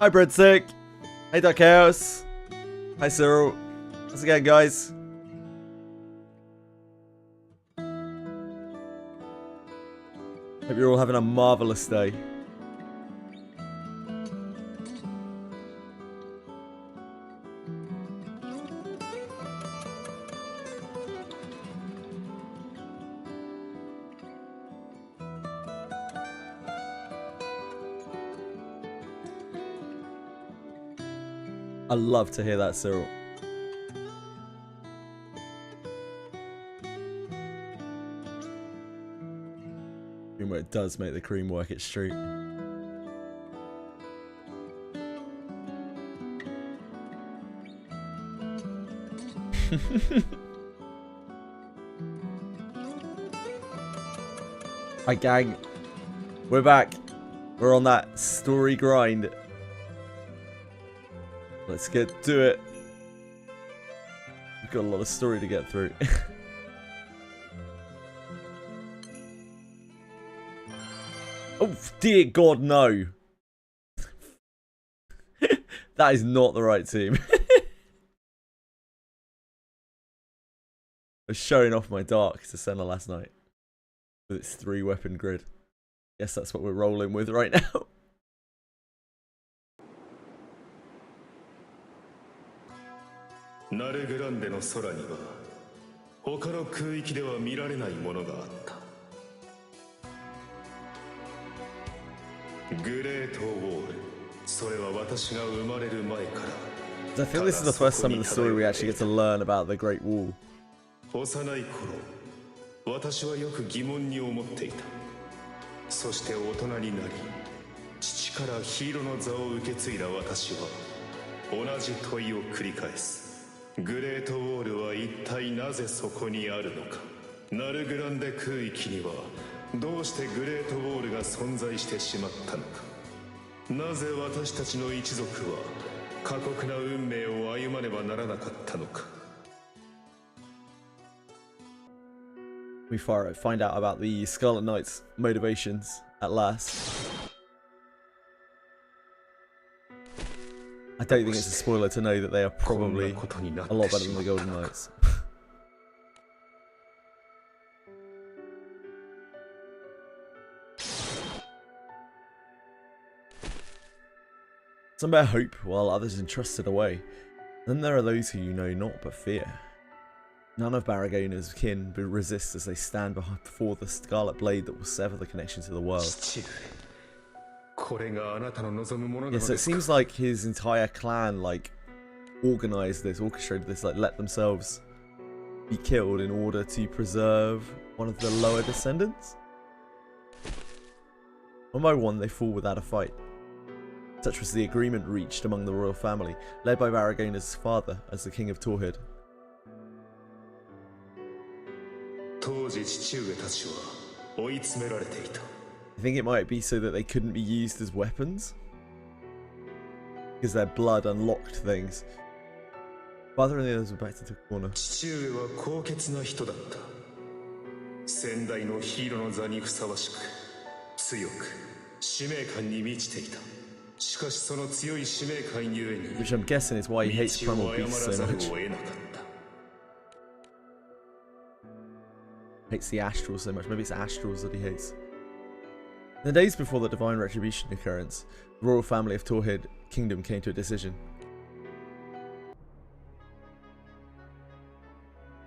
Hi Breadstick. Hey Duck House. Hi Cyril. How's it going, guys? Hope you're all having a marvelous day. I love to hear that, Cyril. Even it does make the cream work its street. Hi gang, we're back. We're on that story grind. Let's get to it. We've got a lot of story to get through. Oh dear God, no. That is not the right team. I was showing off my dark to Senna last night with its 3-weapon grid. Guess that's what we're rolling with right now. GRANBLUEの空には他の空域では見られないものがあった。グレートウォール、それは私が生まれる前から。I think this is the first time in the story we actually get to learn about the Great Wall. 幼い頃、私はよく疑問に思っていた。そして大人になり、父からヒーローの座を受け継いだ私は同じ問いを繰り返す。グレートウォールは一体なぜそこにあるのか。ナルグランデ空域にはどうしてグレートウォールが存在してしまったのか。なぜ私たちの一族は過酷な運命を歩まねばならなかったのか。We find out about the Scarlet Knight's motivations at last. I don't think it's a spoiler to know that they are probably a lot better than the Golden Knights. Some bear hope, while others entrusted away. Then there are those who you know not but fear. None of Barragona's kin resist as they stand before the scarlet blade that will sever the connection to the world. Yeah, so it seems like his entire clan, like, organized this, orchestrated this, like, let themselves be killed in order to preserve one of the lower descendants. One by one, they fall without a fight. Such was the agreement reached among the royal family, led by Barragona's father as the king of Torhid. I think it might be so that they couldn't be used as weapons, because their blood unlocked things. Father and the others were backed into a corner. 先代のヒーローの座にふさわしく強く使命感に満ちていた。しかしその強い使命感ゆえに Which I'm guessing is why he hates primal beasts so much. Hates the astrals so much. Maybe it's astrals that he hates. In the days before the divine retribution occurrence, the royal family of Torhid Kingdom came to a decision.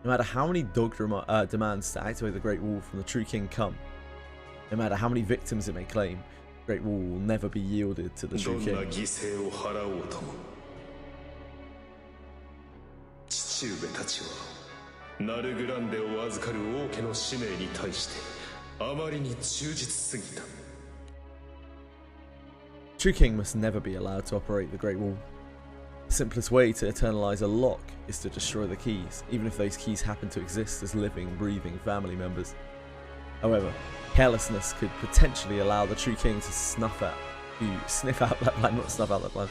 No matter how many dog demands to activate the Great Wall from the true king come, no matter how many victims it may claim, the Great Wall will never be yielded to the true king. 父上たちはナルグランデを預かる王家の使命に対してあまりに忠実すぎた。True king must never be allowed to operate the Great Wall. The simplest way to eternalize a lock is to destroy the keys, even if those keys happen to exist as living, breathing family members. However, carelessness could potentially allow the true king to sniff out that plan, not snuff out that plan.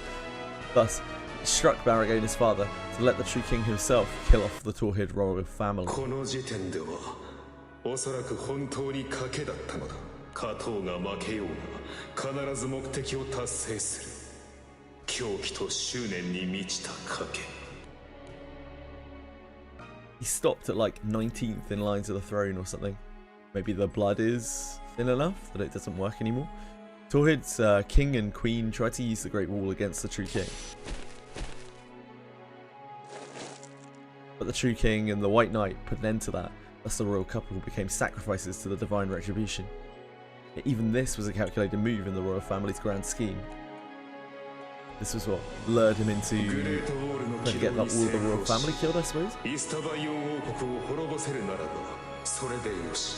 Thus, it struck Barragona's father to let the true king himself kill off the Torhid royal family. この時点ではおそらく本当に賭けだったのだ。勝とうが負けようが必ず目的を達成する。狂気と執念に満ちた賭け。 He stopped at like 19th in line to the throne or something. Maybe the blood is thin enough that it doesn't work anymore. Torhid's king and queen tried to use the Great Wall against the true king. But the true king and the White Knight put an end to that. Thus the royal couple became sacrifices to the divine retribution. Yet even this was a calculated move in the royal family's grand scheme. This was what lured him into trying to get all the royal family killed, I suppose? イスタバイオン王国を滅ぼせるならばそれでよし。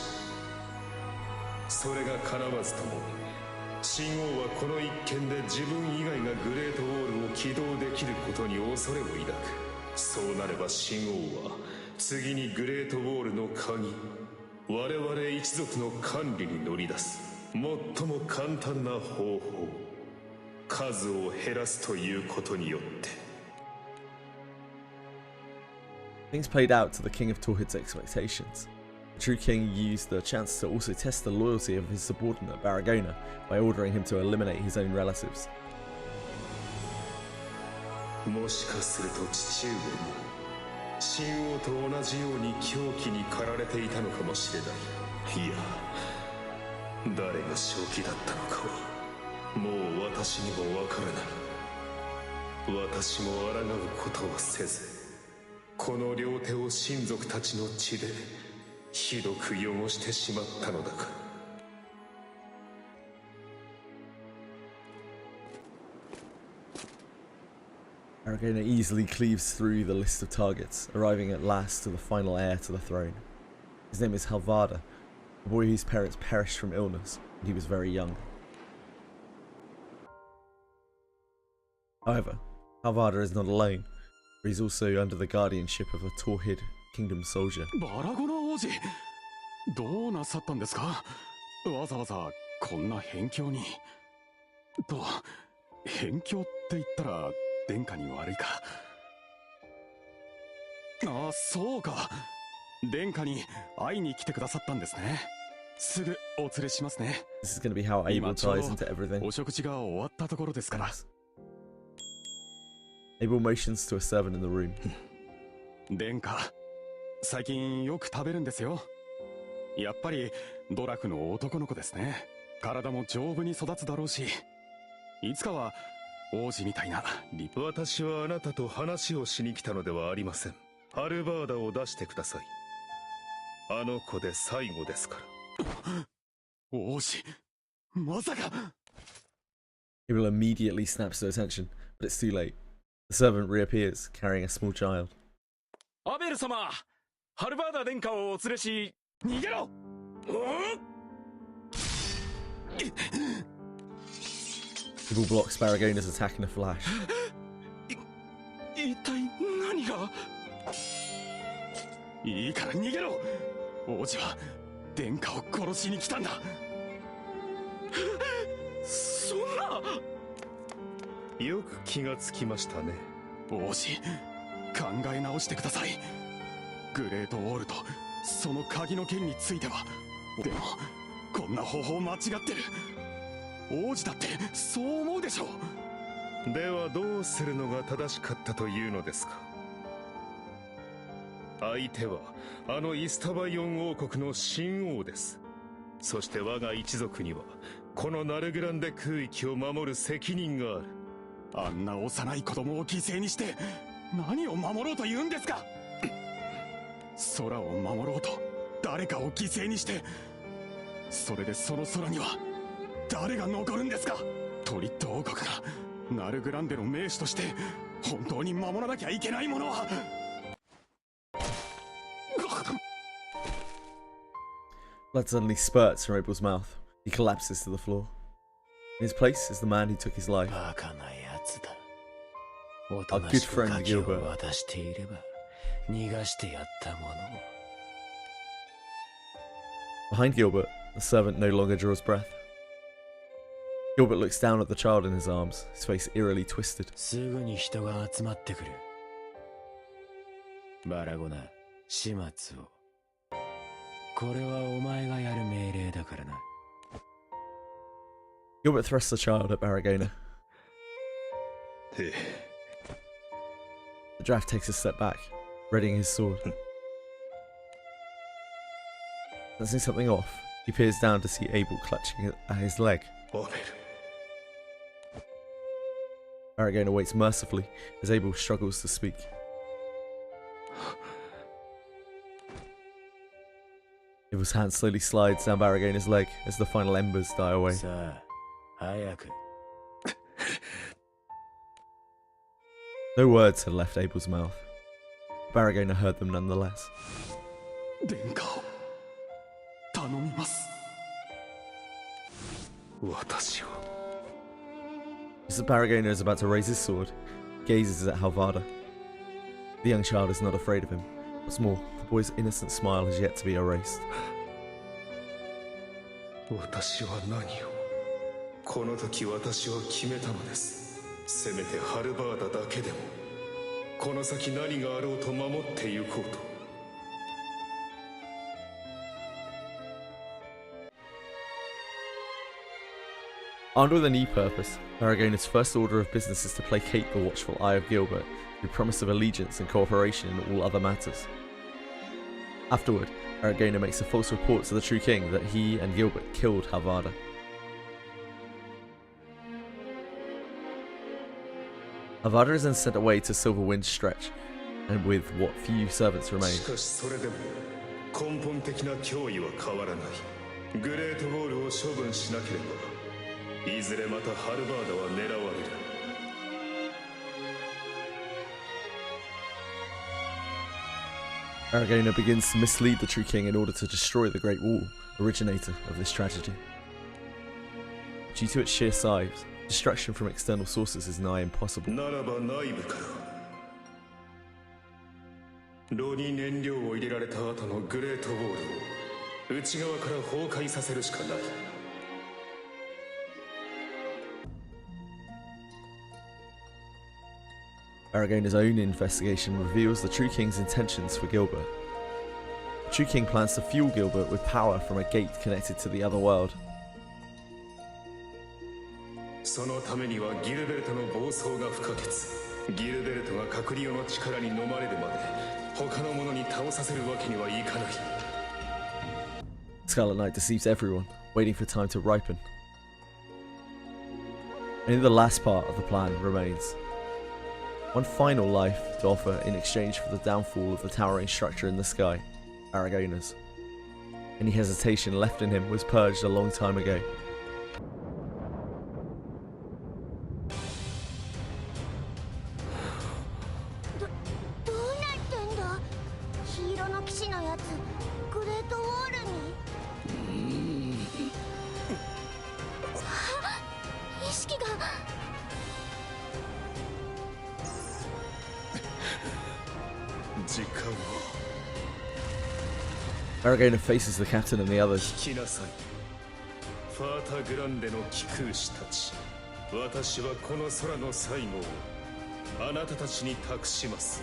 それが叶わずとも秦王はこの一件で自分以外がグレートウォールを起動できることに恐れを抱く。そうなれば秦王は次にグレートウォールの鍵、我々一族の管理に乗り出す最も簡単な方法、数を減らすということによって。 Things played out to the king of Torhid's expectations. The true king used the chance to also test the loyalty of his subordinate Baragona by ordering him to eliminate his own relatives. もしかすると父上も秦王と同じように狂気に駆られていたのかもしれない。いや、誰が正気だったのかはもう私にもわからない。私も抗うことはせず、この両手を親族たちの血でひどく汚してしまったのだから。 Baragona easily cleaves through the list of targets, arriving at last to the final heir to the throne. His name is Halvarda, a boy whose parents perished from illness when he was very young. However, Halvarda is not alone, for he's also under the guardianship of a Torhid kingdom soldier. バラゴナ王子、どうなさったんですか？わざわざこんな辺境に。と、辺境って言ったら殿下に悪いか。ああ、そうか。殿下に会いに来てくださったんですね。すぐお連れしますね。This is going to be how Abel ties into everything. お食事が終わったところですから。Abel motions to a servant in the room. 殿下、最近よく食べるんですよ。やっぱりドラフの男の子ですね。体も丈夫に育つだろうし、いつかは王子みたいな立派。私はあなたと話をしに来たのではありません。ハルバーダを出してください。あの子で最後ですから。王子、まさか。Abel immediately snaps to attention, but it's too late. The servant reappears, carrying a small child. アベル様、ハルバーダ殿下をお連れし、逃げろ。Abel blocks Baragona's attack in a flash. 一体何が。いいから逃げろ。王子は殿下を殺しに来たんだ。そんな。よく気がつきましたね。王子、考え直してください。グレートウォールとその鍵の件については。でもこんな方法間違ってる。王子だってそう思うでしょう。ではどうするのが正しかったというのですか。相手はあのイスタバイオン王国の秦王です。そして我が一族にはこのナルグランデ空域を守る責任がある。あんな幼い子供を犠牲にして何を守ろうと言うんですか。空を守ろうと誰かを犠牲にして、それでその空には誰が残るんですか。トリッド王国がナルグランデの名手として本当に守らなきゃいけないものは。Blood suddenly spurts from Abel's mouth. He collapses to the floor. In his place is the man who took his life. Our good friend Gilbert. Behind Gilbert, the servant no longer draws breath. Gilbert looks down at the child in his arms, his face eerily twisted. すぐに人が集まってくる。バラゴナ、始末を。これはお前がやる命令だからな。Gilbert thrusts the child at Baragona. ええ The draft takes a step back, readying his sword. Sensing something off, he peers down to see Abel clutching at his leg. アベル Aragorn waits mercifully as Abel struggles to speak. Abel's hand slowly slides down Aragorn's leg as the final embers die away. さあ早く No words had left Abel's mouth. Aragorn heard them nonetheless. 殿下を頼みます。私を Just as Aragorn is about to raise his sword, he gazes at Halvarda. The young child is not afraid of him. What's more, the boy's innocent smile has yet to be erased. 私は何をこの時私は決めたのです。せめてハルバーダだけでもこの先何があろうと守ってゆこうと。Armed with a new purpose, Aragorn's first order of business is to placate the watchful eye of Gilbert through promise of allegiance and cooperation in all other matters. Afterward, Aragorn makes a false report to the true king that he and Gilbert killed Halvarda. Halvarda is then sent away to Silverwind's Stretch, and with what few servants remain. しかしそれでも根本的な脅威は変わらない。グレートウォールを処分しなければいずれまたハルバーダは狙われる。Aragorn begins to mislead the true king in order to destroy the Great Wall, originator of this tragedy. Due to its sheer size, destruction from external sources is nigh impossible. ならば内部から炉に燃料を入れられた後のグレートウォールを内側から崩壊させるしかない。Aragorn's own investigation reveals the true king's intentions for Gilbert. The true king plans to fuel Gilbert with power from a gate connected to the other world. そのためにはギルベルトの暴走が不可欠。ギルベルトがカクリオの力に飲まれるまで他の者に倒させるわけにはいかない。 Scarlet Knight deceives everyone, waiting for time to ripen. Only the last part of the plan remains. One final life to offer in exchange for the downfall of the towering structure in the sky, Aragorn's. Any hesitation left in him was purged a long time ago. どうなってんだ黄色の騎士のやつグレートウォールに意識が時間を Aragorn faces the captain and the others. 聞きなさい。ファータグランデの貴空士たち。私はこの空の最後をあなたたちに託します。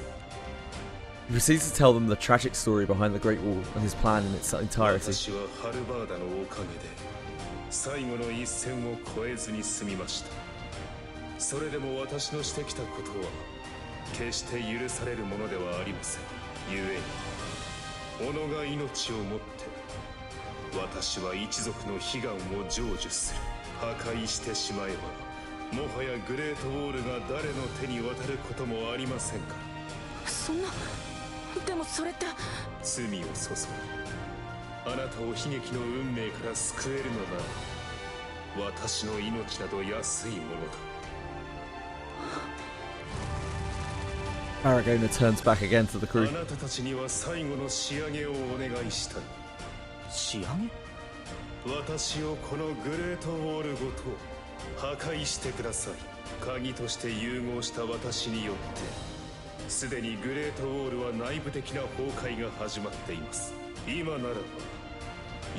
He proceeds to tell them the tragic story behind the Great Wall and his plan in its entirety. 私はハルバーダのおかげで最後の一線を越えずに済みました。それでも私のしてきたことは決して許されるものではありません。ゆえに己が命をもって私は一族の悲願を成就する。破壊してしまえばもはやグレートウォールが誰の手に渡ることもありませんから。そんなでもそれって罪を注ぎあなたを悲劇の運命から救えるのなら私の命など安いものだ。 Aragorn turns back again to the あ crew. なたたちには最後の仕上げをお願いしたい。仕上げ私をこのグレートウォールごと破壊してください。鍵として融合した私によってすでにグレートウォールは内部的な崩壊が始まっています。今ならば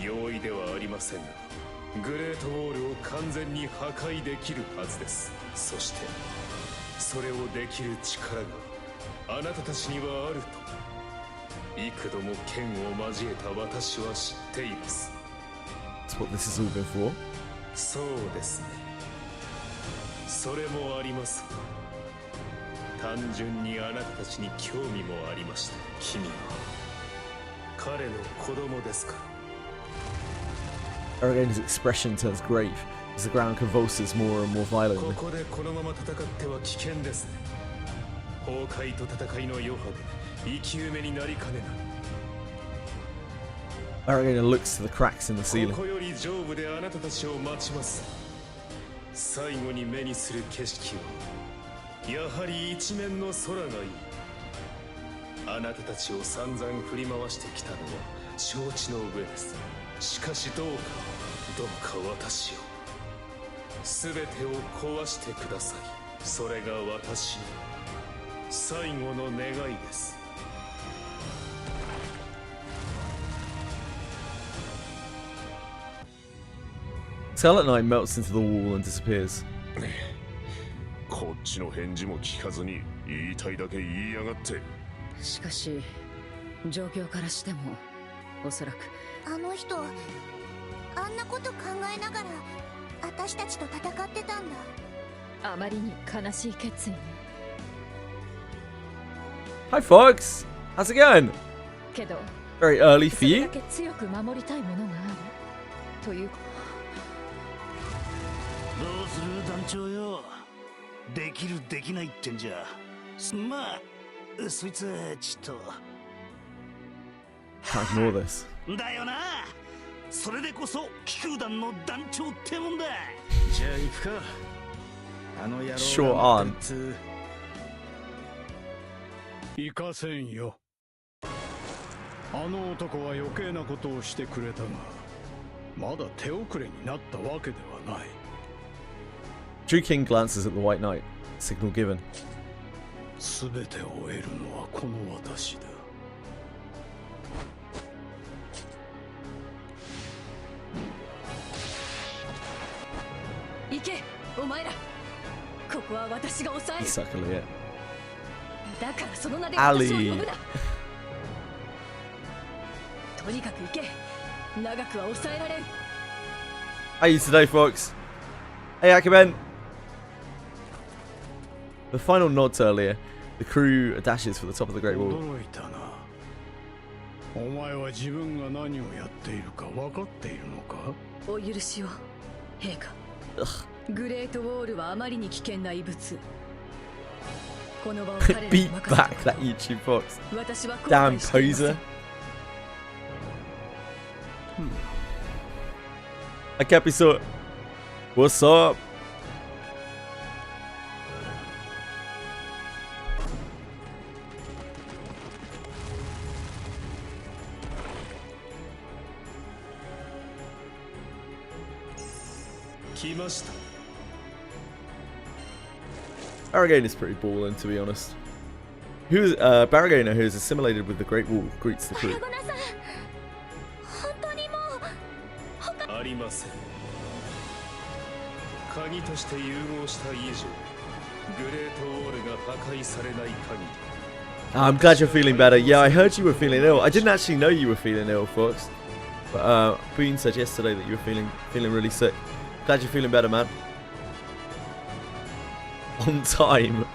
容易ではありませんがグレートウォールを完全に破壊できるはずです。そしてそれをできる力があなたたちにはあると幾度も剣を交えた私は知っています。 That's what this has all been for. そうですね。それもあります。単純にあなたたちに興味もありました。君は彼の子供ですか。 Aragane's expression turns grave as the ground convulses more and more こ violently. こでこのまま戦っては危険ですね。崩壊と戦いの余波で生き埋めになりかねない。 Aragane looks to the cracks in the こ ceiling. こより上部であなたたちを待ちます。最後に目にする景色はやはり一面の空がいい。あなたたちを散々振り回してきたのは承知の上です。しかしどうか私を全てを壊してください。それが私の最後の願いです。 Scarlet Knight melts into the wall and disappears. こっちの返事も聞かずに言いたいだけ言いやがって。しかし状況からしてもおそらくあの人あんなこと考えながら私たちと戦ってたんだ。あまりに悲しい決意ね。 Hi, folks. How's it going? けど Very early そ for れ you. だけ強く守りたいものがあるという。どうする団長よ。できるできないってんじゃ。まあそいつはちょっ Can't ignore this. とだよな。それでこそ気空団の団長ってもんだ。じゃあ行くか。あの野郎 Sure が on. 待ってるっつ行かせんよ。あの男は余計なことをしてくれたが、まだ手遅れになったわけではない。 Drew King glances at the White Knight. Signal given. すべてを終えるのはこの私だ。行けお前ら。ここは私が抑え He's る。 suckling it. だからその名でアリ私を呼ぶな。とにかく行け。長くは抑えられる。 How are you today, folks? Hey, Akaben. The final nods earlier. The crew dashes for the top of the Great Wall. 驚いたな。お前は自分が何をやっているか分かっているのか。お許しを陛下。グレートウォールはあまりに危険な異物。この場を彼らに Beat 任 back せて that YouTube fox. 私は後 Damn 悔していません poser. Hi, Capiso. What's up? Aragane is pretty ballin', to be honest. Baragona, who is assimilated with the Great Wall, greets the パ crew. ラゴナさん本当にもうありません。鍵として融合した以上、グレートウォールが破壊されない限り。 I'm glad you're feeling better. Yeah, I heard you were feeling ill. I didn't actually know you were feeling ill, Fox. But Boone said yesterday that you were feeling really sick. Glad you're feeling better, man. On time.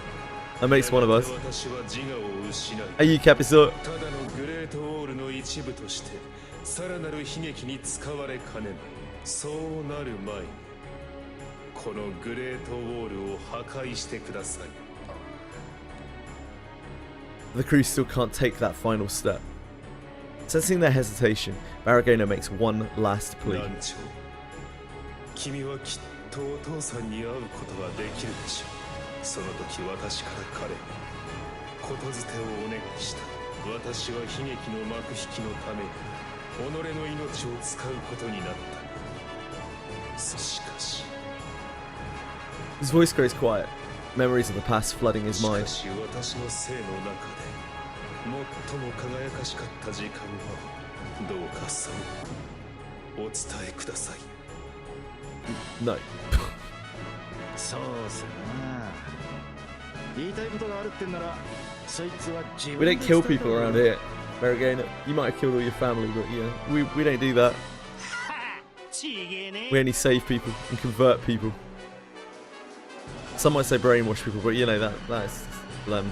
That makes one of us. 私は自我を失い、 Hey, you Capiso. ただのグレートウォールの一部としてさらなる悲劇に使われかねない。そうなる前にこのグレートウォールを破壊してください。 The crew still can't take that final step. Sensing their hesitation, Baragona makes one last plea. 団長、君はきっとお父さんに会うことができるでしょう。その時私から彼にことづてをお願いした。私は悲劇の幕引きのために己の命を使うことになった。しかし His voice grows quiet. Memories of the past flooding his しか mind. し私の生の中で最も輝かしかった時間はどうかそうお伝えください。 No. そうさな。言いたいことがあるってんならそいつは自 We 分で don't 伝 kill えた people 方が around here. Baragona, you might have killed all your family, but yeah, we don't do that. ちげえね。 We only save people and convert people. Some might say brainwash people, but you know that is them.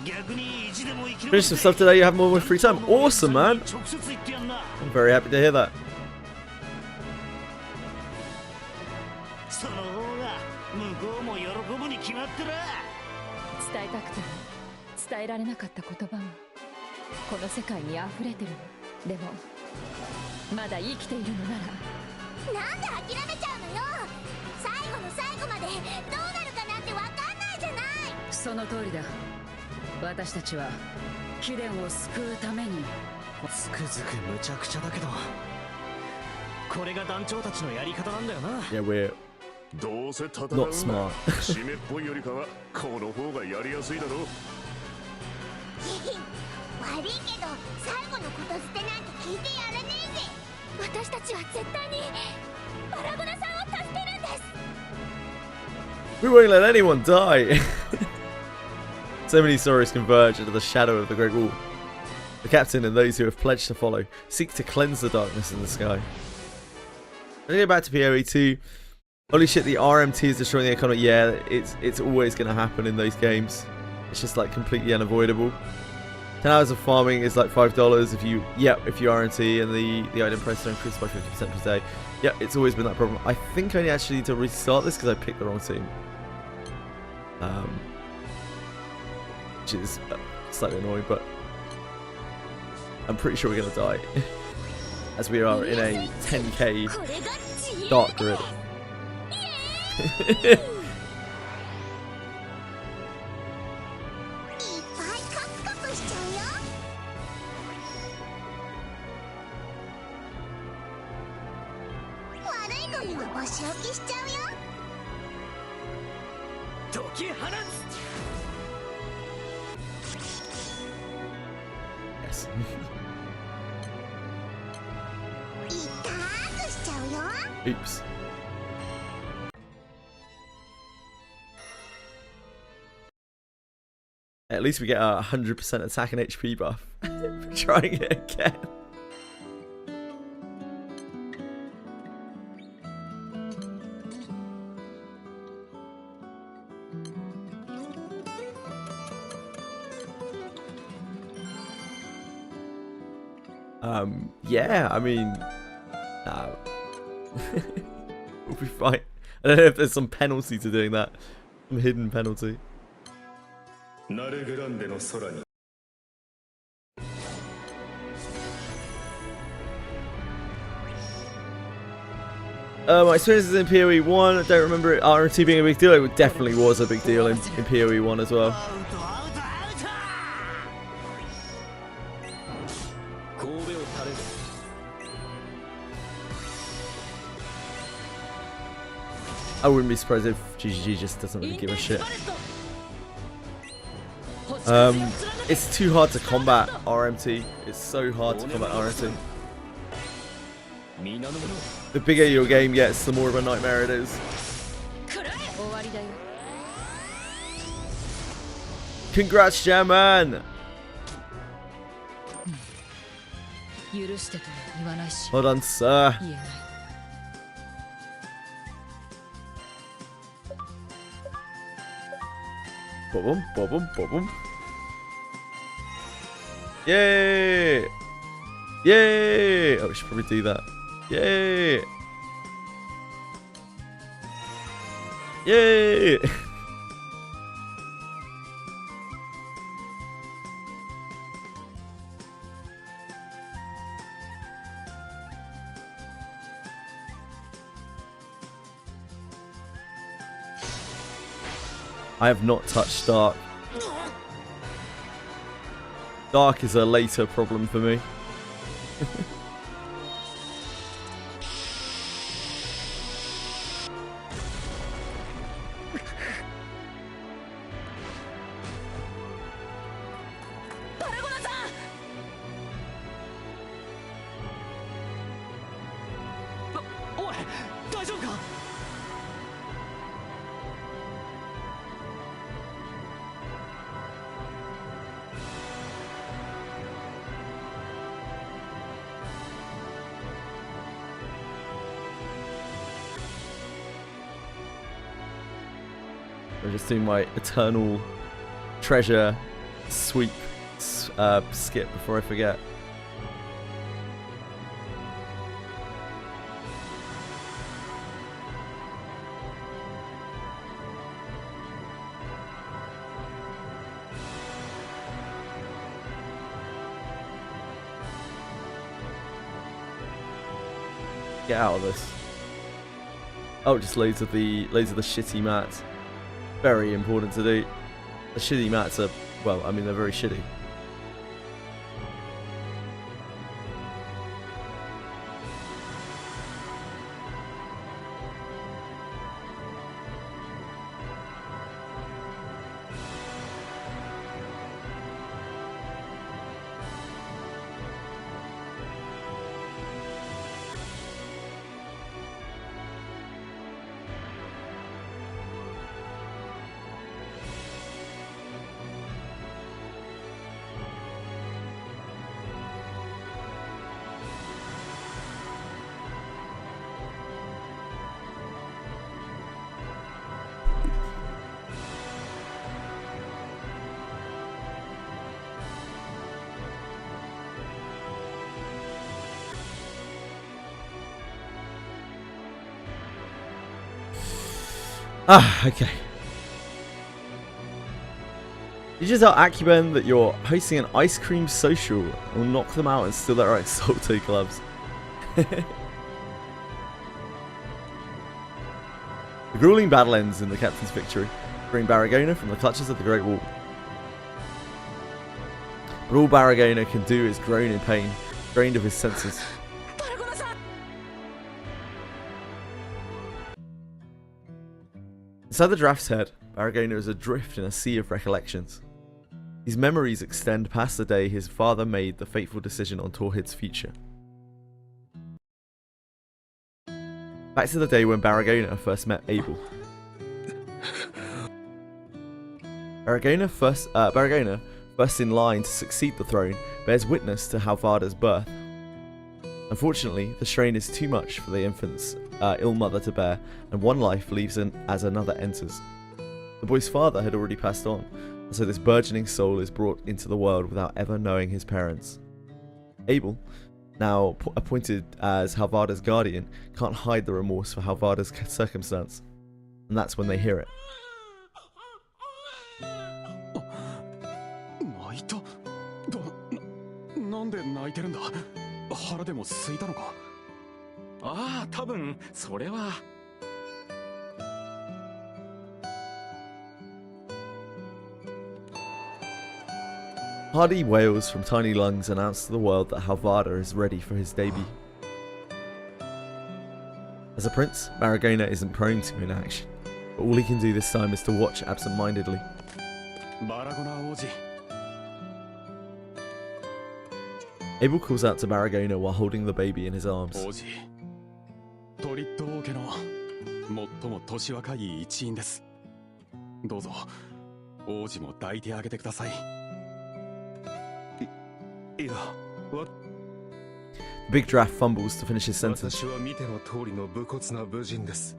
逆に意地でも生き残 Finish some stuff today. You have more free time. Awesome, man. 直接言ってやんな I'm very happy to hear that. その方が向こうも喜ぶに決まってる伝えたくても伝えられなかった言葉もこの世界に溢れてるの。でもまだ生きているのならなんで諦めちゃうのよ。最後の最後までどうなるかなんてわかんないじゃない。その通りだ。私たちは貴殿を救うために。つくづく無茶苦茶だけどこれが団長たちのやり方なんだよな Yeah, we're どうせ戦う not smart. 締めっぽいよりかはこの方がやりやすいだろう。悪いけど最後のこと捨てなんて聞いてやらねえぜ。私たちは絶対にパラゴナさんを助けるんです。 We won't let anyone die. So many stories converge into the shadow of the Great Wall. The captain and those who have pledged to follow seek to cleanse the darkness in the sky. Let's go back to PoE 2. Holy shit, the RMT is destroying the economy. Yeah, it's always going to happen in those games. It's just like completely unavoidable. 10 hours of farming is like $5 if you RMT, and the item prices are increased by 50% per day. Yeah, it's always been that problem. I think I actually need to restart this because I picked the wrong team. Which is slightly annoying, but I'm pretty sure we're going to die. As we are in a 10k dark grid. 解き放つ Yes. Oops. At least we get a 100% attack and HP buff. We're trying it again. Yeah, I mean, we'll be fine. I don't know if there's some penalty to doing that. Some hidden penalty. My experiences in PoE 1, I don't remember RMT being a big deal. It definitely was a big deal in PoE 1 as well. I wouldn't be surprised if GGG just doesn't really give a shit. It's too hard to combat RMT. It's so hard to combat RMT. The bigger your game gets, the more of a nightmare it is. Congrats, Jamman! Well done, sir. Boom, boom, boom. Yay! Yay! Oh, we should probably do that. Yay! Yay! I have not touched Dark. Dark is a later problem for me. I'm just doing my eternal treasure sweep skip before I forget. Get out of this. Oh, just loads of the shitty mats. Very important to do. The shitty mats are, well, I mean, they're very shitty. Ah, okay. You just tell Akuben that you're hosting an ice cream social and will knock them out and steal their Exalto gloves. The grueling battle ends in the captain's victory, freeing Baragona from the clutches of the Great Wall. But all Baragona can do is groan in pain, drained of his senses. Inside the draft's head, Baragona is adrift in a sea of recollections. These memories extend past the day his father made the fateful decision on Torhid's future. Back to the day when Baragona first met Abel. Baragona, first in line to succeed the throne, bears witness to Halvarda's birth. Unfortunately, the strain is too much for the infant's ill mother to bear, and one life leaves as another enters. The boy's father had already passed on, and so this burgeoning soul is brought into the world without ever knowing his parents. Abel, now appointed as Halvarda's guardian, can't hide the remorse for Halvarda's circumstance, and that's when they hear it. 泣いた？なんで泣いてるんだ？腹でも空いたのか？ああ、多分それは。Hardy wails from tiny lungs announce to the world that Halvarda is ready for his debut. As a prince, Baragona isn't prone to inaction, but all he can do this time is to watch absent-mindedly. Abel calls out to Baragona while holding the baby in his arms. トリッド王家の最も年若い一員です。どうぞ王子も抱いてあげてください。いや、The big draft fumbles to finish his sentence. 私は見ての通りの武骨な武人です。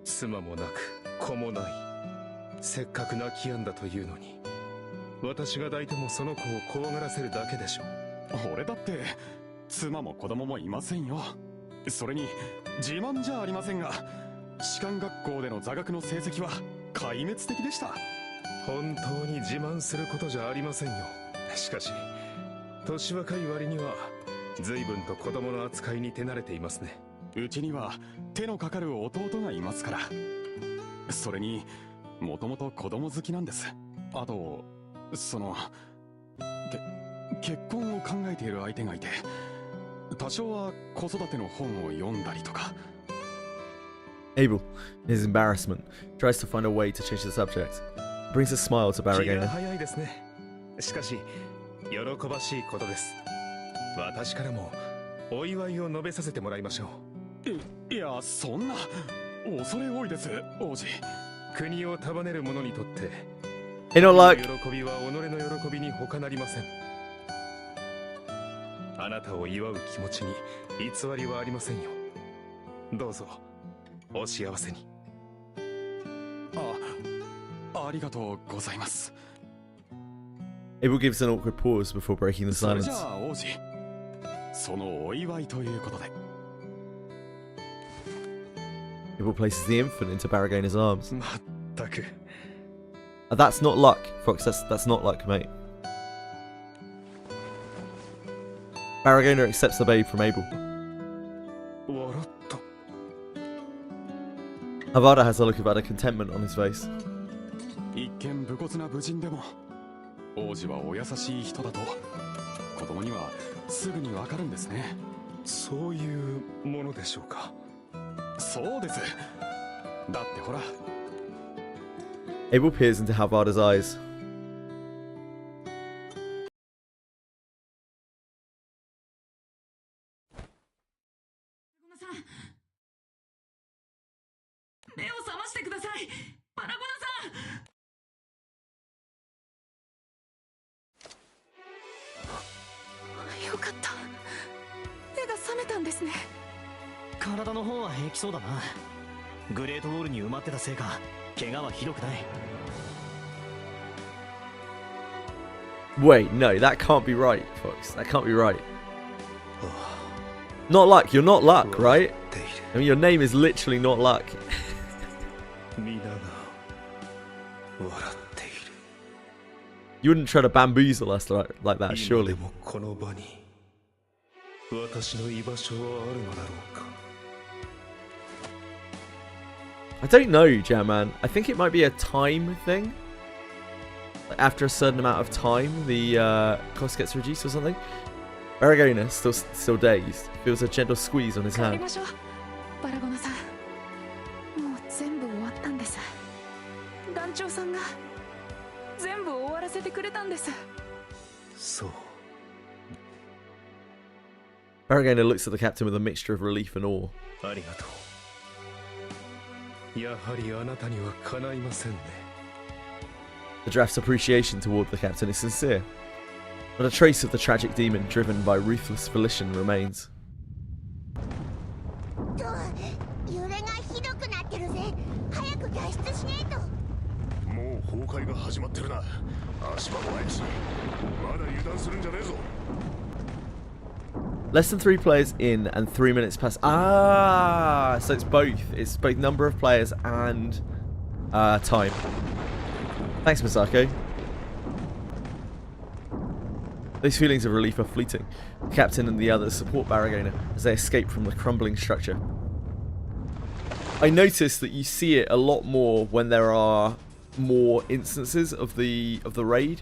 妻もなく子もない。せっかく泣き止んだというのに、私が抱いてもその子を怖がらせるだけでしょう。俺だって妻も子供もいませんよ。それに自慢じゃありませんが、士官学校での座学の成績は壊滅的でした。本当に自慢することじゃありませんよ。しかし年若い割には随分と子供の扱いに手慣れていますね。うちには手のかかる弟がいますから。それにもともと子供好きなんです。あとその結婚を考えている相手がいて、多少は子育ての本を読んだりとか。Abel, in his embarrassment, tries to find a way to change the subject. Brings a smile to 気が Baragona. 早いですね。しかし喜ばしいことです。私からもお祝いを述べさせてもらいましょう。いや、そんな恐れ多いです、王子。国を束ねる者にとって Hey, not like. 喜びは己の喜びに他なりません。あなたを祝う気持ちに偽りはありませんよ。どうぞお幸せに。ありがとうございます。Abel gives an awkward pause before breaking the それ silence. じゃあ王子、そのお祝いということで。 Abel places the infant into Barrigaina's arms. まったく That's not luck, Fox. That's not luck, mate. Barrigaina accepts the babe from Abel. 笑った Havada has a look of utter contentment on his face. 一見武骨な武人でも王子はお優しい人だと子供にはすぐにわかるんですね。そういうものでしょうか。そうです。だってほら。 Abel peers into Havada's eyes. 目を覚ましてください、パラゴナさん。よかった、目が覚めたんですね。体の方は平気そうだな。グレートウォールに埋まってたせいか怪我はひどくない。 Wait, no, that can't be right, Fox. That can't be right. Not luck. You're not luck, right? I mean, your name is literally not luck. 皆が笑っている。 You wouldn't try to bamboozle us like that, 今 surely. でもこの場に私の居場所はあるのだろうか。 I don't know, Jamman. I think it might be a time thing. Like after a certain amount of time, the cost gets reduced or something. Barrigaina, still dazed, feels a gentle squeeze on his 帰り hand. ましょう、パラゴナさん。もう全部終わったんです。団長さんが全部終わらせてくれたんです。そう。 Barrigaina looks at the captain with a mixture of relief and awe. ありがとう。やはりあなたにはかないませんね。 The draft's appreciation toward the captain is sincere. Not a trace of the tragic demon driven by ruthless volition remains. 揺れがひどくなってるぜ。早く脱出しねえと。もう崩壊が始まってるな。足場も怪しい。まだ油断するんじゃねえぞ。 Less than 3 players in and 3 minutes pass. Ah, so it's both. It's both number of players and time. Thanks, Misako. Those feelings of relief are fleeting. The captain and the others support Barrigaina as they escape from the crumbling structure. I noticed that you see it a lot more when there are more instances of the raid.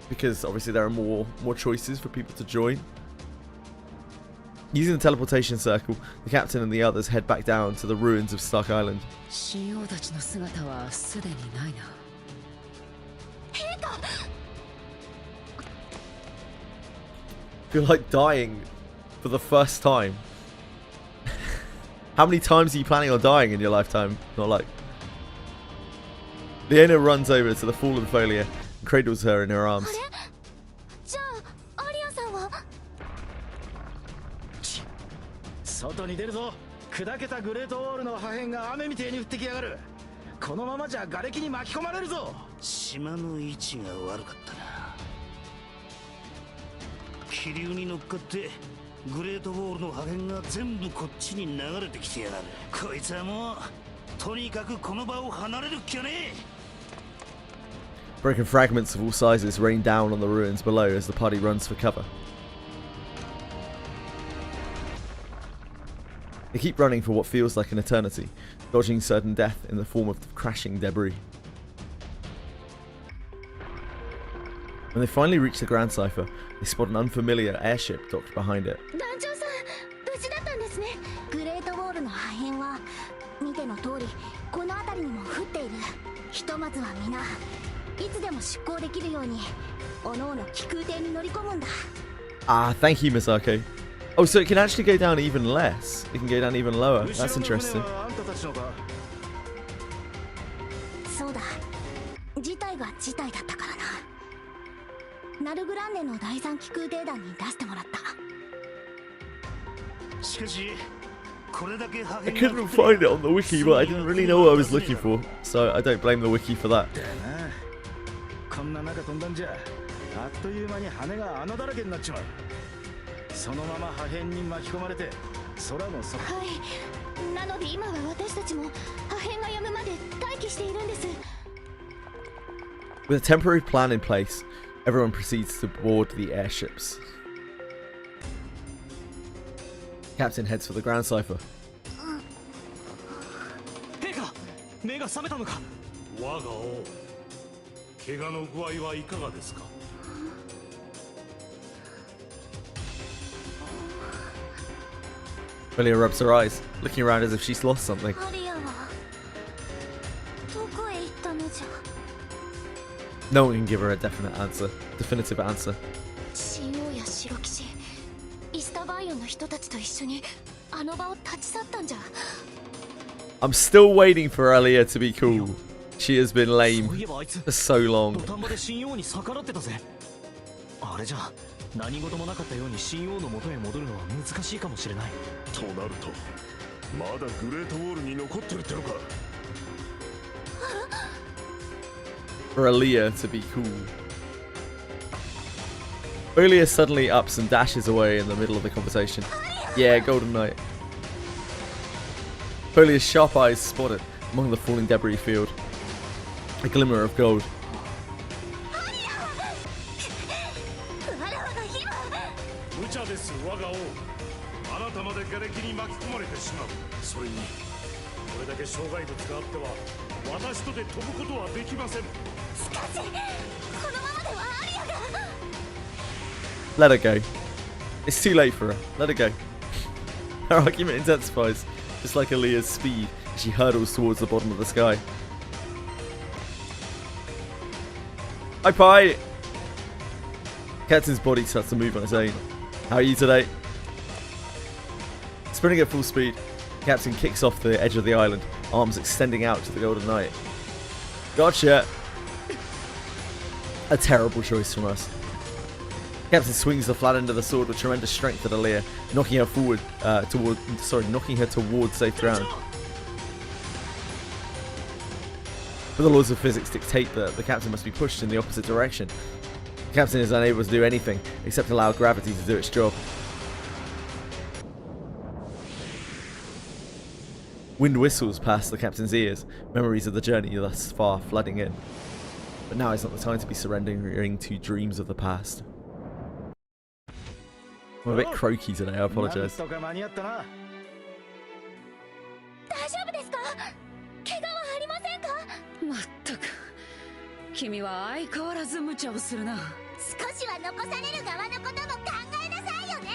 Because obviously there are more choices for people to join. Using the teleportation circle, the captain and the others head back down to the ruins of Stark Island. 神王たちの姿はすでにないな。 Feel like dying for the first time. How many times are you planning on dying in your lifetime? Not like. Leona runs over to the fallen Folia and cradles her in her arms. じゃあアリアさんは。外に出るぞ。砕けたグレートウォールの破片が雨みてえに降ってきやがる。このままじゃ瓦礫に巻き込まれるぞ。島の位置が悪かったな。気流に乗っかってグレートウォールの破片が全部こっちに流れてきてやがる。こいつはもうとにかくこの場を離れる気はねえ。 Broken fragments of all sizes rain down on the ruins below as the party runs for cover. They keep running for what feels like an eternity, dodging certain death in the form of crashing debris. When they finally reach the Grand Cipher, they spot an unfamiliar airship docked behind it. 団長さん、無事だったんですね。グレートウォールの破片は見ての通りこの辺りにも降っている。ひとまずは皆いつでも出港できるように各々気空艇に乗り込むんだ。 Ah, thank you, Misako. Oh, so it can actually go down even less. It can go down even lower. That's interesting. そうだ。事態が事態だったからな。ナルグランネの第三気空艇団に出してもらった。しかしこれだけ破 I 片が couldn't find it on the wiki, but I didn't really know what I was looking for, so I don't blame the wiki for that. こんな中飛んだんじゃあっという間に羽が穴だらけになっちまう。そのまま破片に巻き込まれて空の底。はい、なので今は私たちも破片が止むまで待機しているんです。 With a temporary plan in place, everyone proceeds to board the airships. Captain heads for the ground cipher. 陛下、目が覚めたのか。我が王、怪我の具合はいかがですか。Amelia rubs her eyes, looking around as if she's lost something. アリアはどこへ行ったのじゃ。 No one can give her a definitive answer. 神王や白騎士、イスタバイオンの人たちと一緒にあの場を立ち去ったんじゃ。 I'm still waiting for Alia to be cool. She has been lame for so long. 土壇場で神王に逆らってたぜ。あれじゃ何事もなかったように神王の元へ戻るのは難しいかもしれない。となるとまだグレートウォールに残ってるってのか。 For Alia to be cool. Alia suddenly ups and dashes away in the middle of the conversation. Yeah, Golden Knight. Alia's sharp eyes spotted among the falling debris field a glimmer of gold. 無茶です我が王。あなたまで瓦礫に巻き込まれてしまう。それにこれだけ障害物があっては私とで飛ぶことはできません。 しかしこのままではアリアが。 Let her go. It's too late for her. Let her go. Her argument intensifies, just like Alia's speed as she hurtles towards the bottom of the sky. Hi, Pie! Captain's body starts to move on its own. How are you today? Sprinting at full speed, Captain kicks off the edge of the island, arms extending out to the Golden Knight. Gotcha! A terrible choice from us. Captain swings the flat end of the sword with tremendous strength at Alia, knocking her forward knocking her towards safe ground. But the laws of physics dictate that the captain must be pushed in the opposite direction. The captain is unable to do anything except allow gravity to do its job. Wind whistles past the captain's ears, memories of the journey thus far flooding in. But now is not the time to be surrendering to dreams of the past. I'm a bit croaky today, I apologise. 大丈夫ですか？怪我はありませんか？まったく君は相変わらず無茶をするな。少しは残される側のことも考えなさいよね。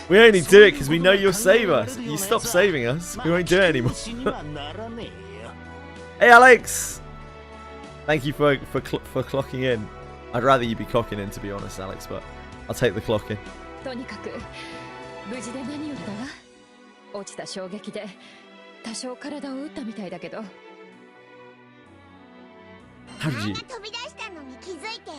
We only do it because we know you'll save us. You stop saving us, we won't do it anymore. Hey Alex! Thank you for clocking in. I'd rather you be clocking in, to be honest, Alex, but I'll take the clock in. とにかく無事で何よりだわ。落ちた衝撃で多少体を打ったみたいだけど。How did you? 飛び出したのに気づいて、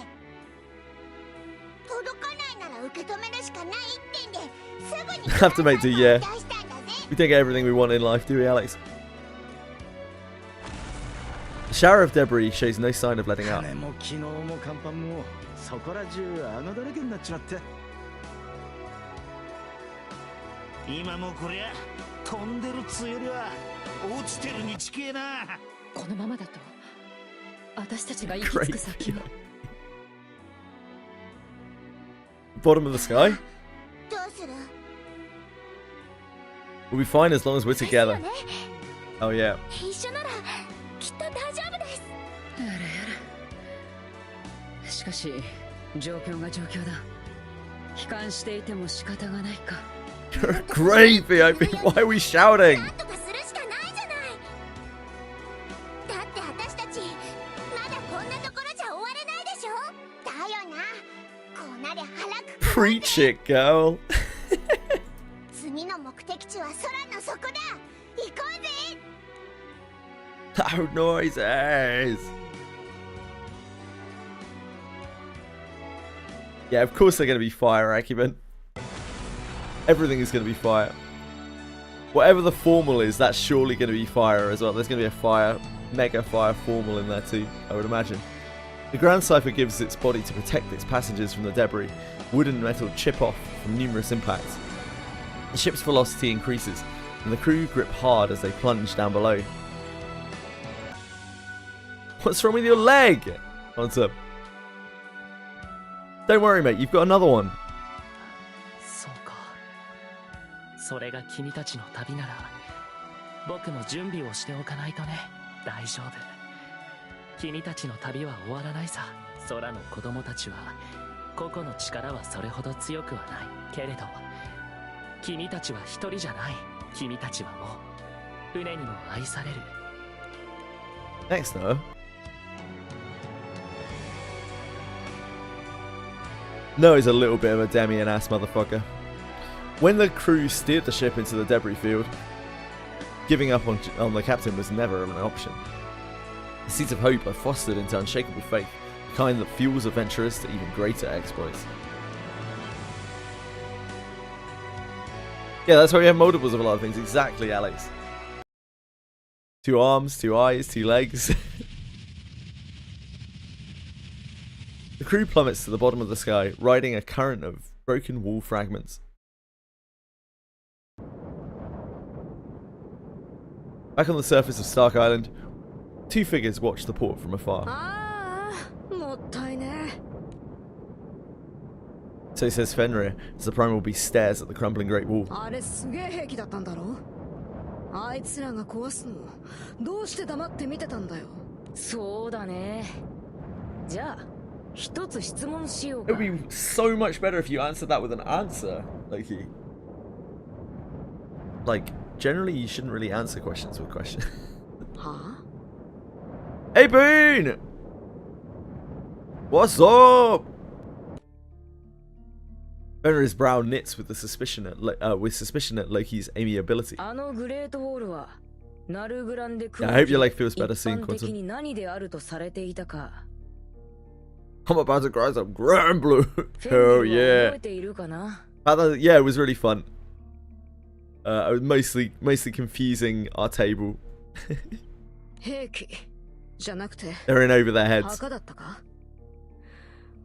届かないなら受け止めるしかないってんで、すぐに Have to make do, yeah. 出したんだぜ。 We don't get everything we want in life, do we, Alex? The shower of debris shows no sign of letting up. 羽も機能も甲板もそこら中穴だらけになっちまって。今もこりゃ飛んでるつよりは落ちてるに近えな。このままだと私たちが行き着く先は。Bottom of the sky? どうする？ We'll be fine as long as we're together. Oh yeah. 一緒ならきっと大丈夫です。やれやれ。しかし状況が状況だ。悲観していても仕方がないか。You're great, VIP. Why are we shouting? なんとかするしかないじゃない。だって私たちまだこんなところじゃ終われないでしょ。だよな。こうなり腹くく。 Preach it, girl. 次の目的地は空の底だ。行こうぜ。 Loud noises. Yeah, of course they're going to be fire, Akiban. Everything is going to be fire. Whatever the formal is, that's surely going to be fire as well. There's going to be a fire, mega fire formal in there too, I would imagine. The Grand Cipher gives its body to protect its passengers from the debris. Wood and metal chip off from numerous impacts. The ship's velocity increases, and the crew grip hard as they plunge down below. What's wrong with your leg? What's up? Don't worry, mate, you've got another one. そうか。それが君たちの旅なら、僕も準備をしておかないとね。大丈夫。君たちの旅は終わらないさ。空の子供たちは、個々の力はそれほど強くはない。けれど、君たちは一人じゃない。君たちはもう、船にも愛される。Thanks, Noah. Noah's a little bit of a Demi-ass motherfucker. When the crew steered the ship into the debris field, giving up on the captain was never an option. The seeds of hope are fostered into unshakable faith, the kind that fuels adventurers to even greater exploits. Yeah, that's why we have multiples of a lot of things. Exactly, Alex. 2 arms, 2 eyes, 2 legs. The crew plummets to the bottom of the sky, riding a current of broken wall fragments. Back on the surface of Stark Island, 2 figures watch the port from afar. So says Fenrir, as the Primal Beast stares at the crumbling Great Wall. あいつらが壊すのどうして黙って見てたんだよ。そうだね。じゃあ一つ質問しようか。 It would be so much better if you answered that with an answer, Loki. Like, generally you shouldn't really answer questions with questions. Huh? Hey Boone! What's up? Fenrir's brow knits with suspicion at Loki's amiability. Yeah, I hope your leg feels better soon, Quantum. I'm about to cry some GRANBLUE. Hell yeah. Yeah, it was really fun. I was mostly confusing our table. They're in over their heads.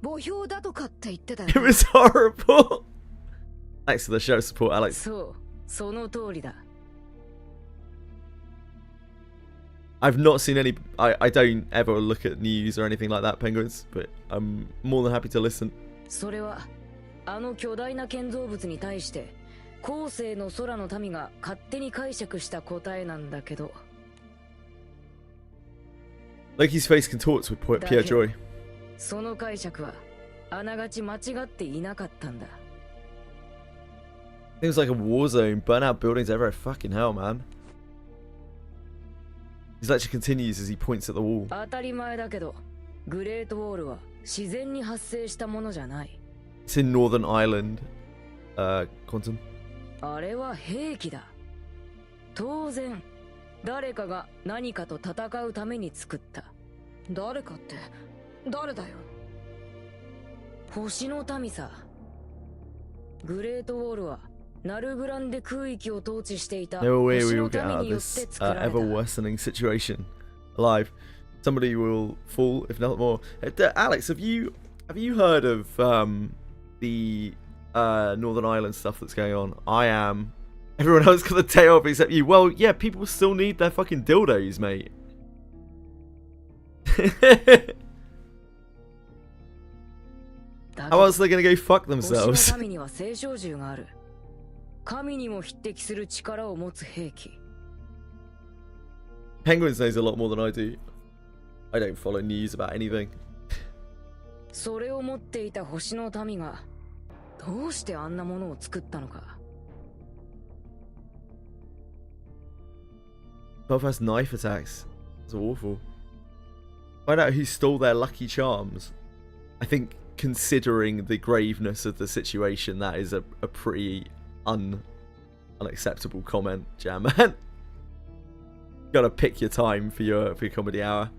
It was horrible. Thanks for the show support, Alex. I've not seen any. I don't ever look at news or anything like that, Penguins, but I'm more than happy to listen. Loki's face contorts with pure joy. その解釈はあながち間違っていなかったんだ。 It was like a war zone, burnout buildings everywhere. Fucking hell, man. His lecture continues as he points at the wall. 当たり前だけど、グレートウォールは自然に発生したものじゃない。 It's in Northern Ireland, Quantum. あれは兵器だ。当然、誰かが何かと戦うために作った。誰かって。 誰だよ。星の民さ。グレートウォールはナルグランデ空域を統治していた。 No way we will get out of this ever worsening situation alive. Somebody will fall, if not more. Alex, have you heard of the Northern Ireland stuff that's going on? I am. Everyone else got the day off except you. Well, yeah, people still need their fucking dildos, mate. How else are they gonna go fuck themselves? Penguins knows a lot more than I do. I don't follow news about anything. それを持っていた星の民がどうしてあんなものを作ったのか。 Belfast knife attacks. It's awful. Find out who stole their lucky charms. I think, considering the graveness of the situation, that is a pretty unacceptable comment, Jam Man. Gotta pick your time for your comedy hour.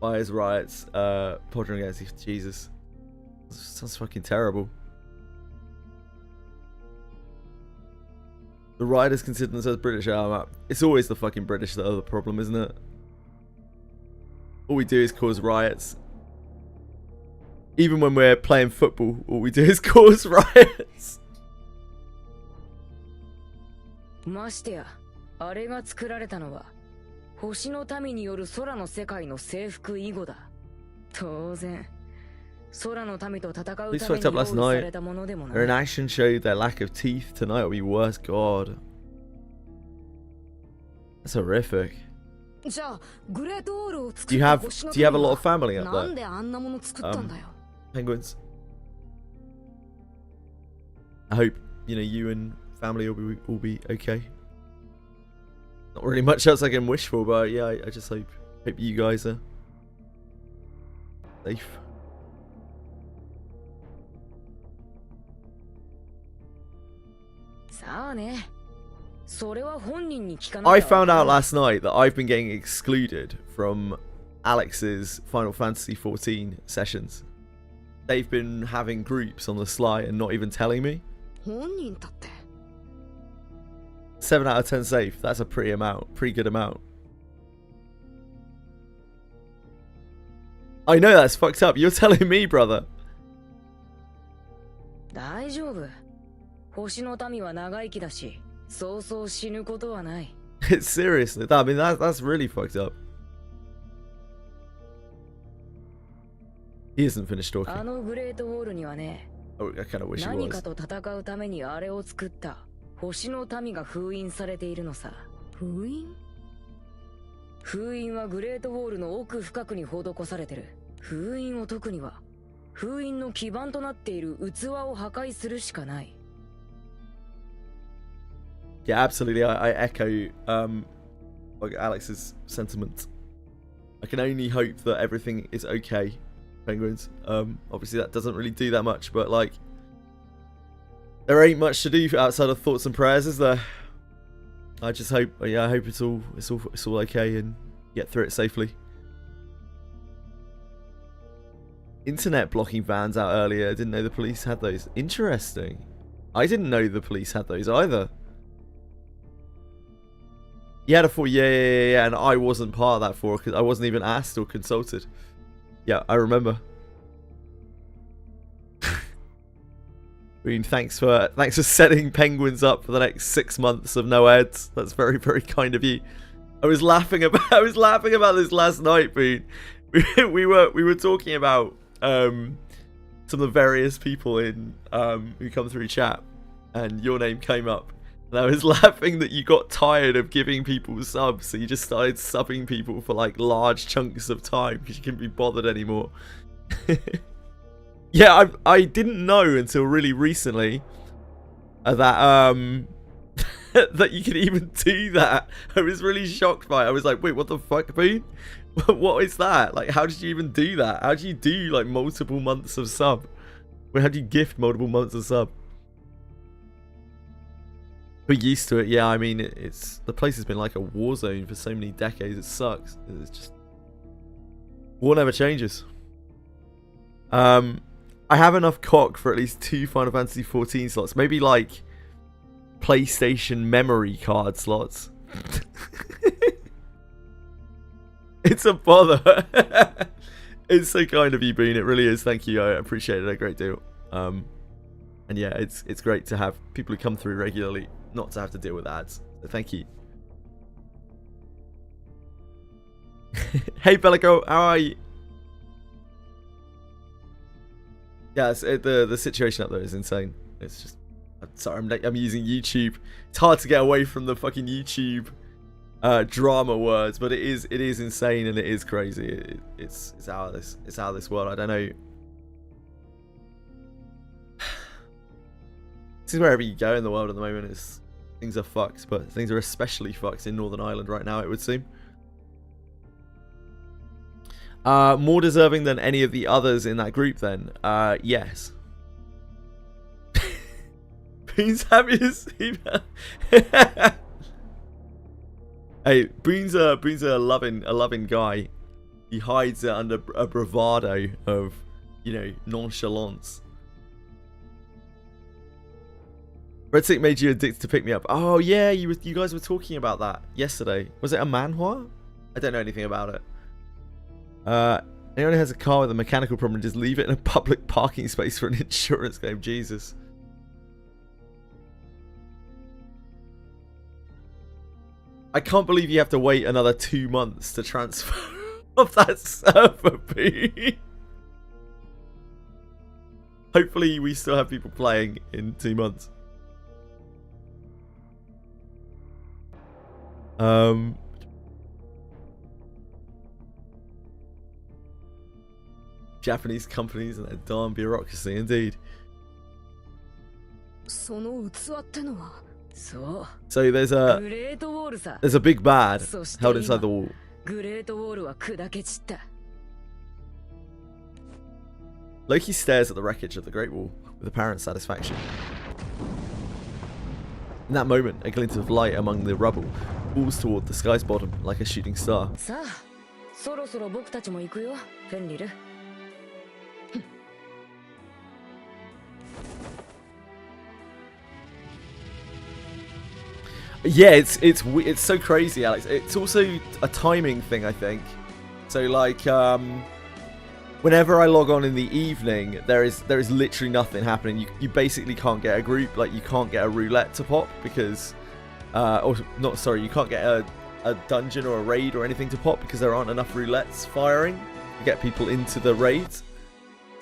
Fires, riots, pottering against Jesus. Sounds fucking terrible. The writers consider themselves British. It's always the fucking British that are the problem, isn't it? All we do is cause riots. Even when we're playing football, all we do is cause riots. ましてや、あれが作られたのは星の民による空の世界の征服以後だ。当然、空の民と戦うために用意されたものでもない。 Their inaction showed their lack of teeth. Tonight will be worse. God, that's horrific. じゃあ、グレートウォールを作 Do っ you た have 星の Do you have a 民 lot は of family up なん there? であんなもの作ったんだよ。Penguins. I hope you and family will be okay. Not really much else I can wish for, but yeah, I just hope you guys are safe. I found out last night that I've been getting excluded from Alex's Final Fantasy 14 sessions. They've been having groups on the sly and not even telling me. 7 out of 10 safe. That's a pretty good amount. I know that's fucked up. You're telling me, brother. 大丈夫。星の民は長生きだし、そうそう死ぬことはない。Seriously, I mean that's really fucked up. He hasn't finished talking. あのグレートウォールにはね、 Oh, I kind of wish he 何か was. と戦うためにあれを作った星の民が封印されているのさ。封印？封印はグレートウォールの奥深くに施されてる。封印を解くには、封印の基盤となっている器を破壊するしかない。Yeah, absolutely. I echo like Alex's sentiment. I can only hope that everything is okay, Penguins. Obviously that doesn't really do that much, but like there ain't much to do outside of thoughts and prayers, is there? I just hope, yeah, I hope it's all okay and get through it safely. Internet blocking vans out earlier. I didn't know the police had those. Interesting. I didn't know the police had those either. You had a 4, yeah, and I wasn't part of that 4 because I wasn't even asked or consulted. Yeah, I remember. Thanks for setting Penguins up for the next 6 months of no ads. That's very, very kind of you. I was laughing about this last night, Boone. We were talking about some of the various people in who come through chat, and your name came up. And I was laughing that you got tired of giving people subs, so you just started subbing people for like large chunks of time because you couldn't be bothered anymore. Yeah, I didn't know until really recently that that you could even do that. I was really shocked by it. I was like, wait, what the fuck, Boone? What is that? Like, how did you even do that? How do you do like multiple months of sub? Wait, how do you gift multiple months of sub? We're used to it. Yeah, I mean, it's the place has been like a war zone for so many decades. It sucks. It's just war never changes. I have enough cock for at least 2 Final Fantasy 14 slots. Maybe like PlayStation memory card slots. It's a bother. It's so kind of you, Bean. It really is. Thank you. I appreciate it a great deal. And yeah, it's great to have people who come through regularly, not to have to deal with ads. So thank you. Hey, Bellico, how are you? Yeah, the situation up there is insane. It's just, I'm sorry, I'm using YouTube. It's hard to get away from the fucking YouTube drama words, but it is insane and it is crazy. It's out of this world. I don't know. This is wherever you go in the world at the moment. Things are fucked, but things are especially fucked in Northern Ireland right now, it would seem. More deserving than any of the others in that group, then? Yes. Boon's happy to see that. Hey, Boon's a loving guy. He hides it under a bravado of, you know, nonchalance. Red Tick made you addicted to pick me up. Oh yeah, you guys were talking about that yesterday. Was it a manhwa? I don't know anything about it. Anyone who has a car with a mechanical problem, just leave it in a public parking space for an insurance claim. Jesus. I can't believe you have to wait another 2 months to transfer off that server, B. Hopefully we still have people playing in 2 months. Japanese companies and their darn bureaucracy, indeed. So there's a big bad held inside the wall. Loki stares at the wreckage of the Great Wall with apparent satisfaction. In that moment, a glint of light among the rubble falls toward the sky's bottom like a shooting star. Yeah, it's so crazy, Alex. It's also a timing thing, I think. So like, whenever I log on in the evening, there is literally nothing happening. You basically can't get a group, like you can't get a roulette to pop because, you can't get a dungeon or a raid or anything to pop because there aren't enough roulettes firing to get people into the raids.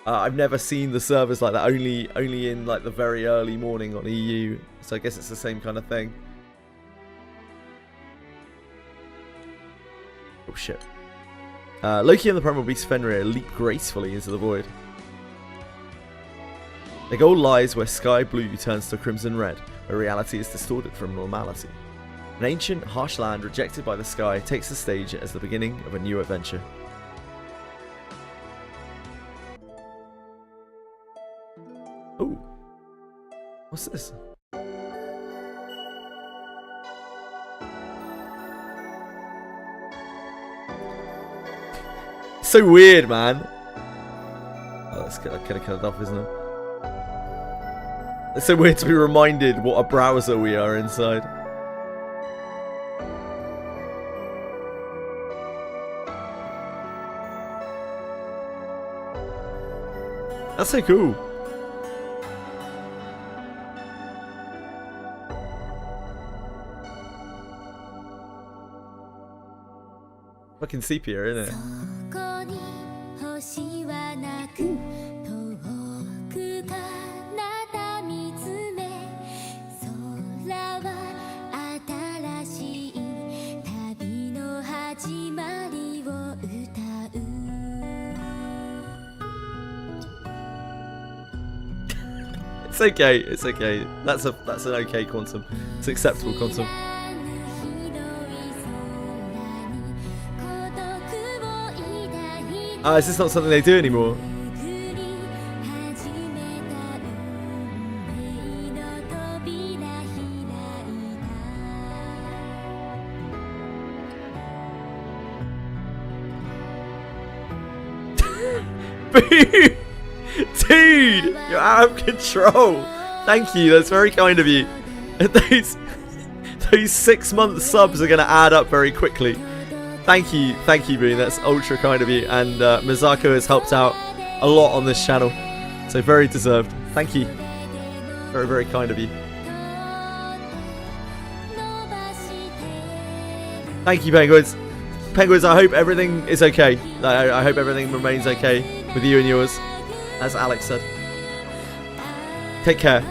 I've never seen the servers like that. Only in like the very early morning on EU. So I guess it's the same kind of thing. Oh shit. Loki and the Primal Beast Fenrir leap gracefully into the void. Their goal lies where sky blue turns to crimson red, where reality is distorted from normality. An ancient, harsh land rejected by the sky takes the stage as the beginning of a new adventure. Ooh. What's this? So weird, man. Oh, that's kind of cut it off, isn't it? It's so weird to be reminded what a browser we are inside. That's so cool. Fucking sepia, isn't it? It's okay, it's okay. That's an okay quantum. It's acceptable quantum. Is this not something they do anymore? Dude, you're out of control. Thank you, that's very kind of you. Those 6 month subs are going to add up very quickly. Thank you, Boone. That's ultra kind of you. And Mizako has helped out a lot on this channel, so very deserved. Thank you. Very, very kind of you. Thank you, Penguins. Penguins, I hope everything is okay. I hope everything remains okay with you and yours, as Alex said. Take care.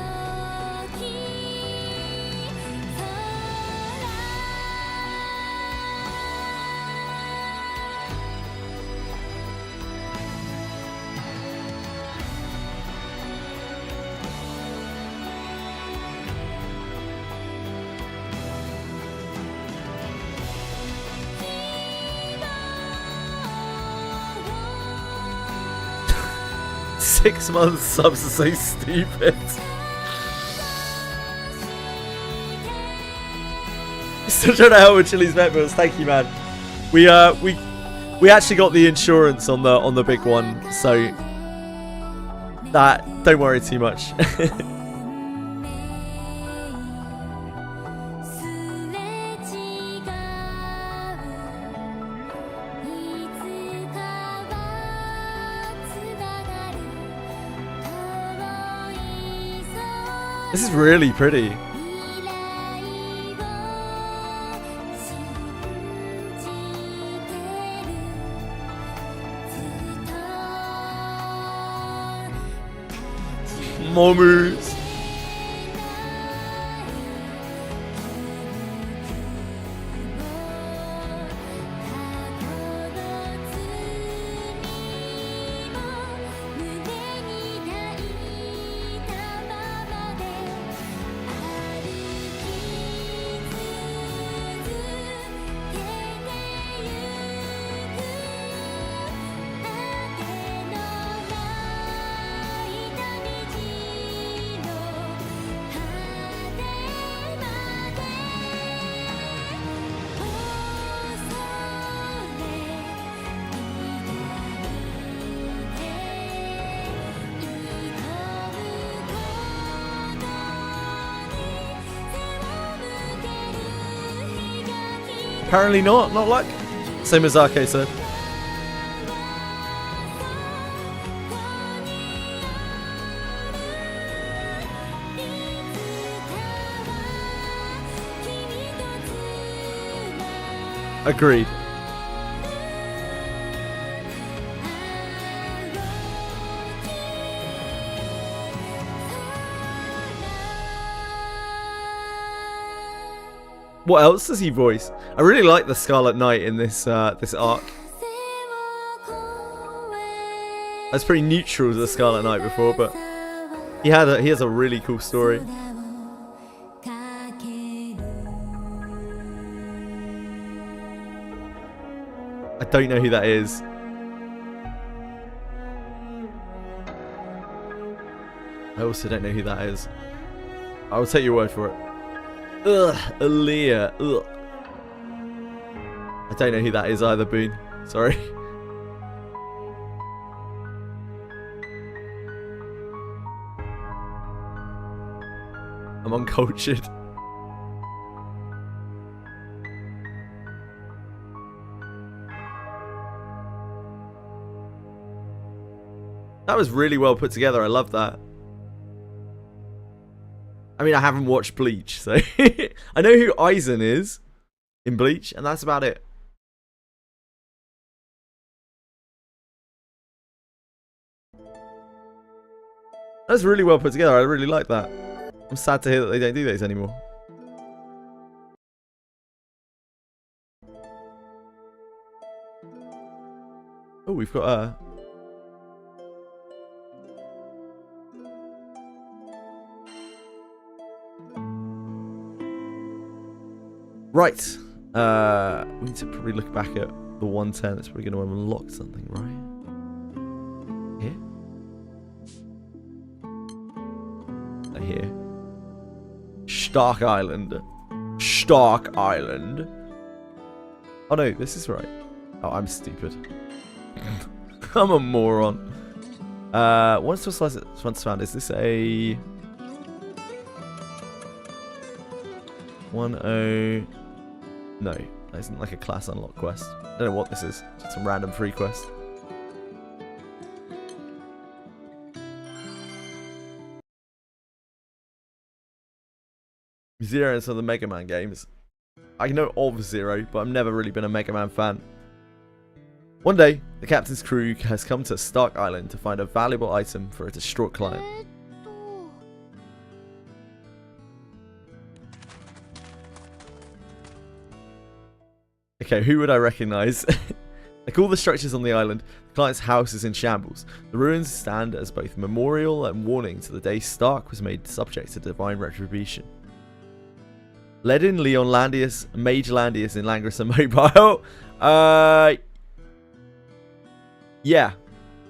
Six months subs are so stupid. Still trying to help with Chili's vet bills. Thank you, man. We actually got the insurance on the big one, so that don't worry too much. This is really pretty. Mommies. Apparently not luck. Same as Arke said. Agreed. What else does he voice? I really like the Scarlet Knight in this this arc. I was pretty neutral to the Scarlet Knight before, but he has a really cool story. I don't know who that is. I also don't know who that is. I will take your word for it. Ugh, Aaliyah. Ugh. I don't know who that is either, Boone. Sorry. I'm uncultured. That was really well put together. I love that. I mean, I haven't watched Bleach, so I know who Aizen is in Bleach, and that's about it. That's really well put together. I really like that. I'm sad to hear that they don't do those anymore. Oh, we've got a... Right. We need to probably look back at the 110. It's probably going to unlock something, right? Here? Here. Stark Island. Stark Island. Oh no, this is right. Oh, I'm stupid. I'm a moron. Once found, is this a 10? No, that isn't like a class unlock quest. I don't know what this is. Just some random free quest. Zero is some of the Mega Man games. I know of Zero, but I've never really been a Mega Man fan. One day, the captain's crew has come to Stark Island to find a valuable item for a distraught client. Okay, who would I recognize? Like all the structures on the island, the client's house is in shambles. The ruins stand as both memorial and warning to the day Stark was made subject to divine retribution. Ledin, Leon Landius, Mage Landius in Langris and Mobile. Yeah,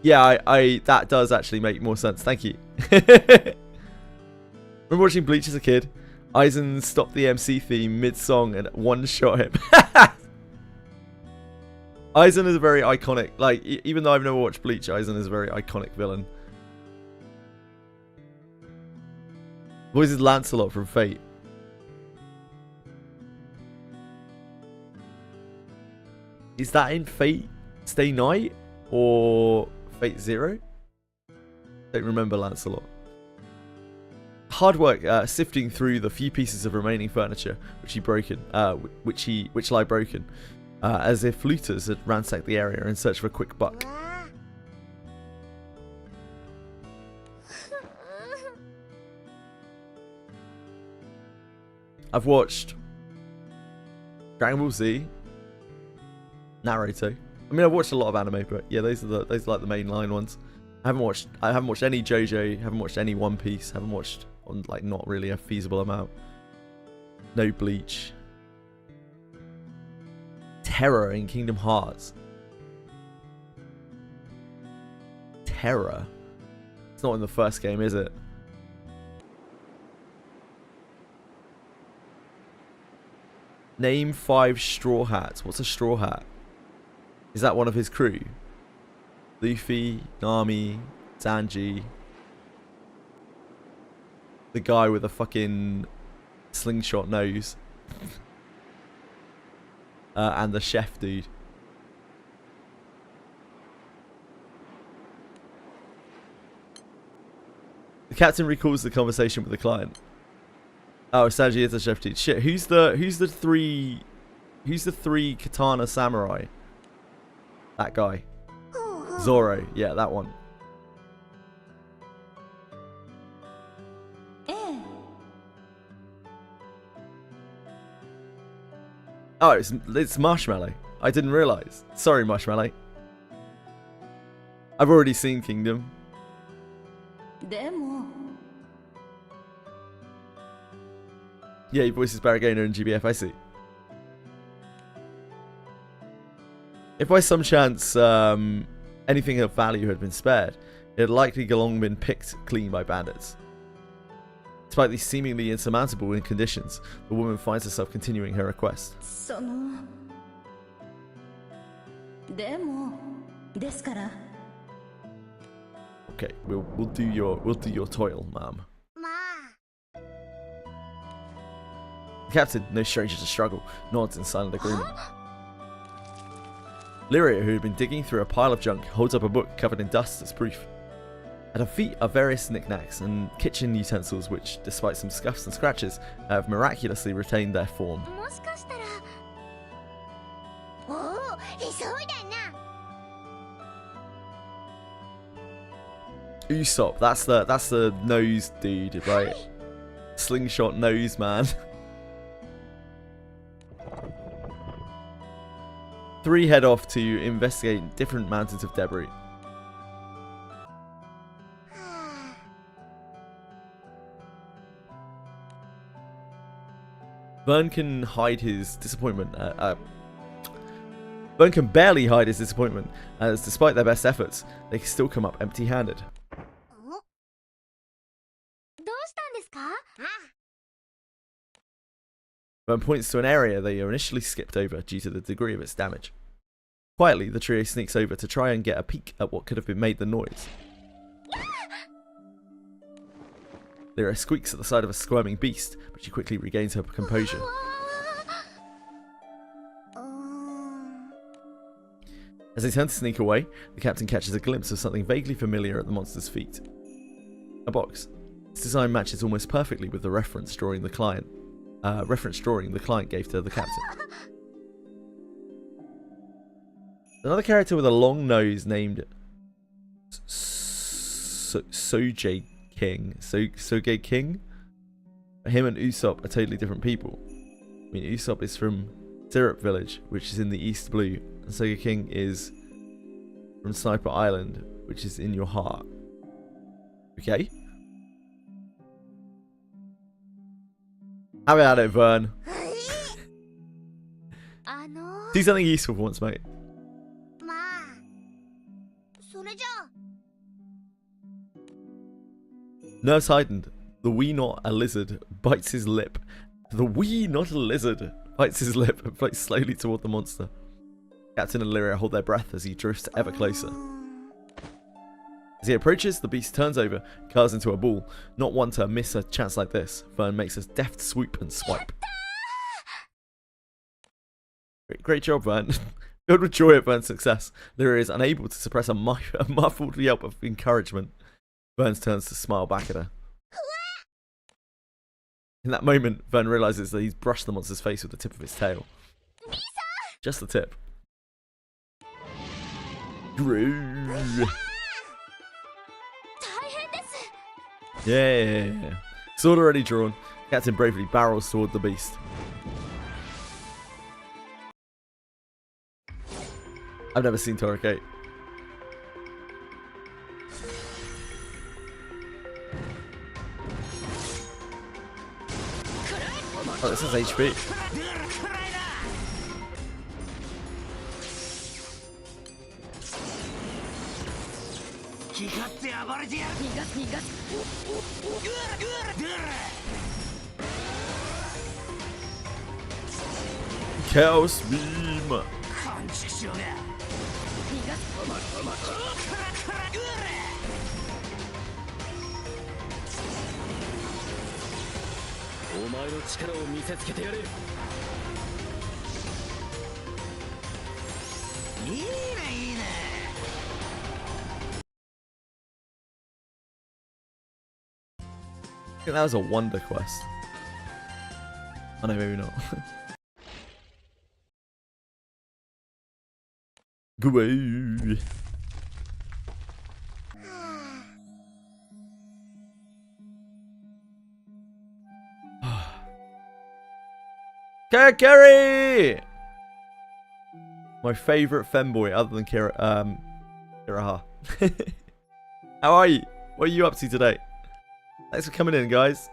that does actually make more sense. Thank you. Remember watching Bleach as a kid? Aizen stopped the MC theme mid-song and one-shot him. Aizen is a very iconic, like, even though I've never watched Bleach, Aizen is a very iconic villain. Voices Lancelot from Fate. Is that in Fate Stay Night or Fate Zero? Don't remember Lancelot. hard work sifting through the few pieces of remaining furniture which lie broken, as if looters had ransacked the area in search of a quick buck. I've watched Dragon Ball Z, Naruto. I mean, I've watched a lot of anime, but yeah, those are like the mainline ones. I haven't watched any JoJo, haven't watched any One Piece, haven't watched like not really a feasible amount. No Bleach. Terror in Kingdom Hearts. Terror. It's not in the first game, is it? Name 5 Straw Hats. What's a Straw Hat? Is that one of his crew? Luffy, Nami, Sanji. The guy with a fucking slingshot nose. And the chef dude. The captain recalls the conversation with the client. Oh, Sanji is the chef dude. Shit, who's the three katana samurai? That guy. Zoro, yeah, that one. Oh, it's Marshmallow. I didn't realise. Sorry, Marshmallow. I've already seen Kingdom. Yeah, he voices Barragona in GBF, I see. If by some chance anything of value had been spared, it had likely long been picked clean by bandits. Despite these seemingly insurmountable conditions, the woman finds herself continuing her request. Okay, we'll do your toil, ma'am. The captain, no stranger to struggle, nods in silent agreement. Lyria, who had been digging through a pile of junk, holds up a book covered in dust as proof. At her feet are various knickknacks and kitchen utensils which, despite some scuffs and scratches, have miraculously retained their form. Usopp, that's the nose dude, right? Slingshot nose man. 3 head off to investigate different mountains of debris. Vern can hide his disappointment. Vern can barely hide his disappointment, as despite their best efforts, they can still come up empty-handed. Vern points to an area they initially skipped over due to the degree of its damage. Quietly, the trio sneaks over to try and get a peek at what could have made the noise. Lyra squeaks at the side of a squirming beast, but she quickly regains her composure. As they turn to sneak away, the captain catches a glimpse of something vaguely familiar at the monster's feet. A box. Its design matches almost perfectly with the reference drawing the client gave to the captain. Another character with a long nose named Soge King. Soge King? Him and Usopp are totally different people. I mean, Usopp is from Syrup Village, which is in the East Blue, and Soge King is from Sniper Island, which is in your heart. Okay? Have at it, Vern. Do something useful for once, mate. Nerves heightened. The wee not a lizard bites his lip. The wee not a lizard bites his lip and floats slowly toward the monster. Captain and Lyria hold their breath as he drifts ever closer. As he approaches, the beast turns over, curls into a ball. Not one to miss a chance like this, Vern makes a deft swoop and swipe. Great job, Vern. Filled with joy at Vern's success, Lyria is unable to suppress a muffled yelp of encouragement. Vern turns to smile back at her. In that moment, Vern realizes that he's brushed the monster's face with the tip of his tail. Just the tip. Yeah. Sword already drawn. Captain bravely barrels toward the beast. I've never seen Torikate. Oh, this is HP. Chaos beam. I think that was a wonder quest. Oh no, maybe not. Go away. Kakari! My favourite femboy other than Kiraha. How are you? What are you up to today? Thanks for coming in, guys.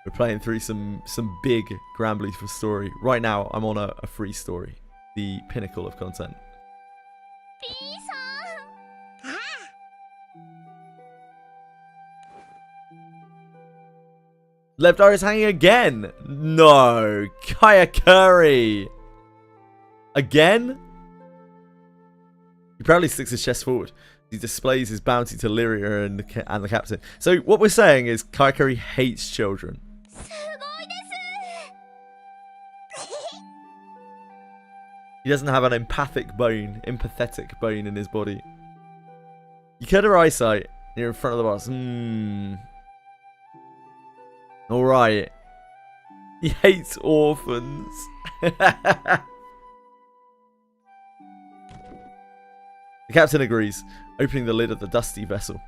We're playing through some big GRANBLUE for story. Right now, I'm on a free story. The pinnacle of content. Left eye is hanging again. No, Kayakuri. Again? He proudly sticks his chest forward. He displays his bounty to Lyria and the captain. So what we're saying is Kayakuri hates children. He doesn't have an empathetic bone in his body. You cut her eyesight. You're in front of the boss. Alright. He hates orphans. The captain agrees, opening the lid of the dusty vessel.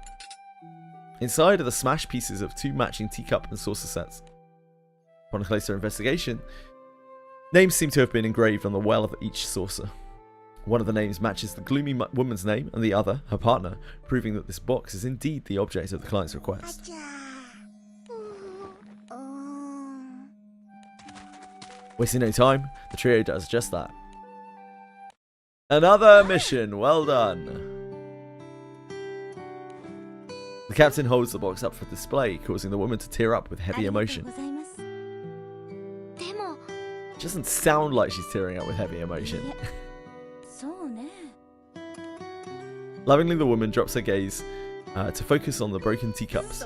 Inside are the smashed pieces of 2 matching teacup and saucer sets. Upon a closer investigation, names seem to have been engraved on the well of each saucer. One of the names matches the gloomy woman's name, and the other, her partner, proving that this box is indeed the object of the client's request. Wasting no time, the trio does just that. Another mission, well done. The captain holds the box up for display, causing the woman to tear up with heavy emotion. It doesn't sound like she's tearing up with heavy emotion. Lovingly, the woman drops her gaze to focus on the broken teacups.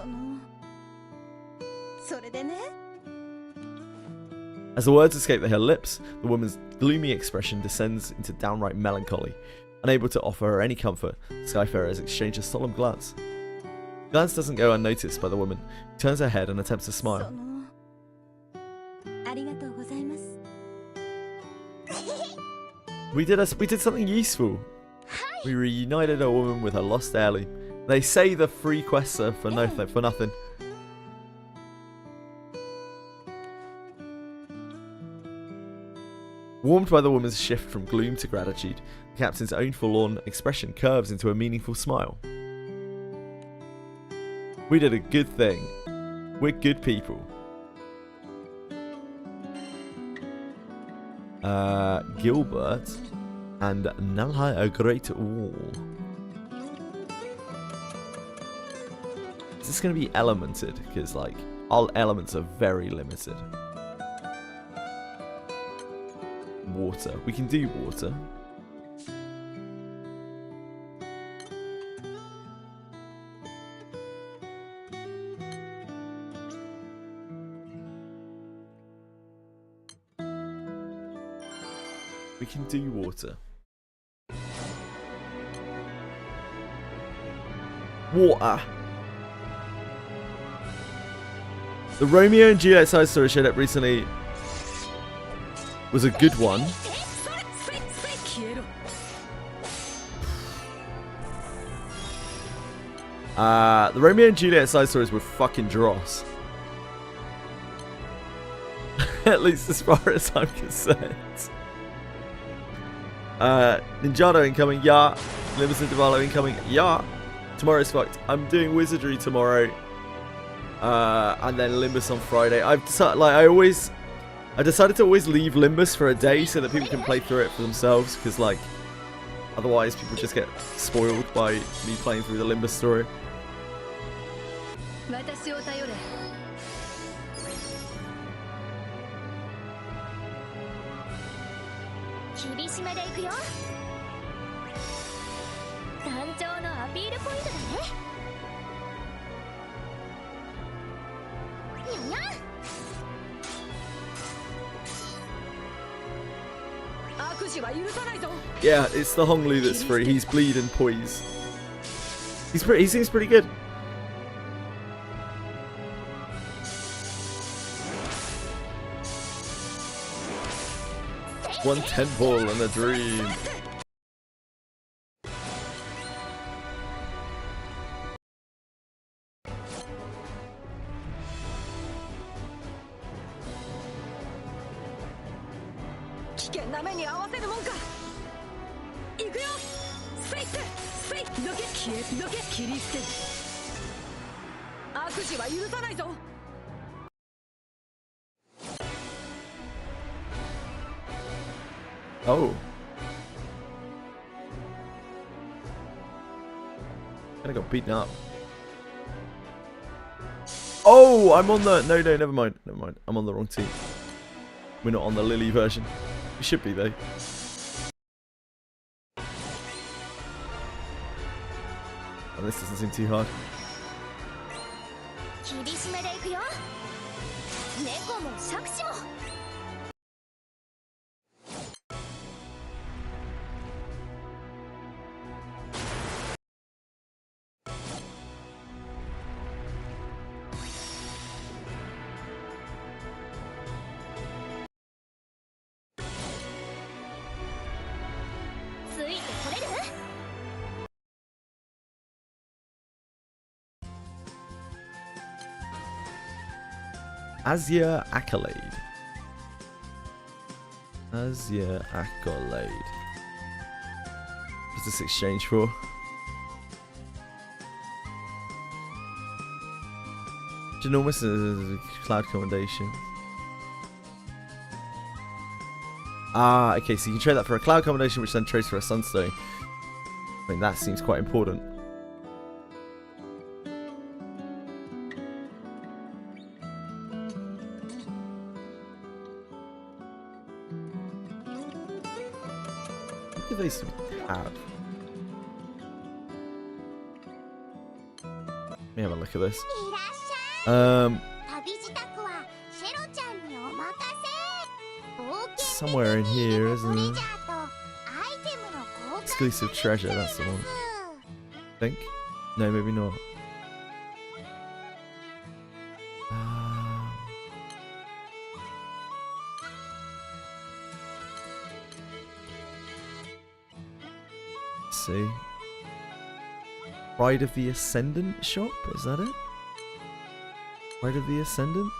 As the words escape her lips, the woman's gloomy expression descends into downright melancholy. Unable to offer her any comfort, the Skyfarers exchange a solemn glance. The glance doesn't go unnoticed by the woman, who turns her head and attempts to smile. We did something useful. We reunited a woman with her lost heirloom. They say the free quests are for nothing. Warmed by the woman's shift from gloom to gratitude, the captain's own forlorn expression curves into a meaningful smile. We did a good thing. We're good people. Gilbert and Nalhai a Great Wall. Is this going to be elemented? Because, like, all elements are very limited. Water. We can do water. We can do water. Water. The Romeo and Juliet side story showed up recently was a good one. The Romeo and Juliet side stories were fucking dross. At least as far as I'm concerned. Ninjato incoming, yeah. Limbus and Devalo incoming, yeah. Tomorrow's fucked. I'm doing Wizardry tomorrow. And then Limbus on Friday. I've decided, like, I decided to always leave Limbus for a day so that people can play through it for themselves, because, like, otherwise people just get spoiled by me playing through the Limbus story. Yeah, it's the Honglu that's free. He's bleed and poise. He seems pretty good. One tent ball and a dream. Oh. Kinda got beaten up. Oh, I'm on the... No, never mind. Never mind. I'm on the wrong team. We're not on the Lily version. We should be, though. Oh, this doesn't seem too hard. Azure Accolade. Azure Accolade. What's this exchange for? Ginormous cloud commendation. Ah, okay, so you can trade that for a cloud commendation, which then trades for a sunstone. I mean, that seems quite important. What do they have? Let me have a look at this. Somewhere in here, isn't it? Exclusive treasure, that's the one. I think? No, maybe not. Let's see. Pride of the Ascendant shop? Is that it? Pride of the Ascendant?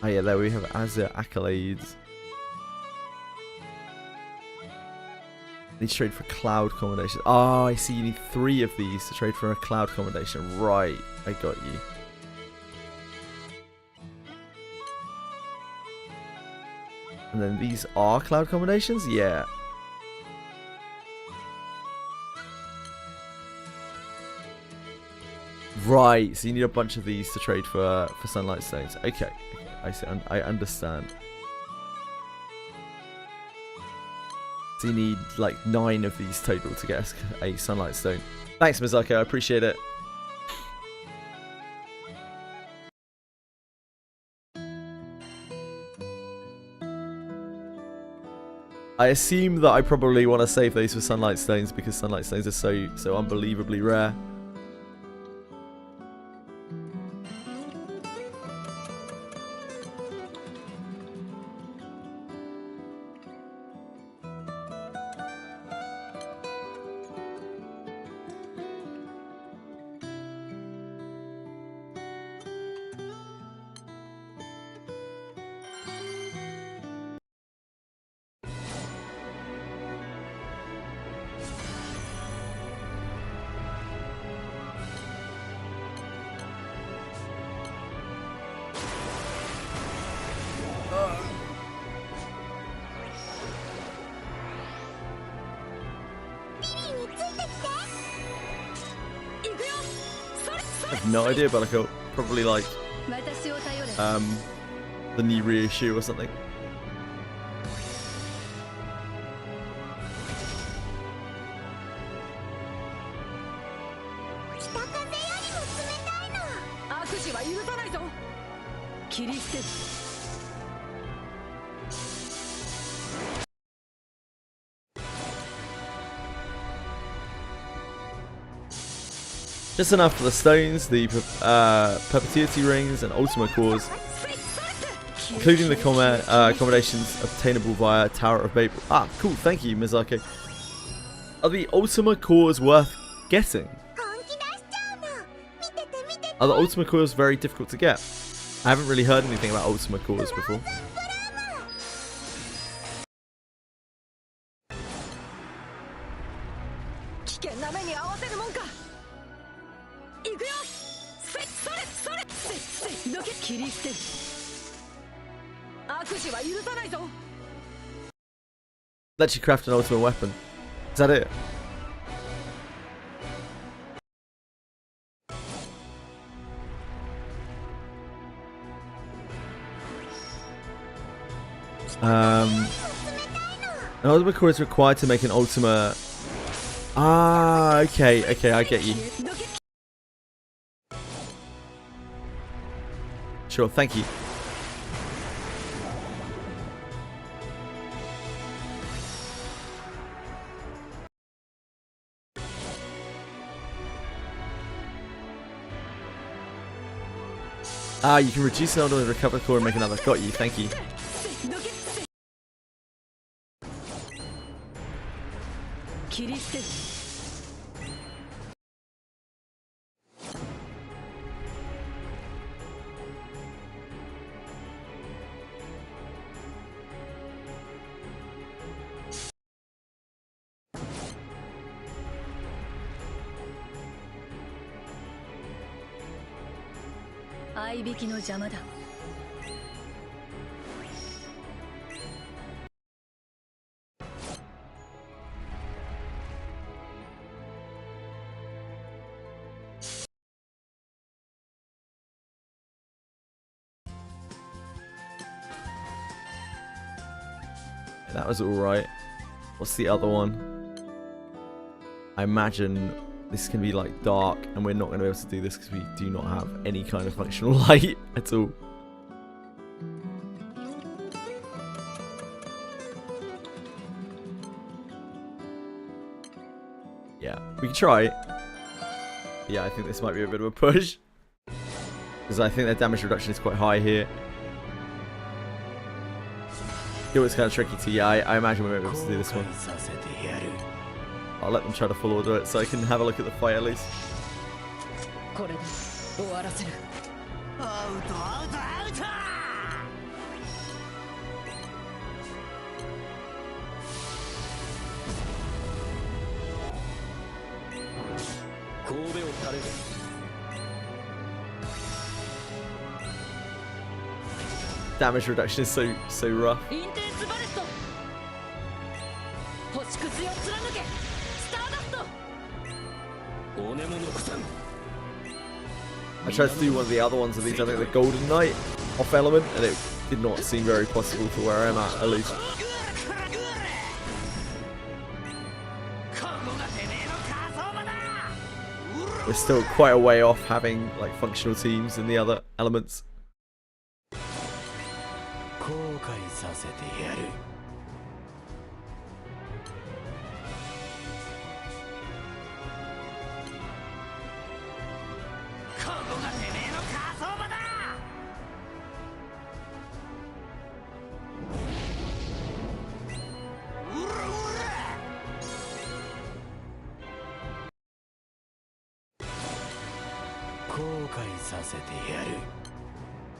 Oh yeah, there we have Azure Accolades. Need to trade for cloud commendation. Oh, I see, you need 3 of these to trade for a cloud commendation. Right, I got you. And then these are cloud commendations? Yeah. Right, so you need a bunch of these to trade for sunlight stones. Okay, I see. I understand. So you need like 9 of these total to get a sunlight stone. Thanks, Mizako. I appreciate it. I assume that I probably want to save those for sunlight stones because sunlight stones are so unbelievably rare. I have no idea, but like probably like the new reissue or something. Just enough for the stones, the perpetuity rings, and ultima cores, including the accommodations obtainable via Tower of Babel. Ah, cool, thank you, Mizaki. Are the ultima cores worth getting? Are the ultima cores very difficult to get? I haven't really heard anything about ultima cores before. Let you craft an ultimate weapon. Is that it? An ultimate core is required to make an ultimate. Ah, okay, I get you. Sure, thank you. Ah, you can reduce an ultimate, recover the core, and make another. Got you, thank you. That was alright. What's the other one? I imagine this can be like dark, and we're not going to be able to do this because we do not have any kind of functional light at all. Yeah, we can try. Yeah, I think this might be a bit of a push, because I think their damage reduction is quite high here. It was kind of tricky to, yeah, I imagine we won't be able to do this one. I'll let them try to full order it so I can have a look at the fight at least. Damage reduction is so rough. I tried to do one of the other ones of these, I think the Golden Knight off element, and it did not seem very possible for where I'm at least. We're still quite a way off having like functional teams in the other elements.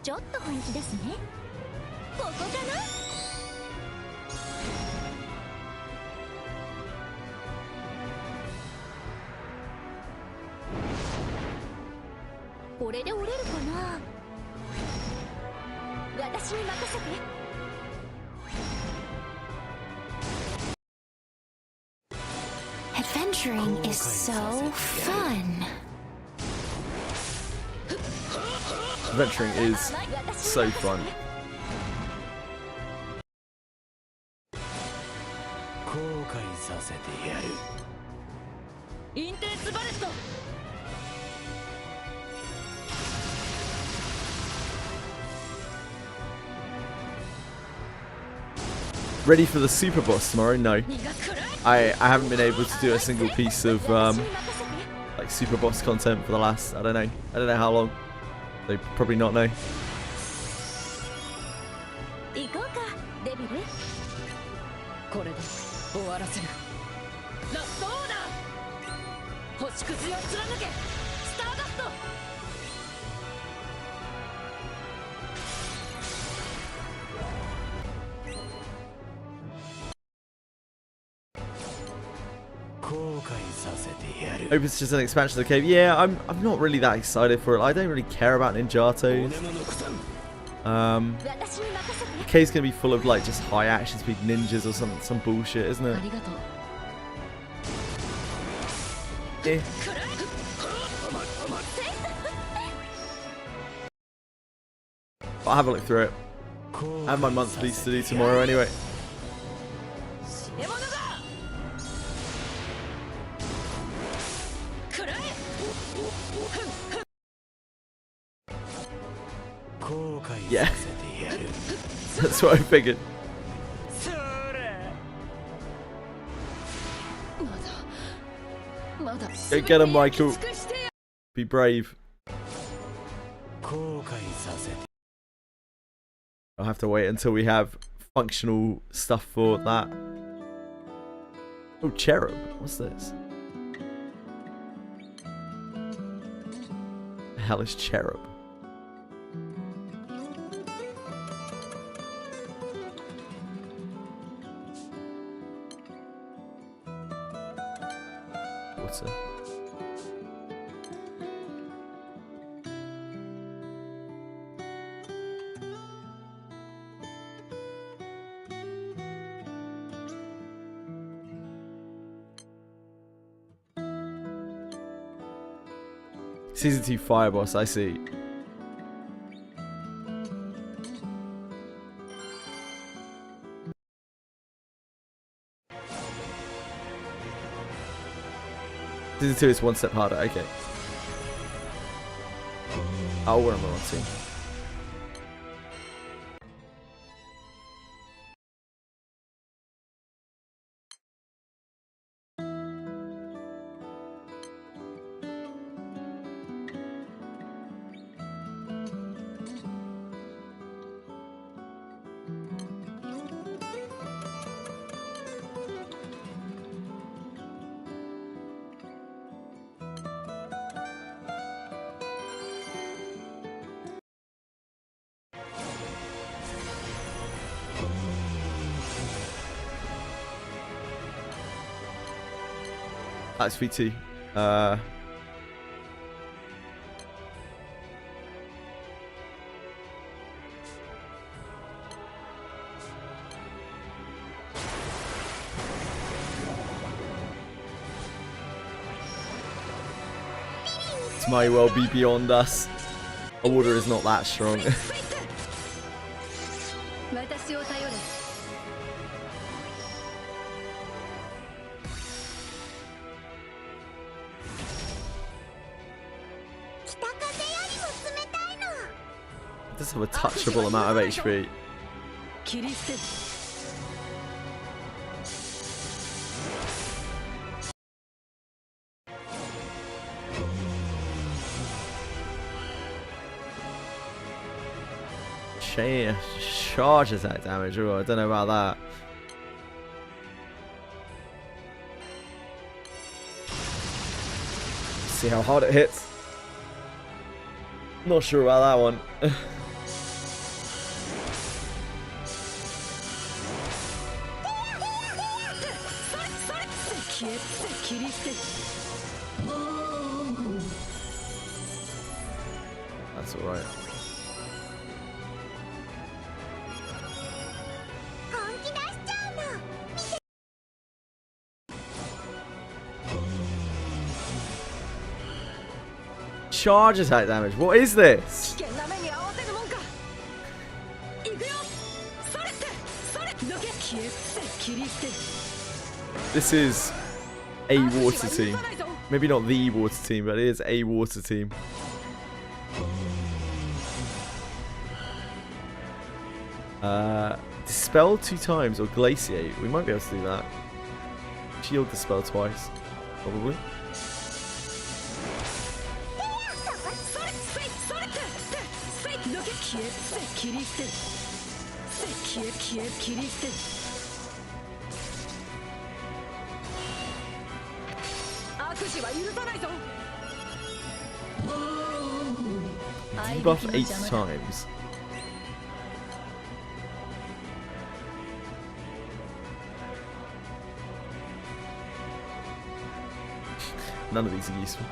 ちょっと本気ですね。ここかな？これで折れるかな？私に任せて。Adventuring is so fun. Adventuring is so fun. 後悔させてやる。インテンスバレスト。 Ready for the super boss tomorrow? No. I haven't been able to do a single piece of like super boss content for the last I don't know how long. They probably not know. 行こうかデビル。これで終わらせる。ラストオーダー。星屑を貫け。スターダスト。 Hope it's just an expansion of the cave. Yeah, I'm not really that excited for it. I don't really care about Ninjatos. The cave's gonna be full of like just high action speed ninjas or some bullshit, isn't it? Yeah. I'll have a look through it. I have my monthlies to do tomorrow anyway. Yeah, that's what I figured. Go get him, Michael. Be brave. I'll have to wait until we have functional stuff for that. Oh, Cherub. What's this? The hell is Cherub? What's it? Season 2 Fire Boss, I see. Season 2 is one step harder, okay. Oh, what am I watching? That's V2. This might well be beyond us. Order is not that strong. Does have a touchable amount of HP. Charge attack damage. Oh, I don't know about that. See how hard it hits. Not sure about that one. That's alright. Charge attack damage. What is this? This is a water team. Maybe not the water team, but it is a water team. Dispel 2 times or glaciate. We might be able to do that. Shield dispel twice, probably. Debuff 8 times. None of these are useful.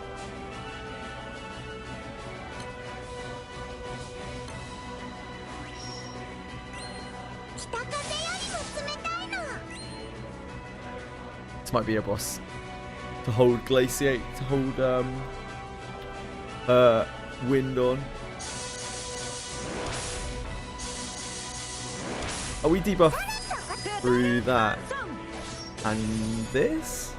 This might be a boss. To hold glaciate, to hold wind on. Oh, we debuff through that. And this?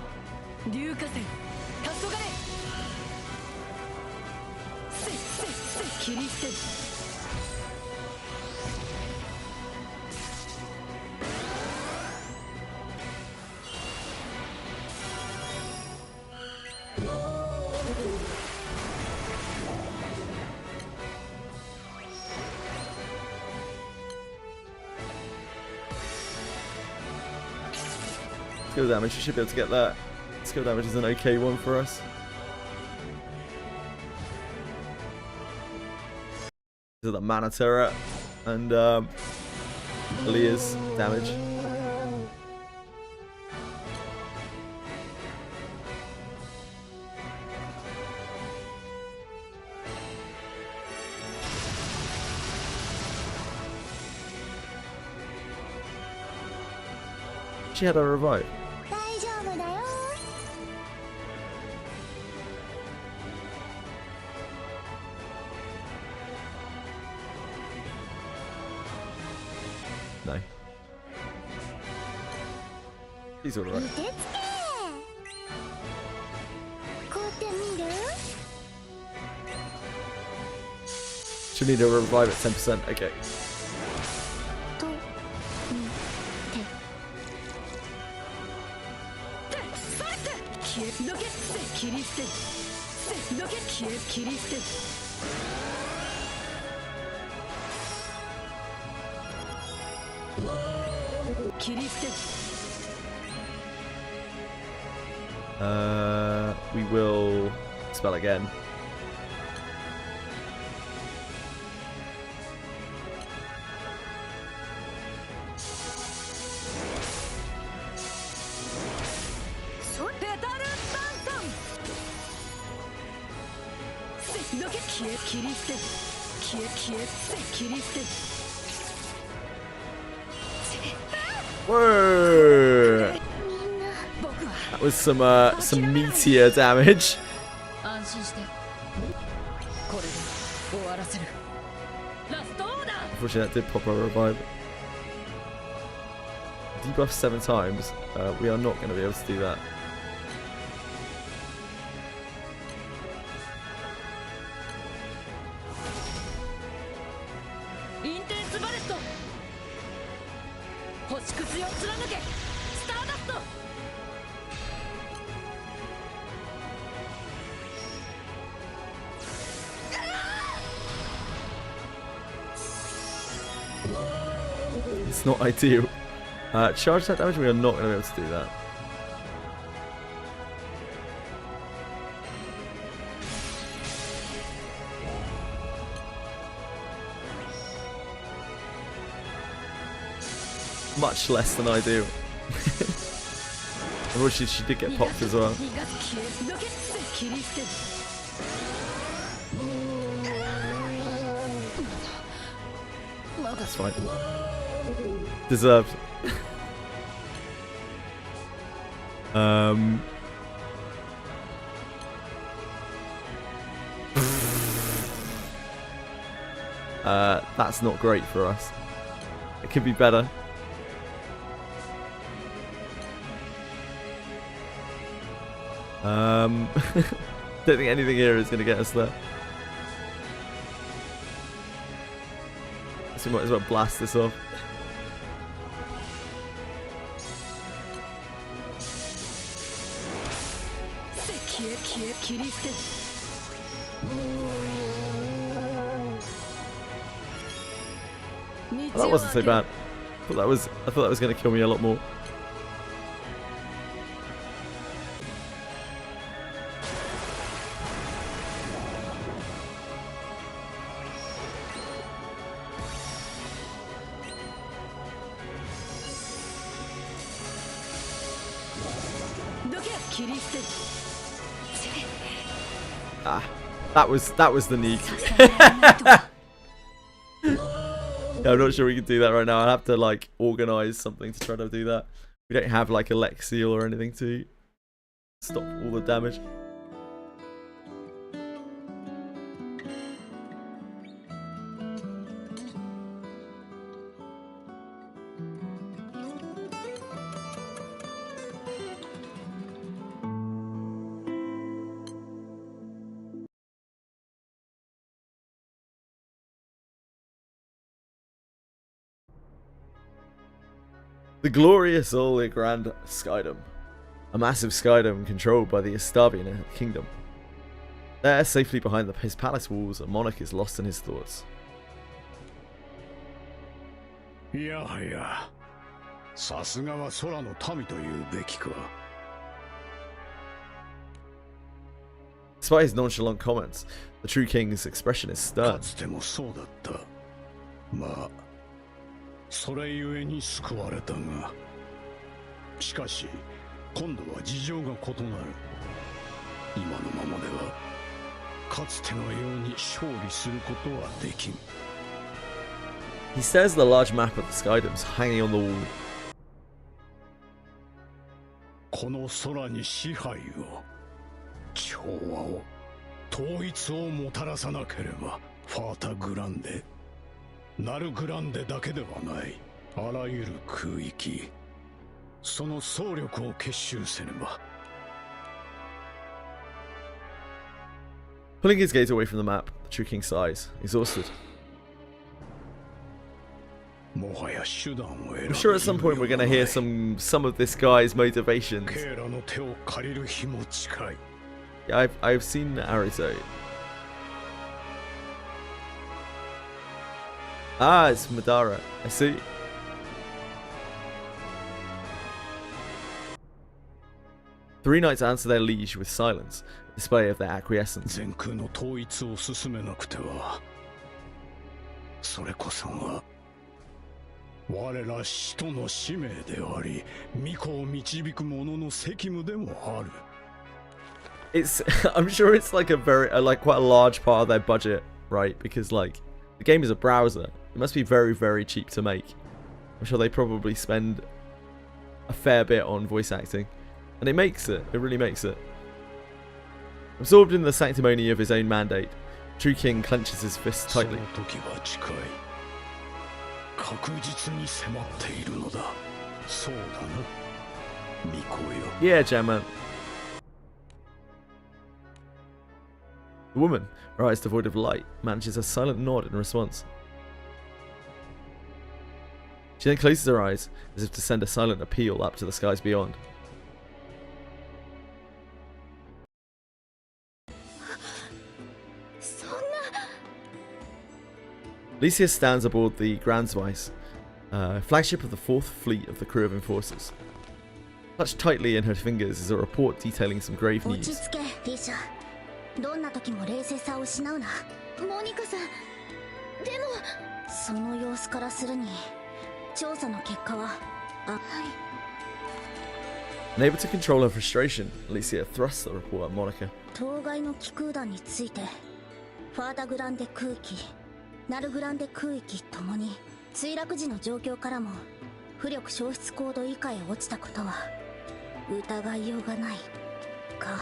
Skill damage, you should be able to get that. Skill damage is an okay one for us. These are the mana turret and Aaliyah's damage. She had a revive. No. He's alright. She'll need a revive at 10%. Okay. We will spell again. Whoa! That was some meteor damage. Unfortunately, that did pop a revive. Debuff 7 times. We are not going to be able to do that. It's not ideal. Charge that damage, we are not going to be able to do that. Much less than ideal. Unfortunately, she did get popped as well. That's fine. Deserved. That's not great for us. It could be better. Don't think anything here is going to get us there. So we might as well blast this off. Well, that wasn't so bad. I thought that was going to kill me a lot more. Ah, that was the need. Yeah, I'm not sure we can do that right now. I'll have to like organize something to try to do that. We don't have like Alexiel or anything to stop all the damage. The glorious Old Grand Skydom, a massive skydom controlled by the Estavian kingdom. There, safely behind his palace walls, a monarch is lost in his thoughts. Despite his nonchalant comments, the true king's expression is stern. それゆえに救われたが、しかし今度は事情が異なる。今のままではかつてのように勝利することはできん。He stares at the large map of the Skydoms hanging on the wall. この空に支配を、調和を、統一をもたらさなければ、ファータグランデ。 ナルグランデだけではない。あらゆる空域、その総力を結集せねば。Pulling his gaze away from the map, the True King sighs, exhausted. I'm sure at some point we're going to hear some of this guy's motivations. Yeah, I've seen Naruto. Ah, it's Madara. I see. Three knights answer their liege with silence, a display of their acquiescence. It's I'm sure it's like quite a large part of their budget, right? Because like the game is a browser. It must be very, very cheap to make. I'm sure they probably spend a fair bit on voice acting. And it makes it. It really makes it. Absorbed in the sanctimony of his own mandate, True King clenches his fists tightly. Yeah, Jamman. The woman, her eyes devoid of light, manages a silent nod in response. She then closes her eyes, as if to send a silent appeal up to the skies beyond. Lycia stands aboard the GRANBLUE, flagship of the 4th Fleet of the Crew of Enforcers. Clutched tightly in her fingers is a report detailing some grave news. どんな時も冷静さを失うな。モニカさん、でもその様子からするに調査の結果は、はい。Unable to control her frustration, Alicia thrusts the report at Monica. 当該の気空弾について、ファーダグランデ空域、ナルグランデ空域ともに墜落時の状況からも浮力消失高度以下へ落ちたことは疑いようがないか。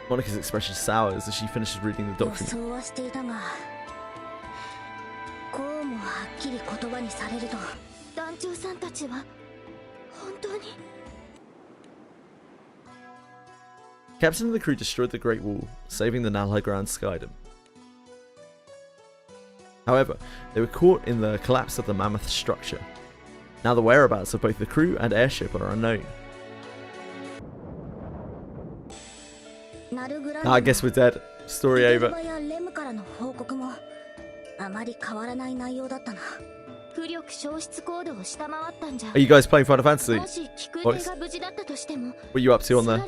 Monica's expression sours as she finishes reading the document. 予想はしていたが、こうもはっきり言葉にされると、団長さんたちは本当に。Captain and the crew destroyed the Great Wall, saving the Nalhagran Skydom. However, they were caught in the collapse of the mammoth structure. Now the whereabouts of both the crew and airship are unknown. I guess we're dead. Story over. Are you guys playing Final Fantasy? What are you up to on there?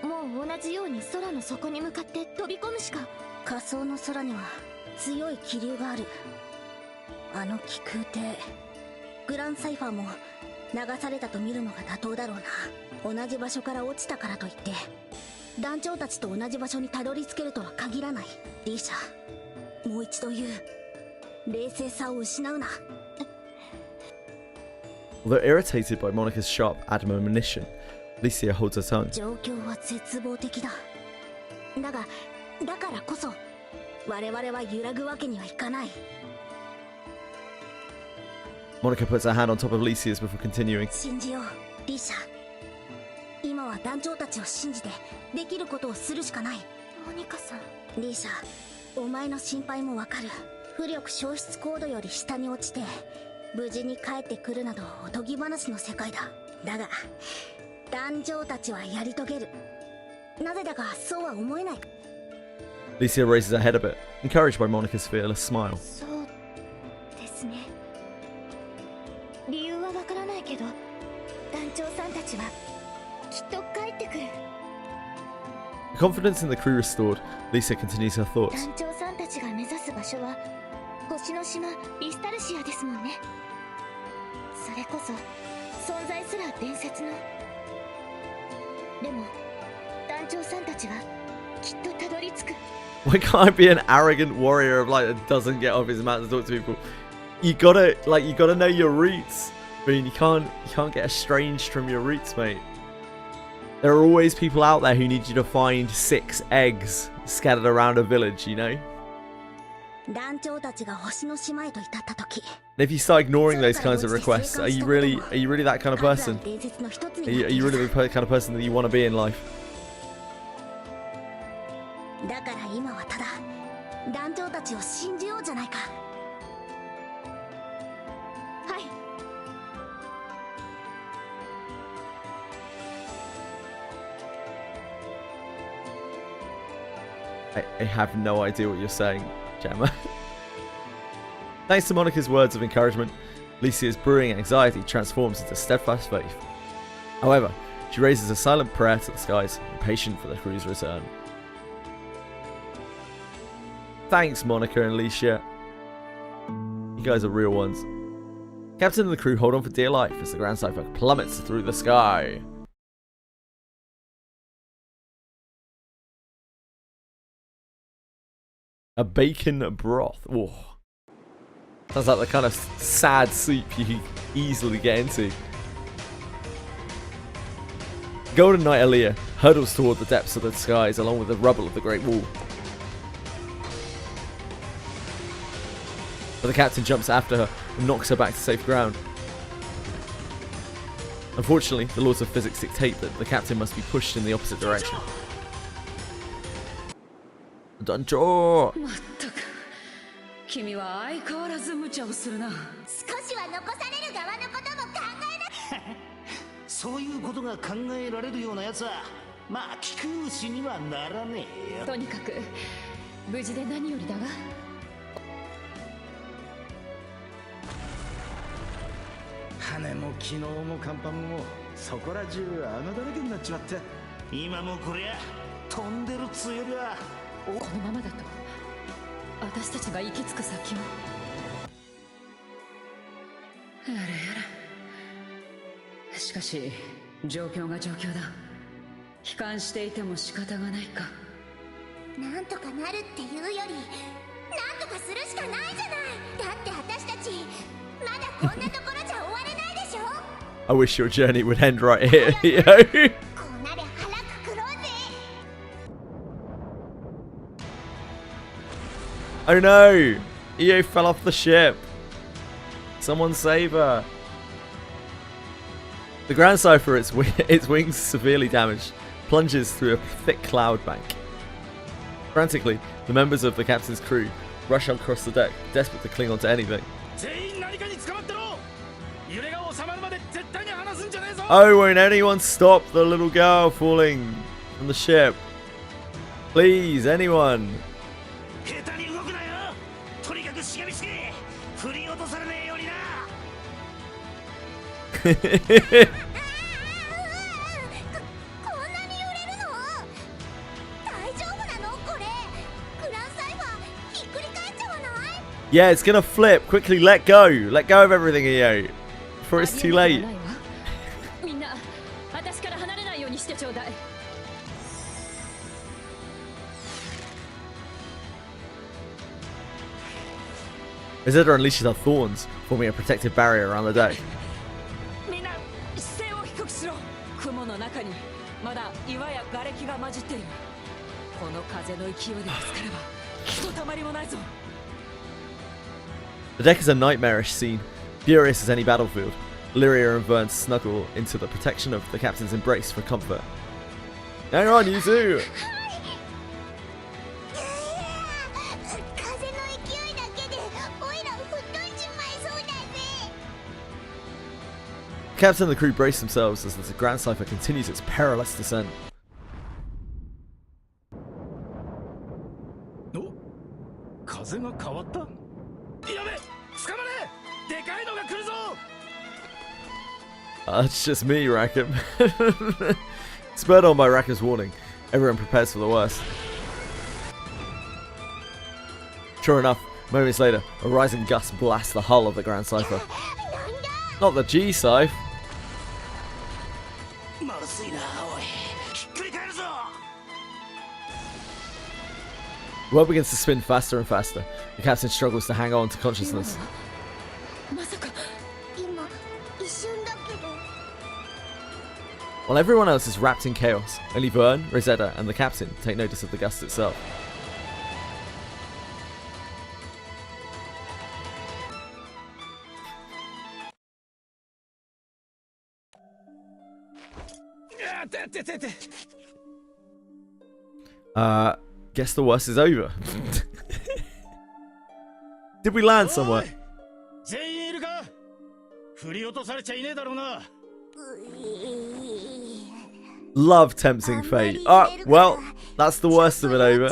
もう同じように空の底に向かって飛び込むしか。仮想の空には強い気流がある。あの気空艇グランサイファーも流されたと見るのが妥当だろうな。同じ場所から落ちたからといって団長たちと同じ場所にたどり着けるとは限らない。リーシャ、もう一度言う。冷静さを失うな。 Although irritated by Monica's sharp admonition, Licia holds her tongue. 状況は絶望的だ。だからこそ我々は揺らぐわけにはいかない。 Monica puts her hand on top of Licia's before continuing. 信じよう、リーシャ。今は団長たちを信じてできることをするしかない。モニカさん。リーシャ、お前の心配もわかる。浮力消失コードより下に落ちて無事に帰ってくるなどおとぎ話の世界だ。だが団長たちはやり遂げる。なぜだかそうは思えない。 Licia raises her head a bit, encouraged by Monica's fearless smile. そうですね。理由はわからないけど団長さんたちはきっと帰ってくる。 Confidence in the crew restored, Licia continues her thoughts. 団長さんたちが目指す場所は星の島リスタルシアですもんね。それこそ存在すら伝説の。でも団長さんたちはきっとたどり着く。 Why can't I be an arrogant warrior of like that doesn't get off his mat to talk to people? You gotta know your roots. I mean, you can't get estranged from your roots, mate. There are always people out there who need you to find 6 eggs scattered around a village, you know? 団長たちが星の島へと至った時。 And if you start ignoring those kinds of requests, are you really that kind of person? Are you really the kind of person that you want to be in life? だから今はただ団長たちを信じようじゃないか。はい。 I have no idea what you're saying, Gemma. Thanks to Monica's words of encouragement, Licia's brewing anxiety transforms into steadfast faith. However, she raises a silent prayer to the skies, impatient for the crew's return. Thanks, Monica and Licia. You guys are real ones. Captain and the crew hold on for dear life as the Grand Cypher plummets through the sky. A bacon broth. Oh. Sounds like the kind of sad soup you can easily get into. Golden Knight Aaliyah hurtles toward the depths of the skies along with the rubble of the Great Wall. But the captain jumps after her and knocks her back to safe ground. Unfortunately, the laws of physics dictate that the captain must be pushed in the opposite direction. Dancho! まったく君は相変わらず無茶をするな。少しは残される側のことも考えな。そういうことが考えられるようなやつはまあ聞く牛にはならねえよ。とにかく無事で何よりだが。羽も昨日も甲板もそこら中穴だらけになっちまった。今もこりゃ飛んでるっつうよりはこのままだと私たちが行き着く先を。やれやれ。しかし状況が状況だ。悲観していても仕方がないか。なんとかなるっていうよりなんとかするしかないじゃない。だって私たちまだこんなところじゃ終われないでしょ。 I wish your journey would end right here, yo. Oh no! EO fell off the ship. Someone save her. The Grand Cypher, its wings severely damaged, plunges through a thick cloud bank. Frantically, the members of the captain's crew rush across the deck, desperate to cling onto anything. Oh, won't anyone stop the little girl falling from the ship? Please, anyone. Yeah, it's gonna flip. Quickly, let go. Let go of everything, EO. Before it's too late. Izetta unleashes her thorns, forming a protective barrier around the deck. The deck is a nightmarish scene, furious as any battlefield. Lyria and Vern snuggle into the protection of the captain's embrace for comfort. Hang on, you two! The captain and the crew brace themselves as the Grand Cypher continues its perilous descent. It's just me, Rackham. Spurred on by Rackham's warning, everyone prepares for the worst. Sure enough, moments later, a rising gust blasts the hull of the Grand Cypher. Not the G-Scythe. The world begins to spin faster and faster. The captain struggles to hang on to consciousness. While everyone else is wrapped in chaos, only Vern, Rosetta, and the captain take notice of the gust itself. Guess the worst is over. Did we land somewhere? Love tempting fate. Oh, well, that's the worst of it over.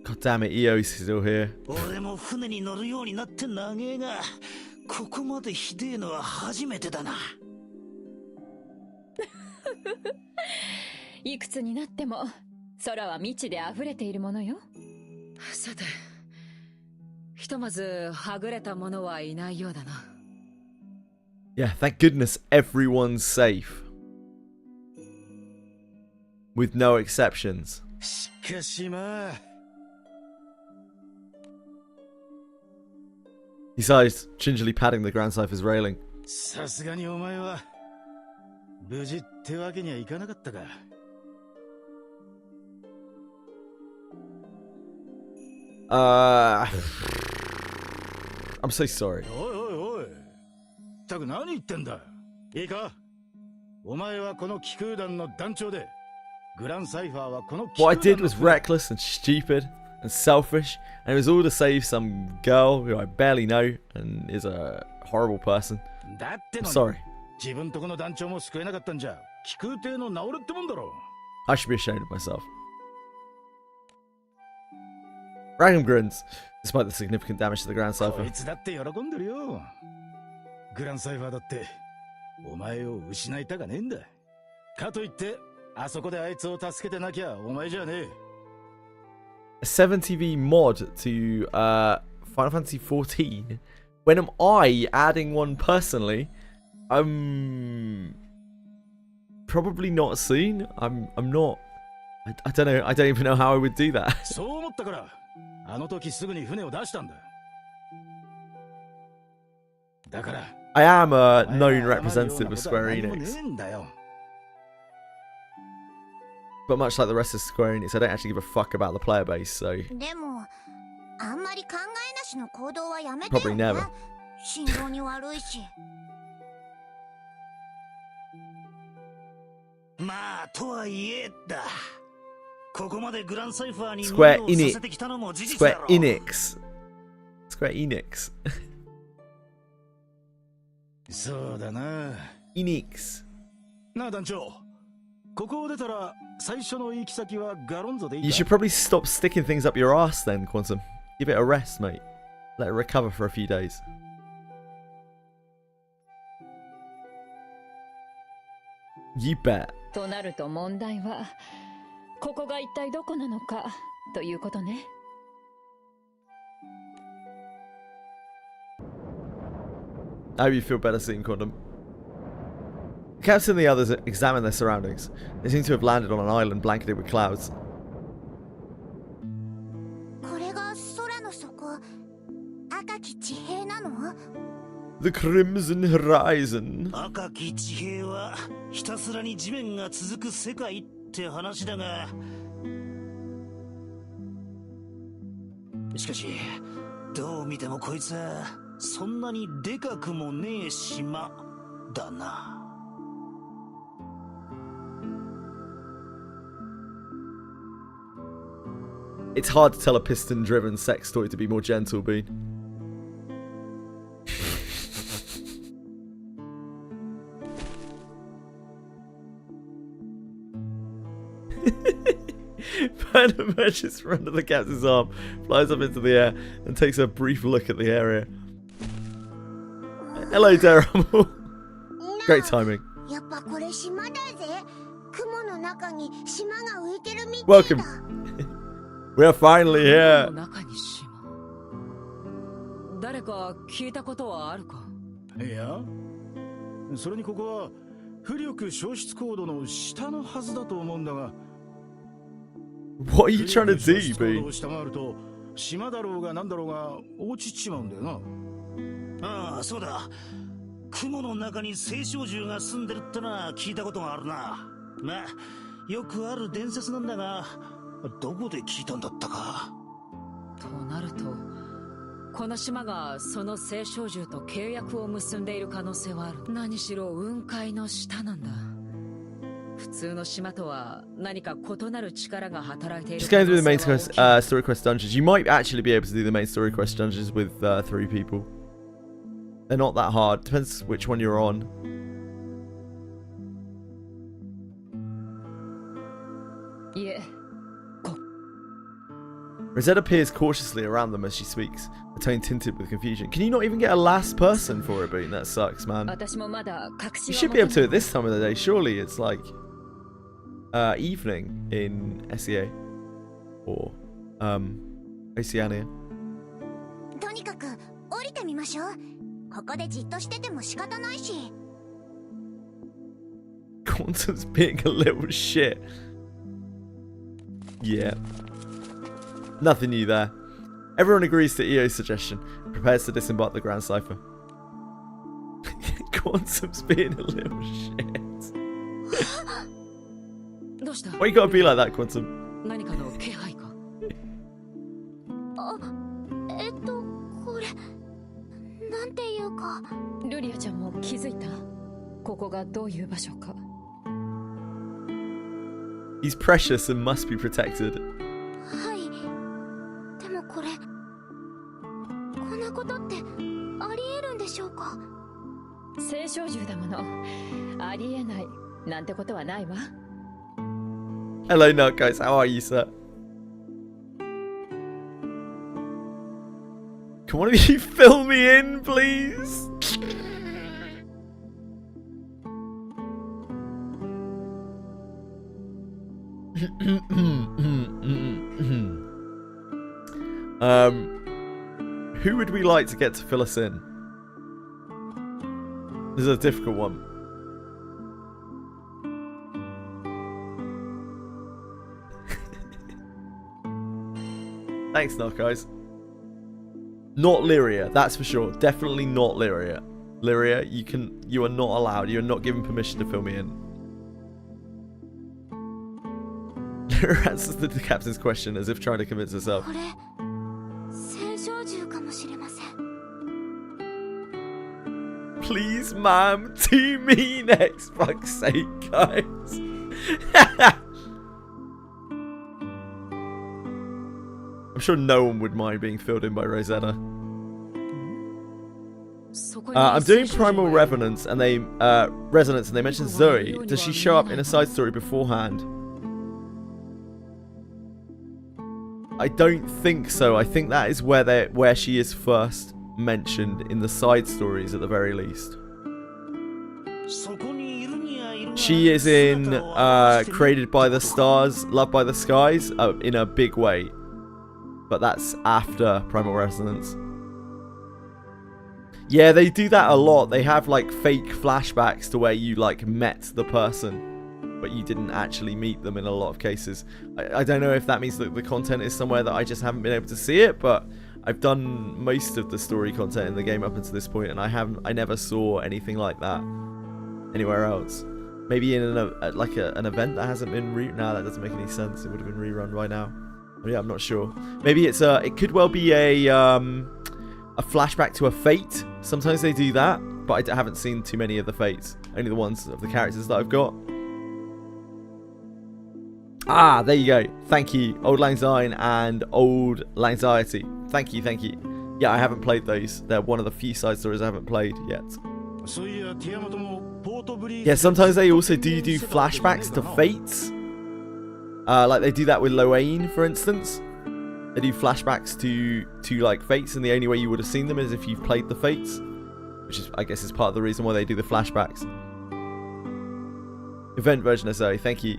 God damn it, EO's still here. 俺も船に乗るようになって長えが、ここまでひでえのは初めてだな。いくつになっても空は未知で溢れているものよ。さて、ひとまずはぐれた者はいないようだな。Yeah, thank goodness everyone's safe. With no exceptions. しかしまあ。He sighs, gingerly patting the Grand Cypher's railing. さすがにお前は無事ってわけにはいかなかったか。I'm so sorry. おいおいおい。ったく何言ってんだ。いいか。お前はこの気空団の団長で、グランサイファーはこの気空団の。What I did was reckless and stupid and selfish, and it was all to save some girl who I barely know and is a horrible person. I'm sorry. 自分とこの団長も救えなかったんじゃ、気空艇の治るってもんだろ。I should be ashamed of myself. Rackham grins, despite the significant damage to the Grand Cypher. こいつだって喜んでるよ。グランサイファーだってお前を失いたかねえんだ。かといってあそこであいつを助けてなきゃお前じゃねえ。A 7TV mod to Final Fantasy 14. When am I adding one personally? Probably not soon. I'm not. I don't know. I don't even know how I would do that. そう思ったからあの時すぐに船を出したんだ。だから I am a known representative of Square Enix. But much like the rest of Square Enix, I don't actually give a fuck about the player base, so... Probably never. Square Enix. Square Enix. そうだな。Enix. なあ団長、ここを出たら最初の行き先はガロンゾでいいか。 You should probably stop sticking things up your ass then, Quantum. Give it a rest, mate. Let it recover for a few days. You bet. となると問題は、ここが一体どこなのかということね。I hope you feel better seeing Quantum. The captain and the others examine their surroundings. They seem to have landed on an island blanketed with clouds. The Crimson Horizon. 赤き地平はひたすらに地面が続く世界って話だが、しかしどう見てもこいつはそんなにでかくもねえ島だな。It's hard to tell a piston-driven sex toy to be more gentle, Bean. Panda emerges from under the captain's arm, flies up into the air, and takes a brief look at the area. Hello, Daryl. Great timing. Welcome. We are finally here. 誰か聞いたことはあるか？いや、それにここは浮力消失コードの下のはずだと思うんだが。What are you trying to do, Bean? 下回ると島だろうがなんだろうが落ちちまうんだよな。ああ、そうだ。雲の中に青少獣が住んでるってのは聞いたことがあるな。まあ、よくある伝説なんだが、どこで聞いたんだったか。となると、この島がその青少獣と契約を結んでいる可能性はある。何しろ雲海の下なんだ。普通の島とは何か異なる力が働いている。Just going through the main story quest dungeons. You might actually be able to do the main story quest dungeons with 3 people. They're not that hard. Depends which one you're on. Yeah. Rosetta peers cautiously around them as she speaks, her tone tinted with confusion. Can you not even get a last person for it, Bean? That sucks, man. You should be able to at this time of the day. Surely it's like evening in SEA or Oceania. とにかく降りてみましょう。ここでじっとしてても仕方ないし。Quantum's being a little shit. Yeah. Nothing new there. Everyone agrees to EO's suggestion and prepares to disembark the Grand Cipher. Quantum's being a little shit. Why you gotta be like that, Quantum? 何かの気配か？あ、これなんていうか。ルリアちゃんも気づいた？ここがどういう場所か。He's precious and must be protected. はい。でもこれ、こんなことってありえるんでしょうか？青少獣だもの。ありえないなんてことはないわ。Hello, Nut guys. How are you, sir? Can one of you fill me in, please? Who would we like to get to fill us in? This is a difficult one. Thanks, Knock guys. Not Lyria, that's for sure. Definitely not Lyria. Lyria, you are not allowed. You are not given permission to fill me in. Lyria answers the captain's question as if trying to convince herself. Please, ma'am, to me next. Fuck's sake, guys. I'm sure no one would mind being filled in by Rosetta. I'm doing Primal Resonance, and they mention Zoe. Does she show up in a side story beforehand? I don't think so. I think that is where she is first mentioned in the side stories at the very least. She is in Created by the Stars, Loved by the Skies in a big way. But that's after Primal Resonance. Yeah, they do that a lot. They have like fake flashbacks to where you like met the person, but you didn't actually meet them in a lot of cases. I don't know if that means that the content is somewhere that I just haven't been able to see it, but I've done most of the story content in the game up until this point, and I never saw anything like that anywhere else. Maybe in an event that hasn't been no, that doesn't make any sense. It would have been rerun by now. Yeah, I'm not sure. Maybe it's it could well be a flashback to a fate. Sometimes they do that, but I haven't seen too many of the fates. Only the ones of the characters that I've got. Ah, there you go. Thank you. Old Lang Syne and Old Langxiety. Thank you, thank you. Yeah, I haven't played those. They're one of the few side stories I haven't played yet. Yeah, sometimes they also do flashbacks to fates. Like they do that with Loain, for instance. They do flashbacks to like fates, and the only way you would have seen them is if you've played the fates, which is, I guess, is part of the reason why they do the flashbacks. Event version of Zoe, thank you.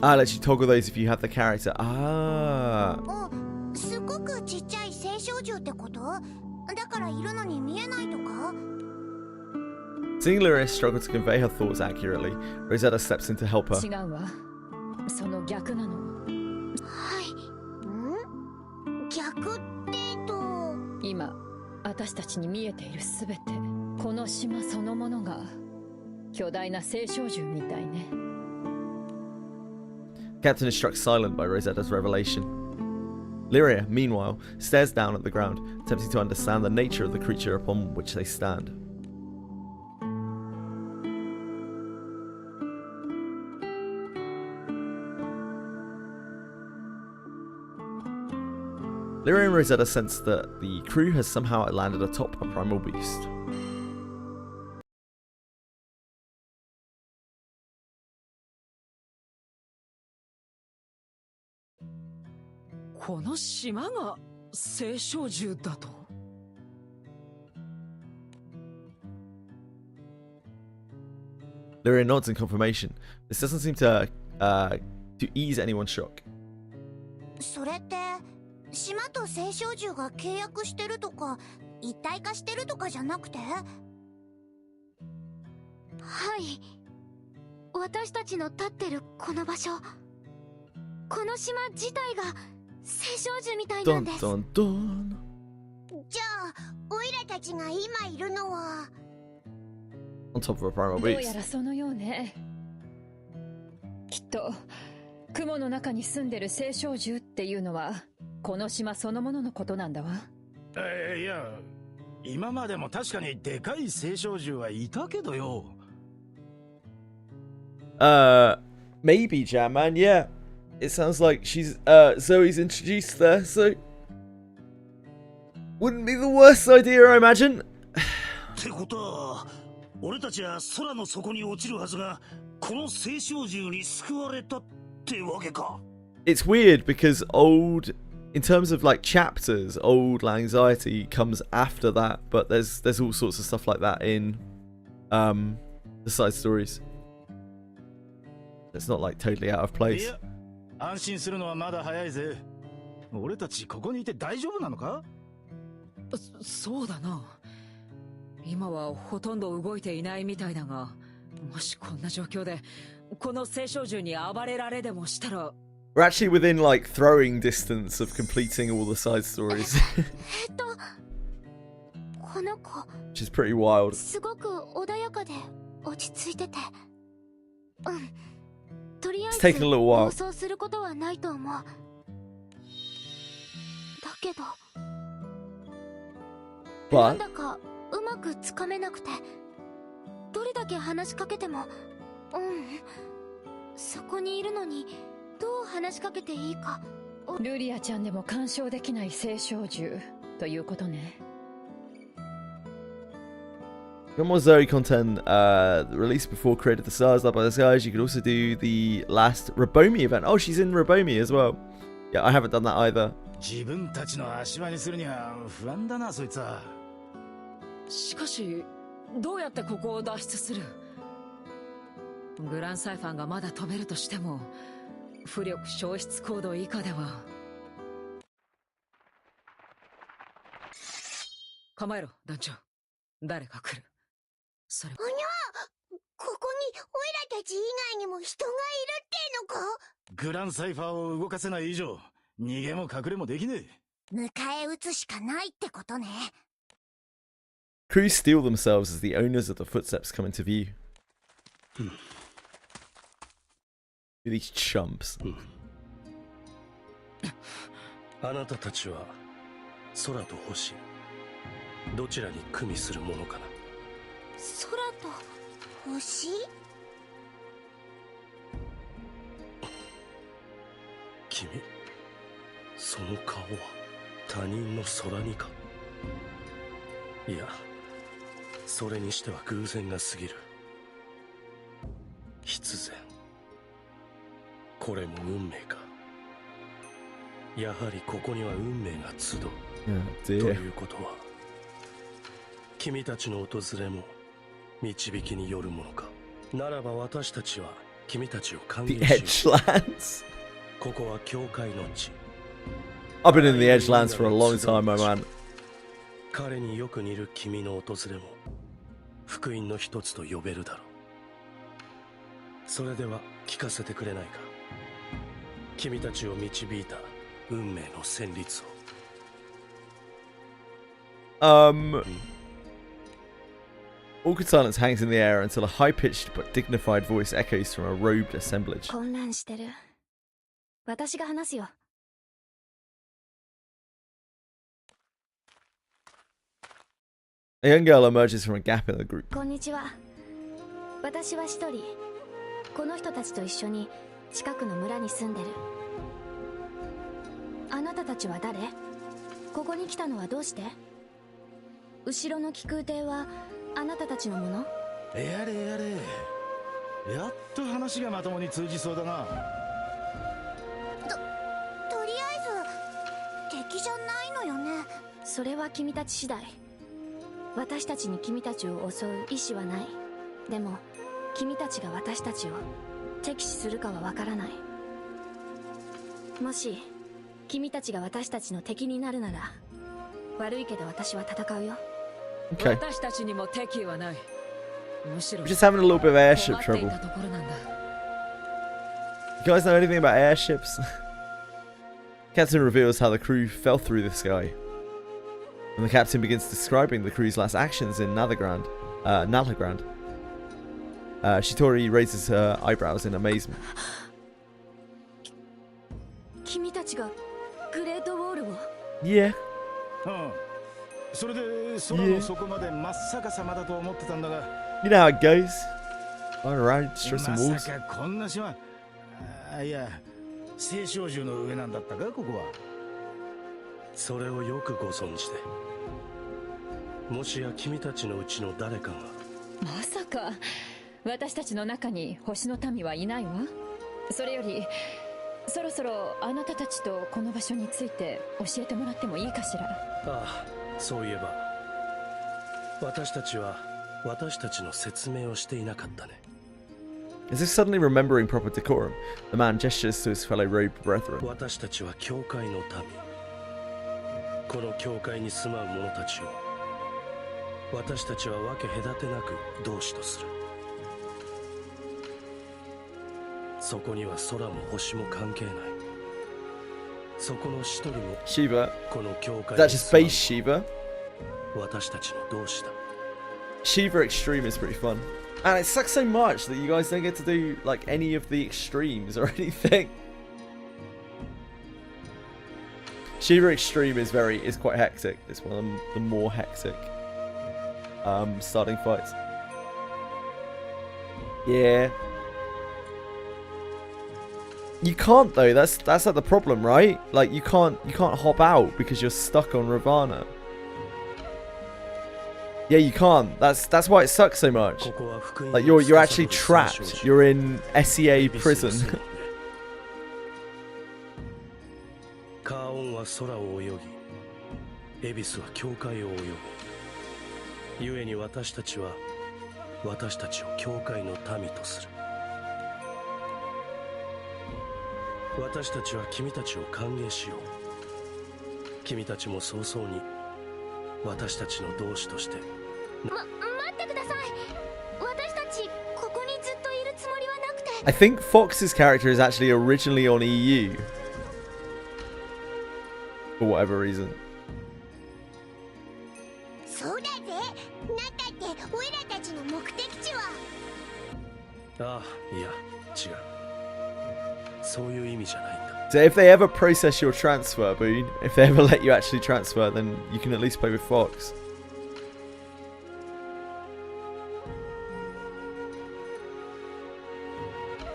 Ah, lets you toggle those if you have the character. Ah. Seeing Lyria struggle to convey her thoughts accurately, Rosetta steps in to help her. Captain is struck silent by Rosetta's revelation. Lyria, meanwhile, stares down at the ground, attempting to understand the nature of the creature upon which they stand. Lyria and Rosetta sense that the crew has somehow landed atop a primal beast. Lyria nods in confirmation. This doesn't seem to ease anyone's shock. Dun, dun, dun. On top of a primal beast. きっと雲の中に住んでる青少獣っていうのはこの島そのもののことなんだわ。いや、今までも確かにでかい青少獣はいたけどよ。Maybe, Jamman, yeah. It sounds like she's Zoe's introduced there, so wouldn't be the worst idea, I imagine. ってことは、俺たちは空の底に落ちるはずが、この青少獣に救われたってわけか。It's weird because in terms of like chapters, Old Langxiety comes after that, but there's all sorts of stuff like that in the side stories. It's not like totally out of place. 安心するのはまだ早いぜ。俺たちここにいて大丈夫なのか？そうだな。今はほとんど動いていないみたいだが、もしこんな状況でこの聖書銃に暴れられでもしたら。 We're actually within like throwing distance of completing all the side stories. この子 Which is pretty wild. すごく穏やかで落ち着いてて、とりあえ It's ず taken a little while. 妄想することはないと思う。だけどな But んだかうまくつかめなくて、どれだけ話しかけても、そこにいるのにどう話しかけていいか。ルリアちゃんでも干渉できない聖少獣ということね。got more Zoe content released before Created the Stars, Love by the Skies. You could also do the last Rabomi event. Oh, she's in Rabomi as well. Yeah, I haven't done that either. 自分たちの足場にするには不安だな、そいつは。しかしどうやってここを脱出する？グランサイファンがまだ飛べるとしても浮力消失高度以下では。構えろ団長、誰か来る。それおにゃ、ここにオイラたち以外にも人がいるってのか？グランサイファーを動かせない以上、逃げも隠れもできねえ。迎え撃つしかないってことね。Crews steel themselves as the owners of the footsteps come into view. These chumps. あなたたちは空と星、どちらに組みするものかな。空と星？君、その顔は他人の空にか。いや、それにしては偶然が過ぎる。必然。これも運命か。やはりここには運命が集う。ということは、君たちの訪れも導きによるものか。ならば私たちは君たちを歓迎しよう。 The Edgelands. ここは教会の地。 I've been in the Edgelands for a long time, my man. 彼によく似る君の訪れも福音の一つと呼べるだろう。それでは聞かせてくれないか。君たちを導いた運命の旋律を。Awkward silence hangs in the air until a high-pitched but dignified voice echoes from a robed assemblage. 混乱してる。私が話すよ。A young girl emerges from a gap in the group. こんにちは。私は一人。この人たちと一緒に近くの村に住んでる。あなたたちは誰？ここに来たのはどうして？後ろの気空艇はあなたたちのもの？やれやれ。やっと話がまともに通じそうだな。とりあえず敵じゃないのよね。それは君たち次第。私たちに君たちを襲う意志はない。でも君たちが私たちを敵視するかはわからない。もし君たちが私たちの敵になるなら、悪いけど私は戦うよ。Okay. 私たちにも敵はない。むしろ We're just having a little bit of airship 困ってい trouble. たところなんだ。 You guys know anything about airships? Captain reveals how the crew fell through the sky. And the captain begins describing the crew's last actions in Nalagrand. Shitori raises her eyebrows in amazement. 君たちがグレートウォールを？ Yeah. それで空の底まで真っ逆さまだと思ってたんだが。You know how it goes. Run around, destroy some ま walls. さかこんな島。いや、聖少獣の上なんだったか、ここは。それをよくご存知で。もしや君たちのうちの誰かが。まさか私たちの中に星の民はいないわ。それよりそろそろあなたたちとこの場所について教えてもらってもいいかしら。ああ、そういえば私たちは私たちの説明をしていなかったね。 As if suddenly remembering proper decorum, the man gestures to his fellow robed brethren. 私たちは教会の民。この教会に住まう者たちを私たちは分け隔てなく同志とする。そこには空も星も関係ない。そこの一人も Shiva. この教会 Is that just base Shiva? 私たちの同志だ。 Shiva Extreme is pretty fun. And it sucks so much that you guys don't get to do like any of the extremes or anything. Shiva Extreme is quite hectic. It's one of the more hectic starting fights. Yeah. You can't though, that's like the problem, right? Like you can't hop out because you're stuck on Ravana. Yeah, you can't. That's why it sucks so much. Like you're actually trapped. You're in SEA prison. カーオンは空を泳ぎ、エビスは教会を泳ぐ。故に私たちは私たちを教会の民とする。私たちは君たちを歓迎しよう。君たちも早々に私たちの同志として。待ってください。私たちここにずっといるつもりはなくて。I think Fox's character is actually originally on EU. For whatever reason. そうだぜ。なんだってオイラたちの目的地は。ああ、いや、違う。そういう意味じゃないんだ。 So if they ever process your transfer, Boone, if they ever let you actually transfer, then you can at least play with Fox.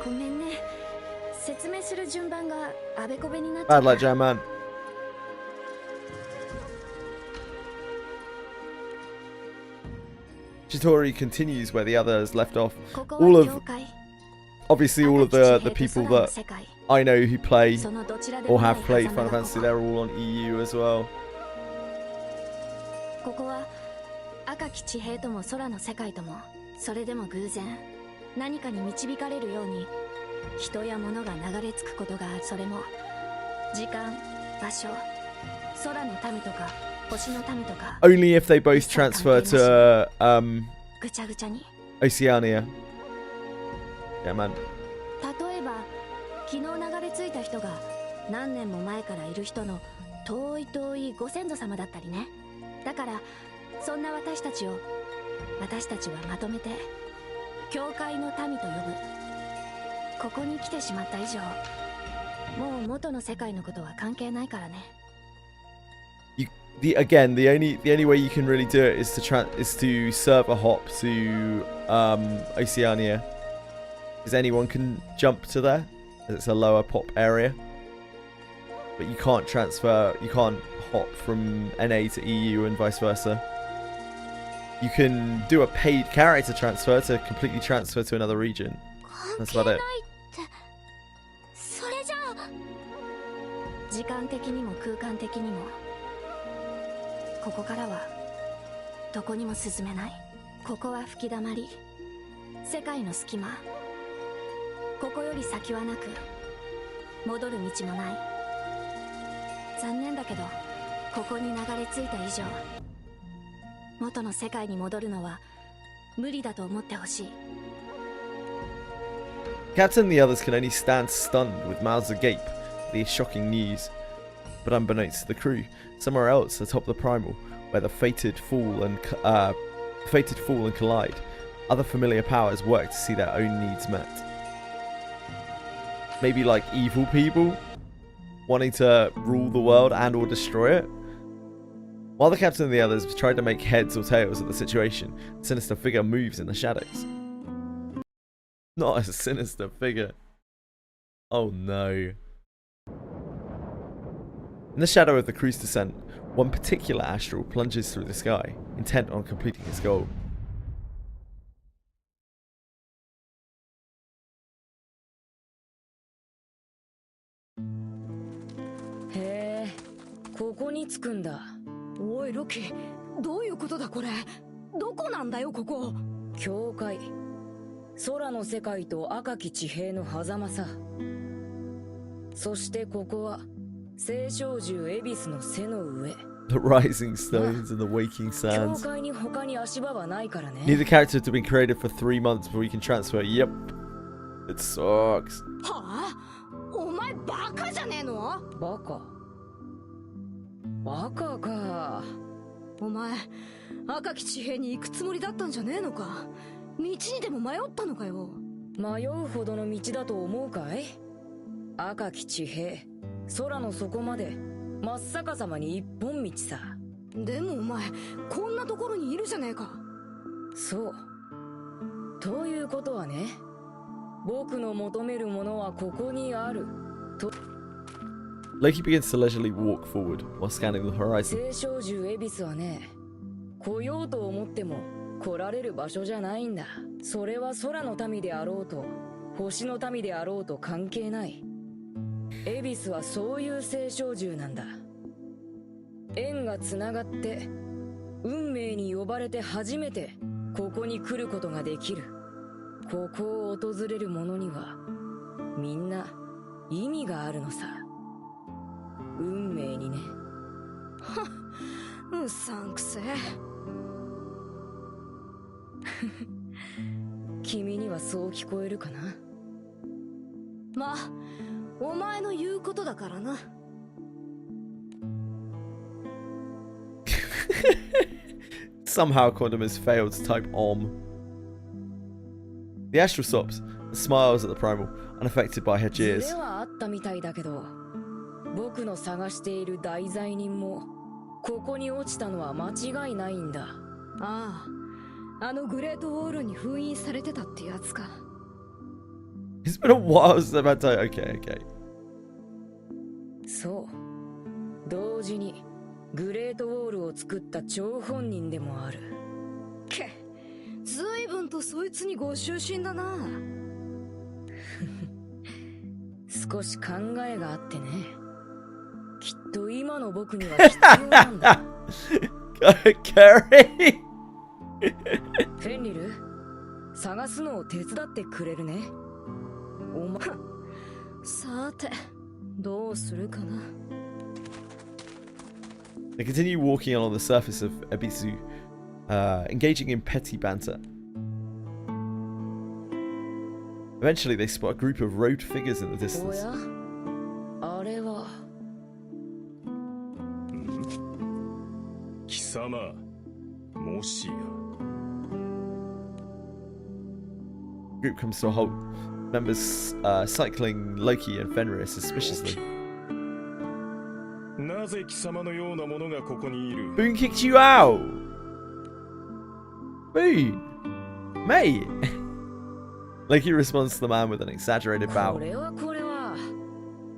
ごめんね。説明する順番があべこべになっちゃった。 Bad luck, Jam Man. Chitori continues where the others left off. Obviously all of the people that I know who play or have played Final Fantasy, they're all on EU as well. ここは赤き地平とも空の世界ともそれでも偶然何かに導かれるように人や物が流れ着くことがある。それも時間、場所、空の民とか星の民とか Only if they both transfer to ぐちゃぐちゃに。 Oceania. Yeah, man. 例えば昨日流れ着いた人が何年も前からいる人の遠い遠いご先祖様だったりね。だからそんな私たちはまとめて教会の民と呼ぶ。ここに来てしまった以上もう元の世界のことは関係ないからね。Again, the only way you can really do it is to serve a hop to Oceania, because anyone can jump to there. It's a lower pop area, but you can't hop from NA to EU and vice versa. You can do a paid character transfer to completely transfer to another region. That's about it. それじゃあ時間的にも空間的にもここからはどこにも進めない。ここは吹き溜まり、世界の隙間。ここより先はなく戻る道もない。残念だけどここに流れ着いた以上元の世界に戻るのは無理だと思ってほしい。 Captain and the others can only stand stunned with mouths agape at the shocking news. But unbeknownst to the crew, somewhere else atop the primal, where the fated fall and collide, other familiar powers work to see their own needs met. Maybe like evil people wanting to rule the world and or destroy it. While the captain and the others tried to make heads or tails of the situation, a sinister figure moves in the shadows. Not a sinister figure. Oh no. In the shadow of the cruise descent, one particular astral plunges through the sky, intent on completing its goal. Hey, ここに着くんだ。おいロキ、どういうことだこれ。どこなんだよここ。教会。空の世界と赤き地平の狭間さ。そしてここは聖少獣恵比寿の背の上。 The rising stones and the waking sands. 教会に他に足場はないからね。Need the character to have been created for 3 months before you can transfer. Yep. It sucks. はあ、お前バカじゃねえの？バカか。お前赤き地平に行くつもりだったんじゃねえのか？道にでも迷ったのかよ。迷うほどの道だと思うかい？赤き地平、空の底まで真っ逆さまに一本道さ。でもお前こんなところにいるじゃねえか。そうということはね、僕の求めるものはここにあると。 Loki begins to leisurely walk forward while scanning the horizon. 青少獣恵比寿はね、来ようと思っても来られる場所じゃないんだ。それは空の民であろうと星の民であろうと関係ない。恵比寿はそういう青少獣なんだ。縁がつながって運命に呼ばれて初めてここに来ることができる。ここを訪れる者にはみんな意味があるのさ。運命にね。はっ、うさんくせえ。君にはそう聞こえるかな。まあお前の言うことだからな。Somehow Condom has failed to type The astral stops and smiles at the primal, unaffected by her ズ jeers. レはあったみたいだけど、僕の探している大罪人もここに落ちたのは間違いないんだ。ああ、あのグレートウォールに封印されてたってやつか。 It's been a while since I've had to. Okay. そう、同時にグレートウォールを作った張本人でもある。け、ずいぶんとそいつにご執心だな。少し考えがあってね。きっと今の僕には必要なんだ。Curry! フェンリル、探すのを手伝ってくれるね。お前さてどうするかな。 They continue walking along the surface of Ebisu, engaging in petty banter. Eventually, they spot a group of robed figures in the お distance. や、あれは。貴様、もしや。 The group comes to a halt. Members cycling Loki and Fenrir suspiciously. なぜ貴様のようなものがここにいる？ Boone kicked you out! Boone! Mate! Loki responds to the man with an exaggerated こ bow. れは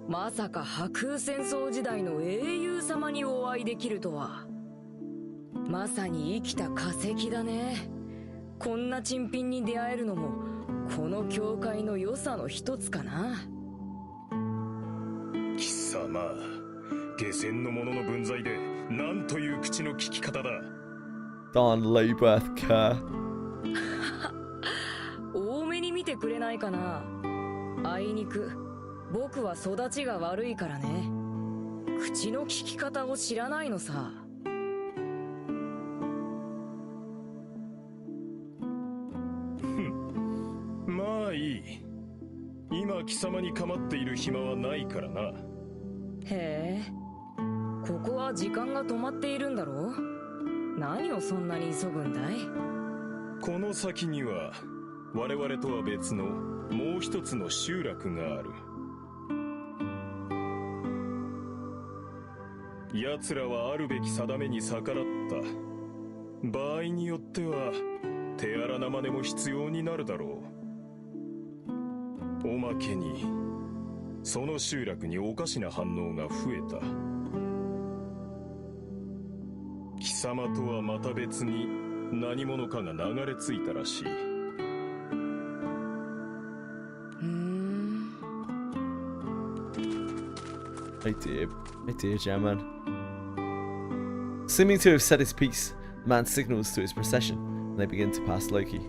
まさか破空戦争時代の英雄様にお会いできるとは。まさに生きた化石だね。こんな珍品に出会えるのもこの教会の良さの一つかな。貴様、下船の者の分際で何という口の利き方だ。 Darn low birth cur. 多めに見てくれないかな。あいにく僕は育ちが悪いからね。口の利き方を知らないのさ。まあいい。今貴様に構っている暇はないからな。へえ、ここは時間が止まっているんだろう。何をそんなに急ぐんだい？この先には我々とは別のもう一つの集落がある。奴らはあるべき定めに逆らった。場合によっては手荒な真似も必要になるだろう。おまけにその集落におかしな反応が増えた。貴様とはまた別に何者かが流れ着いたらしい。My dear German. Seeming to have said his piece, the man signals to his procession, and they begin to pass Loki.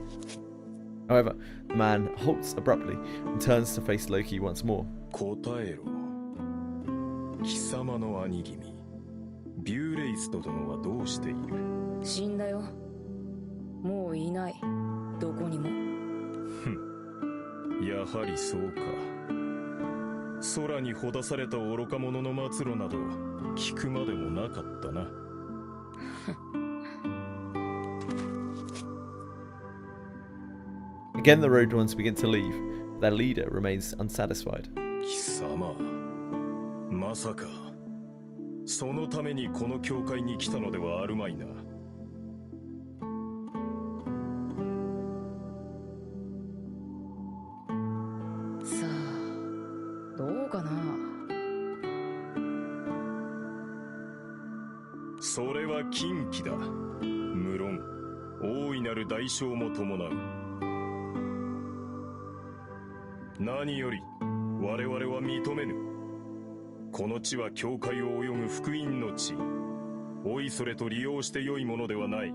However, the man halts abruptly and turns to face Loki once more. 答えろ。貴様の兄君、ビューレイスト殿はどうしている？死んだよ。もういない。どこにも。やはりそうか。空にほだされた愚か者の末路など聞くまでもなかったな。Again, the road ones begin to leave. Their leader remains unsatisfied. 貴様、まさかそのためにこの教会に来たのではあるまいな。さあ、どうかな。それは禁忌だ。無論大いなる代償も伴う。何より我々は認めぬ。この地は教会を泳ぐ福音の地。おいそれと利用して良いものではない。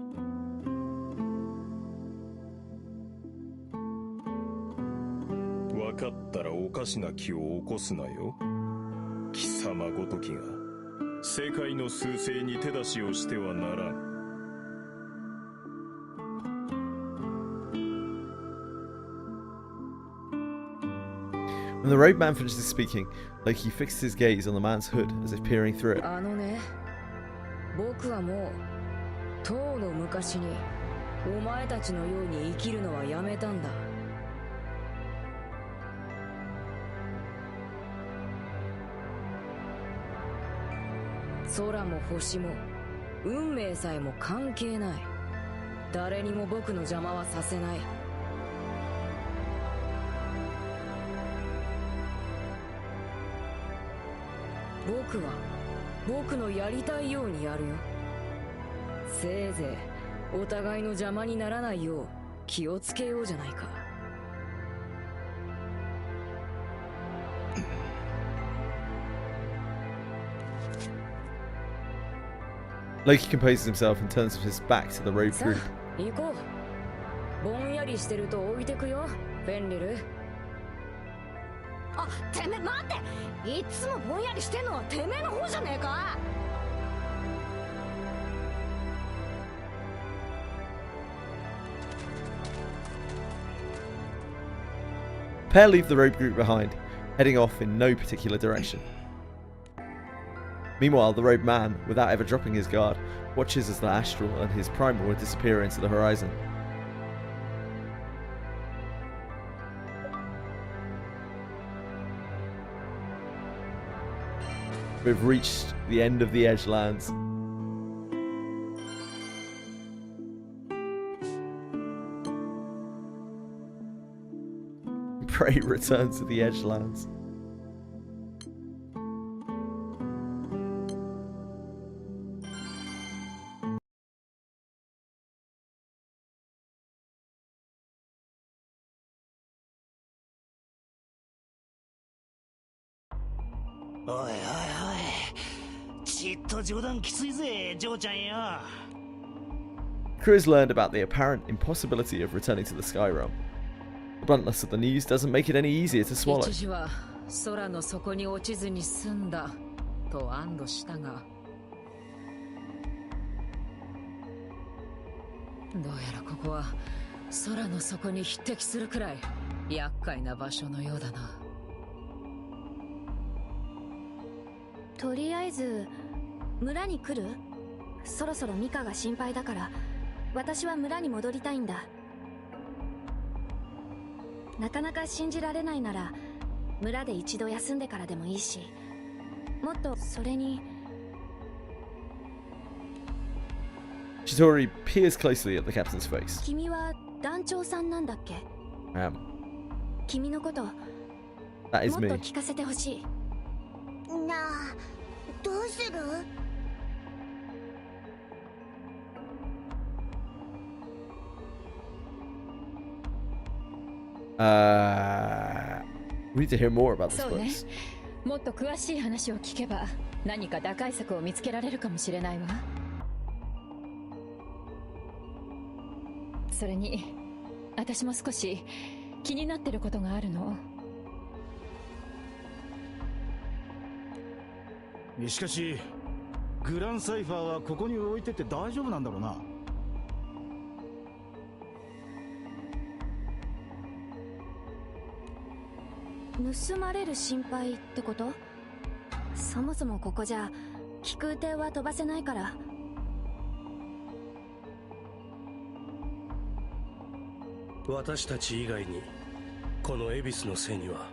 分かったらおかしな気を起こすなよ。貴様ごときが世界の趨勢に手出しをしてはならん。When the roadman finishes speaking, Loki fixes his gaze on the man's hood as if peering through it. あのね、僕はもうとうの昔にお前たちのように生きるのはやめたんだ。空も星も運命さえも関係ない。誰にも僕の邪魔はさせない。僕は僕のやりたいようにやるよ。せいぜいお互いの邪魔にならないよう気をつけようじゃないか。Loki composes himself and turns his back to the road さ group. あ行こう。ぼんやりしてると置いてくよ、フェンリル。あ、てめえ待って、いつもぼんやりしてんのはてめえの方じゃねえか。Pair leave the road group behind, heading off in no particular direction. Meanwhile, the roadman, without ever dropping his guard, watches as the astral and his primal disappear into the horizon. We've reached the end of the Edgelands. Pray return to the Edgelands. Oi, oi, oi. ちっと冗談きついぜ、ジョーちゃんよ。The crew has learned about the apparent impossibility of returning to the Sky Realm. The bluntness of the news doesn't make it any easier to swallow. 一時は空の底に落ちずに済んだと安堵したが、どうやらここは空の底に匹敵するくらい厄介な場所のようだな。とりあえず村に来る？そろそろミカが心配だから私は村に戻りたいんだ。なかなか信じられないなら村で一度休んでからでもいいし、もっとそれに。 Chidori peers closely at the captain's face. 君は団長さんなんだっけ？君のこともっ That is と me. 聞かせてほしい。なあ、どうする？We need to hear more about this そうね。 place. もっと詳しい話を聞けば何か打開策を見つけられるかもしれないわ。それに私も少し気になってることがあるの。しかしグランサイファーはここに置いてて大丈夫なんだろうな。盗まれる心配ってこと？そもそもここじゃ気空艇は飛ばせないから。私たち以外にこの恵比寿の背には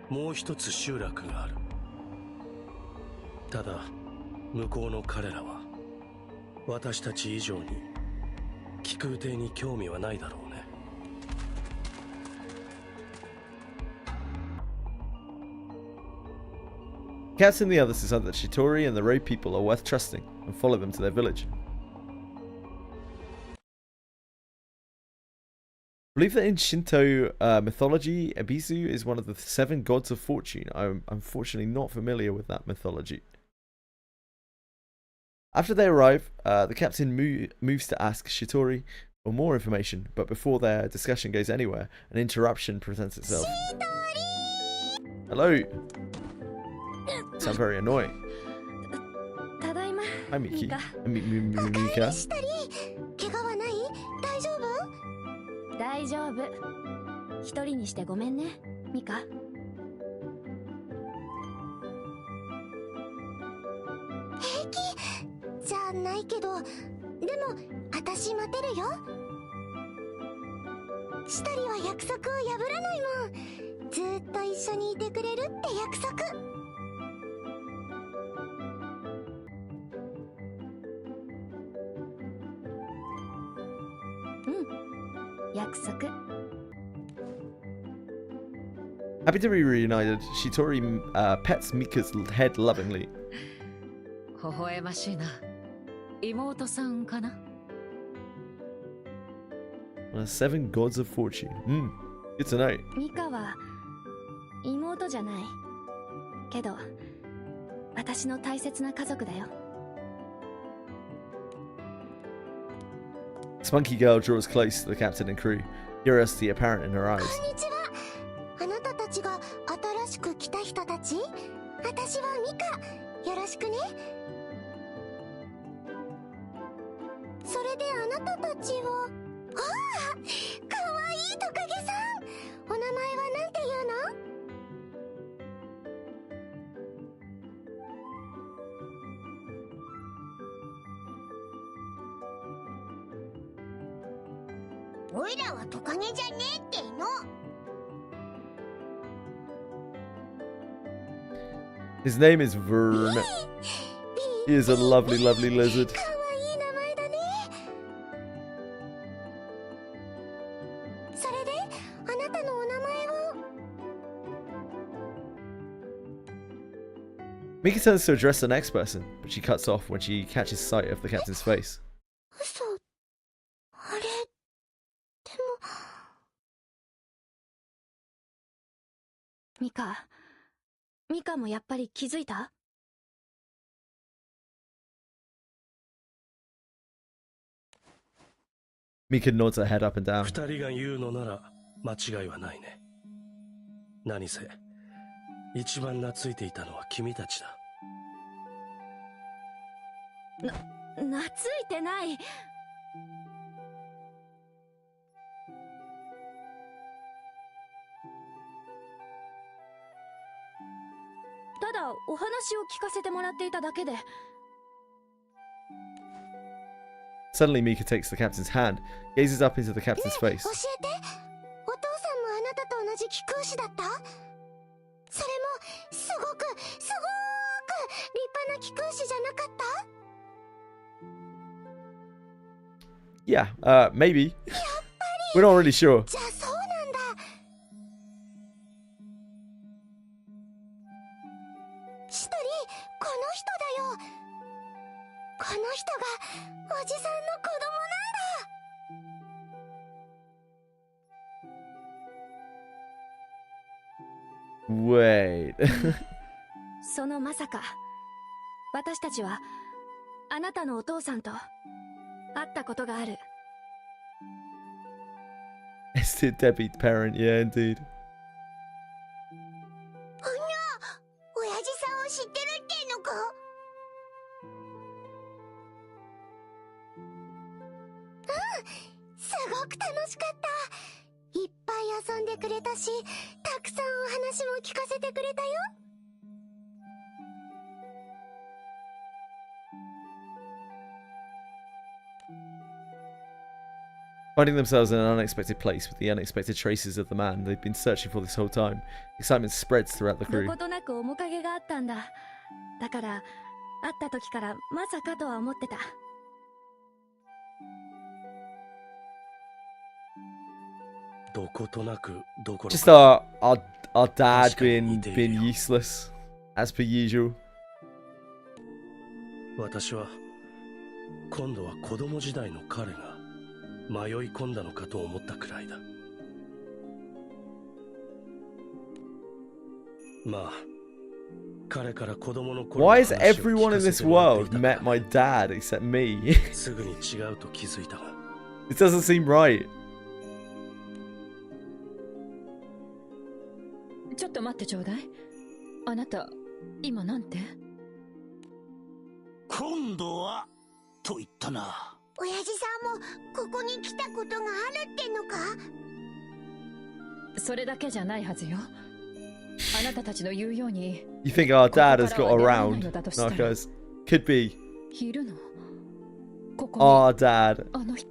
もう一つ集落がある。ただ向こうの彼らは私たち以上に気空艇に興味はないだろうね。Captain and the others decide that Shitori and the road people are worth trusting and follow them to their village. I believe that in Shinto mythology, Ebisu is one of the 7 gods of fortune. I'm unfortunately not familiar with that mythology. After they arrive, the captain moves to ask Shitori for more information, but before their discussion goes anywhere, an interruption presents itself. Hello! Sound very annoying. Hi, Miki. Mika. 大丈夫。一人にしてごめんね、ミカ。平気じゃないけど、でも私待てるよ。シタリは約束を破らないもん。ずっと一緒にいてくれるって約束。約束。Happy to be reunited, Shitori pets Mika's head lovingly. 微笑ましいな。妹さんかな？ 7 gods of fortune. Good to know. ミカは妹じゃない。けど、私の大切な家族だよ。Spunky girl draws close to the captain and crew, curiosity apparent in her eyes. こんにちは。あなたたちが新しく来た人たち？私はミカ。よろしくね。それであなたたちは、ああ、かわいいトカゲさん。お名前はなんていうの？おいらはトカゲじゃねえっての。His name is Vern. He is a lovely, lovely lizard. かわいい名前だね。それであなたのお名前は？ Mika turns to address the next person, but she cuts off when she catches sight of the captain's face. 嘘。あれ。でも。ミカもやっぱり気づいた？ Mika nods her head up and down. 2人が言うのなら間違いはないね。何せ一番懐いていたのは君たちだ。懐いてない。ただお話を聞かせてもらっていただけで。Suddenly, Mika takes the captain's hand, gazes up into the captain's face. 教えて。お父さんもあなたと同じ気空士だった？それもすごく立派な気空士じゃなかった？ Yeah, maybe. We're not really sure. じゃあそうなんだ。シトリ、この人だよ。この人がおじさんの子供なんだ。Wait. そのまさか私たちはあなたのお父さんと会ったことがある。 It's the deadbeat parent, yeah, indeed. ほんにゃ、親父さんを知ってるってのか？うん、すごく楽しかった。いっぱぱい遊んでくれたし、たくさんお話も聞かせてくれたよ。Finding themselves in an unexpected place with the unexpected traces of the man they've been searching for this whole time, excitement spreads throughout the crew. どことなく面影があったんだ。だから会った時からまさかとは思ってた。どことなくどころか Just our dad being useless, as per usual. 私は今度は子供時代の彼が迷い込んだのかと思ったくらいだ。まあ、彼から子供の頃の Why has 話を聞かせて everyone in this もらって world いた met my dad except me? すぐに違うと気づいたが。It doesn't seem right. ちょっと待ってちょうだい。あなた今なんて？今度はと言ったな。親父さんもここに来たことがあるってのか？それだけじゃないはずよ。あなたたちの言うように。You think our dad has got around, Narcos? Could be. いるの？ここに Our dad. あの人。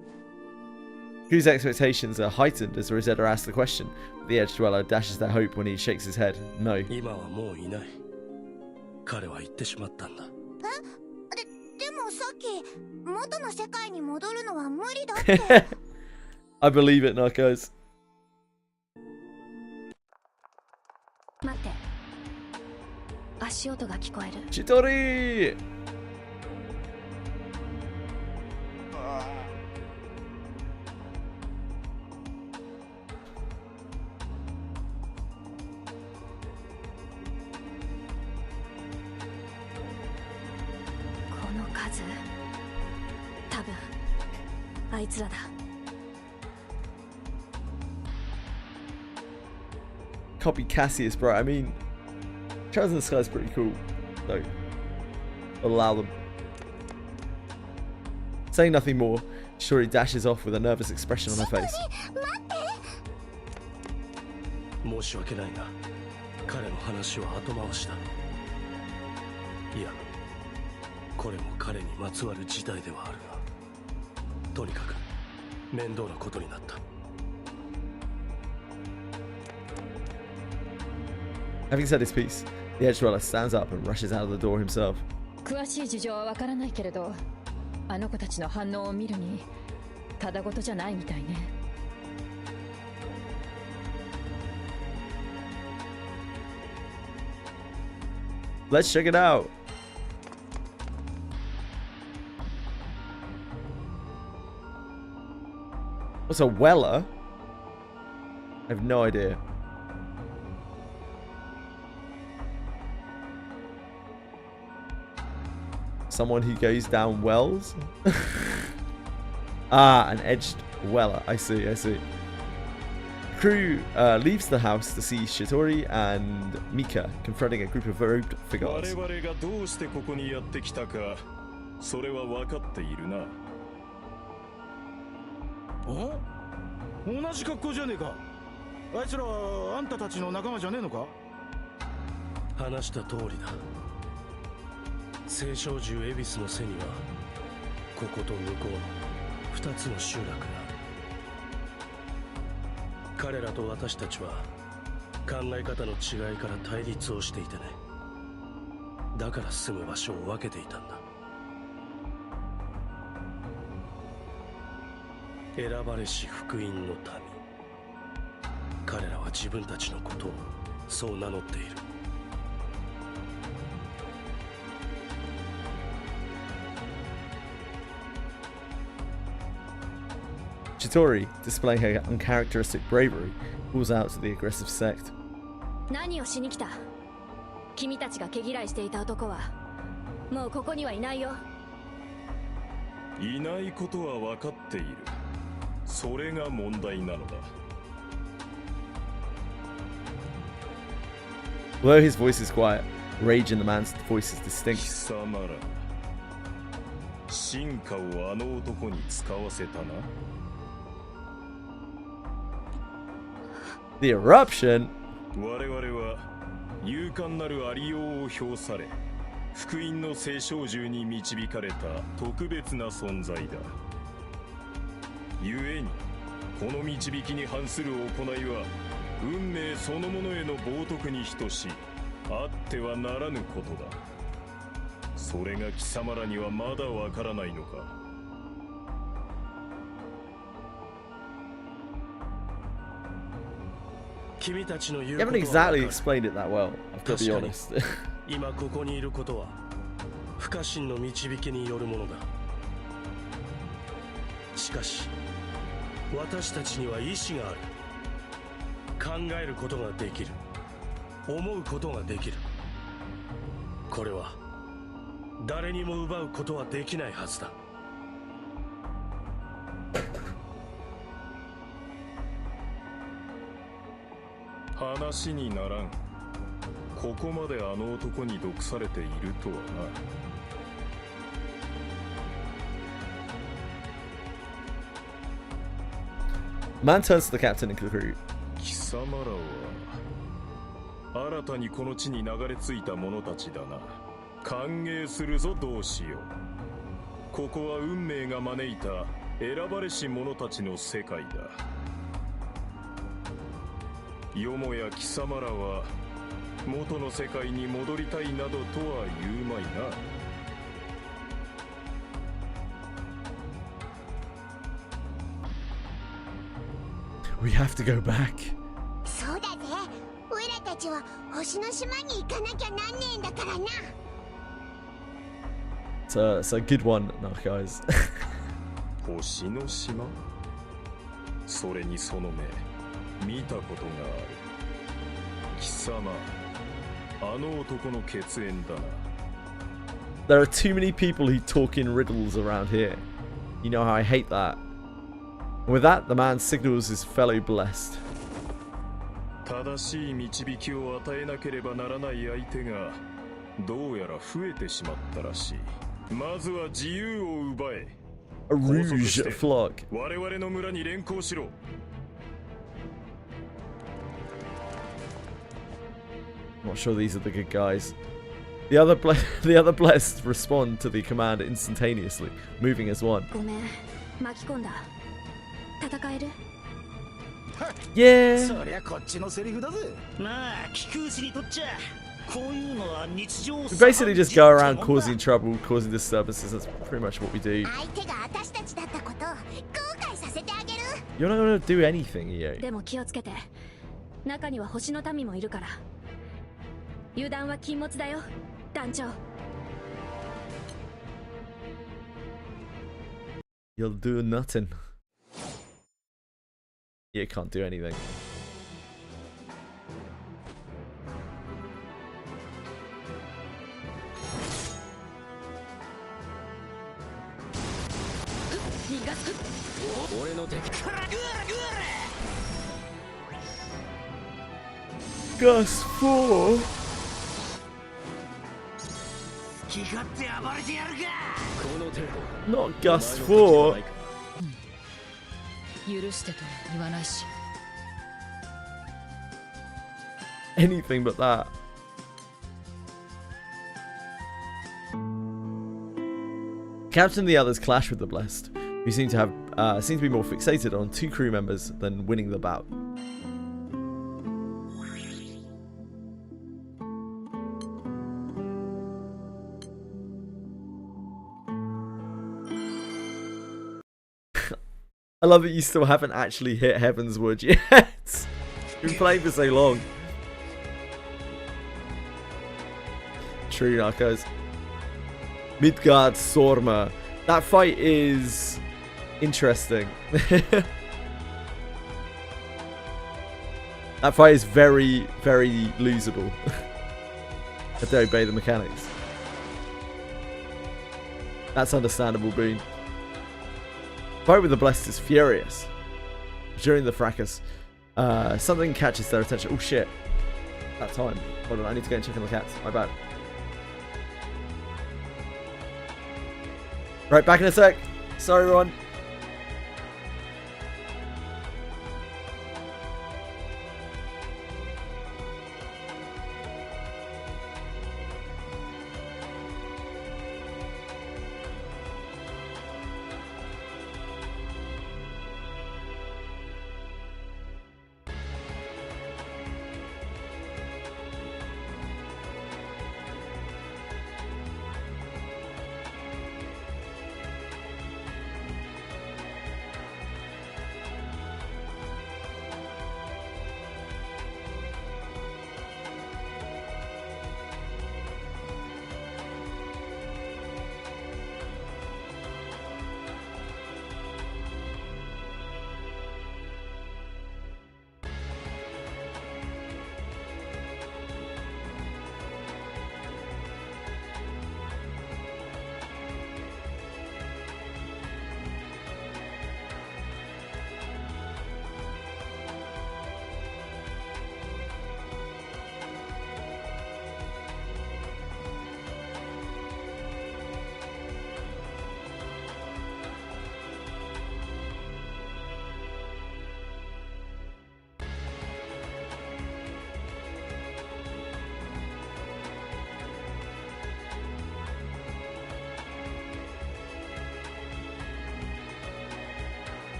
Whose expectations are heightened as Rosetta asks the question. The Edge Dweller dashes their hope when he shakes his head. No. 今はもういない。彼は言ってしまったんだ。でもさっき元の世界に戻るのは無理だって。I believe it, Narcos. 待って。足音が聞こえる。Chidori! この数、多分あいつらだ。Can't be Cassius, bro. I mean, Trails in the Sky is pretty cool. So, allow them. Saying nothing more, Shuri dashes off with a nervous expression on her face. 申し訳ないが、彼の話は後回しだ。いや、これも彼にまつわる事態ではあるが、とにかく面倒なことになった。Having said his piece, the Edge Dweller stands up and rushes out of the door himself. 詳しい事情はわからないけれど、あの子たちの反応を見るにただごとじゃないみたいね。Let's check it out. What's a Weller? I have no idea. Someone who goes down wells? Ah, an edged Weller. I see, I see. Crew leaves the house to see Shitori and Mika confronting a group of robed figures. 我々がどうしてここにやってきたか、それは分かっているな。同じ格好じゃねえか。あいつらはあんたたちの仲間じゃねえのか？話した通りだ。青少獣恵比寿の背にはここと向こうの2つの集落がある。彼らと私たちは考え方の違いから対立をしていてね。だから住む場所を分けていたんだ。選ばれし福音の民。彼らは自分たちのことをそう名乗っている。Shitori, displaying her uncharacteristic bravery, calls out to the aggressive sect. 何をしに来た？君たちが毛嫌いしていた男はもうここにはいないよ。いないことは分かっている。それが問題なのだ。Although his voice is quiet, rage in the man's voice is distinct. 貴様ら、進化をあの男に使わせたな。The eruption? 我々は勇敢なるありようを評され、福音の聖少獣に導かれた特別な存在だ。故にこの導きに反する行いは運命そのものへの冒涜に等しい、あってはならぬことだ。それが貴様らにはまだわからないのか。君たちの言 You うこ haven't とは exactly explained it that well, I've got to be honest. 今ここにいることは不可侵の導きによるものだ。しかし私たちには意志がある。考えることができる。思うことができる。これは誰にも奪うことはできないはずだ。話にならん。ここまであの男に毒されているとはな。Man turns to the captain and crew. 貴様らは新たにこの地に流れ着いた者たちだな。歓迎するぞ同志よ。ここは運命が招いた選ばれし者たちの世界だ。よもや貴様らは元の世界に戻りたいなどとは言うまいな。We have to go back. そうだぜ。オイラたちは星の島に行かなきゃなんねえんだからな。It's a good one, no, guys. 星の島？それにその目、見たことがある。貴様、あの男の血縁だな。There are too many people who talk in riddles around here. You know how I hate that. And with that, the man signals his fellow blessed. 正しい導きを与えなければならない相手がどうやら増えてしまったらしい。まずは自由を奪え。 A rouge flock. 我々の村に連行しろ。I'm not sure these are the good guys. The other blessed respond to the command instantaneously, moving as one. ごめん、巻き込んだ。戦える？ Yeah. そりゃこっちのセリフだぜ。なあ、貴空士にとっちゃこういうのは日常。 We basically just go around causing trouble, causing disturbances. That's pretty much what we do. 相手が私たちだったことを後悔させてあげる。 You're not gonna do anything, EA. でも気をつけて。中には星の民もいるから。油断は禁物だよ、団長。You'll do nothing. You can't do anything. Gus 4. 気勝手暴れてやるか。 Not Gus 4. 許してとは言わないし。 Anything but that. Captain and the others clash with the blessed, who seem to be more fixated on 2 crew members than winning the bout. I love that you still haven't actually hit Heaven's Wood yet. You've been playing for so long. True, Narcos. Midgard Sorma. That fight is interesting. That fight is very, very losable. I have to obey the mechanics. That's understandable, Boone. Fight with the Blessed is furious. During the fracas, something catches their attention. Oh shit. That time. Hold on, I need to go and check on the cats. My bad. Right, back in a sec. Sorry, Ron.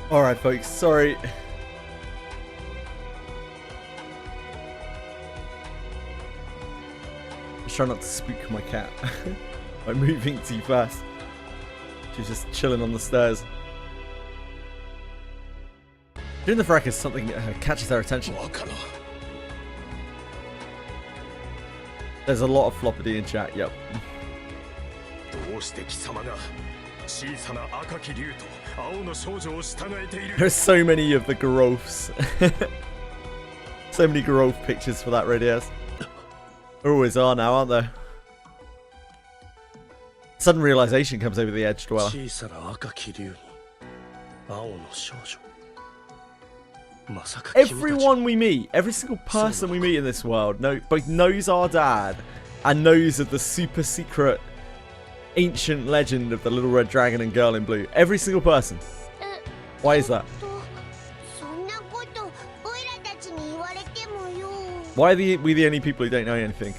Alright, folks, sorry. I'm trying not to spook my cat by moving too fast. She's just chilling on the stairs. During the fracas, something catches their attention. There's a lot of floppity in chat, yep. There's so many of the Garofs. So many Garof pictures for that radius. There always are now, aren't there? Sudden realization comes over the edge dweller. Everyone we meet, every single person we meet in this world, both knows our dad and knows of the super secret ancient legend of the little red dragon and girl in blue. Every single person. Why is that? Why are we the only people who don't know anything?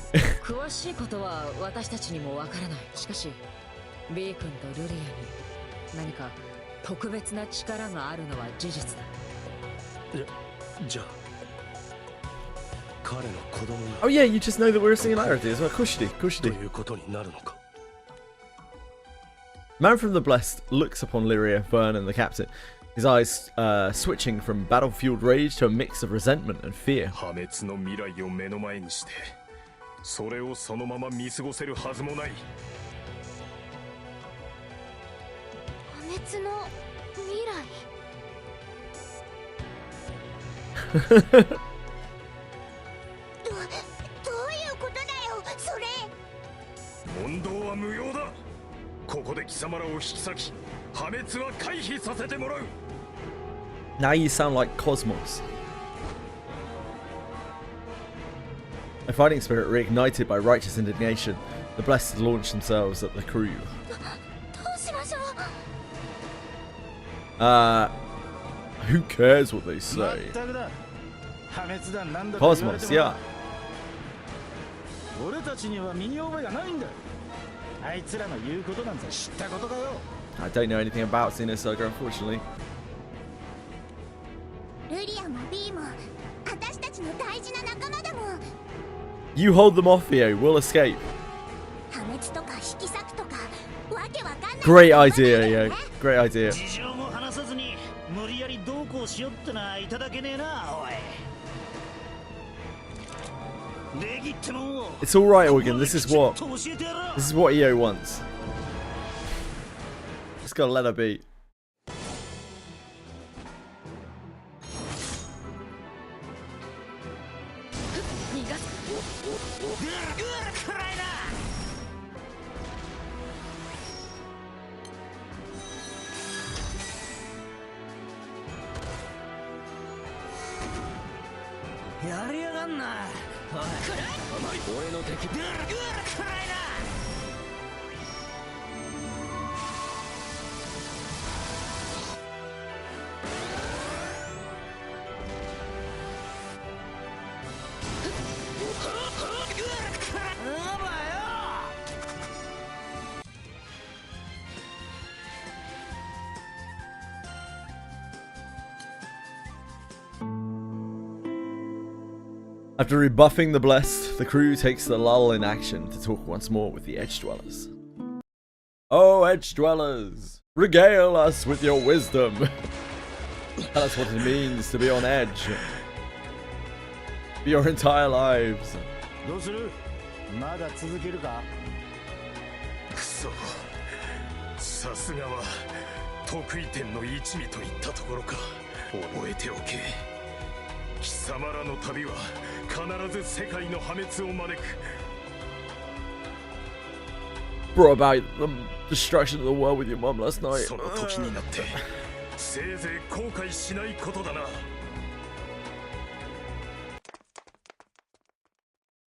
Oh yeah, you just know that we're a singularity as well. Kushidi. Man from the Blessed looks upon Lyria, Vern, and the captain, his eyes switching from battlefield rage to a mix of resentment and fear. Now you sound like Cosmos. A fighting spirit reignited by righteous indignation, the Blessed launched themselves at the crew. Who cares what they say? Cosmos, yeah. I don't know anything about Xenosaga, unfortunately. You hold them off, Theo. We'll escape. Great idea, yo. Great idea. It's all right, Organ. This is what EO wants. Just gotta let her be. After rebuffing the Blessed, the crew takes the lull in action to talk once more with the Edge Dwellers. Oh, Edge Dwellers, regale us with your wisdom. Tell us what it means to be on edge for your entire lives. Brought about the destruction of the world with your mom last night.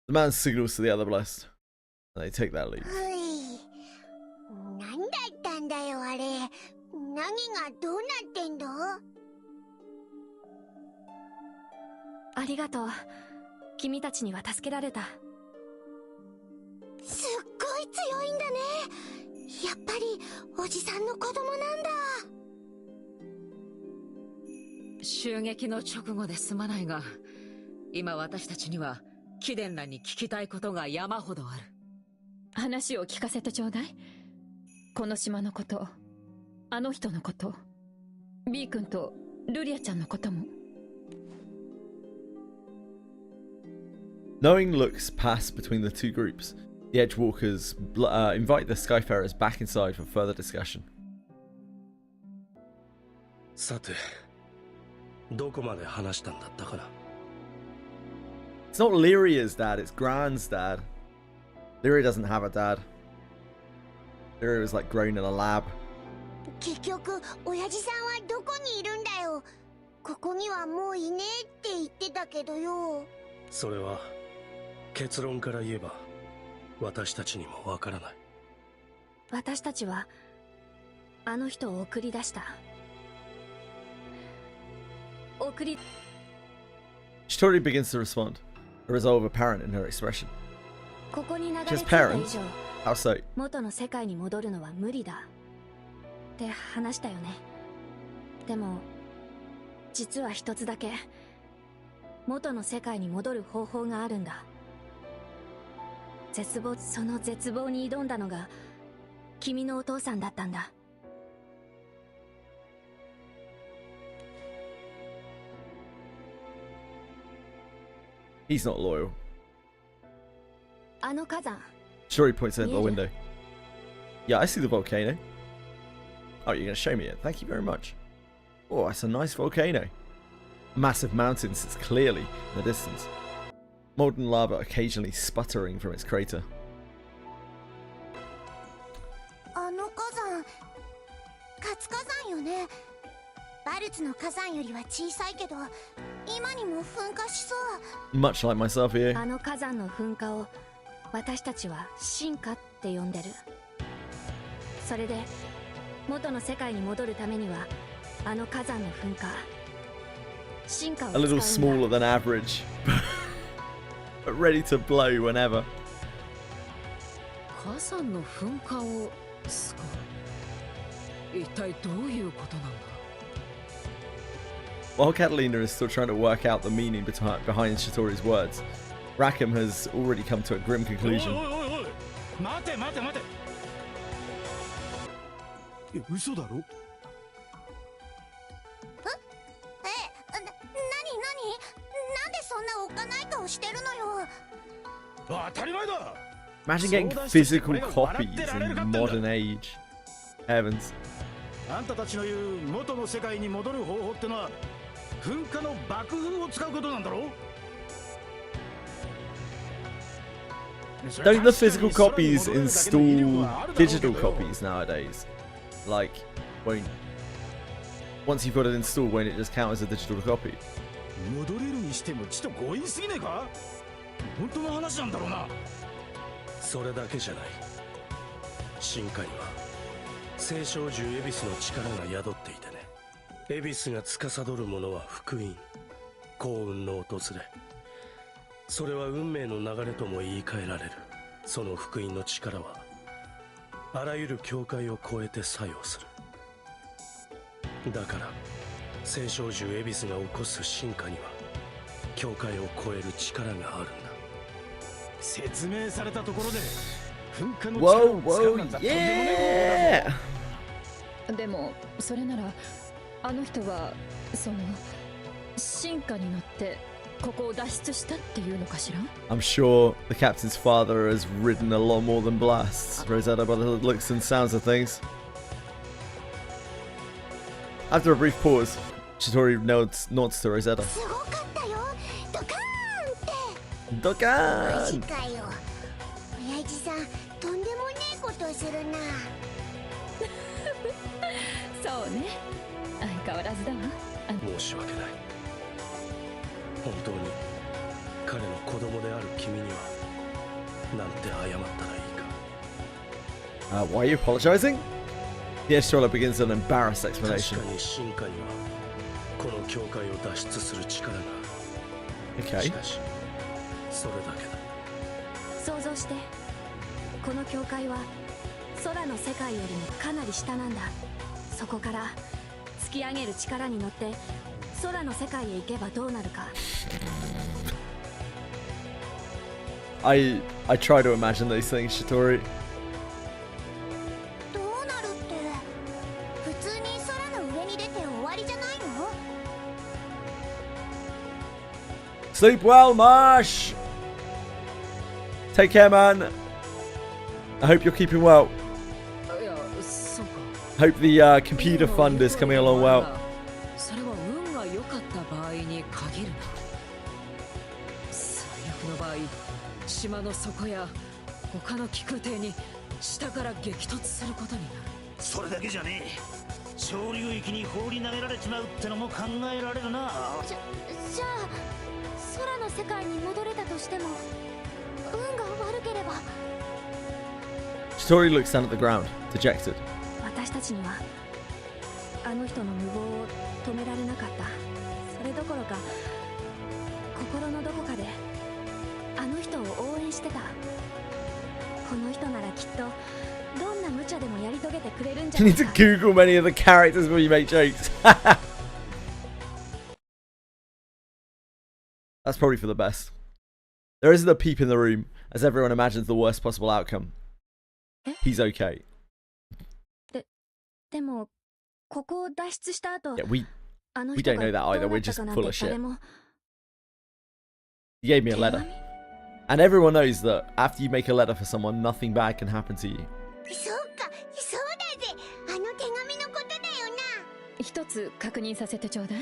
The man signals to the other Blessed, and they take that lead. 襲撃の直後ですまないが、今私たちには貴殿らに聞きたいことが山ほどある。話を聞かせてちょうだい。この島のこと、あの人のこと、ビー君とルリアちゃんのことも。Knowing looks pass between the two groups. The Edgewalkers invite the Skyfarers back inside for further discussion. さて、どこまで話したんだったかな。It's not Lyria's dad, it's Gran's dad. Lyria doesn't have a dad. Lyria was like grown in a lab. 結局親父さんはどこにいるんだよ。ここにはもういねえって言ってたけどよ。それは結論から言えば私たちにもわからない。私たちはあの人を送り出した。Shitori begins to respond, a resolve apparent in her expression. ここに流れ She 着 has いた以 parents. 上 How so? 元の世界に戻るのは無理だって話したよね。でも実は一つだけ元の世界に戻る方法があるんだ。その絶望に挑んだのが君のお父さんだったんだ。He's not loyal. あの火山。 Shitori points in at the window. Yeah, I see the volcano. Oh, you're going to show me it. Thank you very much. Oh, that's a nice volcano. A massive mountain sits clearly in the distance. Molten lava occasionally sputtering from its crater. あの火山、活火山よね。バルツの火山よりは小さいけど、今にも噴火しそう。Much like myself here. あの火山の噴火を私たちは進化って呼んでる。それで元の世界に戻るためにはあの火山の噴火、進化を使うんだ。 A little smaller than average, but ready to blow whenever. 火山の噴火を使う。一体どういうことなんだ。 While Catalina is still trying to work out the meaning behind Shitori's words, Rackham has already come to a grim conclusion. 待て待て待て。嘘だろ。何なんでそんなおっかない顔してるのよ。当たり前だ。 Imagine getting physical copies in modern age. Heavens. あんたたちの言う元の世界に戻る方法ってのは噴火の爆風を使うことなんだろう。 Don't the physical copies install digital copies nowadays? Like, once you've got it installed, won't it just count as a digital copy? 戻れるにしてもちょっと強引すぎねえか。本当の話なんだろうな。それだけじゃない。進化には聖少獣エビスの力が宿っていてね。エビスが司るものは福音、幸運の訪れ。それは運命の流れとも言い換えられる。その福音の力はあらゆる境界を越えて作用する。だから聖少獣エビスが起こす進化には境界を越える力があるんだ。説明されたところで噴火の Whoa, 力を使うなん whoa, だとんでもねえことだぞ。 でもそれならあの人はその進化に乗ってここを脱出したっていうのかしら。 I'm sure the captain's father has ridden a lot more than blasts, Rosetta, by the looks and sounds of things. After a brief pause, Shitori nods to Rosetta. すごかったよ。ドカーンって。 Dokan! マジかよ。親父さん、とんでもねえことするな。そうね、相変わらずだわ。申し訳ない。本当に彼の子供である君にはなんて謝ったらいいか。 Why are you apologizing? The Astrologer begins an embarrassed explanation. 確かに進化にはこの境界を脱出する力がある。 Okay. しかしそれだけだ。想像して、この境界は空の世界よりもかなり下なんだ。そこから突き上げる力に乗って空の世界へ行けばどうなるか。I try to imagine those things, Shitori. どうなるって、普通に空の上に出て終わりじゃないの？ Sleep well, Marsh. Take care, man. I hope you're keeping well. Hope the computer fund is coming along well. それは運が良かった場合に限るな。最悪の場合、島の底や他の気空艇に下から激突することになる。それだけじゃねえ。小流域に放り投げられちまうってのも考えられるな。じゃあ空の世界に戻れたとしても運が悪ければ。 Shitori looks down at the ground, dejected. 私たちにはあの人の無謀を止められなかった。それどころか心のどこかであの人を応援してた。この人ならきっとどんな無茶でもやり遂げてくれるんじゃ You ない need to か。 Google many of the characters before you make jokes. That's probably for the best. There isn't a peep in the room, as everyone imagines the worst possible outcome. He's okay. でもここを脱出した後、 Yeah, we あの we 人 don't が know that どう either. な We're った just かなん full て of shit. 誰も。 He gave me a letter. And everyone knows that after you make a letter for someone, nothing bad can happen to you. そうか、そうだぜ。あの手紙のことだよな。一つ確認させてちょうだい。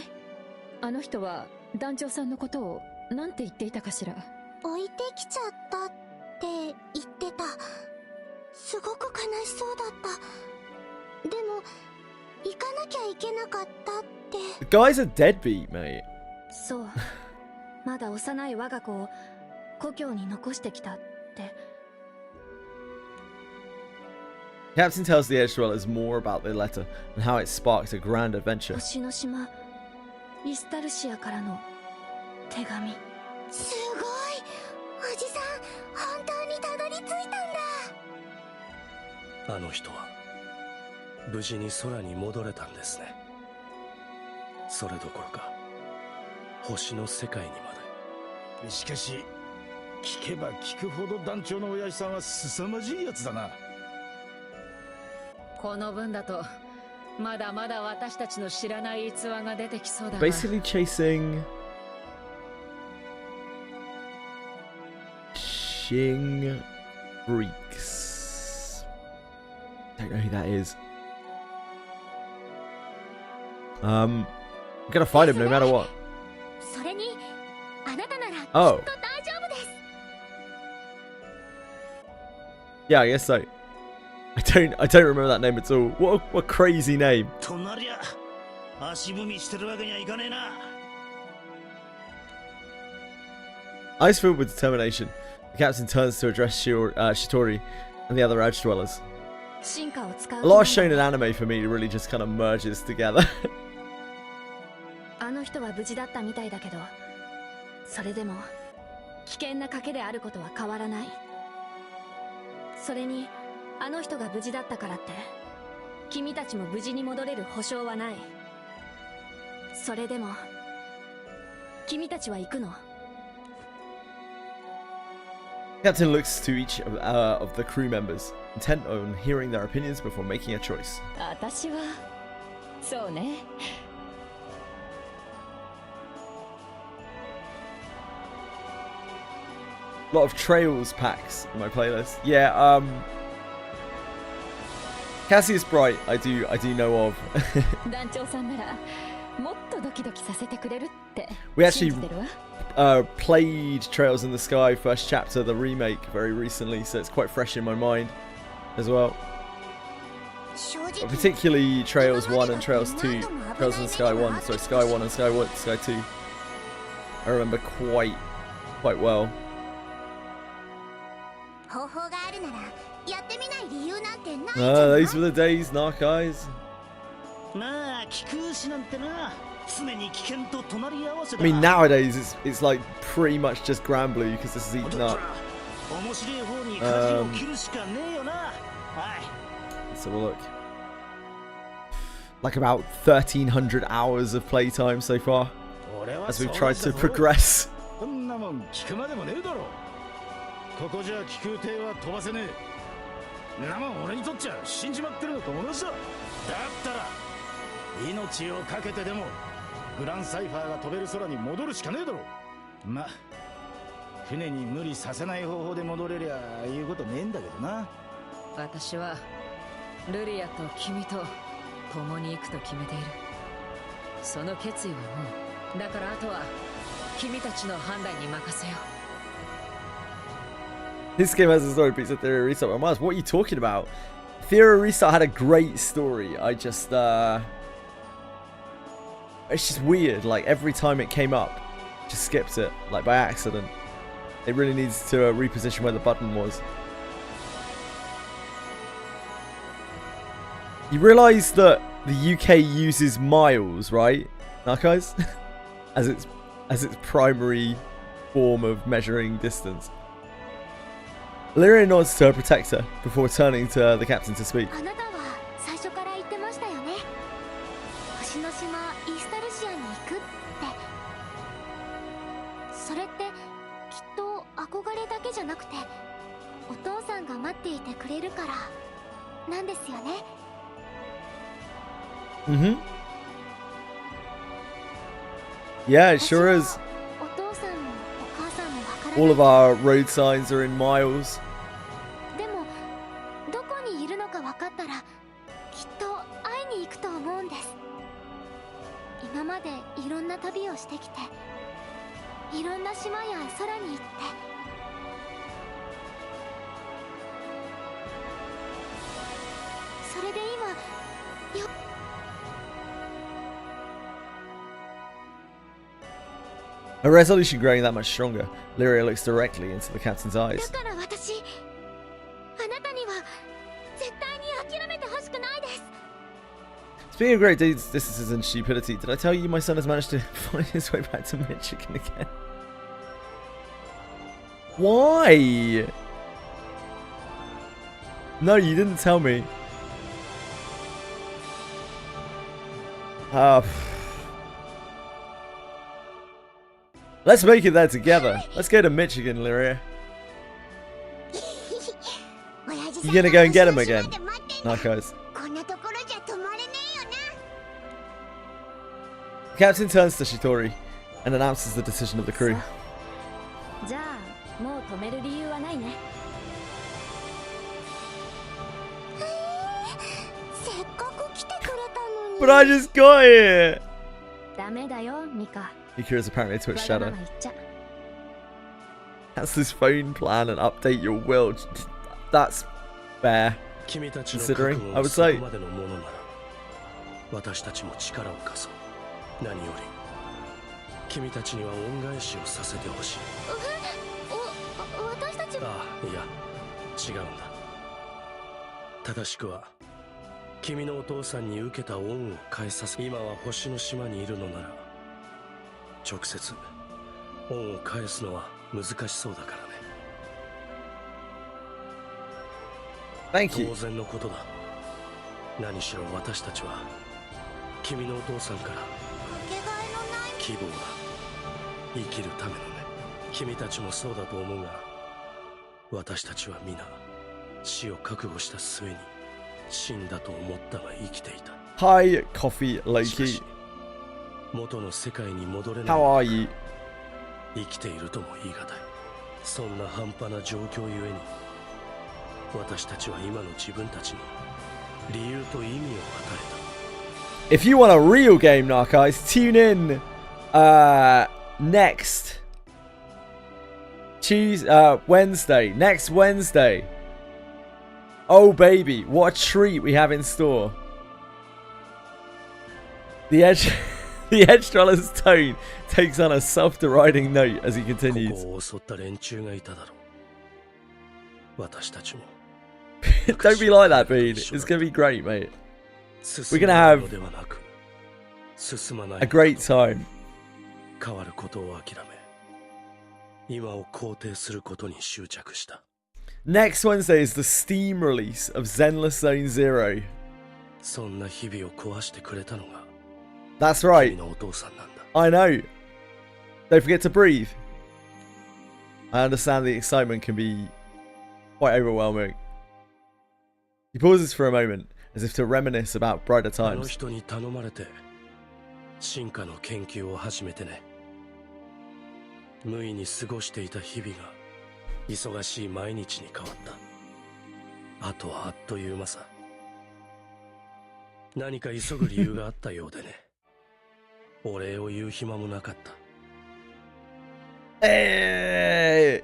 あの人は団長さんのことをなんて言っていたかしら。置いてきちゃったって言ってた。すごく悲しそうだった。でも行かなきゃいけなかったって。 The guy's a deadbeat, mate. そう。まだ幼い我が子を故郷に残してきたって。 Captain tells the Edge Dwellers more about the letter and how it sparked a grand adventure. 星の島イスタルシアからの手紙。すごい。おじさん、本当にたどり着いたんだ。あの人は無事に空に戻れたんですね。それどころか星の世界にまで。しかし聞けば聞くほど団長の親父さんは凄まじいやつだな。この分だとまだまだ私たちの知らない逸話が出てきそうだな。 Basically chasing Shing Freaks. Don't know who that is. I'm gonna find him no matter what. それにあなたならきっ Oh. と大丈夫です。 Yeah, I guess so. I don't remember that name at all. What a crazy name. となりゃ足踏みしてるわけにはいかねえな。 Eyes filled with determination, the captain turns to address Shitori and the other Edge Dwellers. 進化を使う A lot of shonen anime for me really just kind of merges together. あの人は無事だったみたいだけど、それでも危険な賭けであることは変わらない。それにあの人が無事だったからって君たちも無事に戻れる保証はない。それでも君たちは行くの？ Captain looks to each of the crew members, intent on hearing their opinions before making a choice. 私はそうね。 A lot of Trails packs in my playlist. Yeah, Cassius Bright, I do know of. 団長さんならもっとドキドキさせてくれるって We actually 信じてるわ。 played Trails in the Sky first chapter, the remake, very recently, so it's quite fresh in my mind as well. Particularly Trails 1 and Trails 2, Trails in the Sky 1, sorry, Sky 1 and Sky 2. I remember quite well. 方法があるならやってみない理由なんてない。 Those were the days, Narc Eyes. まあ、気空士なんてな、常に危険と隣り合わせ I だ。 mean, nowadays it's like pretty much just GRANBLUE because this is eaten up. 面白い方に舵を切るしかねえよな。はい。 Let's have a look. like about 1,300 hours of playtime so far as we've tried to progress. こんなもん聞くまでもねえだろ。ここじゃ気空艇は飛ばせねえ。なもん俺にとっちゃ死んじまってるのと同じだ。だったら命をかけてでもグランサイファーが飛べる空に戻るしかねえだろ。ま、船に無理させない方法で戻れりゃ言うことねえんだけどな。私はルリアと君と共に行くと決めている。その決意はもう、だからあとは君たちの判断に任せよう。 This game has a story piece of Theory Restart. I might. What are you talking about? Theory Restart had a great story. I just it's just weird. Like every time it came up, just skipped it like by accident. It really needs to reposition where the button was. You realise that the UK uses miles, right, Narcos? as its primary form of measuring distance. Lyria nods to her protector before turning to the captain to speak. あなたは最初から言ってましたよね。星の島イースタルシアに行くって。それってきっと憧れだけじゃなくて、お父さんが待っていてくれるからなんですよね。Mm-hmm. Yeah, it sure is. All of our road signs are in miles. でもどこにいるのか分かったらきっと会いに行くと思うんです。今までいろんな旅をしてきて、いろんな島や空に行って、それで今よ。Her resolution growing that much stronger, Lyria looks directly into the captain's eyes. だから私、あなたには絶対に諦めてほしくないです。 Speaking of great deeds, distances, and stupidity, did I tell you my son has managed to find his way back to Michigan again? Why? No, you didn't tell me. Let's make it there together. Let's go to Michigan, Lyria. You gonna go and get him again? Narcos. The captain turns to Shitori and announces the decision of the crew. But I just got here! Ikira's apparently to its shadow. Cancel his phone plan and update your will. That's fair. Considering, I would say. 私たちも力を貸そう。何より君たちには恩返しをさせてほしい。私たち。ああ、いや、違うんだ。正しくは君のお父さんに受けた恩を返させ。今は星の島にいるのなら直接恩を返すのは難しそうだからね。Thank you. 当然のことだ。何しろ私たちは君のお父さんから希望だ。生きるためのね。君たちもそうだと思うが、私たちは皆死を覚悟した末に死んだと思ったが生きていた。 Hi, Coffee Loki. 元の世界に戻れない。 How are you? 生きているとも言い難い。そんな半端な状況ゆえに私たちは今の自分たちに理由と意味を与えた。 If you want a real game, Narcos, tune in next Wednesday. Next Wednesday. Oh baby, what a treat we have in store. The Edge Dweller's tone takes on a self-deriding note as he continues. Don't be like that, Bean. It's going to be great, mate. We're going to have a great time. Next Wednesday is the Steam release of Zenless Zone Zero. そんな日々を壊してくれたのが That's right. 君のお父さんなんだ。 I know. Don't forget to breathe. I understand the excitement can be quite overwhelming. He pauses for a moment, as if to reminisce about brighter あの times. 人に頼まれて進化の研究を始めてね。無意に過ごしていた日々が忙しい毎日に変わった。あとはあっという間さ。何か急ぐ理由があったようでね。お礼を言う暇もなかった。Hey!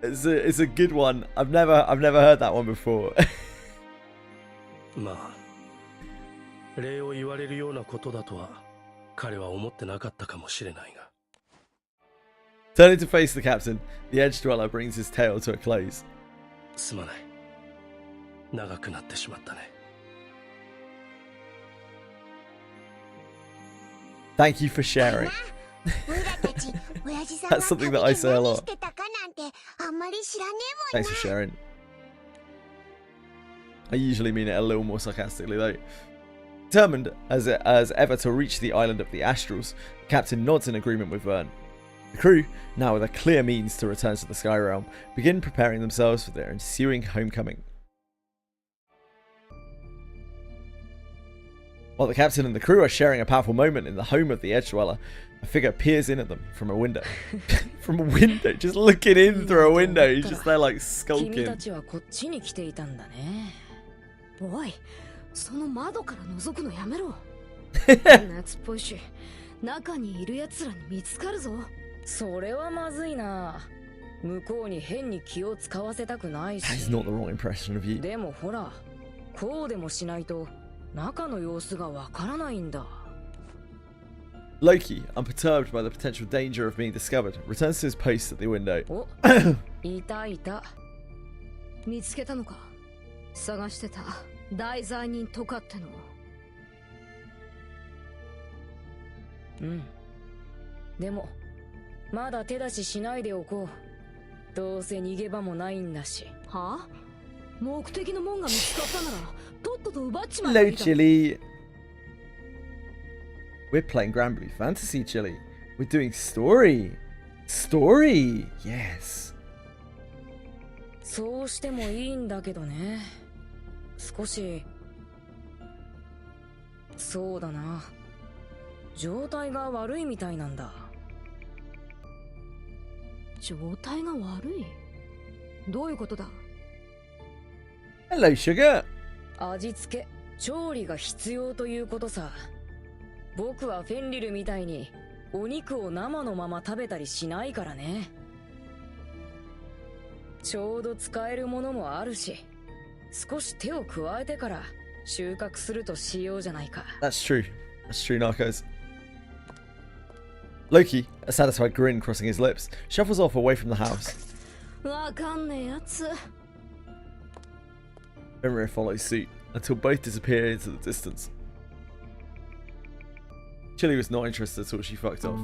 It's a good one. I've never heard that one before. まあ、礼を言われるようなことだとは彼は思ってなかったかもしれないが。Turning to face the captain, the edge dweller brings his tale to a close. すまない。長くなってしまったね。Thank you for sharing. That's something that I say a lot. Thanks for sharing. I usually mean it a little more sarcastically though. Determined as ever to reach the island of the Astrals, the captain nods in agreement with Vern. The crew, now with a clear means to return to the Sky Realm, begin preparing themselves for their ensuing homecoming. While the captain and the crew are sharing a powerful moment in the home of the Edge Dweller, a figure peers in at them from a window. From a window, just looking in through a window. He's just there like skulking. おい、その窓から覗くのやめろ。夏っぽいし、中にいる奴らに見つかるぞ。それはまずいな。向こうに変に気を使わせたくないし。That's not the wrong impression of you. でもほら、こうでもしないと中の様子がわからないんだ。Loki, unperturbed by the potential danger of being discovered, returns to his post at the window. お、いたいた。見つけたのか。探してた大罪人とかっての。うん。でもまだ手出ししないでおこう。どうせ逃げ場もないんだし。はあ？目的の門が見つかったならとっとと奪っちまえ。 Hello, Chili. We're playing GRANBLUE Fantasy, Chili. We're doing story. Story, yes. そうしてもいいんだけどね。少し。そうだな。状態が悪いみたいなんだ。状態が悪い？どういうことだ？ Hello, Sugar. 味付け、調理が必要ということさ。僕はフェンリルみたいにお肉を生のまま食べたりしないからね。ちょうど使えるものもあるし、少し手を加えてから収穫するとしようじゃないか。That's true. That's true, Narcos. Loki, a satisfied grin crossing his lips, shuffles off away from the house. わかんねえやつ。Fenrir follows suit until both disappear into the distance. Chili was not interested until she fucked off.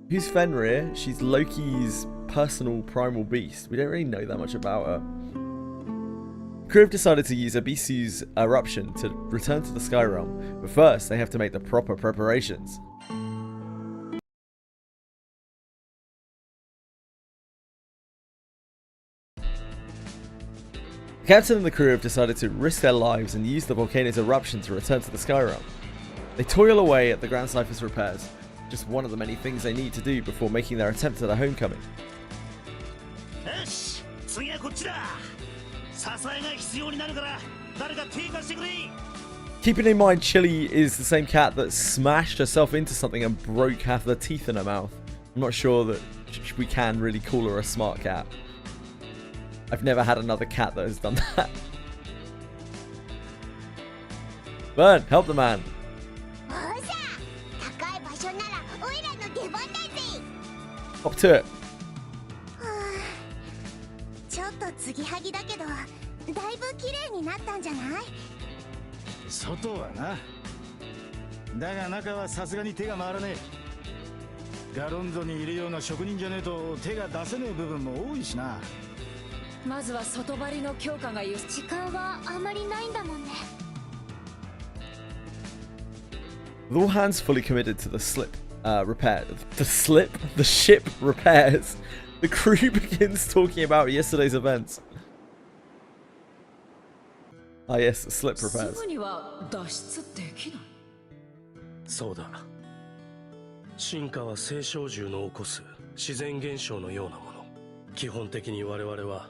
Who's Fenrir? She's Loki's personal primal beast. We don't really know that much about her. The crew have decided to use Abisu's eruption to return to the Sky Realm, but first they have to make the proper preparations. The captain and the crew have decided to risk their lives and use the volcano's eruption to return to the Sky Realm. They toil away at the Grand Cypher's repairs, just one of the many things they need to do before making their attempt at a homecoming. Keeping in mind Chili is the same cat that smashed herself into something and broke half the teeth in her mouth. I'm not sure that we can really call her a smart cat. I've never had another cat that has done that. Burn, help the man. Hop to it. ちょっと継ぎはぎだけど、だいぶ綺麗になったんじゃない？外はな。だが中はさすがに手が回らねえ。ガロンゾにいるような職人じゃねえと手が出せねえ部分も多いしな。まずは外張りの強化が時間はあまりないんだもんね。 With all hands fully committed to the the ship repairs, the crew begins talking about yesterday's events. Ah yes, the slip repairs. すぐには脱出できない。そうだ。進化は青少獣の起こす自然現象のようなもの。基本的に我々は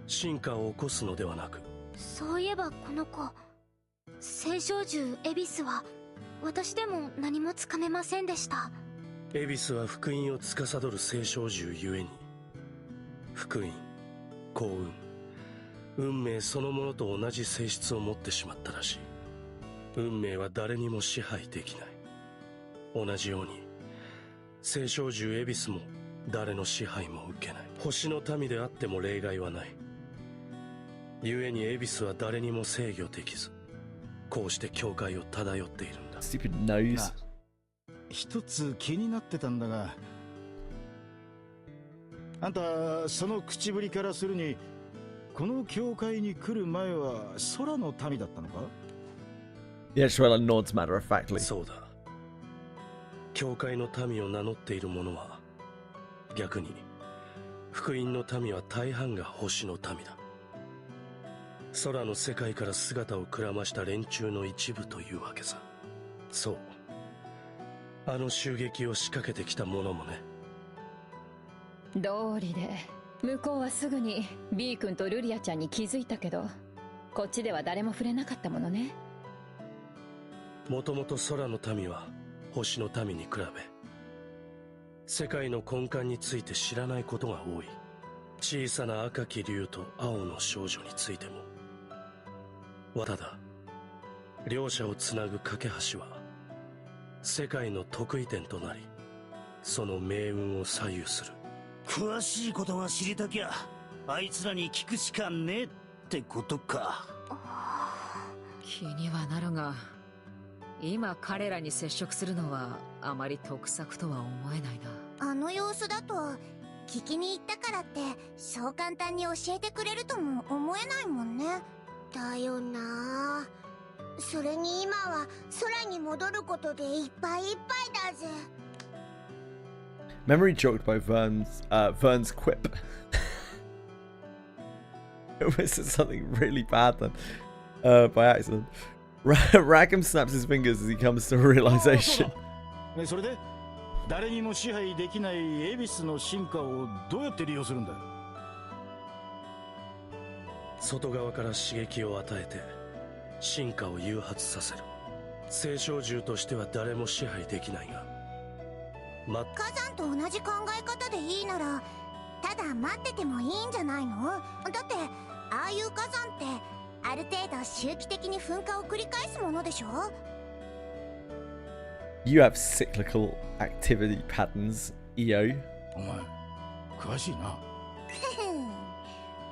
進化を起こすのではなく。そういえばこの子、青少獣エビスは私でも何もつかめませんでした。エビスは福音を司る青少獣ゆえに、福音、幸運、運命そのものと同じ性質を持ってしまったらしい。運命は誰にも支配できない。同じように青少獣エビスも誰の支配も受けない。星の民であっても例外はない。故にエビスは誰にも制御できず、こうして教会を漂っているんだ。Stupid nose. 一つ気になってたんだが、あんたその口ぶりからするにこの教会に来る前は空の民だったのか？ Yeah, Shwella nods matter of factly. そうだ。教会の民を名乗っている者は逆に福音の民は大半が星の民だ。空の世界から姿をくらました連中の一部というわけさ。そう、あの襲撃を仕掛けてきた者もね。道理で向こうはすぐに B 君とルリアちゃんに気づいたけど、こっちでは誰も触れなかったものね。もともと空の民は星の民に比べ世界の根幹について知らないことが多い。小さな赤き竜と青の少女についても。ただ両者をつなぐ架け橋は世界の得意点となり、その命運を左右する。詳しいことが知りたきゃあいつらに聞くしかねえってことか。気にはなるが、今彼らに接触するのはあまり得策とは思えないな。あの様子だと聞きに行ったからってそう簡単に教えてくれるとも思えないもんね。だよな。それに今は空に戻ることでいっぱいいっぱいだぜ。Memory jogged by Vern's quip. It was something really bad then, by accident. Rackham snaps his fingers as he comes to a realization. それで誰にも支配できないエビスの進化をどうやって利用するんだ？外側から刺激を与えて進化を誘発させる。青少獣としては誰も支配できないが、火山と同じ考え方でいいならただ待っててもいいんじゃないの？だってああいう火山ってある程度周期的に噴火を繰り返すものでしょ？ You have cyclical activity patterns, EO. お前詳しいな。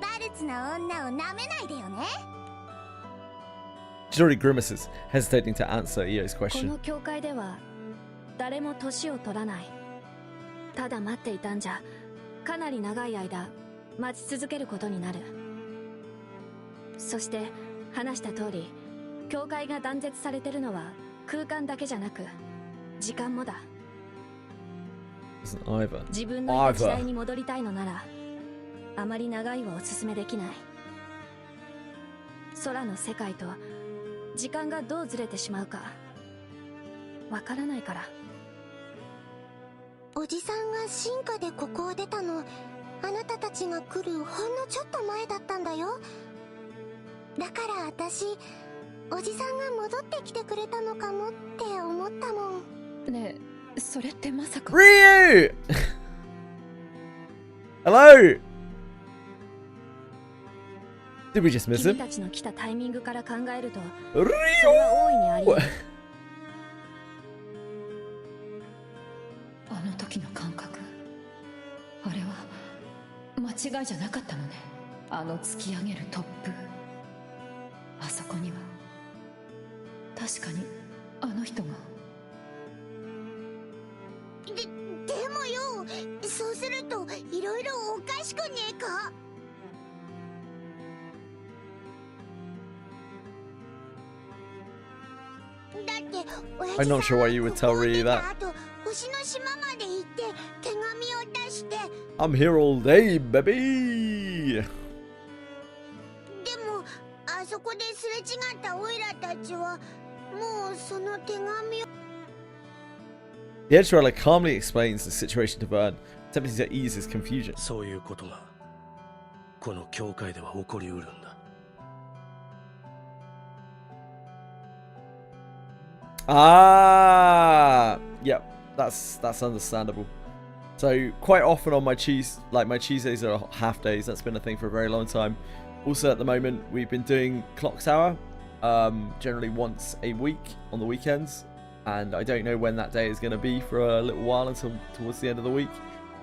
バルツの女をなめないでよね。Jidori grimaces, hesitating to answer EO's こ question. の教会では誰も年を取らない。ただ待っていたんじゃかなり長い間待ち続けることになる。そして話した通り、教会が断絶されてるのは空間だけじゃなく時間もだ。 Doesn't either. 自分のいた時代に戻りたいのならあまり長いはおすすめできない。空の世界と時間がどうずれてしまうかわからないから。おじさんが進化でここを出たのあなたたちが来るほんのちょっと前だったんだよ。だから私おじさんが戻ってきてくれたのかもって思ったもん。ねえ、それってまさか。Ryu! Hello! Did we just miss 君 him? たちの来たタイミングから考えると Ryu! それは大いにあり得る。あの時の感覚、あれは間違いじゃなかったのね。あの突き上げる突風、あそこには確かにあの人が。でもよ、そうするといろいろおかしくねえか？ I'm not sure why you would tell Ryu that. I'm here all day, baby. The edge runner calmly explains the situation to Vern, attempting to ease his confusion. そういうことがこの教会では起こりうるんだ。Ah, yep, that's understandable. So quite often on my Tuesdays are half days. That's been a thing for a very long time. Also at the moment we've been doing clock tower, generally once a week on the weekends, and I don't know when that day is going to be for a little while until towards the end of the week.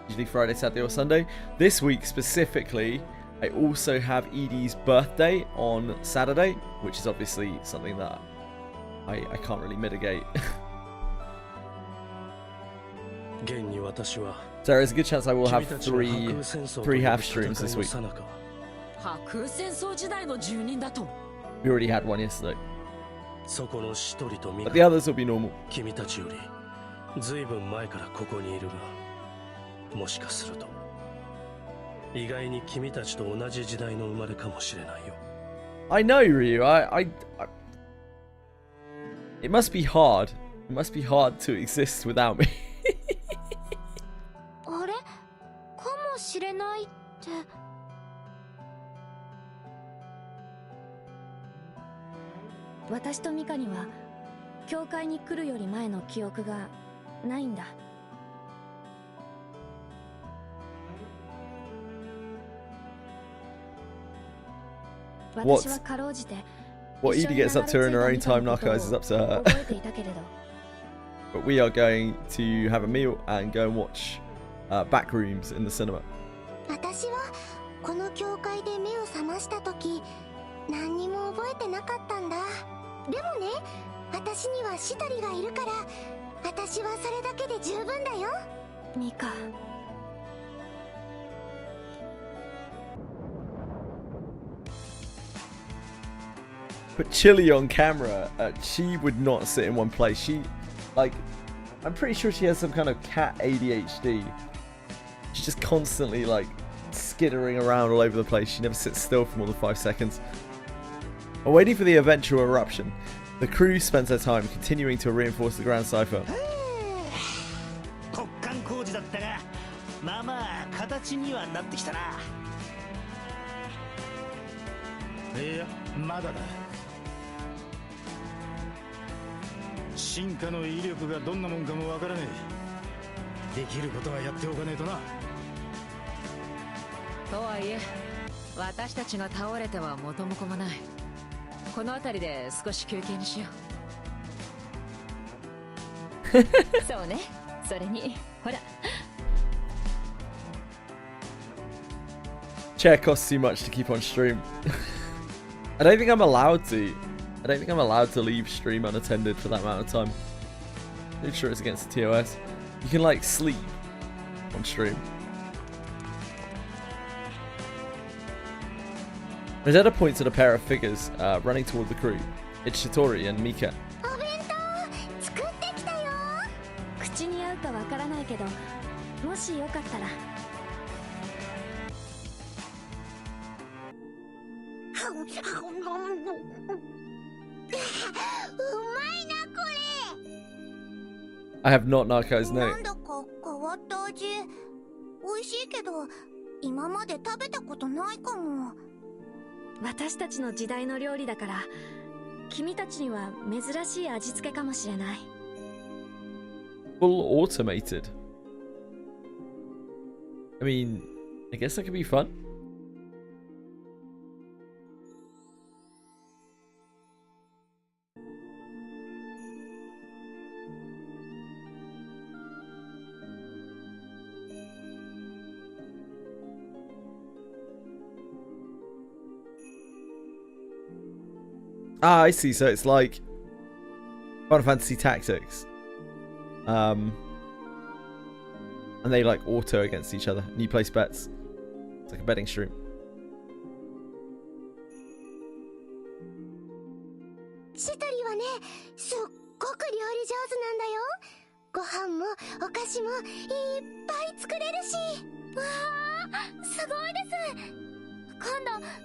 Usually Friday, Saturday, or Sunday. This week specifically, I also have Edie's birthday on Saturday, which is obviously something that I can't really mitigate. So there's a good chance I will have three half streams this week. We already had one yesterday. But the others will be normal. ずいぶん前からここにいるが、もしかすると意外に君たちと同じ時代の生まれかもしれないよ。I know, Ryu. It must be hard. It must be hard to exist without me. あれ？かもしれないって。私とミカには教会に来るより前の記憶がないんだ。私はかろうじて What Edie gets up to in her own time, Narcos is up to her. But we are going to have a meal and go and watch back rooms in the cinema. 私はこの教会で目を覚ました時、何にも覚えてなかったんだ。でもね、私にはシタリがいるから、私はそれだけで十分だよ。ミカ。But Chili on camera, she would not sit in one place. She, like, I'm pretty sure she has some kind of cat ADHD. She's just constantly, like, skittering around all over the place. She never sits still for more than 5 seconds. While waiting for the eventual eruption, the crew spends their time continuing to reinforce the ground cipher. 国間工事だったが、まあまあ形にはなってきたな。いや、まだだ。進化の威力がどんなもんかもわからねえ。できることはやっておかねえとな。とはいえ、私たちが倒れては元も子もない。この辺りで少し休憩にしよう。そうね。それに、ほら。Chair costs too much to keep on stream. I don't think I'm allowed to. I don't think I'm allowed to leave stream unattended for that amount of time. I'm pretty sure it's against the TOS. You can like sleep on stream. Rosetta points at a pair of figures running toward the crew. It's Shitori and Mika. 作ってきたよ。口に合うかわからないけど、もしよかったら。I have not Narco's name. なんだか変わった味。美味しいけど、今まで食べたことないかも。私たちの時代の料理だから、君たちには珍しい味付けかもしれない。Full automated. I mean, I guess that could be fun. Ah, I see. So it's like Final Fantasy Tactics. And they like auto against each other. And you place bets. It's like a betting stream. シタリはね、すっごく料理上手なんだよ。ご飯もお菓子もいっぱい作れるし。わあ、すごいです。今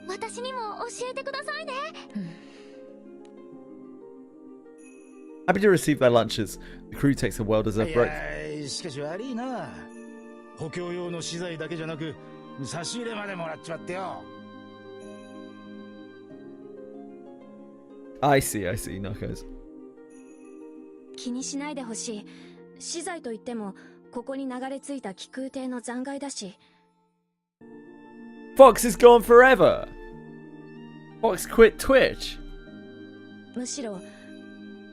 度私にも教えてくださいね。Happy to receive their lunches. The crew takes a well-deserved break. しかし悪いな。補強用の資材だけじゃなく差し入れまでもらっちまってよ。I see, Knuckles. 気にしないでほしい。資材といってもここに流れ着いた気空艇の残骸だし。Fox is gone forever. Fox quit Twitch. むしろ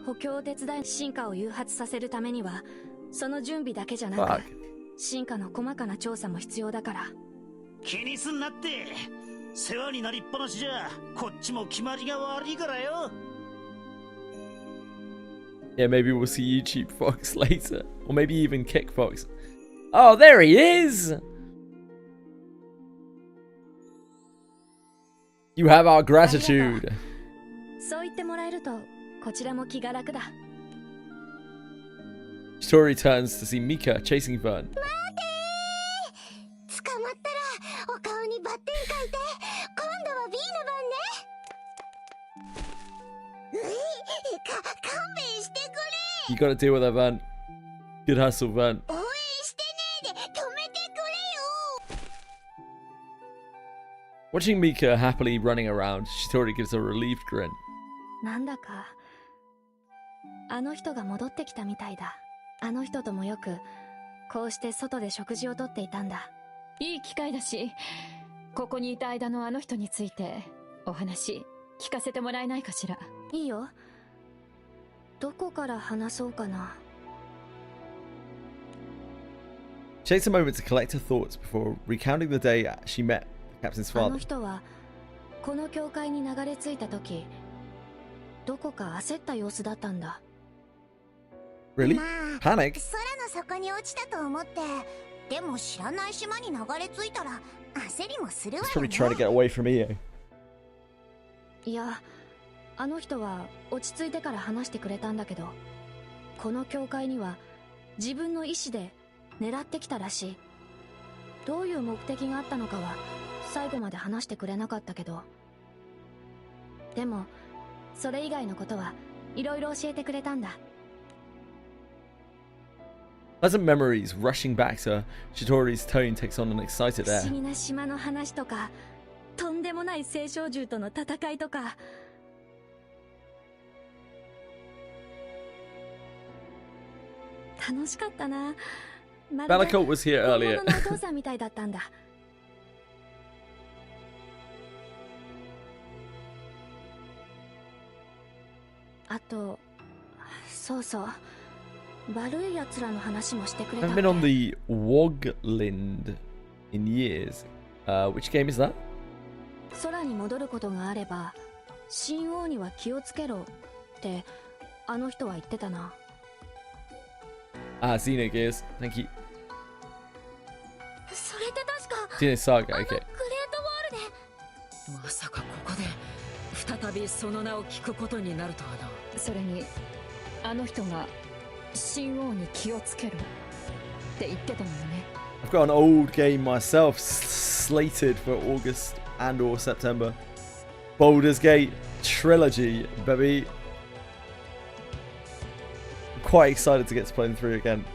補強を手伝い進化を誘発させるためにはその準備だけじゃなく進化の細かな調査も必要だから。気にすんなって。世話になりっぱなしじゃこっちも決まりが悪いからよ。Yeah, maybe we'll see you cheat Fox later. Or maybe even kick Fox. Oh, there he is! You have our gratitude. そう言ってもらえるとこちらも気が楽だ。Tori turns to see Mika chasing Vern. 捕まったらお顔にバッテン書いて、今度は B の番ね。勘弁してくれ。 You gotta deal with that, Vern. Good hustle, Vern. 応援してねえで止めてくれよ。 Watching Mika happily running around, Shitori gives a relieved grin. なんだかあの人が戻ってきたみたいだ。あの人ともよくこうして外で食事をとっていたんだ。いい機会だし、ここにいた間のあの人についてお話聞かせてもらえないかしら。いいよ。どこから話そうかな。 She takes a moment to collect her thoughts before recounting the day she met the captain's あ father. の人はこの教会に流れ着いた時どこか焦った様子だったんだ。 Really? まあ Panic? 空の底に落ちたと思って。でも知らない島に流れ着いたら焦りもするわ He's よ probably trying to get away from Io. いや、あの人は落ち着いてから話してくれたんだけど、この教会には自分の意志で狙ってきたらしい。どういう目的があったのかは最後まで話してくれなかったけど、でもそれ以外のことはいろいろ教えてくれたんだ。Pleasant memories rushing back to her, Shitori's tone takes on an excited 不 air. 思議な島の話とか、とんでもない青少獣との戦いとか。楽しかったな。まるで Balakot was here 本 earlier. 物のお父さんみたいだったんだ。あと、そうそう。悪い奴らの話もしてくれた I haven't been on the Woglind in years. Which game is that? 空に戻ることがあれば神王には気をつけろってあの人は言ってたな。 Ah, Xenogears. Thank you. それって確か Xeno Saga, グレー okay. トウォールで。まさかここで再びその名を聞くことになるとはな。それにあの人が神王に気をつけろって言ってたのよね。 I've got an old game myself slated for August and or September. Baldur's Gate Trilogy, baby. I'm quite excited to get to play them through again.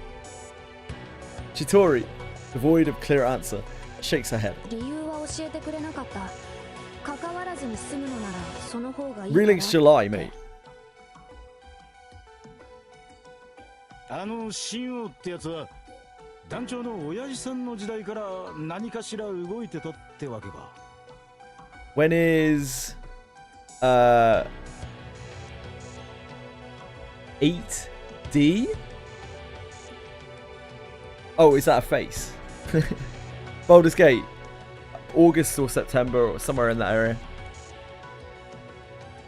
Chitori, devoid of clear answer, shakes her head. 理由は教えてくれなかった。関わらずに済むのならその方がいいかな。 Reeling's July, mate. あの神王ってやつは団長の親父さんの時代から何かしら動いてたってわけか。 When is 8D? Oh, is that a face? Baldur's Gate, August or September or somewhere in that area.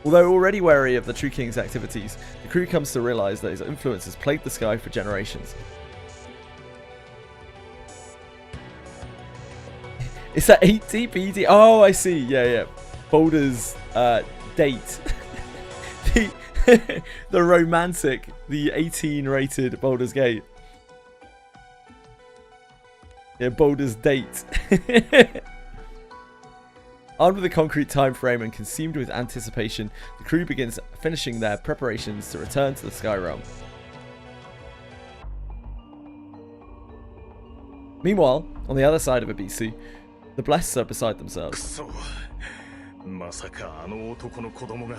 Although already wary of the True King's activities, the crew comes to realize that his influence has plagued the sky for generations. Is that 8D? BD? Oh, I see. Yeah, yeah. Boulder's date. the the romantic, the 18 rated Baldur's Gate. Yeah, Baldur's Date. Armed with a concrete time frame and consumed with anticipation, the crew begins finishing their preparations to return to the Sky Realm. Meanwhile, on the other side of Abisu, the Blessed are beside themselves. まさかあの男の子供が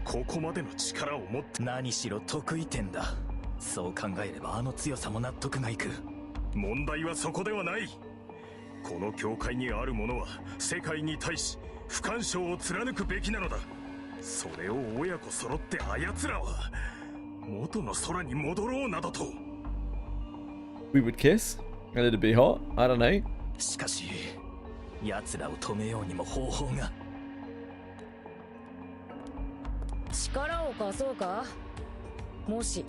ここまでの力を持って何しろ得意点だ。そう考えればあの強さも納得がいく。問題はそこではない。この教会にあるものは世界に対し不干渉を貫くべきなのだ。それを親子揃ってあやつらは元の空に戻ろうなどと。We would kiss? And it'd be hot? I don't know. しかし奴らを止めようにも方法が。力を貸そうか。もし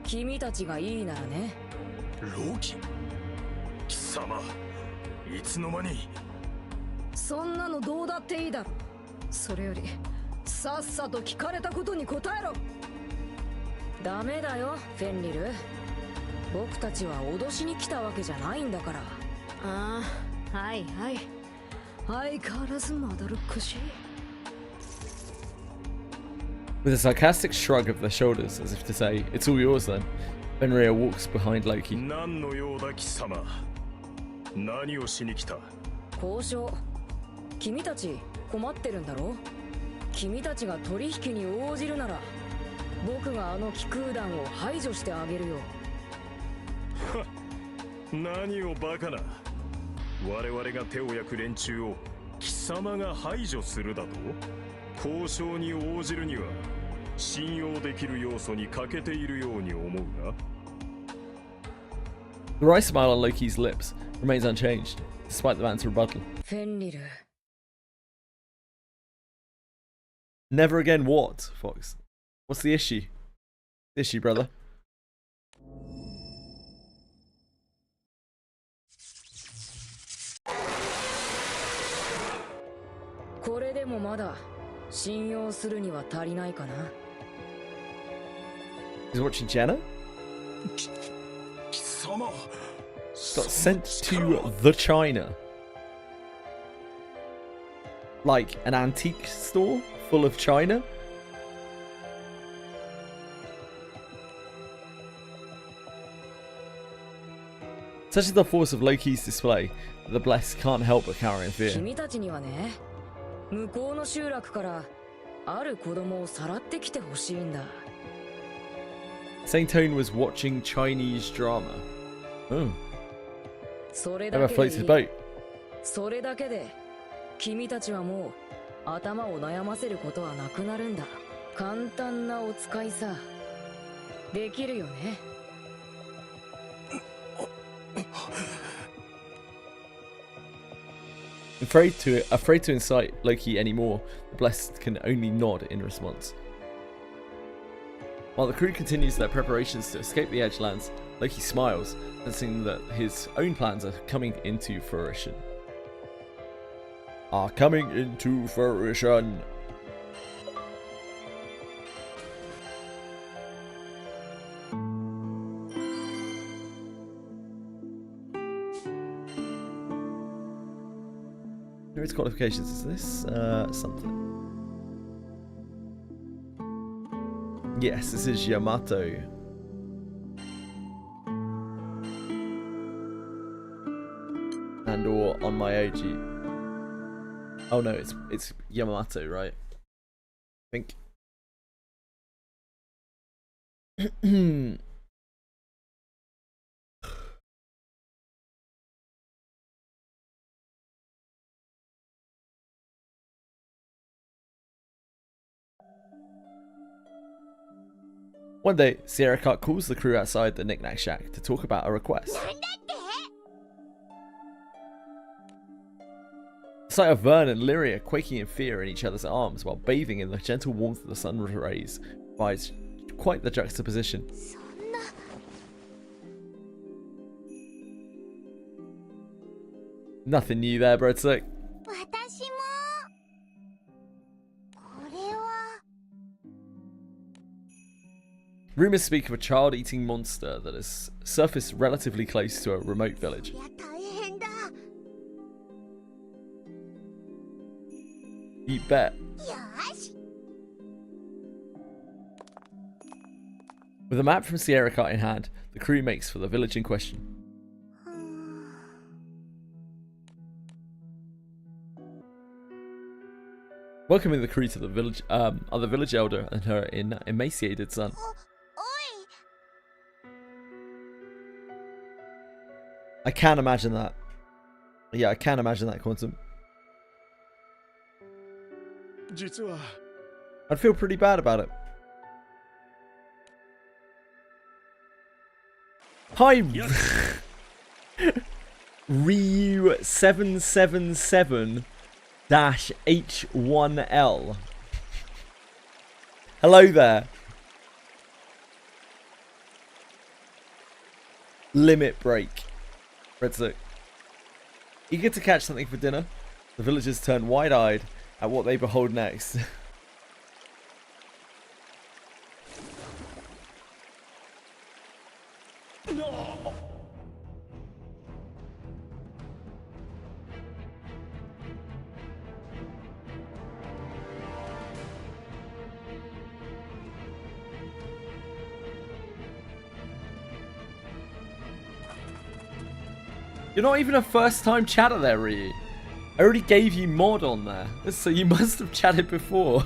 君たちがいいならね。ロキ、貴様いつの間に。そんなのどうだっていいだろ。それよりさっさと聞かれたことに答えろ。ダメだよフェンリル。僕たちは脅しに来たわけじゃないんだから。ああ、はいはい。相変わらずまだるっこしい。With a sarcastic shrug of their shoulders, as if to say, it's all yours then, Fenrir walks behind Loki. 何の用だ貴様。何をしに来た。交渉。君たち困ってるんだろ。君たちが取引に応じるなら僕があの気空団を排除してあげるよ。何をバカな。我々が手を焼く連中を貴様が排除するだと。交渉に応じるには信用できる要素に欠けているように思うが。 The wry smile on Loki's lips remains unchanged, despite the man's rebuttal. フェンリル。Never again what, Fox? What's the issue? The issue, brother? これでもまだ信用するには足りないかな。He's watching Jenna? 貴様。 Got sent to the China. Like an antique store full of china? Such is the force of Loki's display that the Blessed can't help but cower in fear. 君たちにはね、向こうの集落からある子供をさらってきてほしいんだ。Saying Tone was watching Chinese drama. Oh. それだ Never け floats でい his い。 boat. それだけで君たちはもう頭を悩ませることはなくなるんだ。簡単なお使いさ。できるよね。Afraid to incite Loki anymore, the Blessed can only nod in response. While the crew continues their preparations to escape the Edgelands, Loki smiles, sensing that his own plans are coming into fruition. Its qualifications is this something? Yes, this is Yamato. And or on my OG. Oh no, it's Yamato, right? I think. One day, Sierra Cut calls the crew outside the Knick-Knack Shack to talk about a request. The sight of Vern and Lyria quaking in fear in each other's arms while bathing in the gentle warmth of the sun rays provides quite the juxtaposition. Nothing new there, Breadstick. 私もこれは Rumours speak of a child-eating monster that has surfaced relatively close to a remote village. You bet. With a map from Sierra Cart in hand, the crew makes for the village in question. Welcoming the crew to the village are the village elder and her emaciated son. I can imagine that. Yeah, I can imagine that, Quantum. I'd feel pretty bad about it. Hi, Ryu 777-H1L. Hello there. Limit break. Redsuck. Eager to catch something for dinner, the villagers turn wide-eyed at what they behold next. You're not even a first-time chatter there, Ryu. I already gave you mod on there, so you must have chatted before.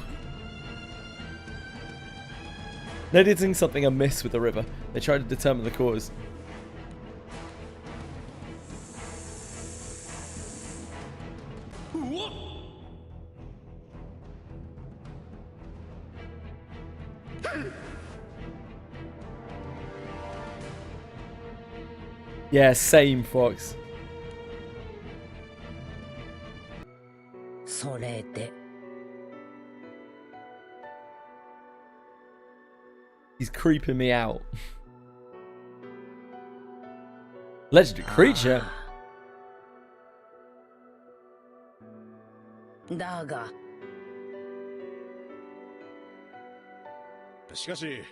Noticing something amiss with the river, they try to determine the cause. Yeah, same, Fox. He's creeping me out. Legendary creature. Daga. しかし。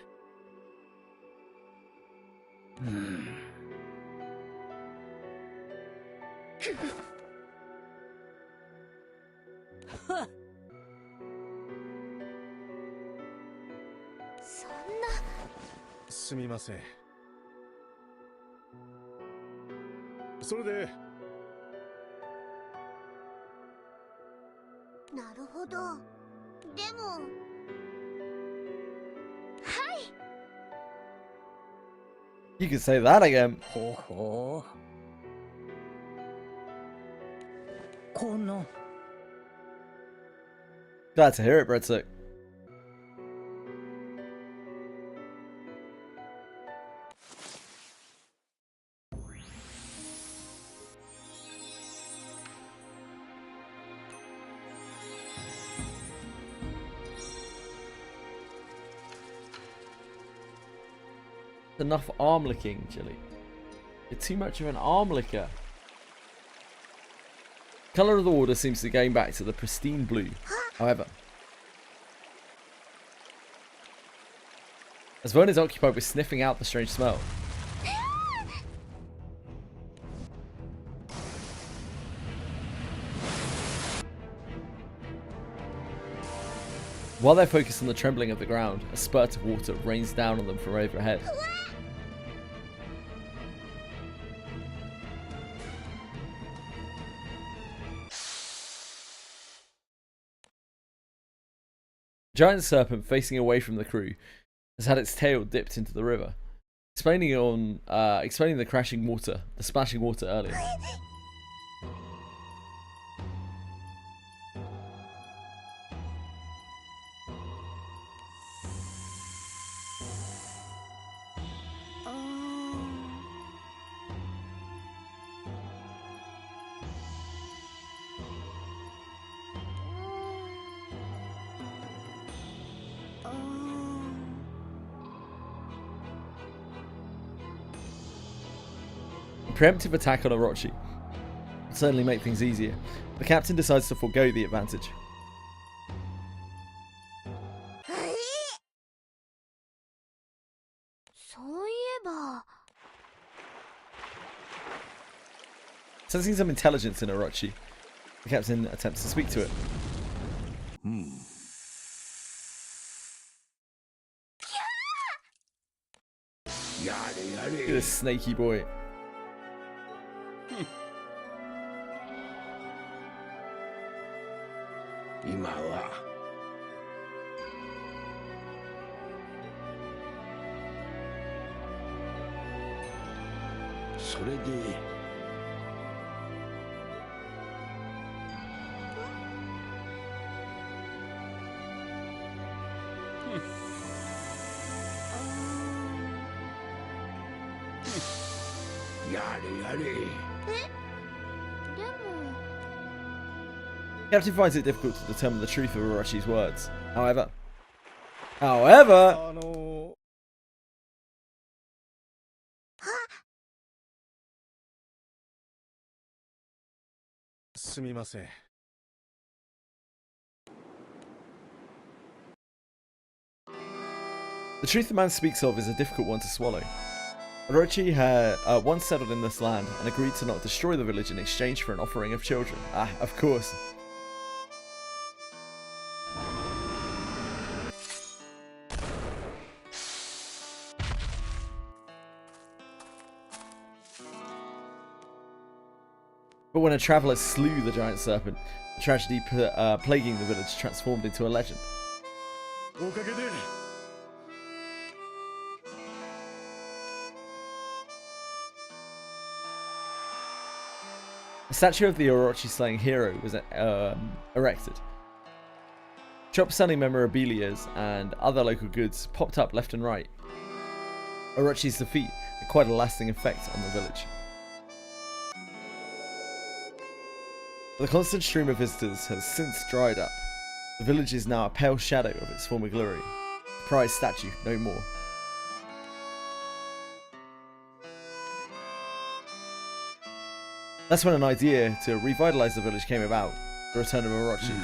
すみません。それで。なるほど。でも。はい。You can say that again. ほほう。この。Glad to hear it, Breadstick. Enough arm licking, Chili. You're too much of an arm licker. Colour of the water seems to be going back to the pristine blue. However, as Vern is occupied with sniffing out the strange smell, while they're focused on the trembling of the ground, a spurt of water rains down on them from overhead. The giant serpent facing away from the crew has had its tail dipped into the river, explaining the crashing water, the splashing water earlier. Preemptive attack on Orochi would certainly make things easier. The captain decides to forego the advantage. そういえば Sensing some intelligence in Orochi, the captain attempts to speak to it. Look at this snaky boy. 今はそれでやれやれ Captain finds it difficult to determine the truth of Orochi's words. However, すみません。the truth the man speaks of is a difficult one to swallow. Orochi had once settled in this land and agreed to not destroy the village in exchange for an offering of children. Ah, of course. But when a traveller slew the giant serpent, the tragedy plaguing the village transformed into a legend. A statue of the Orochi slaying hero was erected. Shops selling memorabilia and other local goods popped up left and right. Orochi's defeat had quite a lasting effect on the village. The constant stream of visitors has since dried up. The village is now a pale shadow of its former glory. The prized statue no more. That's when an idea to revitalise the village came about, the return of Orochi.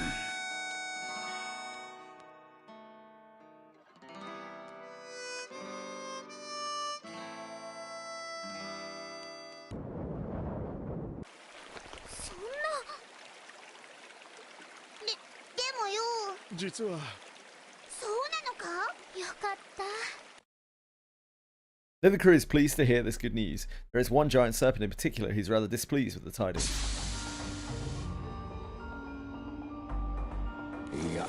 Though the crew is pleased to hear this good news, there is one giant serpent in particular who's rather displeased with the tidings. Yeah.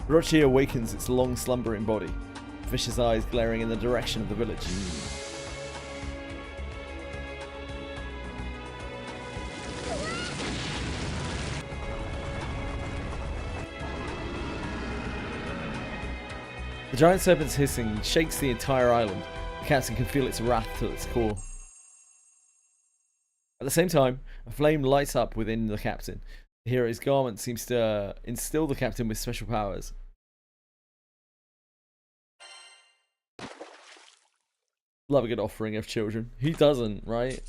Orochi awakens its long slumbering body, vicious eyes glaring in the direction of the village. The giant serpent's hissing shakes the entire island. The captain can feel its wrath to its core. At the same time, a flame lights up within the captain. The hero's garment seems to instill the captain with special powers. Love a good offering of children. Who doesn't, right?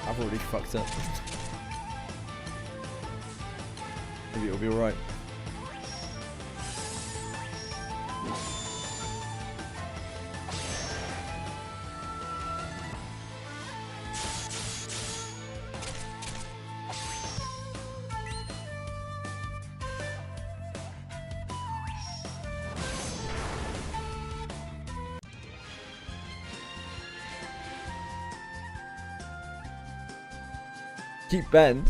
I've already fucked up. Maybe it'll be alright. Keep Ben.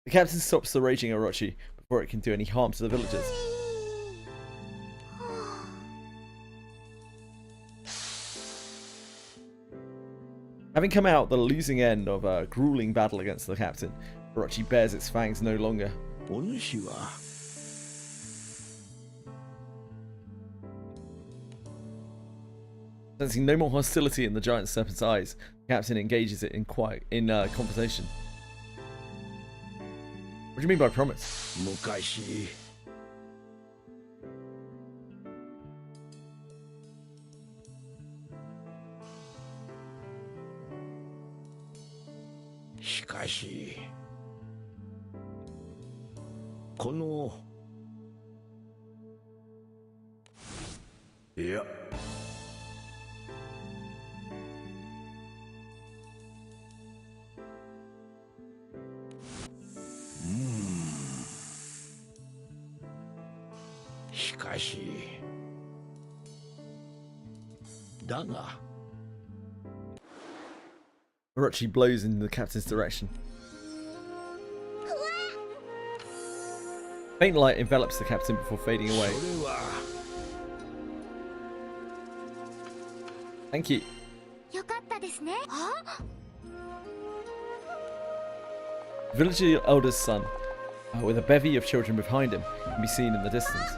The captain stops the raging Orochi before it can do any harm to the villagers. Having come out the losing end of a grueling battle against the captain, Orochi bares its fangs no longer. Sensing no more hostility in the giant serpent's eyes, the captain engages it in conversation. What do you mean by promise? しかしこのいやしかしだが Orochi blows in the captain's direction. Faint light envelops the captain before fading away. Thank you. よかったですね。 The village elder's son, with a bevy of children behind him, can be seen in the distance.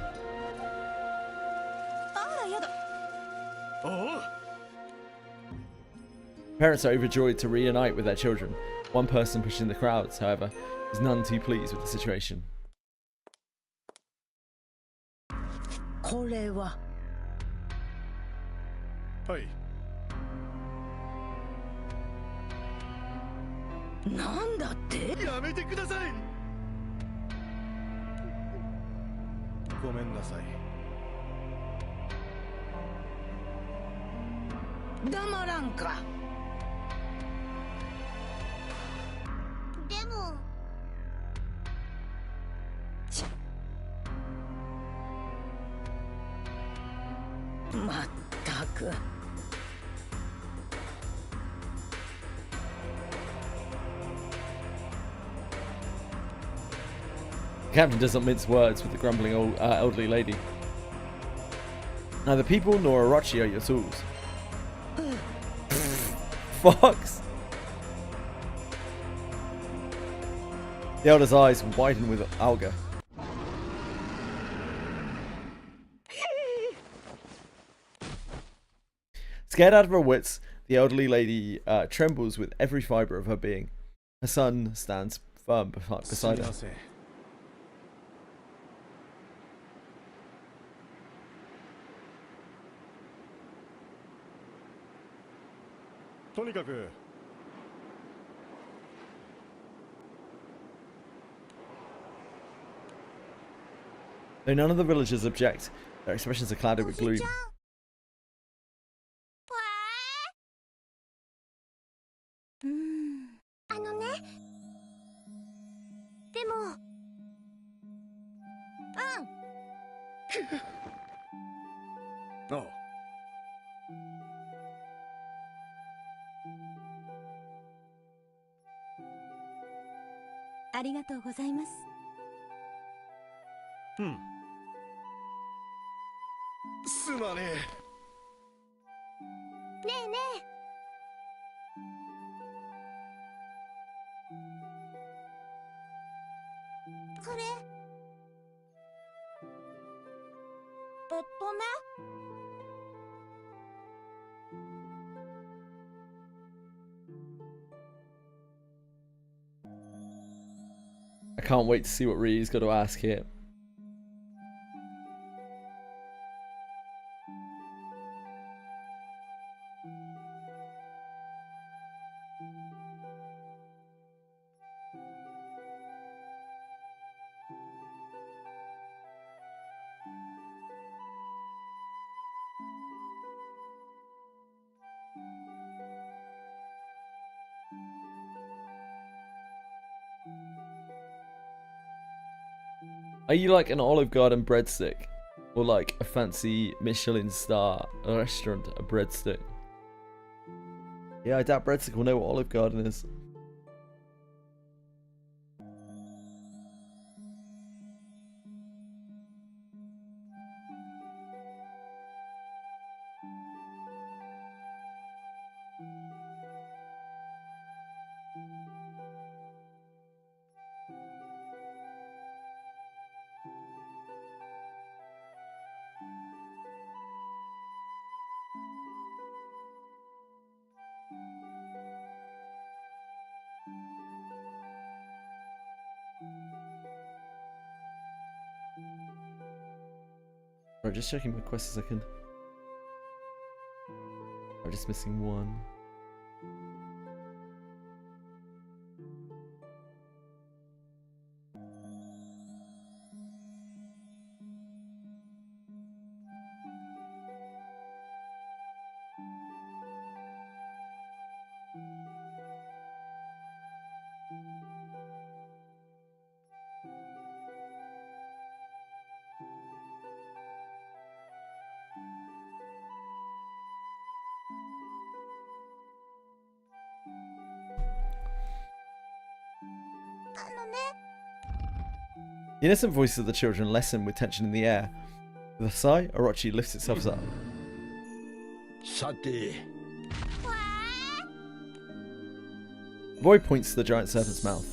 Parents are overjoyed to reunite with their children. One person pushing the crowds, however, is none too pleased with the situation. これははいなんだってやめてくださいごめんなさい黙らんかでもまったく The captain does not mince words with the grumbling elderly lady. Neither people nor Orochi are your tools. Fox! The elder's eyes widen with anger. Scared out of her wits, the elderly lady trembles with every fibre of her being. Her son stands firm beside her. とにかく Though none of the villagers object, their expressions are clouded with gloom. あのねでもああありがとうございます。うんすまねねえねえこれね I can't wait to see what Ryu's got to ask here. Are you like an Olive Garden breadstick? Or like a fancy Michelin star restaurant a breadstick? Yeah, I doubt breadstick will know what Olive Garden is. Alright, just checking my quest a second. I'm just missing one. The innocent voices of the children lessen with tension in the air. With a sigh, Orochi lifts itself up. The boy points to the giant serpent's mouth.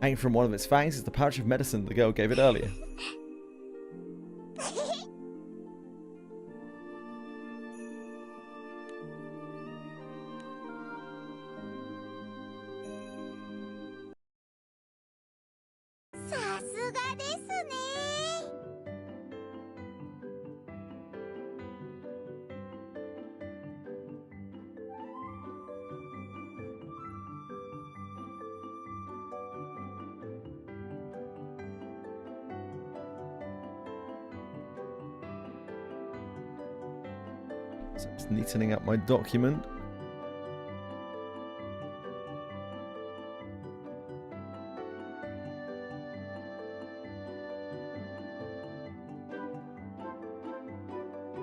Hanging from one of its fangs is the pouch of medicine the girl gave it earlier. So I'm just neatening up my document.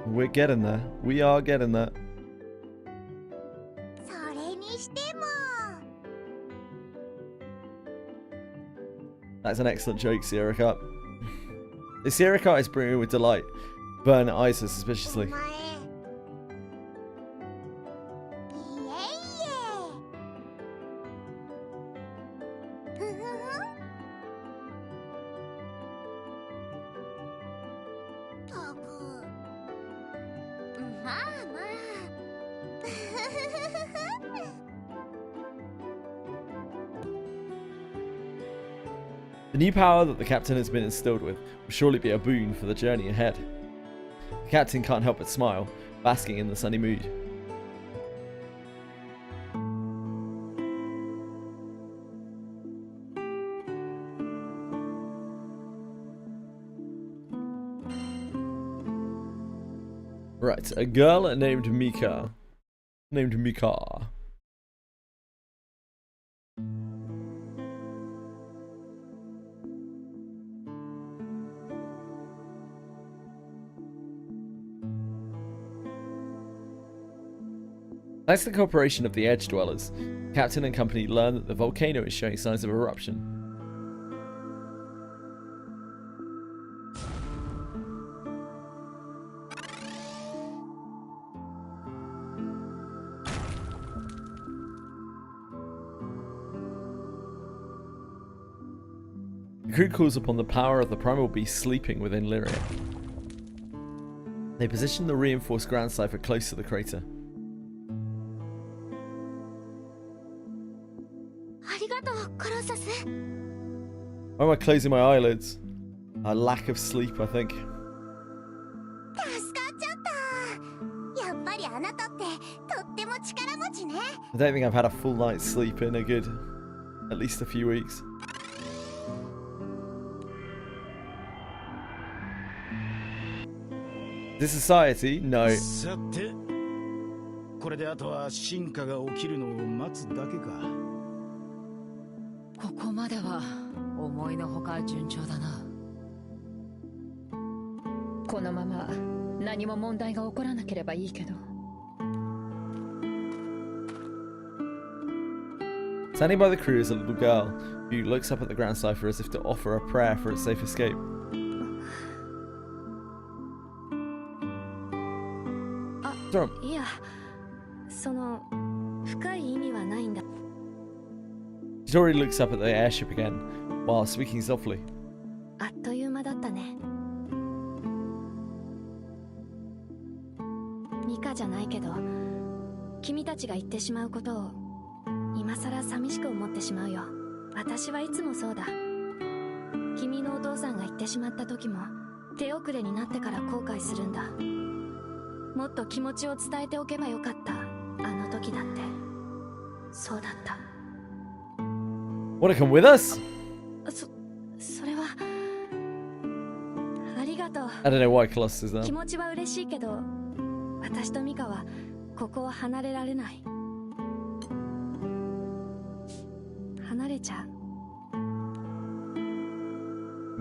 We're getting there. We are getting there. That's an excellent joke, Sierra Cut. The Sierra Cut is brimming with delight. Burn eyes her suspiciously. The new power that the captain has been instilled with will surely be a boon for the journey ahead. The captain can't help but smile, basking in the sunny mood. Right, a girl named Mika. Thanks to the cooperation of the Edge Dwellers, Captain and company learn that the volcano is showing signs of eruption. The crew calls upon the power of the primal beast sleeping within Lyria. They position the reinforced ground cipher close to the crater. Why am I closing my eyelids? A lack of sleep, I think. I don't think I've had a full night's sleep in a good, at least a few weeks. This society? No. これであとは進化が起きるのを待つだけか。ここまでは思いのほか順調だな。このまま何も問題が起こらなければいいけど。Standing by the crew is a little girl who looks up at the ground cipher as if to offer a prayer for its safe escape.いや、その深い意味はないんだ。Tori looks up at the airship again, while speaking softly. あっという間だったね。ミカじゃないけど、君たちが言ってしまうことを今さら寂しく思ってしまうよ。私はいつもそうだ。君のお父さんが言ってしまった時も手遅れになってから後悔するんだ。もっと気持ちを伝えておけばよかった。あの時だって。そうだった。Wanna come with us? それはありがとう。I don't know why Colossus is there. 気持ちは嬉しいけど、私とミカはここは離れられない。離れちゃう。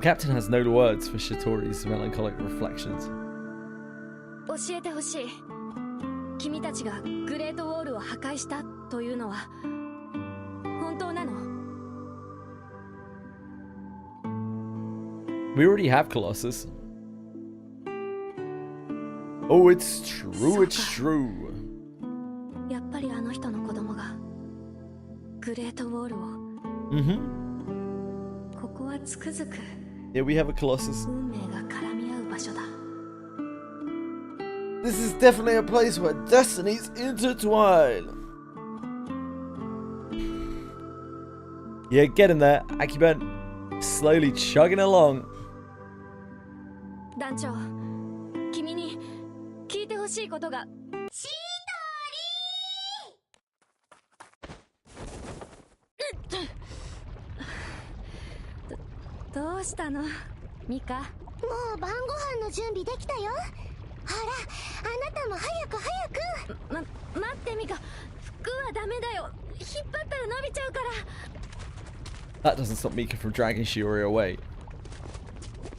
The captain has no words for Shatori's melancholic reflections. 教えてほしい。君たちがグレートウォールを破壊したというのは本当なの？ We already have Colossus. Oh, it's true, it's true. やっぱりあの人の子供がグレートウォールを。ここはつくづく Here we have a Colossus. 運命が絡み合う場所だ。This is definitely a place where destinies intertwine. Yeah, get in there, Akiben. Slowly chugging along. 団長、君に聞いてほしいことが。シートリーどうしたのミカ？もう晩ご飯の準備できたよ。ほら、あなたも早く早く。待ってミカ、服はダメだよ。引っ張ったら伸びちゃうから。That doesn't stop Mika from dragging Shiori away.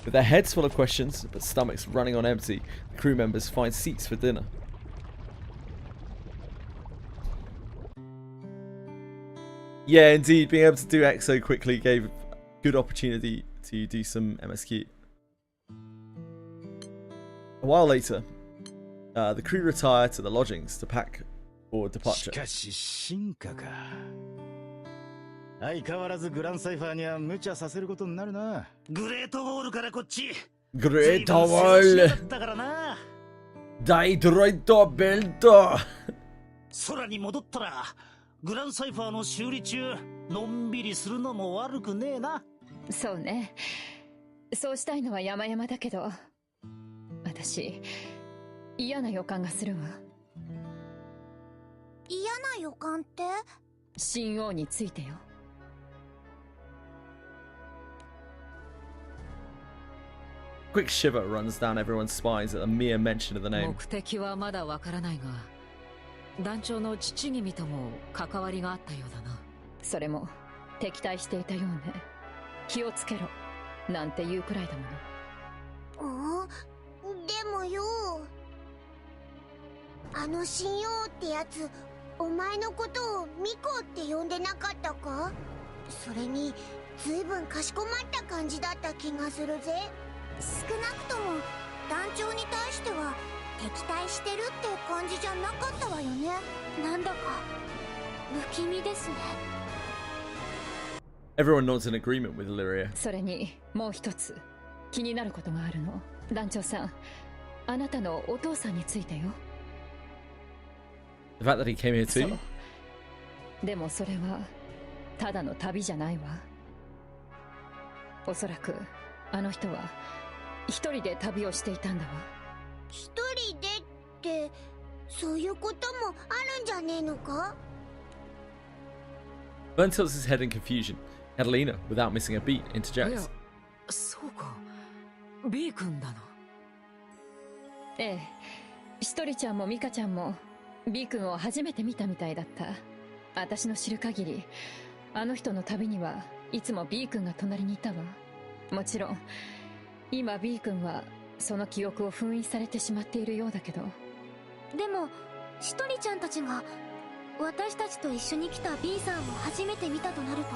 With their heads full of questions, but stomachs running on empty, the crew members find seats for dinner. Yeah, indeed, being able to do X so quickly gave a good opportunity to do some MSQ. A while later, the crew retire to the lodgings to pack for departure. しかし進化か。相変わらずグランサイファーには無茶させることになるな。グレートウォールからこっち。グレートウォール。だからな。大ドロイドベルト。空に戻ったらグランサイファーの修理中のんびりするのも悪くねえな。そうね。そうしたいのは山々だけど、私嫌な予感がするわ。嫌な予感って？神王についてよ。Quick shiver runs down everyone's spines at the mere mention of the name. 目的はまだわからないが、団長の父君とも関わりがあったようだな。それも敵対していたようね。気をつけろなんて言うくらいだもの。でもよ、あの神王ってやつ、お前のことをミコって呼んでなかったか？それにずいぶんかしこまった感じだった気がするぜ。少なくとも団長に対しては敵対してるって感じじゃなかったわよね。なんだか不気味ですね。Everyone nods in agreement with Lyria. それにもう一つ気になることがあるの。団長さん、あなたのお父さんについてよ。The fact that he came here too? でもそれはただの旅じゃないわ。おそらくあの人は一人で旅をしていたんだわ。一人でって、そういうこともあるんじゃねえのか？ Vern tilts his head in confusion. Catalina, without missing a beat, interjects. そうか、B 君だな。ええ、ひとりちゃんもミカちゃんも B 君を初めて見たみたいだった。私の知る限り、あの人の旅にはいつも B 君が隣にいたわ。もちろん今 B 君はその記憶を封印されてしまっているようだけど。でもひとりちゃんたちが私たちと一緒に来た B さんを初めて見たとなると、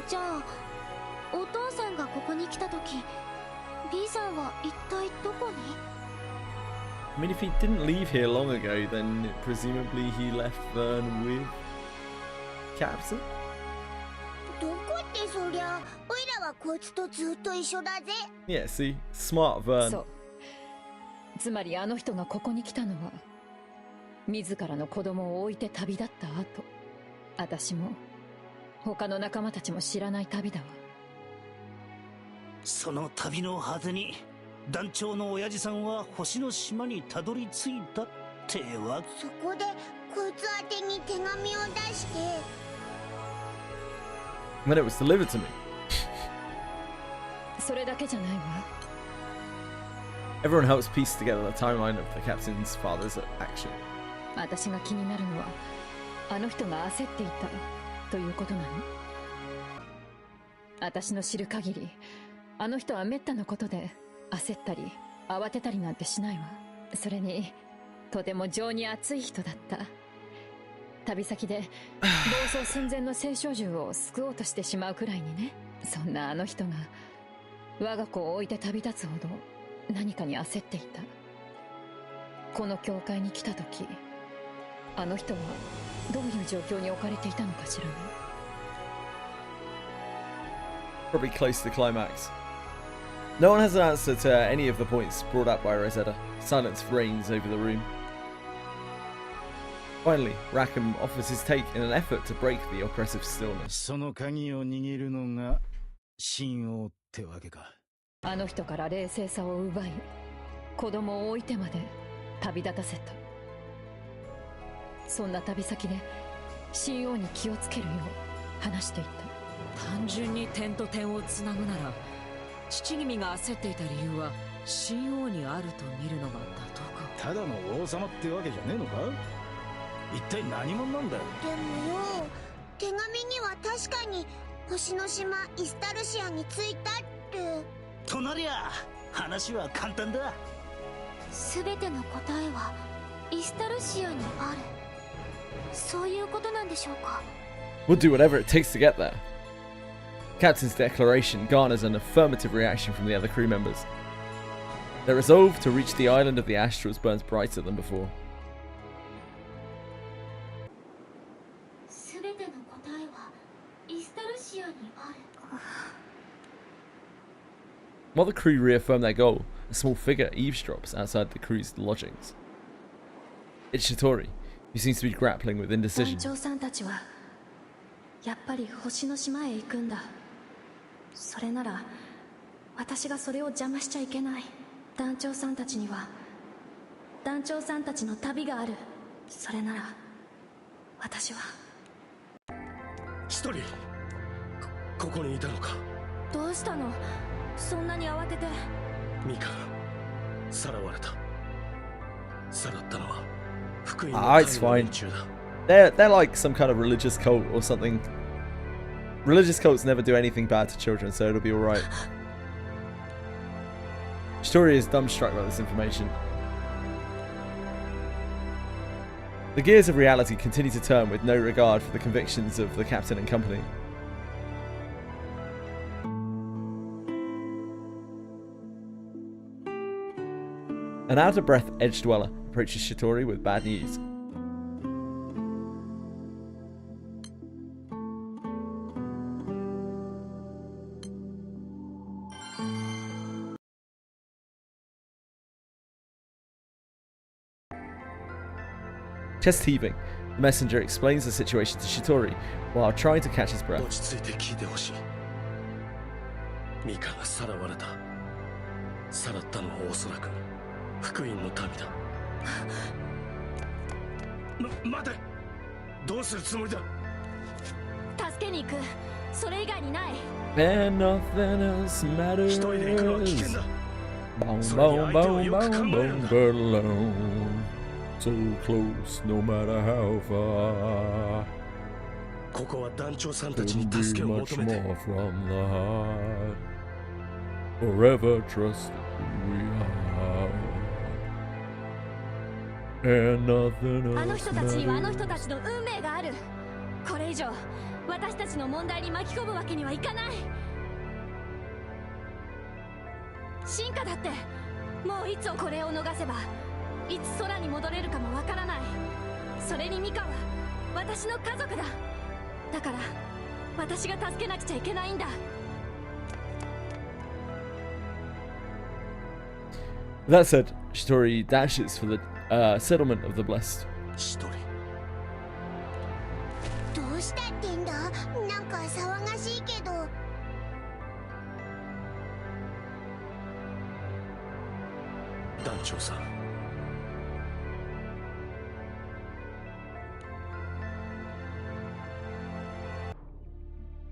じゃあお父さんがここに来た時 B さんは一体どこに？ I mean, if he didn't leave here long ago, then presumably he left Vern with Captain? どこってそりゃ、おいらはこいつとずっと一緒だぜ。 Yeah, see? Smart Vern. そう。つまりあの人がここに来たのは自らの子供を置いて旅立った後、私も他の仲間たちも知らない旅だわ。その旅のはずに団長の親父さんは星の島にたどり着いたってわけ。そこでこいつ宛てに手紙を出して When it was delivered to me. それだけじゃないわ。 Everyone helps piece together the timeline of the captain's father's action. 私が気になるのはあの人が焦っていたということなの。私の知る限りあの人は滅多なことで焦ったり慌てたりなんてしないわ。それにとても情に熱い人だった。旅先で暴走寸前の青少獣を救おうとしてしまうくらいにね。そんなあの人が我が子を置いて旅立つほど何かに焦っていた。この教会に来た時あの人はどういう状況に置かれていたのかしらね。 Probably close to the climax. No one has an answer to any of the points brought up by Rosetta. Silence reigns over the room. Finally, Rackham offers his take in an effort to break the oppressive stillness. その鍵を握るのが神王ってわけか。あの人から冷静さを奪い子供を置いてまで旅立たせた。そんな旅先で神王に気をつけるよう話していた。単純に点と点をつなぐなら父君が焦っていた理由は神王にあると見るのが妥当か。ただの王様ってわけじゃねえのか。一体何者なんだよ。でもよ、手紙には確かに星の島イスタルシアに着いたって。となりゃ話は簡単だ。全ての答えはイスタルシアにある。そういうことなんでしょうか。 We'll do whatever it takes to get there. Captain's declaration garners an affirmative reaction from the other crew members. Their resolve to reach the island of the Astrals burns brighter than before. 全ての答えはイスタルシアにある。 While the crew reaffirm their goal, a small figure eavesdrops outside the crew's lodgings. It's Shitori, who seems to be grappling with 団 indecision. 長さんたちはやっぱり星の島へ行くんだ。それなら私がそれを邪魔しちゃいけない。団長さんたちには団長さんたちの旅がある。それなら私は。一人 ここにいたのか。どうしたの、そんなに慌てて。ミカがさらわれた。さらったのは福音の It's 民の fine. 連中だ。They're like some kind of religious cult or something. Religious cults never do anything bad to children, so it'll be alright. Shitori is dumbstruck by this information. The gears of reality continue to turn with no regard for the convictions of the captain and company. An out-of-breath edge dweller approaches Shitori with bad news. Chest heaving, the messenger explains the situation to Shitori while trying to catch his breath. 落ち着いて聞いてほしい。ミカがさらわれた。さらったのはおそらく福音の民だ。待て、どうするつもりだ。助けに行く、それ以外にない。 And nothing else matters. 一人で行くのは危険だ。 Boom, それに boom, 相手を boom, よく boom, 考えるん boom, だ。 but alone. So close, no matter how far. ここは団長さんたちに Couldn't 助 be けを much 求めて。 more from the heart. Forever trust who we are. And nothing あの else 人たちにはあの人 matters. たちの運命がある。これ以上私たちの問題に巻き込むわけにはいかない。進化だってもういつこれを逃せばいつ空に戻れるかもわからない。それにミカは私の家族だ。だから私が助けなくちゃいけないんだ。 That said, Shitori dashes for the settlement of the blessed. 一人。どうしたってんだ。なんか騒がしいけど。団長さん。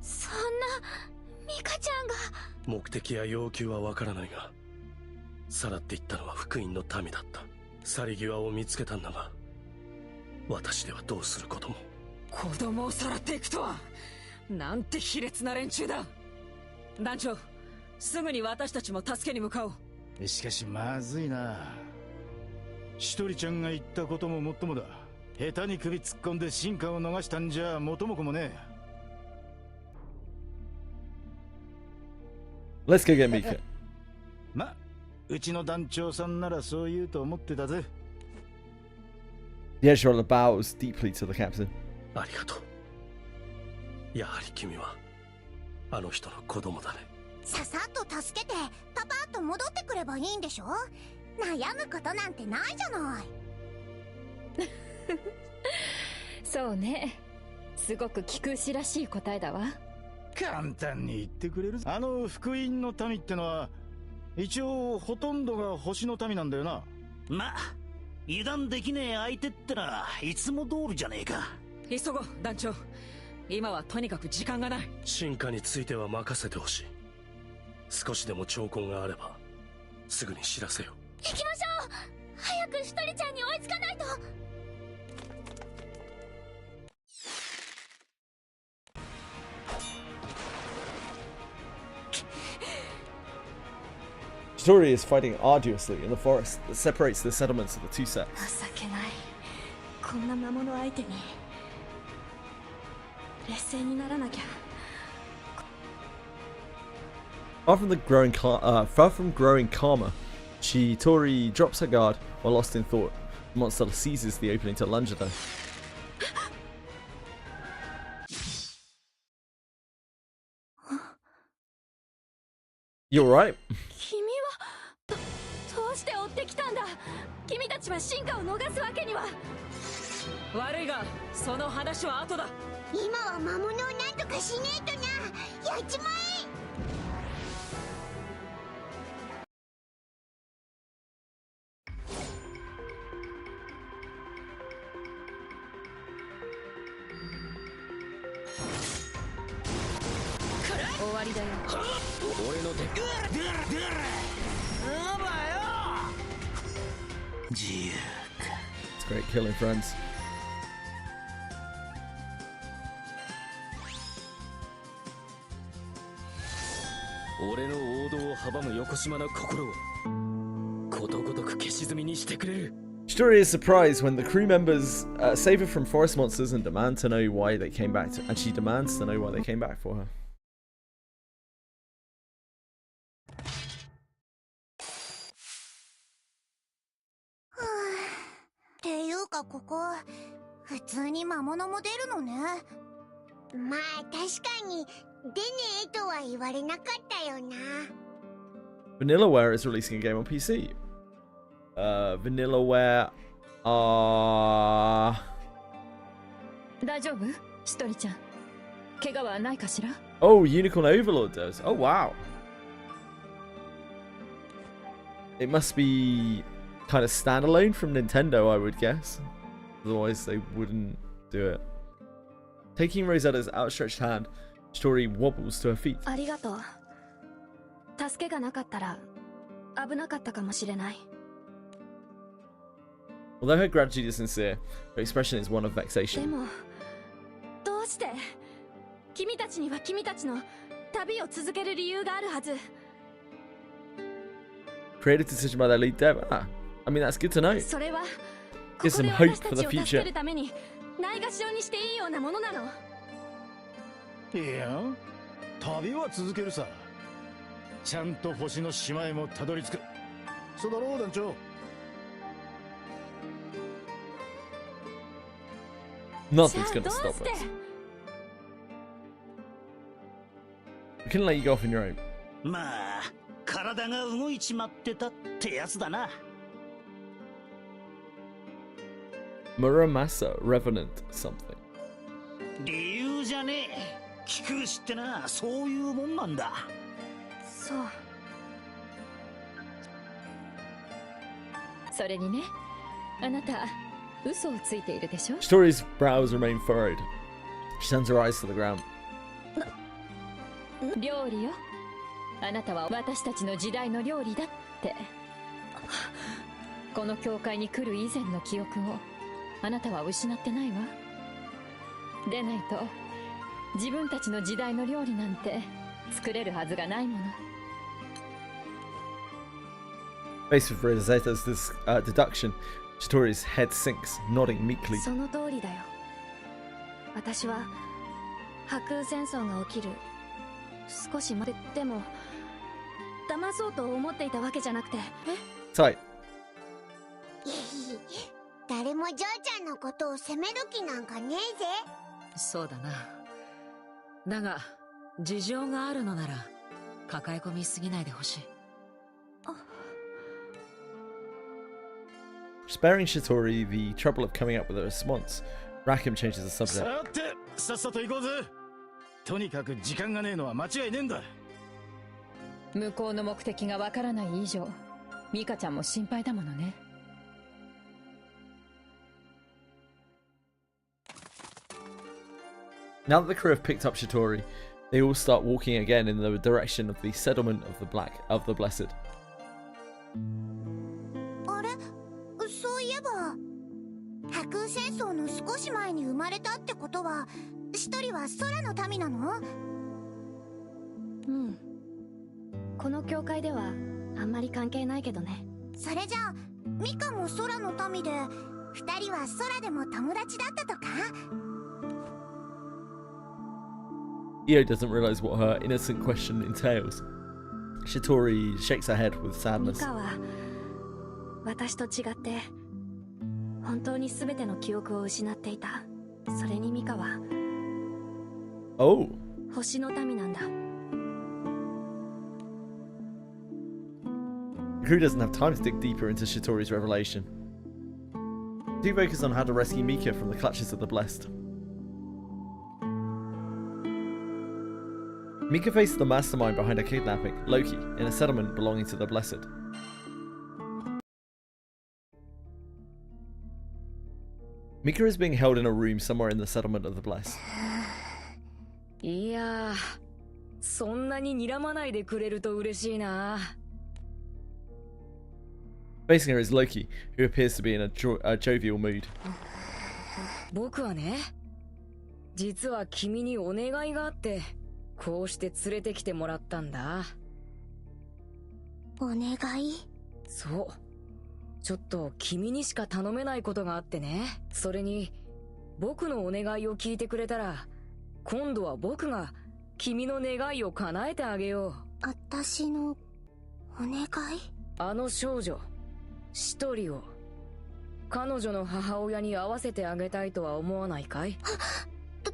そんなミカちゃんが。目的や要求はわからないが、さらっていったのは福音の民だった。去り際を見つけたんだが、私ではどうすることも。子供をさらっていくとは、なんて卑劣な連中だ。団長、すぐに私たちも助けに向かおう。しかしまずいな。しとりちゃんが言ったことももっともだ。下手に首突っ込んで進化を逃したんじゃ元も子もねえ。Let's go get Mika. ま、うちの団長さんならそう言うと思ってたぜ。The Edgeroller bows deeply to the captain. ありがとう。やはり君はあの人の子供だね。ささっと助けてパパッと戻ってくればいいんでしょ。悩むことなんてないじゃない。そうね、すごく菊牛らしい答えだわ。簡単に言ってくれる。あの福音の民ってのは一応ほとんどが星の民なんだよな。ま、油断できねえ相手ってのはいつも通りじゃねえか。急ごう団長、今はとにかく時間がない。進化については任せてほしい。少しでも兆候があればすぐに知らせよ。行きましょう。早くしとりちゃんに追いつかないと。Shitori is fighting arduously in the forest that separates the settlements of the two sects. 情けない。こんな魔物相手に冷静にならなきゃ。Far from growing calmer, Shitori drops her guard while lost in thought. The monster seizes the opening to lunge at her. You alright? 君はどうして追ってきたんだ。君たちは進化を逃すわけには。悪いがその話は後だ。今は魔物をなんとかしねえとな。やっちまえ。終わりだよ。俺の手。自由か。 It's great killing friends. 俺の王道を阻むよこしまな心をことごとく消し済みにしてくれる。 Shitori is surprised when the crew members save her from forest monsters and demand to know why they came back and she demands to know why they came back for her. っていうかここ普通に魔物も出るのね。まあ確かに出ねえとは言われなかったよな。 Vanillaware is releasing a game on PC. Vanillaware are... 大丈夫？しとりちゃん。怪我はないかしら？ Oh, Unicorn Overlord does. Oh, wow. It must be kind of standalone from Nintendo, I would guess. Otherwise, they wouldn't do it. Taking Rosetta's outstretched hand, Shitori wobbles to her feet. ありがとう。助けがなかったら危なかったかもしれない。 Although her gratitude is sincere, her expression is one of で vexation. もどうして？君たちには君たちの旅を続ける理由があるはず。 Creative decision by their lead dev. Ah, I mean, that's good to know. それはこ Gives こで some hope 私た for ち the を助け future. るためにないがしろにしていいようなものなの。いや、旅は続けるさ。ちゃんと星の島へもたどり着く。そうだろう団長。 Nothing's gonna stop us. We can let you go off on your own. まあ体が動いちまってたってやつだな。 Muramasa Revenant something. 理由じゃねえ。菊牛ってな、そういうもんなんだ。そう。それにね、あなた嘘をついているでしょ。 Shitori's brows remain furrowed. She turns her eyes to the ground. 料理よ。あなたは私たちの時代の料理だって。この教会に来る以前の記憶をあなたは失ってないわ。でないと自分たちの時代の料理なんて作れるはずがないもの。 Faced with Rosetta's deduction, Shitori's head sinks, nodding meekly. その通りだよ。私は白空戦争が起きる少し待って、でも騙そうと思っていたわけじゃなくて。Tight. 誰もジョーちゃんのことを責める気なんかねえぜ。そうだな。だが事情があるのなら抱え込みすぎないでほしい。Sparing Shitori the trouble of coming up with a response, Rackham changes the subject. さて、さっさと行こうぜ。とにかく時間がねえのは間違いねえんだ。向こうの目的がわからない以上、ミカちゃんも心配だものね。Now that the crew have picked up Shitori, they all start walking again in the direction of the settlement of the Blessed. あれ、そういえば白空戦争の少し前に生まれたってことは、一人は空の民なの？うん。この教会ではあんまり関係ないけどね。それじゃあミカも空の民で、二人は空でも友達だったとかIo doesn't realize what her innocent question entails. Shitori shakes her head with ミ sadness. カは私と違って本当に全ての記憶を失っていた。それにミカは Oh. 星の民なんだ。 The crew doesn't have time to dig deeper into Shitori's revelation. Do focus on how to rescue Mika from the clutches of the Blessed. Mika faces the mastermind behind her kidnapping, Loki, in a settlement belonging to the Blessed. Mika is being held in a room somewhere in the settlement of the Blessed. いやー、そんなに睨まないでくれると嬉しいな。Facing her is Loki, who appears to be in a jovial mood. 僕はね、実は君にお願いがあって、こうして連れてきてもらったんだ。お願い？そう。ちょっと君にしか頼めないことがあってね。それに、僕のお願いを聞いてくれたら、今度は僕が君の願いを叶えてあげよう。私のお願い？あの少女、一人を彼女の母親に会わせてあげたいとは思わないかい？ど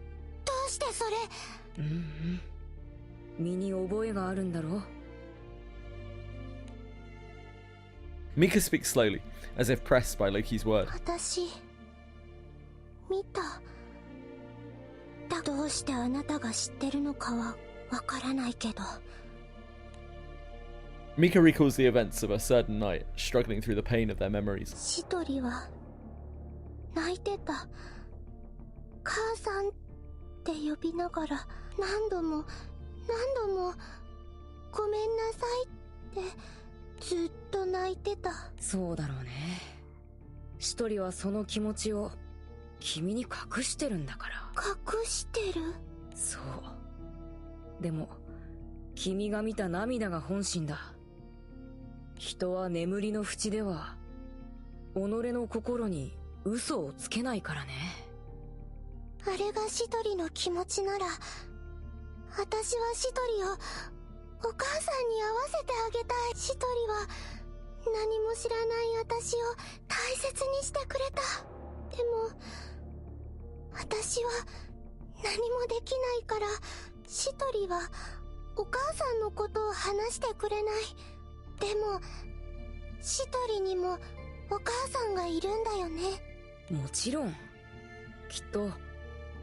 うしてそれ？身に覚えがあるんだろう。 Mika speaks slowly, as if pressed by Loki's word. 私見た。どうしてあなたが知ってるのかはわからないけど。 Mika recalls the events of a certain night, struggling through the pain of their memories. シトリは泣いてた。母さんって呼びながら何度もごめんなさいってずっと泣いてた。そうだろうね。一人はその気持ちを君に隠してるんだから。隠してる？そう。でも君が見た涙が本心だ。人は眠りの淵では己の心に嘘をつけないからね。あれがシトリの気持ちなら、私はシトリをお母さんに会わせてあげたい。シトリは何も知らない私を大切にしてくれた。でも私は何もできないから、シトリはお母さんのことを話してくれない。でもシトリにもお母さんがいるんだよね。もちろん。きっと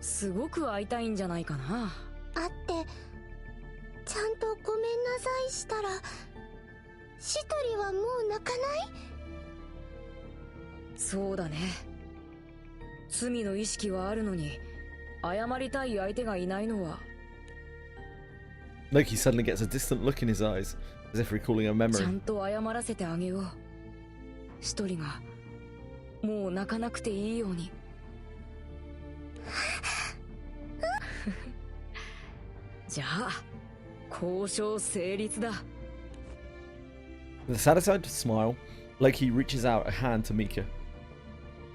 すごく会いたいんじゃないかな。会ってちゃんとごめんなさいしたら、シトリはもう泣かない？そうだね。罪の意識はあるのに謝りたい相手がいないのは。Loki suddenly gets a distant look in his eyes, as if recalling a ちゃ memory. んと謝らせてあげよう。一人がもう泣かなくていいように。じゃあ交渉成立だ。With a satisfied smile, Loki reaches out a hand to Mika.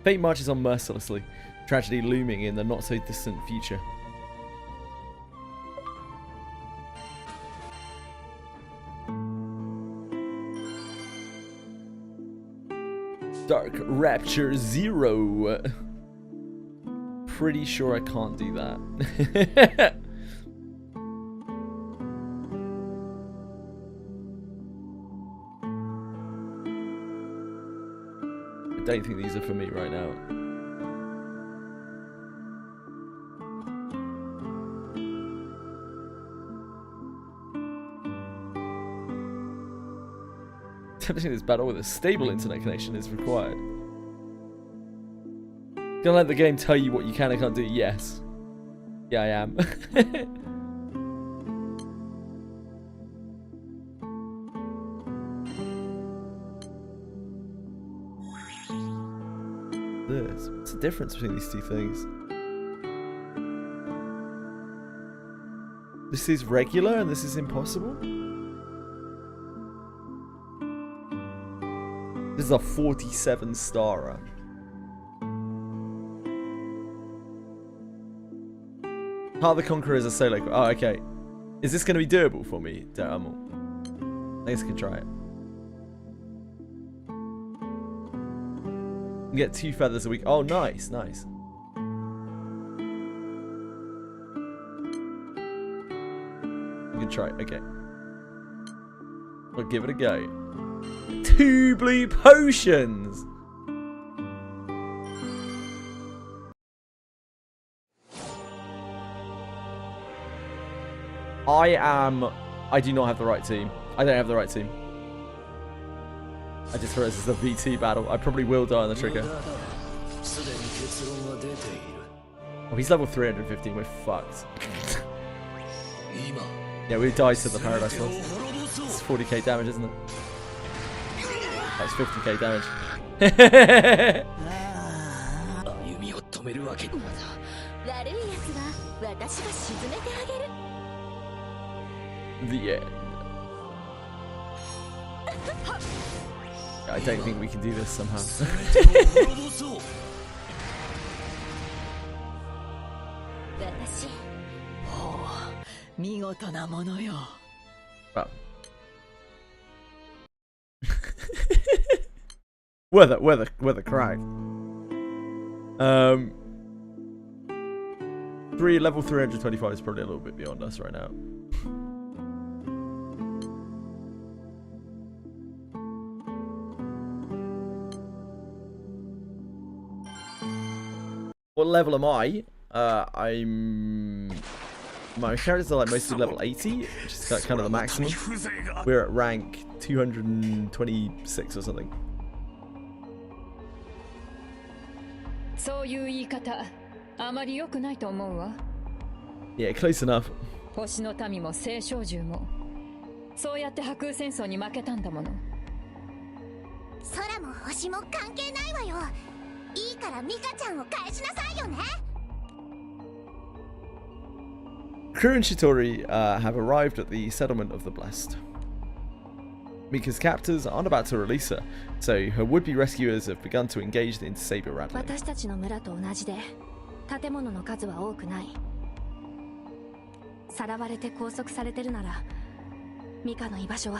Fate marches on mercilessly, tragedy looming in the not-so-distant future. Dark Rapture 0. Pretty sure I can't do that. I don't think these are for me right now. Attempting this battle with a stable internet connection is required. Gonna let the game tell you what you can and can't do? Yes. Yeah, I am. This. What's the difference between these two things? This is regular and this is impossible? This is a 47-starer. Heart of the Conqueror is a solo. Oh, okay. Is this going to be doable for me? I guess I can try it. Get 2 feathers a week. Oh, nice, nice. You can try it. Okay. We'll give it a go. 2 blue potions. I do not have the right team. I don't have the right team. I just realized it's a VT battle. I probably will die on the trigger. Oh, he's level 315. We're fucked. Yeah, we died to the Paradise Lost. It's 40k damage, isn't it? That's 50k damage. The end. I don't think we can do this somehow. Well. We're the crack. Level 325 is probably a little bit beyond us right now. What level am I? My characters are like mostly level 80, which is kind of the maximum. We're at rank 226 or something. Yeah, close enough. 星の民も聖少獣もそうやって破空戦争に負けたんだもの。空も星も関係ないわよ。いいからミカちゃんを返しなさいよね。Crew and Shitori have arrived at the settlement of the Blessed. Mika's captors aren't about to release her, so her would-be rescuers have begun to engage in saber rattling. 私たちの村と同じで建物の数は多くない。さらわれて拘束されてるならミカの居場所は。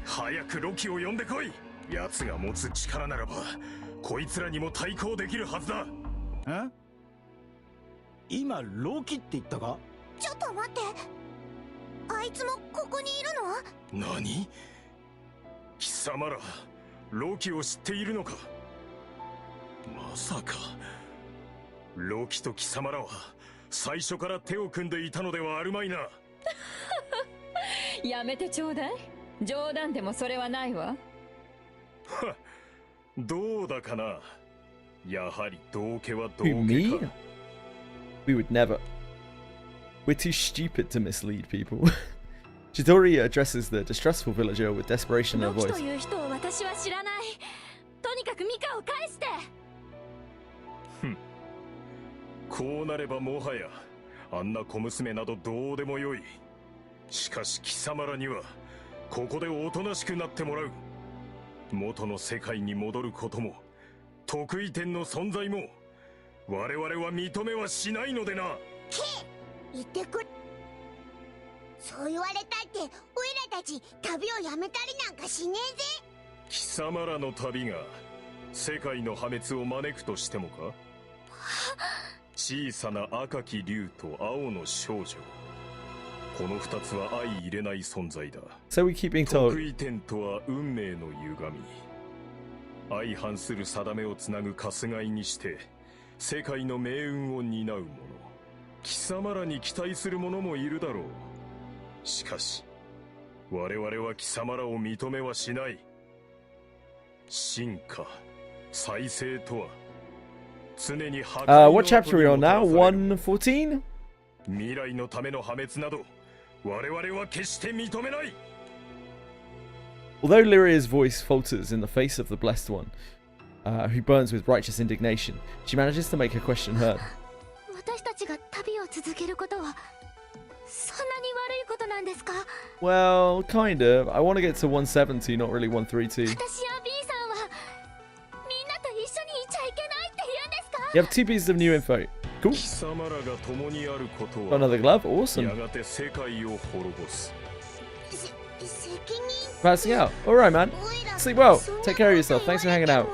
早くロキを呼んでこい。奴が持つ力ならばこいつらにも対抗できるはずだ。え？今ロキって言ったか？ちょっと待って。あいつもここにいるの？何？貴様らロキを知っているのか？まさかロキと貴様らは最初から手を組んでいたのではあるまいな。やめてちょうだい。冗談でもそれはないわ。どうだかな。やはり道家は道 Who, me? 家か。 We would never. We're too stupid to mislead people. Chidori addresses the distrustful villager with desperation in her ロキ voice. という人を私は知らない。とにかくミカを返して。こうなればもはやあんな小娘などどうでもよい。しかし貴様らにはここでおとなしくなってもらう。元の世界に戻ることも得意点の存在も我々は認めはしないのでな。言ってくれ。そう言われたってオイラたち旅をやめたりなんかしねえぜ。貴様らの旅が世界の破滅を招くとしてもか。小さな赤き竜と青の少女、この二つは相入れない存在だ。 So we keep being told. 得意点とは運命の歪み。相反する定めをつなぐ春日井にして世界の命運を担う者、貴様らに期待する者もいるだろう。しかし我々は貴様らを認めはしない。進化再生とは常に破壊の What chapter are we on now? 114? 未来のための破滅など我々は決して認めない。 Although Lyria's voice falters in the face of the Blessed One, who burns with righteous indignation, she manages to make her question heard. 私たちが旅を続けることはそんなに悪いことなんですか？ Well, kind of. I want to get to 170, not really 132. 私や B さんはみんなと一緒にいちゃいけないって言うんですか？ You have 2 pieces of new info. Cool. 貴様らが共にあることは Got another glove? Awesome. やがて世界を滅ぼす。責任 Passing out. Alright, man. Sleep well. Take care of yourself. Thanks for hanging out.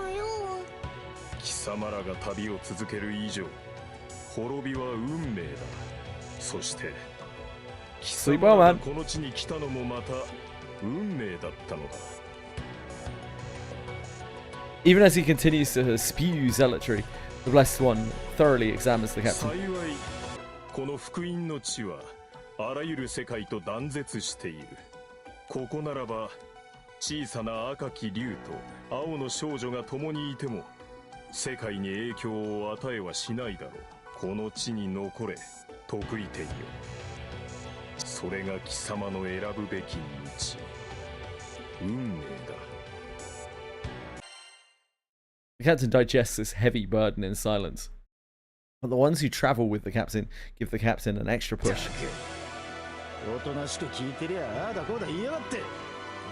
貴様らが旅を続ける以上、滅びは運命だ。そして貴 Sleep 様 well, らが man. この地に来たのもまた運命だったのだ。 Even as he continues to spew zealotry, the Blessed One thoroughly examines the captain. 幸い、この福音の地はあらゆる世界と断絶している。ここならば小さな赤き竜と青の少女が共にいても世界に影響を与えはしないだろう。この地に残れ、得意点よ。それが貴様の選ぶべき道、運命だ。 The captain digests this heavy burden in silence. But the ones who travel with the captain give the captain an extra push. おとなしく聞いてりゃああだこうだ言いやがって。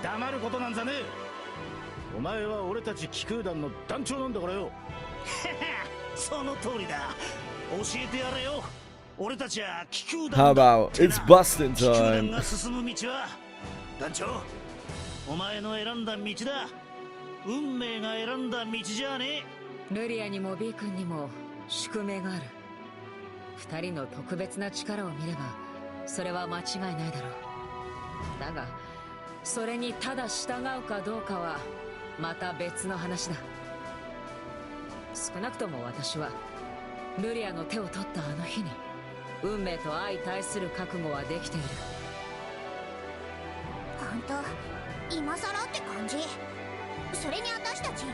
黙ることなんざねえ。お前は俺たち気空団の団長なんだからよ。その通りだ。教えてやれよ。俺たちは気空団 How about it's busting 気空団 time? が進む道は団長、お前の選んだ道だ。運命が選んだ道じゃねえ。ルリアにも B 君にも宿命がある。二人の特別な力を見ればそれは間違いないだろう。だがそれにただ従うかどうかはまた別の話だ。少なくとも私はルリアの手を取ったあの日に運命と相対する覚悟はできている。本当今さらって感じ。それに私たち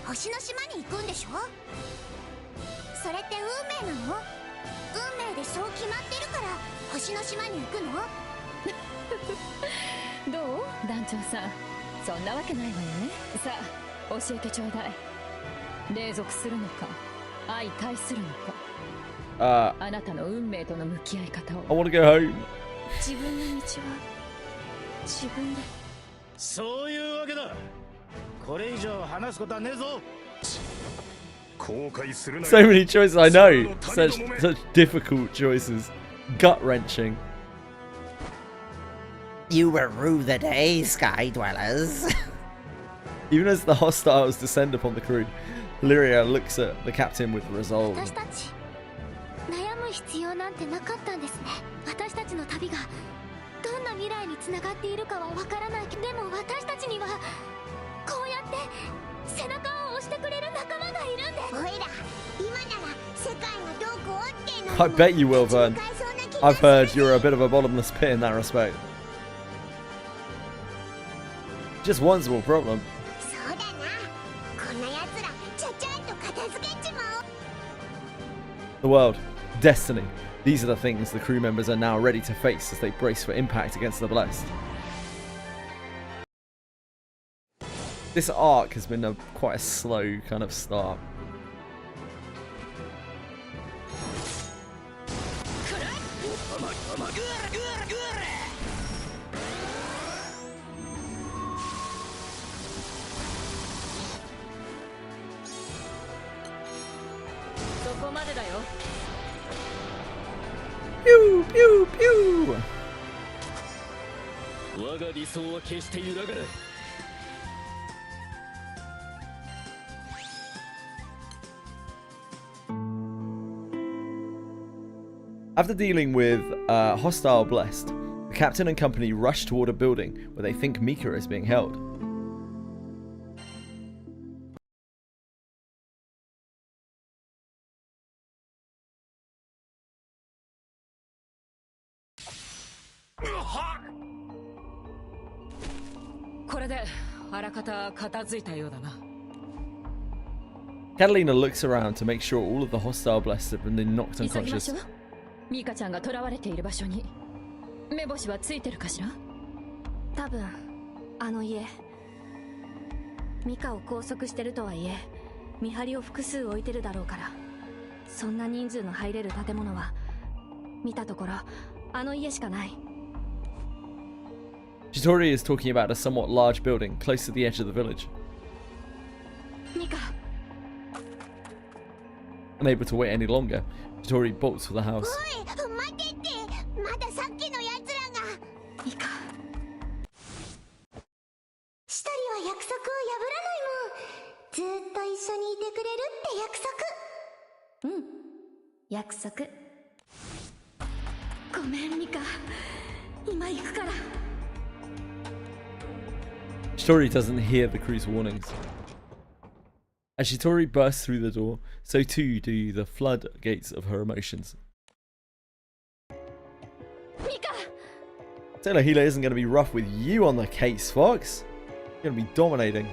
星の島に行くんでしょ。それって運命なの？運命でそう決まってるから星の島に行くの？どう団長さん、そんなわけないわよね。さあ教えてちょうだい。隷属するのか相対するのか、あなたの運命との向き合い方を。 I want to go home. 自分の道は自分で。そういうわけだ。これ以上話すことはねえぞ。 So many choices, I know. Such difficult choices. Gut-wrenching. You will rue the day, Sky Dwellers. Even as the hostiles descend upon the crew, Lyria looks at the captain with resolve. 私たち悩む必要なんてなかったんですね。私たちの旅がどんな未来につながっているかはわからないけど、でも私たちにはこうやって背中を押してくれる仲間がいるんです。おいら今なら世界がどうこうっていうの I bet you will, Vern. I've heard you're a bit of a bottomless pit in that respect. Just one small problem. そうだな。こんなや The world, destiny, these are the things the crew members are now ready to face as they brace for impact against the Blessed. This arc has been quite a slow kind of start. Pew pew pew. 我が理想は決して揺らがない。After dealing with hostile Blessed, the captain and company rush toward a building where they think Mika is being held. Catalina looks around to make sure all of the hostile Blessed have been knocked unconscious. ミカちゃんが囚われている場所に目星はついてるかしら？多分あの家、ミカを拘束してるとはいえ見張りを複数置いてるだろうから、そんな人数の入れる建物は見たところあの家しかない。 Chitori is talking about a somewhat large building close to the edge of the village. Mika. Unable to wait any longer, Chitori bolts for the house. Mika. シトリは約束を破らないもん。ずっと一緒にいてくれるって約束。うん、約束。ごめんミカ、今行くから。 Chitori doesn't hear the crew's warnings. As Chitori bursts through the door, so too do the floodgates of her emotions. Mika! Sailor Healer isn't going to be rough with you on the case, Fox. You're going to be dominating.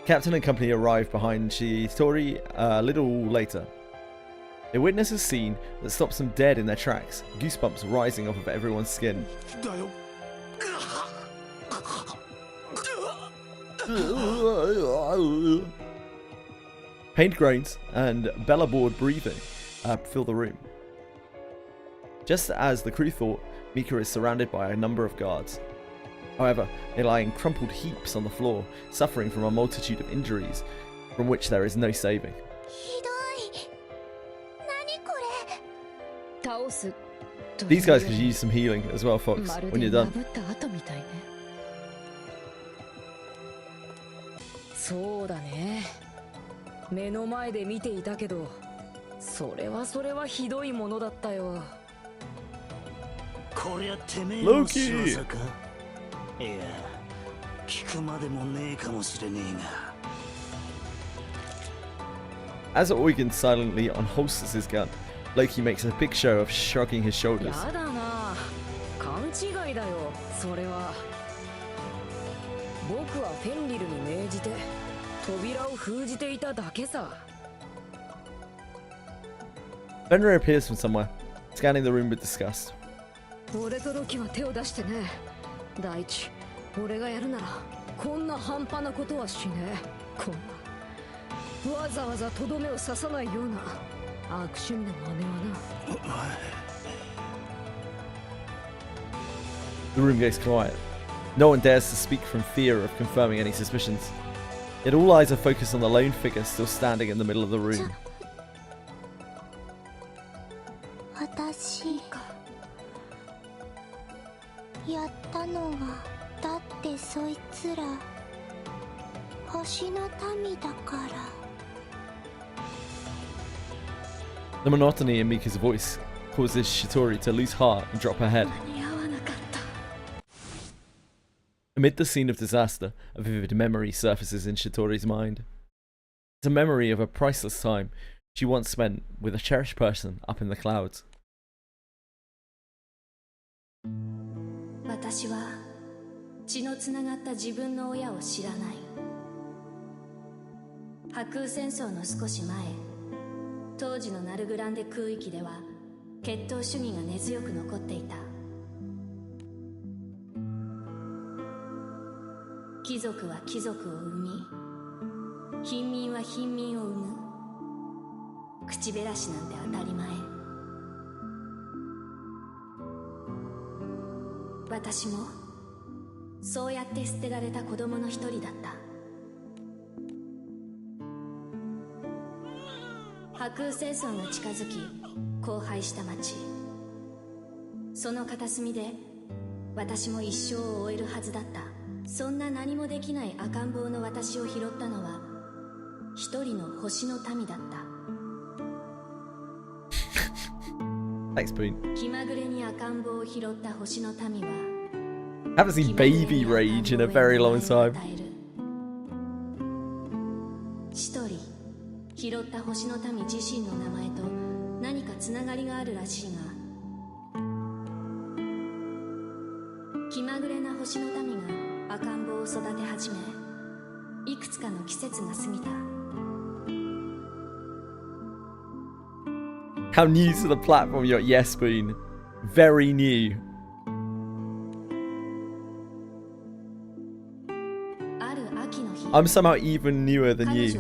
Captain and company arrive behind Chitori a little later. They witness a scene that stops them dead in their tracks, goosebumps rising off of everyone's skin. Pained groans and bellowboard breathing fill the room. Just as the crew thought, Mika is surrounded by a number of guards. However, they lie in crumpled heaps on the floor, suffering from a multitude of injuries from which there is no saving. These guys could use some healing as well, Fox, when you're done. そうだね。目の前で見ていたけど、それはひどいものだったよ。こりゃてめえの仕業か？いや、聞くまでもねえかもしれねえが。 As Eugen silently unholsters his gun, Loki makes a big show of shrugging his shoulders. やだな、勘違いだよ、それは。僕はフェンリルに命じて扉を封じていただけさ。Fenrir appears from somewhere, scanning the room with disgust. 俺とロキは手を出してね。第一、俺がやるならこんな半端なことはしねえ。こんなわざわざとどめを刺さないような悪趣味な真似はな。The room goes quiet. No one dares to speak from fear of confirming any suspicions. Yet all eyes are focused on the lone figure still standing in the middle of the room. 私やったのはだってそいつら星の民だから。 The monotony in Mika's voice causes Chitori to lose heart and drop her head. Amid the scene of disaster, a vivid memory surfaces in Chitori's mind. It's a memory of a priceless time she once spent with a cherished person up in the clouds. 私は血のつながった自分の親を知らない。白空戦争の少し前、当時のナルグランデ空域では血統主義が根強く残っていた。貴族は貴族を生み、貧民は貧民を生む。口減らしなんて当たり前。私もそうやって捨てられた子供の一人だった。白空戦争が近づき荒廃した町、その片隅で私も一生を終えるはずだった。そんな何もできない赤ん坊の私を拾ったのは一人の星の民だった。気まぐれに赤ん坊を拾った星の民は haven't seen baby rage in a very long time. 一人拾った星の民自身の名前と何かつながりがあるらしいが、気まぐれな星の民が赤ん坊を育て始め、いくつかの季節が過ぎた。How new to the platform you're yes, Spoon. Very new. I'm somehow even newer than you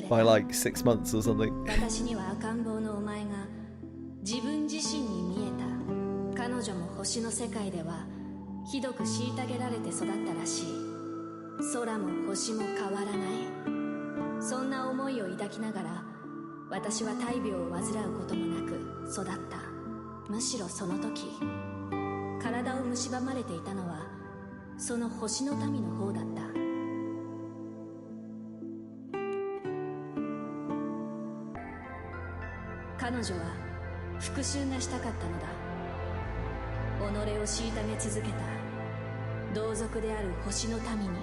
by like 6 months or something. 私には赤ん坊のお前が自分自身に見えた。彼女も星の世界ではひどく虐げられて育ったらしい。空も星も変わらない。そんな思いを抱きながら私は大病を患うこともなく育った。むしろその時体を蝕まれていたのはその星の民の方だった。彼女は復讐がしたかったのだ。己を虐げ続けた同族である星の民に。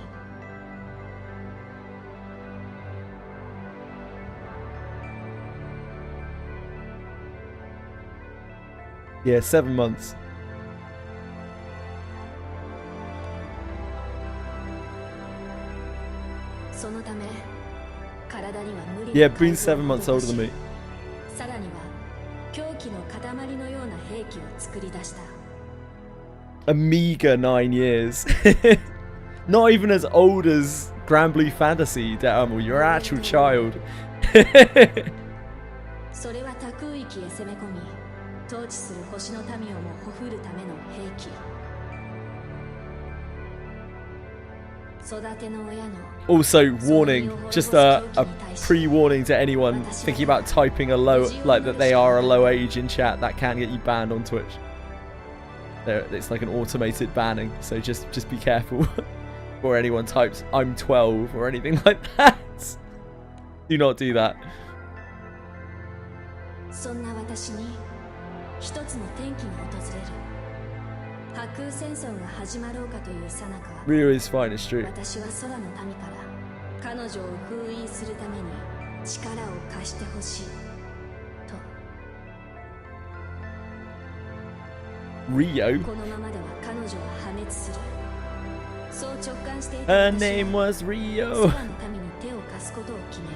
Yeah, 7 months. そのため体には無理 Yeah, Boone's 7 months older than me. さらには狂気の塊のような兵器を作り出した。A meager 9 years. Not even as old as GRANBLUE Fantasy, Damo. You're an actual child. それは他空域へ攻め込み、統治する星の民をもほふるための兵器。育ての親の Also, warning, just a pre-warning to anyone thinking about typing a low, like that they are a low age in chat, that can get you banned on Twitch. It's like an automated banning, so just be careful before anyone types I'm 12 or anything like that. Do not do that. そんな私に一つの転機が訪れる。白空戦争が始まろうかという最中、 Rio is fine, it's true. 私は空の民から彼女を封印するために力を貸してほしいと。 Rio? このままでは彼女は破滅する。そう直感していた Her 私は name was Rio. 空の民に手を貸すことを決める。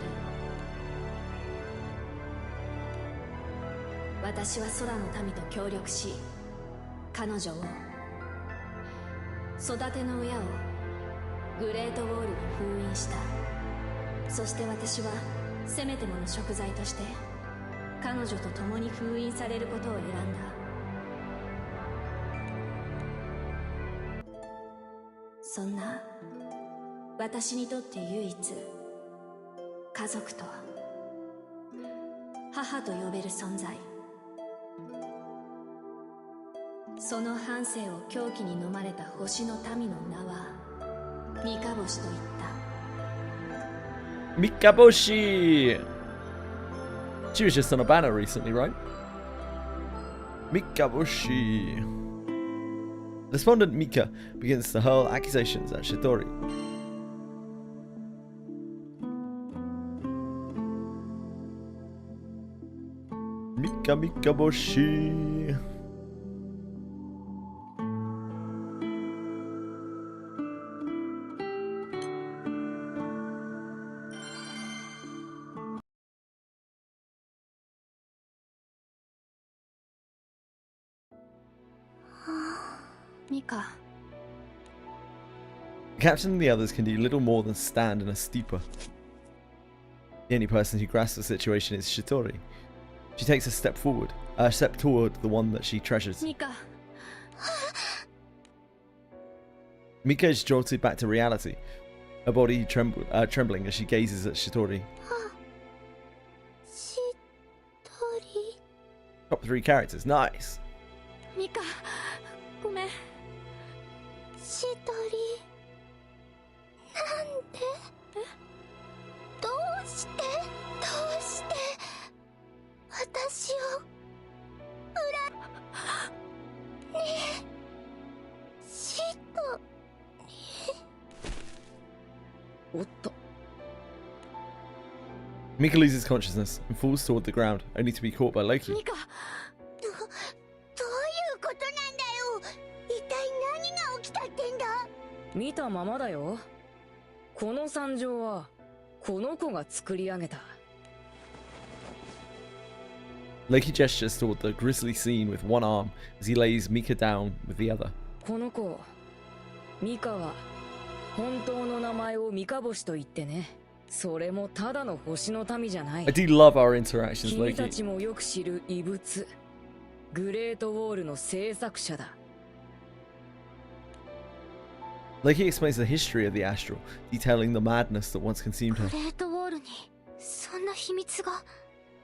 私は空の民と協力し、彼女を育ての親をグレートウォールに封印した。そして私はせめてもの贖罪として彼女と共に封印されることを選んだ。そんな私にとって唯一家族と母と呼べる存在、その半生を狂気に飲まれた星の民の名は三日星と言った。 Mikaboshi! She was just on a banner recently, right? Mikaboshi. Despondent Mika begins to hurl accusations at Shitori. Mikaboshi. か。 The captain and the others can do little more than stand in a stupor. The only person who grasps the situation is Shitori. She takes a step toward the one that she treasures. Mika. Mika is jolted back to reality, her body trembling as she gazes at Shitori. Top 3 characters, nice. Mika, ごめん。シトリ、なんで？どうして私を裏にシトリ。おっと。 Mika loses consciousness and falls toward the ground, only to be caught by Loki. ミカ、どういうことなんだよ。一体何が起きたってんだ。見たままだよ。この惨状はこの子が作り上げた。 Loki gestures toward the grisly scene with one arm as he lays Mika down with the other. この子、ミカは本当の名前をミカボシと言ってね。それもただの星の民じゃない。 I do love our interactions, 君た Loki. ちもよく知る異物、グレートウォールの制作者だ。 Loki explains the history of the Astral, detailing the madness that once consumed her. グレートウォールにそんな秘密が。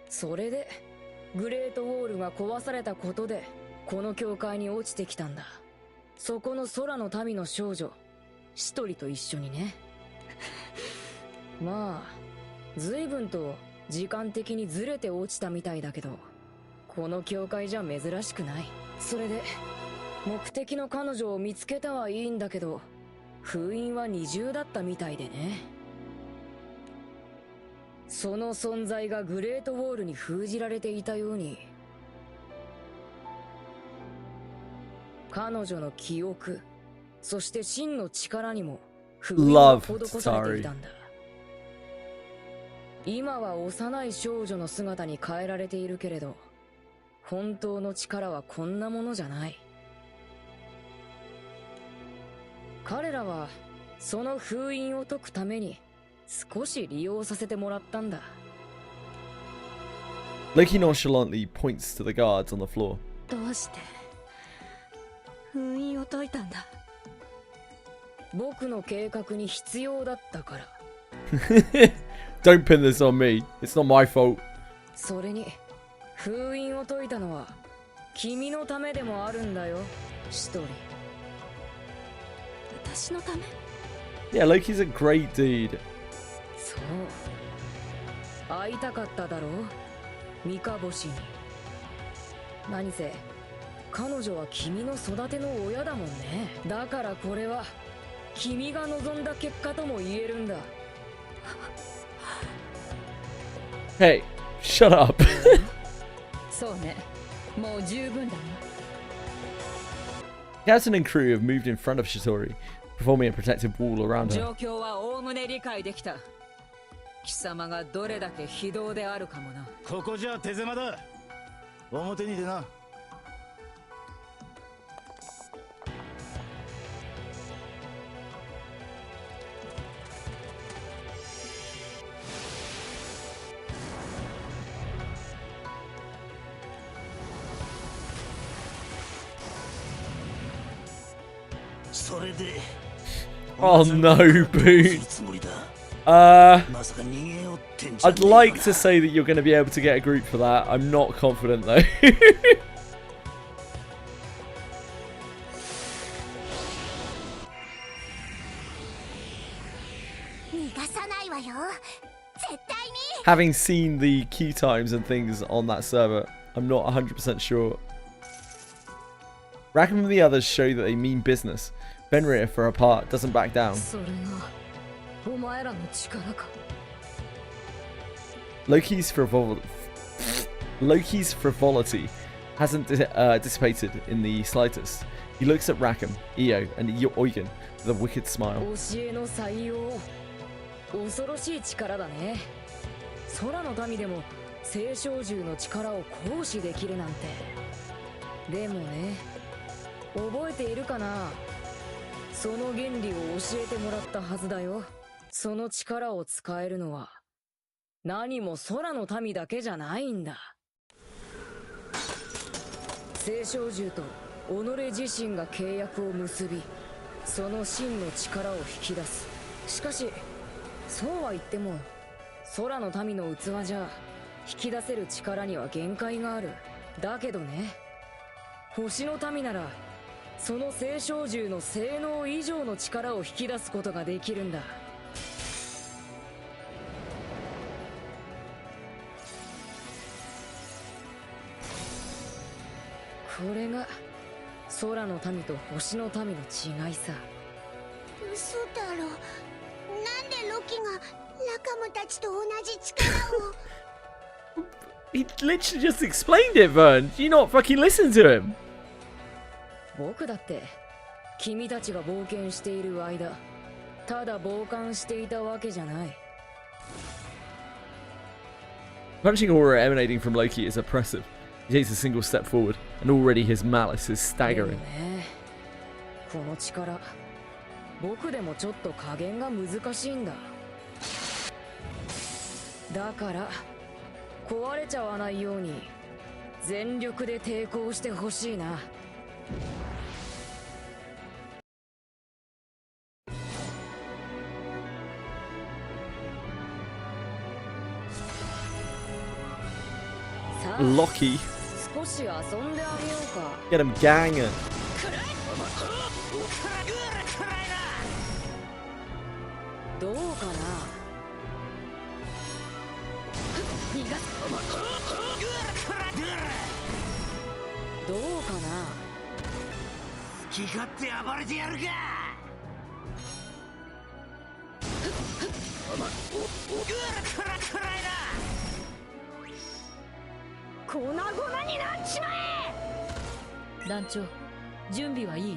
それでグレートウォールが壊されたことでこの教会に落ちてきたんだ。そこの空の民の少女シトリと一緒にね。まあ随分と時間的にずれて落ちたみたいだけど、この教会じゃ珍しくない。それで目的の彼女を見つけたはいいんだけど、封印は二重だったみたいでね。その存在がグレートウォールに封じられていたように、彼女の記憶、そして真の力にも封印が施されていたんだ。今は幼い少女の姿に変えられているけれど、本当の力はこんなものじゃない。彼らはその封印を解くために少し利用させてもらったんだ。 Loki nonchalantly points to the guards on the floor. どうして封印を解いたんだ。僕の計画に必要だったから。Don't pin this on me. It's not my fault. それに封印を解いたのは君のためでもあるんだよ、シトリ。私のため？ Yeah, Loki's a great dude. そう、会いたかっただろう、ミカボシに。何せ彼女は君の育ての親だもんね。だからこれは君が望んだ結果とも言えるんだ。Hey, shut up. そうね、もう十分だな。 Captain and crew have moved in front of Shitori, performing a protective wall around her. 状況はおおむね理解できた。貴様がどれだけ非道であるかもな。ここじゃ手狭だ。表に出な。それで Oh no, Boone. I'd like to say that you're going to be able to get a group for that. I'm not confident though. 逃がさないわよ。絶対に。 Having seen the queue times and things on that server, I'm not 100% sure. Rackham and the others show that they mean business. Fenrir, for her part, doesn't back down. それがお前らの力か。 Loki's frivolity hasn't dissipated in the slightest. He looks at Rackham, Io, and Eugen with a wicked smile. 教えの採用、恐ろしい力だね。空の民でも聖少獣の力を行使できるなんて。でもね、覚えているかな。その原理を教えてもらったはずだよ。その力を使えるのは何も空の民だけじゃないんだ。青少獣と己自身が契約を結び、その真の力を引き出す。しかしそうは言っても空の民の器じゃ引き出せる力には限界がある。だけどね、星の民ならその青少獣の性能以上の力を引き出すことができるんだ。これが空の民と星の民の違いさ。嘘だろ。なんでロキがラカムたちと同じ力を。He literally just explained it, Vern. Do you not fucking listen to him? 僕だって君たちが冒険している間、ただ傍観していたわけじゃない。Punching aura emanating from Loki is oppressive. He takes a single step forward, and already his malice is staggering. この力、僕でもちょっと加減が難しいんだ。だから壊れちゃわないように全力で抵抗してほしいな。Loki. 少し遊んであげようか。 Get him ganging. どうかな。どうかな。好き勝手暴れてやるか。粉々になっちまえ。団長、準備はいい？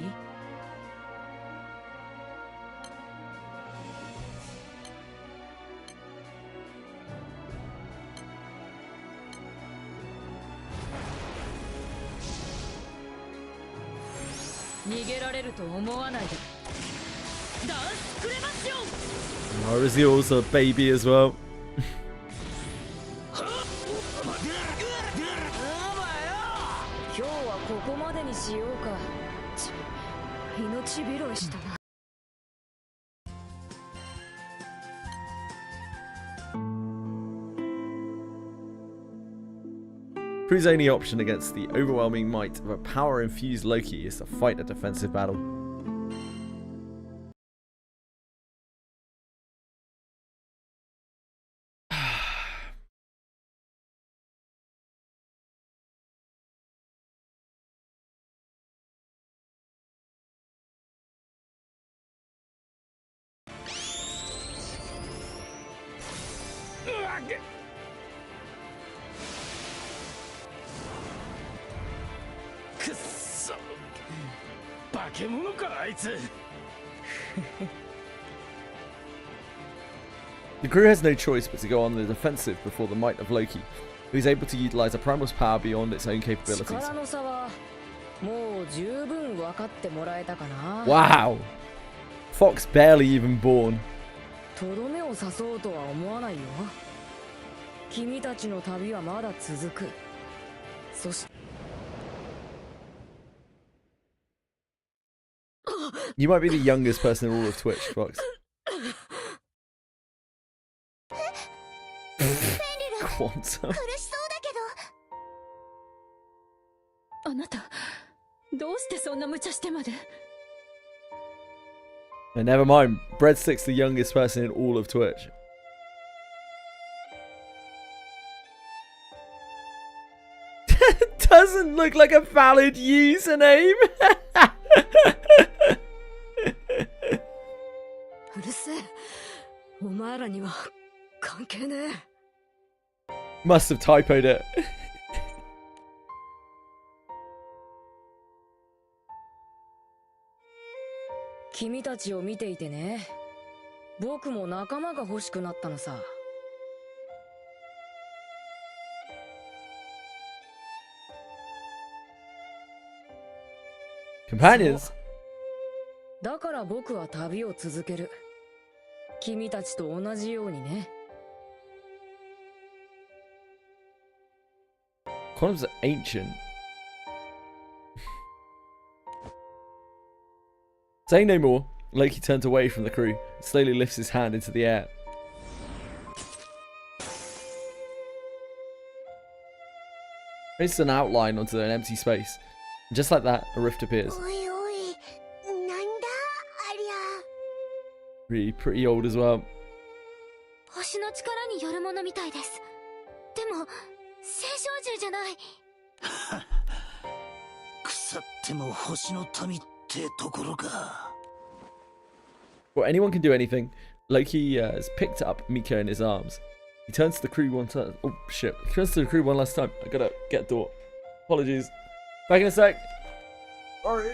逃げられると思わないで。ダンスクレマッション。 Ariziel's a baby as well. 今日はここまでにしようか。命拾いしたな。Crew's only option against the overwhelming might of a power-infused Loki is to fight a defensive battle. The crew has no choice but to go on the defensive before the might of Loki, who is able to utilize a primal's power beyond its own capabilities. Wow! Fox barely even born. とどめを刺そうとは思わないよ。君たちの旅はまだ続く。そして You might be the youngest person in all of Twitch, Fox. Quantum. あなた、どうしてそんな無茶してまで。 Never mind. Breadstick's the youngest person in all of Twitch. Doesn't look like a valid username. うるせえ。お前らには関係ねえ。 Must have typoed it. 君たちを見ていてね、僕も仲間が欲しくなったのさ。Companions? だから僕は旅を続ける。君たちと同じようにね。Quantum's ancient. Saying no more, Loki turns away from the crew and slowly lifts his hand into the air. It's an outline onto an empty space. And just like that, a rift appears. Pretty old as well. 星の力によるものみたいです。でも聖少獣じゃない。腐っても星の民ってところか。Well, anyone can do anything. Loki has picked up Miko in his arms. He turns to the crew one time. Oh shit! He turns to the crew one last time. I gotta get a door. Apologies. Back in a sec. Sorry.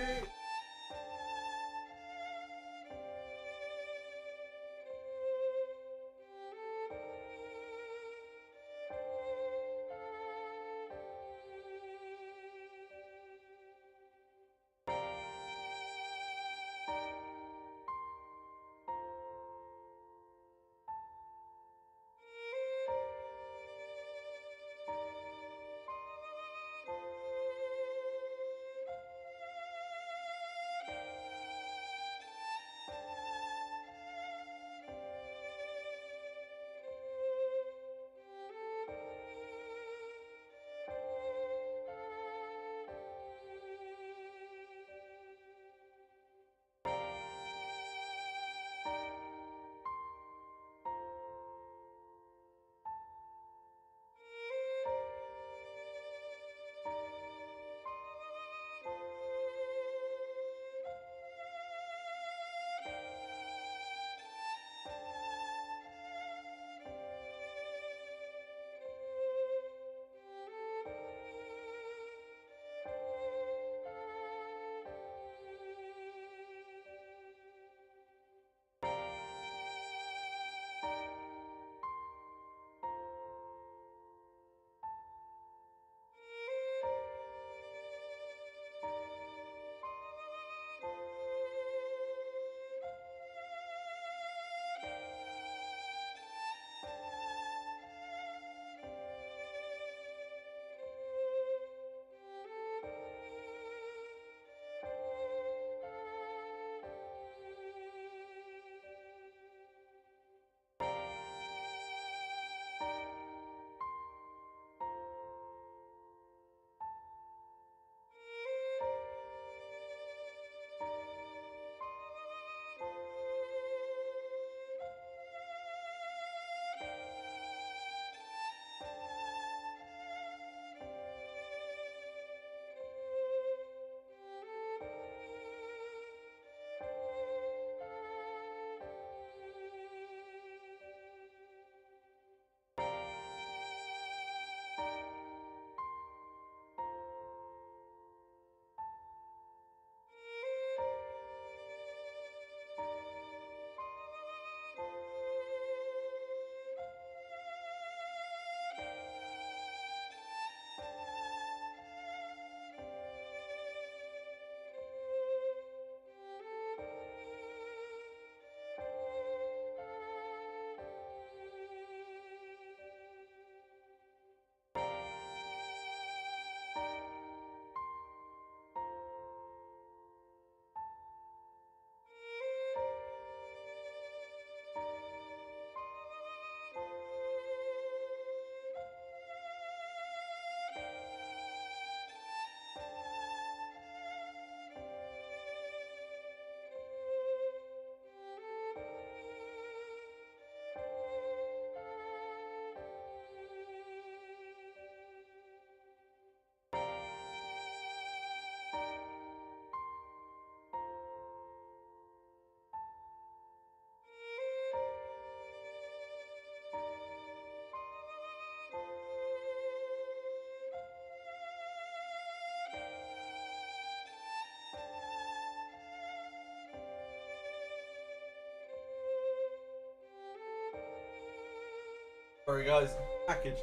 Sorry guys, package.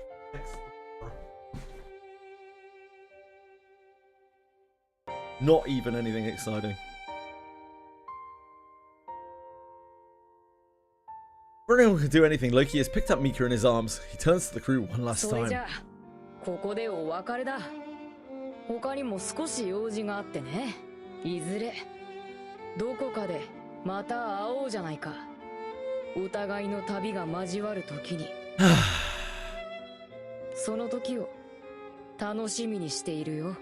Not even anything exciting. Before anyone can do anything, Loki has picked up Mika in his arms. He turns to the crew one last time. ここでお別れだ。他にも少し用事があってね。いずれどこかでまた会おうじゃないか。お互いの旅が交わる時に。その時を楽しみにしているよ。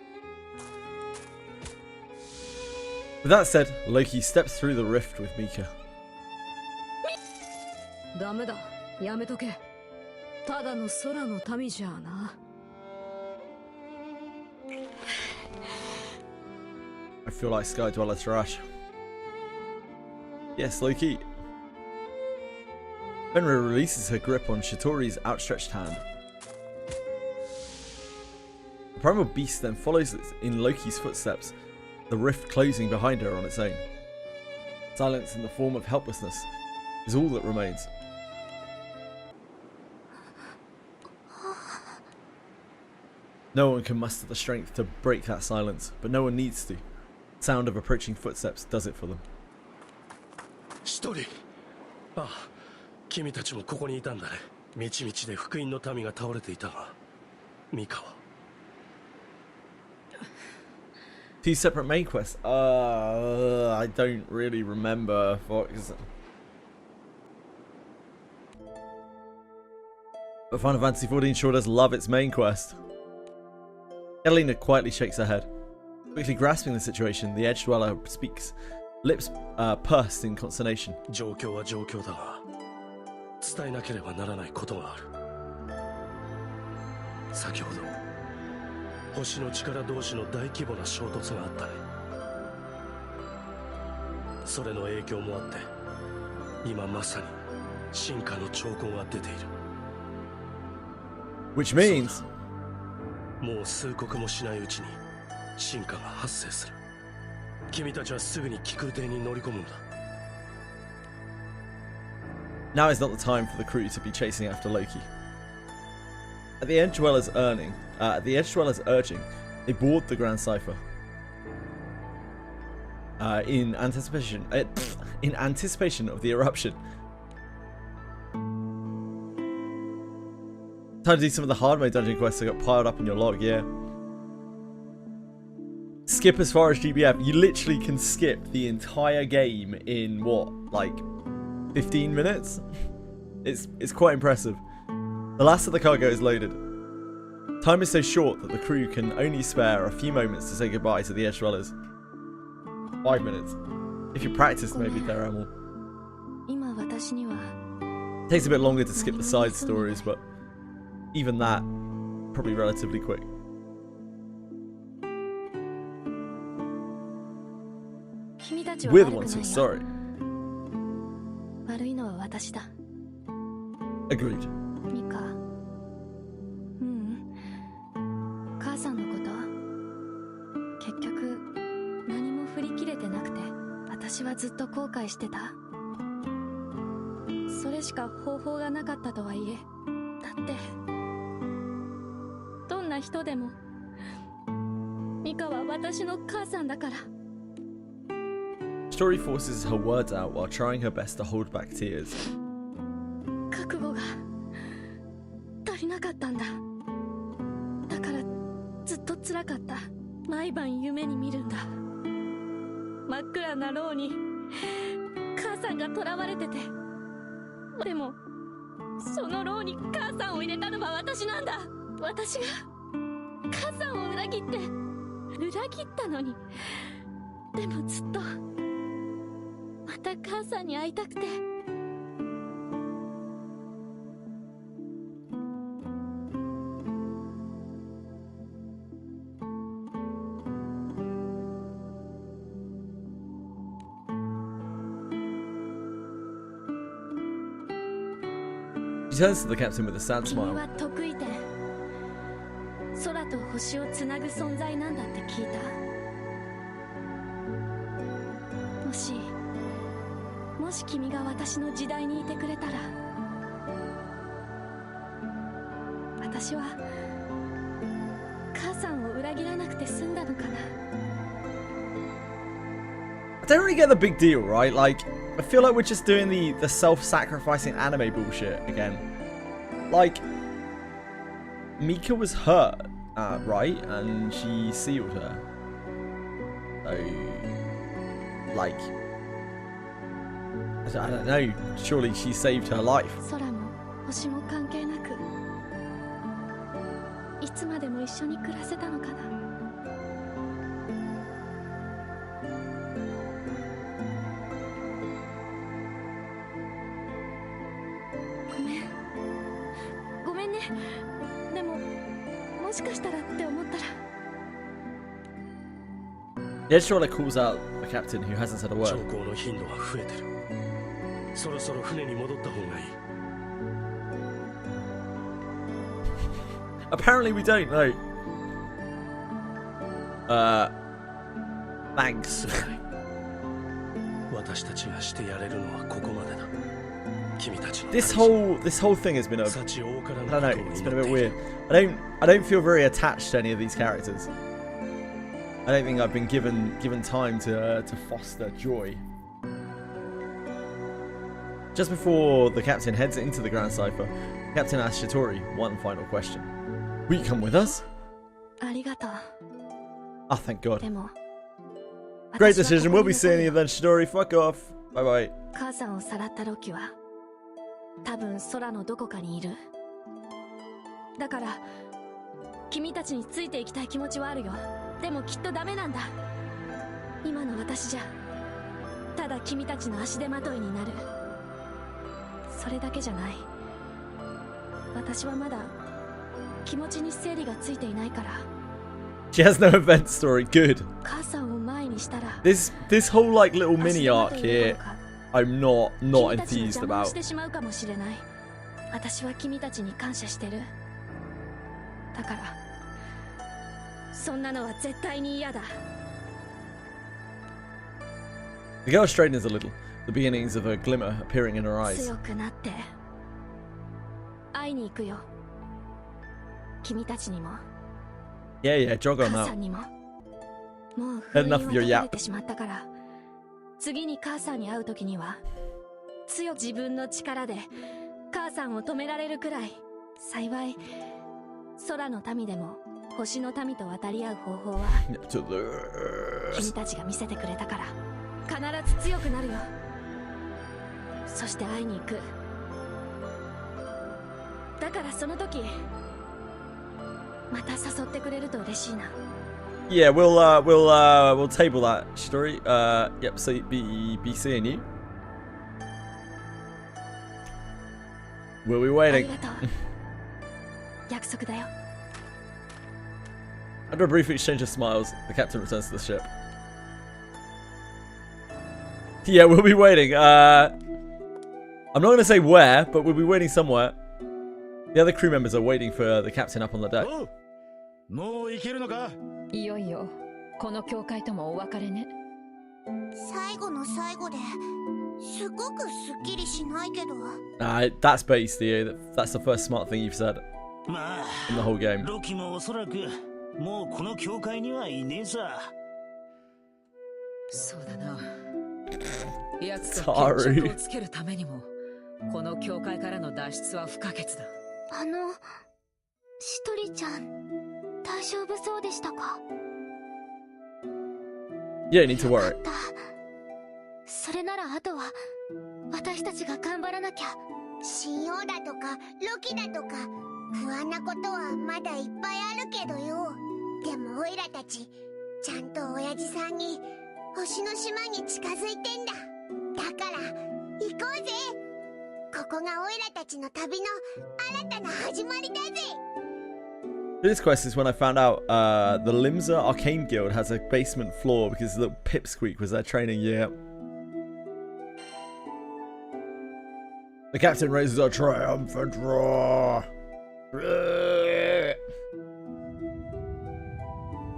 With that said, Loki steps through the rift with Mika. ダメだ、やめとけ。ただの空の民じゃな。I feel like Sky Dweller trash. Yes, Loki. Fenrir releases her grip on Shitori's outstretched hand. The primal beast then follows in Loki's footsteps, the rift closing behind her on its own. Silence in the form of helplessness is all that remains. No one can muster the strength to break that silence, but no one needs to. The sound of approaching footsteps does it for them. 一人。ああ、君たちもここにいたんだね。道々で福音の民が倒れていたが、ミカは。Two separate main quests. I don't really remember. But Final Fantasy XIV sure does love its main quest. Catalina quietly shakes her head. Quickly grasping the situation, the Edge Dweller speaks, lips pursed in consternation. 状況は状況だが、伝えなければならないことがある。先ほど、星の力同士の大規模な衝突があったね。それの影響もあって、今まさに進化の兆候が出ている。Which means もう数刻もしないうちに進化が発生する。君たちはすぐに気空艇に乗り込むんだ。Now is not the time for the crew to be chasing after Loki. At the Edge Dweller's urging, they board the Grand Cipher. In anticipation of the eruption. Time to do some of the hard mode dungeon quests that got piled up in your log, yeah. Skip as far as GBF. You literally can skip the entire game in what, like 15 minutes? It's quite impressive. The last of the cargo is loaded. Time is so short that the crew can only spare a few moments to say goodbye to the Edge Dwellers. 5 minutes. If you practiced, maybe they're animal. Takes a bit longer to skip the side stories, but even that, probably relatively quick. We're the ones who are sorry. Agreed. 母さんのこと結局何も振り切れてなくて私はずっと後悔してた。それしか方法がなかったとはいえ、だってどんな人でもミカは私の母さんだから。 Story forces her words out while trying her best to hold back tears. 覚悟が足りなかったんだ。だからずっと辛かった。毎晩夢に見るんだ。真っ暗な牢に母さんが囚われてて、でもその牢に母さんを入れたのは私なんだ。私が母さんを裏切ったのに。でもずっとまた母さんに会いたくて。She turns to the captain with a sad smile. 君は得意点、空と星をつなぐ存在なんだって聞いた。もし君が私の時代にいてくれたら、私は母さんを裏切らなくて済んだのかな。don't really get the big deal, right? Like, I feel like we're just doing the self-sacrificing anime bullshit again. Like, Mika was hurt, right? And she sealed her. So, like, I don't know. Surely she saved her life. 空も星も関係なく、いつまでも一緒に暮らせたのかな。ごめんね。でももしかしたらって思ったら。Ned Shorter calls out the captain who hasn't said a word. 兆候の頻度が増えてる。そろそろ船に戻った方がいい。Apparently we don't know. Thanks. 私たちがしてやれるのはここまでだ。君たちの This whole thing has been a, I don't know, it's been a bit weird. I don't feel very attached to any of these characters. I don't think I've been given time to foster joy. Just before the captain heads into the Grand Cipher, the captain asks Shitori one final question. Will you come with us? ありがとう。 Ah, thank God. でも Great decision. We'll be seeing you then, Shitori. Fuck off. Bye bye. 母さんをさらったロキは多分空のどこかにいる。だから君たちについていきたい気持ちはあるよ。でもきっとダメなんだ。今の私じゃただ君たちの足手まといになる。それだけじゃない。私はまだ気持ちに整理がついていないから。 She has no event story. Good. 母さんを前にしたら This whole like little mini arc here, I'm not enthused about. してしまうかもしれない。私は君たちに感謝してる。だからそんなのは絶対に嫌だ。 The girl straightens a little, the beginnings of a glimmer appearing in her eyes. 強くなって会いに行くよ。君たちにも。 Yeah, yeah, jog on 母 out. さんにも。もう Had 封印 enough は of your 解かれ yap. てしまったから、次に母さんに会う時には強く自分の力で母さんを止められるくらい。幸い空の民でも星の民と渡り合う方法は君たちが見せてくれたから必ず強くなるよ。そして会いに行く。だからその時また誘ってくれると嬉しいな。 Yeah, we'll table that story. Yep. So be seeing you. We'll be あり waiting. がとう。約束だよ。 After a brief exchange of smiles, the captain returns to the ship. Yeah, we'll be waiting. I'm not going to say where, but we'll be waiting somewhere. The other crew members are waiting for the captain up on the deck. もう行けるのか。いよいよこの教会ともお別れね。最後の最後ですごくすっきりしないけど。That's based, yeah. That's the first smart thing you've said まあ in the whole game. ロキもおそらくもうこの教会にはいねえさ。そうだな。奴 Sorry. と決着をつけるためにもこの教会からの脱出は不可欠だ。しとりちゃん大丈夫そうでしたか。 You don't need to worry. それならあとは私たちが頑張らなきゃ。信用だとかロキだとか不安なことはまだいっぱいあるけどよ。でもオイラたちちゃんと親父さんに星の島に近づいてんだ。だから行こうぜ。ここがオイラたちの旅の新たな始まりだぜ。 This quest is when I found out the Limsa Arcane Guild has a basement floor because the Pipsqueak was their training year. The captain raises a triumphant roar.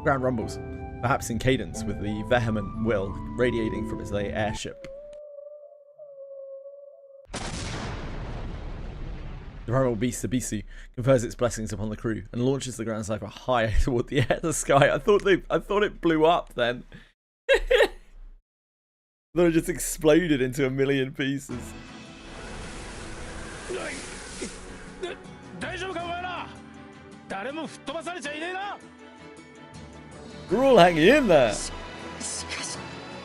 Ground rumbles, perhaps in cadence with the vehement will radiating from its airship. The primal beast, the Bisu, confers its blessings upon the crew and launches the Grand Cipher high toward the sky. I thought it blew up then. Then it just exploded into a million pieces. 大丈夫かお前ら。誰も吹っ飛ばされちゃいねえな。 We're all hanging in there.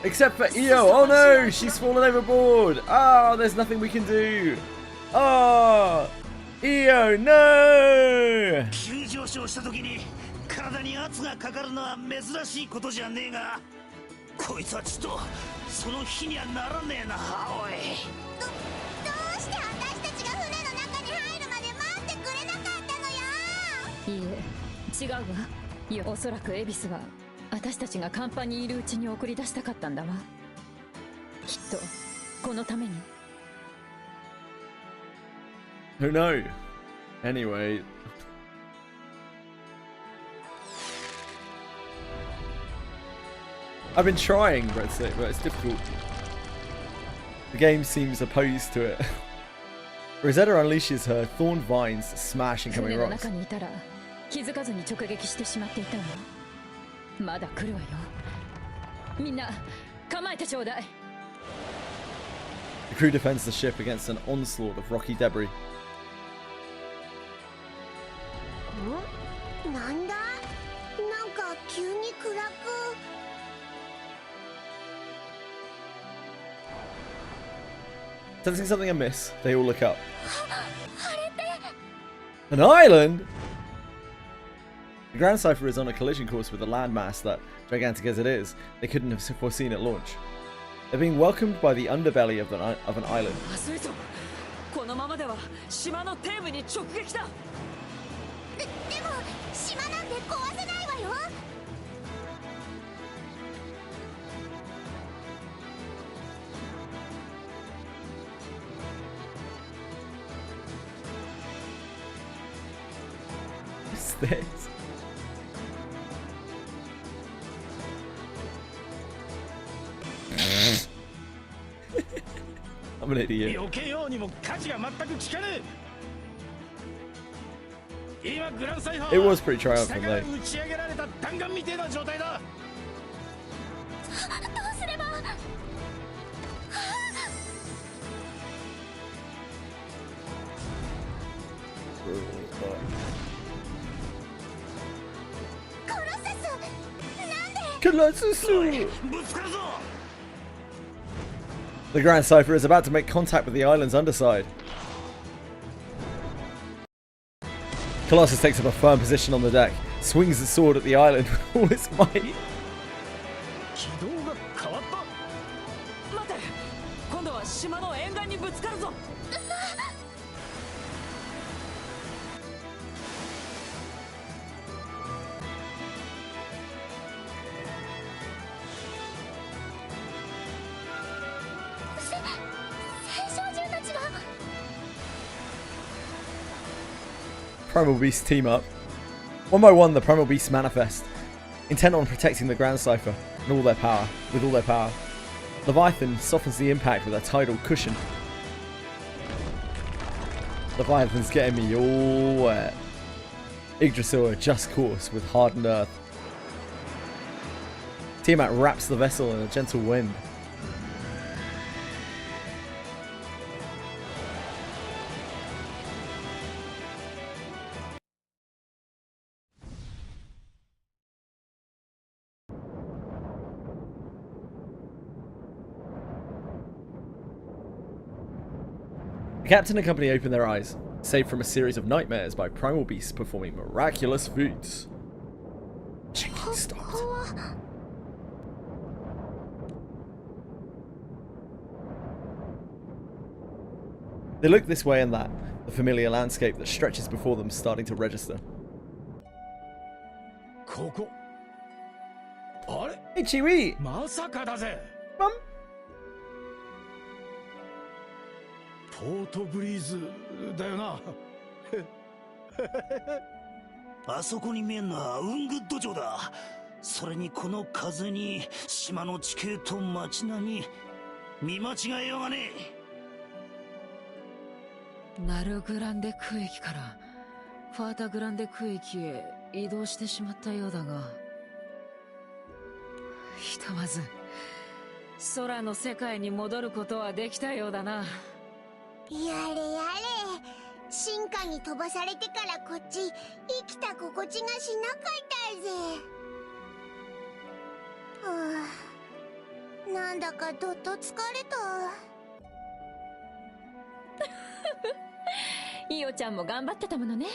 Except for Io. Oh no, she's fallen overboard. Ah, oh, there's nothing we can do. Oh, Io, no. 急上昇した時に体に圧がかかるのは珍しいことじゃねえが、こいつはちょっとその日にはならねえな。おい。どうして私たちが船の中に入るまで待ってくれなかったのよ。いいえ、違うわ。いや、おそらくエビスは私たちが甲板にいるうちに送り出したかったんだわ。きっとこのために。 Who knows? Anyway. I've been trying, but it's difficult. The game seems opposed to it. Rosetta unleashes her thorn vines, smash incoming 船の rocks. 中にいたら気づかずに直撃してしまっていたわ。まだ来るわよ。みんな構えてちょうだい。 The crew defends the ship against an onslaught of rocky debris. なんだ？なんか急に暗く。 Sensing something amiss, they all look up. An island? The Grand Cipher is on a collision course with the landmass that, gigantic as it is, they couldn't have foreseen at launch. They're being welcomed by the underbelly of an island. このままでは島の底部に直撃だ。でも島なんて壊せないわよ。 What's this? I'm an idiot. 避けようにも価値が全く効かねえ。今グランサイファー It was pretty triumphant, 下から though. 打ち上げられた弾丸みてえな状態だ。どうすれば。 Colossus! The Grand Cipher is about to make contact with the island's underside. Colossus takes up a firm position on the deck, swings the sword at the island with all its might. 軌道が変わった。待て、今度は島の沿岸にぶつかるぞ。 Primal Beasts team up. One by one, the Primal Beasts manifest, intent on protecting the Grand Cipher with all their power. Leviathan softens the impact with a tidal cushion. Leviathan's getting me all wet. Yggdrasil adjusts course with hardened earth. Tiamat wraps the vessel in a gentle wind. The captain and company open their eyes, saved from a series of nightmares by primal beasts performing miraculous feats. Shaking stopped. They look this way and that, the familiar landscape that stretches before them starting to register. ここ。あれ？ Hey, Chiwi! まさかだぜ。 Mum? ポートブリーズだよな。あそこに見えんのはウングッド城だ。それにこの風に島の地形と街並み、見間違えようがねえ。ナルグランデ空域からファータグランデ空域へ移動してしまったようだが、ひとまず空の世界に戻ることはできたようだな。やれやれ、進化に飛ばされてからこっち生きた心地がしなかったぜ。はあ、なんだかどっと疲れた。イオちゃんも頑張ってたものね。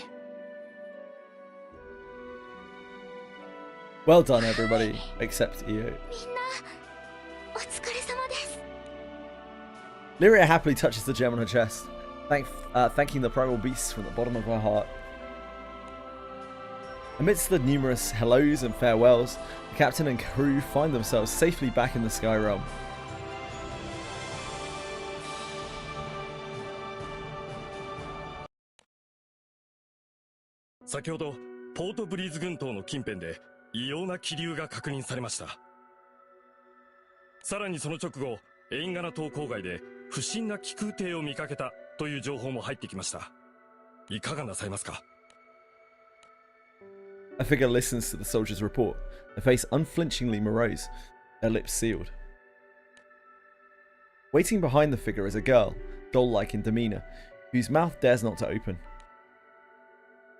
Well done, everybody, except Io. みんなお疲れ様です。 Lyria happily touches the gem on her chest, thanking the primal beasts from the bottom of her heart. Amidst the numerous hellos and farewells, the captain and crew find themselves safely back in the Sky Realm. 先ほどポートブリーズ群島の近辺で異様な気流が確認されました。さらにその直後、エインガナ島郊外で不審な気空艇を見かけたという情報も入ってきました。いかがなさいますか？ A figure listens to the soldier's report, her face unflinchingly morose, her lips sealed. Waiting behind the figure is a girl, doll-like in demeanour, whose mouth dares not to open.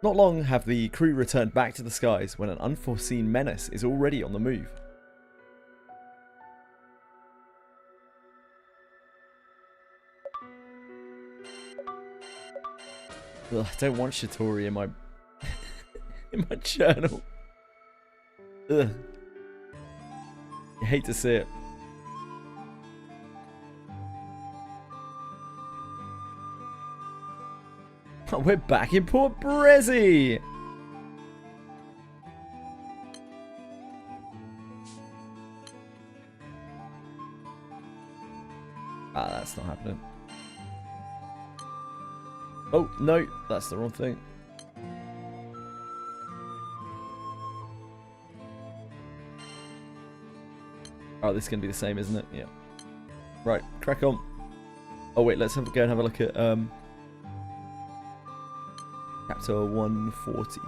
Not long have the crew returned back to the skies when an unforeseen menace is already on the move. Ugh, I don't want Shitori in my in my journal. Ugh. I hate to see it. Oh, we're back in Port Brezzy! Ah, that's not happening. Oh, no, that's the wrong thing. Oh, this is going to be the same, isn't it? Yeah. Right, crack on. Oh, wait, let's go and have a look at Chapter 140.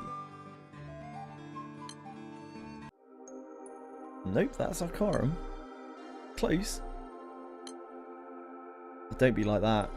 Nope, that's Arcarum. Close. Don't be like that.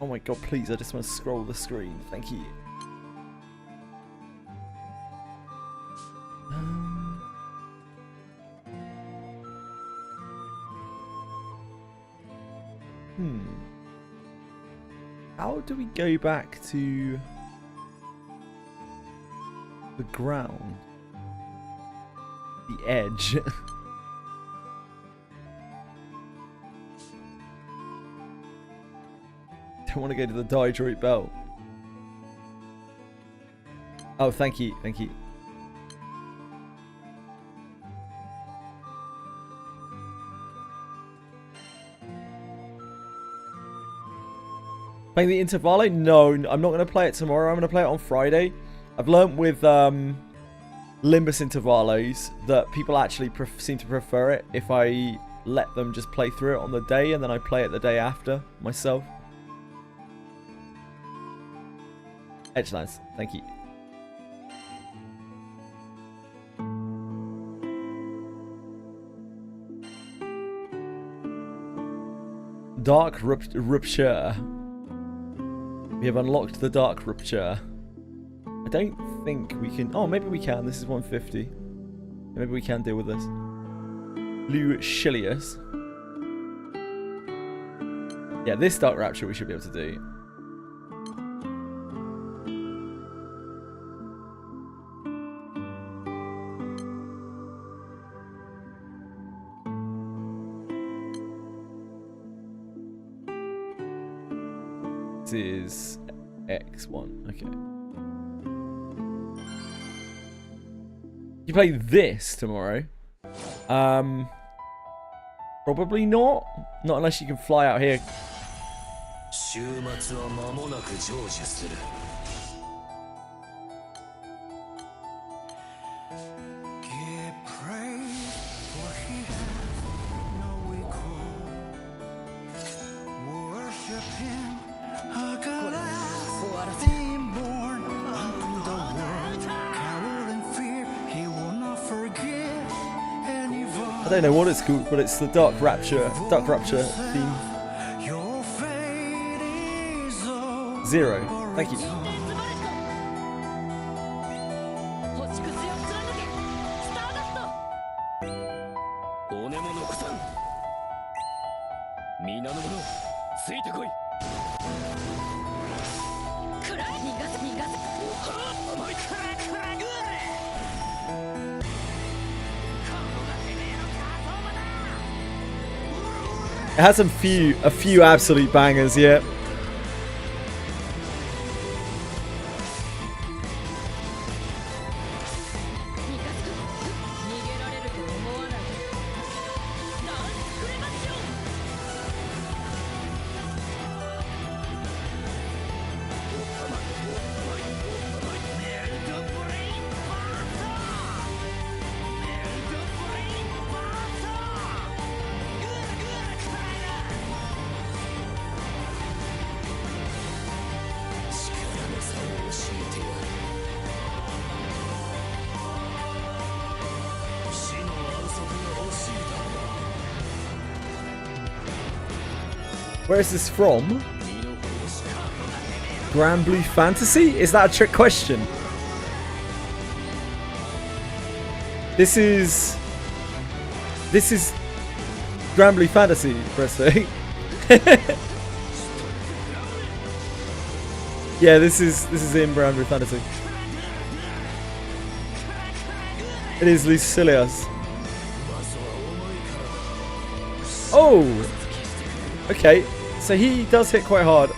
Oh my god, please, I just want to scroll the screen. Thank you. How do we go back to the ground? The edge. Don't want to go to the Dydroit belt. Oh, thank you, thank you. Playing the Intervallo? No, I'm not going to play it tomorrow. I'm going to play it on Friday. I've learnt with Limbus Intervallos that people actually seem to prefer it if I let them just play through it on the day and then I play it the day after myself. Edgelands, thank you. Dark Rupture. We have unlocked the Dark Rupture. I don't think we can... Oh, maybe we can. This is 150. Maybe we can deal with this. Lucilius. Yeah, this Dark Rapture we should be able to do. Is X1. Okay. You play this tomorrow? Probably not. Not unless you can fly out here. don't know what it's called, but it's the Dark Rapture theme. 0. Thank you. 皆の者ついてこい。くら逃がす逃がす。お前くらくらぐれ。 It has a few absolute bangers, yeah. Where is this from? GRANBLUE Fantasy? Is that a trick question? This is GRANBLUE Fantasy, Presto. Yeah, this is in GRANBLUE Fantasy. It is Lucilius. Oh! Okay, so he does hit quite hard.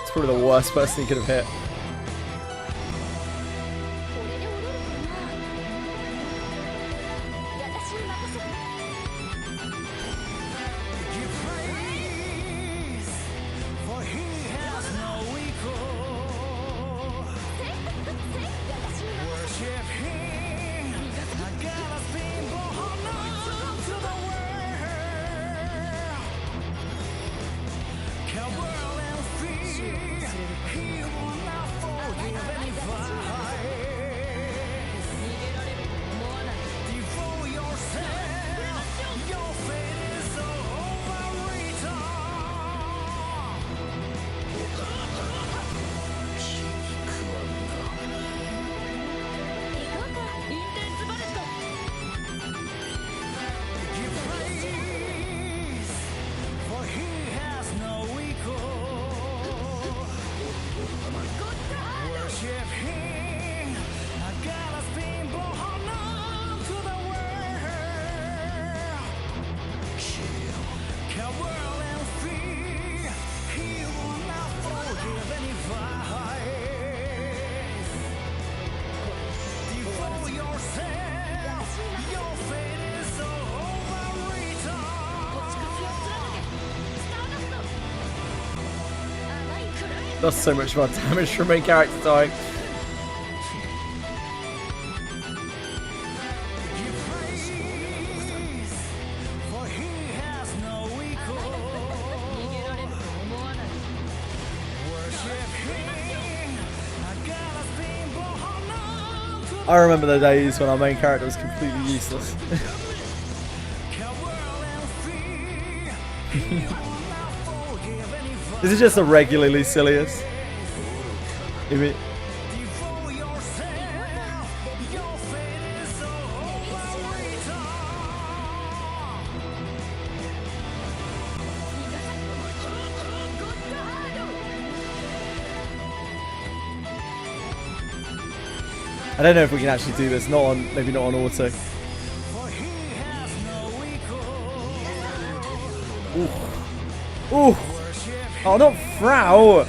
It's probably the worst person he could have hit. Does so much more damage from main character dying. I remember the days when our main character was completely useless. This is just a regular Lucilius. I mean, I don't know if we can actually do this. Maybe not on auto. Ooh. Ooh. Oh, not Frau!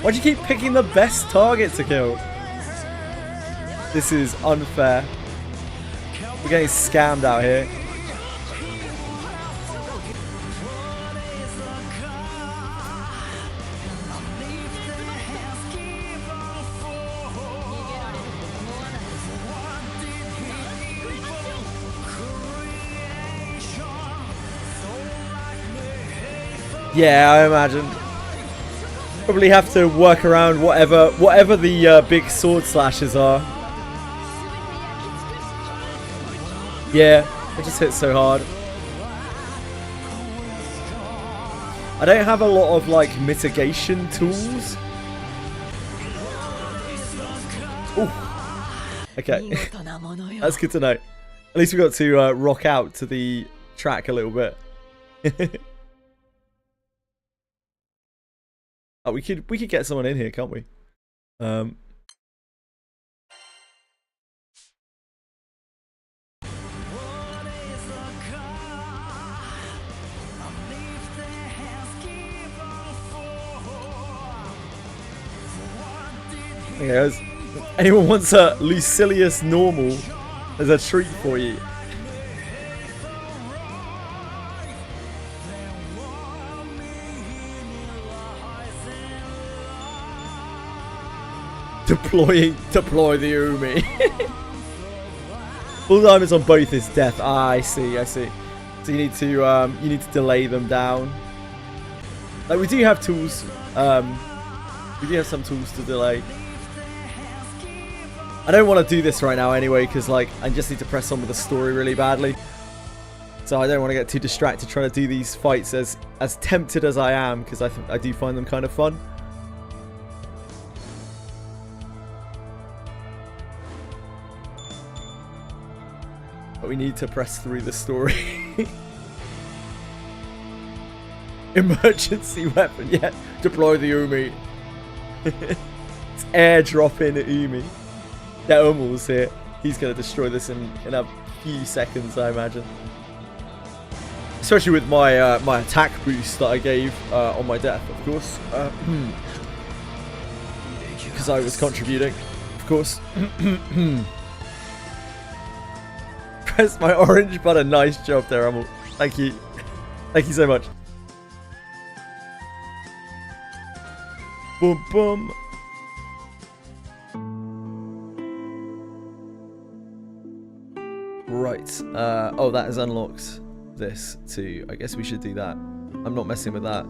Why'd you keep picking the best target to kill? This is unfair. We're getting scammed out here. Yeah, I imagine. Probably have to work around whatever the big sword slashes are. Yeah, it just hits so hard. I don't have a lot of like mitigation tools. Ooh. Okay, that's good to know. At least we got to rock out to the track a little bit. Oh, we could get someone in here, can't we? Okay, guys. Anyone wants a Lucilius normal? There's a treat for you. Deploy the Umi. Full damage on both is death. Ah, I see. So you need to delay them down. Like we do have tools. We do have some tools to delay. I don't want to do this right now anyway, because like I just need to press on with the story really badly. So I don't want to get too distracted trying to do these fights as tempted as I am, because I do find them kind of fun. But we need to press through the story. Emergency weapon, yeah. Deploy the Umi. It's airdrop in Umi. Yeah, Umul's here. He's going to destroy this in a few seconds, I imagine. Especially with my my attack boost that I gave on my death, of course. Because I was contributing, of course. Press my orange button. Nice job there, Umul. Thank you. Thank you so much. Boom, boom. Right. Oh, that has unlocked this too. I guess we should do that. I'm not messing with that.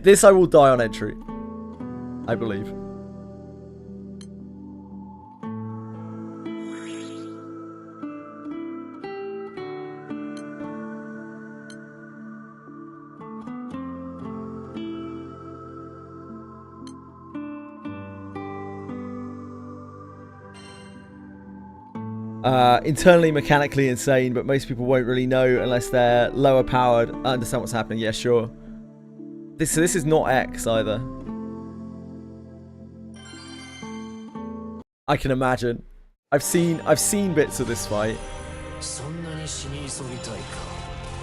This I will die on entry, I believe. Internally mechanically insane, but most people won't really know unless they're lower powered. I understand what's happening. Yeah, sure. This is not X either. I can imagine. I've seen bits of this fight.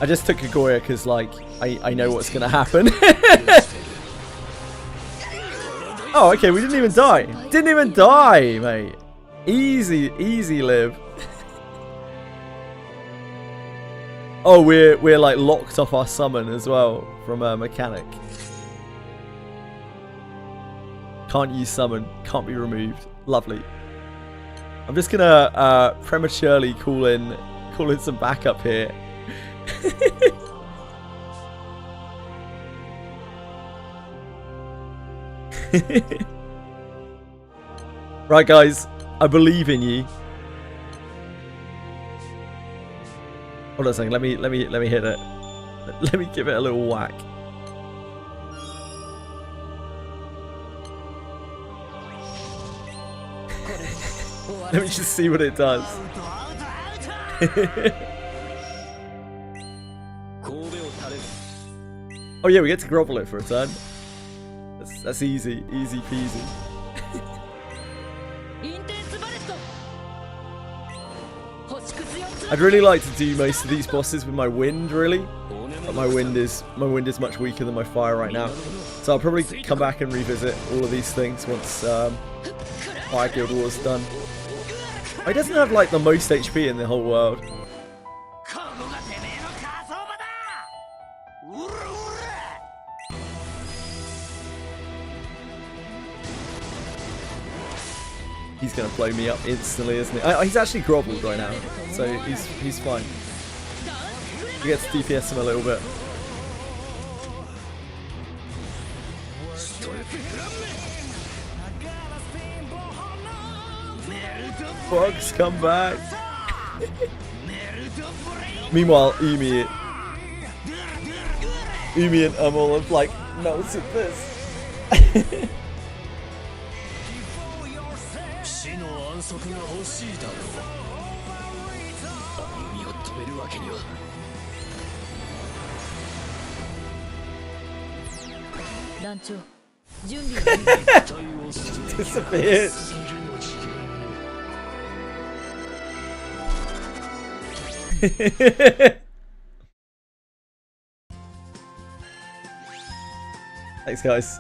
I just took Kaguya because like I know what's gonna happen. Oh, okay, we didn't even die. Didn't even die, mate. Easy live. Oh, we're like locked off our summon as well from a mechanic. Can't use summon. Can't be removed. Lovely. I'm just gonna prematurely call in some backup here. Right, guys. I believe in you. Hold on a second. Let me hit it. Let me give it a little whack. Let me just see what it does. Oh yeah, we get to grovel it for a turn. That's easy peasy. I'd really like to do most of these bosses with my wind, really, but my wind is much weaker than my fire right now. So I'll probably come back and revisit all of these things once Fire Guild War's done. He doesn't have like the most HP in the whole world. He's gonna blow me up instantly, isn't he? He's actually grovelled right now, so he's fine. He gets DPS him a little bit. Bugs, come back. Meanwhile, Umi and Umul have like melted this. 死の安息が欲しいだろう。歩みを止めるわけには。団長、準備を。Disappeared. Thanks, guys.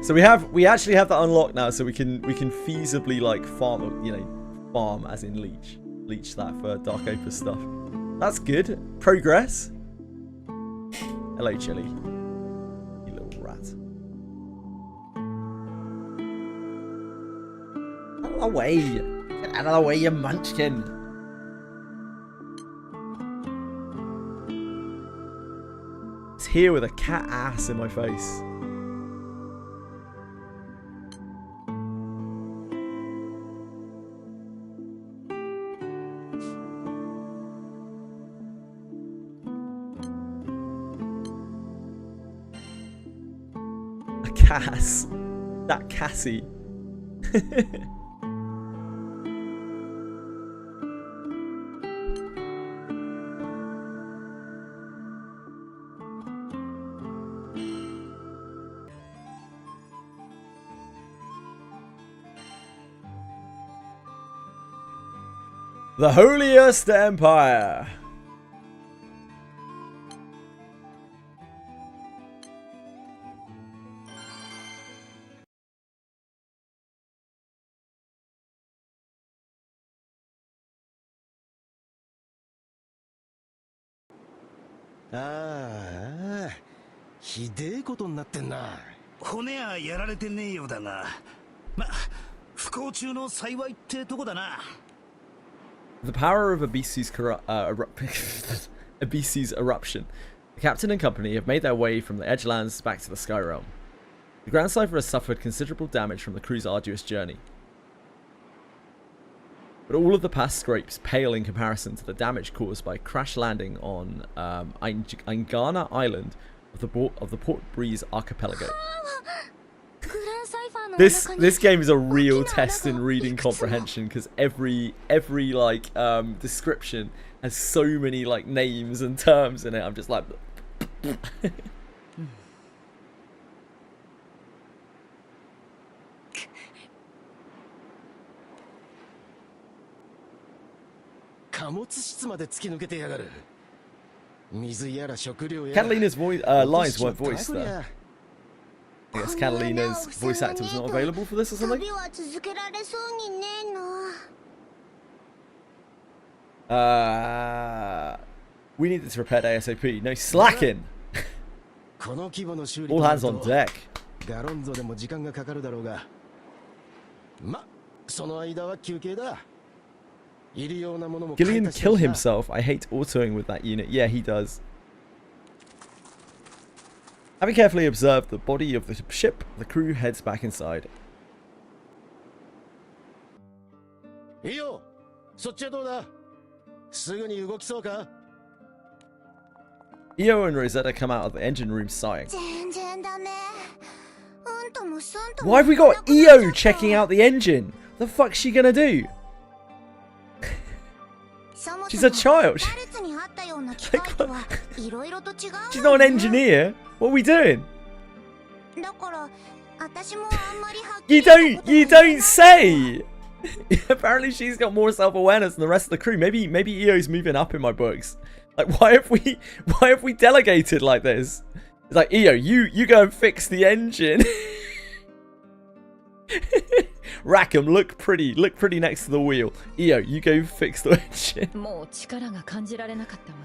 So we actually have that unlocked now, so we can feasibly like farm, you know, farm as in leech that for Dark Opus stuff. That's good. Progress. Hello, Chili. You little rat. Out of the way. Get out of the way, you munchkin. It's here with a cat ass in my face. Cass. That Cassie. The holiest empire. Ah, ひでえことになってんな。骨はやられてねえようだが、ま、不幸中の幸いってとこだな。The power of Abisi's Abisi's eruption. The captain and company have made their way from the Edgelands back to the Sky Realm. The Grand Cipher has suffered considerable damage from the crew's arduous journey. But all of the past scrapes pale in comparison to the damage caused by crash landing on Aingana Island of the Port Breeze Archipelago. This game is a real test in reading comprehension, because every like description has so many like names and terms in it. I'm just like 貨物室まで突き抜けてやがる。水やら食料や。 Catalina's lines weren't voiced though. I guess Catalina's voice actor was not available for this or something. We need this repaired ASAP. No slacking. All hands on deck. ガロンゾでも時間がかかるだろうが。ま、その間は休憩だ。 Gillian kill himself. I hate autoing with that unit. Yeah, he does. Having carefully observed the body of the ship, the crew heads back inside. Io, そっちはどうだ? すぐに動きそうか? Io and Rosetta come out of the engine room sighing. Why have we got Io checking out the engine? What the fuck's she gonna do? She's a child. She's not an engineer. What are we doing? You don't say. Apparently she's got more self-awareness than the rest of the crew. Maybe Io's moving up in my books. Like, why have we delegated like this? It's like, Io, you go and fix the engine. Rackham, look pretty next to the wheel. Io, you go fix the engine. もう力が感じられなかったわ。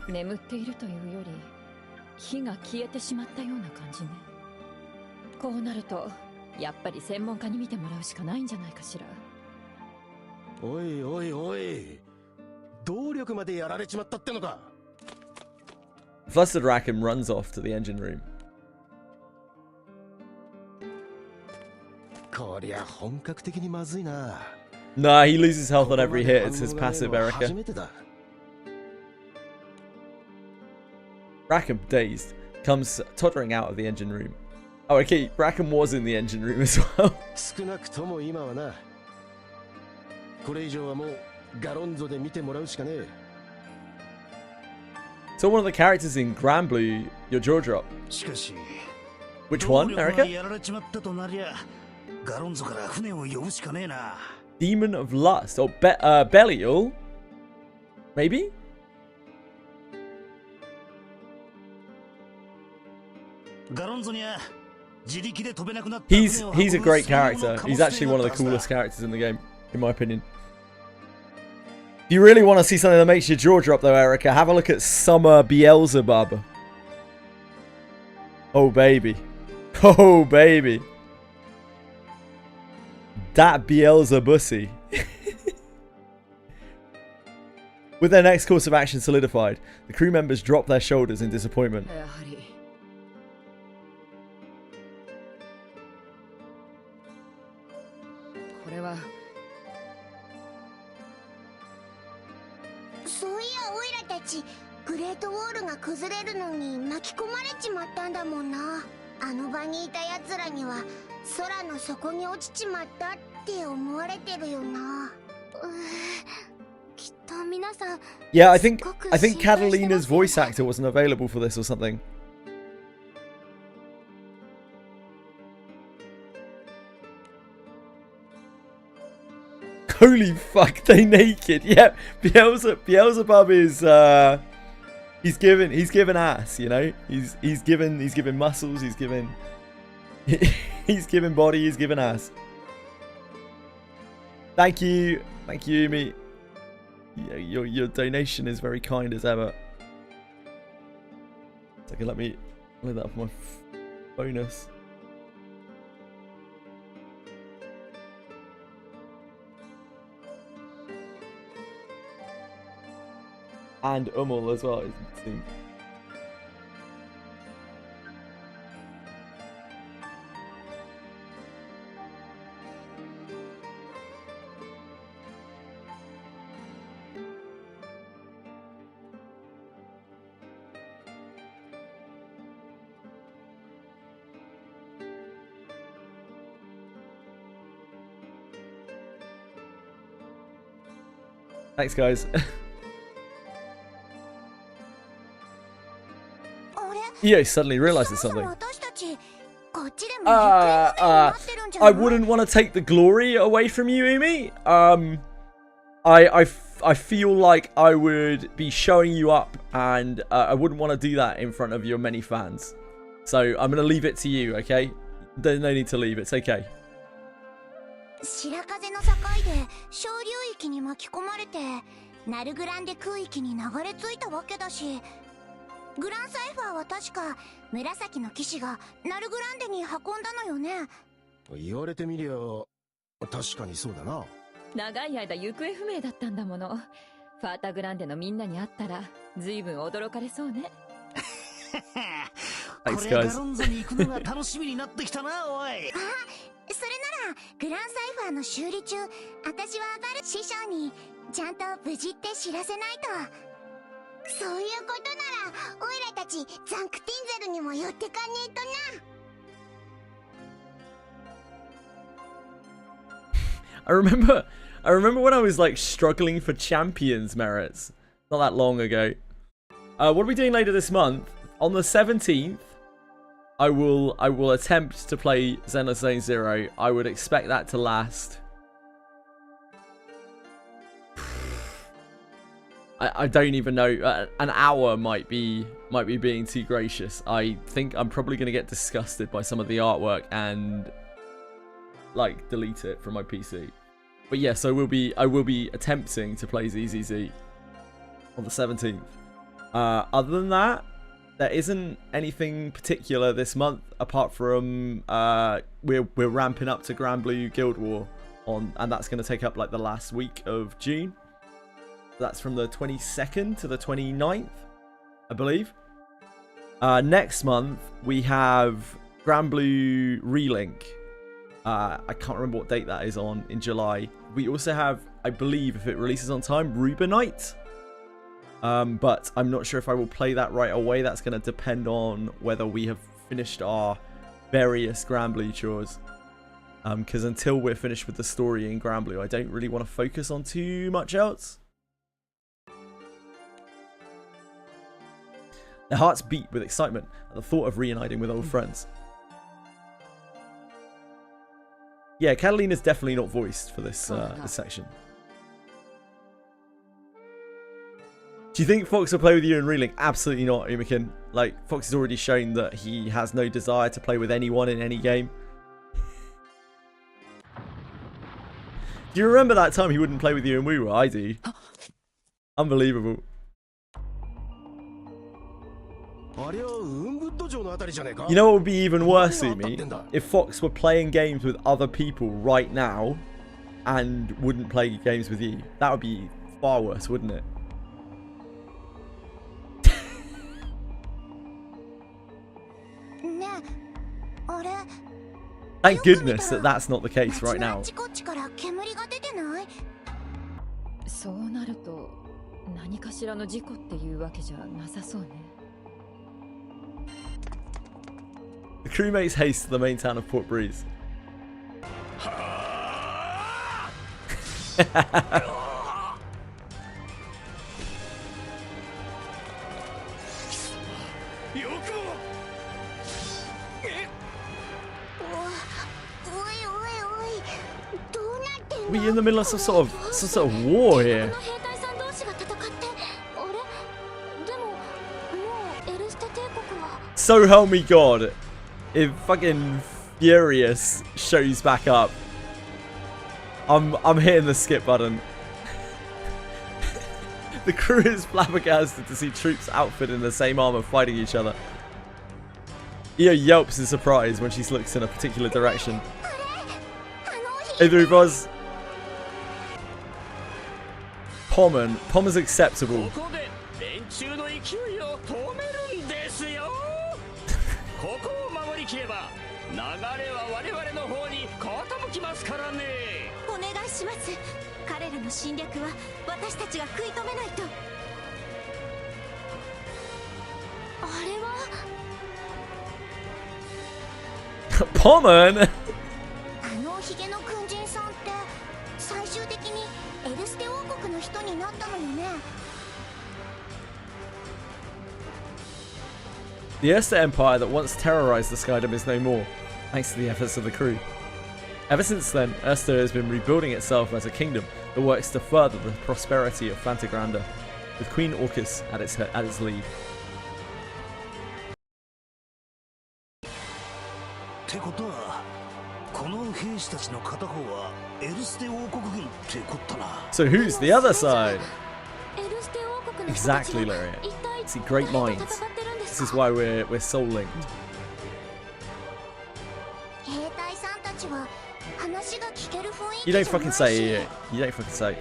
眠っているというより、火が消えてしまったような感じね。こうなると、やっぱり専門家に見てもらうしかないんじゃないかしら。おいおいおい、動力までやられちまったってのか。Flustered Rackham runs off to the engine room. Nah, he loses health on every hit. It's his passive, Erica. Rackham, dazed, comes tottering out of the engine room. Oh, okay, Rackham was in the engine room as well. So one of the characters in GRANBLUE, your jaw drop. Which one, Erica? Demon of Lust, or Belial? Maybe? He's a great character. He's actually one of the coolest characters in the game, in my opinion. If you really want to see something that makes your jaw drop though, Erica, have a look at Summer Beelzebub. Oh baby. Oh baby. That Beelzebussy. With their next course of action solidified, the crew members drop their shoulders in disappointment. Yeah, I think Catalina's voice actor wasn't available for this or something. Holy fuck, they naked. Yep, Beelzebub is he's given ass, you know? He's given muscles, he's given body, he's given ass. Thank you, Umi. Yeah, your donation is very kind as ever. So let me lay that up my bonus. And Umul as well. Thanks, guys. EA suddenly realizes something. I wouldn't want to take the glory away from you, Umi. I feel like I would be showing you up, and I wouldn't want to do that in front of your many fans. So I'm going to leave it to you, okay? There's no need to leave. It's okay. 白風の境で小流域に巻き込まれてナルグランデ空域に流れ着いたわけだし、グランサイファーは確か紫の騎士がナルグランデに運んだのよね。言われてみりゃ確かにそうだな。長い間行方不明だったんだもの。ファータグランデのみんなに会ったら随分驚かれそうね。これガロンゾに行くのが楽しみになってきたな、おい。それならグランサイファーの修理中、私はバル師匠にちゃんと無事って知らせないと。そういうことならオイラたちザンクティンゼルにも寄ってかねえとな。I remember when I was like struggling for champions merits not that long ago. What are we doing later this month? On the 17th, I will attempt to play Zenless Zone Zero. I would expect that to last. I don't even know. An hour might be being too gracious. I think I'm probably going to get disgusted by some of the artwork and like delete it from my PC. But yes, I will be attempting to play ZZZ on the 17th. Other than that, there isn't anything particular this month apart from we're ramping up to GRANBLUE Guild War and that's going to take up like the last week of June. That's from the 22nd to the 29th, I believe. Next month, we have GRANBLUE Relink. I can't remember what date that is on in July. We also have, I believe, if it releases on time, Rubinite. But I'm not sure if I will play that right away. That's going to depend on whether we have finished our various GRANBLUE chores. Because until we're finished with the story in GRANBLUE, I don't really want to focus on too much else. Their hearts beat with excitement at the thought of reuniting with old friends. Yeah, Catalina's definitely not voiced for this, this section. Do you think Fox will play with you in Relink? Absolutely not, Umakin. Like, Fox has already shown that he has no desire to play with anyone in any game. Do you remember that time he wouldn't play with you in Woo? I do. Unbelievable. You know what would be even worse, Umi? If Fox were playing games with other people right now and wouldn't play games with you. That would be far worse, wouldn't it? Thank goodness that that's not the case right now. そうなると何かしらの事故っていうわけじゃなさそうね。 The crew makes haste to the main town of Port Breeze. We're in the middle of some sort of war here. So help me God, if fucking Furious shows back up, I'm hitting the skip button. The crew is flabbergasted to see troops outfitted in the same armor fighting each other. Io yelps in surprise when she looks in a particular direction. Hey there, Buzz. Pommer's acceptable. Pommer? The Erster Empire that once terrorized the Skydom is no more, thanks to the efforts of the crew. Ever since then, Erster has been rebuilding itself as a kingdom that works to further the prosperity of Fantagranda, with Queen Orcus at its lead. So who's the other side? Exactly, Larry. See, great minds. This is why we're soul linked. You don't fucking say it. You don't fucking say.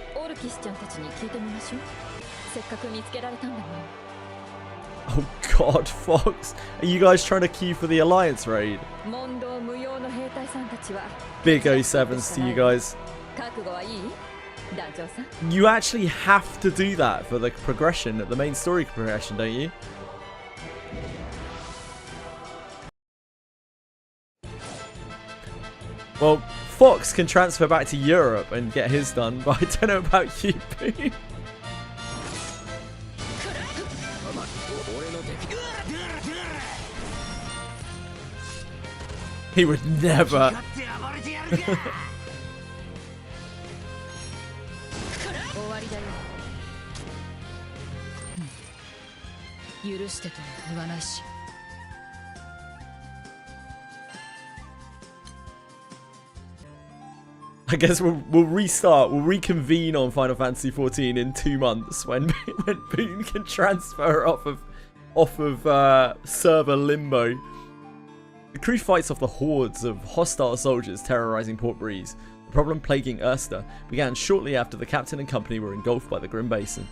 Oh God, Fox. Are you guys trying to queue for the Alliance raid? Big 07s to you guys. You actually have to do that for the progression, the main story progression, don't you? Well, Fox can transfer back to Europe and get his done, but I don't know about you, Boo. He would never. I guess we'll restart. We'll reconvene on Final Fantasy XIV in 2 months when Boone can transfer off of server limbo. The crew fights off the hordes of hostile soldiers terrorizing Port Breeze. The problem plaguing Erster began shortly after the captain and company were engulfed by the Grim Basin.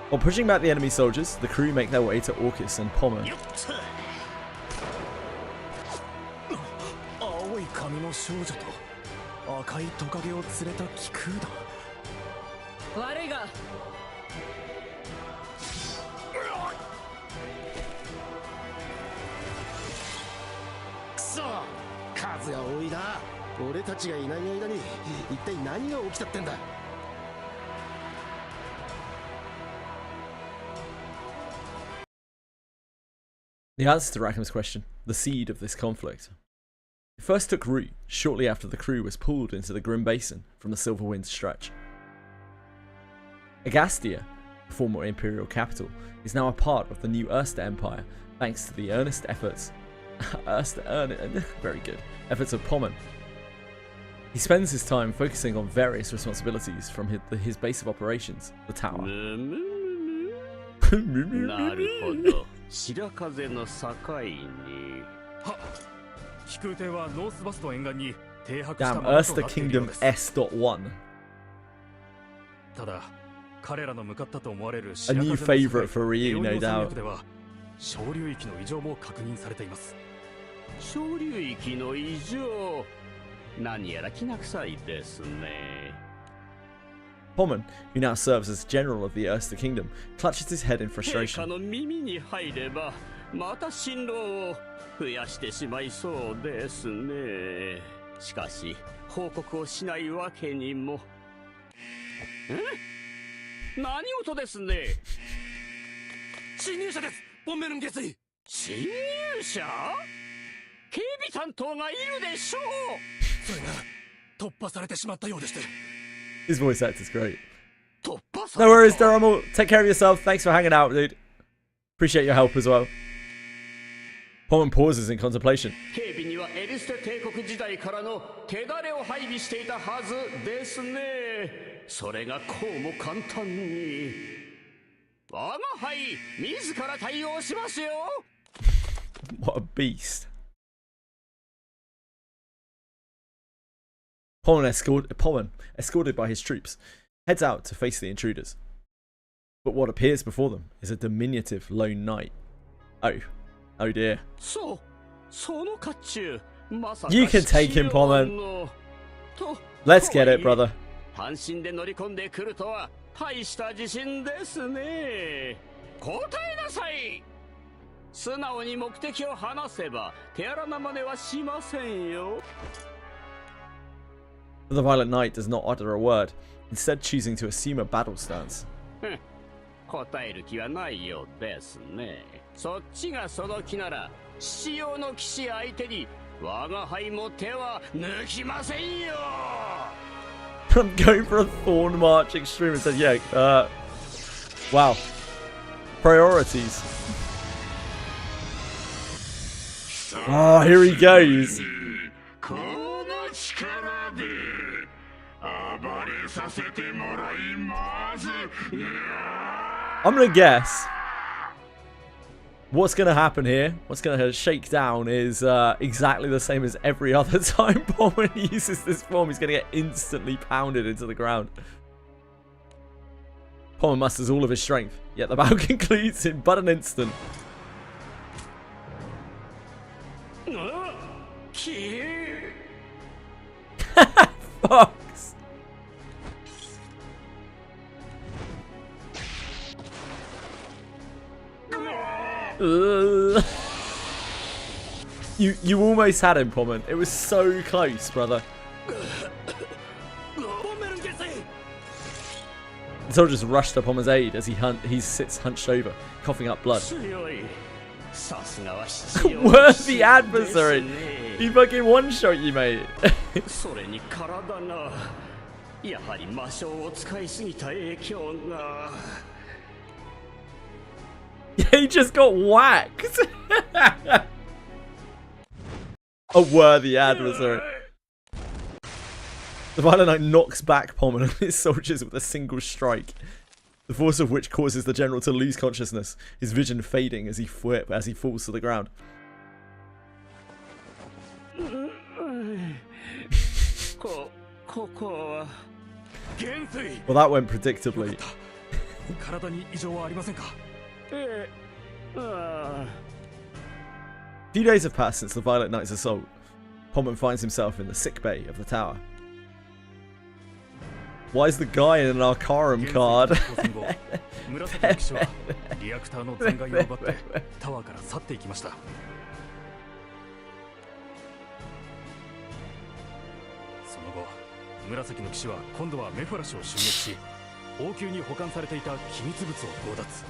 While pushing back the enemy soldiers, the crew make their way to Orcus and Pommern. 青い髪の少女と赤いトカゲを連れた気空だ。悪いがくそ、数が多いな。俺たちがいない間に一体何が起きたってんだ。The answer to Rackham's question, the seed of this conflict. It first took root shortly after the crew was pulled into the Grim Basin from the Silverwind stretch. Agastia, the former imperial capital, is now a part of the new Erster Empire thanks to the earnest efforts efforts of Pommern. He spends his time focusing on various responsibilities from his base of operations, the tower. なるほど。白風の境に。は、飛空艇はノースバスト沿岸に停泊した Damn, ままと Erster なっているよう Kingdom です。 S.1. ただ、彼らの向かったと思われる A new favourite for Ryu, no doubt. では小流域の異常も確認されています。小流域の異常。何やらきな臭いですね。Pommern, who now serves as general of the Erster Kingdom, clutches his head in 陛 frustration. 下の耳に入ればまた進路を増やしてしまいそうですね。しかし報告をしないわけにも。何事ですね。侵入者です。ポンメルン下水。侵入者？警備担当がいるでしょう。それが突破されてしまったようでして。 His voice actor's great. No worries, Durham. Take care of yourself. Thanks for hanging out, dude. Appreciate your help as well. Pommern pauses in contemplation. 警備にはエリステ帝国時代からの手だれを配備していたはずですね。それがこうも簡単に。我が輩自ら対応しますよ。What a beast. Pommern, escorted by his troops, heads out to face the intruders. But what appears before them is a diminutive lone knight. Oh dear. You can take him, Pommern. Let's get it, brother. 単身で乗り込んでくるとは大した自信ですね。答えなさい。素直に目的を話せば手荒な真似はしませんよ。 The Violent Knight does not utter a word, instead choosing to assume a battle stance. 答える気はないようですね。そっちがその気なら、父用の騎士相手に我が輩も手は抜きませんよ。 I'm going for a Thorn March Extreme and said, yeah, wow. Priorities. Oh, here he goes. I'm gonna guess what's gonna happen here, what's gonna shake down is exactly the same as every other time Pommern uses this form. He's gonna get instantly pounded into the ground. Pommern musters all of his strength, yet the battle concludes in but an instant. Fox. You almost had him, Pommern. It was so close, brother. The soldiers rushed to Pommer's aid as he sits hunched over, coughing up blood. Worthy adversary! He fucking one-shot you, mate. He just got whacked. A worthy adversary. The Violent Knight knocks back Pommern and his soldiers with a single strike, the force of which causes the general to lose consciousness, his vision fading as he falls to the ground. Well, that went predictably. 体に異常はありませんか？ Few days have passed since the Violet Knight's assault. Pommon finds himself in the sick bay of the tower. Why is the guy in an Arcarum card? 紫の騎士はリアクターの残骸を奪ってタワーから去っていきました。その後、紫の騎士は今度はメファラシを襲撃し、王宮に保管されていた機密物を強奪。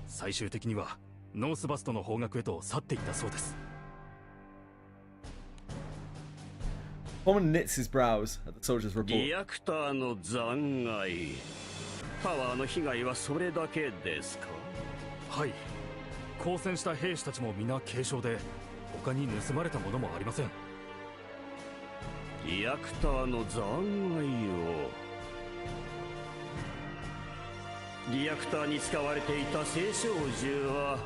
最終的にはノースバストの方角へと去っていったそうです。Pommon knits his brows at the soldier's report. リアクターの残骸。タワーの被害はそれだけですか？はい。交戦した兵士たちも皆軽傷で、他に盗まれたものもありません。リアクターの残骸を。リアクターに使われていた聖少獣は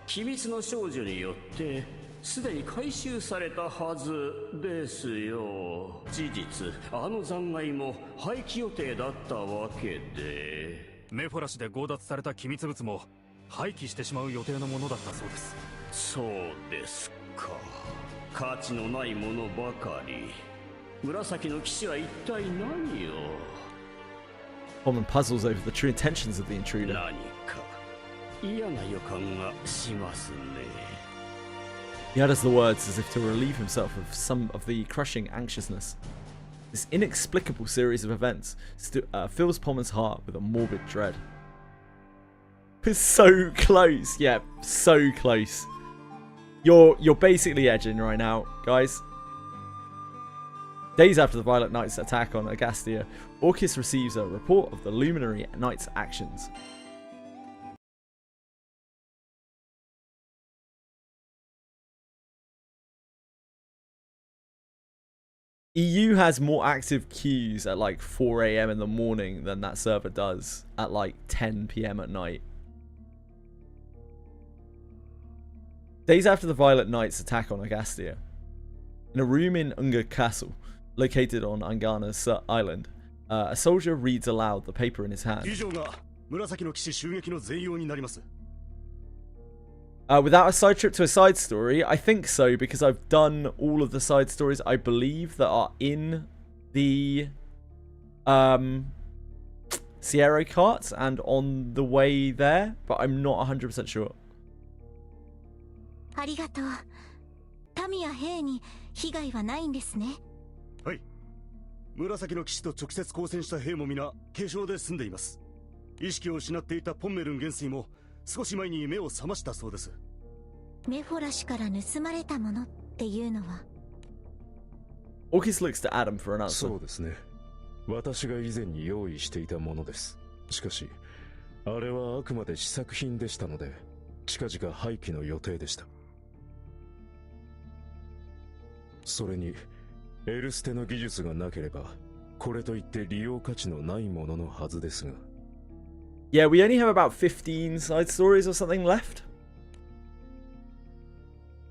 機密の少女によってすでに回収されたはずですよ。事実、あの残骸も廃棄予定だったわけで。メフォラシで強奪された機密物も廃棄してしまう予定のものだったそうです。そうですか。価値のないものばかり。紫の騎士は一体何を。Pommon puzzles over the true intentions of the intruder. 何か嫌な予感がしますね。He utters the words as if to relieve himself of some of the crushing anxiousness. This inexplicable series of events fills Pommon's heart with a morbid dread. It's so close, yeah, so close. You're basically edging right now, guys. Days after the Violet Knight's attack on Agastia, Orcus receives a report of the Luminary Knight's actions. EU has more active queues at like 4 AM in the morning than that server does at like 10 PM at night. Days after the Violet Knight's attack on Agastia, in a room in Unga Castle, located on Angana's island, a soldier reads aloud the paper in his hand. Without a side trip to a side story, I think so, because I've done all of the side stories, I believe, that are in the Sierra carts and on the way there, but I'm not 100% sure. ありがとう。民や兵に被害はないんですね。はい。紫の騎士と直接交戦した兵も皆軽傷で済んでいます。意識を失っていたポンメルン元帥も少し前に目を覚ましたそうです。メフォラシから盗まれたものっていうのは。Orcus looks to Adam for an answer. そうですね。私が以前に用意していたものです。しかし、あれはあくまで試作品でしたので、近々廃棄の予定でした。それに、エルステの技術がなければ、これといって利用価値のないもののはずですが。Yeah, we only have about 15 side stories or something left.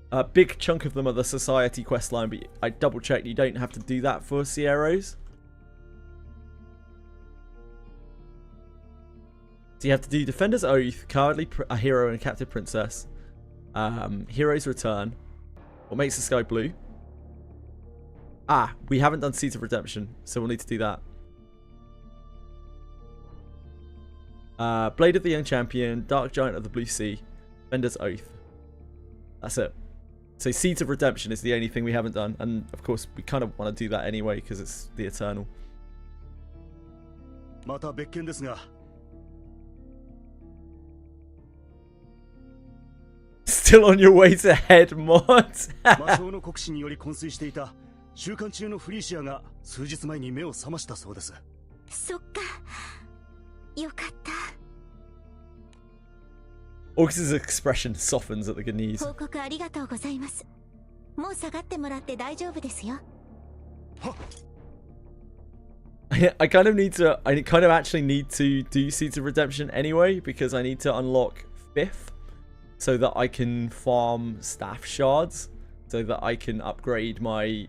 A big chunk of them are the Society questline, but I double checked, you don't have to do that for Sierros. So you have to do Defender's Oath, Cowardly a Hero and a Captive Princess, Hero's Return, What Makes the Sky Blue. Ah, we haven't done Seeds of Redemption, so we'll need to do that. Blade of the Young Champion, Dark Giant of the Blue Sea, Defender's Oath. That's it. So Seeds of Redemption is the only thing we haven't done, and of course we kind of want to do that anyway because it's the Eternal. また別件ですが。Still on your way to head mod. 魔性の国士により昏睡していた週間中のフリーシアが数日前に目を覚ましたそうです。そっか。よかった。Orcus's expression softens at the good news. 報告ありがとうございます。もう下がってもらって大丈夫ですよ。I kind of need to. I kind of actually need to do Seeds of Redemption anyway because I need to unlock 5th so that I can farm staff shards so that I can upgrade my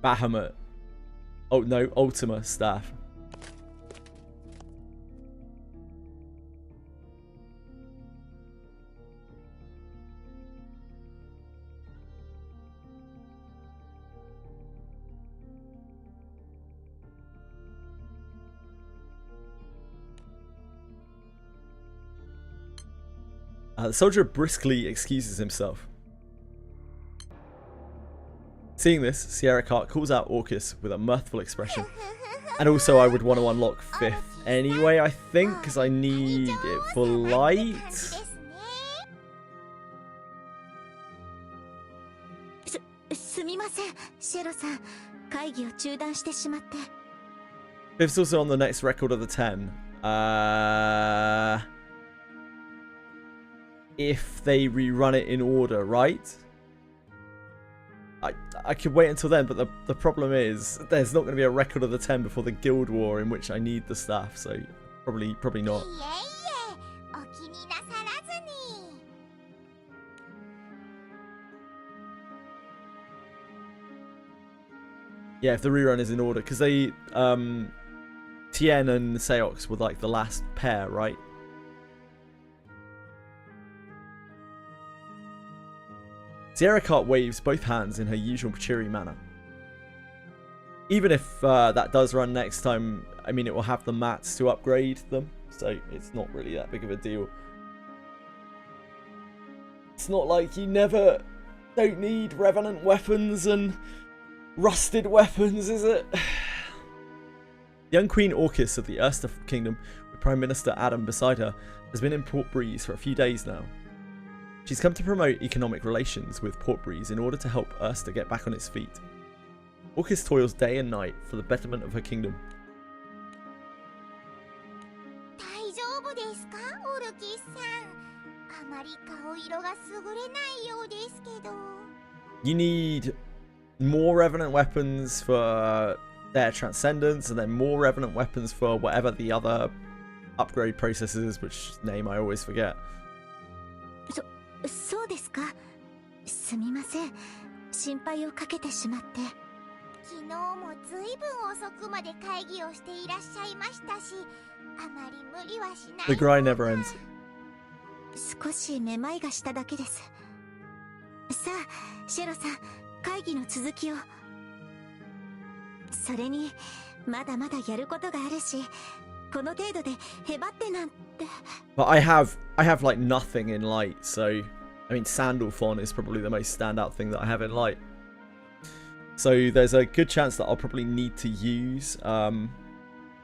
Bahamut Oh no, Ultima staff. The soldier briskly excuses himself. Seeing this, Sierra Cart calls out Orcus with a mirthful expression. And also I would want to unlock 5th anyway, I think, because I need it for light. すみません、シェロさん。会議を中断してしまって。 5th's also on the next record of the 10. If they rerun it in order, right? I could wait until then, but the problem is there's not going to be a record of the 10 before the Guild War in which I need the staff, so probably not. Yeah, if the rerun is in order, because they Tien and Seox were like the last pair, right? Sierra Cart waves both hands in her usual cheery manner. Even if that does run next time, I mean, it will have the mats to upgrade them, so it's not really that big of a deal. It's not like you don't need revenant weapons and rusted weapons, is it? Young Queen Orcus of the Ulster Kingdom, with Prime Minister Adam beside her, has been in Port Breeze for a few days now. She's come to promote economic relations with Port Breeze in order to help Ulster get back on its feet. Orcus toils day and night for the betterment of her kingdom. You need more revenant weapons for their transcendence, and then more revenant weapons for whatever the other upgrade process is, which name I always forget. そうですか。すみません。心配をかけてしまって。昨日もずいぶん遅くまで会議をしていらっしゃいましたし、あまり無理はしない。 The grind never ends. 少しめまいがしただけです。さあ、シェロさん、会議の続きを。それに、まだまだやることがあるし、この程度でへばってなんて。 But I have like nothing in light, so I mean Sandalphon is probably the most standout thing that I have in light. So there's a good chance that I'll probably need to use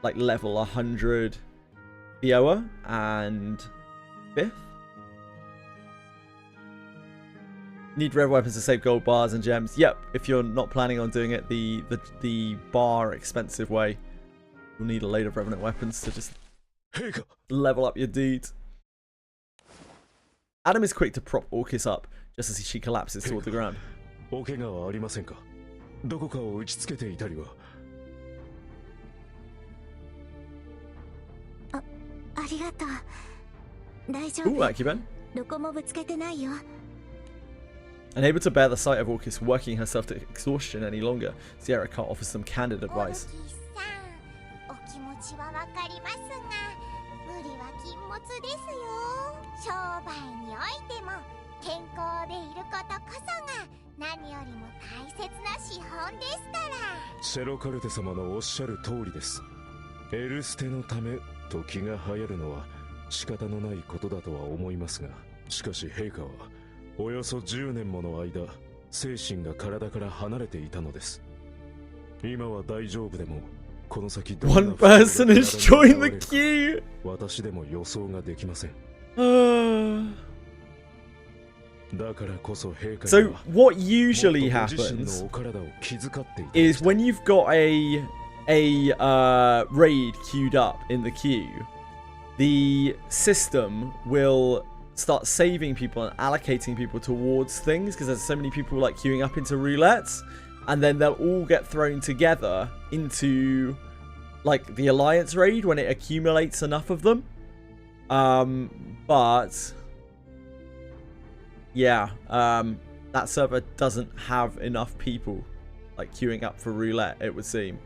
like level 100 Theoa and 5th. Need rev weapons to save gold bars and gems. Yep, if you're not planning on doing it the bar expensive way, you'll need a load of revenant weapons to just level up your dude. Adam is quick to prop Orcus up just as she collapses toward the ground. お怪我はありませんか？どこかを打ちつけていたりは。ありがとう。大丈夫。Ooh, thank you, Ben. どこもぶつけてないよ。 Unable to bear the sight of Orcus working herself to exhaustion any longer, Sierra Cart offers some candid advice. お気持ちはわかりますが、無理は禁物ですよ。商売においても健康でいることこそが何よりも大切な資本ですから。シェロカルテ様のおっしゃる通りです。エルステのためと気が流行るのは仕方のないことだとは思いますが、しかし陛下はおよそ10年もの間、精神が体から離れていたのです。今は大丈夫でも、この先どんな One person has joined the queue! 私でも予想ができません。だからこそ陛下 So what usually happens is when you've got a raid queued up in the queue, the system will start saving people and allocating people towards things because there's so many people like queuing up into roulettes, and then they'll all get thrown together into like the alliance raid when it accumulates enough of them. But yeah, that server doesn't have enough people like queuing up for roulette, it would seem.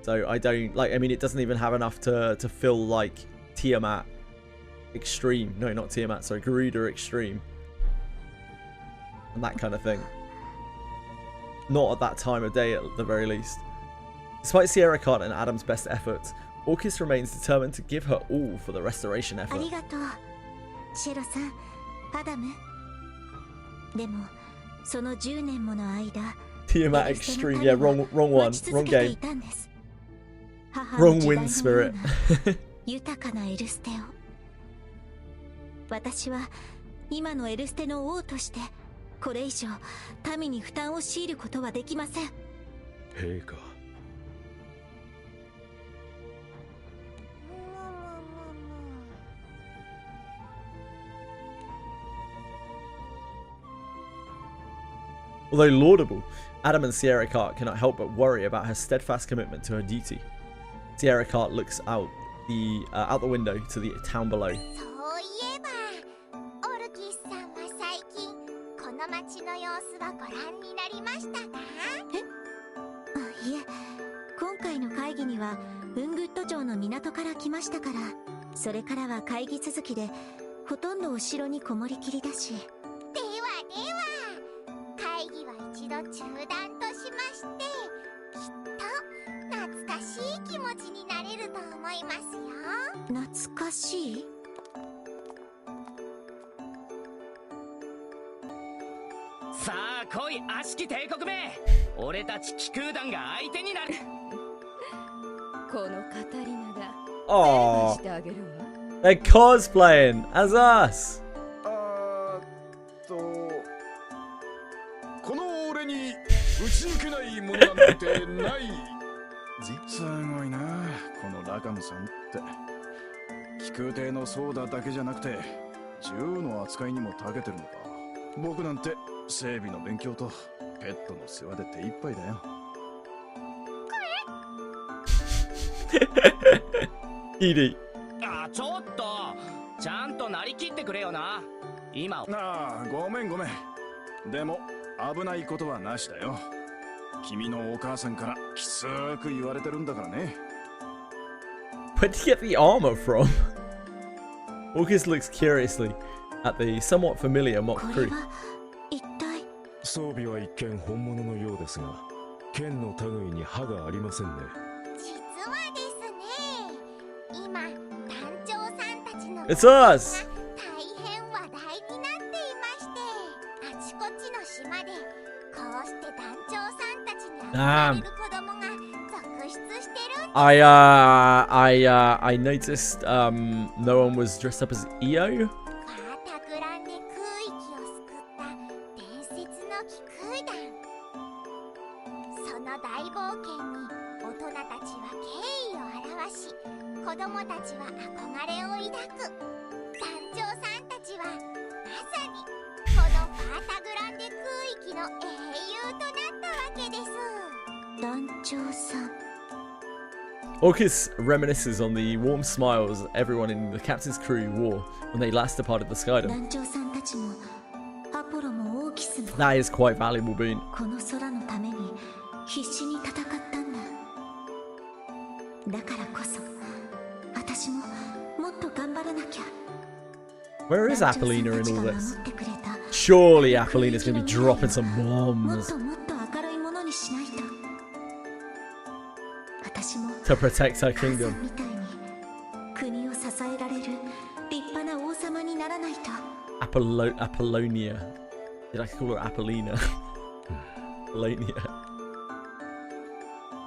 So I don't like. I mean, it doesn't even have enough to fill like Tiamat Extreme. No, not Tiamat. Sorry, Garuda Extreme, and that kind of thing. Not at that time of day, at the very least. Despite Sierra Card and Adam's best efforts, Orcus remains determined to give her all for the restoration effort. ありがとう、シェロさん、アダム。でも、その10年もの間、Tiamat Extreme, yeah, wrong one, wrong game. Wrong wind spirit. 豊かなエルステを。私は今のエルステの王として、これ以上民に負担を強いることはできません。陛下。Although laudable, Adam and Sierra Cart cannot help but worry about her steadfast commitment to her duty. Sierra Cart looks out the window to the town below. そういえば、オルキスさんは最近この町の様子はご覧になりましたか？いえ、今回の会議にはウングッド城の港から来ましたから、それからは会議続きでほとんどお城にこもりきりだし。では会議は一度中断としまして、きっと懐かしい気持ちになれると思いますよ。懐かしい？さあ来い、悪しき帝国め。俺たち気空団が相手になる。このカタリナが Aww. してあげるわ。 They're cosplaying as us. この俺に打ち抜けないものなんてないぜ。すごいな、このラカムさんって。気空艇のソーダだけじゃなくて銃の扱いにも長けてるのか。僕なんて整備の勉強とペットの世話で手一杯だよ。イリ。あ、ちょっとちゃんとなりきってくれよな。今。ああ、ごめんごめん。でも危ないことはなしだよ。君のお母さんからきつく言われてるんだからね。Where did you get the armor from? Orcus looks curiously at the somewhat familiar mock crew. 装備は一見本物のようですが、剣の類に歯がありませんね。実はですね、今団長さんたちの It's us! 大変話題になっていまして、あちこちの島でこうして団長さんたちに憧れる子供が続出してるんです。I noticed no one was dressed up as EO. 子供たちは憧れを抱く。団長さんたちはまさにこのパータグランデ空域の英雄となったわけです。団長さん。Orcus reminisces on the warm smiles everyone in the captain's crew wore when they last departed the Skydom. 団長さんたちもアポロもオーキスも That is quite valuable boon. この空のために必死に戦ったんだ。だからこそ私ももっと頑張らなきゃ。 Where is Apollina in all this? Surely Apollina's going to be dropping some もっ bombs ともっと明るいものにしないと。私も to protect her 母さ kingdom. んみたいに国を支えられる立派な王様にならないと。Apollonia. Did I call her Apollina? Apollonia.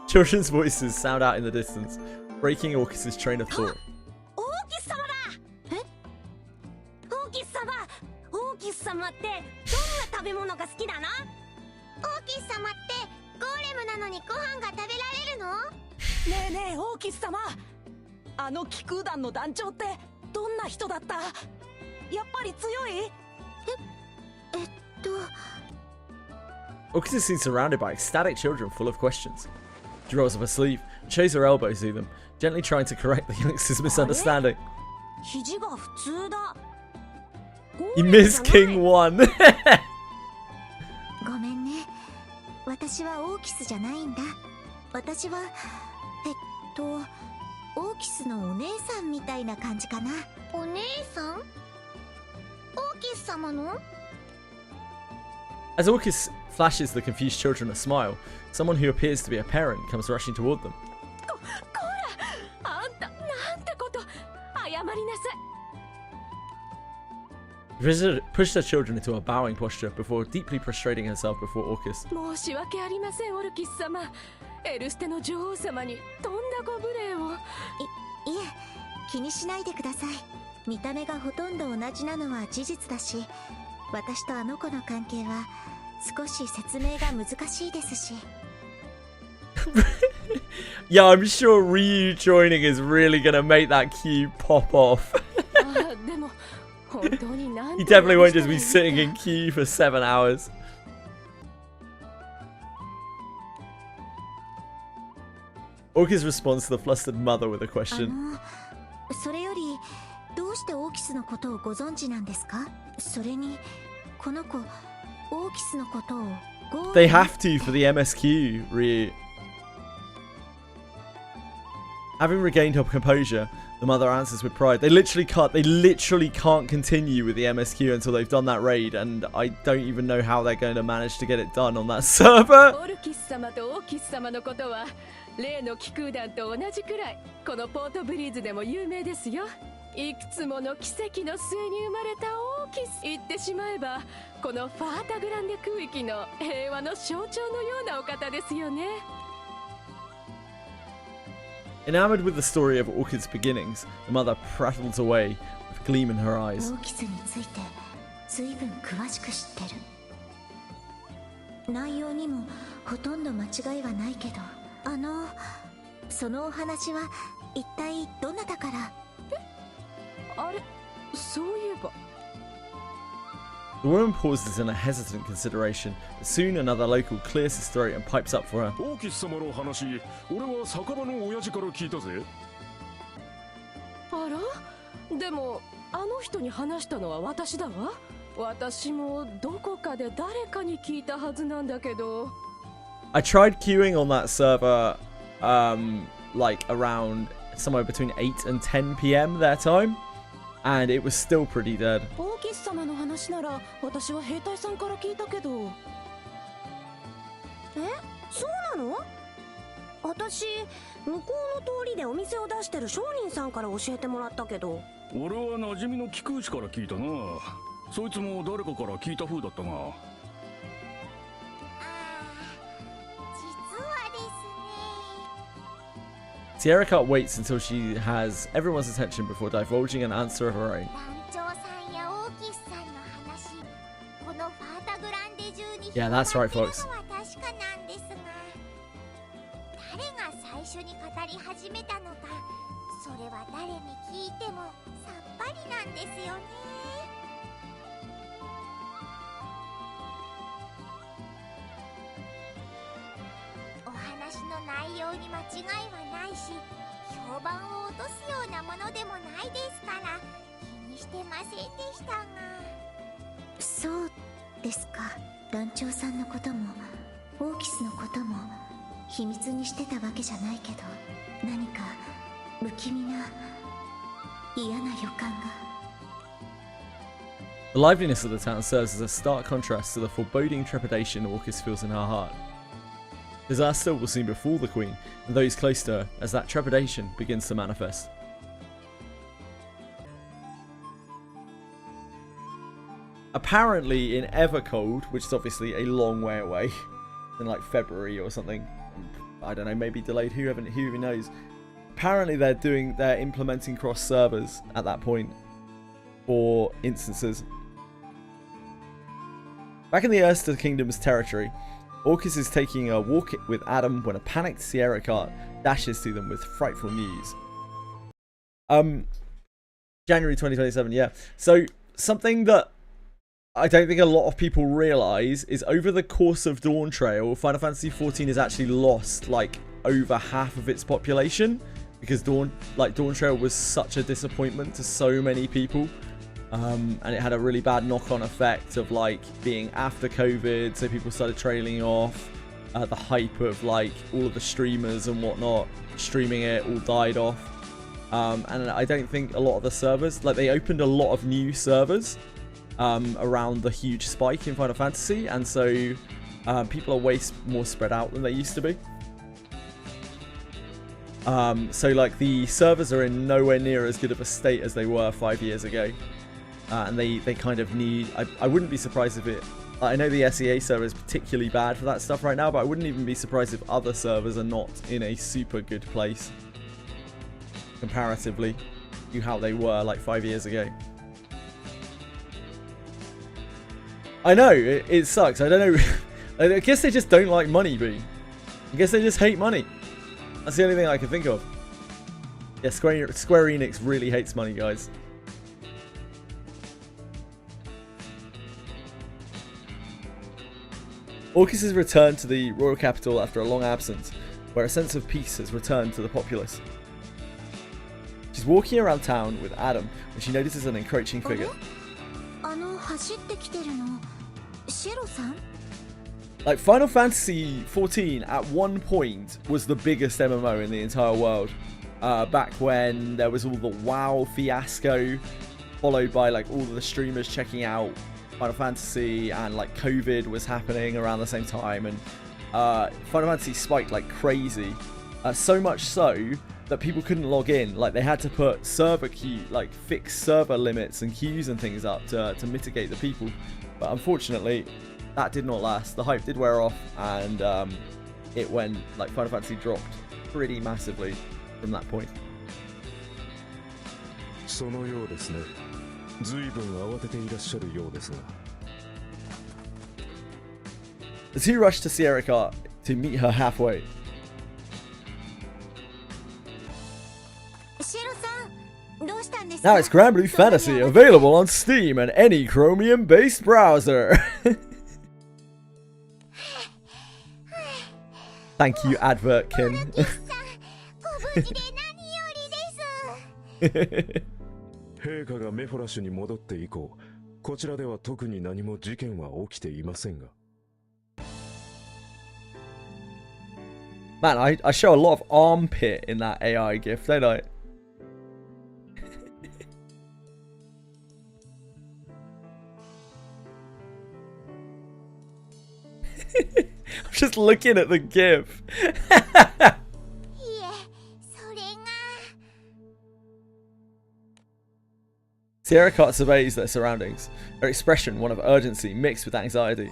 Children's voices sound out in the distance, breaking Orcus's train of thought. オーキス様だ。オーキス様、オーキス様ってどんな食べ物が好きなの？オーキス様ってゴーレムなのにご飯が食べられるの？ねえねえ、オーキス様、あの気空団の団長ってどんな人だった？やっぱり強い？Orcus is seen surrounded by ecstatic children full of questions. She rolls up her sleeve, shows her elbows to them, gently trying to correct the youngster's misunderstanding. 肘が普通だ。 You missed King 1. ごめんね。私はオーキスじゃないんだ。私はオーキスのお姉さんみたいな感じかな。お姉さん？オーキス様の？ As Orcus flashes the confused children a smile, someone who appears to be a parent comes rushing toward them. こら、あんたなんてこと。謝りなさい。Pushed her children into a bowing posture before deeply prostrating herself before Orcus. 申し訳ありません、オルキス様。エルステの女王様にとんだご無礼を。いえ、気にしないでください。見た目がほとんど同じなのは事実だし、私とあの子の関係は少し説明が難しいですし。Yeah, I'm sure Ryu joining is really gonna make that queue pop off. He definitely won't just be sitting in queue for 7 hours. Orcus responds to the flustered mother with a question. それより、どうしてオーキスのことをご存知なんですか？それに、この子、オーキスのことをThey have to for the MSQ, Ryu. Having regained her composure, the mother answers with pride. They literally can't continue with the MSQ until they've done that raid, and I don't even know how they're going to manage to get it done on that server. オルキス様とオーキス様のことは例の気空団と同じくらいこのポートブリーズでも有名ですよ。いくつもの奇跡の末に生まれたオーキス。言ってしまえばこのファータグランデ空域の平和の象徴のようなお方ですよね。Enamored with the story of Orchid's beginnings, the mother prattles away with a gleam in her eyes. オーキスについて随分詳しく知ってる。内容にもほとんど間違いはないけど、そのお話は一体どなたから？あれ、そういえば。The woman pauses in a hesitant consideration, but soon another local clears his throat and pipes up for her. オーキス様の話、俺は酒場の親父から聞いたぜ。あら、でもあの人に話したのは私だわ。私もどこかで誰かに聞いたはずなんだけど。I tried queuing on that server, like around somewhere between 8 and 10 p.m. their time, and it was still pretty dead. オーキス様の話なら私は兵隊さんから聞いたけど。そうなの？私向こうの通りでお店を出してる商人さんから教えてもらったけど。俺は馴染みの貴空士から聞いたな。そいつも誰かから聞いた風だったが。Sierra Cut waits until she has everyone's attention before divulging an answer of her own. Yeah, that's right, folks. 誰が最初に語り始めたのか、それは誰に聞いてもさっぱりなんですよね。お話の内容に間違いはないし、評判を落とすようなものでもないですから気にしてませんでしたが。そうですか。団長さんのこともオーキスのことも秘密にしてたわけじゃないけど、何か不気味な嫌な予感が。The liveliness of the town serves as a stark contrast to the foreboding trepidation Orcus feels in her heart. Disaster will soon befall the Queen and those close to her as that trepidation begins to manifest. Apparently in Evercold, which is obviously a long way away, in like February or something, I don't know, maybe delayed, who even knows. Apparently they're implementing cross servers at that point for instances. Back in the Erster Kingdom's territory, Orcus is taking a walk with Adam when a panicked Sierra cart dashes to them with frightful news. January 2027, yeah. So something that I don't think a lot of people realise is over the course of Dawn Trail, Final Fantasy XIV has actually lost like over half of its population because Dawn Trail was such a disappointment to so many people. And it had a really bad knock-on effect of like being after COVID, so people started trailing off. the hype of like all of the streamers and whatnot streaming it all died off. And I don't think a lot of the servers, like they opened a lot of new servers around the huge spike in Final Fantasy, and so people are way more spread out than they used to be. So like the servers are in nowhere near as good of a state as they were 5 years ago, and they kind of need, I wouldn't be surprised if it, I know the SEA server is particularly bad for that stuff right now, but I wouldn't even be surprised if other servers are not in a super good place comparatively to how they were like 5 years ago. I know, it sucks. I don't know. I guess they just don't like money, B. I guess they just hate money. That's the only thing I can think of. Yeah, Square Enix really hates money, guys. Orcus has returned to the royal capital after a long absence, where a sense of peace has returned to the populace. She's walking around town with Adam when she notices an encroaching figure. Like, Final Fantasy XIV at one point was the biggest MMO in the entire world. Back when there was all the WoW fiasco, followed by like all of the streamers checking out Final Fantasy, and like COVID was happening around the same time, and Final Fantasy spiked like crazy. So much so that people couldn't log in. Like, they had to put server queue, like fixed server limits and queues and things up to mitigate the people. But unfortunately, that did not last. The hype did wear off, and it went, like, Final Fantasy dropped pretty massively from that point. The two rush to Sierra Cart to meet her halfway. Now it's GRANBLUE Fantasy, available on Steam and any Chromium-based browser. Thank you, Advertkin. 陛下がメフォラシュに戻って以降、こちらでは特に何も事件は起きていませんが。Man, I show a lot of armpit in that AI gif, don't I? I'm just looking at the gif. Sierra Cart surveys their surroundings, her expression one of urgency mixed with anxiety.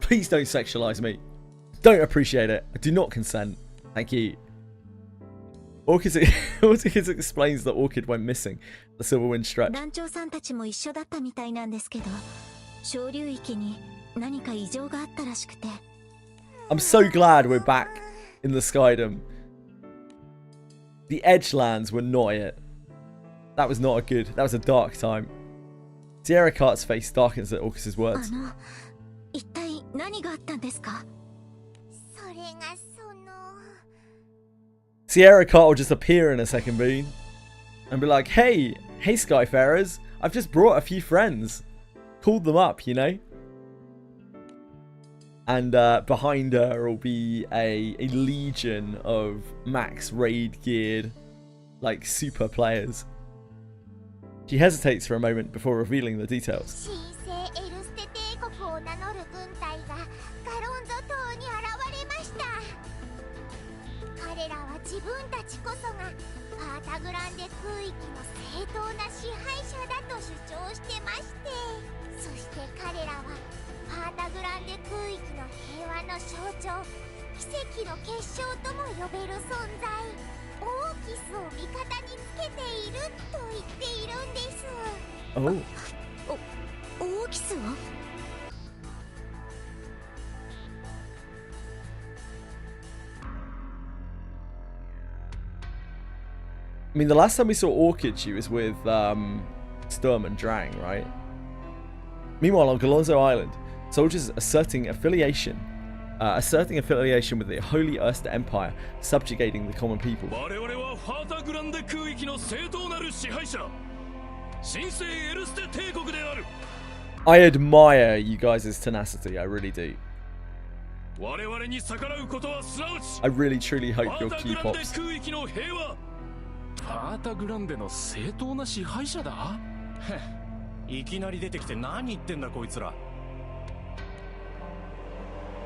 Please don't sexualize me. Don't appreciate it. I do not consent. Thank you. Orchid explains that Orchid went missing the Silverwind stretch. I'm so glad we're back in the Skydom. The Edgelands were not it. That was not a good, that was a dark time. Sierra Cart's face darkens at Orcus's words. Sierra Cart will just appear in a second, Bean, and be like, hey Skyfarers, I've just brought a few friends. Called them up, you know? And behind her will be a legion of max raid geared, like, super players. She hesitates for a moment before revealing the details. Oh. I mean, the last time we saw Orchid, she was with Sturm and Drang, right? Meanwhile, on Galonzo Island, soldiers asserting affiliation with the Holy Erster Empire, subjugating the common people. I admire you guys' tenacity, I really do. I really truly hope you'll keep up. パータグランデの正当な支配者だ。いきなり出てきて何言ってんだこいつら。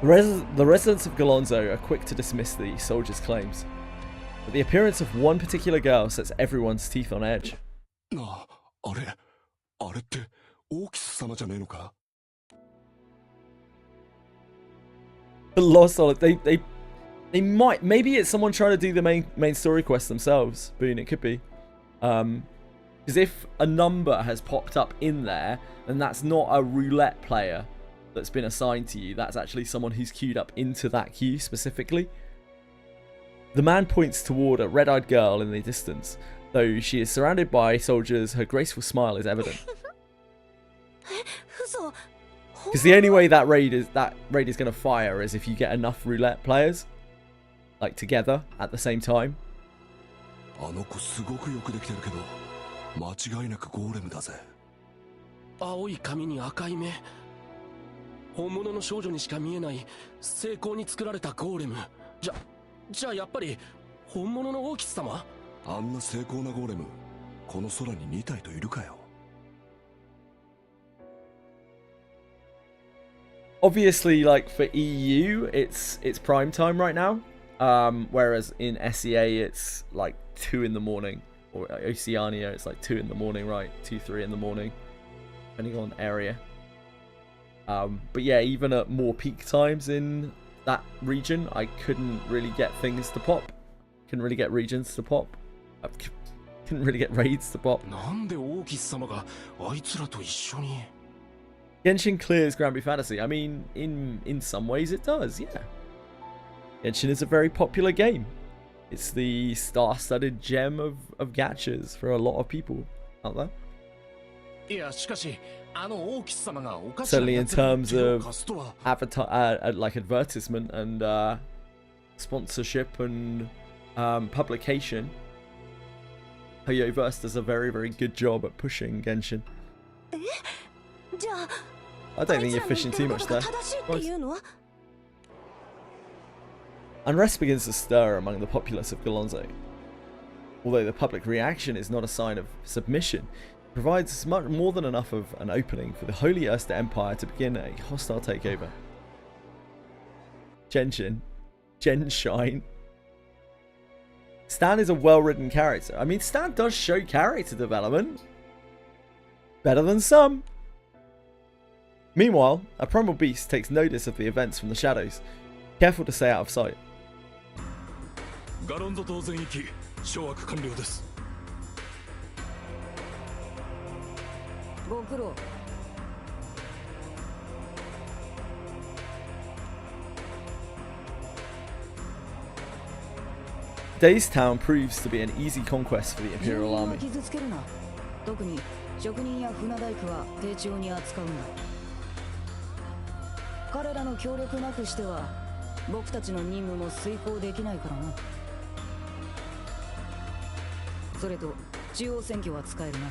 The residents of Galonzo are quick to dismiss the soldiers' claims, but the appearance of one particular girl sets everyone's teeth on edge. あれってオーキス様じゃねえのか。 The Lost Solid, they might, maybe it's someone trying to do the main story quest themselves. Boone, it could be. Because if a number has popped up in there, then that's not a roulette player that's been assigned to you. That's actually someone who's queued up into that queue specifically. The man points toward a red-eyed girl in the distance. Though she is surrounded by soldiers, her graceful smile is evident. Because the only way that raid is going to fire is if you get enough roulette players, like together at the same time. あの子すごくよくできてるけど、間違いなくゴーレムだぜ。青い髪に赤い目。本物の少女にしか見えない精巧に作られたゴーレム。じゃあやっぱり本物のオーキス様？あんな精巧なゴーレム、この空に2体といるかよ。 Obviously, like for EU, it's prime time right now. Whereas in SEA, it's like 2 in the morning, or Oceania, it's like 2 in the morning, right? 2, 3 in the morning, depending on area. But yeah, even at more peak times in that region, I couldn't really get things to pop. Couldn't really get regions to pop. Couldn't really get raids to pop. なんでオーキス様があいつらと一緒に？ Genshin clears GRANBLUE Fantasy. I mean, in some ways it does, yeah. Genshin is a very popular game. It's the star-studded gem of gachas for a lot of people out there. いや、しかし、あのオーキス様がおかしな Certainly in やつらに terms 手を of 貸すとは。 like advertisement and sponsorship and publication, Hoyoverse does a very, very good job at pushing Genshin. I don't think you're fishing too much there. Unrest begins to stir among the populace of Galonzo. Although the public reaction is not a sign of submission, it provides much more than enough of an opening for the Holy Erster Empire to begin a hostile takeover. Genshin. Stan is a well-written character. I mean, Stan does show character development. Better than some. Meanwhile, a primal beast takes notice of the events from the shadows, careful to stay out of sight. ガロンゾ島全域掌握完了です。ご苦労。Days Town proves to be an easy conquest for the Imperial Army. 傷つけるな。特に職人や船大工は丁重に扱うんだ。彼らの協力なくしては僕たちの任務も遂行できないからな。それと中央選挙は使えるな。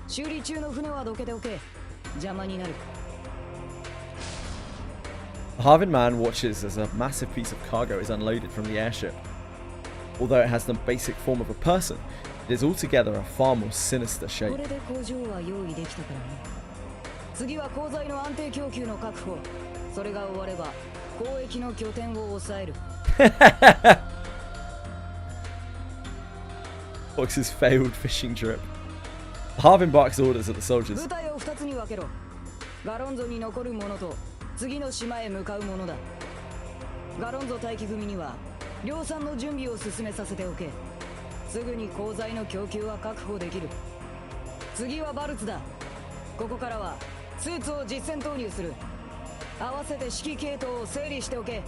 修理中の船はどけておけ。邪魔になる。A Harvin man watches as a massive piece of cargo is unloaded from the airship. Although it has the basic form of a person, it is altogether a far more sinister shape. これで工場は用意できたからね。次は鋼材の安定供給の確保。それが終われば交易の拠点を抑える。Fox's failed fishing trip. Harvin barks orders at the soldiers. 部隊を2つに分けろ。ガロンゾに残る者と次の島へ向かう者だ。ガロンゾ待機組には量産の準備を進めさせておけ。すぐに鋼材の供給は確保できる。次はバルツだ。ここからはスーツを実戦投入する。合わせて指揮系統を整理しておけ。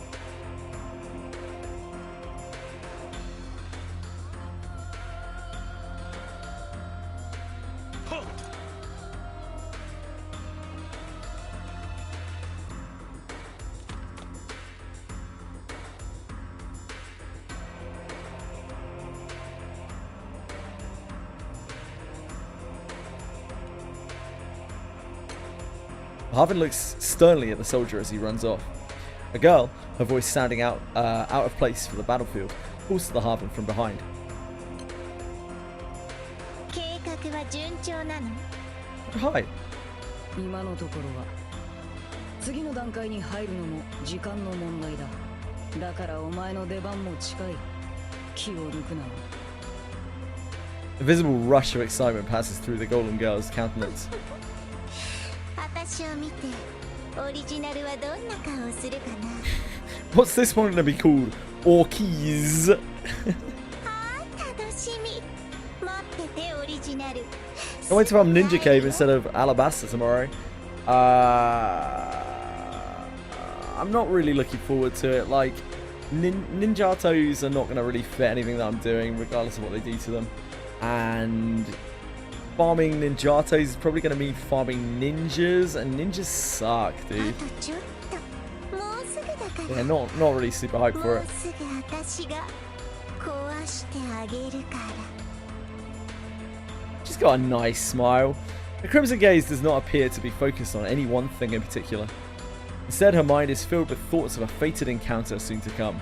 Harvin looks sternly at the soldier as he runs off. A girl, her voice sounding out of place for the battlefield, calls to the Harvin from behind. Hi. 今のところは次の段階に入るのも時間の問題だ。だからお前の出番も近い。気を抜くな。A visible rush of excitement passes through the golden girl's countenance. 私を見てオリジナルはどんな顔をするかな。What's this one going to be called? Orkies. 楽しみ。待っててオリジナル。 I went to from Ninja Cave instead of Alabasta tomorrow. I'm not really looking forward to it. Like, Ninjatos are not going to really fit anything that I'm doing, regardless of what they do to them. And farming Ninjatos is probably going to mean farming ninjas, and ninjas suck, dude. Yeah, not really super hyped for it. She's got a nice smile. Her crimson gaze does not appear to be focused on any one thing in particular. Instead, her mind is filled with thoughts of a fated encounter soon to come.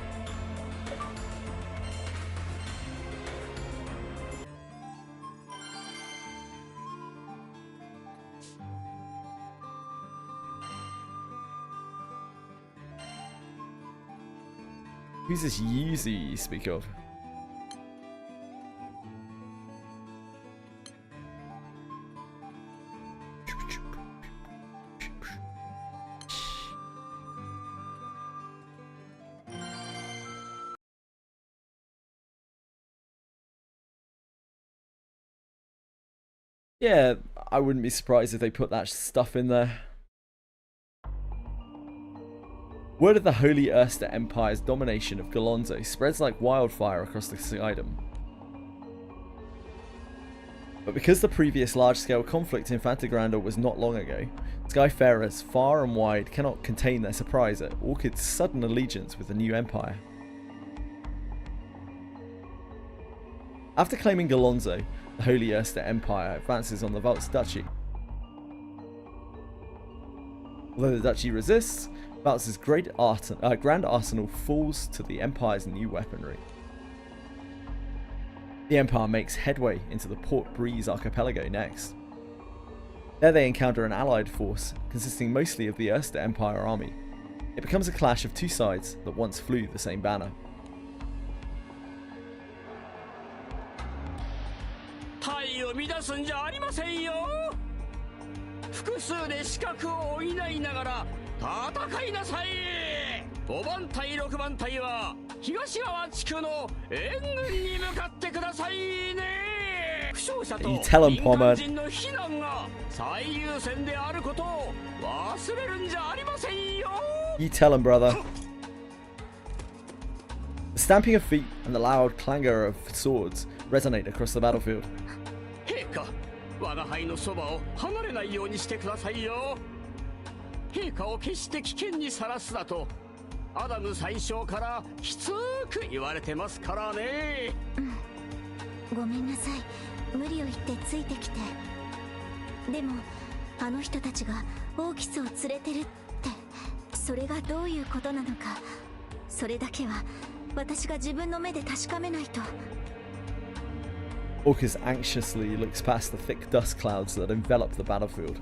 Who's this Yuzu you speak of? Yeah, I wouldn't be surprised if they put that stuff in there. Word of the Holy Erster Empire's domination of Galonzo spreads like wildfire across the Skydom. But because the previous large-scale conflict in Fantagrandor was not long ago, Skyfarers far and wide cannot contain their surprise at Orchid's sudden allegiance with the new empire. After claiming Galonzo, the Holy Erster Empire advances on the Valtz Duchy. Although the duchy resists, Valtz's grand arsenal falls to the Empire's new weaponry. The Empire makes headway into the Port Breeze archipelago next. There they encounter an allied force consisting mostly of the Erster Empire army. It becomes a clash of two sides that once flew the same banner. 隊を乱すんじゃありませんよ。複数で死角を補いながら戦いなさい。5番隊6番隊は東側地区の援軍に向かってくださいね。負傷者と民間人の避難が最優先であることを忘れるんじゃありませんよ。 You tell him, brother. The stamping of feet and the loud clangor of swords resonate across the battlefield. 陛下、我が輩のそばを離れないようにしてくださいよ。陛下を決して危険にさらすなとアダム宰相からきつく言われてますからね。ごめんなさい、無理を言ってついてきて。でもあの人たちがオーキスを連れてるって、それがどういうことなのか、それだけは私が自分の目で確かめないと。 Orcus anxiously looks past the thick dust clouds that envelop the battlefield.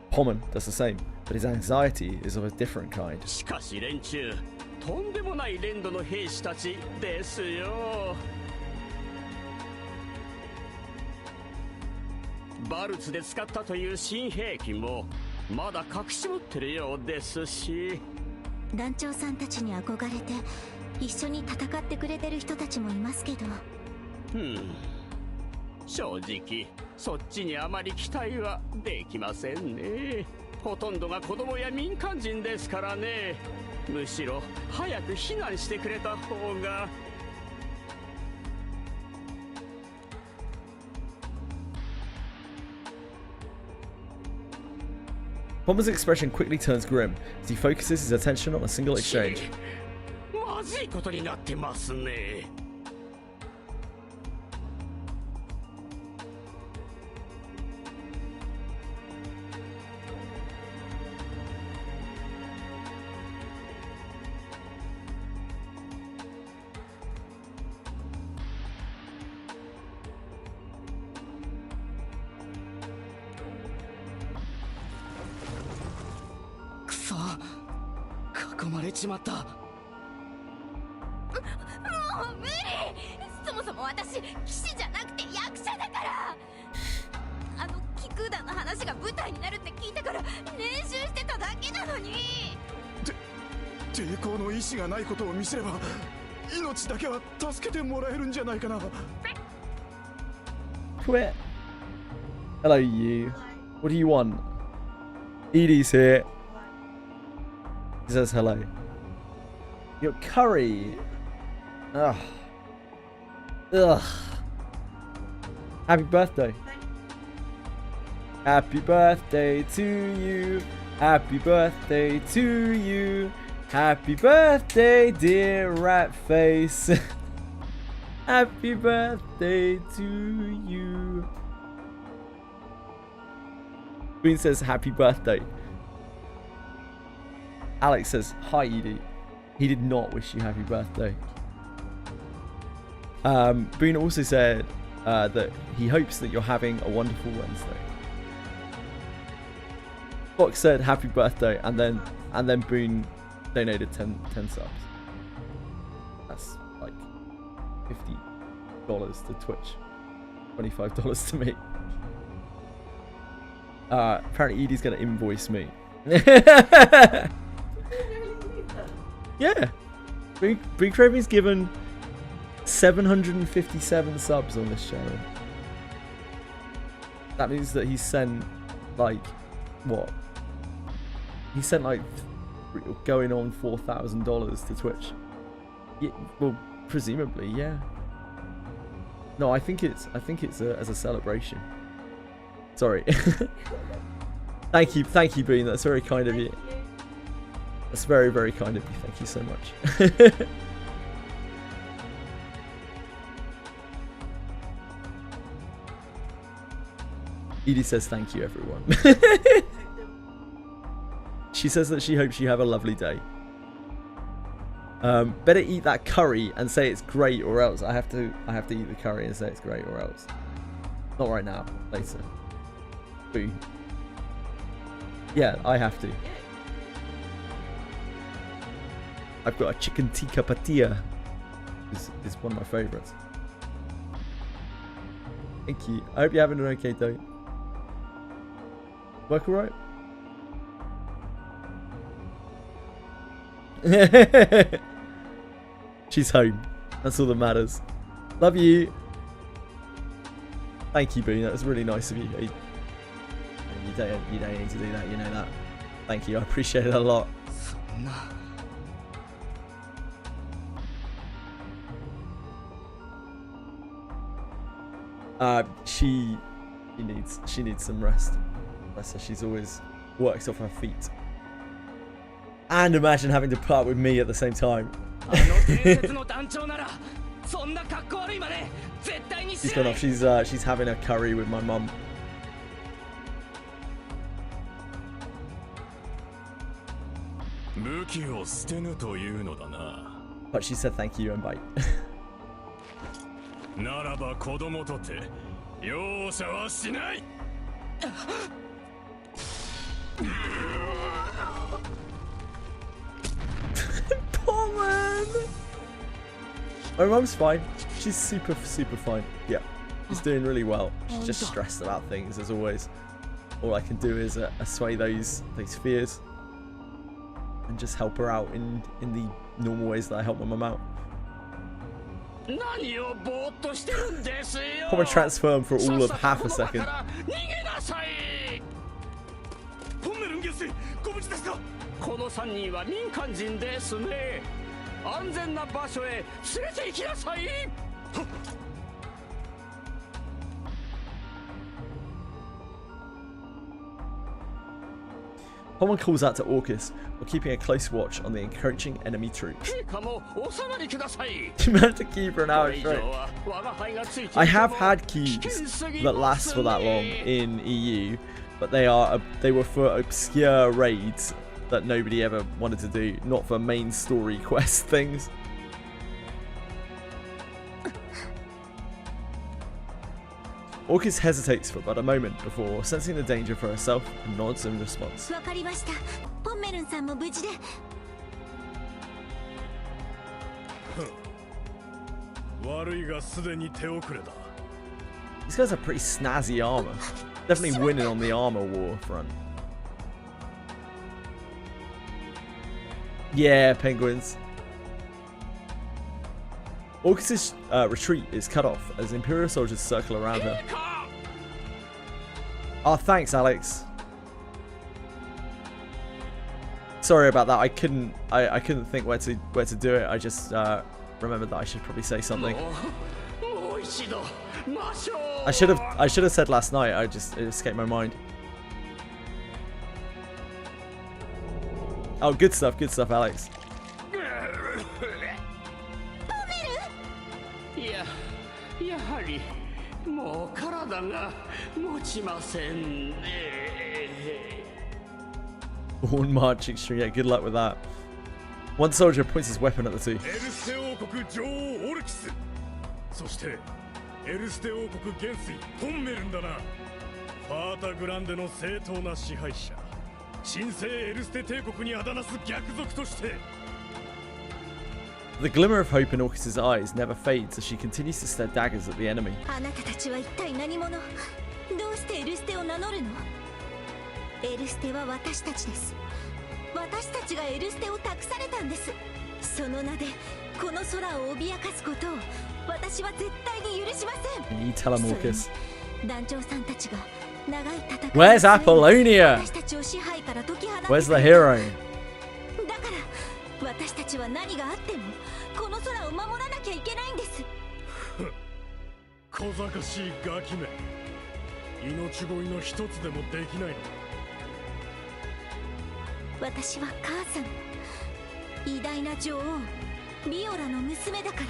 Pommon does the same, but his anxiety is of a different kind. しかし連中、とんでもない連度の兵士たちですよ。バルツで使ったという新兵器もまだ隠し持ってるようですし。団長さんたちに憧れて一緒に戦ってくれてる人たちもいますけど。正直そっちにあまり期待はできませんね。ほとんどが子供や民間人ですからね。むしろ早く避難してくれた方が。Pommon's expression quickly turns grim as he focuses his attention on a single exchange. まずいことになってますね。 The まれちまった。もう無理。そもそも私騎士じゃなくて役者だから。あの気空団の話が舞台になるって聞いたから練習してただけなのに。抵抗の意志がないことを見せれば命だけは助けてもらえるんじゃないかな。 Quit. Hello, you. What do you want? Edie's here. He says hello. Your curry. Ugh. Ugh. Happy birthday. Happy birthday to you. Happy birthday to you. Happy birthday, dear rat face. Happy birthday to you. Queen says happy birthday. Alex says hi, Edie. He did not wish you happy birthday. Boone also said that he hopes that you're having a wonderful Wednesday. Fox said happy birthday, and then Boone donated 10 subs. That's like $50 to Twitch, $25 to me. Apparently Edie's gonna invoice me. Yeah, Big Craving's given 757 subs on this channel. That means that he's sent like what? He sent like going on $4,000 to Twitch. Yeah, well, presumably, yeah. No, I think it's as a celebration. Sorry. Thank you, Boone. That's very kind of you. That's very, very kind of you. Thank you so much. Edie says thank you, everyone. She says that she hopes you have a lovely day. Better eat that curry and say it's great, or else I have to eat the curry and say it's great, or else. Not right now. Later. Boo. Yeah, I have to. I've got a chicken tikka patilla. Is one of my favourites. Thank you. I hope you're having an okay day. Work alright? She's home. That's all that matters. Love you. Thank you, Boone. That was really nice of you. You don't need to do that. You know that. Thank you. I appreciate it a lot. She needs some rest. Bless her. She's always works off her feet. And imagine having to put up with me at the same time. She's gone off. She's having a curry with my mum. But she said thank you and bye. Poor man. My mum's fine. She's super fine. Yeah, she's doing really well. She's just stressed about things as always. All I can do is assuage those fears and just help her out in the normal ways that I help my mum out. Probably transform for all of half a second. この3人は民間人ですね。安全な場所へ連れて行きなさい。Someone calls out to Orcus while keeping a close watch on the encroaching enemy troops. You managed to keep for an hour straight. I have had keys that last for that long in EU, but they were for obscure raids that nobody ever wanted to do, not for main story quest things. Orcus hesitates for but a moment before sensing the danger for herself and nods in response. These guys have pretty snazzy armor. Definitely winning on the armor war front. Yeah, penguins. Orcus' retreat is cut off as Imperial soldiers circle around her. Oh, thanks, Alex. Sorry about that. I couldn't think where to do it. I just remembered that I should probably say something. I should have said last night. It escaped my mind. Oh, good stuff, Alex. One marching string. Yeah, good luck with that. One soldier points his weapon at the two. そしてエルステ王国元帥トンメルンだな。ファータグランデの正当な支配者、神聖エルステ帝国にあだなす逆賊として。 The glimmer of hope in Orcus's eyes never fades as she continues to stare daggers at the enemy. あなたたちは一体何者？どうしてエルステを名乗るの？エルステは私たちです。私たちがエルステを託されたんです。その名でこの空を脅かすことを私は絶対に許しません。 Can you tell him, Orcus? 団長さんたちが長い戦い。 Where's Apollonia? Where's the hero? だから私たちは何があってもこの空を守らなきゃいけないんです。小賢しいガキめ。命乞いの一つでもできないの？私は母さん、偉大な女王ビオラの娘だから。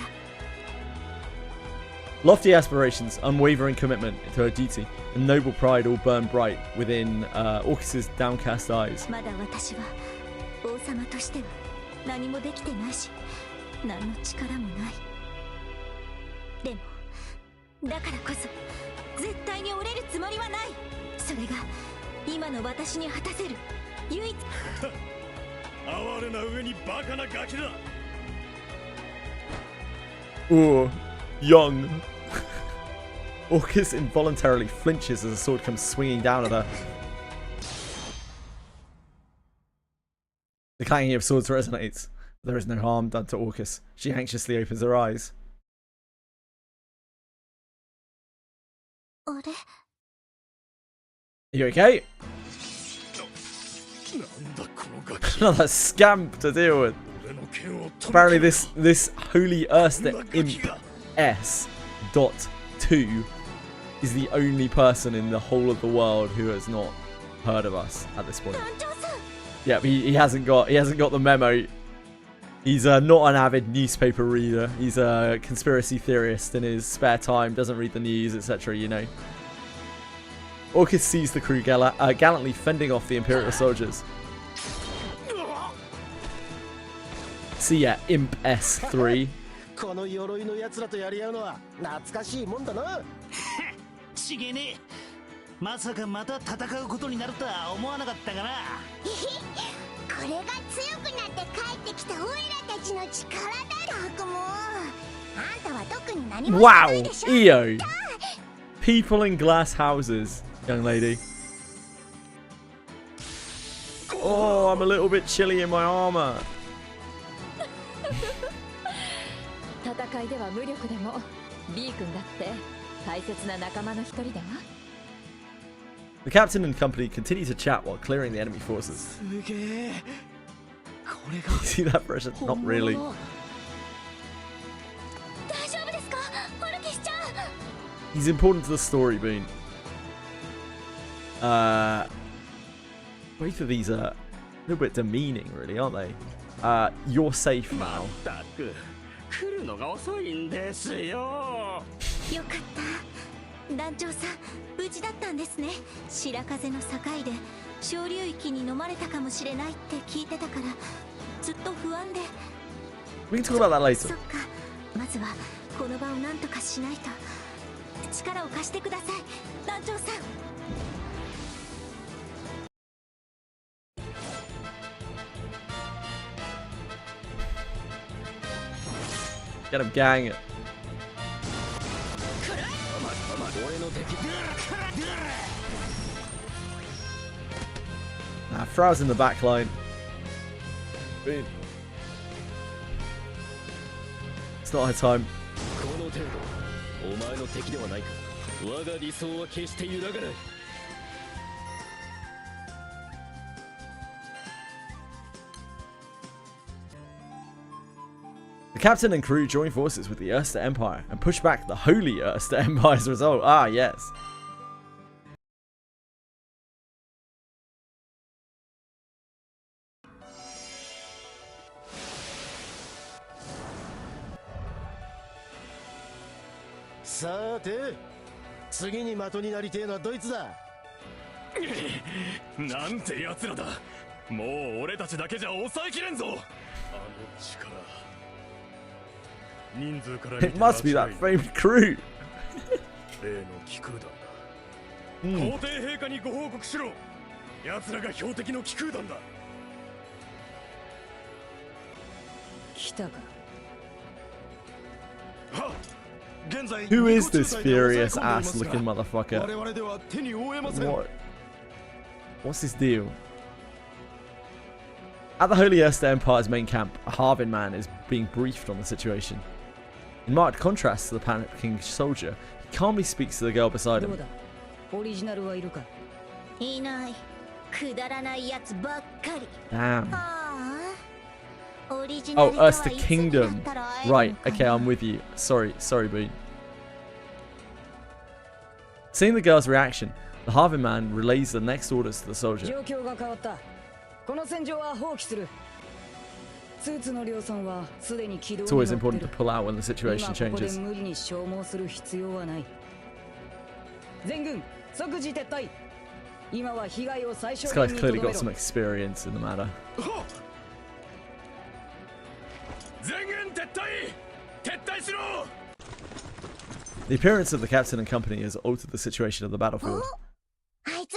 Lofty aspirations, unwavering commitment to her duty, and noble pride all burn bright within Orcus's downcast eyes. まだ私は王様としては何もできてないし、何の力もない。でもだからこそ絶対に折れるつもりはない。それが今の私に果たせる唯一。哀れな上にバカなガキだ。 Ooh, young. Orcus involuntarily flinches as a sword comes swinging down at her. The clanging of swords resonates. There is no harm done to Orcus. She anxiously opens her eyes. あれ? Are you okay? Another scamp to deal with. Apparently this holy Erster imp S.2 is the only person in the whole of the world who has not heard of us at this point. Yeah, but he hasn't got the memo. He's not an avid newspaper reader. He's a conspiracy theorist in his spare time, doesn't read the news, etc., you know. Orcus sees the crew gallantly fending off the Imperial soldiers. See ya, Imp S3. この鎧の奴らとやり合うのは懐かしいもんだな。ちげねえ。まさかまた戦うことになるとは思わなかったかな。これが強くなって帰ってきたオイラたちの力だ。たくもあんたは特に何もしないでしょ。 Wow, EO. People in glass houses, young lady. Oh, I'm a little bit chilly in my armor. 戦いでは無力でも B 君だって大切な仲間の一人だわ。 The captain and company continue to chat while clearing the enemy forces. You see that pressure? Not really. He's important to the story, Boone. Both of these are a little bit demeaning, really, aren't they? You're safe now. 来るのが遅いんですよ。よかった。団長さん、無事だったんですね。白風の境で小流域に飲まれたかもしれないって聞いてたからずっと不安で。We can talk about that later. そっか。まずはこの場をなんとかしないと。力を貸してください、団長さん。Get him, gang. Frow's in the back line. It's not her time. The captain and crew join forces with the Erster Empire and push back the Holy Erster Empire as a result. Ah, yes.さて、次に的になりてえのはどいつだ。なんて奴らだ。もう俺たちだけじゃ抑えきれんぞ。あの力。人数から見て It must be that famed crew. 例の気空団だ。皇帝陛下にご報告しろ。奴らが標的の気空団だ。来たか。は。Who is this furious ass looking motherfucker? What's his deal? At the Holy Erster Empire's main camp, a Harvin man is being briefed on the situation. In marked contrast to the panicking soldier, he calmly speaks to the girl beside him. Damn. Oh, Erster Kingdom. Right, okay, I'm with you. Sorry, Boone. Seeing the girl's reaction, the Harvin man relays the next orders to the soldier. It's always important to pull out when the situation changes. This guy's clearly got some experience in the matter. The appearance of the captain and company has altered the situation of the battlefield. He's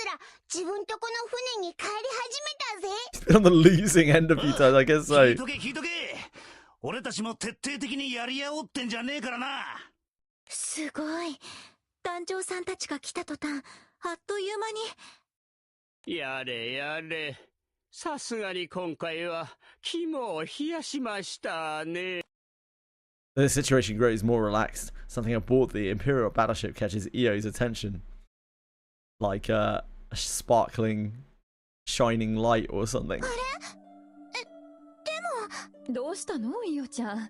been on the losing end a few times, I guess so.やれやれ。さすがに今回は肝を冷やしましたね。The situation grows more relaxed. Something aboard the Imperial battleship catches Io's attention. Like a sparkling, shining light or something. どうしたの、イオちゃん。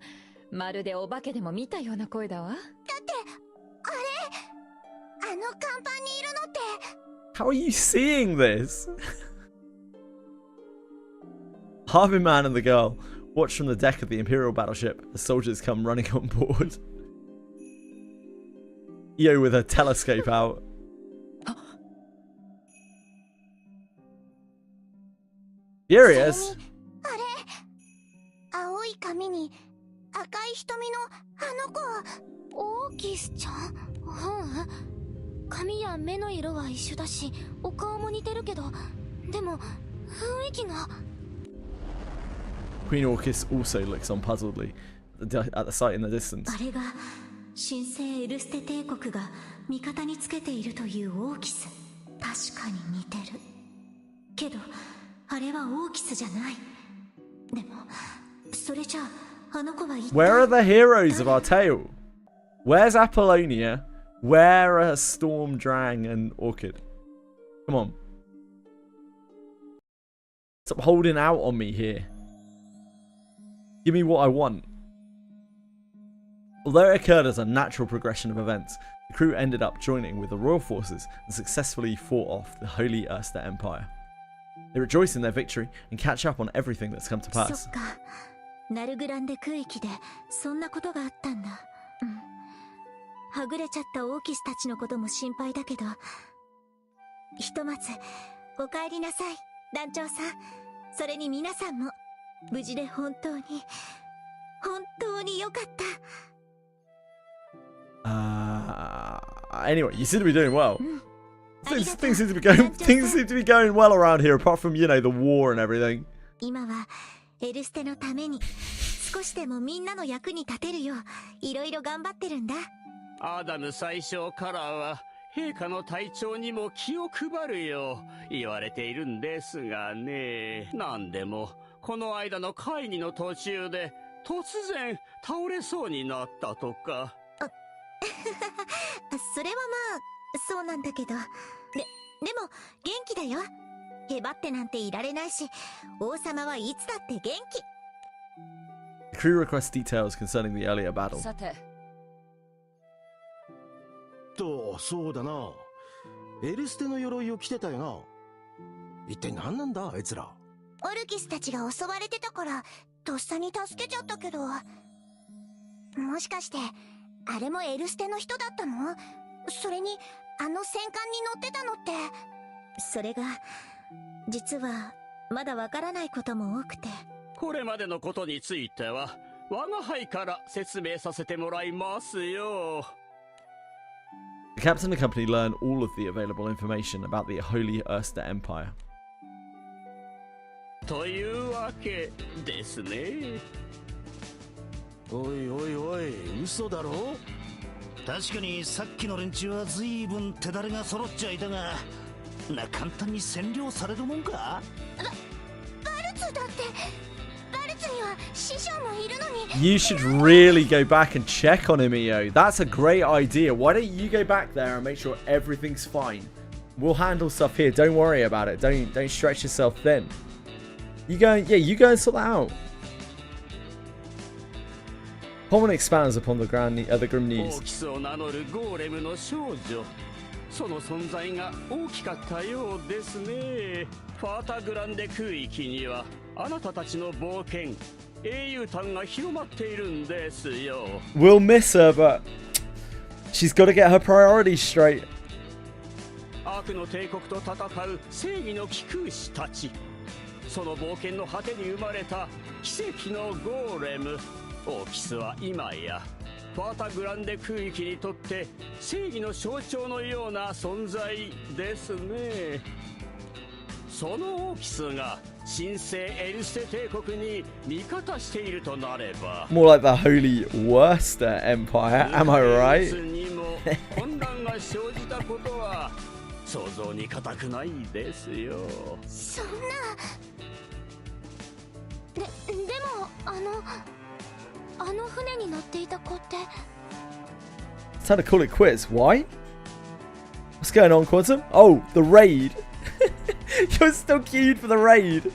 まるでお化けでも見たような声だわ。だって、あの甲板にいるのって。How are you seeing this? Harvin man and the girl watch from the deck of the Imperial battleship as soldiers come running on board. Io with her telescope out. Furious? 青い髪に赤い瞳のあの子はオーキスちゃん？髪や目の色は一緒だし、お顔も似てるけど、でも雰囲気が。Queen Orchis also looks on puzzledly at the sight in the distance. あれが神聖エルステ帝国が味方につけているというオーキス。確かに似てる。けどあれはオーキスじゃない。でもそれじゃあの子は一体。 Where are the heroes of our tale? Where's Apollonia? Where are Storm, Drang, and Orchid? Come on. Stop holding out on me here. Give me what I want. Although it occurred as a natural progression of events, the crew ended up joining with the royal forces and successfully fought off the Holy Erster Empire. They rejoice in their victory and catch up on everything that's come to pass. そっか。ナルグランデ空域でそんなことがあったんだ。はぐれちゃったオーキスたちのことも心配だけど、ひとまずお帰りなさい、団長さん。それに皆さんも無事で本当に良かった。 Anyway, you seem to be doing well. Things seem to be going well around here, apart from, you know, the war and everything. 今はエルステのために少しでもみんなの役に立てるよういろいろ頑張ってるんだ。アダム宰相からは陛下の体調にも気を配るよう言われているんですがね。なんでもこの間の会議の途中で突然倒れそうになったとか。それはまあそうなんだけど、でも元気だよ。へばってなんていられないし、王様はいつだって元気。 The crew requests details concerning the earlier battle. さて、そうだな。エルステの鎧を着てたよな。一体何なんだあいつら。オルキスたちが襲われてたからとっさに助けちゃったけど、もしかしてあれもエルステの人だったの？それにあの戦艦に乗ってたのって。それが実はまだわからないことも多くて。これまでのことについては我が輩から説明させてもらいますよ。The captain and company learn all of the available information about the Holy Erster Empire. というわけですね。おいおいおい、嘘だろ。確かにさっきの連中は随分手だれが揃っちゃいたが、簡単に占領されるもんか。バルツだって、バルツには師匠もいるのに。 You should really go back and check on him, EO. That's a great idea. Why don't you go back there and make sure everything's fine? We'll handle stuff here. Don't worry about it. Don't stretch yourself thin. You go and sort that out. Holman expands upon the grim news. オーキスを名乗るゴーレムの少女、その存在が大きかったようですね。ファータグランデ空域にはあなたたちの冒険、英雄譚が広まっているんですよ。 We'll miss her, but she's got to get her priorities straight. 悪の帝国と戦う正義の貴空士たち、その冒険の果てに生まれた奇跡のゴーレム。オーキスは今やファータグランデ空域にとって正義の象徴のような存在ですね。そのオーキスが神聖エルステ帝国に味方しているとなれば、 More like the Holy Worcester Empire, am I right? にも混乱が生じたことは想像に難くないですよ。そんな。でもあの船に乗っていた子って。 It's time to call it quits. Why? What's going on, Quantum? Oh, the raid. You're still queued for the raid.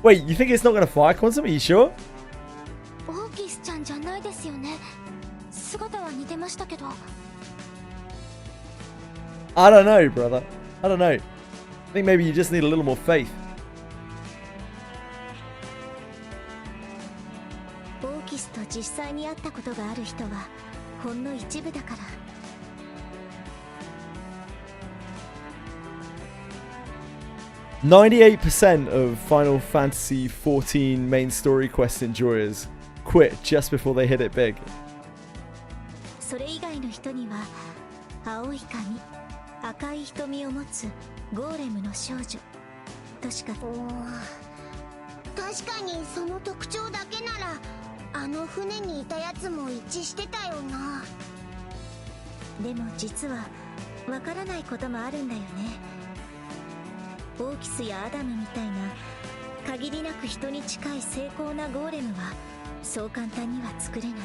Wait, you think it's not going to fire, Quantum? Are you sure? オーキスちゃんじゃないですよね。姿は似てましたけど。 I don't know, brother. I don't know. I think maybe you just need a little more faith. オーキスと実際に会ったことがある人はほんの一部だから。 98% of Final Fantasy XIV main story quest enjoyers quit just before they hit it big. それ以外の人には青い髪、赤い瞳を持つゴーレムの少女としか。確かにその特徴だけならあの船にいたやつも一致してたよな。でも実はわからないこともあるんだよね。オーキスやアダムみたいな限りなく人に近い精巧なゴーレムはそう簡単には作れない。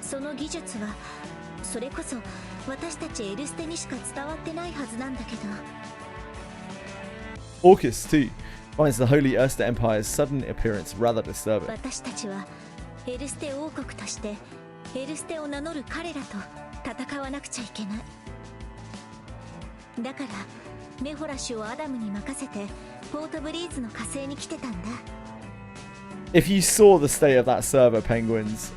その技術はそれこそ私たちエルステにしか伝わってないはずなんだけど。 Orcus, too, finds the Holy Erster Empire's sudden appearance rather disturbing. 私たちはエルステ王国としてエルステを名乗る彼らと戦わなくちゃいけない。だからメフォラシュをアダムに任せてポートブリーズの火星に来てたんだ。 If you saw the state of that server, Penguins,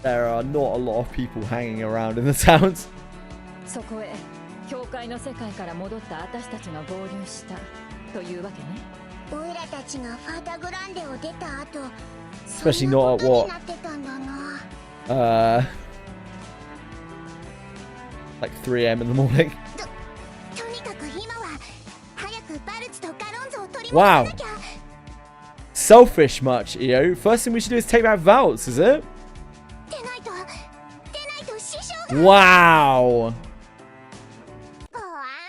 there are not a lot of people hanging around in the towns. そこへ教会の世界から戻った私たちが合流したというわけね。オイラたちがファータグランデを出た後、 Especially not at what? なってたんだな。Like 3 a.m. in the morning. とにかく今は早くバルツとガロンゾを取り戻さなきゃ。 Selfish much, EO. First thing we should do is take back Valts, is it? でないと Wow. ご安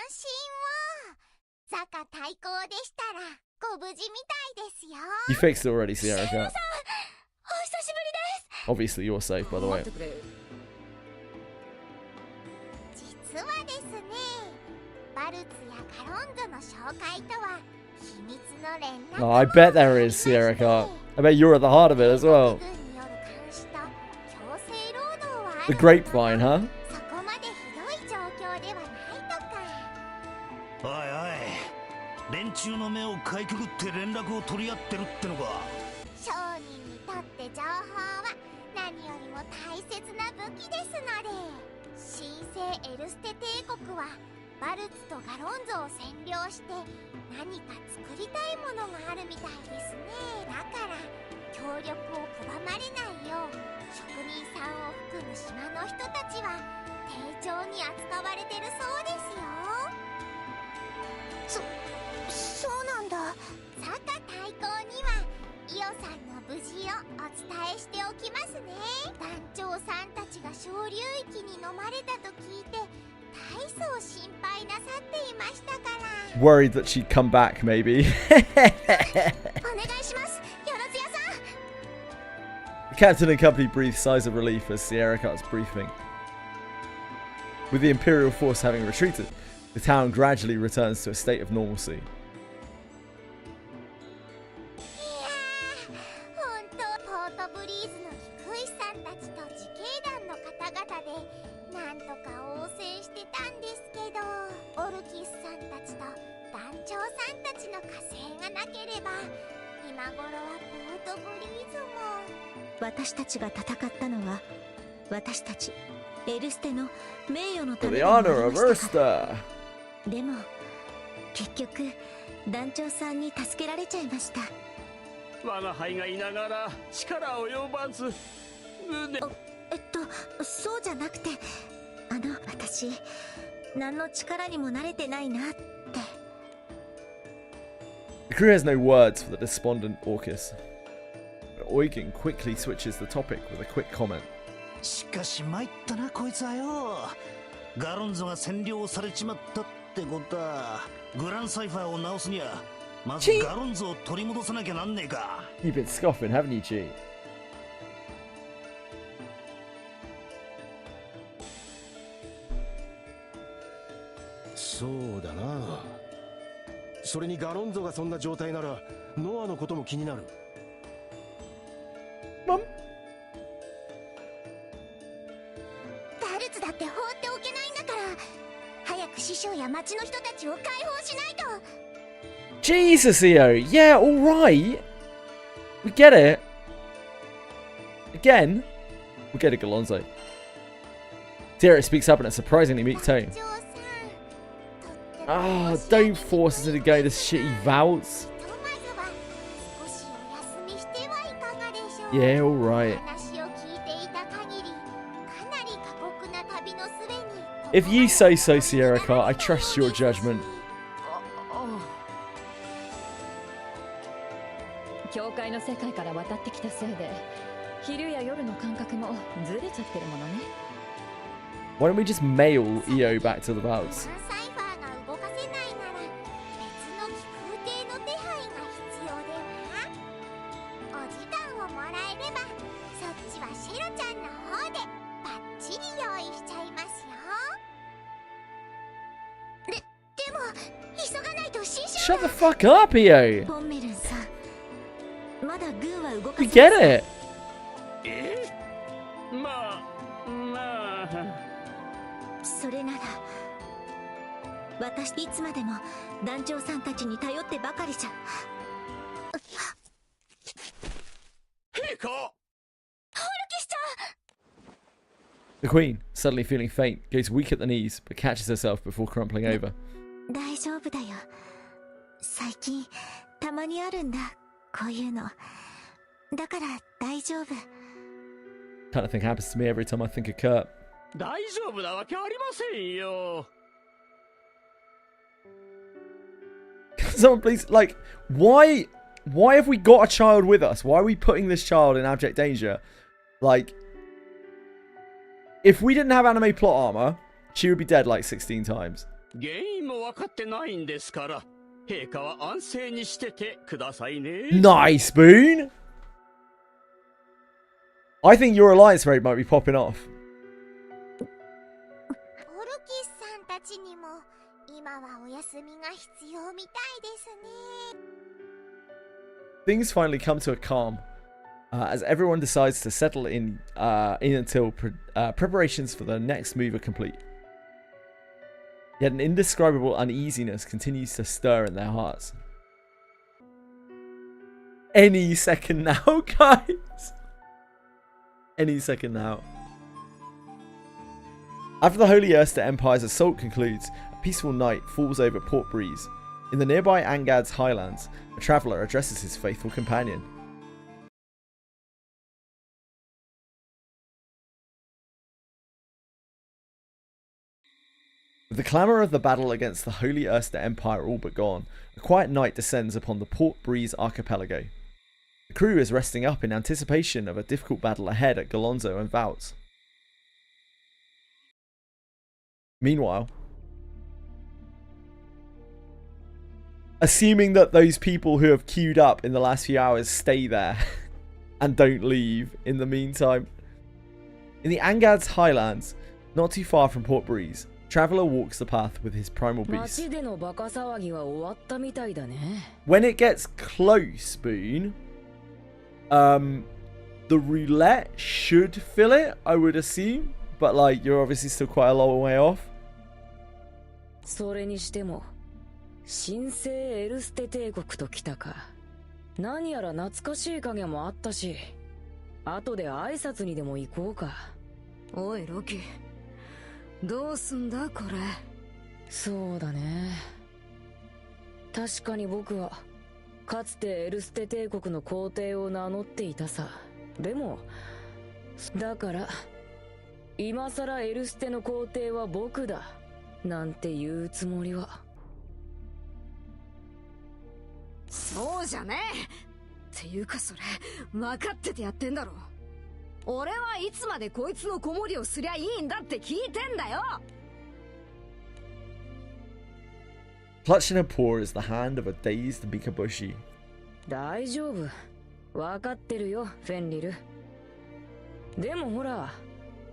心を。坂対抗でしたらご無事みたいですよ。 You fixed it already, Sierra Cat. お久しぶりです。 Obviously, you're safe, by the way. 実はですね、バルツやガロンゾの紹介とは秘密の連絡 Oh, I bet there is, Sierra Cat. I bet you're at the heart of it as well. 軍による監視と強制労働はあ The る grapevine, huh? そこまでひどい状況ではないとか。おいおい、連中の目をかいくぐって連絡を取り合ってるってのか。商人にとって情報は何よりも大切な武器ですので、神聖エルステ帝国はバルツとガロンゾを占領して何か作りたいものがあるみたいですね。だから協力を拒まれないよう職人さんを含む島の人たちは丁重に扱われてるそうですよ。そうなんだ。坂対抗にはイオさんの無事をお伝えしておきますね。団長さんたちが小流域に飲まれたと聞いて大層心配なさっていましたから。 Worried that she'd come back, maybe. お願いします、よろずやさん。 The captain and company breathed sighs of relief as Sierra Cat's briefing. With the Imperial force having retreated, the town gradually returns to a state of normalcy. 本当ポートブリーズの菊石さんたちと自警団の方々でなんとか応戦してたんですけど、オルキスさんたちと団長さんたちの加勢がなければ今頃はポートブリーズも。私たちが戦ったのは私たちエルステの名誉のた For め the にもあり honor ま of したから。 Ursta. でも結局団長さんに助けられちゃいました。我が輩がいながら力及ばず胸。そうじゃなくて、私何の力にも慣れてないなって。 The crew has no words for the despondent Orcus. But Eugen quickly switches the topic with a quick comment. しかし参ったなこいつはよ。ガロンゾが占領されちまったってことはグランサイファーを直すにはまずガロンゾを取り戻さなきゃなんねえか。 You've been scoffing, haven't you, G? そうだな。それにガロンゾがそんな状態ならノアのことも気になる。バルツだって放っておけないんだから、早く師匠や町の人たちを解放しないと。 Jesus, EO. Yeah, alright. We get it. Again? We get it, Galonzo. Sierra speaks up in a surprisingly meek tone. Oh, don't force us into going to shitty vows. Yeah, alright. If you say so, Sierra Cat, I trust your judgment. 教会の世界から渡ってきたせいで昼や夜の感覚もずれちゃってるものね。 Why don't we just mail EO back to the vows? Shut the fuck up, EO! ポンメルンさん、まだ軍は動か We せ get it! まあそれなら私いつまでも団長さんたちに頼ってばかりじゃ。陛下。 The Queen, suddenly feeling faint, goes weak at the knees, but catches herself before crumpling over. 大丈夫だよ。最近たまにあるんだ、こういうの。だから大丈夫。 Kind of thing happens to me every time I think of Kurt. 大丈夫なわけありませんよ。 Someone please, like, why have we got a child with us? Why are we putting this child in abject danger? Like, If we didn't have anime plot armor, she would be dead like 16 times. 原因も分かってないんですから、陛下は安静にしててくださいね。Nice, Boone! I think your alliance raid might be popping off. オルキスさんたちにも今はお休みが必要みたいですね。Things finally come to a calm as everyone decides to settle in until preparations for the next move are complete. Yet an indescribable uneasiness continues to stir in their hearts. Any second now, guys. Any second now. After the Holy Erster Empire's assault concludes, a peaceful night falls over Port Breeze. In the nearby Angad's highlands, a traveller addresses his faithful companion. With the clamour of the battle against the Holy Erster Empire all but gone, a quiet night descends upon the Port Breeze archipelago. The crew is resting up in anticipation of a difficult battle ahead at Galonzo and Vouts. Meanwhile, assuming that those people who have queued up in the last few hours stay there and don't leave in the meantime. In the Angad's highlands, not too far from Port Breeze, Traveller walks the path with his primal beast. When it gets close, Boone, the roulette should fill it, I would assume. But, like, you're obviously still quite a long way off. それにしても神聖エルステ帝国と来たか。何やら懐かしい影もあったし、後で挨拶にでも行こうか。おいロキ、どうすんだこれ。そうだね。確かに僕はかつてエルステ帝国の皇帝を名乗っていたさ。でもだから今さらエルステの皇帝は僕だなんて言うつもりは。そうじゃねえっていうか、それ分かっててやってんだろ。俺はいつまでこいつの子守をすりゃいいんだって聞いてんだよ。 Clutched in her paw is the hand of a dazed Mikaboshi. 大丈夫。分かってるよ、フェンリル。でもほら、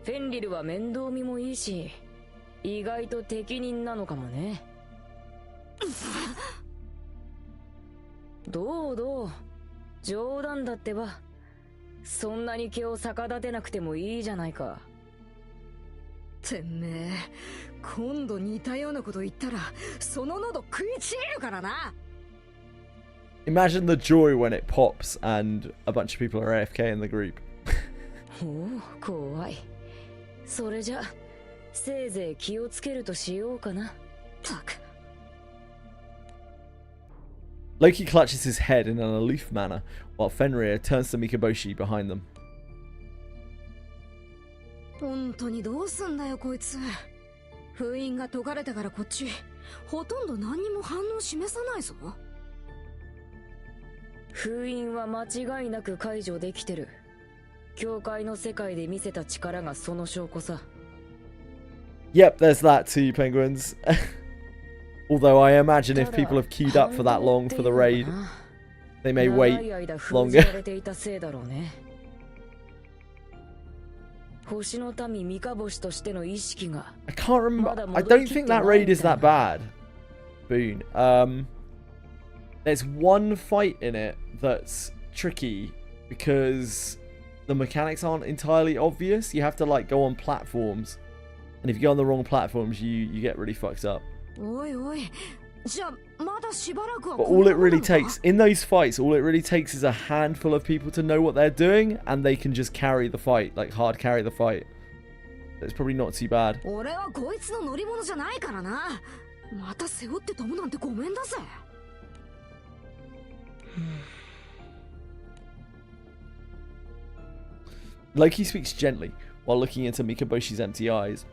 フェンリルは面倒見もいいし、意外と適任なのかもね。どうどう、冗談だってば。そんなに毛を逆立てなくてもいいじゃないか。てめえ、今度似たようなこと言ったらその喉食いちぎるからな。 Imagine the joy when it pops and a bunch of people are AFK in the group. おお、怖い。それじゃせいぜい気をつけるとしようかな。たく。Loki clutches his head in an aloof manner, while Fenrir turns to Mikaboshi behind them. 本当にどうすんだよこいつ。封印が解かれたからこっちほとんど何にも反応示さないぞ。封印は間違いなく解除できてる。教会の世界で見せた力がその証拠さ。Yep, there's that too, penguins. Although I imagine if people have queued up for that long for the raid, they may wait longer. 星の民ミカボシとしての意識が。 I can't remember. I don't think that raid is that bad. Boone. There's one fight in it that's tricky because the mechanics aren't entirely obvious. You have to like go on platforms, and if you go on the wrong platforms, you get really fucked up. おいおい、じゃあまだしばらくは。 But all it really takes in those fights, all it really takes is a handful of people to know what they're doing, and they can just carry the fight, like hard carry the fight. It's probably not too bad. 俺はこいつの乗り物じゃないからな。また背負って飛ぶなんてごめんだぜ。Loki speaks gently while looking into Mikaboshi's empty eyes.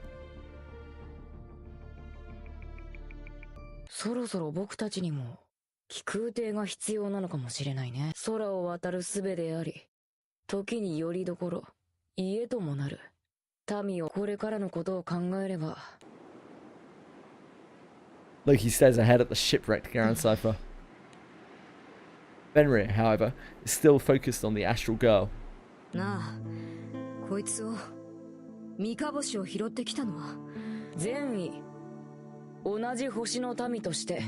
そろそろ僕たちにも気空艇が必要なのかもしれないね。空を渡る術であり、時に拠り所、家ともなる。民をこれからのことを考えれば。 Loki stares ahead at the shipwrecked Garen Cypher. Fenrir, however, is still focused on the astral girl. なあ、こいつを三日星を拾ってきたのは善意。同じ星の民として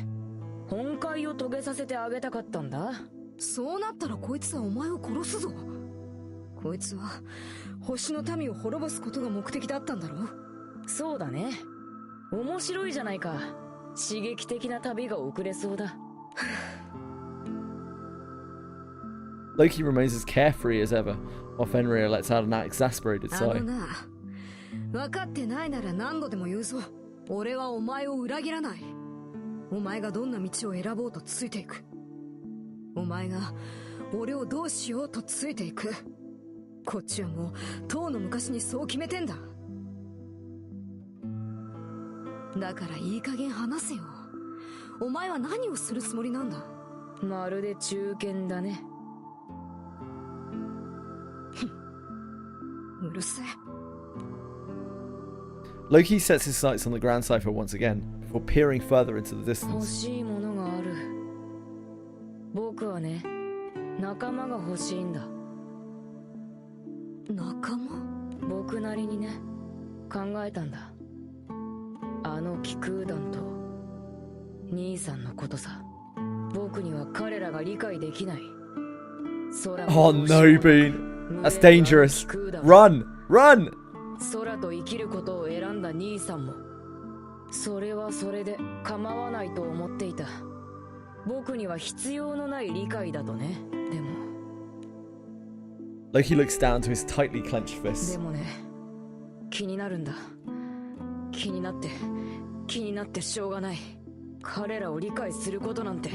本懐を遂げさせてあげたかったんだ。そうなったらこいつはお前を殺すぞ。こいつは星の民を滅ぼすことが目的だったんだろう。そうだね。面白いじゃないか。刺激的な旅が遅れそうだ。Loki remains as carefree as ever, while Fenrir lets out an exasperated あの sigh. な、分かってないなら何度でも言うぞ。俺はお前を裏切らない。お前がどんな道を選ぼうとついていく。お前が俺をどうしようとついていく。こっちはもうとうの昔にそう決めてんだ。だからいい加減話せよ。お前は何をするつもりなんだ。まるで中堅だね。うるせえ。Loki sets his sights on the Grand Cypher once again, before peering further into the 欲 distance. しいものがある。僕はね、仲間が欲しいんだ。仲間？僕なりにね、考えたんだ。あの気空団と兄さんのことさ。僕には彼らが理解できない。 Oh no, Bean. That's dangerous. Run! Run! 空と生きることを選んだ兄さんもそれはそれで構わないと思っていた。僕には必要のない理解だとね。でも Loki looks down to his tightly clenched fists. でもね、気になるんだ。気になってしょうがない。彼らを理解することなんて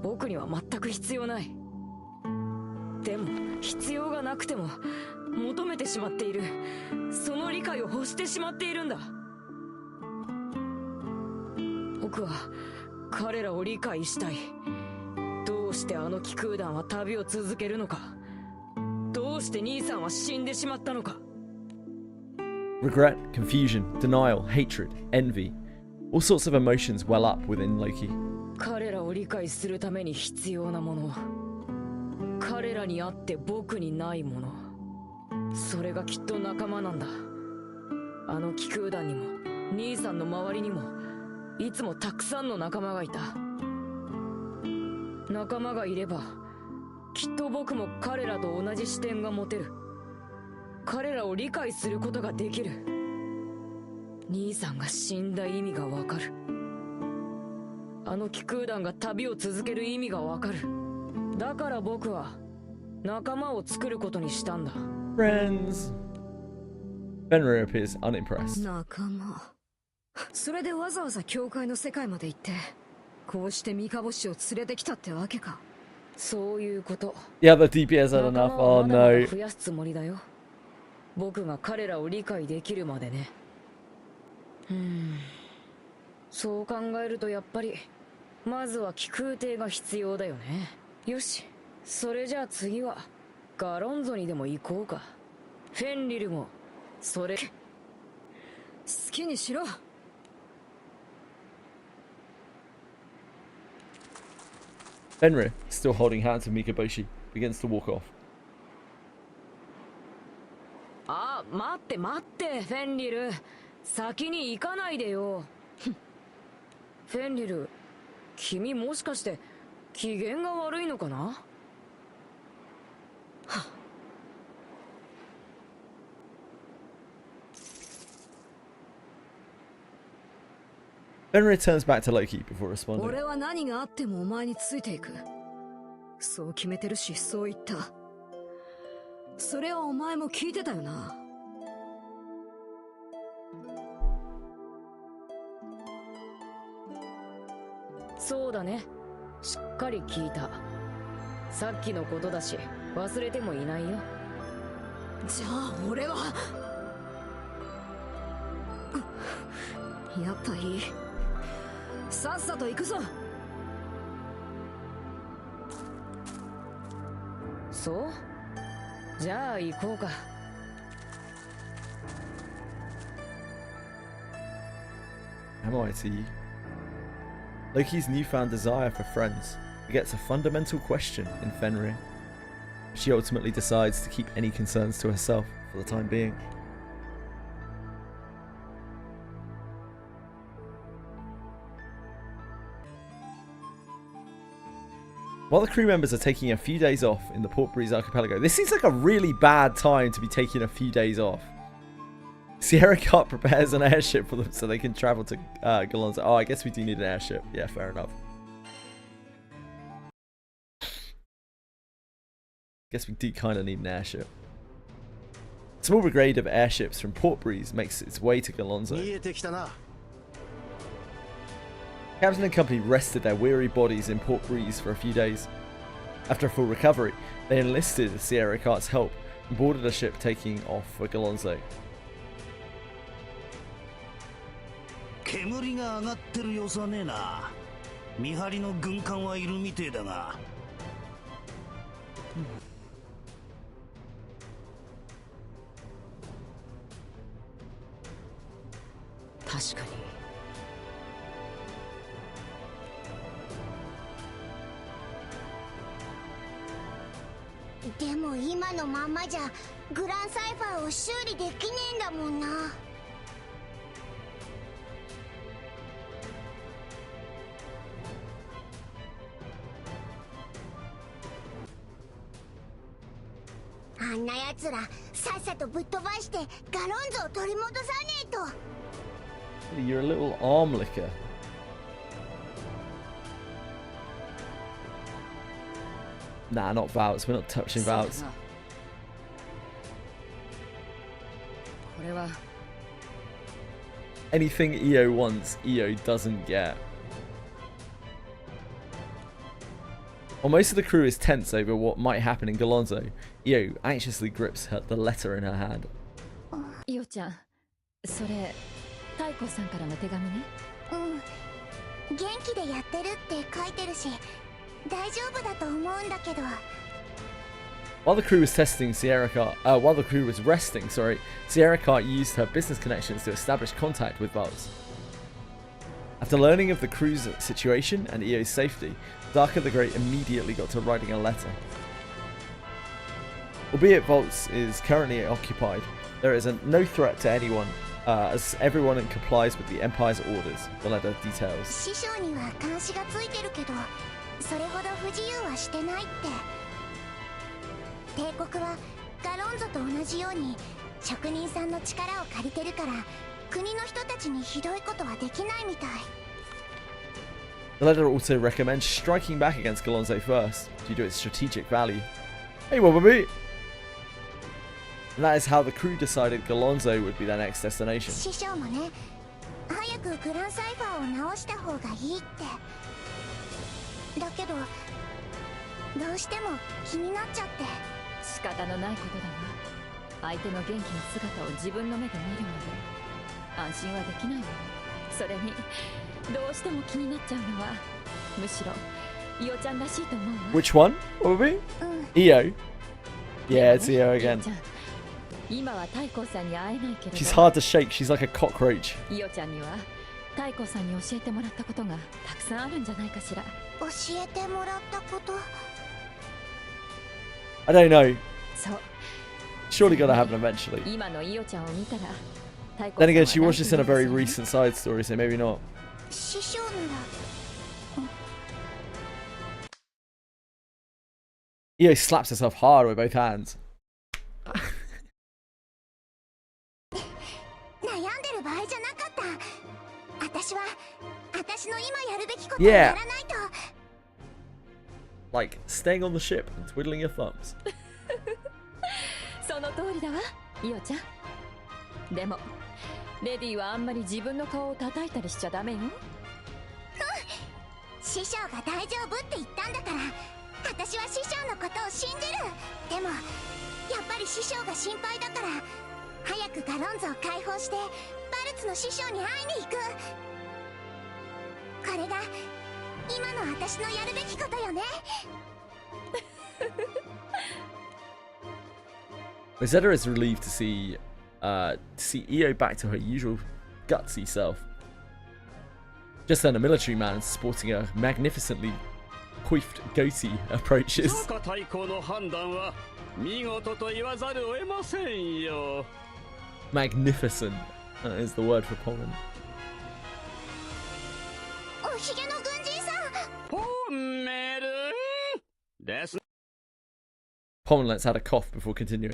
僕には全く必要ない。でも必要がなくても求めてしまっている。その理解を欲してしまっているんだ。僕は彼らを理解したい。どうしてあの気空団は旅を続けるのか。どうして兄さんは死んでしまったのか。 Regret, confusion, denial, hatred, envy. All sorts of emotions well up within Loki. 彼らを理解するために必要なもの、彼らにあって僕にないもの、それがきっと仲間なんだ。あの気空団にも兄さんの周りにもいつもたくさんの仲間がいた。仲間がいればきっと僕も彼らと同じ視点が持てる。彼らを理解することができる。兄さんが死んだ意味がわかる。あの気空団が旅を続ける意味がわかる。だから僕は仲間を作ることにしたんだ。 Friends. Fenrir appears unimpressed. 仲間。それでわざわざ教会の世界まで行ってこうして三日星を連れてきたってわけか。そういうこと。 Yeah, the DPS had enough. Oh まだまだ no. 増やすつもりだよ。僕が彼らを理解できるまでね。そう考えるとやっぱりまずは気空艇が必要だよね。よし、それじゃあ次はガロンゾにでも行こうか。フェンリルもそれ好きにしろ。Fenrir, still holding hands with Mikaboshi, begins to walk off. あ、待って待って、フェンリル。先に行かないでよ。フェンリル、君もしかして機嫌が悪いのかな。Fenrir turns back to Loki before responding. 俺は何があってもお前についていく。そう決めてるし、そう言った。それはお前も聞いてたよな。そうだね。しっかり聞いた。さっきのことだし、忘れてもいないよ。じゃあ俺はやっぱいい。さっさと行くぞ。そう？じゃあ行こうか。Am I to you? Loki's newfound desire for friends begets a fundamental question in Fenrir. She ultimately decides to keep any concerns to herself for the time being. While the crew members are taking a few days off in the Port Breeze archipelago, this seems like a really bad time to be taking a few days off. Sierra Cart prepares an airship for them so they can travel to Galonzo. Oh, I guess we do need an airship. Yeah, fair enough. Guess we do kind of need an airship. A small brigade of airships from Port Breeze makes its way to Galonzo. Captain and company rested their weary bodies in Port Breeze for a few days. After a full recovery, they enlisted Sierra Cart's help and boarded a ship taking off for Galonzo. 煙が上がってる様子はねえな。見張りの軍艦はいるみてえだが。確かに。でも今のままじゃグランサイファーを修理できねえんだもんな。あんなやつらさっさとぶっ飛ばしてガロンゾを取り戻さねえと。You're a little arm licker. Nah, not Vouts. We're not touching Vouts. Anything EO wants, EO doesn't get. While most of the crew is tense over what might happen in Galonzo, EO anxiously grips the letter in her hand. イオちゃん、それ太鼓さんからの手紙ね。うん、元気でやってるって書いてるし、大丈夫だと思うんだけど。While the crew was resting, Sierra Cart used her business connections to establish contact with Valz. After learning of the crew's situation and EO's safety, Darker the Great immediately got to writing a letter. Albeit Valz is currently occupied, there is no threat to anyone, as everyone complies with the Empire's orders, the letter details. 師匠には監視がついてるけど、それほど不自由はしてないって。帝国はガロンゾと同じように職人さんの力を借りてるから、国の人たちにひどいことはできないみたい。The letter also recommends striking back against Galonzo first, due to its strategic value. Hey, Wobbly! And that is how the crew decided Galonzo would be their next destination. 師匠もね、早くグランサイファーを直した方がいいって。だけど、どうしても気になっちゃって。仕方のないことだな。相手の元気な姿を自分の目で見るまで安心はできないわね。それにどうしても気になっちゃうのはむしろイオちゃんらしいと思うわ。 Which one? Wobbly? EO? Yeah, it's EO again. 今は太閤さんに会えないけれど。 She's hard to shake. She's like a cockroach. イオちゃんには太閤さんに教えてもらったことがたくさんあるんじゃないかしら。教えてもらったこと。I don't know. そう。 Surely gotta happen eventually. 今のイオちゃんを見たら。Then again, she watched this in a very recent side story, so maybe not. 師匠なら。EO slaps herself hard with both hands. 悩んでる場合じゃなかった。私の今やるべきことをやらないと。Like staying on the ship and twiddling your thumbs. その通りだわ、イオちゃん。でもレディはあんまり自分の顔を叩いたりしちゃダメよ。師匠が大丈夫って言ったんだから、私は師匠のことを信じる。でもやっぱり師匠が心配だから、早くガロンゾを解放してバルツの師匠に会いに行く。これが今の私のやるべきことよね。Rosetta is relieved to see EO back to her usual gutsy self. Just then, a military man sporting a magnificently coiffed goatee approaches. Magnificent. That is the word for Pommon. Pommon lets out a cough before continuing.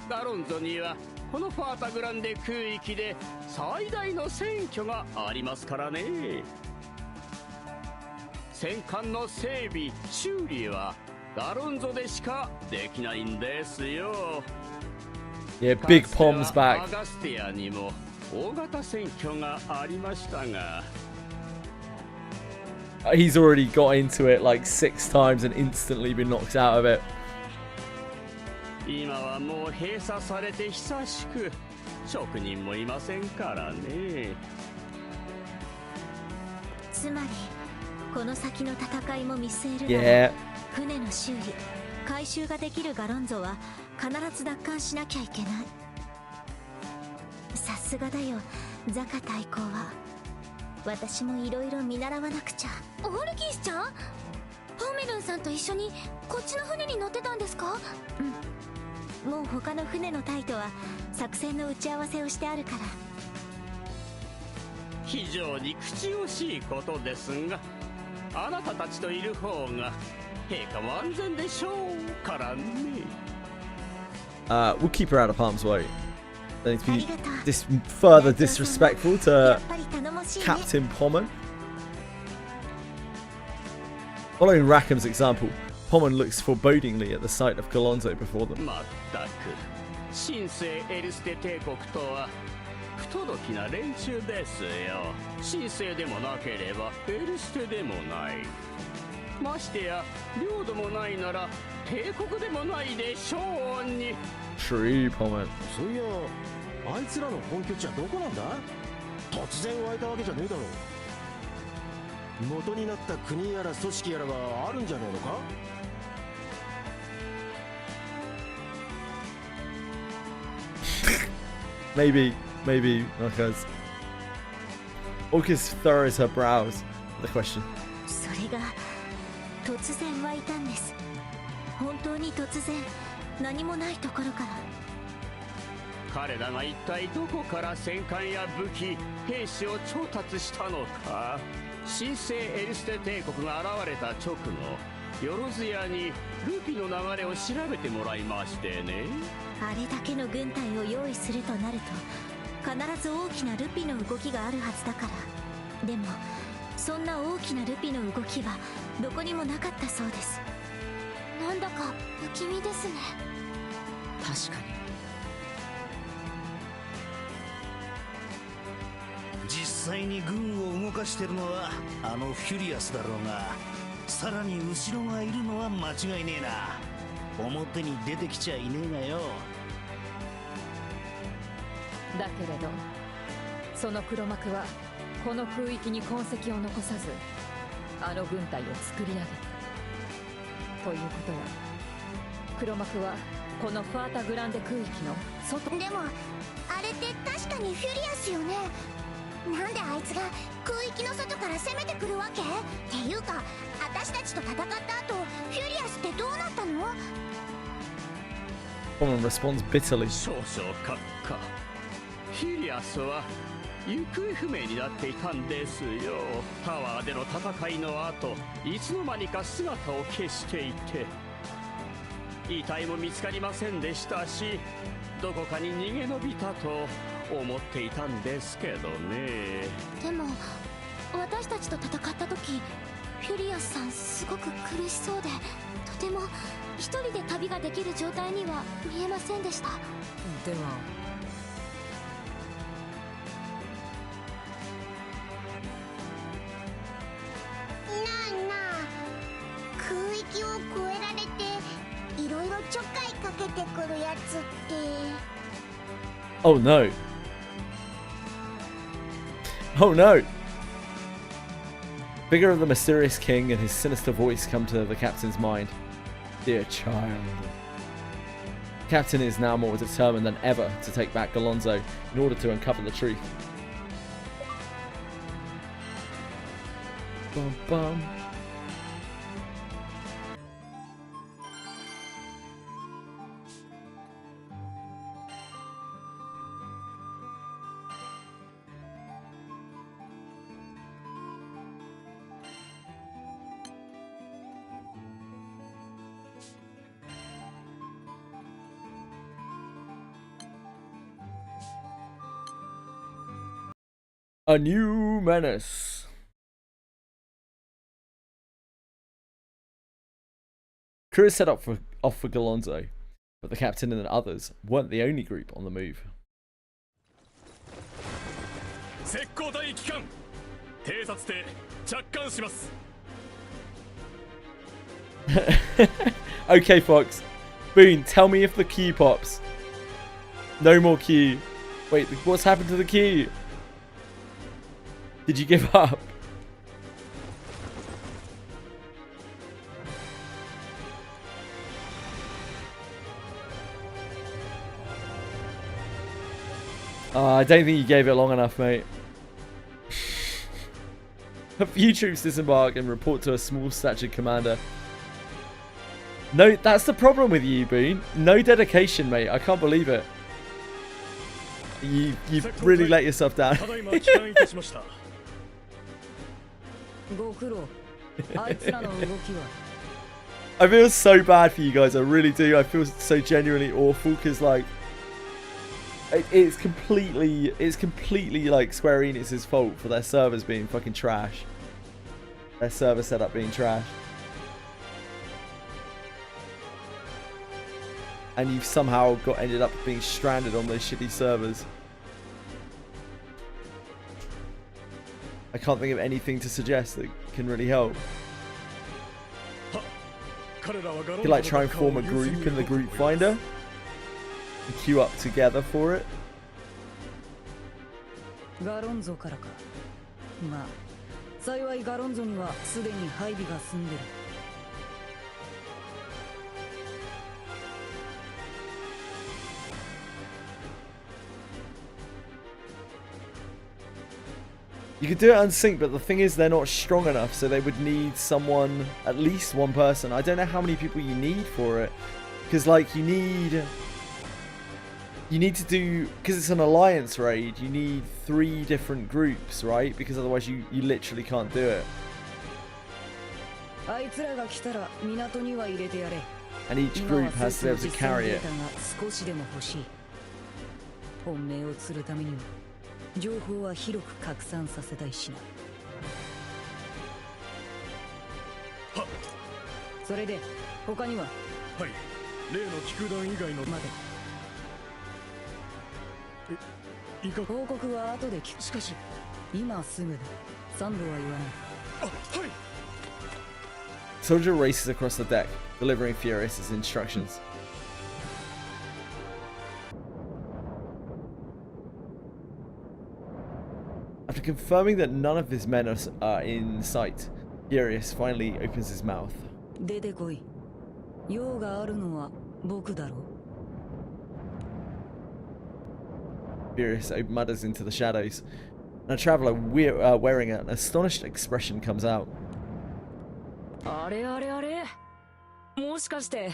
ガロンゾにはこのファータグランデ空域で最大の選挙がありますからね。戦艦の整備修理はガロンゾでしかできないんですよ。Yeah, big Pom's back. アガスティアにも大型選挙がありましたが。He's already got into it like 6 times and instantly been knocked out of it. 今はもう閉鎖されて久しく職人もいませんからね。つまりこの先の戦いも見据えるなら、船の修理回収ができるガロンゾは必ず奪還しなきゃいけない。さすがだよザカ大公は。私もいろいろ見習わなくちゃ。オルキスちゃん、ホーメルンさんと一緒にこっちの船に乗ってたんですか？うん、もう他の船の隊とは作戦の打ち合わせをしてあるから。非常に口惜しいことですが、あなたたちといる方が陛下も安全でしょうからね。We'll keep her out of harm's way. Don't need to be further disrespectful to Captain Pommon. Following Rackham's example, Pommon looks forebodingly at the sight of Galonzo before them. まったく、神聖エルステ帝国とは不届きな連中ですよ。神聖でもなければエルステでもない。ましてや領土もないなら帝国でもないでしょうに。True, Pommon. そういや、あいつらの本拠地はどこなんだ？突然湧いたわけじゃねえだろ。元になった国やら組織やらがあるんじゃねえのか？Maybe, because Orcus furrows her brows with the question. それが突然湧いたんです。本当に突然、何もないところから。彼らが一体どこから戦艦や武器、兵士を調達したのか。神聖エルステ帝国が現れた直後、よろずやにルピの流れを調べてもらいましてね。あれだけの軍隊を用意するとなると必ず大きなルピの動きがあるはずだから。でもそんな大きなルピの動きはどこにもなかったそうです。なんだか不気味ですね。確かに。実際に軍を動かしてるのはあのフュリアスだろうが、さらに後ろがいるのは間違いねえな。表に出てきちゃいねえがよ。だけれどその黒幕はこの空域に痕跡を残さずあの軍隊を作り上げたということは、黒幕はこのファータグランデ空域の外。でもあれって確かにフュリアスよね。なんであいつが空域の外から攻めてくるわけ？っていうか私たちと戦った後フュリアスってどうなったの？ Pommon responds bitterly. 少々閣下、フュリアスは行方不明になっていたんですよ。タワーでの戦いの後、いつの間にか姿を消していて、遺体も見つかりませんでしたし、どこかに逃げ延びたと思っていたんですけどね。でも私たちと戦った時、フュリアスさんすごく苦しそうで、とても一人で旅ができる状態には見えませんでした。では空域を越えられていろいろちょっかいかけてくるやつって。Oh no. Oh no. Figure of the mysterious king and his sinister voice come to the captain's mind. Dear child. The captain is now more determined than ever to take back Galonzo in order to uncover the truth. bum, bum. A new menace. Crew is set off for Galonzo, but the captain and the others weren't the only group on the move. Okay, Fox. Boone, tell me if the key pops. No more key. Wait, what's happened to the key? Did you give up? I don't think you gave it long enough, mate. A few troops disembark and report to a small-statured commander. No, that's the problem with you, Boone. No dedication, mate. I can't believe it. You really let yourself down. I feel so bad for you guys. I really do. I feel so genuinely awful because, like, it's completely like Square Enix's fault for their servers being fucking trash. Their server setup being trash. And you've somehow ended up being stranded on those shitty servers. I can't think of anything to suggest that can really help. You could like try and form a group in the group finder and queue up together for it. You could do it unsync, but the thing is they're not strong enough, so they would need someone, at least one person. I don't know how many people you need for it, because like you need to do, because it's an alliance raid, you need 3 different groups, right? Because otherwise you literally can't do it. And each group has to be able to carry it. 情報は広く拡散させたいしな。それで他には？はい、例の気空団以外の。待て。報告は後で聞く。しかし今すぐだ。3度は言わない。あ、はい。Soldier races across the deck, delivering Furious's instructions. After confirming that none of his men are in sight, Furious finally opens his mouth. Furious mutters into the shadows, and a traveler wearing an astonished expression comes out. あれあれあれ、もしかして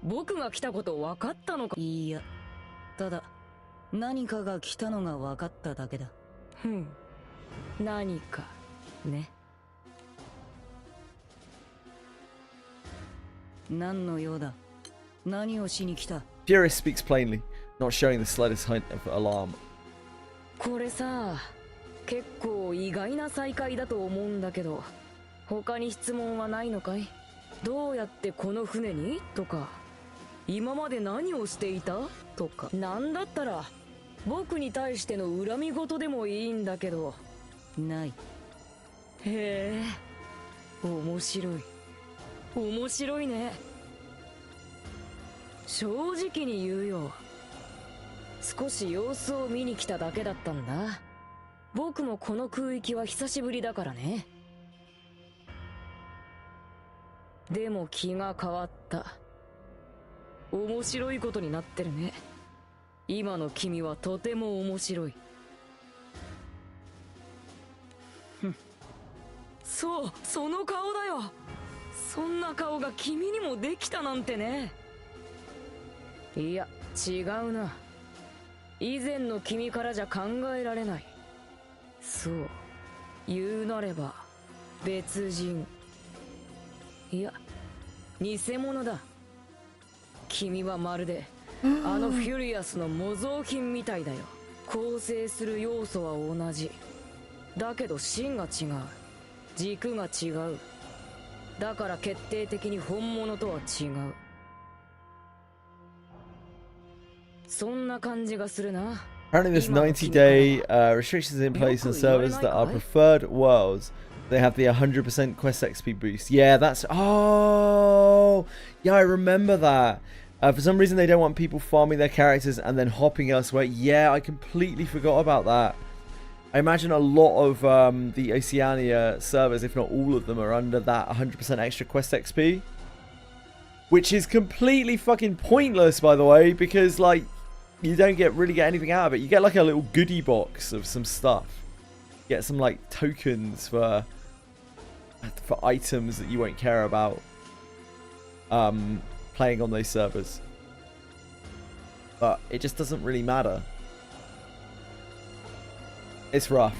僕が来たこと分かったのか。いいや、ただ何かが来たのが分かっただけだ。ふん。何かね。何の用だ。何をしに来た。Furious speaks plainly, not showing the slightest hint of alarm. これさ、結構意外な再会だと思うんだけど、他に質問はないのかい？どうやってこの船に？とか、今まで何をしていた？とか、なんだったら僕に対しての恨み事でもいいんだけど。ない。へえ、面白い。面白いね。正直に言うよ。少し様子を見に来ただけだったんだ。僕もこの空域は久しぶりだからね。でも気が変わった。面白いことになってるね。今の君はとても面白い。そう、その顔だよ。そんな顔が君にもできたなんてね。いや、違うな。以前の君からじゃ考えられない。そう、言うなれば別人。いや、偽物だ。君はまるであのフュリアスの模造品みたいだよ。構成する要素は同じだけど芯が違う、軸が違う。だから決定的に本物とは違う。そんな感じがするな。 Apparently there's 90-day restrictions in place on servers that are preferred worlds. They have the 100% quest XP boost. Yeah, that's... Oh! Yeah, I remember that. For some reason they don't want people farming their characters and then hopping elsewhere. Yeah, I completely forgot about that. I imagine a lot of the Oceania servers, if not all of them, are under that 100% extra quest XP. Which is completely fucking pointless, by the way, because, like, you don't really get anything out of it. You get, like, a little goodie box of some stuff. You get some, like, tokens for items that you won't care about playing on those servers. But it just doesn't really matter. It's rough.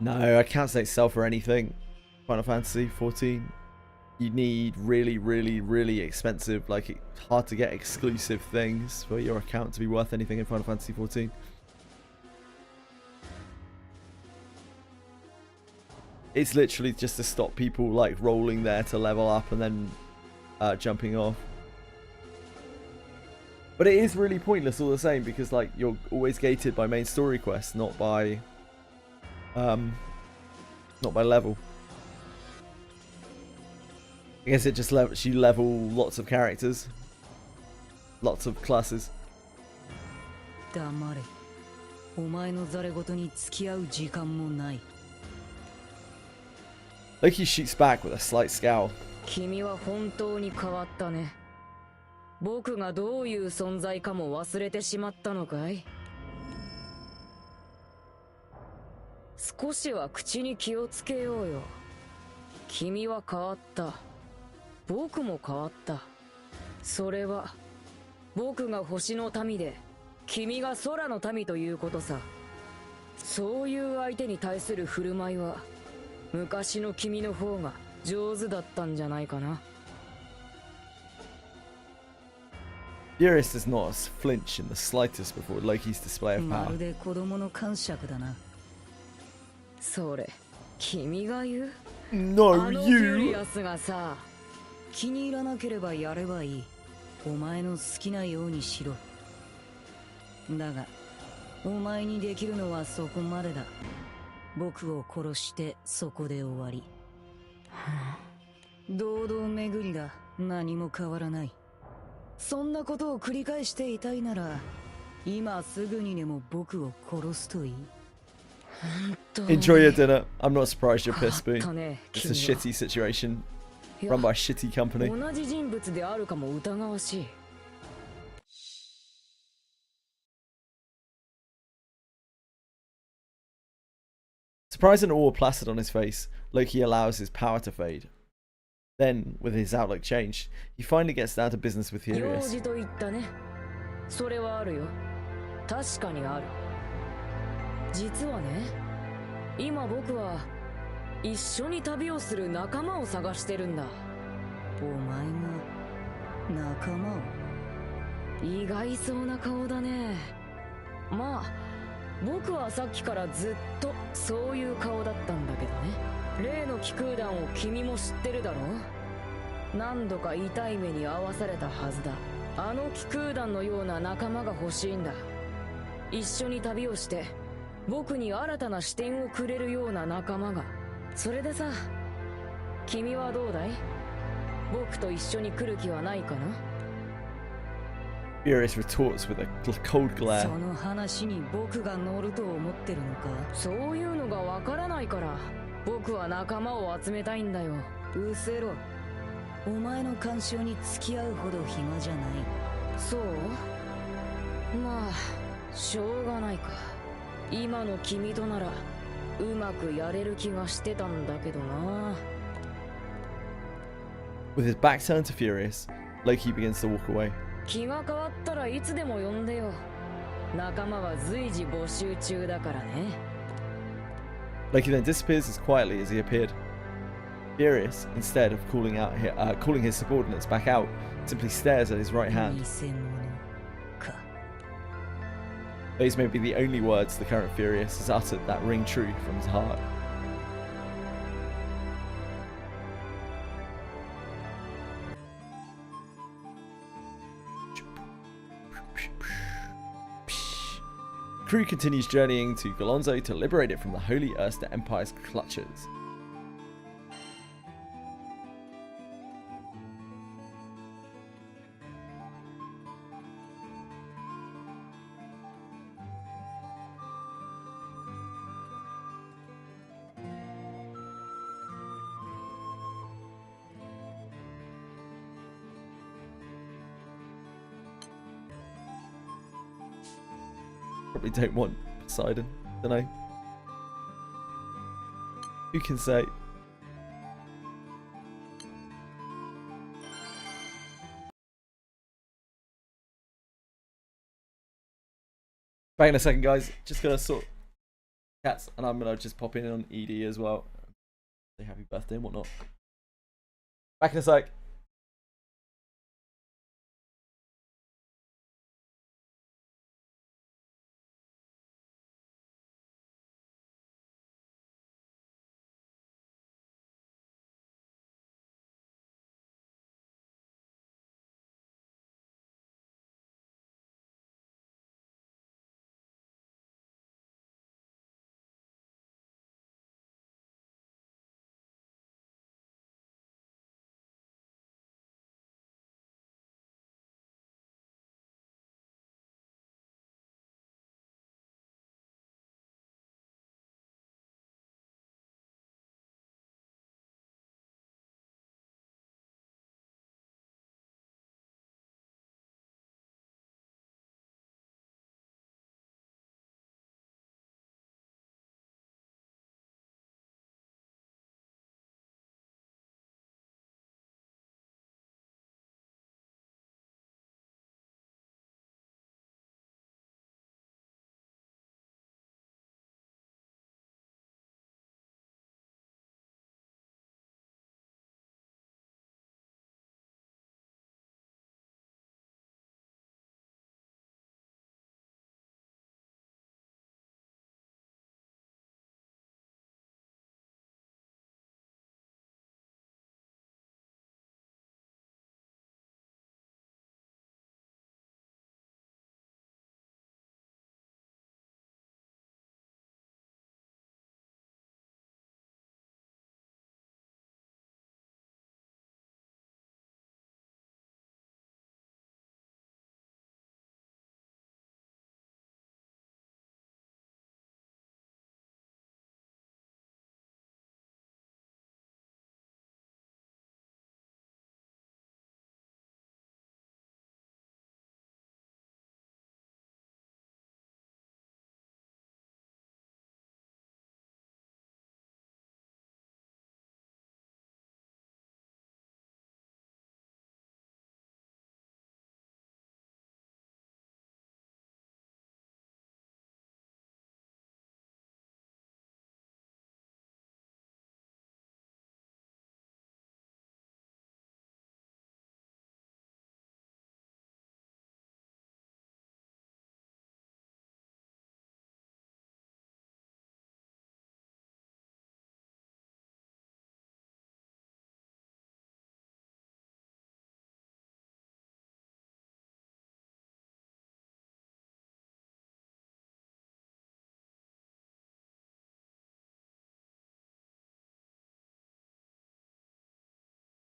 No, I can't say sell for anything. Final Fantasy 14. You need really, really, really expensive, like hard to get exclusive things for your account to be worth anything in Final Fantasy 14. It's literally just to stop people like rolling there to level up and then jumping off. But it is really pointless all the same because like you're always gated by main story quests, not by level. I guess it just lets you level lots of characters, lots of classes. Loki shoots back with a slight scowl. 君は本当に変わったね。僕がどういう存在かも忘れてしまったのかい？少しは口に気をつけようよ。君は変わった。僕も変わった。それは僕が星の民で君が空の民ということさ。そういう相手に対する振る舞いは昔の君の方が上手だったんじゃないかな。Eurus does not flinch in the slightest before Loki's display of power. まるで子供の感触だな。それ、君が言う？ No, あのフュリアスがさ、気に入らなければやればいい。お前の好きなようにしろ。だが、お前にできるのはそこまでだ。僕を殺してそこで終わり。堂々巡りだ。何も変わらない。そんなことを繰り返していたいなら、今すぐにでも僕を殺すといい。Enjoy your dinner. I'm not surprised you're pissed, Spoon. It's a shitty situation. Run by a shitty company. 同じ人物であるかも疑わしい。Surprised and awe placid on his face, Loki allows his power to fade. Then, with his outlook changed, he finally gets down to business with Helios. 用事と言ったね。それはあるよ。確かにある。実はね、今僕は一緒に旅をする仲間を探してるんだ。お前が仲間を？意外そうな顔だね。まあ、僕はさっきからずっとそういう顔だったんだけどね。例の気空団を君も知ってるだろ？何度か痛い目に遭わされたはずだ。あの気空団のような仲間が欲しいんだ。一緒に旅をして僕に新たな視点をくれるような仲間が。それでさ、君はどうだい？僕と一緒に来る気はないかな？ Furious retorts with a cold glare. その話に僕が乗ると思ってるのか？そういうのがわからないから僕は仲間を集めたいんだよ。うせろ。お前の干渉に付き合うほど暇じゃない。そう？まあ、しょうがないか。今の君とならうまくやれる気がしてたんだけどな。 With his back turned to Furious, Loki begins to walk away. 気が変わったらいつでも呼んでよ。仲間は随時募集中だからね。 Loki then disappears as quietly as he appeared. Furious, instead of calling his subordinates back out, simply stares at his right hand. Those may be the only words the current Furious has uttered that ring true from his heart. Crew continues journeying to Golonzo to liberate it from the Holy Erster Empire's clutches. Probably don't want Poseidon, don't know. Who can say? Back in a second, guys. Just gonna sort cats, and I'm gonna just pop in on ED as well. Say happy birthday and whatnot. Back in a sec.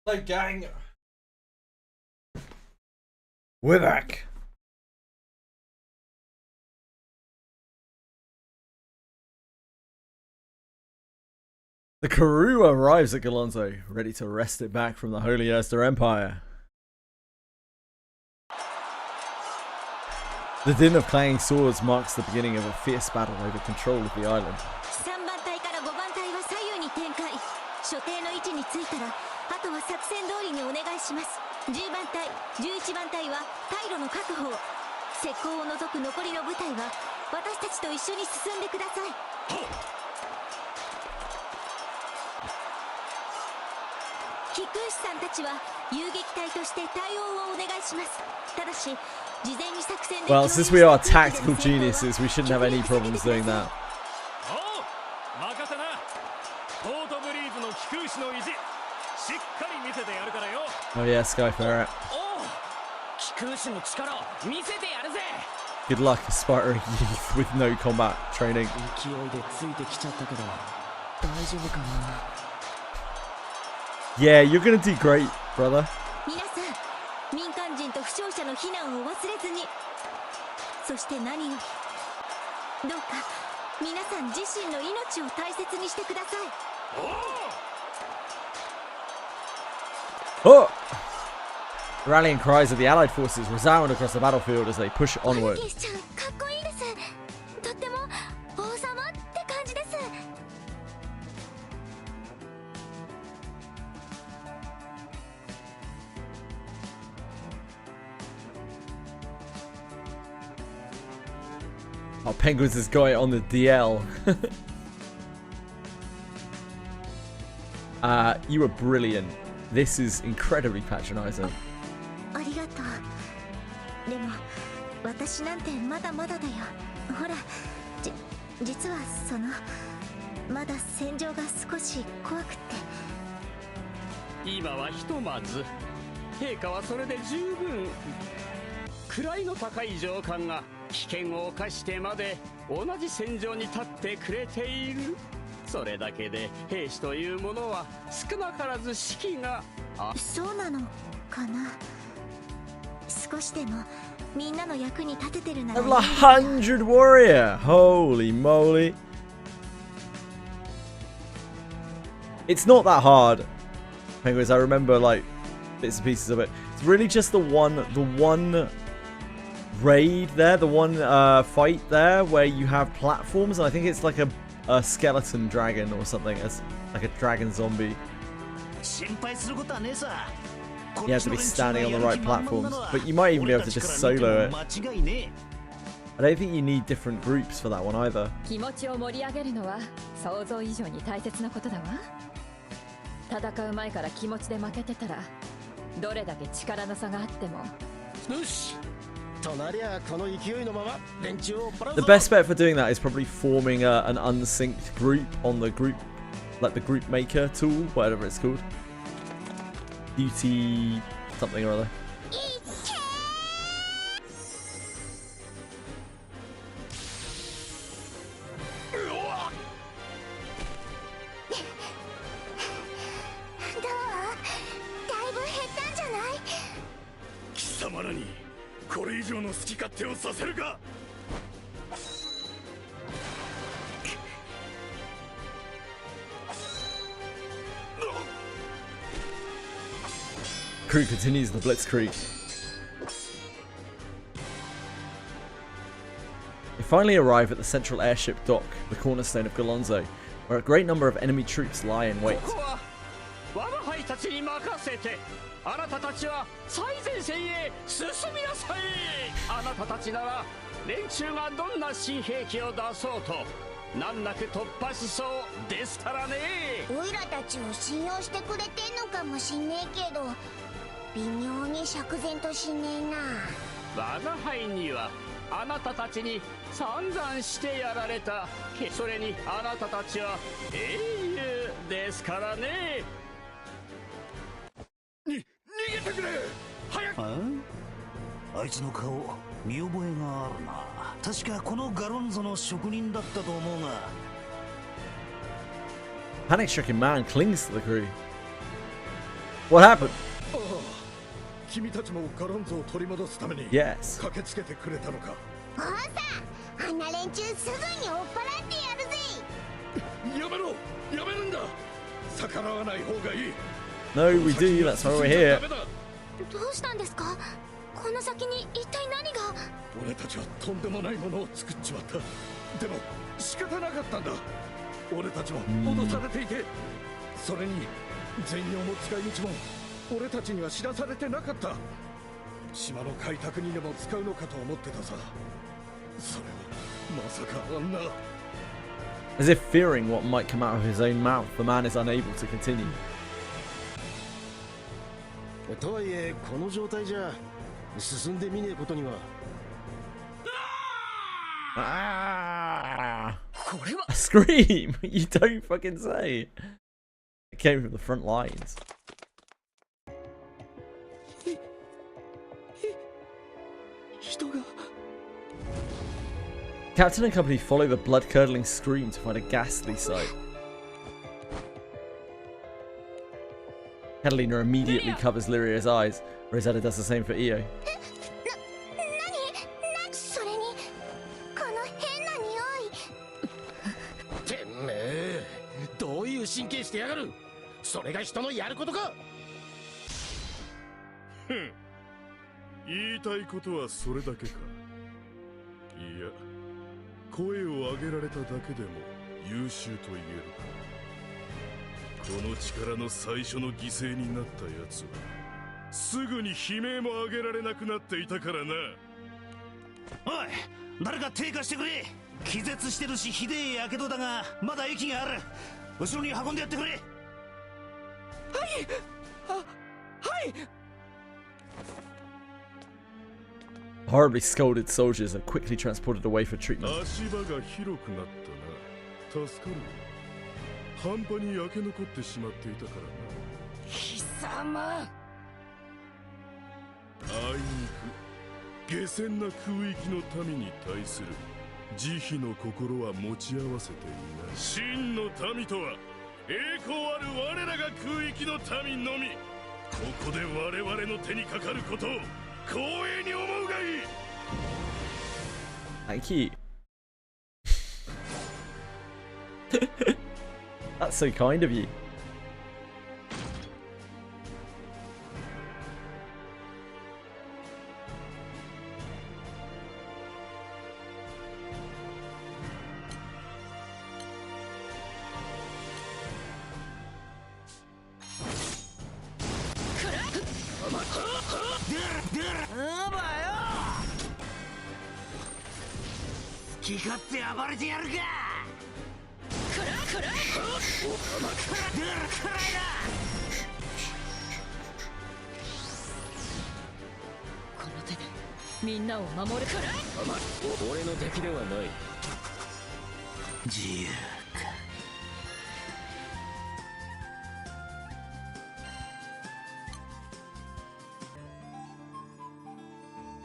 Hello, gang. We're back. The crew arrives at Golonzo, ready to wrest it back from the Holy Erster Empire. The din of clanging swords marks the beginning of a fierce battle over control of the island. に着いたらあとは作戦通りにお願いします。10番隊11番隊は退路の確保を、石膏を除く残りの部隊は私たちと一緒に進んでください。菊石さんたちは遊撃隊として対応をお願いします。ただし事前に作戦で Well, since we are tactical geniuses, we shouldn't have any problems doing that. 任せな。ポートブリーズの菊石の意地、しっかり見せてやるからよ。 Oh yeah, Sky Ferret. 菊石の力を見せてやるぜ。 Good luck aspiring youth with no combat training. 勢いでついてきちゃったけど大丈夫かな。 Yeah, you're gonna do great, brother. 皆さん、民間人と負傷者の避難を忘れずに。そして何よりどうか皆さん自身の命を大切にしてください。 Oh! Rallying cries of the Allied forces resound across the battlefield as they push onward. ケスちゃん、かっこいいです。とっても王様って感じです。 Oh, Penguins has got it on the DL. You were brilliant. This is incredibly patronizing. ありがとう。でも私なんてまだまだだよ。ほら、実はまだ戦場が少し怖くって。今はひとまず陛下はそれで十分。位の高い上官が危険を冒してまで同じ戦場に立ってくれている。それだけで兵士というものは少なからず士気が。そうなのかな。少しでもみんなの役に立ててるなら。 Level 100 warrior! Holy moly! It's not that hard, Penguins. I remember like bits and pieces of it. It's really just the one raid there, the one fight there where you have platforms, and I think it's like a skeleton dragon or something. It's like a dragon zombie. You have to be standing on the right platforms, but you might even be able to just solo it. I don't think you need different groups for that one either. 気持ちを盛り上げるのは想像以上に大切なことだわ。戦う前から気持ちで負けてたらどれだけ力の差があっても。よし。隣はこの勢いのまま連中をパラ。 The best bet for doing that is probably forming an unsynced group on the group, like the group maker tool, whatever it's called. Duty something or other. Crew continues the blitzkrieg. They finally arrive at the central airship dock, the cornerstone of Golonzo, where a great number of enemy troops lie in wait. 我が輩たちに任せて、あなたたちは最前線へ進みなさい。あなたたちなら連中がどんな新兵器を出そうと難なく突破しそうですからね。オイラたちを信用してくれてんのかもしんねえけど、微妙に釈然としねえな。我が輩にはあなたたちに散々してやられた。それにあなたたちは英雄ですからね。逃げてくれ。早く。あいつの顔見覚えがあるな。確かこのガロンゾの職人だったと思うが。 Panic-stricken man clings to the crew. What happened? 君たちもガロンゾを取り戻すために Yes. 駆けつけてくれたのか。おさ、あんな連中すぐに追っ払ってやるぜ。やめろ、やめるんだ。逆らわない方がいい。 No, we do. That's why we're here. どうしたんですか？この先に一体何が？俺たちはとんでもないものを作っちまった。でも仕方なかったんだ。俺たちも脅されていて、それに全容も使い道も俺たちには知らされてなかった。島の開拓にでも使うのかと思ってたさ。それはまさかあんな。 As if fearing what might come out of his own mouth, the man is unable to continue. とはいえこの状態じゃ進んでみねえことには。Ah! A scream! You don't fucking say. It came from the front lines. Captain and company follow the blood-curdling scream to find a ghastly sight. Catalina immediately covers Lyria's eyes. Rosetta does the same for Io. それにこの変な匂い。てめえどういう神経してやがる。それが人のやることか。ふん、言いたいことはそれだけか。いや、声を上げられただけでも優秀と言えるか。この力の最初の犠牲になったやつはすぐに悲鳴も上げられなくなっていたからな。おい、誰か手貸してくれ。気絶してるしひでえやけどだがまだ息がある。後ろに運んでやってくれ。はい。はい。 Horribly scolded soldiers are quickly transported away for treatment. 足場が広くなったな。助かる。半端に焼け残ってしまっていたからな。貴様。あいにく下船な空域の民に対する慈悲の心は持ち合わせていない。真の民とは栄光ある我らが空域の民のみ。ここで我々の手にかかることを光栄に思うがいい。 Thank you. That's so kind of you.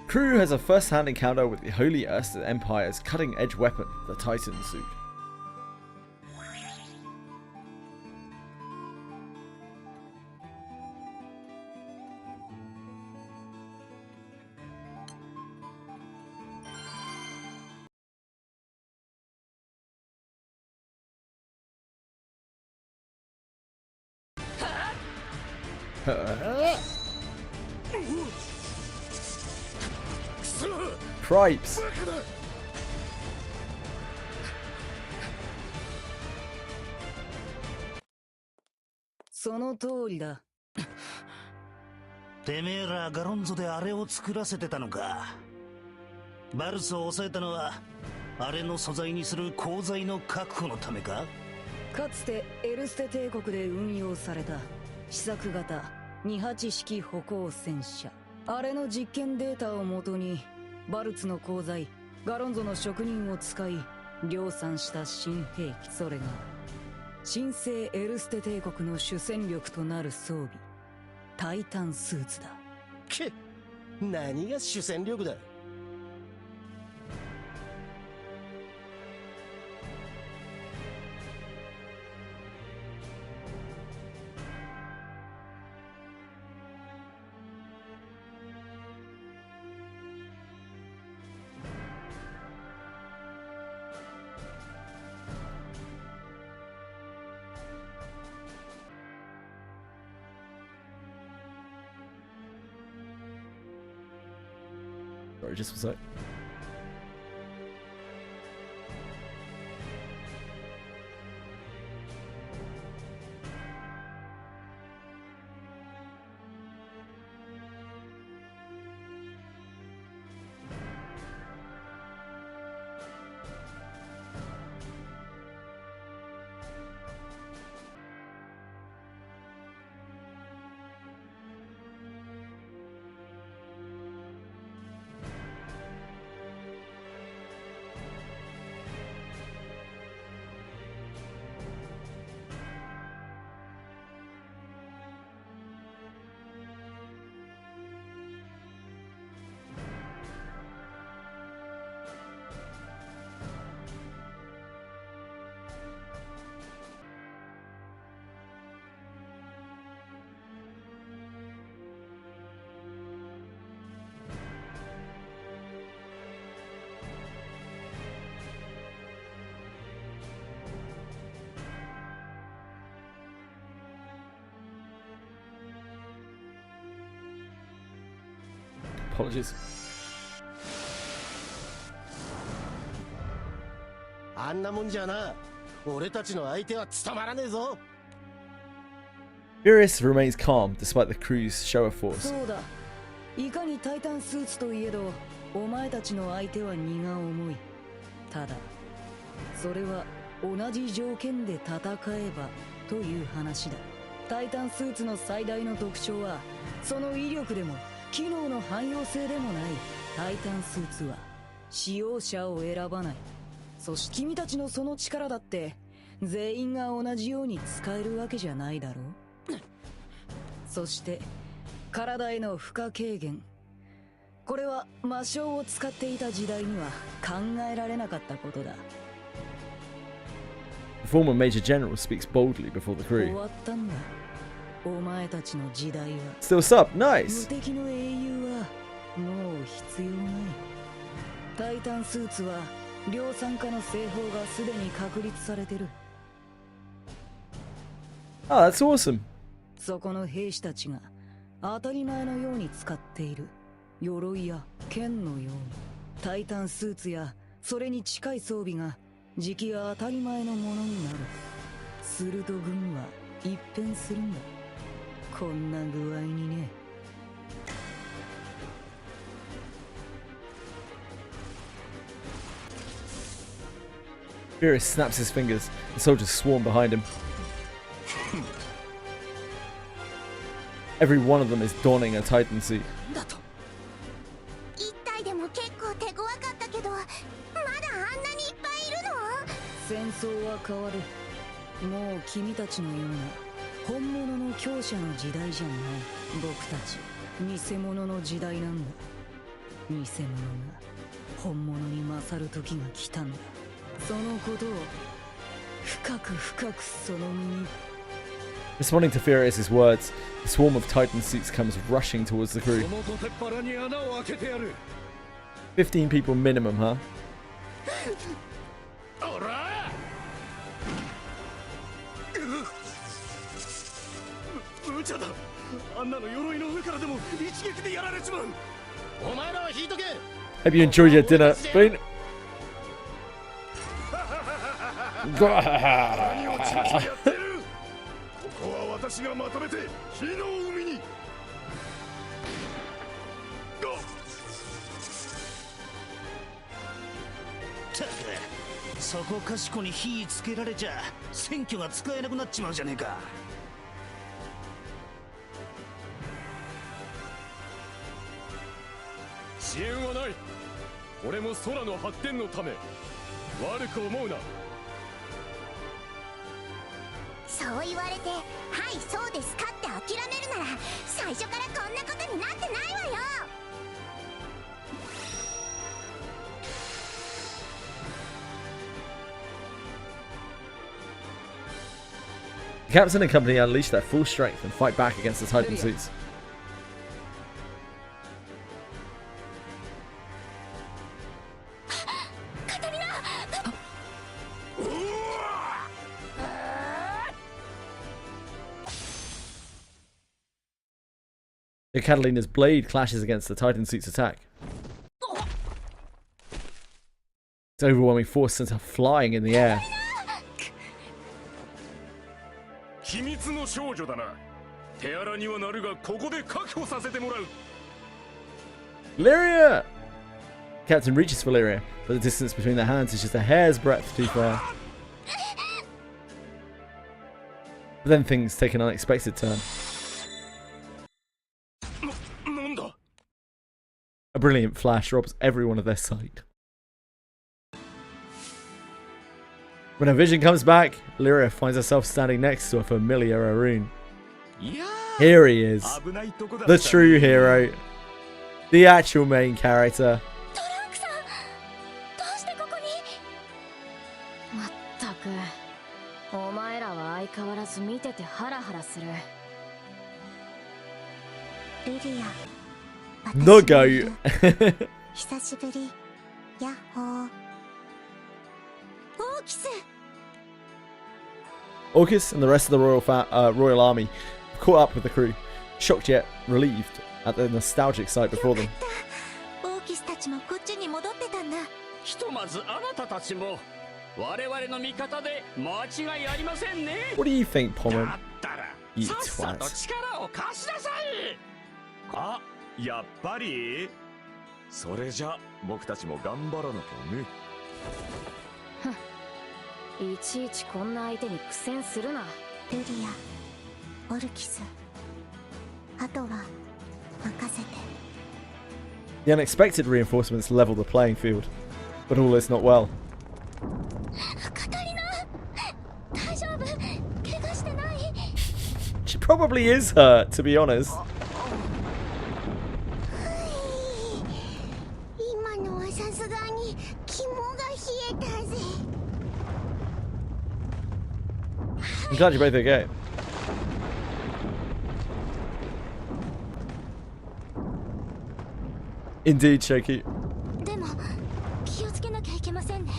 Crew has a first-hand encounter with the Holy Earth Empire's cutting-edge weapon, the Titan suit. Cripes! その通りだ。てめえらガロンゾであれを作らせてたのか。バルスを抑えたのはあれの素材にする鋼材の確保のためか。かつてエルステ帝国で運用された試作型28式歩行戦車。あれの実験データをもとにバルツの鋼材ガロンゾの職人を使い量産した新兵器、それが神聖エルステ帝国の主戦力となる装備タイタンスーツだ。け、何が主戦力だ。Sorry, just a sec. Apologies. あんなもんじゃな、俺たちの相手は務まらねえぞ。 Furious remains calm despite the crew's show of force. そうだ。いかにタイタンスーツといえど、お前たちの相手は荷が重い。ただ、それは同じ条件で戦えばという話だ。タイタンスーツの最大の特徴は、その威力でも機能の汎用性でもないタイタンスーツは使用者を選ばない。そして君たちのその力だって全員が同じように使えるわけじゃないだろう。そして体への負荷軽減、これは魔性を使っていた時代には考えられなかったことだ。 The former Major General speaks boldly before the 終 crew. わったんだ、お前たちの時代は。 Still sup? Nice! 無敵の英雄はもう必要ない。タイタンスーツは量産化の製法がすでに確立されてる。 Oh, that's awesome. そこの兵士たちが当たり前のように使っている鎧や剣のように、タイタンスーツやそれに近い装備が時期が当たり前のものになる。すると軍は一変するんだ。こんな具合にね。 Furious snaps his fingers. The soldiers swarm behind him. Every one of them is donning a Titan suit. 一体でも結構手強かったけど、まだあんなにいっぱいいるの？戦争は変わる。もう君たちのような本物の強者の時代じゃない。僕たち偽物の時代なんだ。偽物が本物に勝る時が来たんだ。そのことを深く深くその身に。 Responding to Furious's words, the swarm of Titan suits comes rushing towards the crew. 15 people minimum, huh? 無茶だ。あんなの鎧の上からでも一撃でやられちまう。お前らは引いとけ。 Hope you enjoyed your dinner. Been... 何をちまちまやってる。ここは私がまとめて火の海に。たく、そこかしこに火つけられちゃ選挙が使えなくなっちまうじゃねえか。支援はない。俺も空の発展のため悪く思うな。そう言われて、はいそうですかって諦めるなら最初からこんなことになってないわよ。 The captain and company unleash their full strength and fight back against the Titan suits. Catalina's blade clashes against the Titan suit's attack. Its overwhelming force sends her flying in the air. 秘密の少女だな。手荒にはなるがここで確保させてもらう。 Lyria! Captain reaches for Lyria, but the distance between their hands is just a hair's breadth too far. But then things take an unexpected turn. A brilliant flash robs everyone of their sight. When her vision comes back, Lyria finds herself standing next to a familiar Arun. Here he is, the true hero, the actual main character. まったく、お前らは相変わらず見ててハラハラする。リリア。 The goat. 久しぶり。ヤッホー。オーキス。 Orcus and the rest of the royal army caught up with the crew. Shocked yet relieved, at the nostalgic site before them. オーキスたちもこっちに戻ってたんだ。ひとまずあなたたちも我々の味方で間違いありませんね。 What do you think, Pommon? だったら You さっさと twat. 力を貸しなさい。あ、やっぱりそれじゃ僕たちも頑張らなきゃね。いちいちこんな相手に苦戦するな。ルリア、オルキス、あとは任せて。 The unexpected reinforcements level the playing field, but all is not well. カタリナ、大丈夫？怪我してない？ She probably is hurt, to be honest. 今のはさすがに肝が冷えたぜ。 I'm glad you're both okay. Indeed, Shoki. でも気をつけなきゃいけませんね。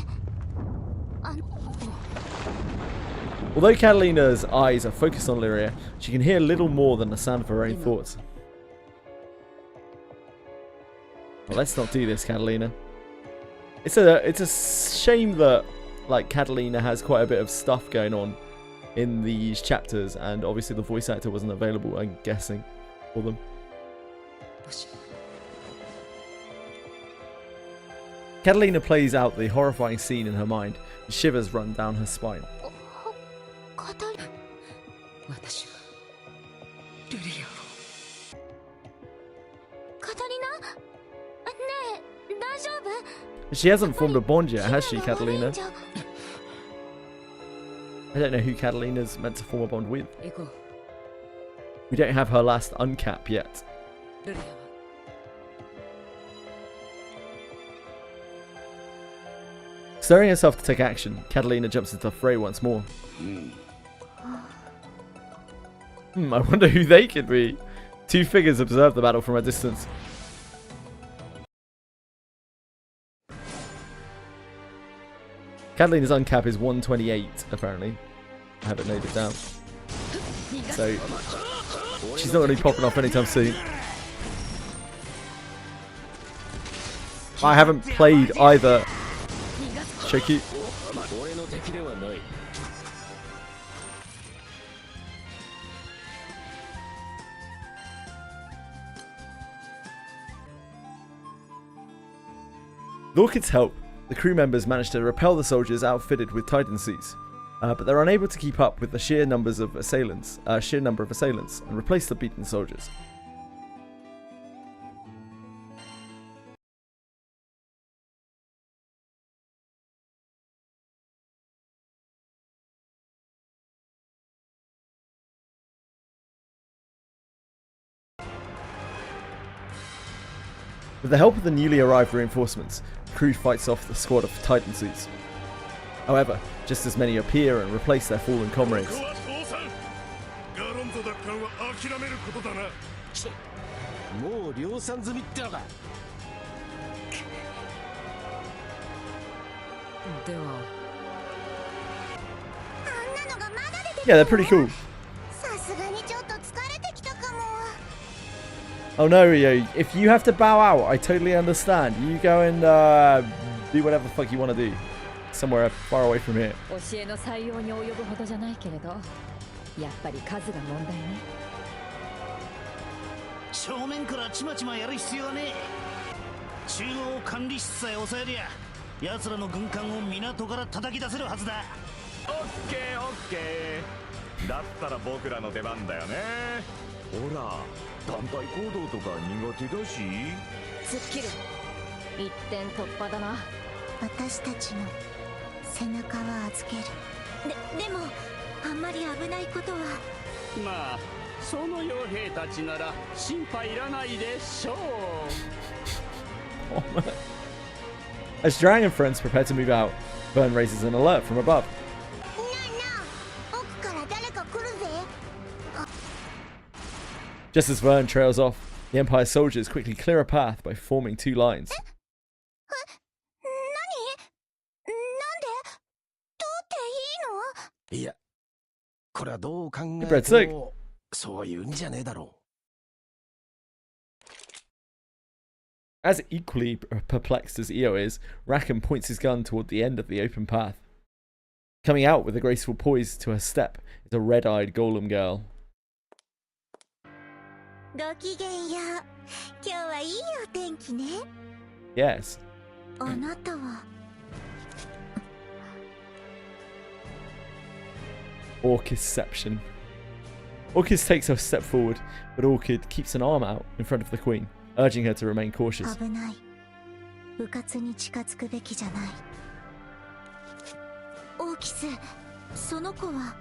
Although Catalina's eyes are focused on Lyria, she can hear little more than the sound of her own thoughts. Well, let's not do this, Catalina. It's a shame that like Catalina has quite a bit of stuff going on in these chapters, and obviously the voice actor wasn't available, I'm guessing, for them. Catalina plays out the horrifying scene in her mind, and shivers run down her spine. カタリナ、私はルリアを。カタリナ、ねえ、大丈夫？ She hasn't formed a bond yet, has she, Catalina? I don't know who Catalina's meant to form a bond with. We don't have her last uncap yet. Stirring herself to take action, Catalina jumps into the fray once more. I wonder who they could be. Two figures observe the battle from a distance. Catalina's uncap is 128, apparently. I have it noted down. So, she's not going to be popping off anytime soon. I haven't played either. Shoki. With Orchid's help, the crew members manage to repel the soldiers outfitted with Titan suits, but they're unable to keep up with the sheer number of assailants, and replace the beaten soldiers. With the help of the newly arrived reinforcements, the crew fights off the squad of Titan suits. However, just as many appear and replace their fallen comrades. Yeah, they're pretty cool. Oh no, Rio, if you have to bow out, I totally understand. You go and do whatever the fuck you want to do. Somewhere far away from here. 教えの採用に及ぶほどじゃないけれど、やっぱり数が問題ね。正面からちまちまやる必要はねえ。中央管理室さえ抑えりゃ、奴らの軍艦を港から叩き出せるはずだ。オッケーオッケー。だったら僕らの出番だよね。ほら、団体行動とか苦手だし。突っ切る。一点突破だな。私たちの背中は預ける。でもあんまり危ないことは。まあその傭兵たちなら心配いらないでしょう。As Drang and friends prepare to move out, Vern raises an alert from above. Just as Vern trails off, the Empire's soldiers quickly clear a path by forming two lines. Yeah. これはどう考えてもそういうんじゃねえだろ As equally perplexed as Io is, Rackham points his gun toward the end of the open path. Coming out with a graceful poise to her step is a red-eyed golem girl. ごきげんよう。今日はいいお天気ね。Yes. あなたは。Orchidception. Orchid takes a step forward, but Orchid keeps an arm out in front of the queen, urging her to remain cautious. 危ない。うかつに近づくべきじゃない。オーキス、その子は。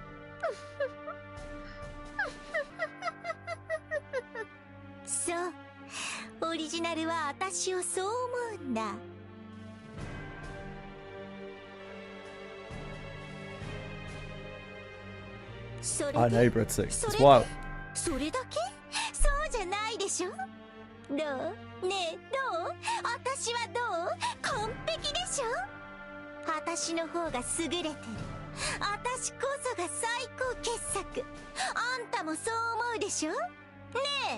そう、オリジナルは私をそう思うんだ。I know, breadsticks. It's wild. それだけ？そうじゃないでしょ。どう？ねえ、どう？私はどう？完璧でしょ。私の方が優れてる。私こそが最高傑作。あんたもそう思うでしょ。ね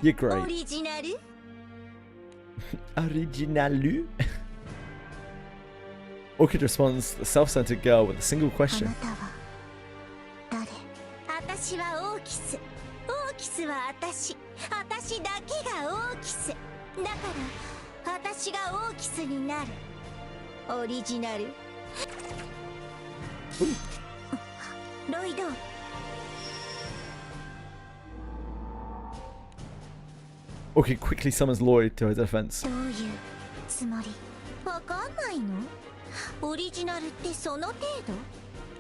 え、 You're great. オリジナル？Originalu? Orchid responds to the self-centered girl with a single question. あなたは誰？私はオーキス。オーキスは私。私だけがオーキス。だから私がオーキスになる。オリジナル。ロイド。Orchid quickly summons Lloyd to her defense. どういうつもり？わかんないの？オリジナルってその程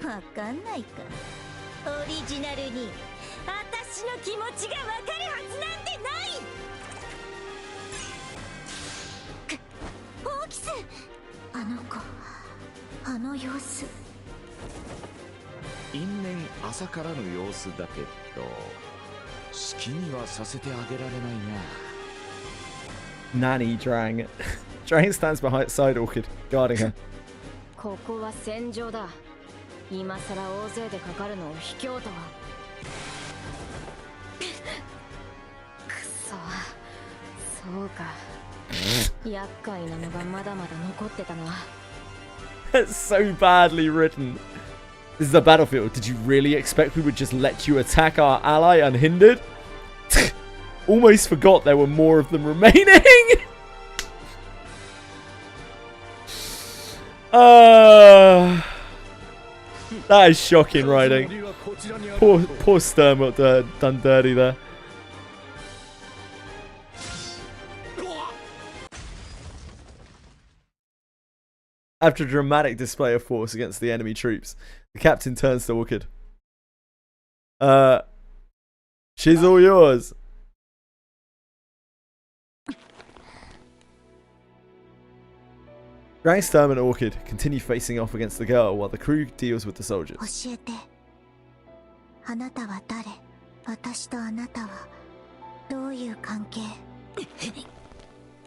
度？わかんないか。オリジナルに私の気持ちがわかるはずなんてない。オーキス、あの子、あの様子。因縁朝からの様子だけど、好きにはさせてあげられないな。 Nanny Drang. Drang stands beside Orchid, guarding her. ここは戦場だ。今さら大勢でかかるのを卑怯とは。くそ、そうか。厄介なのがまだまだ残ってたな。That's so badly written. This is a battlefield. Did you really expect we would just let you attack our ally unhindered? Almost forgot there were more of them remaining. That is shocking writing. Poor Sturm got done dirty there. After a dramatic display of force against the enemy troops, the captain turns to Orchid. She's all yours. Drang, Sturm and Orchid continue facing off against the girl while the crew deals with the soldiers. 教えて。あなたは誰？私とあなたはどういう関係？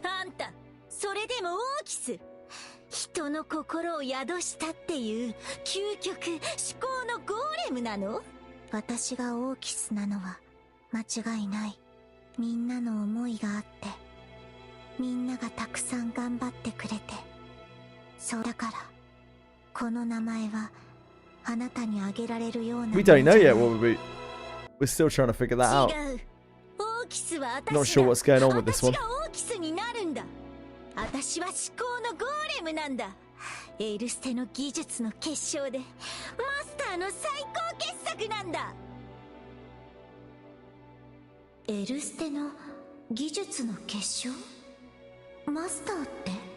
あんた、それでもオーキス。人の心を宿したっていう究極思考のゴーレムなの？私がオーキスなのは間違いない。みんなの思いがあって、みんながたくさん頑張ってくれて。そうだから、この名前はあなたにあげられるような。 We don't know yet what we're still trying to figure that out. 違う。オーキスは私 Not sure what's going on with this one. 私がオーキスになるんだ。私は思考のゴーレムなんだ。エルステの技術の結晶でマスターの最高傑作なんだ。エルステの技術の結晶？マスターって？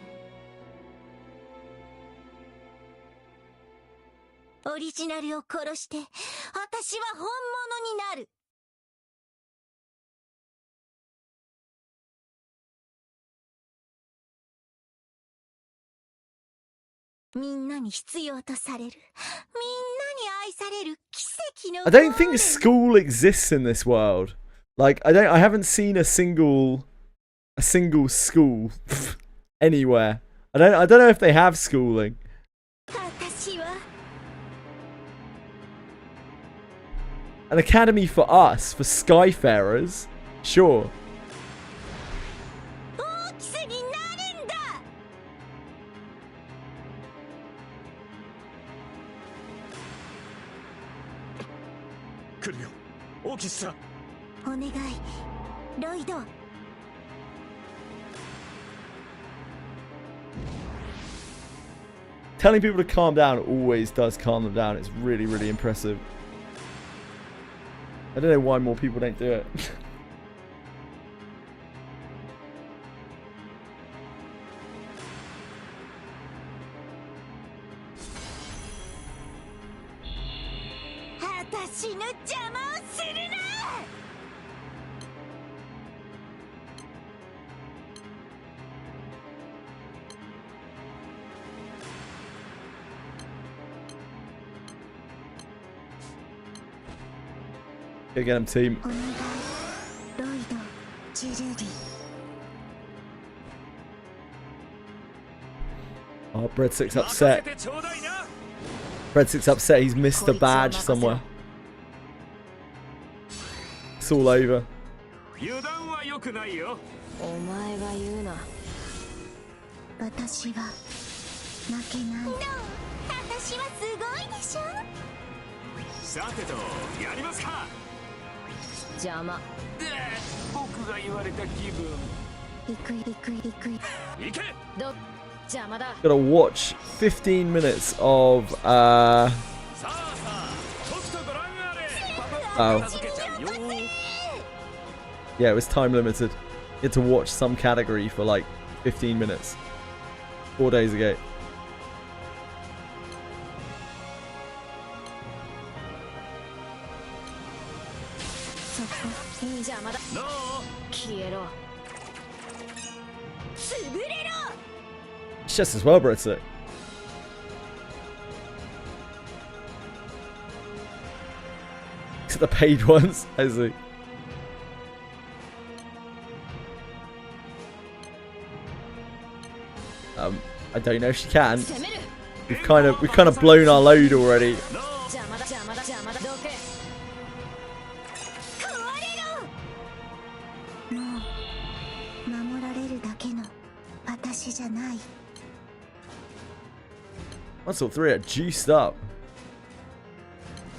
オリジナルを殺して私は本物になる。みんなに必要とされる。みんなに愛される奇跡の。 I don't think a school exists in this world. Like I haven't seen a single school anywhere. I don't know if they have schooling. 私は An academy for us, for Skyfarers, sure. オーキスになるん来るよオーキスさん。お願いロイド。Telling people to calm down always does calm them down. It's really, really impressive. I don't know why more people don't do it. Go get him, team. Oh, Breadstick's upset. Breadstick's upset. He's missed the badge somewhere. It's all over. Gotta watch 15 minutes of oh. Yeah, it was time limited. You had to watch some category for like 15 minutes 4 days ago. It's just as well, Breadstick. Except the paid ones, I see. I don't know if she can. We've kind of blown our load already. Once all three are juiced up.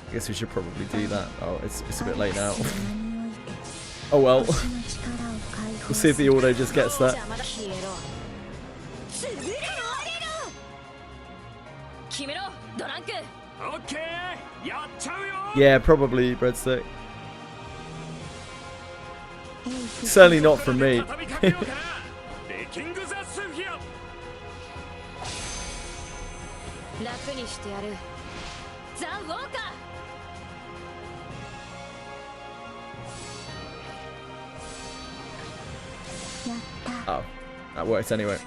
I guess we should probably do that. Oh, it's a bit late now. Oh well. We'll see if the auto just gets that. Yeah, probably, Breadstick. Certainly not from me. Oh, that worked anyway.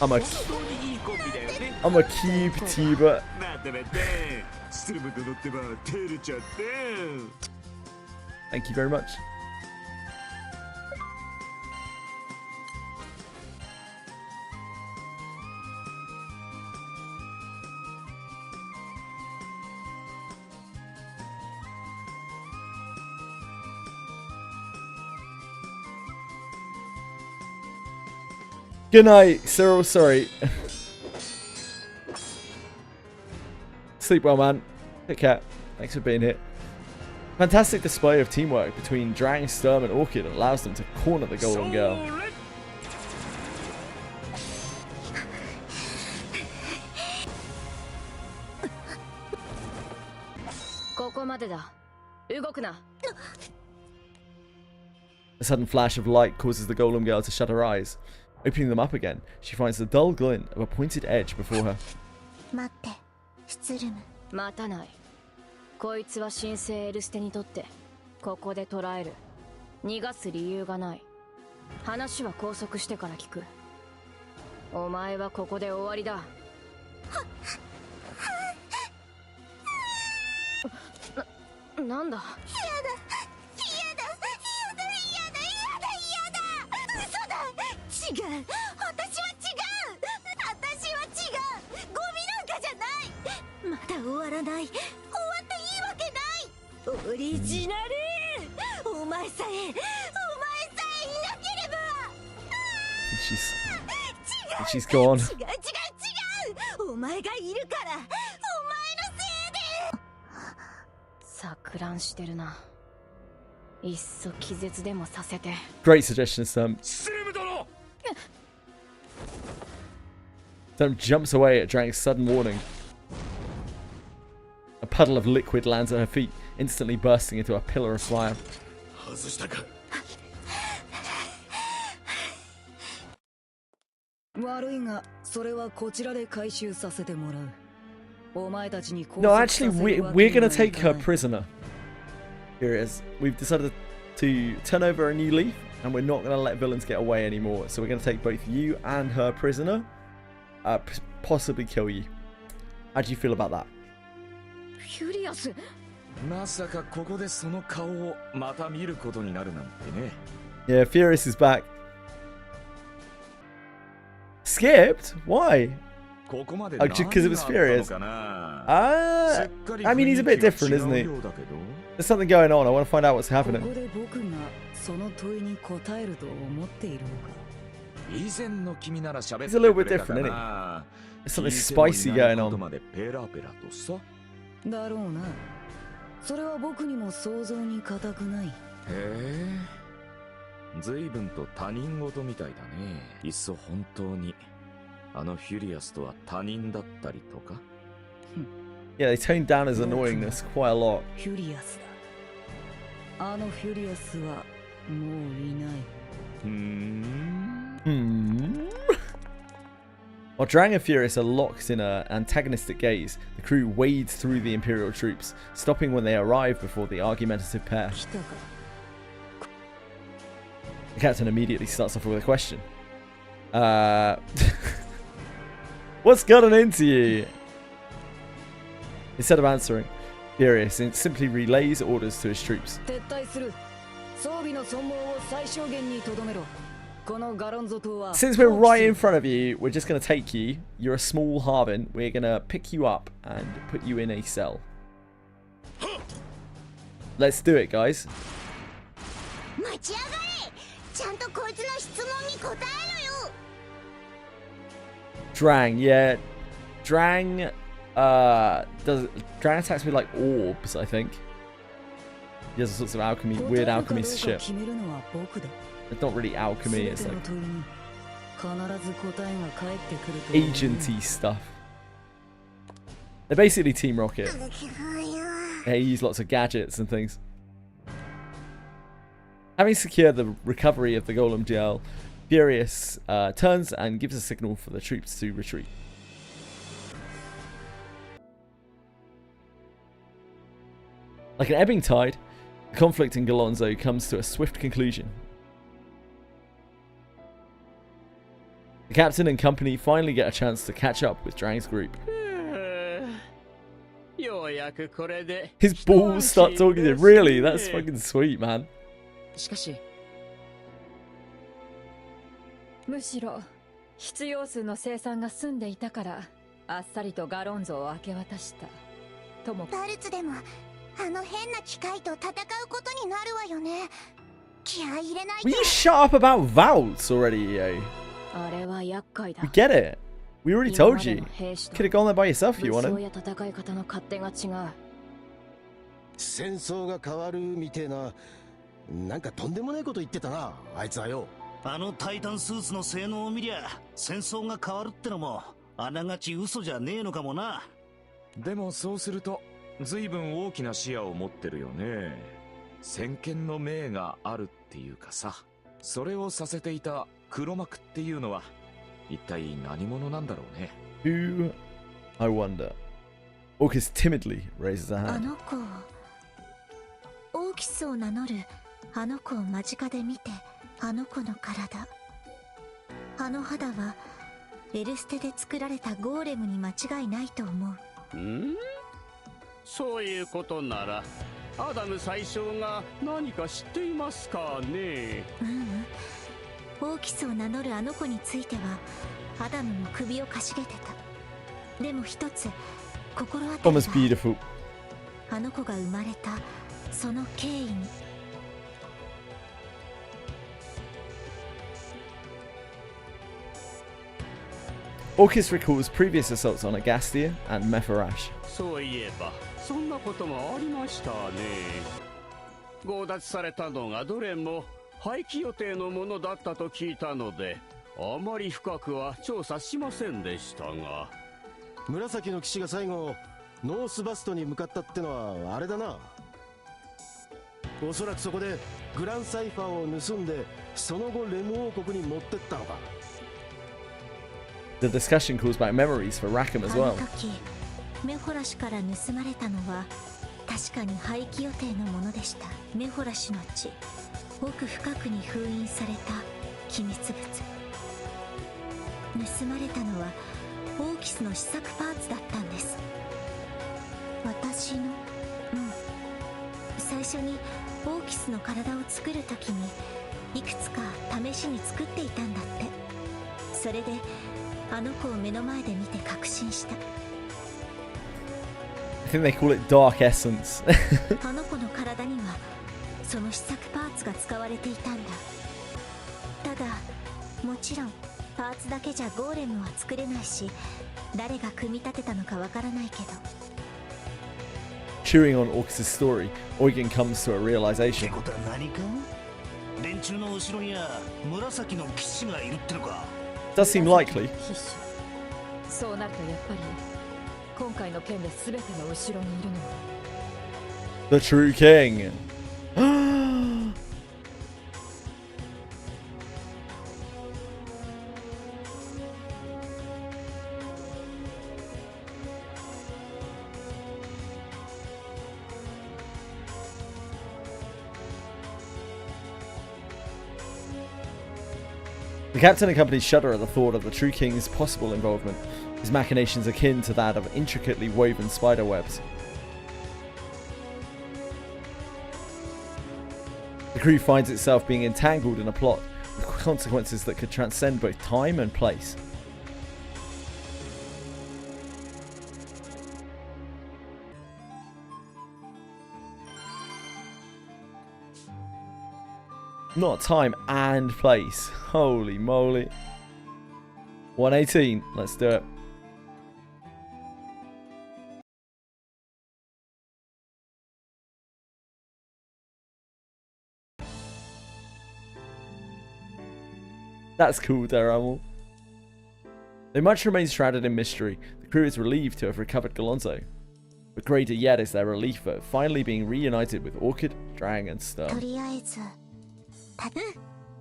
I'm a cube tuber. Thank you very much. Good night, Cyril. Sorry. Sleep well, man. Take care. Thanks for being here. Fantastic display of teamwork between Drang, Sturm, and Orchid that allows them to corner the Golden Girl. A sudden flash of light causes the Golem Girl to shut her eyes. Opening them up again, she finds the dull glint of a pointed edge before her. 待たない。こいつは新生エルステにとってここで捕らえる。逃がす理由がない。話は拘束してから聞く。お前はここで終わりだ。なんだ。やだ。違う。私は違う。ゴミなんかじゃない。まだ終わらない。終わっていいわけない。オリジナル。お前さえいなければ。She's gone. 違う。お前がいるから、お前のせいで。錯乱してるな。いっそ気絶でもさせて。 Great suggestion, Stump. シルム殿。 Stump jumps away at Drank's sudden warning. A puddle of liquid lands at her feet, instantly bursting into a pillar of fire. 外したか。悪いが、それはこちらで回収させてもらう。お前たちに No, actually, we're gonna take her prisoner. Here it is. We've decided to turn over a new leaf, and we're not gonna let villains get away anymore. So we're gonna take both you and her prisoner, possibly kill you. How do you feel about that? フュリアス。まさかここでその顔をまた見ることになるなんてね。Yeah, Furious is back. Skipped? Why? Oh, just because it was Furious. I mean, he's a bit different, isn't he? There's something going on. I want to find out what's happening. He's a little bit different, isn't he? There's something spicy going on. だろうな。それは僕にも想像に難くない。へえ。随分と他人事みたいだね。いっそ本当にあのフュリアスとは他人だったりとか。Yeah, they toned down his annoyingness quite a lot. フュリアスだ。あのフュリアスはもういない。While Drang and Furious are locked in an antagonistic gaze, the crew wades through the Imperial troops, stopping when they arrive before the argumentative pair. The captain immediately starts off with a question. What's gotten into you? Instead of answering, Furious simply relays orders to his troops. Since we're right in front of you, we're just going to take you. You're a small Harvin. We're going to pick you up and put you in a cell. Let's do it, guys. Drang, yeah. Drang attacks with like orbs, I think. He has all sorts of alchemy, weird alchemy shit. It's not really alchemy, it's like agency stuff. They're basically Team Rocket. They use lots of gadgets and things. Having secured the recovery of the Golem gel, Furious turns and gives a signal for the troops to retreat. Like an ebbing tide, the conflict in Galonzo comes to a swift conclusion. The captain and company finally get a chance to catch up with Drang's group. His balls start talking to him. Really? That's fucking sweet, man. むしろ必要数の生産が済んでいたからあっさりとガロンゾを明け渡したとも。バルツでもあの変な機械と戦うことになるわよね。気合い入れないと。 Will you shut up about Valts already, EA? あれは厄介だ。 We get it. We already told you. Could have gone there by yourself if you wanted. 戦い方の勝手が違う。戦争が変わるみてえな、なんかとんでもないこと言ってたな、あいつはよ。あのタイタンスーツの性能を見りゃ戦争が変わるってのもあながち嘘じゃねえのかもな。でもそうすると随分大きな視野を持ってるよね。先見の明があるっていうかさ、それをさせていた黒幕っていうのは一体何者なんだろうね。 Who? I wonder. Orcus timidly raises a hand. あの子、オーキスを名乗るあの子を間近で見て、あの子の体、あの肌はエルステで作られたゴーレムに間違いないと思う。そういうことならアダム宰相が何か知っていますかね。オーキスを名乗るあの子についてはアダムも首をかしげてた。でも一つ心当たりが、あの子が生まれたその経緯に。Orcus recalls previous assaults on Agastia and Mepharash. そういえばそんなこともありましたね。強奪されたのがどれも廃棄予定のものだったと聞いたので、あまり深くは調査しませんでしたが。紫の騎士が最後ノースバストに向かったってのはあれだな。おそらくそこでグランサイファーを盗んでその後レム王国に持ってったのか。 The discussion calls back memories for Rackham as well. あの時メフォラシから盗まれたのは確かに廃棄予定のものでした。メフォラシの地、奥深くに封印された機密物。盗まれたのはオーキスの試作パーツだったんです。私の最初にオーキスの体を作る時にいくつか試しに作っていたんだって。それであの子を目の前で見て確信した。 I think they call it Dark Essence. あの子の体にはその試作パーツが使われていたんだ。ただもちろんパーツだけじゃゴーレムは作れないし、誰が組み立てたのかわからないけど。 Chewing on Orcus' story, Eugen comes to a realization. ってことは何か？連中の後ろには紫の騎士がいるってのか。 Does seem likely. そうなるとやっぱり今回の件で全ての後ろにいるのは The true king. The captain and company shudder at the thought of the true king's possible involvement, his machinations akin to that of intricately woven spider webs. The crew finds itself being entangled in a plot with consequences that could transcend both time and place. Not time and place. Holy moly. 118. Let's do it. That's cool, Daramel. Though much remains shrouded in mystery, the crew is relieved to have recovered Galonzo. But greater yet is their relief at finally being reunited with Orchid, Drang, and Sturm.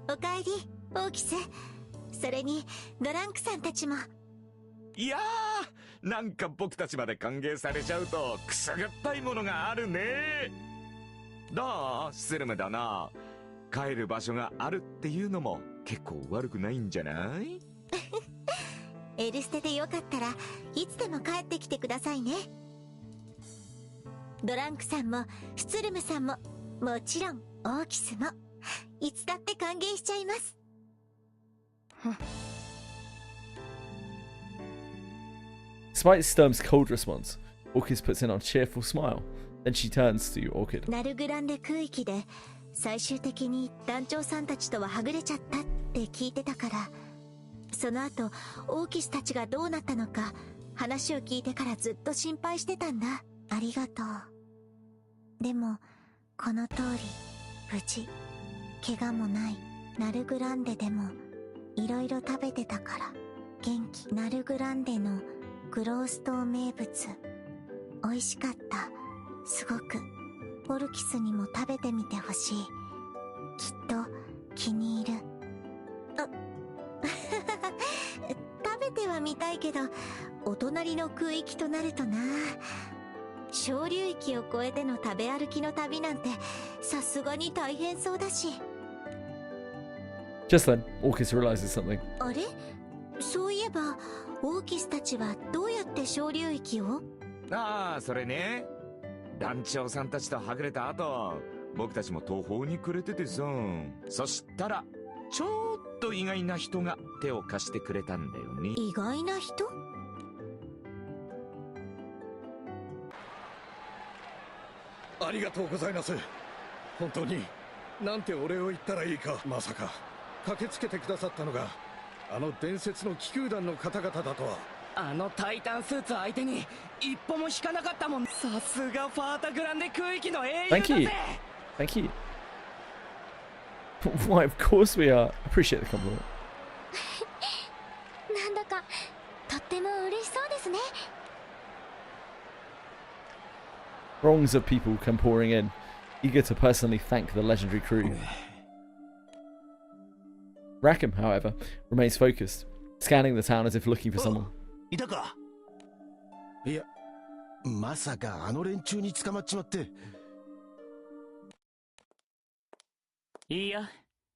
おかえり、オーキス。それにドランクさんたちも。いやー、なんか僕たちまで歓迎されちゃうとくすぐったいものがあるね。どう？スルムだな。帰る場所があるっていうのも結構悪くないんじゃない？エルステでよかったらいつでも帰ってきてくださいね。ドランクさんもスツルムさんももちろんオーキスもいつだって歓迎しちゃいます。Despite Sturm's cold response, Orchis puts in on a cheerful smile. Then she turns to Orchid. ナルグランデ空域で最終的に団長さんたちとははぐれちゃったって聞いてたから、その後オーキスたちがどうなったのか話を聞いてからずっと心配してたんだ。ありがとう。でもこの通り無事怪我もない。ナルグランデでもいろいろ食べてたから元気。ナルグランデのグロース島名物美味しかった。すごく。オルキスにも食べてみてほしい。きっと気に入る。食べてはみたいけどお隣の空域となるとな。小流域を越えての食べ歩きの旅なんてさすがに大変そうだし。 Just then, Orchis realizes something. あれ？そういえばオーキスたちはどうやって小流域を？ああ、それね。団長さんたちとはぐれた後、僕たちも途方に暮れててさ。そしたらちょっと意外な人が手を貸してくれたんだよね。意外な人？ありがとうございます。本当になんてお礼を言ったらいいか。まさか駆けつけてくださったのがあの伝説の気空団の方々だとは。あのタイタンスーツ相手に一歩も引かなかったもん。さすがファータグランデ空域の英雄だぜ。 Thank you. Thank you. Why, of course we are. Appreciate the compliment. なんだかとっても嬉しそうですね。 Throngs of people come pouring in, eager to personally thank the legendary crew. Rackham, however, remains focused, scanning the town as if looking for someone. いたか。いや、まさかあの連中に捕まっちまって。いいや、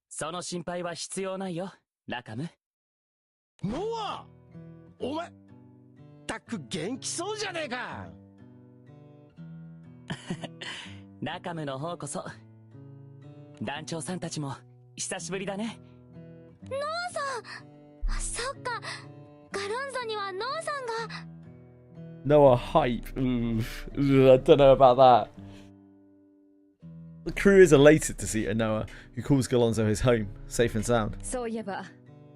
その心配は必要ないよ、ラカム。ノア、お前、たく元気そうじゃねえか。ラカムの方こそ。団長さんたちも久しぶりだね。ノアさん。そっか、ガロンゾにはノアさんが。Noah hype. I don't know about that. The crew is elated to see a Noah, who calls Galonzo his home, safe and sound. そういえば、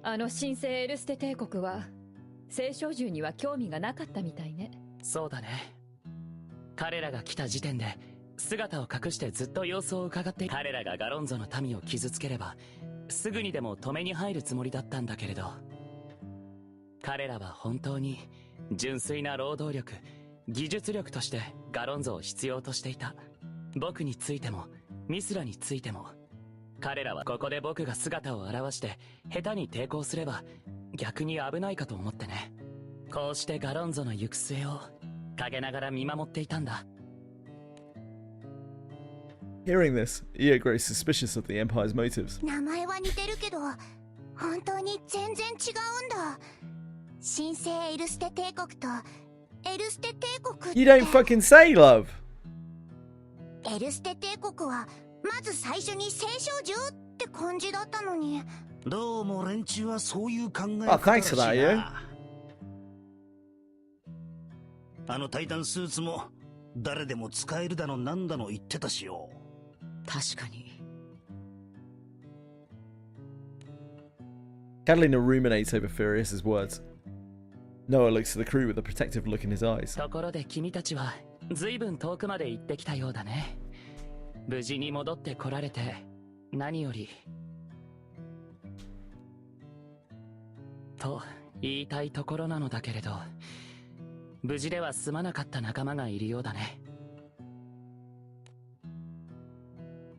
あの神聖エルステ帝国は聖書獣には興味がなかったみたいね。そうだね。彼らが来た時点で姿を隠してずっと様子を伺って、彼らがガロンゾの民を傷つければすぐにでも止めに入るつもりだったんだけれど、彼らは本当に純粋な労働力、技術力としてガロンゾを必要としていた。僕についてもミスラについても、彼らはここで僕が姿を現して下手に抵抗すれば逆に危ないかと思ってね。こうしてガロンゾの行く末を陰ながら見守っていたんだ。Hearing this, Io grows suspicious of the Empire's motives. 名前は似てるけど本当に全然違うんだ。神聖エルステ帝国とエルステ帝国って。 You don't fucking say, love! エルステ帝国はまず最初に聖少獣って感じだったのに。どうも連中はそういう考え方 Oh, ら thanks し for that, い Io. な。あのタイタンスーツも誰でも使えるだのなんだの言ってたしよ。確かに。Catalina ruminates over Furious's words. Noah looks to the crew with a protective look in his eyes. ところで君たちは随分遠くまで行ってきたようだね。無事に戻ってこられて何より。と言いたいところなのだけれど、無事では済まなかった仲間がいるようだね。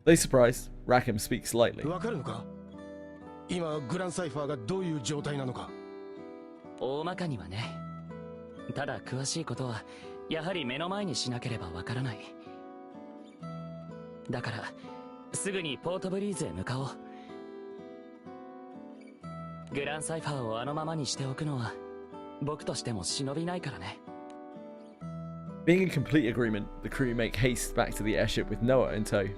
Though surprised, Rackham speaks lightly. わかるのか？今グランサイファーがどういう状態なのか。大まかにはね。ただ詳しいことはやはり目の前にしなければわからない。だからすぐにポートブリーズへ向かおう。グランサイファーをあのままにしておくのは僕としても忍びないからね。Being in complete agreement, the crew make haste back to the airship with Noah in tow.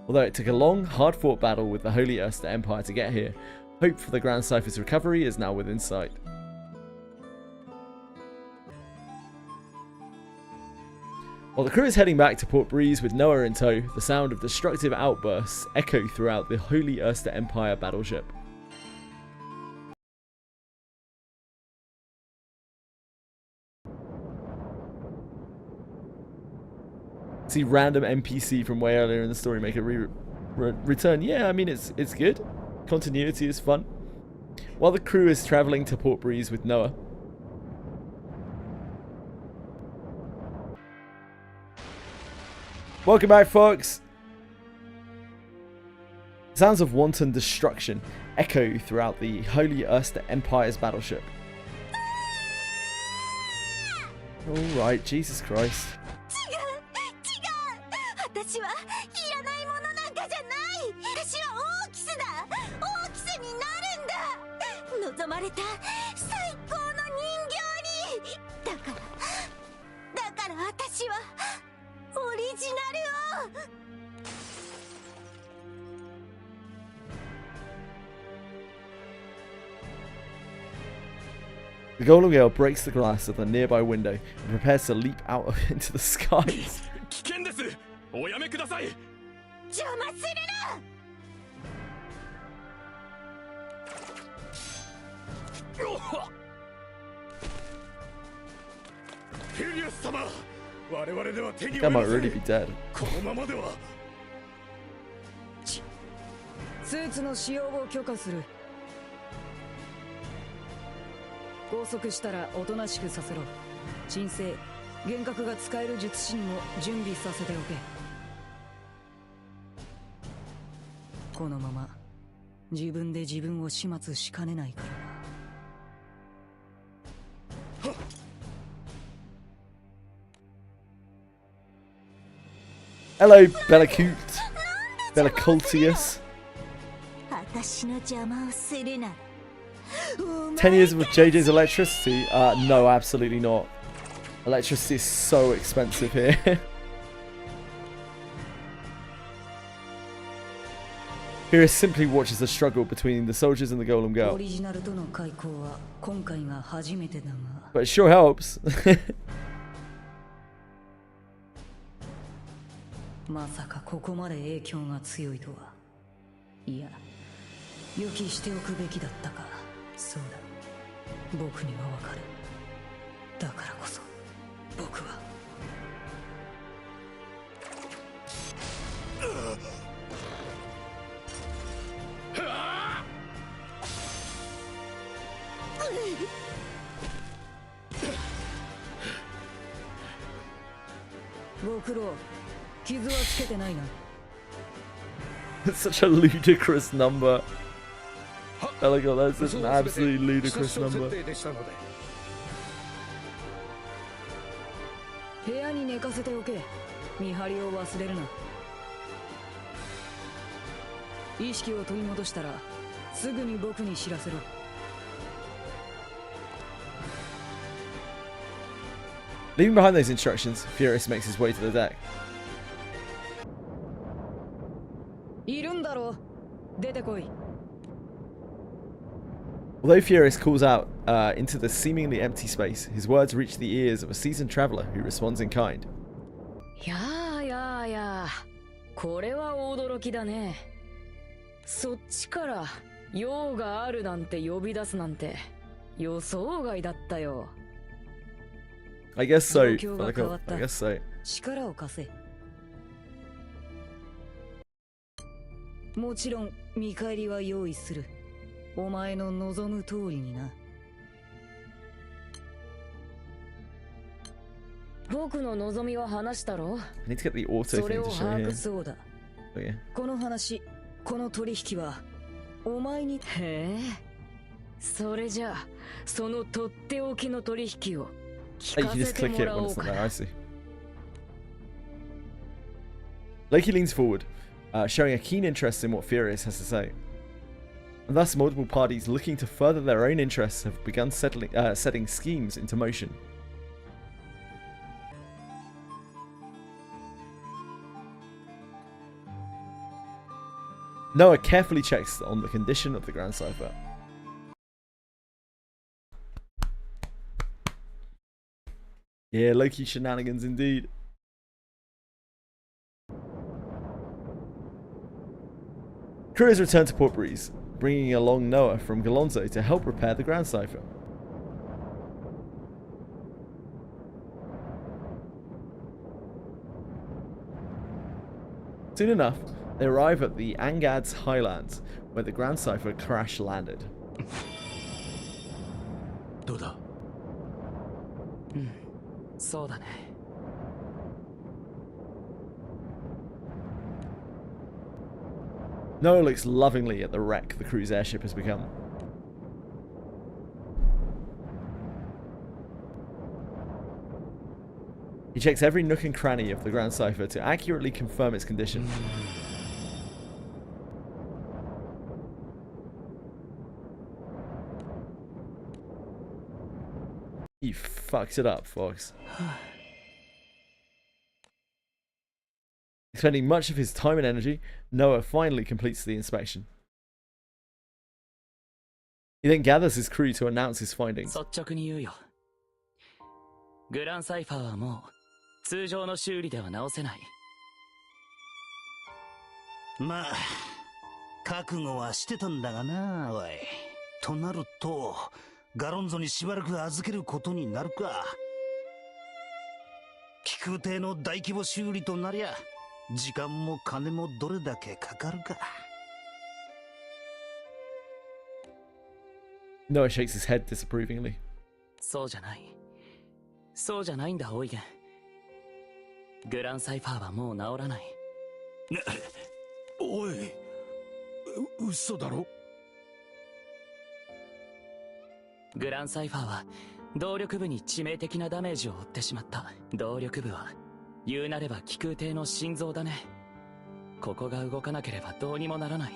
Although it took a long, hard-fought battle with the Holy Erster Empire to get here, hope for the Grand Cypher's recovery is now within sight. While the crew is heading back to Port Breeze with Noah in tow, the sound of destructive outbursts echo throughout the Holy Erster Empire battleship. See random NPC from way earlier in the story make a return. Yeah, I mean it's good. Continuity is fun. While the crew is traveling to Port Breeze with Noah, welcome back, folks. Sounds of wanton destruction echo throughout the Holy Erster Empire's battleship. Alright, Jesus Christ. 私はいらないものなんかじゃない。私はオーキスだ。オーキスになるんだ。望まれた最高の人形に。だから私はオリジナルを。The Golem Girl breaks the glass of the nearby window and prepares to leap out into the skies. 危険です。おやめください。邪魔するな。フィリアス様、我々では手に I 負え might ません。 really be dead. このままでは。スーツの使用を許可する。拘束したらおとなしくさせろ。鎮静、幻覚が使える術師にも準備させておけ。このまま自分で自分を始末しかねないからな。Hello, Bellacultius. 私の邪魔をするな。 10 years of JJ's electricity? No, absolutely not. Electricity is so expensive here. Furious simply watches the struggle between the soldiers and the golem girl. オリジナルとの開口は今回が初めてだが。 But it sure helps. まさかここまで影響が強いとは。いや、予期しておくべきだったか。そうだ、僕にはわかる。だからこそ僕はご苦労。傷はつけてないな。 It's such a ludicrous number. Oh my god, that's such an absolutely ludicrous number. 部屋に寝かせておけ。見張りを忘れるな。意識を取り戻したらすぐに僕に知らせろ。 Leaving behind those instructions, Furious makes his way to the deck. いるんだろう。出てこい。 Although Furious calls out into the seemingly empty space, his words reach the ears of a seasoned traveler who responds in kind. やあやあやあ、これは驚きだね。そっちから用があるなんて呼び出すなんて予想外だったよ。 I guess so. 状況が変わった。 I guess so. 力を貸せ。もちろん見返りは用意する。お前の望む通りにな。僕の望みは話したろ。 I need to get the auto それ thing を to show 把 here. 握そうだ。 Oh, yeah. この話、この取引はお前に。へえ、それじゃあそのとっておきの取引を Oh, 聞 you か can just せて click も it ら when おう it's not か。 there. I see. Loki leans forward, showing a keen interest in what Furious has to say. And thus, multiple parties looking to further their own interests have begun setting schemes into motion. Noah carefully checks on the condition of the Grand Cipher. Yeah, Loki shenanigans indeed. Crew has returned to Port Breeze, bringing along Noah from Galonzo to help repair the Grand Cipher. Soon enough, they arrive at the Angad's Highlands, where the Grand Cipher crash landed. どうだ？うん、そうだね。Noah looks lovingly at the wreck the crew's airship has become. He checks every nook and cranny of the Grand Cipher to accurately confirm its condition. You fucked it up, Fox. Spending much of his time and energy, Noah finally completes the inspection. He then gathers his crew to announce his findings. 率直に言うよ。グランサイファーはもう通常の修理では直せない。まあ、覚悟はしてたんだがな、おい。となると、ガロンゾにしばらく預けることになるか。気空艇の大規模修理となりゃ、時間も金もどれだけかかるか。Noah shakes his head disapprovingly. そうじゃない。そうじゃないんだ、オイゲン。グランサイファーはもう治らない。おい、嘘だろ。グランサイファーは動力部に致命的なダメージを負ってしまった。動力部は言うなれば気空艇の心臓だね。ここが動かなければどうにもならない。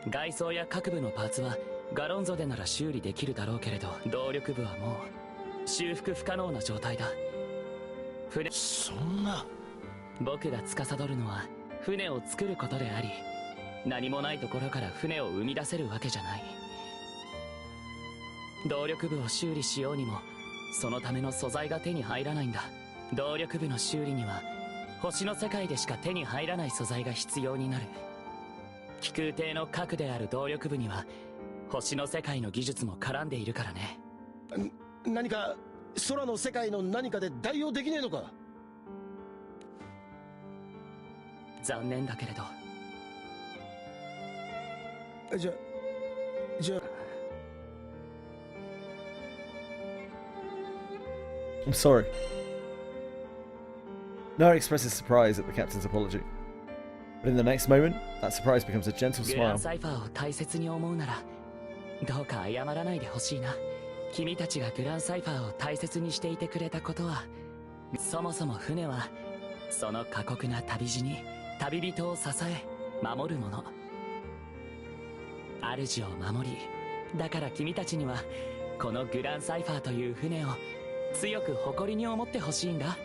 外装や各部のパーツはガロンゾでなら修理できるだろうけれど、動力部はもう修復不可能な状態だ。船、そんな。僕が司るのは船を作ることであり、何もないところから船を生み出せるわけじゃない。動力部を修理しようにもそのための素材が手に入らないんだ。動力部の修理には星の世界でしか手に入らない素材が必要になる。気空艇の核である動力部には星の世界の技術も絡んでいるからね。何か空の世界の何かで代用できねえのか。残念だけれど。じゃあI'm sorry. Noah expresses surprise at the captain's apology. But in the next moment, that surprise becomes a gentle グラン smile. サイファーを大切に思うならどうか謝らないでほしいな。君たちがグランサイファーを大切にしていてくれたことは、そもそも船はその過酷な旅路に旅人を支え守るもの。主を守り、だから君たちにはこのグランサイファーという船を強く誇りに思ってほしいんだ。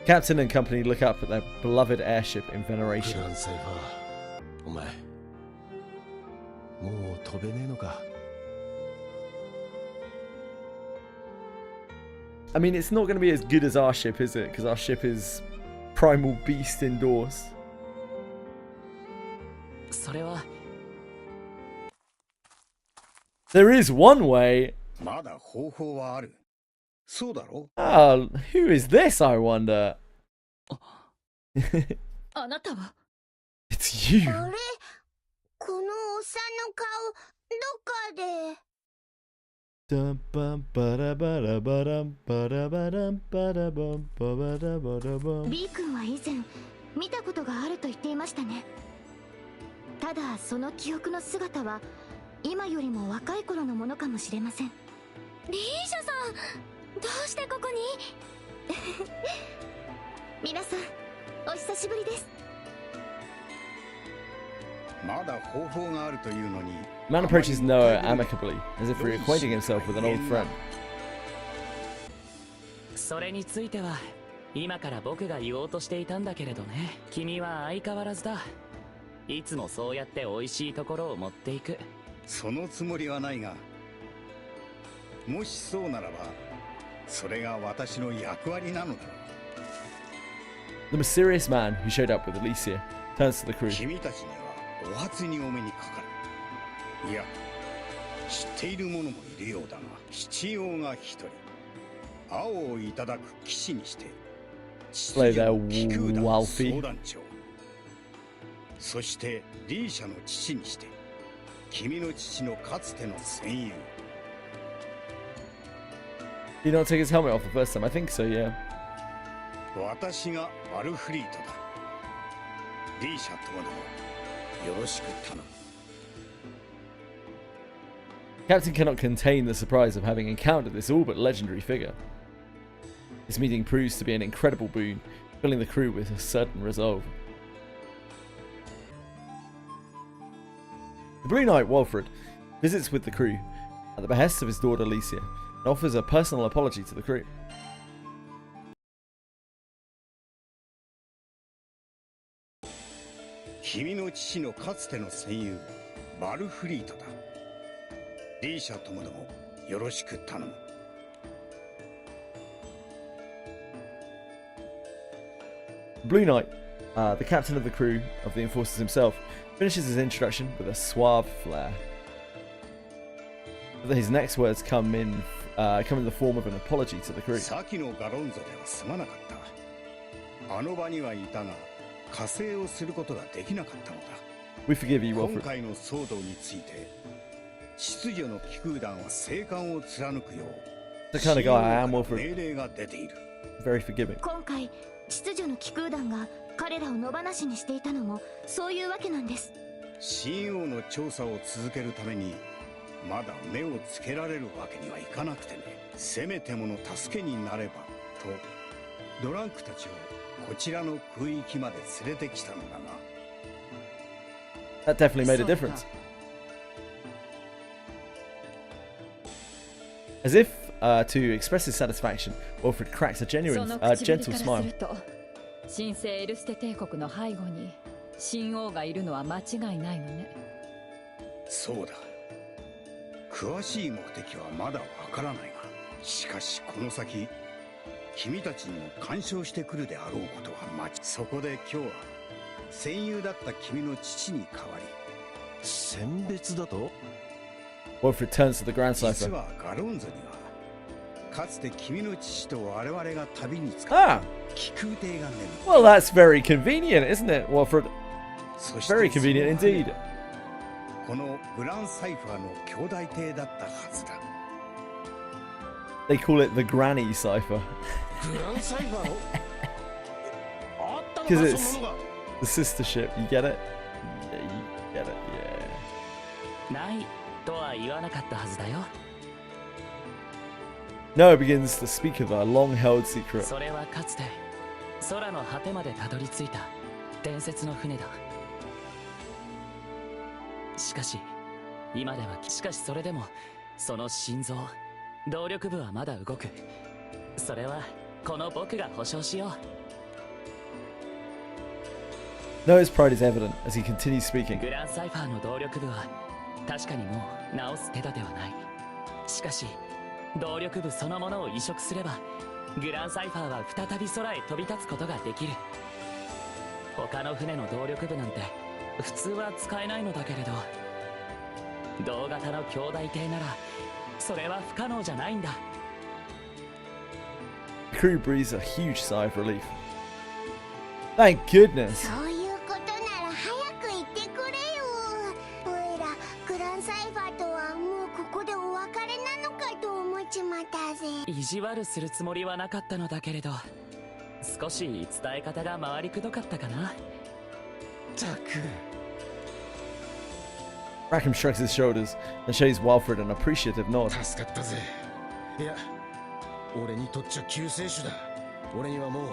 Captain and company look up at their beloved airship in veneration. グランサイファー、お前もう飛べねえのか。I mean, it's not going to be as good as our ship, is it? Because our ship is primal beast indoors. それは There is one way. まだ方法はある。そうだろ。Ah, who is this, I wonder? あなたは It's you. あれ、このおっさんの顔どっかで。 Dum bum ba da ba da ba dum ba da ba dum ba da bum ba ba da ba da bum. B 君は以前見たことがあると言っていましたね。ただその記憶の姿は今よりも若い頃のものかもしれません。リーシャさん、どうしてここに？皆さんお久しぶりです。まだ方法があるというのに。 Man approaches Noah amicably, as if reacquainting himself with an old friend. それについては今から僕が言おうとしていたんだけれどね。君は相変わらずだ。いつもそうやって美味しいところを持っていく。そのつもりはないが、もしそうならばそれが私の役割なのだろう。 The mysterious man who showed up with Alicia turns to the crew. 君たちにはお初にお目にかかる。いや、知っている者もいるようだが、必要が一人。青をいただく騎士にして、 Slay their 気空団 Walfie. 総団長。そしてリーシャの父にして、君の父のかつての戦友。 Did he not take his helmet off the first time? I think so, yeah. 私がバルフリートだ。リーシャともどもよろしく頼む。 Captain cannot contain the surprise of having encountered this all but legendary figure. This meeting proves to be an incredible boon, filling the crew with a certain resolve. The Blue Knight, Walfred, visits with the crew at the behest of his daughter Alicia and offers a personal apology to the crew. 君の父のかつての戦友、バルフリートだ。リーシャともどもよろしく頼む。 Blue Knight, the captain of the crew of the Enforcers himself, finishes his introduction with a suave flair. His next words come in the form of an apology to the crew. 先のガロンゾではすまなかった。あの場にはいたが、加勢をすることができなかったのだ。We forgive you, 今 Wilfred. 回の騒動について、秩序の騎空団は静観を貫くよう、 The kind of guy I am, 命 Wilfred. 令が出ている。 Very forgiving. 今回秩序の騎空団が彼らを野放しにしていたのもそういうわけなんです。神王の調査を続けるためにまだ目をつけられるわけにはいかなくてね。せめてもの助けになればとドランクたちをこちらの空域まで連れてきたのだが。 That definitely made a difference. As if to express his satisfaction, Wilfred cracks a genuine, gentle smile. 神聖エルステ帝国の背後に神王がいるのは間違いないのね。そうだ。詳しい目的はまだわからないが、しかしこの先君たちにも干渉してくるであろうことはそこで今日は戦友だった君の父に代わり選別だと Wilfred turns to the Grand 実 Cipher. はガロンゾにはかつて君の父と我々が旅に使った気空艇が眠る。 Well, that's very convenient, isn't it, Wilfred? そして Very convenient indeed. このグランサイファーの兄弟艇だったはずだ。 They call it the Granny Cipher. グランサイファーを Because it's the sister ship. You get it? Yeah, you get it, yeah. ないとは言わなかったはずだよ。 Noah begins to speak of a long-held secret. それはかつて空の果てまでたどり着いた伝説の船だ。しかし今ではしかしそれでもその心臓動力部はまだ動く。それはこの僕が保証しよう。 Noah's pride is evident as he continues speaking. グランサイファーの動力部は確かにもう直す手立てはない。しかし動力部そのものを移植すればグランサイファーは再び空へ飛び立つことができる。他の船の動力部なんて普通は使えないのだけれど、同型の兄弟艇ならそれは不可能じゃないんだ。 The crew breathes a huge sigh of relief. Thank goodness. そういうことなら早く言ってくれよ。おいらグランサイファーとはもうここでお別れなのかと思っちまったぜ。意地悪するつもりはなかったのだけれど、少し伝え方が回りくどかったかな。たく Rackham shrugs his shoulders and shows Wilfred an appreciative nod. 助かったぜ。いや、俺にとっちゃ救世主だ。俺にはもう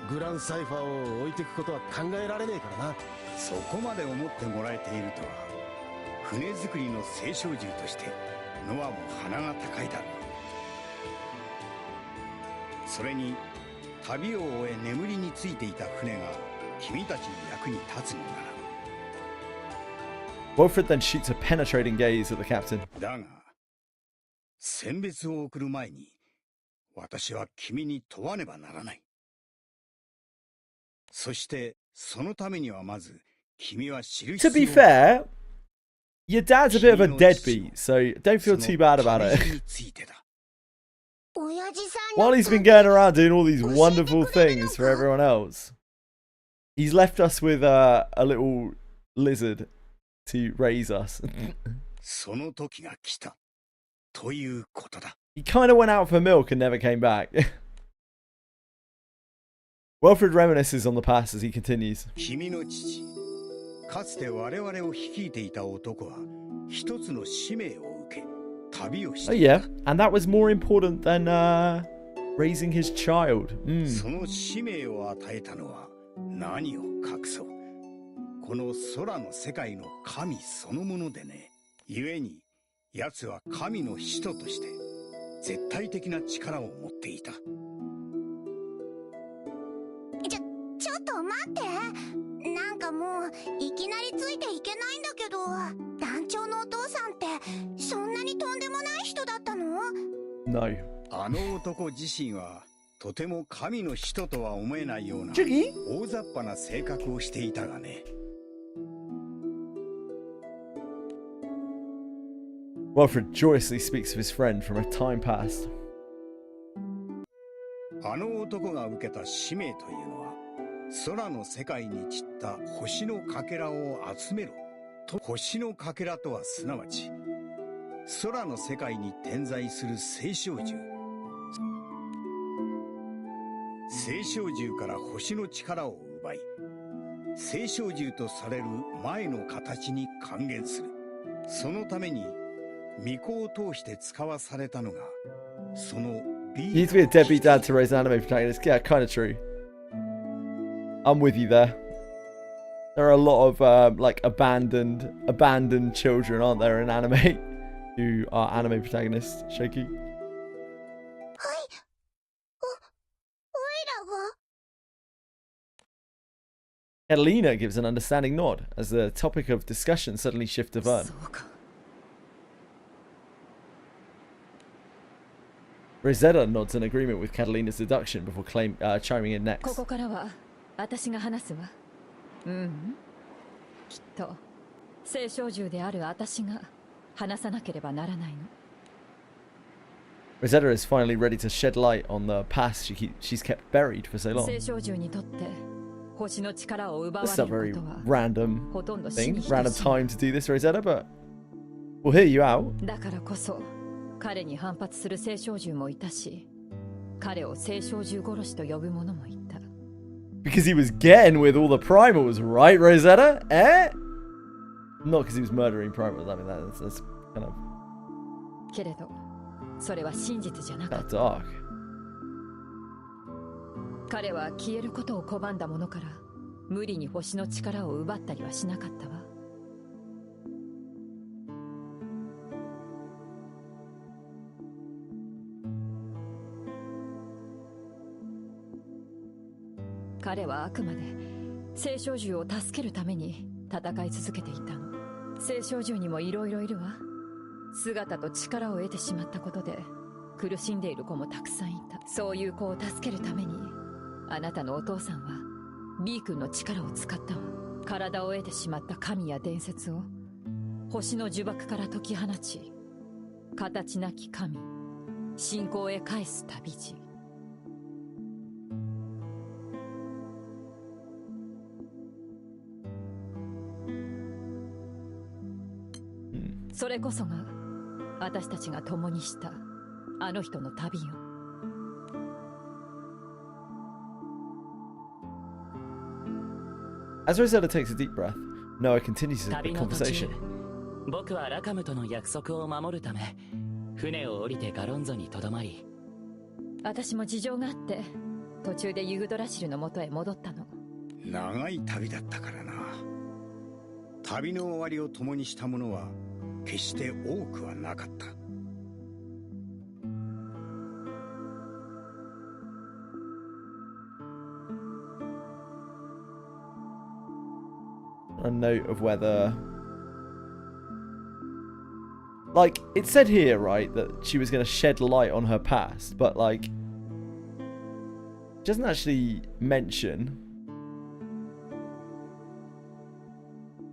グランサイファーを置いていくことは考えられねえからな。そこまで思ってもらえているとは。船作りの青少獣としてノアも鼻が高いだろう。それに旅を終え眠りについていた船が君たちの役に立つのなら。 Wilfred then shoots a penetrating gaze at the captain. だが選別を送る前に私は君に問わねばならない。そしてそのためにはまず君は知る必 To 要 be fair, your dad's a bit of a deadbeat, so don't feel too bad about it. についてだ。 親父さん While he's been going around doing all these wonderful things for everyone else, he's left us with a little lizard to raise us. その時が来たということだ。 He kind of went out for milk and never came back. Wilfred reminisces on the past as he continues. 君の父、かつて我々を率いていた男は一つの使命を受け旅をし Oh た。 yeah, and that was more important than raising his child. その使命を与えたのは何を隠そう。この空の世界の神そのものでね。故に奴は神の使徒として絶対的な力を持っていた。ちょっと待って。なんかもういきなりついていけないんだけど、団長のお父さんってそんなにとんでもない人だったの？ No. あの男自身はとても神の使徒とは思えないような大雑把な性格をしていたがね。Wilfred joyously speaks of his friend from a time past. あの男が受けた使命というのは、空の世界に散った星のかけらを集めろと。星のかけらとはすなわち、空の世界に点在する星照獣。星照獣から星の力を奪い、星照獣とされる前の形に還元する。そのために巫女を通して使わされたのが、その You need to be a deadbeat dad to raise an anime protagonist. Yeah, kind of true. I'm with you there. There are a lot of like abandoned children, aren't there, in anime who are anime protagonists. Shaky. Catalina gives an understanding nod as the topic of discussion suddenly shifts to Vern. Rosetta nods in agreement with Catalina's deduction before chiming in next. ここからは私が話すわ。きっと聖少獣である私が話さなければならないの。Rosetta is finally ready to shed light on the past she's kept buried for so long. 聖少獣にとって星の力を奪わ This is a れ very ることは random ほとんど死 thing, に等しい。 random time to do this, Rosetta, but we'll hear you out. だからこそ彼に反発する聖少獣もいたし、彼を聖少獣殺しと呼ぶ者もいた。Because he was getting with all the primals, right, Rosetta? Eh? Not because he was murdering primals. I mean, that's kind of けれど、それは真実じゃなかっ that た。 dark. 彼は消えることを拒んだ者から無理に星の力を奪ったりはしなかったわ。彼はあくまで聖少獣を助けるために戦い続けていたの。聖少獣にもいろいろいるわ。姿と力を得てしまったことで苦しんでいる子もたくさんいた。そういう子を助けるためにあなたのお父さんは B 君の力を使ったわ。体を得てしまった神や伝説を星の呪縛から解き放ち、形なき神信仰へ返す旅路。それこそが私たちが共にしたあの人の旅よ。As Rosetta takes a deep breath, Noah continues the 旅の途中 conversation. 僕はラカムとの約束を守るため船を降りてガロンゾにとどまり、私も事情があって途中でユグドラシルの元へ戻ったの。長い旅だったからな。旅の終わりを共にした者は決して多くはなかった。A note of whether, like, it said here, right, that she was going to shed light on her past, but like, it doesn't actually mention.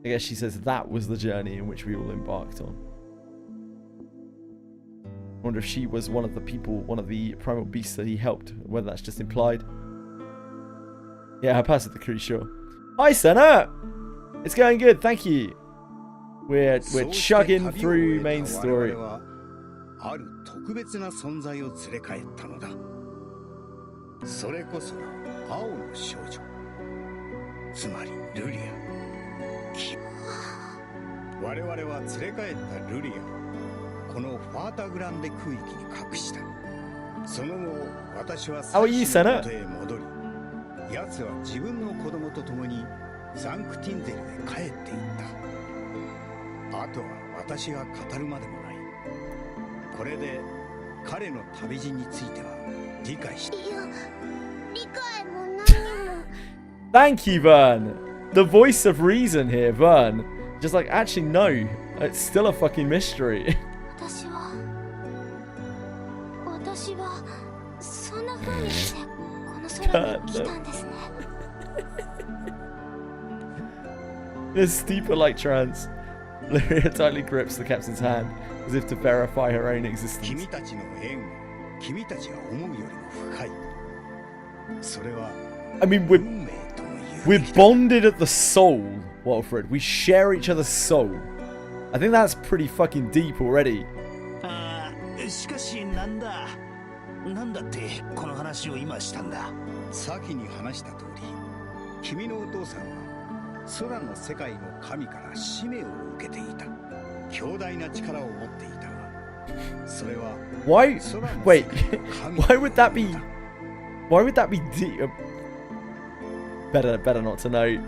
I guess she says that was the journey in which we all embarked on. I wonder if she was one of the people, one of the primal beasts that he helped, whether that's just implied. Yeah, her past is the crew, sure. Hi, Senna! It's going good, thank you. We're chugging through main story. ある特別な存在を連れ帰ったのだ。それこそが青の少女、つまりルリア。我々は連れ帰ったルリアをこのファータグランデ空域に隠した。その後私は最初の元へ戻り、奴は自分の子供と共にサンクティンゼルへ帰っていった。あとは私が語るまでもない。これで彼の旅路については理解した。いや、理解も何も。Thank you, Vern. The voice of reason here, Vern. Just like, actually, no. It's still a fucking mystery. 私はそんな風にしてこの空に来たんですね。This steeper like trance. Lyria tightly grips the captain's hand as if to verify her own existence. 君たちの縁は君たちが思うよりも深い。それは I mean, we're bonded at the soul, Walfred. We share each other's soul. I think that's pretty fucking deep already. しかしなんだってこの話を今したんだ。先に話した通り、君のお父さんは空の世界の神から使命を受けていた。強大な力を持っていたが、それは Why? Wait. Why would that be deep? Better not to know.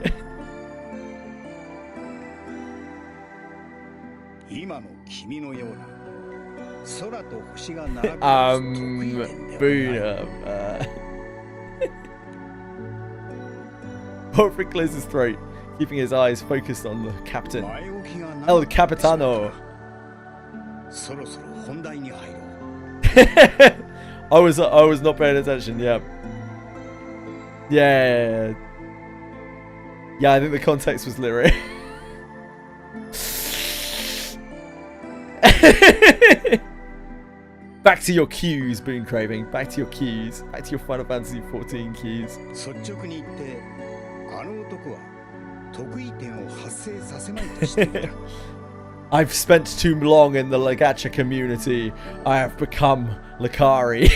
今の君のような空と星が並ぶ Boona. Walfred clears his throat, keeping his eyes focused on the captain. El Capitano. そろそろ本題に入ろう。I was not paying attention. Yeah. Yeah. Yeah, I think the context was Lyria. Back to your cues, Boon Craving. Back to your cues. Back to your Final Fantasy 14 cues. 率直に言ってあの男は得意点を発生させまいとしていた。I've spent too long in the Legacha community. I have become Lakari.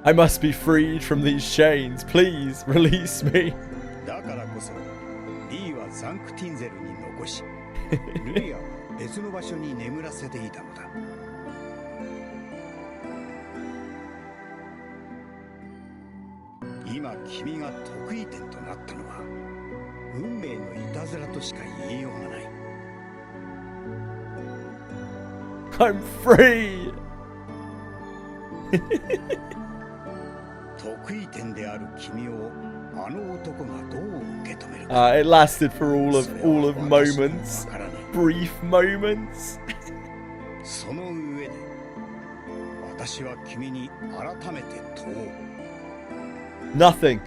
I must be freed from these chains. Please release me. だからこそリーはザンクティンゼルに残し、ルリアは別の場所に眠らせていたのだ。今君が得意点となったのは運命のいたずらとしか言いようがない。I'm free. 得意点である君をあの男がどう受け止めるか。It lasted for all of moments, brief moments. その上で私は君に改めて問おう。Nothing.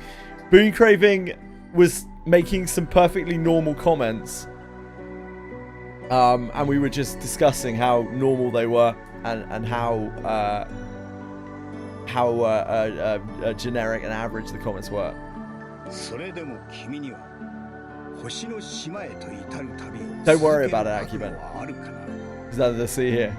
Boon Craving was making some perfectly normal comments. And we were just discussing how normal they were and how generic and average the comments were. それでも君には星の島へと至る旅を Don't worry about it, Akiben. あるかな。 Is that the sea here?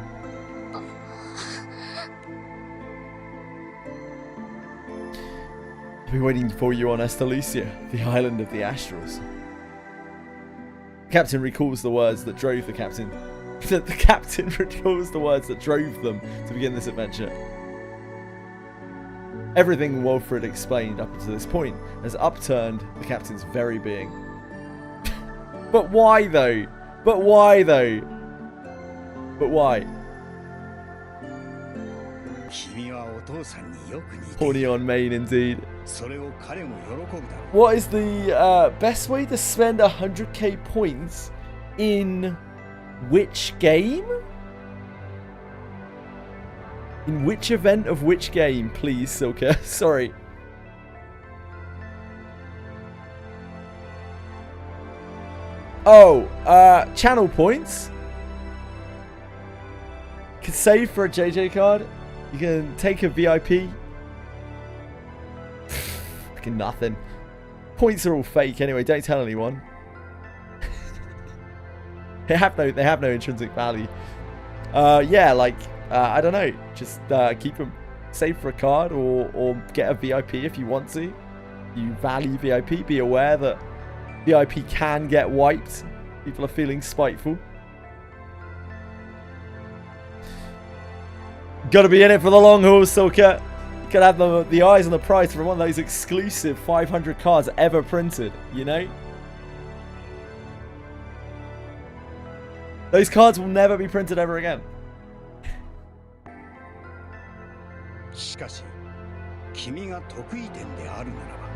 I've been waiting for you on Estalucia, the island of the Astrals. The captain recalls the words that drove the captain. The captain recalls the words that drove them to begin this adventure. Everything Walfred explained up until this point has upturned the captain's very being. But why though? But why though? But why? Horny on main indeed. What is the best way to spend 100k points in which game? In which event of which game, please, Silka? Sorry. Oh, channel points. You can save for a JJ card. You can take a VIP. Fucking nothing. Points are all fake anyway. Don't tell anyone. They have no intrinsic value. Yeah, like I don't know. Just keep them. Save for a card or get a VIP if you want to. You value VIP. Be aware that VIP can get wiped. People are feeling spiteful. Gotta be in it for the long haul, Silka. Gotta have the eyes on the prize for one of those exclusive 500 cards ever printed, you know? Those cards will never be printed ever again. しかし、君が得意点であるならば、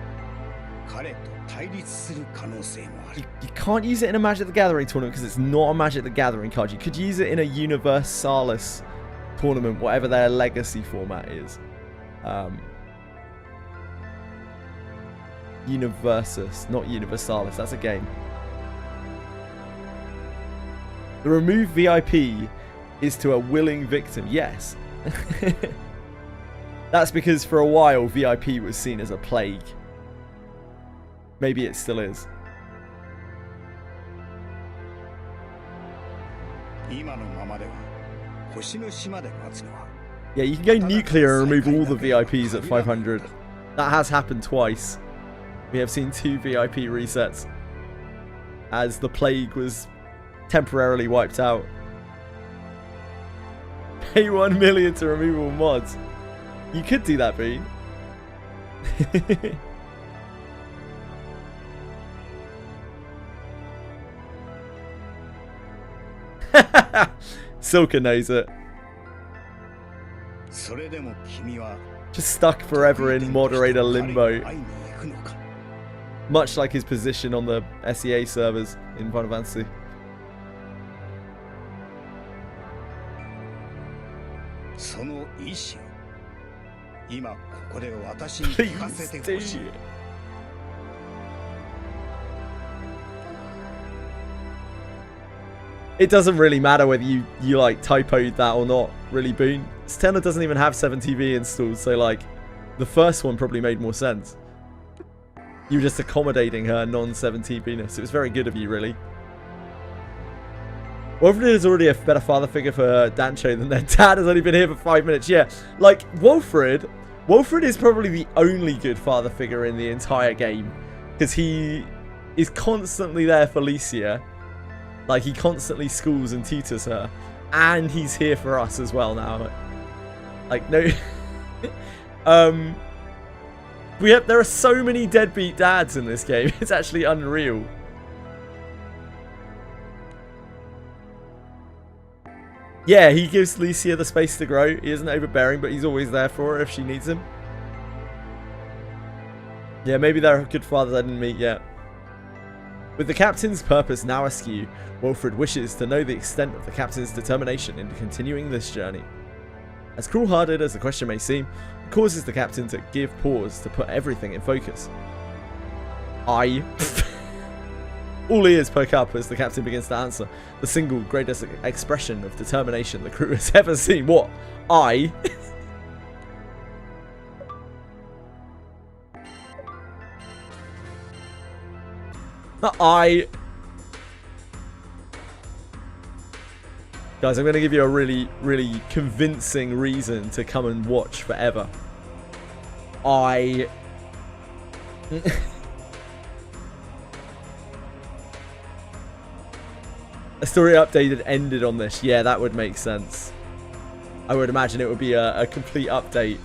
彼と対立する可能性もある。You can't use it in a Magic the Gathering tournament because it's not a Magic the Gathering card. You could use it in a Universalis tournament, whatever their legacy format is. Universus, not Universalis. That's a game. The remove VIP is to a willing victim. Yes. That's because for a while VIP was seen as a plague. Maybe it still is. Yeah, you can go nuclear and remove all the VIPs at 500. That has happened twice. We have seen 2 VIP resets as the plague was temporarily wiped out. Pay 1 million to remove all mods. You could do that, Bean. Silka knows it. Just stuck forever in moderator limbo. Much like his position on the SEA servers in Final Fantasy. Please do. It doesn't really matter whether you like typoed that or not, really, Boone. Stella doesn't even have 7TV installed, so like the first one probably made more sense. You were just accommodating her non-7TVness. It was very good of you, really. Wolfred is already a better father figure for Dancho than their dad has only been here for 5 minutes. Yeah, like Wolfred is probably the only good father figure in the entire game because he is constantly there for Licia. Like, he constantly schools and tutors her. And he's here for us as well now. Like, no... there are so many deadbeat dads in this game. It's actually unreal. Yeah, he gives Licia the space to grow. He isn't overbearing, but he's always there for her if she needs him. Yeah, maybe they're good fathers I didn't meet yet. With the captain's purpose now askew, Wilfred wishes to know the extent of the captain's determination in continuing this journey. As cruel-hearted as the question may seem, it causes the captain to give pause to put everything in focus. All ears poke up as the captain begins to answer, the single greatest expression of determination the crew has ever seen. What? Guys, I'm going to give you a really, really convincing reason to come and watch forever. A story updated ended on this. Yeah, that would make sense. I would imagine it would be a complete update.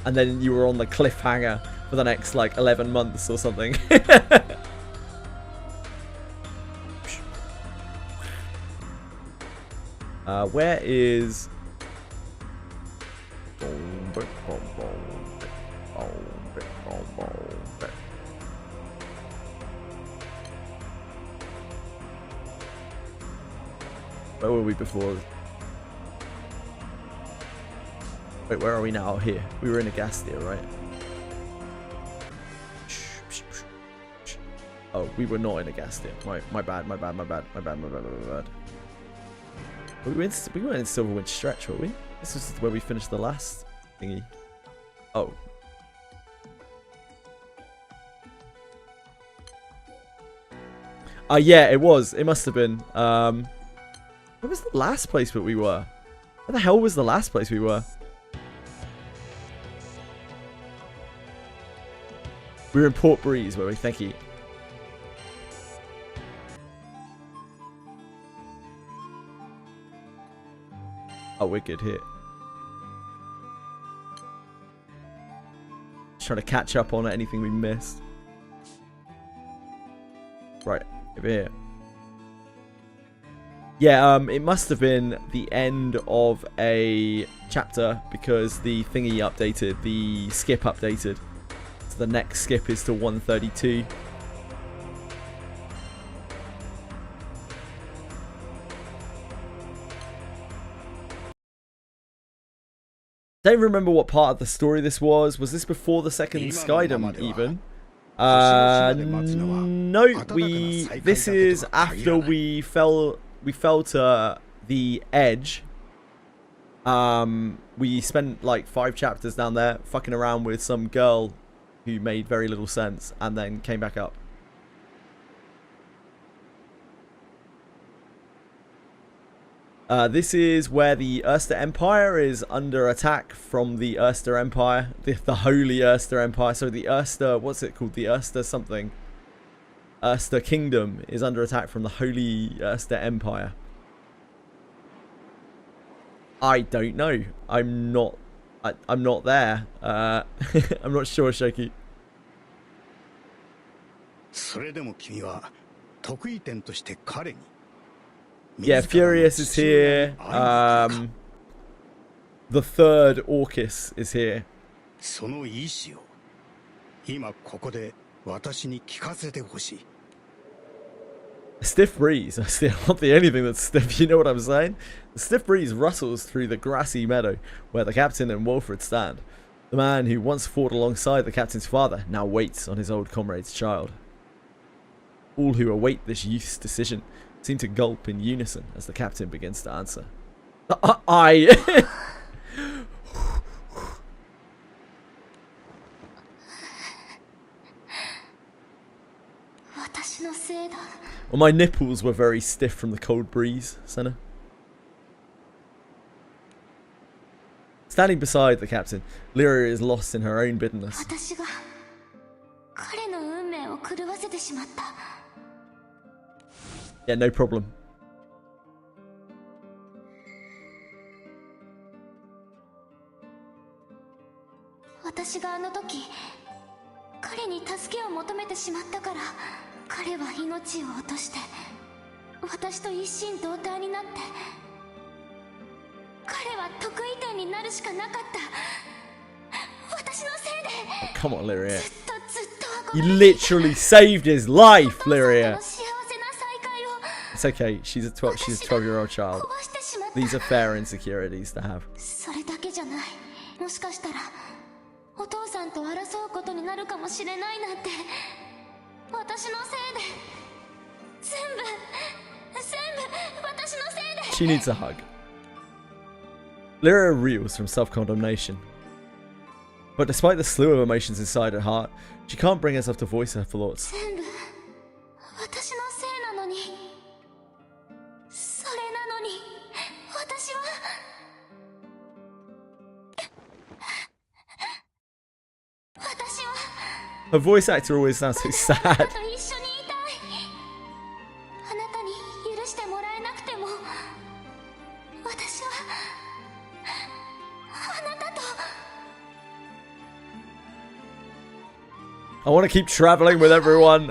And then you were on the cliffhanger for the next, like, 11 months or something. Where is... Where were we before? Wait, where are we now? Here. We were in Agastia, right? Oh, we were not in Agastia. My bad. We went in Silverwind Stretch, weren't we? This is where we finished the last thingy. Oh. Yeah, it was. It must have been. Where was the last place that we were? Where the hell was the last place we were? We were in Port Breeze, were we? Thank you. Oh, we're good here. Just trying to catch up on anything we missed. Right, over here. Yeah, it must have been the end of a chapter because the thingy updated, the skip updated. So the next skip is to 132. Don't remember what part of the story this was. Was this before the second Skydom even? No, this is after we fell we fell to the edge. We spent like 5 chapters down there fucking around with some girl who made very little sense, and then came back up. This is where the Erster Empire is under attack from the Erster Empire, the Holy Erster Empire. So the Erster, what's it called? The Erster something. Erster Kingdom is under attack from the Holy Erster Empire. I don't know. I'm not there. I'm not sure, Shoki. Yeah, Furious is here. The third Orcus is here. A stiff breeze. That's not the only thing that's stiff, you know what I'm saying? The stiff breeze rustles through the grassy meadow where the captain and Wolfred stand. The man who once fought alongside the captain's father now waits on his old comrade's child. All who await this youth's decision seem to gulp in unison as the captain begins to answer. Well, my nipples were very stiff from the cold breeze, Senna. Standing beside the captain, Lyria is lost in her own bitterness. Yeah, no problem. Come on, Lyria. You literally saved his life, Lyria. It's okay. She's a 12-year-old child. These are fair insecurities to have. She needs a hug. Lyria reels from self-condemnation. But despite the slew of emotions inside her heart, she can't bring herself to voice her thoughts. Her voice actor always sounds so sad. I want to keep traveling with everyone.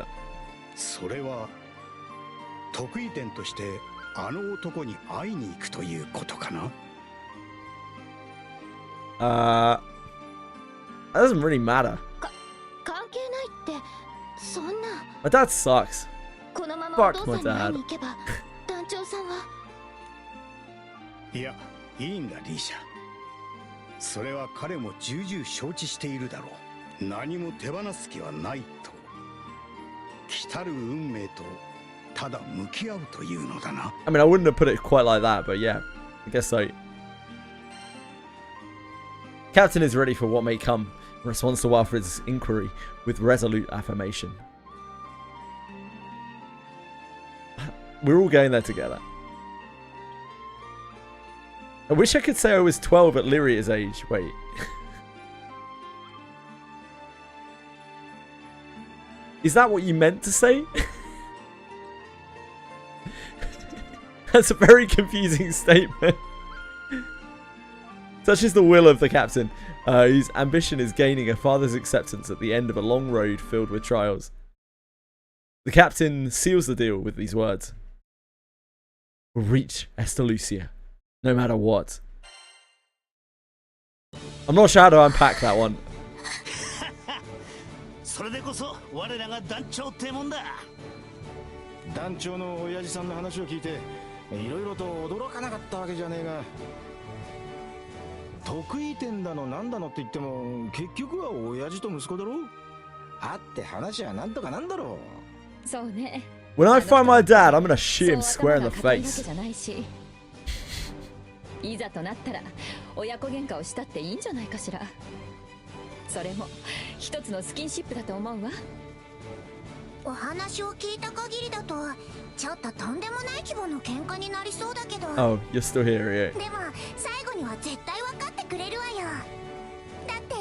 That doesn't really matter. My dad sucks. Fuck my dad. いや、いいんだリーシャ。それは彼も重々承知しているだろう。何も手放す気はないと。来たる運命とただ向き合うというのだな。I mean, I wouldn't have put it quite like that, but yeah, I guess so. Captain is ready for what may come. Responds to Wilfred's inquiry with resolute affirmation. We're all going there together. I wish I could say I was 12 at Lyria's age. Wait. Is that what you meant to say? That's a very confusing statement. Such is the will of the captain, whose ambition is gaining a father's acceptance at the end of a long road filled with trials. The captain seals the deal with these words. We'll reach Estalucia, no matter what. I'm not sure how to unpack that one. それでこそ我らが団長ってもんだ。団長の親父さんの話を聞いていろいろと驚かなかったわけじゃねえが、得意点だのなんだのって言っても結局は親父と息子だろ。会って話はなんとかなんだろう。そうね、When I find my dad, I'm gonna shoot him square in the face. いざとなったら親子喧嘩をしたっていいんじゃないかしら。それも一つのスキンシップだと思うわ。お話を聞いた限りだとちょっととんでもない規模の喧嘩になりそうだけど。 Oh, you're still here, yeah. でも最後には絶対分かってくれるわよ。だって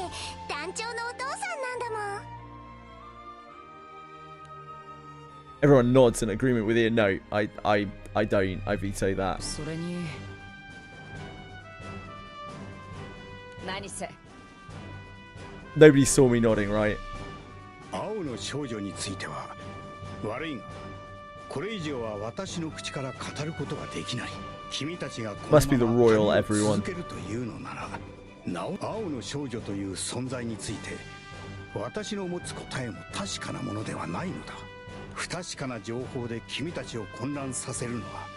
団長のお父さんなんだもん。 Everyone nods in agreement with Ian. No, I don't. I veto that. それに何せ Nobody saw me nodding, right? 青の少女については悪いがこれ以上は私の口から語ることができない。君たちがこの Must be the まま royal 旅を everyone. 続けるというのならなお青の少女という存在について私の持つ答えも確かなものではないのだ。不確かな情報で君たちを混乱させるのは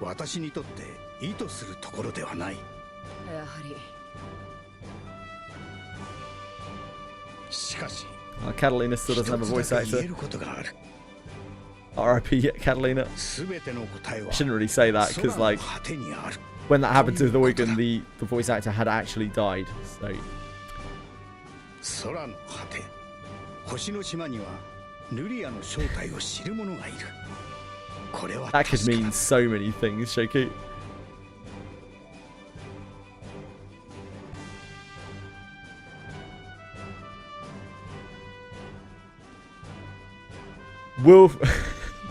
私にとって意図するところではない。やはりしかし Catalina still doesn't have a voice 一つだけ言え actor. ることがある。 R.I.P. Catalina. 全ての答えは I shouldn't really say that because, like, 空の果てにある。 when that happened to the Wigan, the voice actor had actually died. So 空の果て、星の島にはルリアの正体を知る者がいる。これは that could mean so many things, Shoku.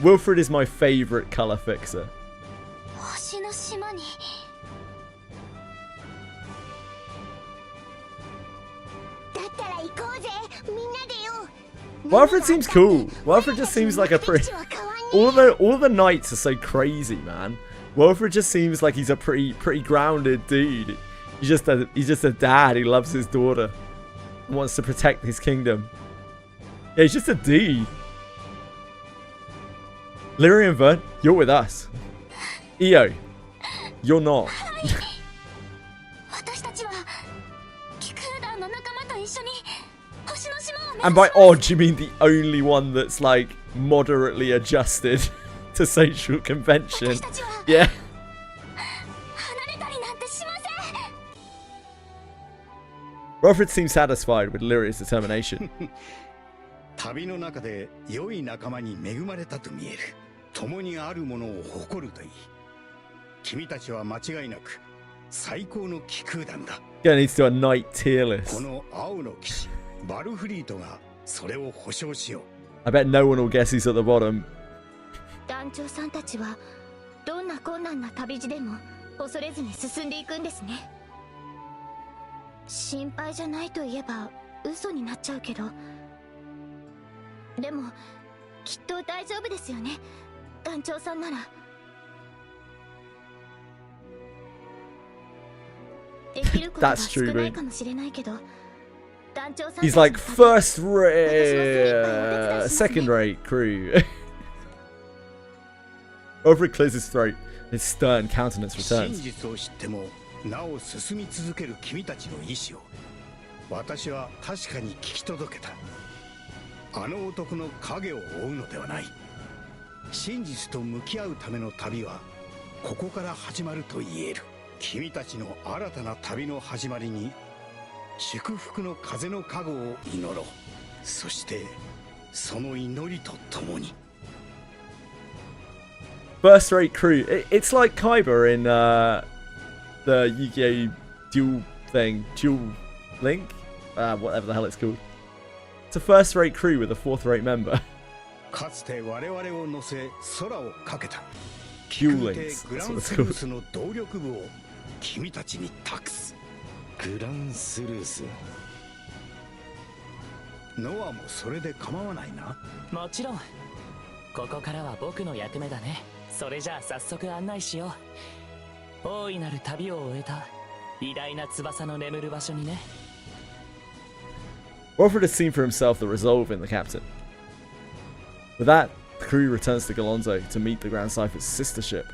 Wilfred is my favorite color fixer. 星の島に。だったら行こうぜ、みんなでよ。 Wilfred seems cool. Wilfred just seems like a pretty. All the knights are so crazy, man. Wilfred just seems like he's a pretty grounded dude. He's just a dad who loves his daughter and wants to protect his kingdom. Yeah, he's just a dude. Lyrian Vern, you're with us. Io, you're not. 私たちは気空団の仲間と一緒に星の島を目指し And by odd, you mean the only one that's like moderately adjusted to social convention. Yeah. 離れたりなんてしません。 Wilfred seems satisfied with Lyria's determination. 旅の中で良い仲間に恵まれたと見える。共にあるものを誇るといい。君たちは間違いなく最高の気空団だ。Gonna need to do a knight tier list. この青の騎士バルフリートがそれを保証しよう。 I bet no one will guess who's at the bottom. 団長さんたちはどんな困難な旅路でも恐れずに進んでいくんですね。心配じゃないと言えば嘘になっちゃうけど、でもきっと大丈夫ですよね、団長さんなら。できることが少ないかもしれないけど、団長さん He's like first rate, second rate crew. Wilfred clears his throat. His stern countenance 真 returns. 実を知ってもなお進み続ける君たちの意志を私は確かに聞き届けた。あの男の影を追うのではない。真実と向き合うための旅はここから始まると言える。君たちの新たな旅の始まりに祝福の風の加護を祈ろう。そしてその祈りとともに First rate crew. It's like Kaiba in the Yu-Gi-Oh! Duel thing. Duel Link? Whatever the hell it's called. It's a first rate crew with a fourth rate member. かつて我々を乗せ空をかけた Duel 空挺 Links. グラ That's what ン it's スルー called. スの動力部を君たちに託す。グランスルース。ノアもそれで構わないな。もちろん。ここからは僕の役目だね。それじゃあ早速案内しよう。大いなる旅を終えた偉大な翼の眠る場所にね。Wilfred has seen for himself the resolve in the captain. With that, the crew returns to Galonzo to meet the Grand Cypher's sister ship.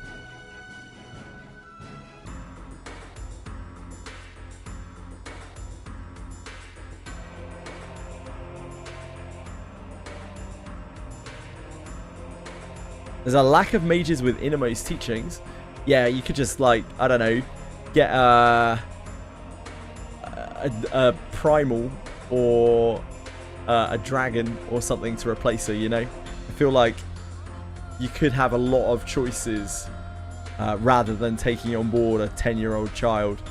There's a lack of mages with innermost teachings. Yeah, you could just, like, I don't know, get a primal or a dragon or something to replace her, you know? I feel like you could have a lot of choices rather than taking on board a 10-year-old child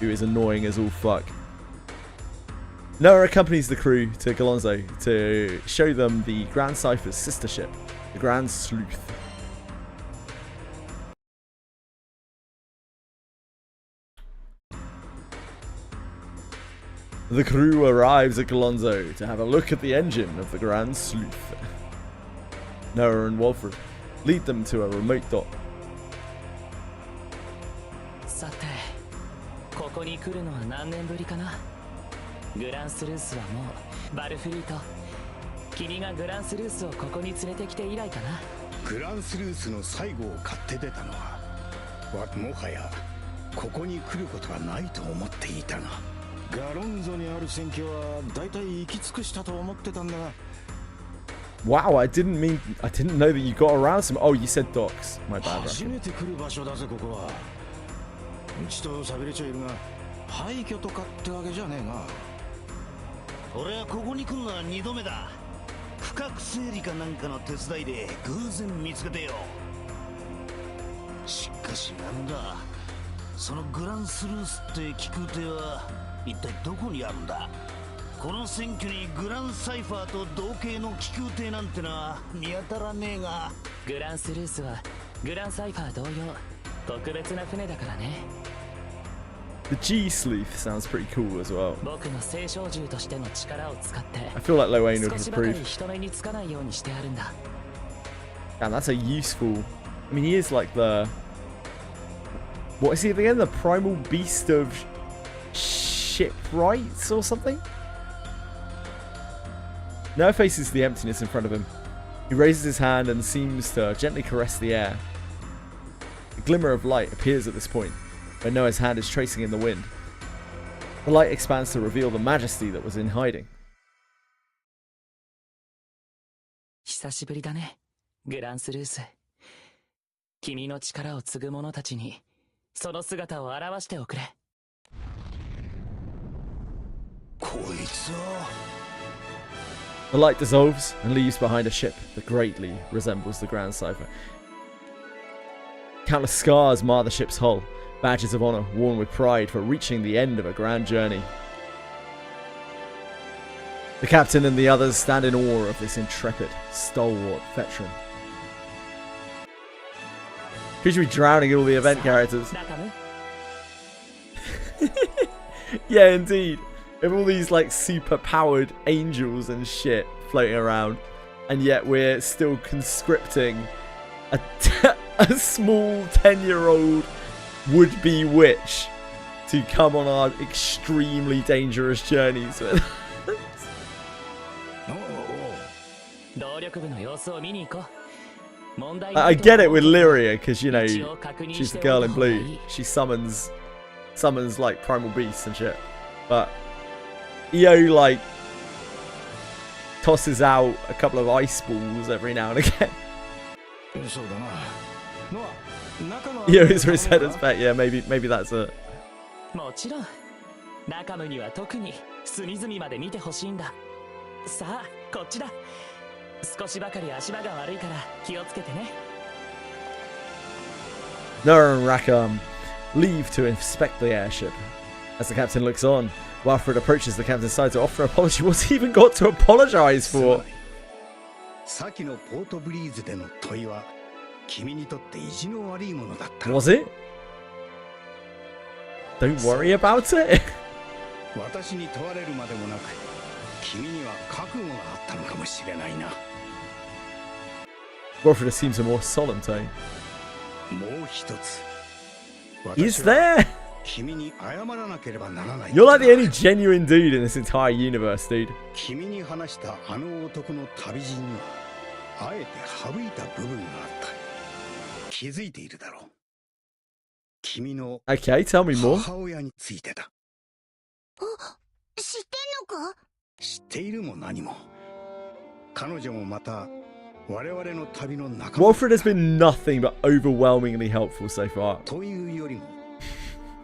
who is annoying as all fuck. Noah accompanies the crew to Galonzo to show them the Grand Cypher's sister ship, the Grand Sleuth. The crew arrives at Galonzo to have a look at the engine of the Grand Sleuth. Noah and Walford lead them to a remote dock. さて、ここに来るのは何年ぶりかな。グランスルースはもうバルフリート。君がグランスルースをここに連れてきて以来かな。グランスルースの最後を買って出たのは、もはやここに来ることはないと思っていたが。ガロンゾにある選挙はだいたい行き尽くしたと思ってたんだが。Wow, I didn't know that you got around some. Oh, you said docks. My bad. 初めて来る場所だぜここは。うちと喋れちゃいるが、廃墟とかってわけじゃねえな。俺はここに来るのは2度目だ。区画整理かなんかの手伝いで偶然見つけてよ。しかしなんだ、そのグランスルースって気空艇は一体どこにあるんだ。この選挙にグランサイファーと同系の気空艇なんてのは見当たらねえが。グランスルースはグランサイファー同様特別な船だからね。The G Sleuth sounds pretty cool as well. 僕の聖唱獣としての力を使って I feel like Lowain would 少しばかり approve. 人目につかないようにしてあるんだ。 Damn, that's a useful. I mean, he is like the. What is he again? The primal beast of shipwrights or something? Noah faces the emptiness in front of him. He raises his hand and seems to gently caress the air. A glimmer of light appears at this point, where Noah's hand is tracing in the wind. The light expands to reveal the majesty that was in hiding. 久しぶりだね、グランスルース。君の力を継ぐ者たちにその姿を表しておくれ。こいつは。The light dissolves and leaves behind a ship that greatly resembles the Grand Cypher. Countless scars mar the ship's hull, badges of honor worn with pride for reaching the end of a grand journey. The captain and the others stand in awe of this intrepid, stalwart veteran. Could you be drowning all the event characters? Yeah, indeed. We have all these like super powered angels and shit floating around, and yet we're still conscripting a small 10-year-old would-be witch to come on our extremely dangerous journeys with us. I get it with Lyria because, you know, she's the girl in blue. She summons like primal beasts and shit, but EO like tosses out a couple of ice balls every now and again. EO is his head as pet. Yeah, maybe that's it. もちろん、中野には特に隅々まで見てほしいんだ。さあ、こっちだ。少しばかり足場が悪いから気をつけてね。Noah and Rakam leave to inspect the airship. As the captain looks on, Walford approaches the captain's side to offer an apology. What's he even got to apologize for? さきのポートブリーズでの問いは君にとって意地の悪いものだった。Was it? Don't worry about it. 私に問われるまでもなく、君には覚悟があったのかもしれないな。Walford assumes a more solemn tone. もう一つ。 Is there? 君に謝らなければならない。 You're like the only genuine dude in this entire universe, dude. 君に話したあの男の旅路にはあえて省いた部分があった。気づいているだろう。君の Okay, tell me more. 母親についてだ。知ってんのか？知っているも何も。彼女もまた Walfred has been nothing but overwhelmingly helpful so far. というよりも、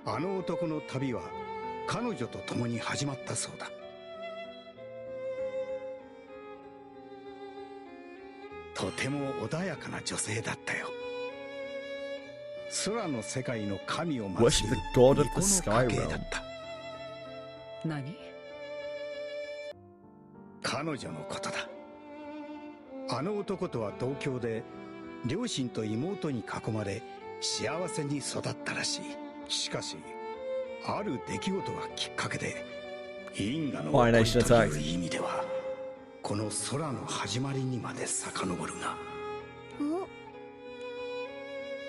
あの男の旅は彼女と共に始まったそうだ。とても穏やかな女性だったよ。空の世界の神を祀る Worship the god of the sky realm. 何？彼女のことだ。あの男とは同郷で、両親と妹に囲まれ幸せに育ったらしい。しかし、ある出来事がきっかけで、因果の起こりという意味では、この空の始まりにまで遡るが。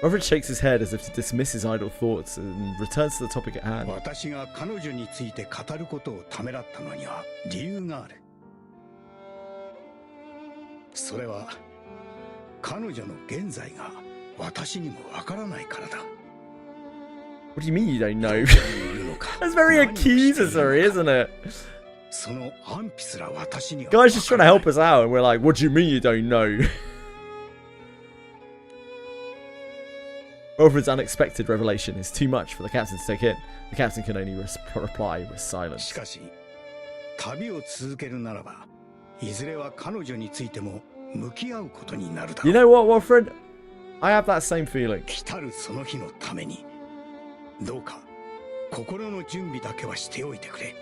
Robert shakes his head as if to dismiss his idle thoughts and returns to the topic at hand. 私が彼女について語ることをためらったのには理由がある。それは彼女の現在が私にもわからないからだ。What do you mean you don't know? That's very accusatory, isn't it? その安否すら私には。Guys just trying to help us out, and we're like, what do you mean you don't know? Wilfred's unexpected revelation is too much for the captain to take in. The captain can only reply with silence. しかし、旅を続けるならば、いずれは彼女についても向き合うことになるだろう。You know what, Wilfred? I have that same feeling. 来たるその日のために、どうか心の準備だけはしておいてくれ。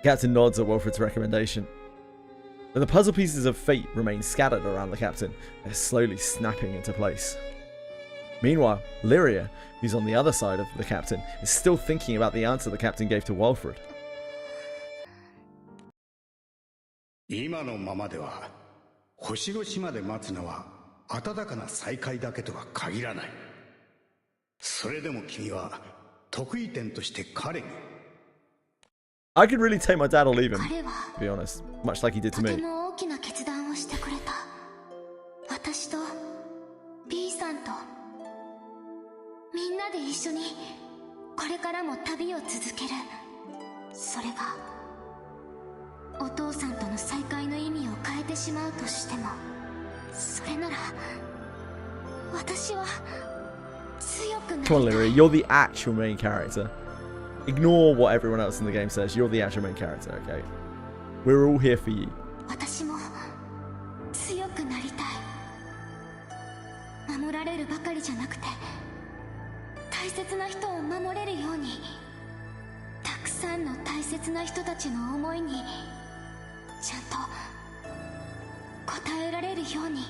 The captain nods at Wilfred's recommendation. But the puzzle pieces of fate remain scattered around the captain. They're slowly snapping into place. Meanwhile, Lyria, who's on the other side of the captain, is still thinking about the answer the captain gave to Wilfred. 今のままでは、星の島で待つのは暖かな再会だけとは限らない。それでも君は得意点として彼に。I could really take my dad or leave him, to be honest, much like he did to me. とても大きな決断をしてくれた。私と B さんとみんなで一緒にこれからも旅を続ける。それがお父さんとの再会の意味を変えてしまうとしても、それなら私は強くなりたい。 Come on, Lyria, you're the actual main character. Ignore what everyone else in the game says. You're the actual main character, okay? We're all here for you. 私も強くなりたい。守られるばかりじゃなくて、大切な人を守れるように、たくさんの大切な人たちの思いにちゃんと応えられるように。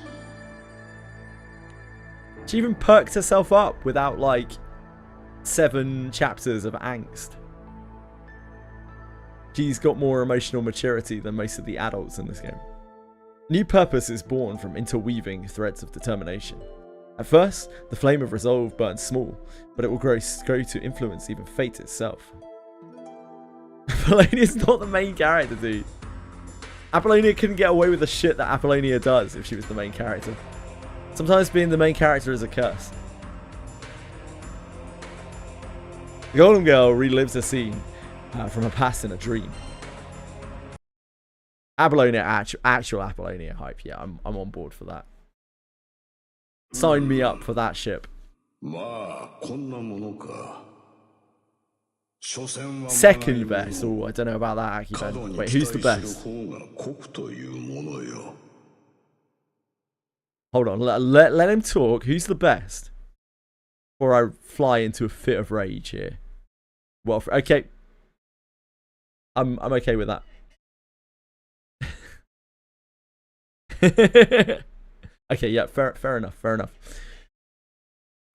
She even perked herself up without, like, 7 chapters of angst. She's got more emotional maturity than most of the adults in this game. New purpose is born from interweaving threads of determination. At first, the flame of resolve burns small, but it will grow to influence even fate itself. Apollonia's not the main character, dude. Apollonia couldn't get away with the shit that Apollonia does if she was the main character. Sometimes being the main character is a curse. The Golden Girl relives a scene from her past in a dream. Apollonia, actual Apollonia hype. Yeah, I'm on board for that. Sign me up for that ship. Second best. Oh, I don't know about that, Akiben. Wait, who's the best? Hold on, let him talk. Who's the best? Before I fly into a fit of rage here. Well, okay. I'm okay with that. Okay, yeah, fair enough.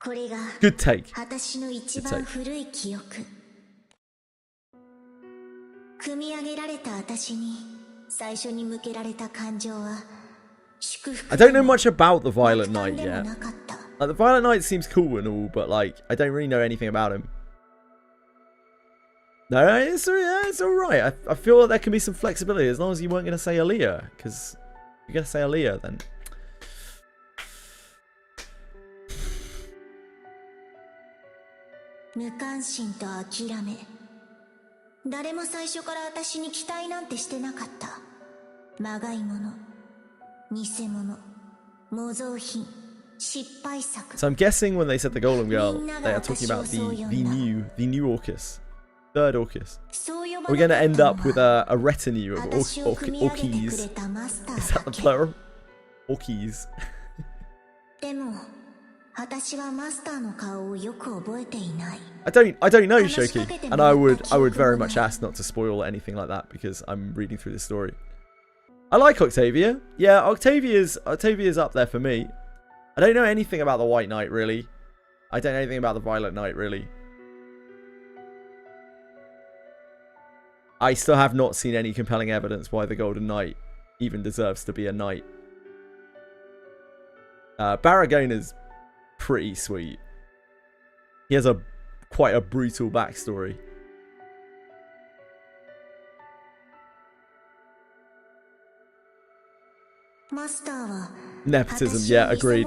Good take. Good take. 組み上げられた私に最初に向けられた感情は祝福。 I don't know much about the Violet Knight yet. Like, the Violet Knight seems cool and all, but like I don't really know anything about him. No, it's alright. I feel like there can be some flexibility as long as you weren't going to say Aaliyah, because if you're going to say Aaliyah, then. 無関心と諦め。誰も最初から私に期待なんてしてなかった。まがいもの。偽物、模造品、失敗作。 So I'm guessing when they said the Golem Girl, they are talking about the new Orcus, third Orcus. Are we going to end up with a retinue of Orkies? Is that the plural? Orkies. でも私はマスターの顔をよく覚えていない。 I don't know Shoki, and I would very much ask not to spoil anything like that because I'm reading through the story. I like Octavia. Yeah, Octavia's up there for me. I don't know anything about the White Knight really. I don't know anything about the Violet Knight really. I still have not seen any compelling evidence why the Golden Knight even deserves to be a knight. Barragona's pretty sweet. He has quite a brutal backstory. Nepotism, yeah, agreed.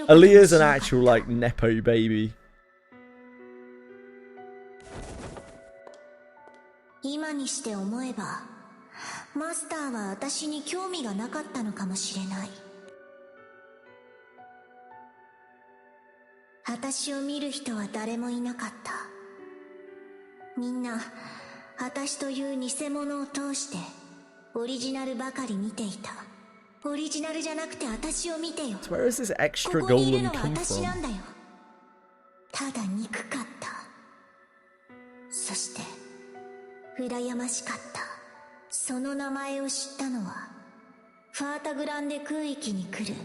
Aaliyah's an actual, like, nepo baby. 今にして思えばマスターは私に興味がなかったのかもしれない。私を見る人は誰もいなかった。みんな私という偽物を通してオリジナルばかり見ていた。オリジナルじゃなくて私を見てよ。 Where is this extra ここにいる golem のは come 私 from? なんだよ。ただ憎かった。そして羨ましかった。その名前を知ったのはファータグランデ空域に来る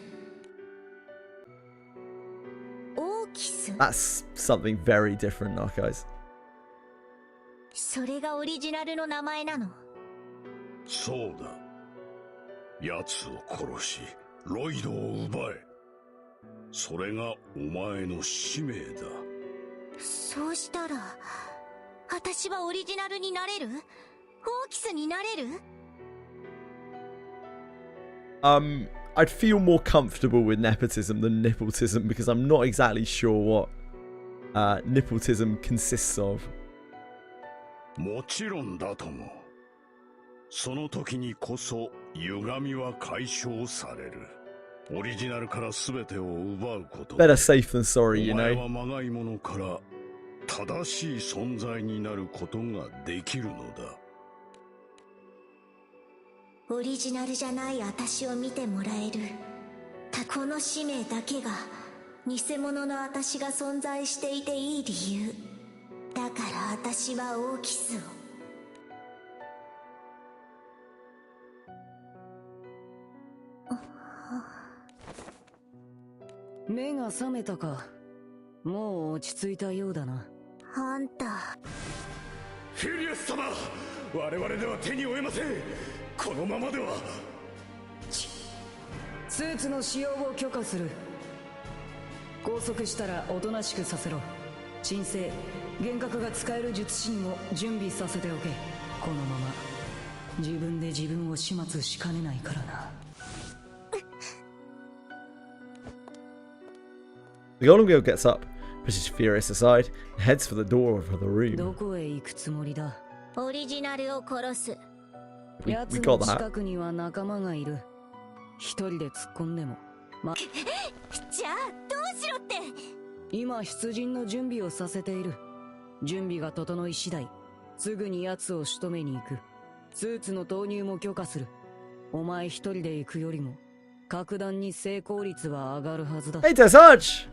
オーキス。 That's something very different, Narcos. それがオリジナルの名前なの。そうだ。奴を殺しロイドを奪え。それがお前の使命だ。そうしたら私はオリジナルになれる？オーキスになれる？ I'd feel more comfortable with nepotism than nippletism because I'm not exactly sure what nippletism consists of. もちろんだとも。その時にこそ歪みは解消される。オリジナルから全てを奪うこと。Better safe than sorry, you お前 know. はまがいものから正しい存在になることができるのだ。オリジナルじゃない私を見てもらえる。この使命だけが偽物の私が存在していていい理由。だから私はオーキスを。目が覚めたか。もう落ち着いたようだな。あんた。フュリアス様、我々では手に負えません。このままでは。スーツの使用を許可する。拘束したらおとなしくさせろ。鎮静、幻覚が使える術師にも準備させておけ。このまま自分で自分を始末しかねないからな。The Golem Girl gets up, pushes Furious aside, and heads for the door of the room. どこへ行くつもりだ？オリジナルを殺す。We 奴 got の that. 近くには仲間がいる。一人で突っ込んでも。じゃあどうしろって。今出陣の準備をさせている。準備が整い次第、すぐに奴を仕留めに行く。スーツの投入も許可する。お前一人で行くよりも格段に成功率は上がるはずだ。Hey, Desarch!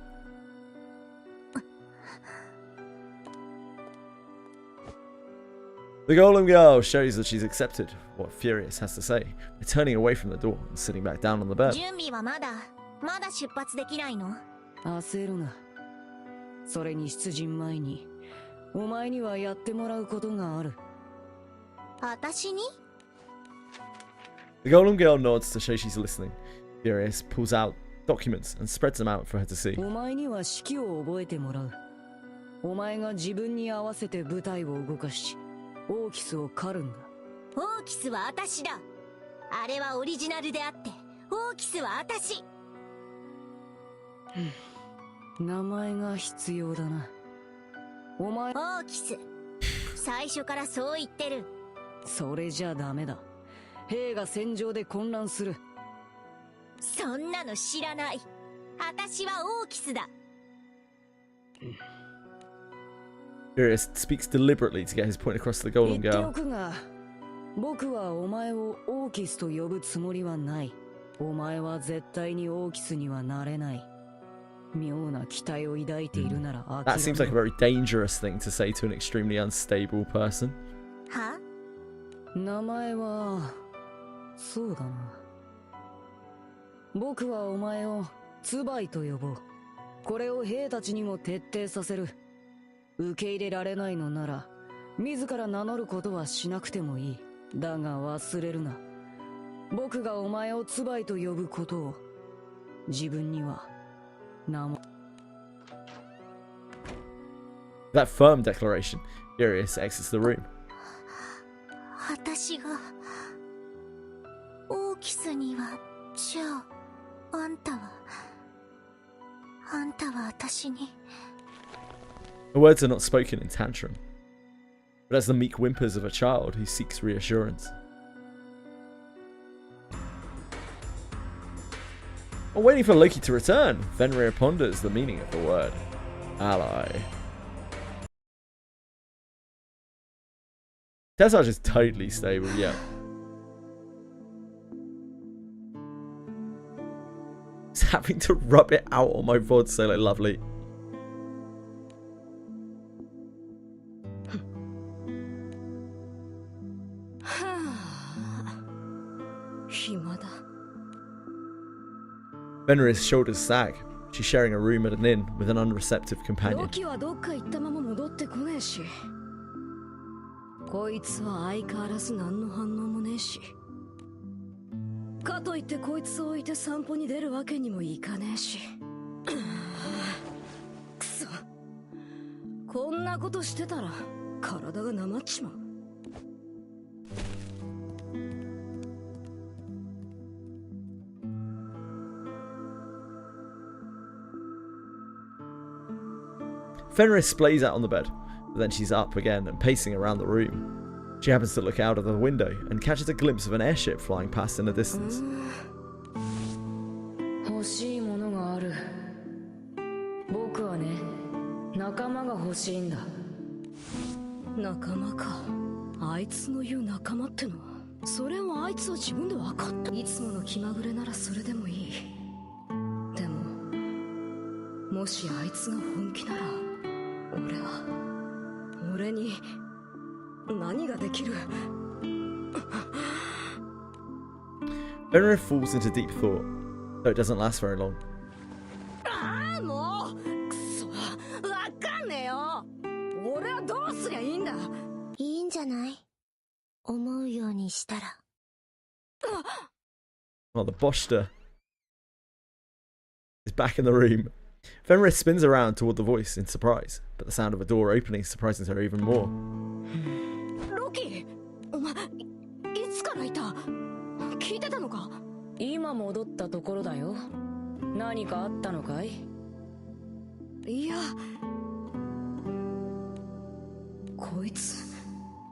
The Golem Girl shows that she's accepted what Furious has to say, turning away from the door and sitting back down on the bed. 準備はまだ出発できないの？焦るな。それに出陣前にお前にはやってもらうことがある。私に？ The Golem Girl nods to show she's listening. Furious pulls out documents and spreads them out for her to see. お前には指揮を覚えてもらう。お前が自分に合わせて部隊を動かし、オーキスを狩るんだ。オーキスは私だ。あれはオリジナルであって、オーキスは私。名前が必要だな。お前。オーキス。最初からそう言ってる。それじゃダメだ。兵が戦場で混乱する。そんなの知らない。私はオーキスだ。Furious speaks deliberately to get his point across to the golem 言ってお girl. くが、僕はお前をオーキスと呼ぶつもりはない。お前は絶対にオーキスにはなれない。妙な期待を抱いているなら諦めろ。 That seems like a very dangerous thing to say to an extremely unstable person. は？名前はそうだな。僕はお前をツバイと呼ぼう。これを兵たちにも徹底させる。受け入れられないのなら自ら名乗ることはしなくてもいい。だが忘れるな。僕がお前をツバイと呼ぶことを自分には名も。 That firm declaration, Furious exits the room. 私がオーキスには、じゃああんたは私に。 The words are not spoken in tantrum, but as the meek whimpers of a child who seeks reassurance. While waiting for Loki to return, Fenrir ponders the meaning of the word ally. Tessage is totally stable, yeah. Just having to rub it out on my VOD so like lovely. Fenrir's shoulders sag. She's sharing a room at an inn with an unreceptive companion. ロキはどっか行ったまま戻ってこねえし、こいつは相変わらず何の反応もねえし、かといってこいつを置いて散歩に出るわけにもいかねえし。くそ、こんなことしてたら体がなまっちまう。Fenrir splays out on the bed, but then she's up again and pacing around the room. She happens to look out of the window and catches a glimpse of an airship flying past in the distance. 欲しいものがある。僕はね、仲間が欲しいんだ。仲間か。あいつの言う仲間ってのは、それをあいつは自分で分かった。いつもの気まぐれならそれでもいい。でも、もしあいつが本気なら、俺に何ができる？ Fenrir falls into deep thought, though it doesn't last very long. ああ、もうくそ、わかんねえよ。俺はどうすりゃいいんだ。いいんじゃない？思うようにしたら。Well, the Boster is back in the room. Fenrir spins around toward the voice in surprise, but the sound of a door opening surprises her even more. ロキ、お前いつからいた？聞いてたのか？今戻ったところだよ。何かあったのかい？いや、こいつ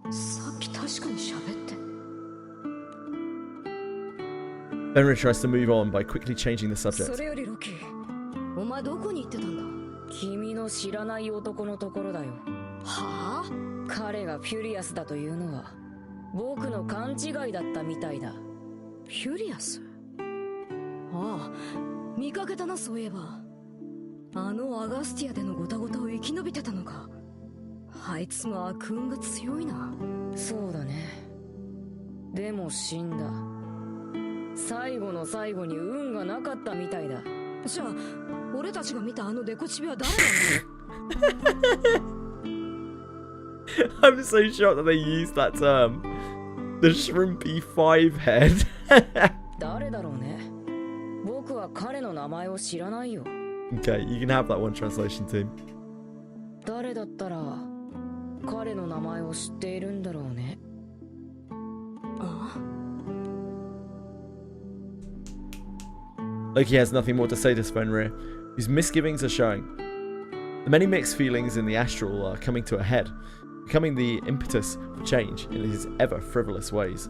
さっき確かに喋って。 Fenrir tries to move on by quickly changing the subject. それよりロキ、お前どこに行ってたんだ？君の知らない男のところだよ。はあ？彼がフュリアスだというのは僕の勘違いだったみたいだ。フュリアス？ああ、見かけたな、そういえば。あのアガスティアでのゴタゴタを生き延びてたのか。あいつも悪運が強いな。そうだね。でも死んだ。最後の最後に運がなかったみたいだ。じゃあ俺たちが見たあのデコチビは誰なの？ I'm so shocked that they used that term. The shrimpy five head. 誰だろうね。僕は彼の名前を知らないよ。 Okay, you can have that one translation too. 誰だったら彼の名前を知っているんだろうね。ああ。 Loki has nothing more to say to Fenrir, whose misgivings are showing. The many mixed feelings in the astral are coming to a head, becoming the impetus for change in his ever frivolous ways.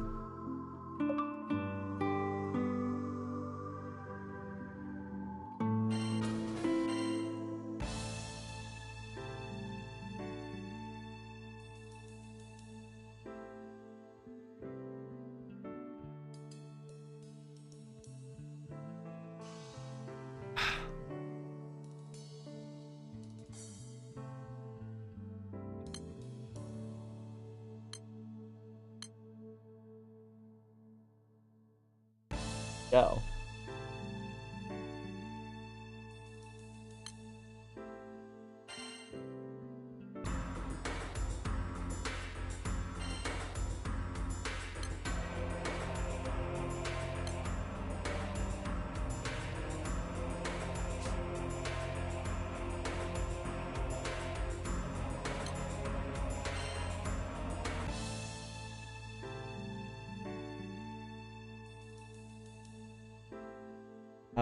go.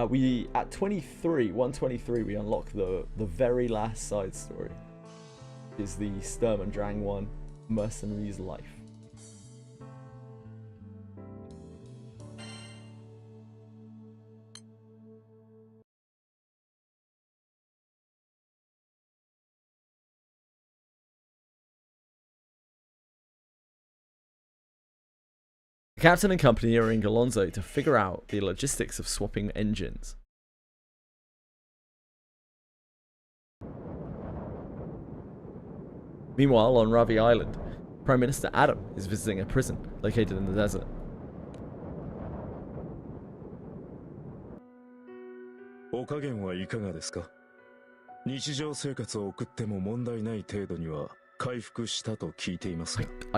We at 123, we unlock the very last side story. Is the Sturm and Drang one, Mercenary's Life. The captain and company are in Galonzo to figure out the logistics of swapping engines. Meanwhile, on Ravi Island, Prime Minister Adam is visiting a prison located in the desert. I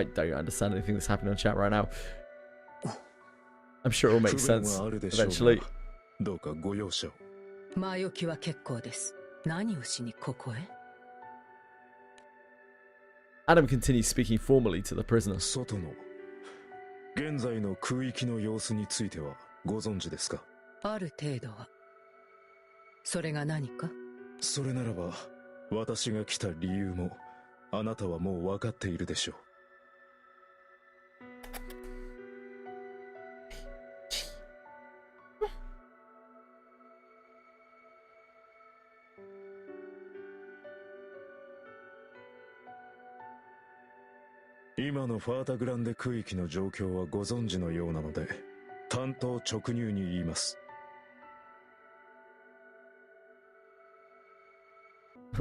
don't understand anything that's happening on chat right now. I'm sure it will make sense eventually. 前置きは結構です。何をしにここへ? Adam continues speaking formally to the prisoner. 外の現在の空域の様子についてはご存知ですか? ある程度は。それが何か? それならば私が来た理由もあなたはもう分かっているでしょう。今のファータグランデ空域の状況はご存知のようなので、単刀直入に言います。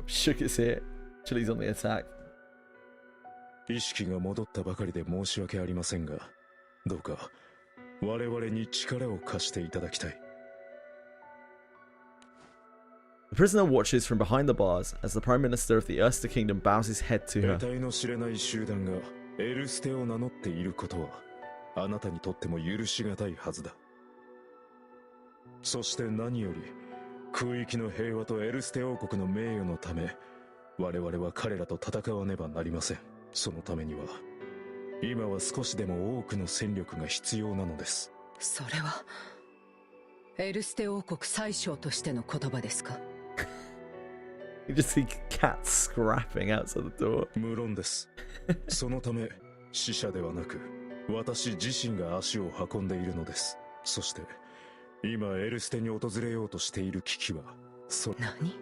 Shook his head. Chili's on the attack. 意識が戻ったばかりで申し訳ありませんが、どうか我々に力を貸していただきたい。The prisoner watches from behind the bars as the Prime Minister of the Erster Kingdom bows his head to her. 得体の知れない集団がエルステを名乗っていることはあなたにとっても許しがたいはずだ。そして何より空域の平和とエルステ王国の名誉のため我々は彼らと戦わねばなりません。そのためには今は少しでも多くの戦力が必要なのです。それはエルステ王国宰相としての言葉ですか? You just see cats scrapping outside the door. 無論です。そのため死者ではなく私自身が足を運んでいるのです。そして今エルステに訪れようとしている危機は何?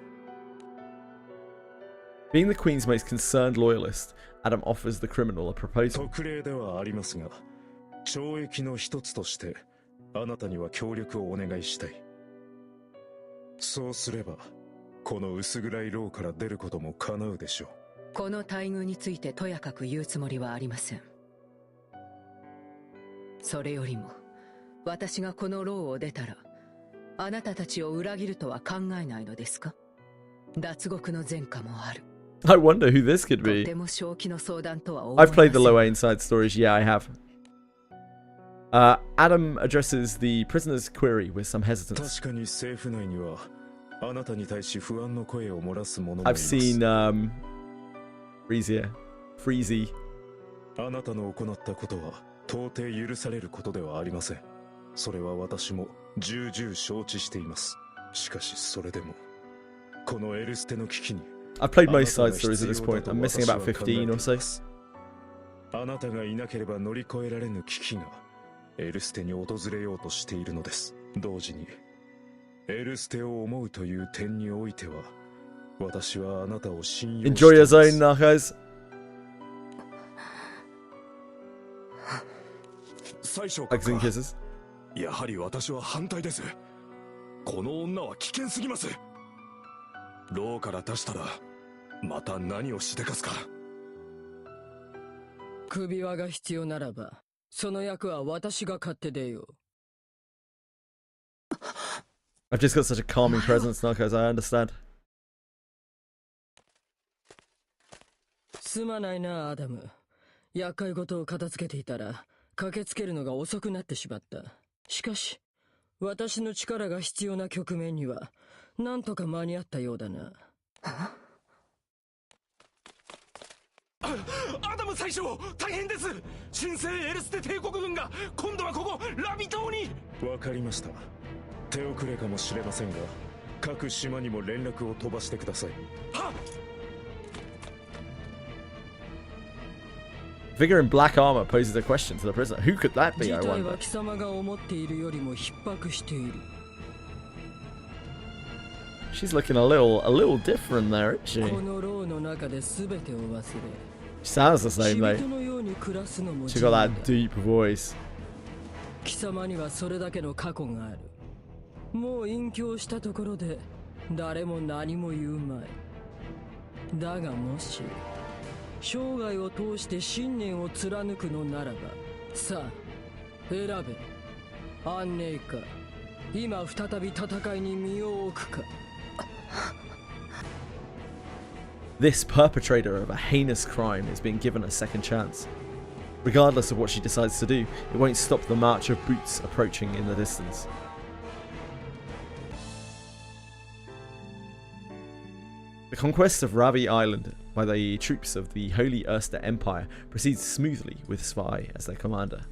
Being the Queen's most concerned loyalist, Adam offers the criminal a proposal. 特例ではありますが、懲役の一つとしてあなたには協力をお願いしたい。そうすればこの薄暗い牢から出ることも叶うでしょう。この待遇についてとやかく言うつもりはありません。それよりも私がこの牢を出たらあなたたちを裏切るとは考えないのですか? 脱獄の前科もある。 I wonder who this could be. とても正気の相談とは思いません。 I've played the Lowain side stories. Yeah, I have. Adam addresses the prisoner's query with some hesitance. 確かに政府内にはあなたに対し不安の声を漏らす者もいます。 I've seen Freezy. あなたの行ったことは到底許されることではありません。それは私も重々承知しています。しかしそれでもこのエルステの危機に I've played most side stories at this point. I'm missing about 15 or so. あなたがいなければ乗り越えられぬ危機がエルステに訪れようとしているのです。同時にエルステを思うという点においては私はあなたを信用しています。 Enjoy your zone now, guys. 最初 Hugs and kisses. やはり私は反対です。この女は危険すぎます。牢から出したらまた何をしでかすか。首輪が必要ならばその役は私が買って出よう。I've just got such a calming presence, Narcos, I understand. すまないな、アダム。厄介事を片付けていたら、駆けつけるのが遅くなってしまった。しかし、私の力が必要な局面には、なんとか間に合ったようだな。アダム宰相、大変です。新生エルステ帝国軍が今度はここラビ島に。わかりました。手遅れかもしれませんが、各島にも連絡を飛ばしてください。はっ。 Figure in black armor poses a question to the prisoner. Who could that be, I 事態 wonder? は貴様が思っているよりも逼迫している。She's looking a little different there, isn't she? この牢の中で全てを忘れ。She sounds the same, though. 人のように暮らすのも She got that deep voice. 貴様にはそれだけの過去がある。もう隠居したところで誰も何も言うまい。だがもし生涯を通して信念を貫くのならば、さあ選べ。安寧か、今再び戦いに身を置くか。This perpetrator of a heinous crime is being given a second chance. Regardless of what she decides to do, it won't stop the march of boots approaching in the distance. The conquest of Ravi Island by the troops of the Holy Erster Empire proceeds smoothly with Svi as their commander.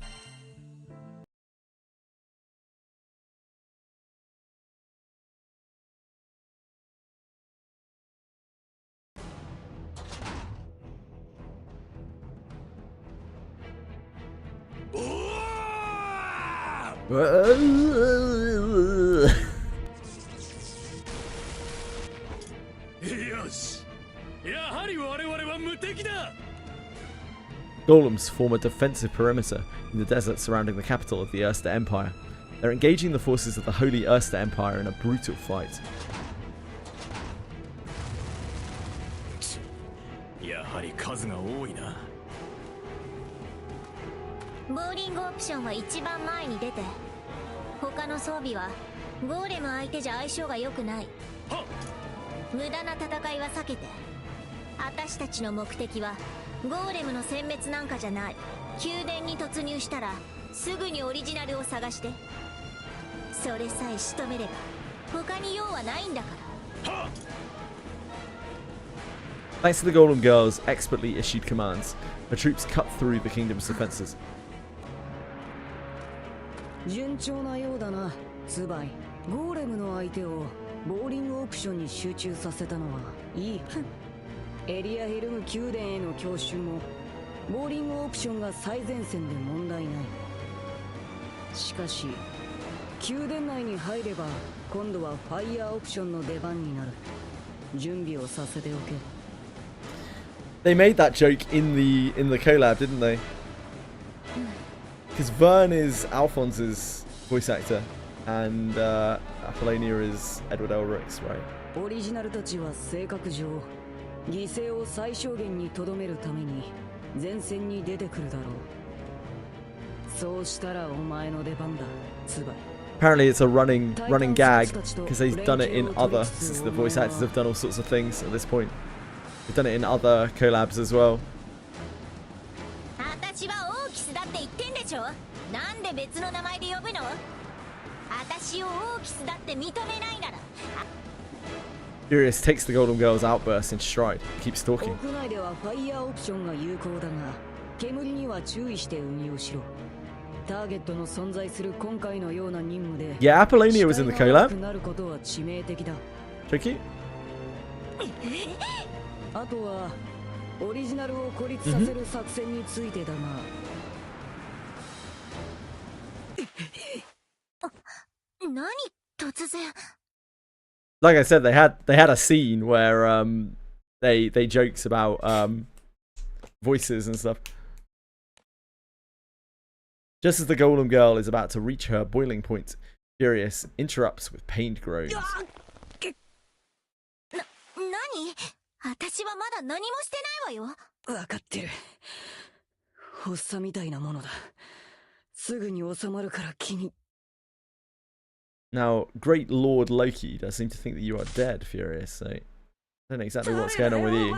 Golems form a defensive perimeter in the desert surrounding the capital of the Erster Empire. They're engaging the forces of the Holy Erster Empire in a brutal fight. やはり数が多いな。ボーリングオプションは一番前に出て、他の装備はゴーレム相手じゃ相性が良くない。無駄な戦いは避けて。私たちの目的はゴーレムの殲滅なんかじゃない。宮殿に突入したらすぐにオリジナルを探して。それさえ仕留めれば他に用はないんだから。Thanks to the Golem Girl's expertly issued commands, her troops cut through the kingdom's defenses. 順調なようだな、ツバイ。ゴーレムの相手をボーリングオプションに集中させたのはいい。エリアヘルム宮殿への強襲もボーリングオプションが最前線で問題ない。しかし宮殿内に入れば今度はファイヤーオプションの出番になる。準備をさせておけ。They made that joke in the collab, didn't they? Because Vern is Alphonse's voice actor, and Apollonia is Edward Elric's, right? オリジナルたちは性格上犠牲を最小限にとどめるために前線に出てくるだろう。そうしたらお前の出番だ、ツバイ。Apparently it's a running gag because they've done it in other, since the voice actors have done all sorts of things at this point. They've done it in other collabs as well. 私はオーキスだって言ってんでしょ。なんで別の名前で呼ぶの。私をオーキスだって認めないなら。Furious takes the Golden Girl's outburst in stride, keeps talking. 屋内ではファイヤーオプションが有効だが、煙には注意して運用しろ。ターゲットの存在する今回のような任務で、Yeah, Apollonia was in the collab. なることは致命的だ。Tricky? あとはオリジナルを孤立させる作戦についてだな。何突然。Like I said, they had a scene where they jokes about voices and stuff. Just as the Golem Girl is about to reach her boiling point, Furious interrupts with pained groans. 何？私はまだ何もしてないわよ。わかってる。発作みたいなものだ。すぐに収まるから君 Now, Great Lord Loki does seem to think that you are dead, Furious, so I don't know exactly what's going on with you.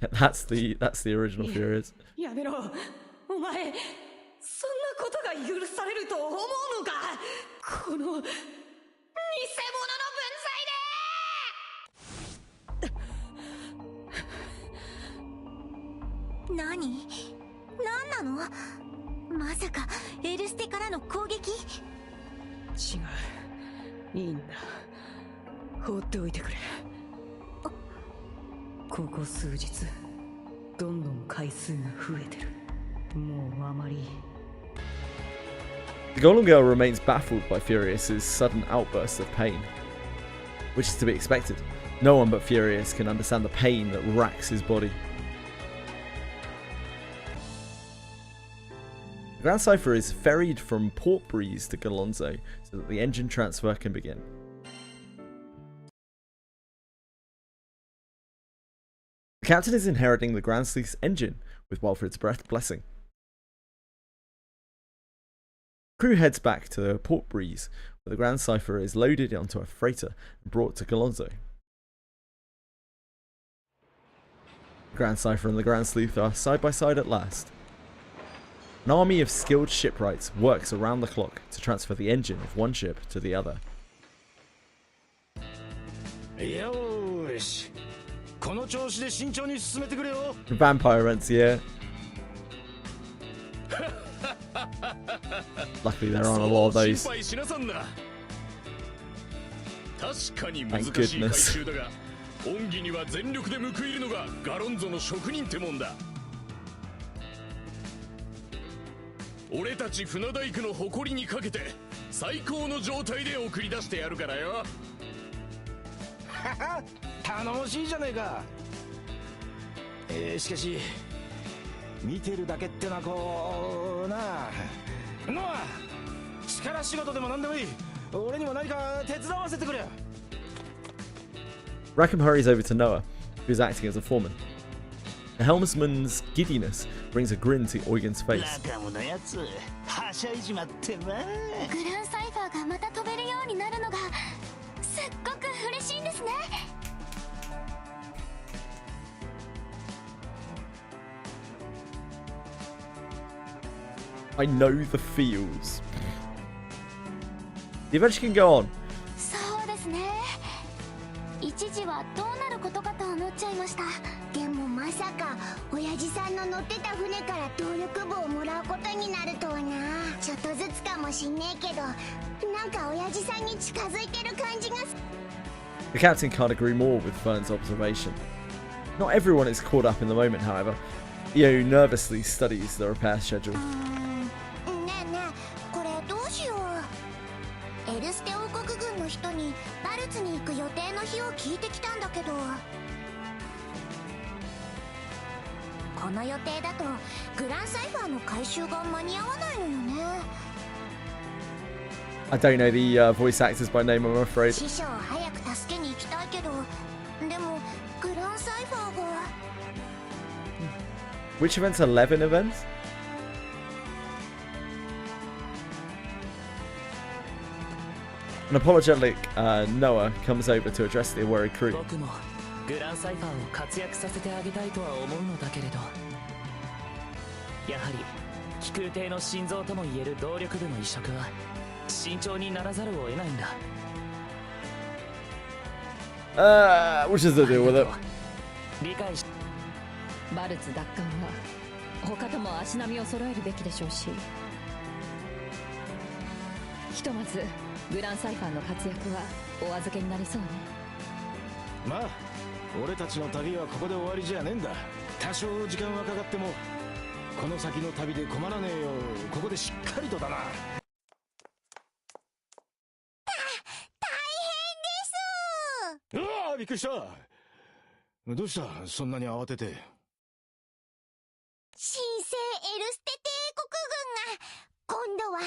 Yeah, that's the original Furious. やめろ。お前、そんなことが許されると思うのか。この偽物の文罪で。何なの？まさかエルステからの攻撃？違う。いいんだ。放っておいてくれ。ここ数日どんどん回数が増えてる。もうあまり。The Golem Girl remains baffled by Furious's sudden outbursts of pain, which is to be expected. No one but Furious can understand the pain that racks his body. The Grand Cypher is ferried from Port Breeze to Galonzo so that the engine transfer can begin. The captain is inheriting the Grand Sleuth's engine with Walfred's blessing. Crew heads back to Port Breeze, where the Grand Cypher is loaded onto a freighter and brought to Galonzo. The Grand Cypher and the Grand Sleuth are side by side at last. An army of skilled shipwrights works around the clock to transfer the engine of one ship to the other. よーし、この調子で慎重に進めてくれよ。 Vampire ants, yeah. Luckily there aren't a lot of those. Thank goodness. 恩義には全力で報いるのがガロンゾの職人ってもんだ。俺たち船大工の誇りにかけて最高の状態で送り出してやるからよ。頼もしいじゃねえか。しかし見てるだけってのはこうなノア、力仕事でも何でもいい。俺にも何か手伝わせてくれ。Rackham hurries over to Noah, who's acting as a foreman. The helmsman's giddiness brings a grin to Eugen's face. ラカムのやつはしゃいじまってな。グランサイファーがまた飛べるようになるのがすっごく嬉しいんですね。I know the feels. The adventure can go on. そうですね。一時はどうなることかと思っちゃいました。でもまさか親父さんの乗ってた船から動力部をもらうことになるとはな。ちょっとずつかもしんねえけど、なんか親父さんに近づいてる感じが。 The captain can't agree more with Fern's observation. Not everyone is caught up in the moment, however. Io nervously studies the repair schedule. ねえねえ、これどうしよう。エルステ王国軍の人にバルツに行く予定の日を聞いてきたんだけど、この予定だとグランサイファーの回収が間に合わないのよね。 I don't know the voice actors by name, I'm afraid. 師匠を早く助けに行きたいけど、でもグランサイファーが。Which events are 11 events? An apologetic Noah comes over to address the worried crew. 僕もグランサイファーを活躍させてあげたいとは思うのだけれど、やはり気空艇の心臓ともいえる動力部の移植は慎重にならざるを得ないんだ。Which is the deal with it? 理解し。バルツ奪還は他とも足並みを揃えるべきでしょうし、ひとまずグランサイファーの活躍はお預けになりそうね。まあ俺たちの旅はここで終わりじゃねえんだ。多少時間はかかってもこの先の旅で困らねえようここでしっかりとだな。うわあ、びっくりした。どうしたそんなに慌てて。新生エルステ帝国軍が今度はエ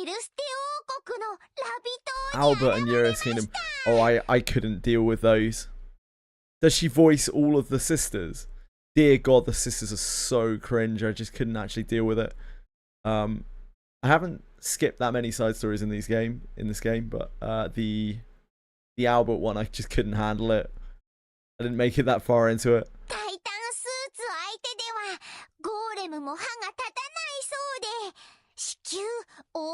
ルステ王国のラビ島に Albert and Eurus Kingdom. Oh, I couldn't deal with those. Does she voice all of the sisters? Dear God, the sisters are so cringe. I just couldn't actually deal with it. I I haven't skipped that many side stories in this game, but the Albert one, I just couldn't handle it. I didn't make it that far into it. タイタンスーツ相手ではゴーレムも歯が立たないそうで、至急応援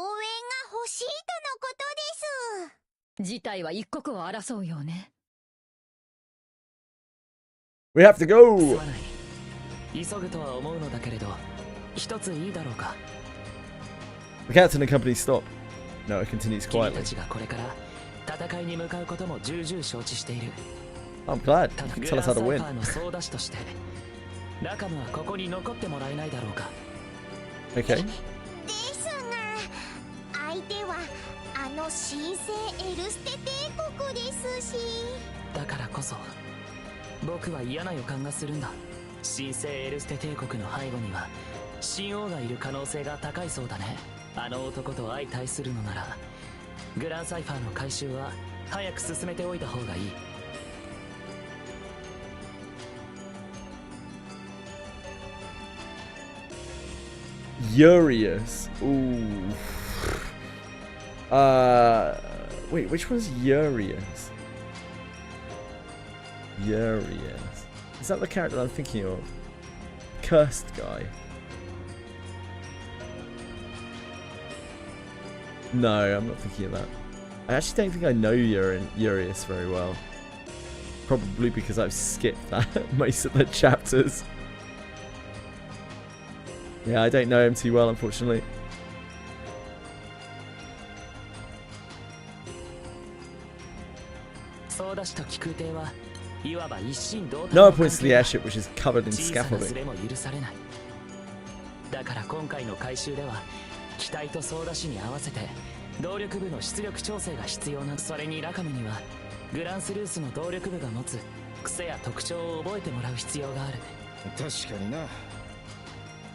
が欲しいとのことです。事態は一刻を争うようね。We have to go! 急ぐとは思うのだけれど、一ついいだろうか。The captain and company stop. No, it continues quietly. 君たちがこれから戦いに向かうことも重々承知している。I'm glad. You can tell us how to win. の総出しとして、ラカムはここに残ってもらえないだろうか。Okay. ですが、相手はあの神聖エルステ帝国ですし。だからこそ、僕は嫌な予感がするんだ。神聖エルステ帝国の背後には神王がいる可能性が高いそうだね。あの男と相対するのなら、グランサイファーの回収は早く進めておいた方がいい。Urius. Ooh. Wait, which one's Urius? Urius. Is that the character I'm thinking of? Cursed guy. No, I'm not thinking of that. I actually don't think I know Urius very well. Probably because I've skipped that most of the chapters. Yeah, I don't know him too well, unfortunately. No one points to the airship, which is covered in scaffolding. だから今回の回収では機体と操舵士に合わせて動力部の出力調整が必要な。それにラカムにはグランスルースの動力部が持つ癖や特徴を覚えてもらう必要がある。確かにな。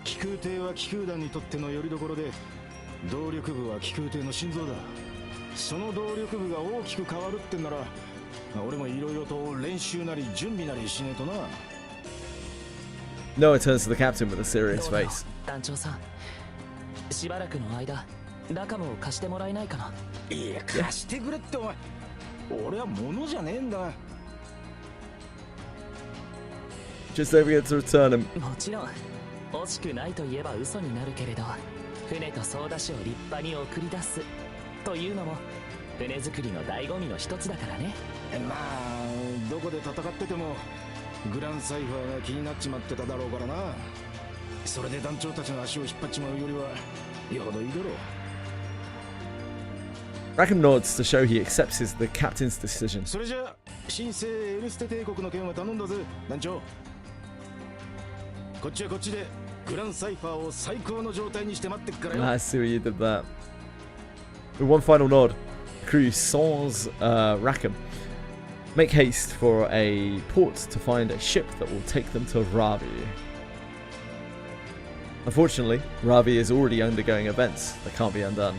気空艇は気空団にとっての拠り所で、動力部は気空艇の心臓だ。その動力部が大きく変わるってんなら、俺もいろいろと練習なり準備なりしねえとな。Noah turns to the captain with a serious face. 団長さん、しばらくの間ラカムを貸してもらえないかな。いや、貸してくれってお前、俺は物じゃねえんだ。Just don't forget to return him. もちろん惜しくないと言えば嘘になるけれど、船と操舵士を立派に送り出すというのも船作りの醍醐味の一つだからね。まあどこで戦っててもグランサイファーが気になっちまってただろうからな。それで団長たちの足を引っ張っちまうよりはよほどいいだろう。Rackham nods to show he accepts the captain's decision. それじゃあ神聖エルステ帝国の件は頼んだぜ、団長。こっちはこっちでグランサイファーを最高の状態にして待ってっからよ。I see what you did that. With one final nod, crew sans Rackham make haste for a port to find a ship that will take them to Ravi. Unfortunately, Ravi is already undergoing events that can't be undone.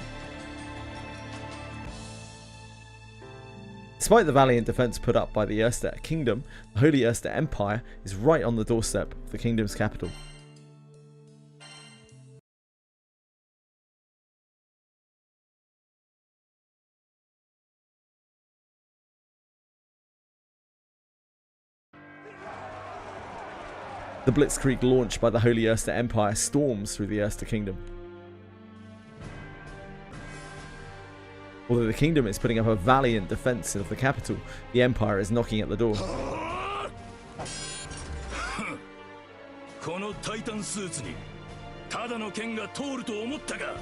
Despite the valiant defense put up by the Erster Kingdom, the Holy Erster Empire is right on the doorstep of the kingdom's capital. The blitzkrieg launched by the Holy Erster Empire storms through the Erster Kingdom. Although the kingdom is putting up a valiant defense of the capital, the Empire is knocking at the door. このタイタンスーツにただの剣が通ると思ったか。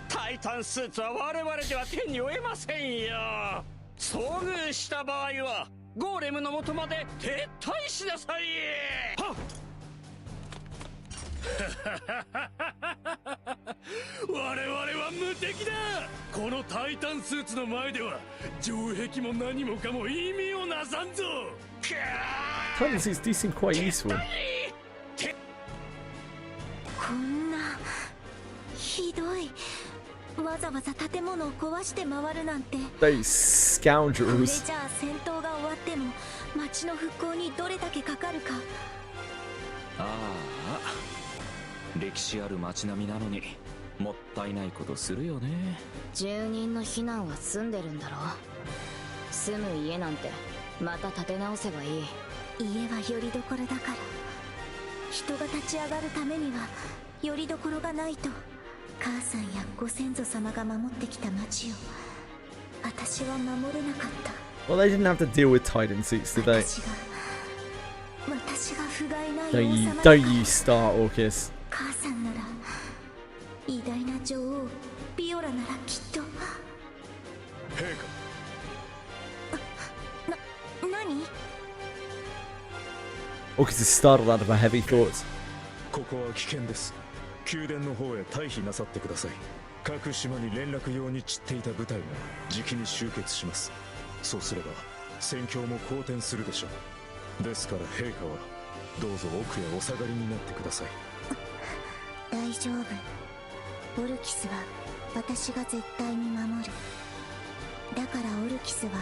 タイタンスーツは我々では手に負えませんよ。遭遇した場合はゴーレムの元まで撤退しなさい。はっ我々は無敵だ。このタイタンスーツの前では城壁も何もかも意味をなさんぞ。Titan suits do seem quite useful. こんなひどい、わざわざ建物を壊して回るなんて。 Those これ scoundrels. じゃあ戦闘が終わっても町の復興にどれだけかかるか。ああ、歴史ある街並みなのにもったいないことするよね。住人の避難は済んでるんだろ。住む家なんてまた建て直せばいい。家は拠り所だから、人が立ち上がるためには拠り所がないと。母さんやご先祖様が守ってきた町を私は守れなかった。 Well, they didn't have to deal with Titan suits, did they? 私が不甲斐ない Don't you start, Orcus. 母さんなら、偉大な女王ビオラならきっと。陛下。何？ Orcus is startled out of her heavy thoughts. ここは危険です。宮殿の方へ退避なさってください。各島に連絡用に散っていた部隊がじきに集結します。そうすれば戦況も好転するでしょう。ですから陛下はどうぞ奥へお下がりになってください。大丈夫。オルキスは私が絶対に守る。だからオルキスは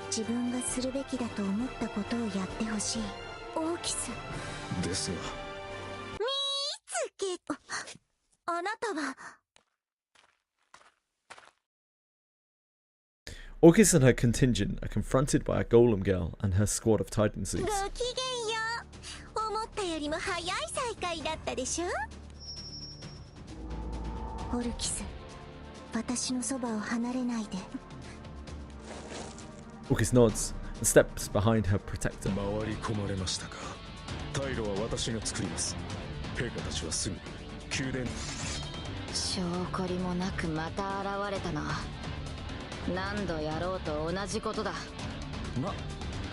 自分がするべきだと思ったことをやってほしい。オーキスですが、見つけた。あなたは。 Orcus and her contingent are confronted by a golem girl and her squad of Titan suits. ごきげんよう。思ったよりも早い再会だったでしょ。オルキス、私のそばを離れないで。 Orcus nods and steps behind her protector. 回り込まれましたか。退路は私が作ります。陛下たちはすぐ宮殿。証拠りもなくまた現れたな。何度やろうと同じことだ。ま、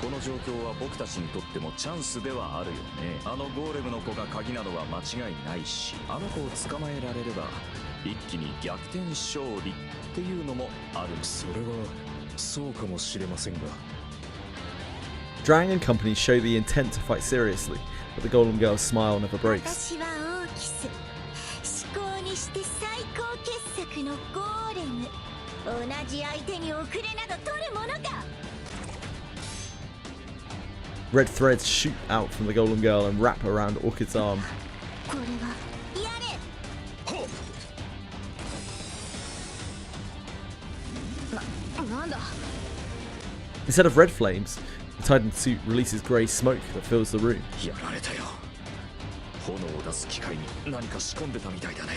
この状況は僕たちにとってもチャンスではあるよね。あのゴーレムの子が鍵なのは間違いないし、あの子を捕まえられれば一気に逆転勝利っていうのもある。それはそうかもしれませんが。 Drang and company show the intent to fight seriously, but the golem girl's smile never breaks. 私はオーキス。至高にして最高傑作のゴーレム。同じ相手に遅れなど取るものか。 Red threads shoot out from the golem girl and wrap around Orchid's arm. これはやれ。 なんだ。 Instead of red flames, the Titan suit releases grey smoke that fills the room. やられたよ。炎を出す機械に何か仕込んでたみたいだね。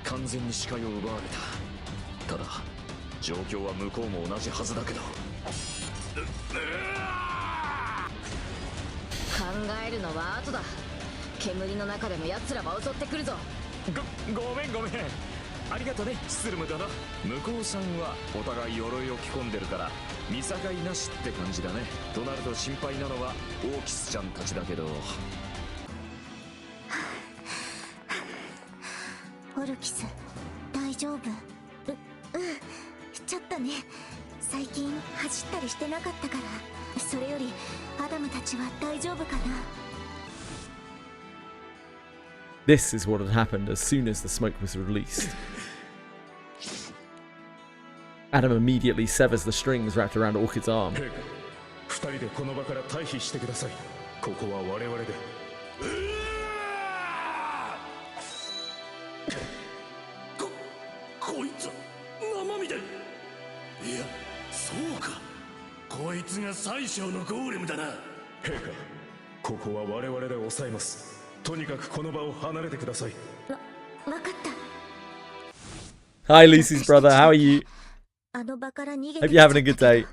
完全に視界を奪われた。ただ状況は向こうも同じはずだけど。考えるのは後だ。煙の中でも奴らは襲ってくるぞ。ごめんありがとね、スルム殿。向こうさんはお互い鎧を着込んでるから見境なしって感じだね。となると心配なのはオーキスちゃんたちだけど。オルキス、大丈夫？ちょっとね。最近走ったりしてなかったから。それよりアダムたちは大丈夫かな。 This is what had happened as soon as the smoke was released. Adam immediately severs the strings wrapped around Orchid's arm. 二人でこの場から退避してください。ここは我々で。こいつ生身で。いや、そうか。こいつが最小のゴーレムだな。陛下、ここは我々で抑えます。とにかくこの場を離れてください。わかった。 Hi, Lucy's brother. How are you? あの場から逃げて。 Hope you're having a good day.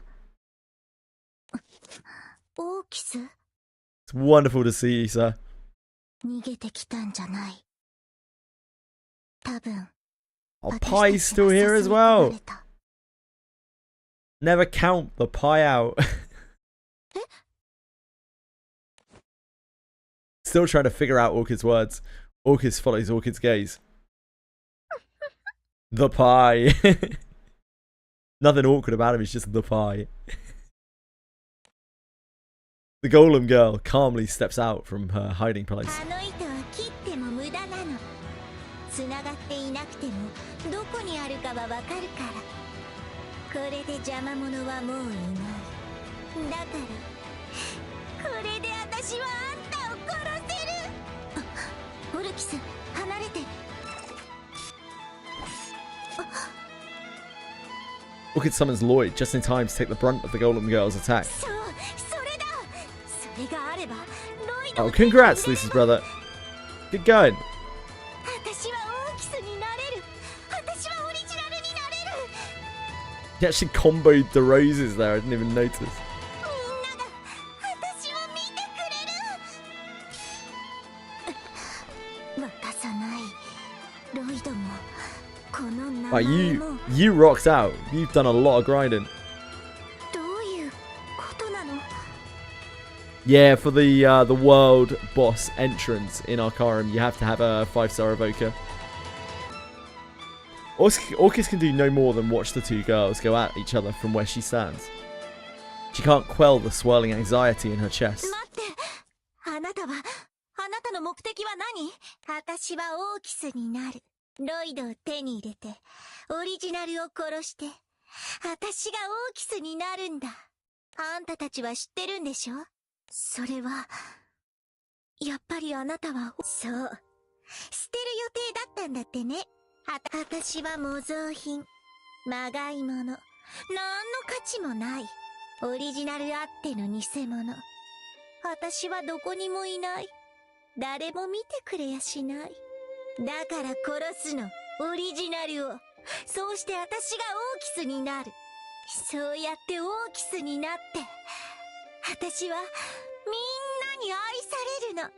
オーキス？ It's wonderful to see you, sir. 逃げてきたんじゃない。多分。 Oh, Pie's still here as well. Never count the pie out. Still trying to figure out Orchid's words. Orchid follows Orchid's gaze. The pie. Nothing awkward about him, it's just the pie. The golem girl calmly steps out from her hiding place. あの糸は切っても無駄なの。繋がっていなくてもどこにあるかはわかるから。これで邪魔者はもういない。だからこれで私はあんたを殺せる。キス離れて。 Orchid summons Lloyd just in time to take the brunt of the Golem Girl's attack. そう、それだ。それがあればロイド。 Oh, congrats, Lucy's brother. Good going. 私はオーキスになれる。私はオリジナルになれる。 He actually comboed the roses there. I didn't even notice. みんなが私を見てくれる。渡さない。ロイドもこの名 Right, 前も。 you rocked out. You've done a lot of grinding. どういうことなの？ Yeah, for the world boss entrance in Arcarum, you have to have a 5-star evoker. Orchis can do no more than watch the two girls go at each other from where she stands. She can't quell the swirling anxiety in her chest. 待って、あなたは、あなたの目的は何？私はオーキスになる。ロイドを手に入れて、オリジナルを殺して、私がオーキスになるんだ。あんたたちは知ってるんでしょ？それは、やっぱりあなたは、そう、捨てる予定だったんだってね。私は模造品、まがいもの、なんの価値もない。オリジナルあっての偽物。私はどこにもいない。誰も見てくれやしない。だから殺すの、オリジナルを。そうして私がオーキスになる。そうやってオーキスになって、私はみんなに愛されるの。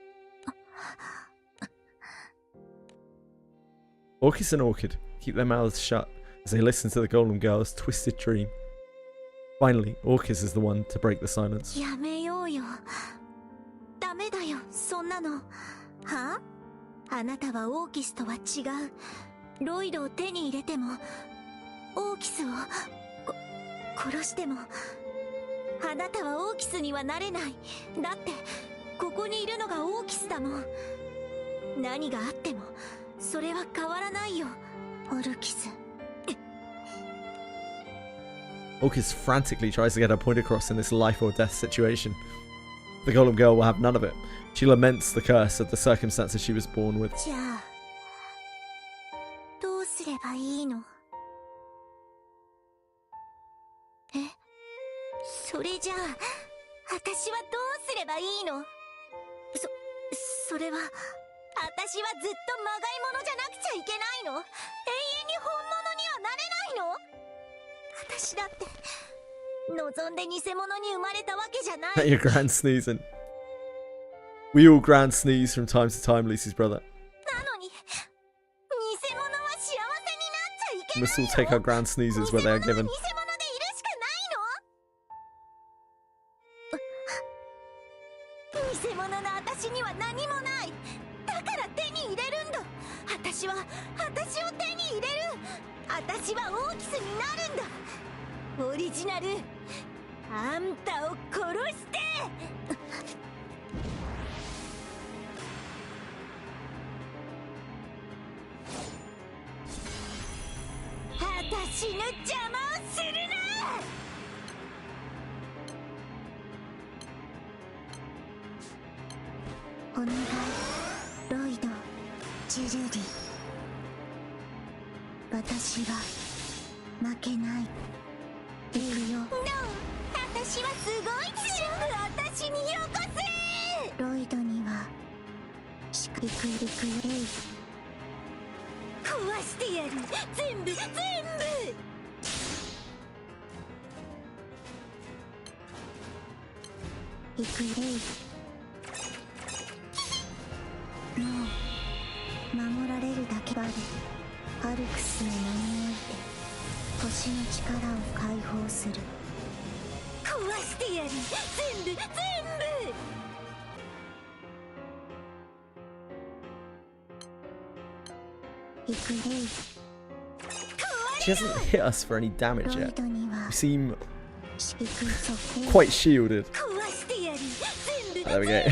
Orchis and Orchid keep their mouths shut as they listen to the Golem Girl's twisted dream. Finally, Orchis is the one to break the silence. やめようよ。ダメだよ、そんなの。はあ？あなたはオーキスとは違う。ロイドを手に入れても、オーキスを、殺しても、あなたはオーキスにはなれない。だって、ここにいるのがオーキスだもん。何があっても、それは変わらないよ、オルキス。Orchis frantically tries to get her point across in this life or death situation. The Golem Girl will have none of it. She laments the curse of the circumstances she was born with. じゃあ、どうすればいいの？え？それじゃあ、私はどうすればいいの？それは、私はずっとまがいものじゃなくちゃいけないの？永遠に本物にはなれないの？私だって、望んで偽物に生まれたわけじゃない。You're grand sneezing. We all grand sneeze from time to time, Lucy's brother. なのに、偽物は幸せになっちゃいけないの？ We must all take our grand sneezes where they are given. 偽物でいるしかないの？偽物の私には何もない。だから手に入れるんだ。私を手に入れる。私はオーキスになるんだ。オリジナル、あんたを殺して。私の邪魔をするな。お願い、ロイド、ジュルリ。私は負けない。いくよ。私はすごい強く。私によこせ。ロイドにはしかいくよ。壊してやる。全部。いくよ。もう守られるだけばで、アルクスの名において星の力を解放する。壊してやる。全部。いくよ。 She hasn't hit us for any damage yet. We seem quite shielded. Oh, there we go.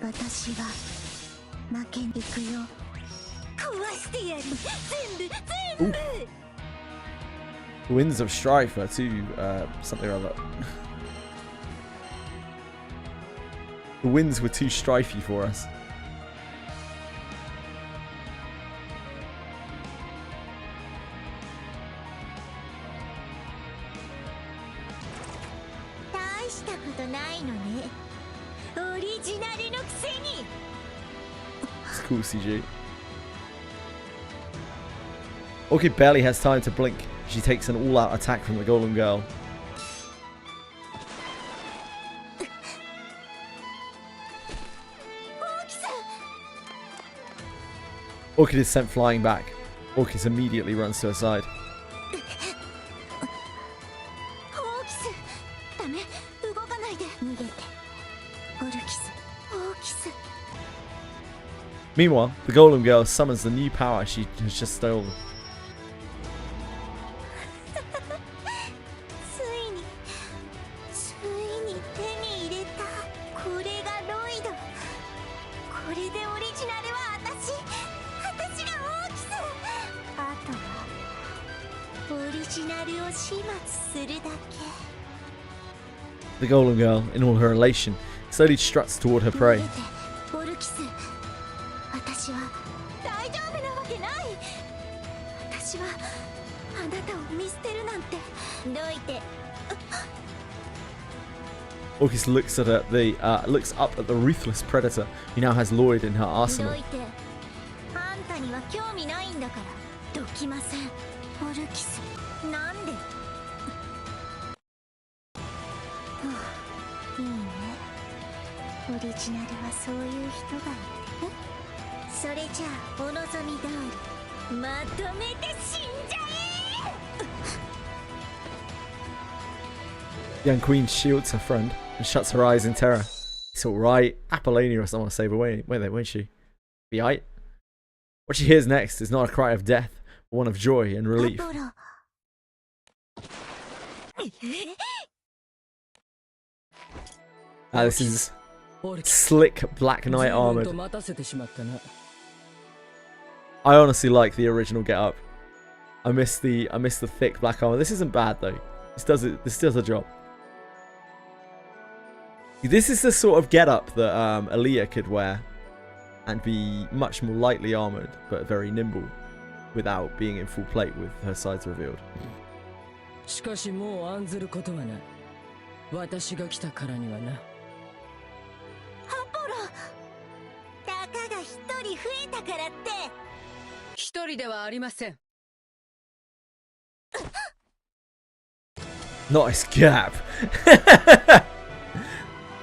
私は負けに行くよ。壊してやる。全部。 Winds of Strife are to something or other. The winds were too strifey for us. It's cool, CG. Orchid barely has time to blink. She takes an all-out attack from the Golem Girl. Orchid is sent flying back. Orchid immediately runs to her side. Meanwhile, the Golem Girl summons the new power she has just stolen. The Golem Girl, in all her elation, slowly struts toward her prey. Orchis looks at looks up at the ruthless predator who now has Lloyd in her arsenal. Young Queen shields her friend and shuts her eyes in terror. It's alright. Apollonia or someone will save her way, won't she? Be aight? What she hears next is not a cry of death, but one of joy and relief. This is slick Black Knight armored. I honestly like the original get-up. I miss the thick black armor. This isn't bad though. This does a job. This is the sort of get-up that Aaliyah could wear and be much more lightly armored, but very nimble, without being in full plate with her sides revealed. Nice gap.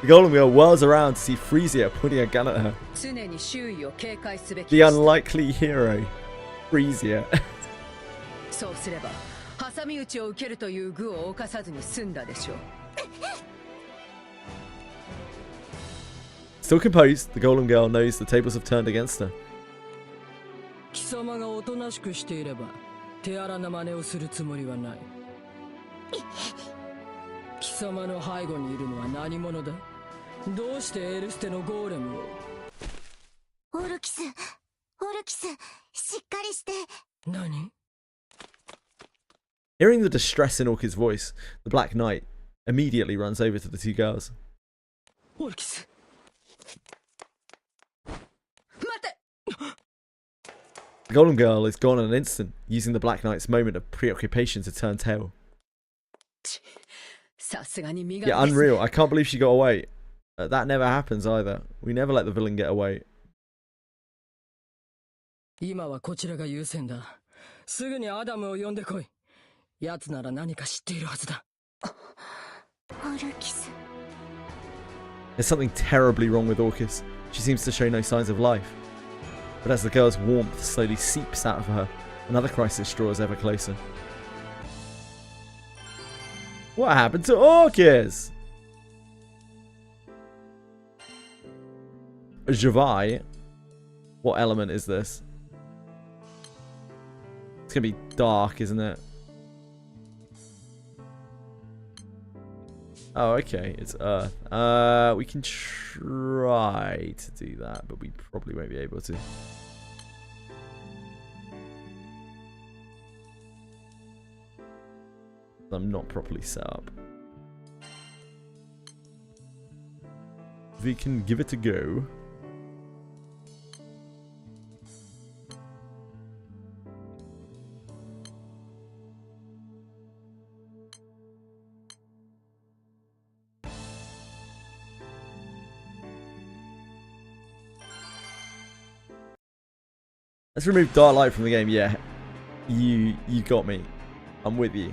The Golem Girl whirls around to see Frisia pointing a gun at her. The unlikely hero, Frisia. Still composed, the Golem Girl knows the tables have turned against her. Hearing the distress in Orchid's voice, the Black Knight immediately runs over to the two girls. The Golem Girl is gone in an instant, using the Black Knight's moment of preoccupation to turn tail. Yeah, unreal. I can't believe she got away. That never happens either. We never let the villain get away. There's something terribly wrong with Orchis. She seems to show no signs of life. But as the girl's warmth slowly seeps out of her, another crisis draws ever closer. What happened to Orchis? Javai? What element is this? It's gonna be dark, isn't it? Oh, okay. It's Earth. We can try to do that, but we probably won't be able to. I'm not properly set up. we can give it a go. Let's remove Dark Light from the game. Yeah, you got me. I'm with you.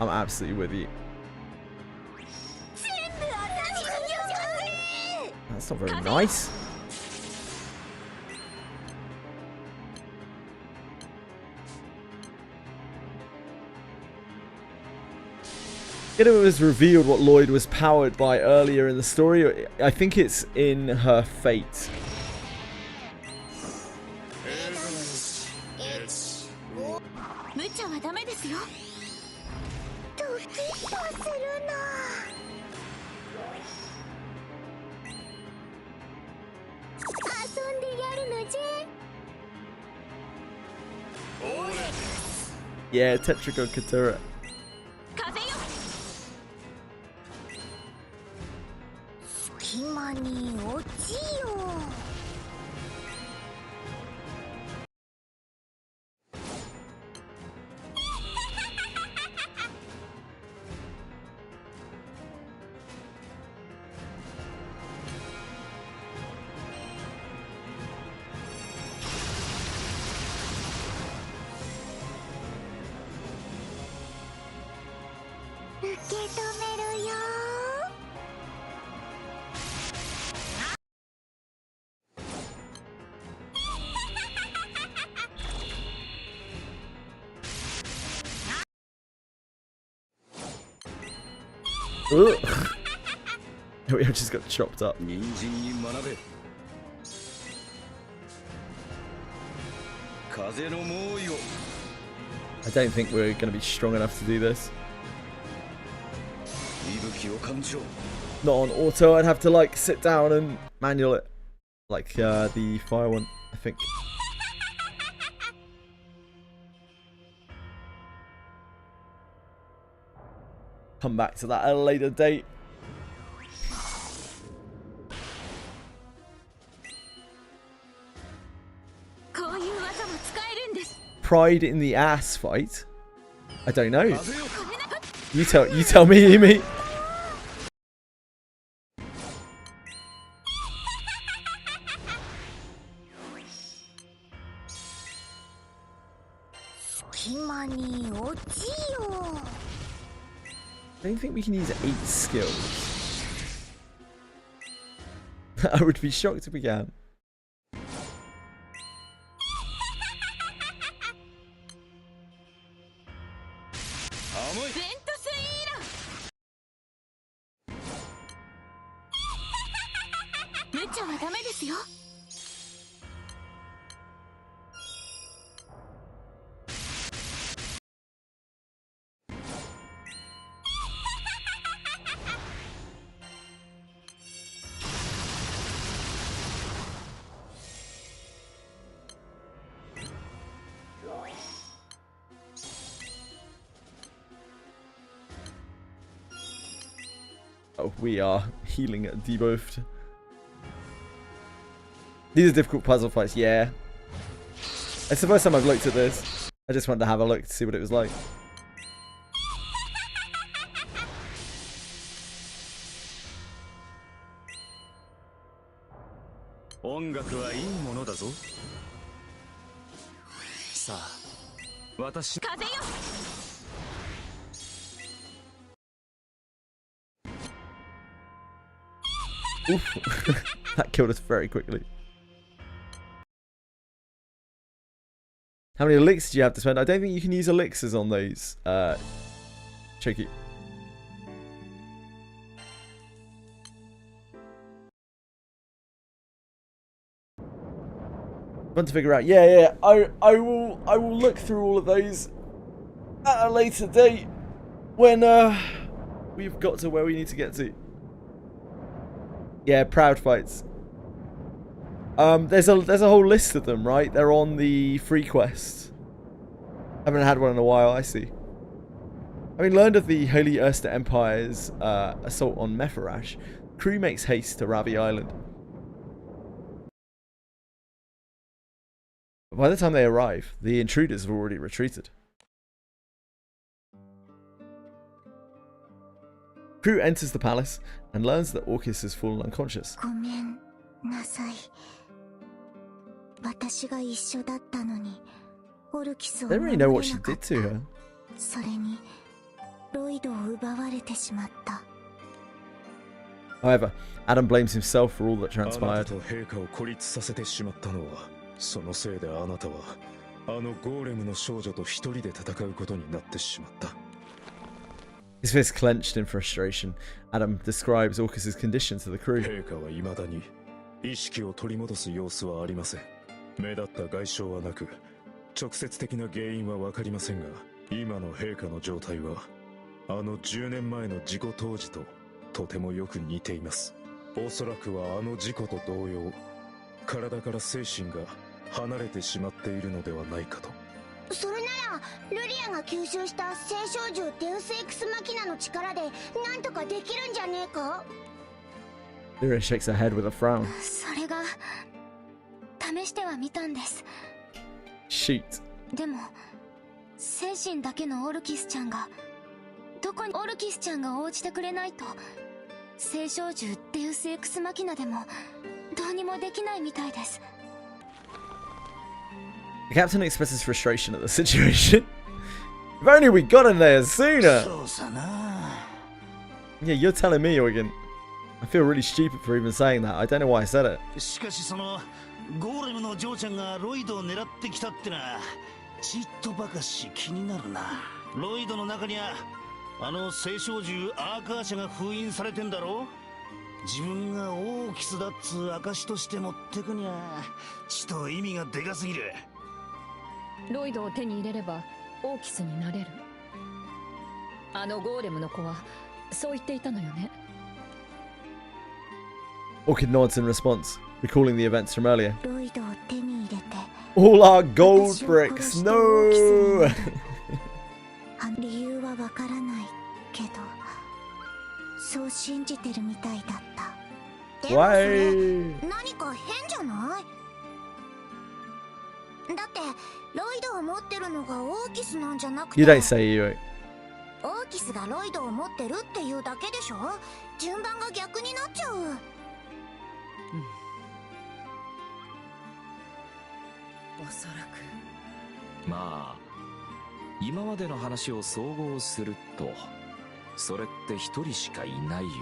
I'm absolutely with you. That's not very nice. It was revealed what Lloyd was powered by earlier in the story. I think it's in her fate. Yeah, Tetragon Katura. We just got chopped up. I don't think we're going to be strong enough to do this. Not on auto, I'd have to like sit down and manual it. Like the fire one, I think. Come back to that at a later date. Pride in the ass fight? I don't know. You tell me, Emi. I don't think we can use 8 skills. I would be shocked if we can. Oh, we are healing debuffed. These are difficult puzzle fights, yeah. It's the first time I've looked at this. I just wanted to have a look to see what it was like. Oof. That killed us very quickly. How many elixirs do you have to spend? I don't think you can use elixirs on those. Tricky. Fun to figure out. Yeah. I will look through all of those at a later date when we've got to where we need to get to. Yeah, proud fights. There's a whole list of them, right? They're on the free quest. Haven't had one in a while, I see. Having learned of the Holy Erster Empire's assault on Mefarash, the crew makes haste to Ravi Island. But by the time they arrive, the intruders have already retreated. Crew enters the palace and learns that Orcus has fallen unconscious. They don't really know what she did to her. However, Adam blames himself for all that transpired. His fist clenched in frustration. Adam describes Orcus's condition to the crew. 意識を取り戻す様子はありません。目立った外傷はなく、直接的な原因は分かりませんが、今の陛下の状態はあの10年前の事故当時ととてもよく似ています。おそらくはあの事故と同様、体から精神が離れてしまっているのではないかと。それならルリアが吸収した聖少獣デウスエクスマキナの力でなんとかできるんじゃねえか。 Lyra shakes her head with a frown. それが試してはみたんです。 Shoot. でも精神だけのオルキスちゃんがどこにオルキスちゃんが応じてくれないと聖少獣デウスエクスマキナでもどうにもできないみたいです。 The captain expresses frustration at the situation. If only we got in there sooner. Yeah, you're telling me, Eugen. I feel really stupid for even saying that. I don't know why I said it. しかしそのゴーレムの嬢ちゃんがロイドを狙ってきたってな、ちっとばかし気になるな。ロイドの中にはあの聖少獣アーカー社が封印されてんだろ。自分がオーキスだっつう証として持ってくにゃちと意味がでかすぎる。ロイドを手に入れればオーキスになれる。あのゴーレムの子はそう言っていたのよね。 Orchid nods in response, recalling the events from earlier. All our gold bricks! No! 理由はわからないけど、そう信じてるみたいだった。でもそれ何か変じゃない？だってロイドを持ってるのがオーキスなんじゃなくて。You don't say you. オーキスがロイドを持ってるっていうだけでしょ。順番が逆になっちゃう。 おそらくまあ今までの話を総合するとそれって一人しかいないよね。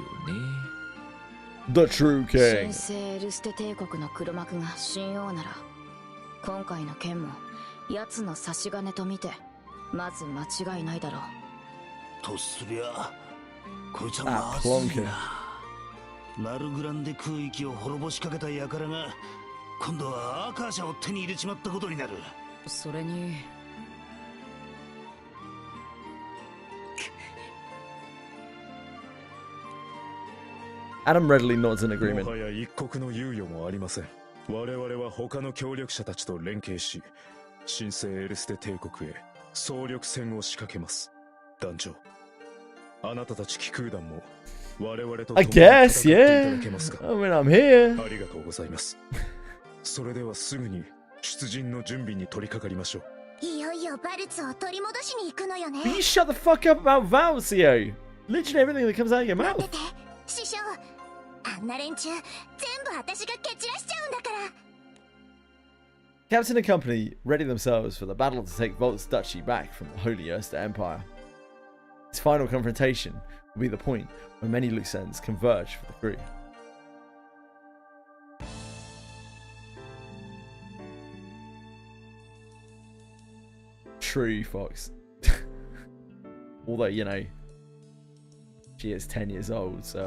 The True King。 神聖エルステ帝国の黒幕が神王なら今回の件も奴の差し金と見てまず間違いないだろう。とすりゃこいつはまずいな。ナルグランデ空域を滅ぼしかけた輩が今度はアーカー社を手に入れちまったことになる。それにAdam readily nods in agreement. もはや一刻の猶予もありません。我々は他の協力者たちと連携し、神聖エルステ帝国へ総力戦を仕掛けます。団長、あなたたち気空団も我々と共に戦っていただけますか。I mean, I'm here. ありがとうございます。それではすぐに出陣の準備に取り掛かりましょう。いよいよバルツを取り戻しに行くのよね。 You shut the fuck up about Valsio. Literally everything that comes out of your mouth. 師匠、あんな連中全部私が蹴散らしちゃうんだから。 Captain and company ready themselves for the battle to take Volt's duchy back from the Holy Erster Empire. This final confrontation will be the point where many loose ends converge for the crew. True, Fox. Although, you know, she is 10 years old, so...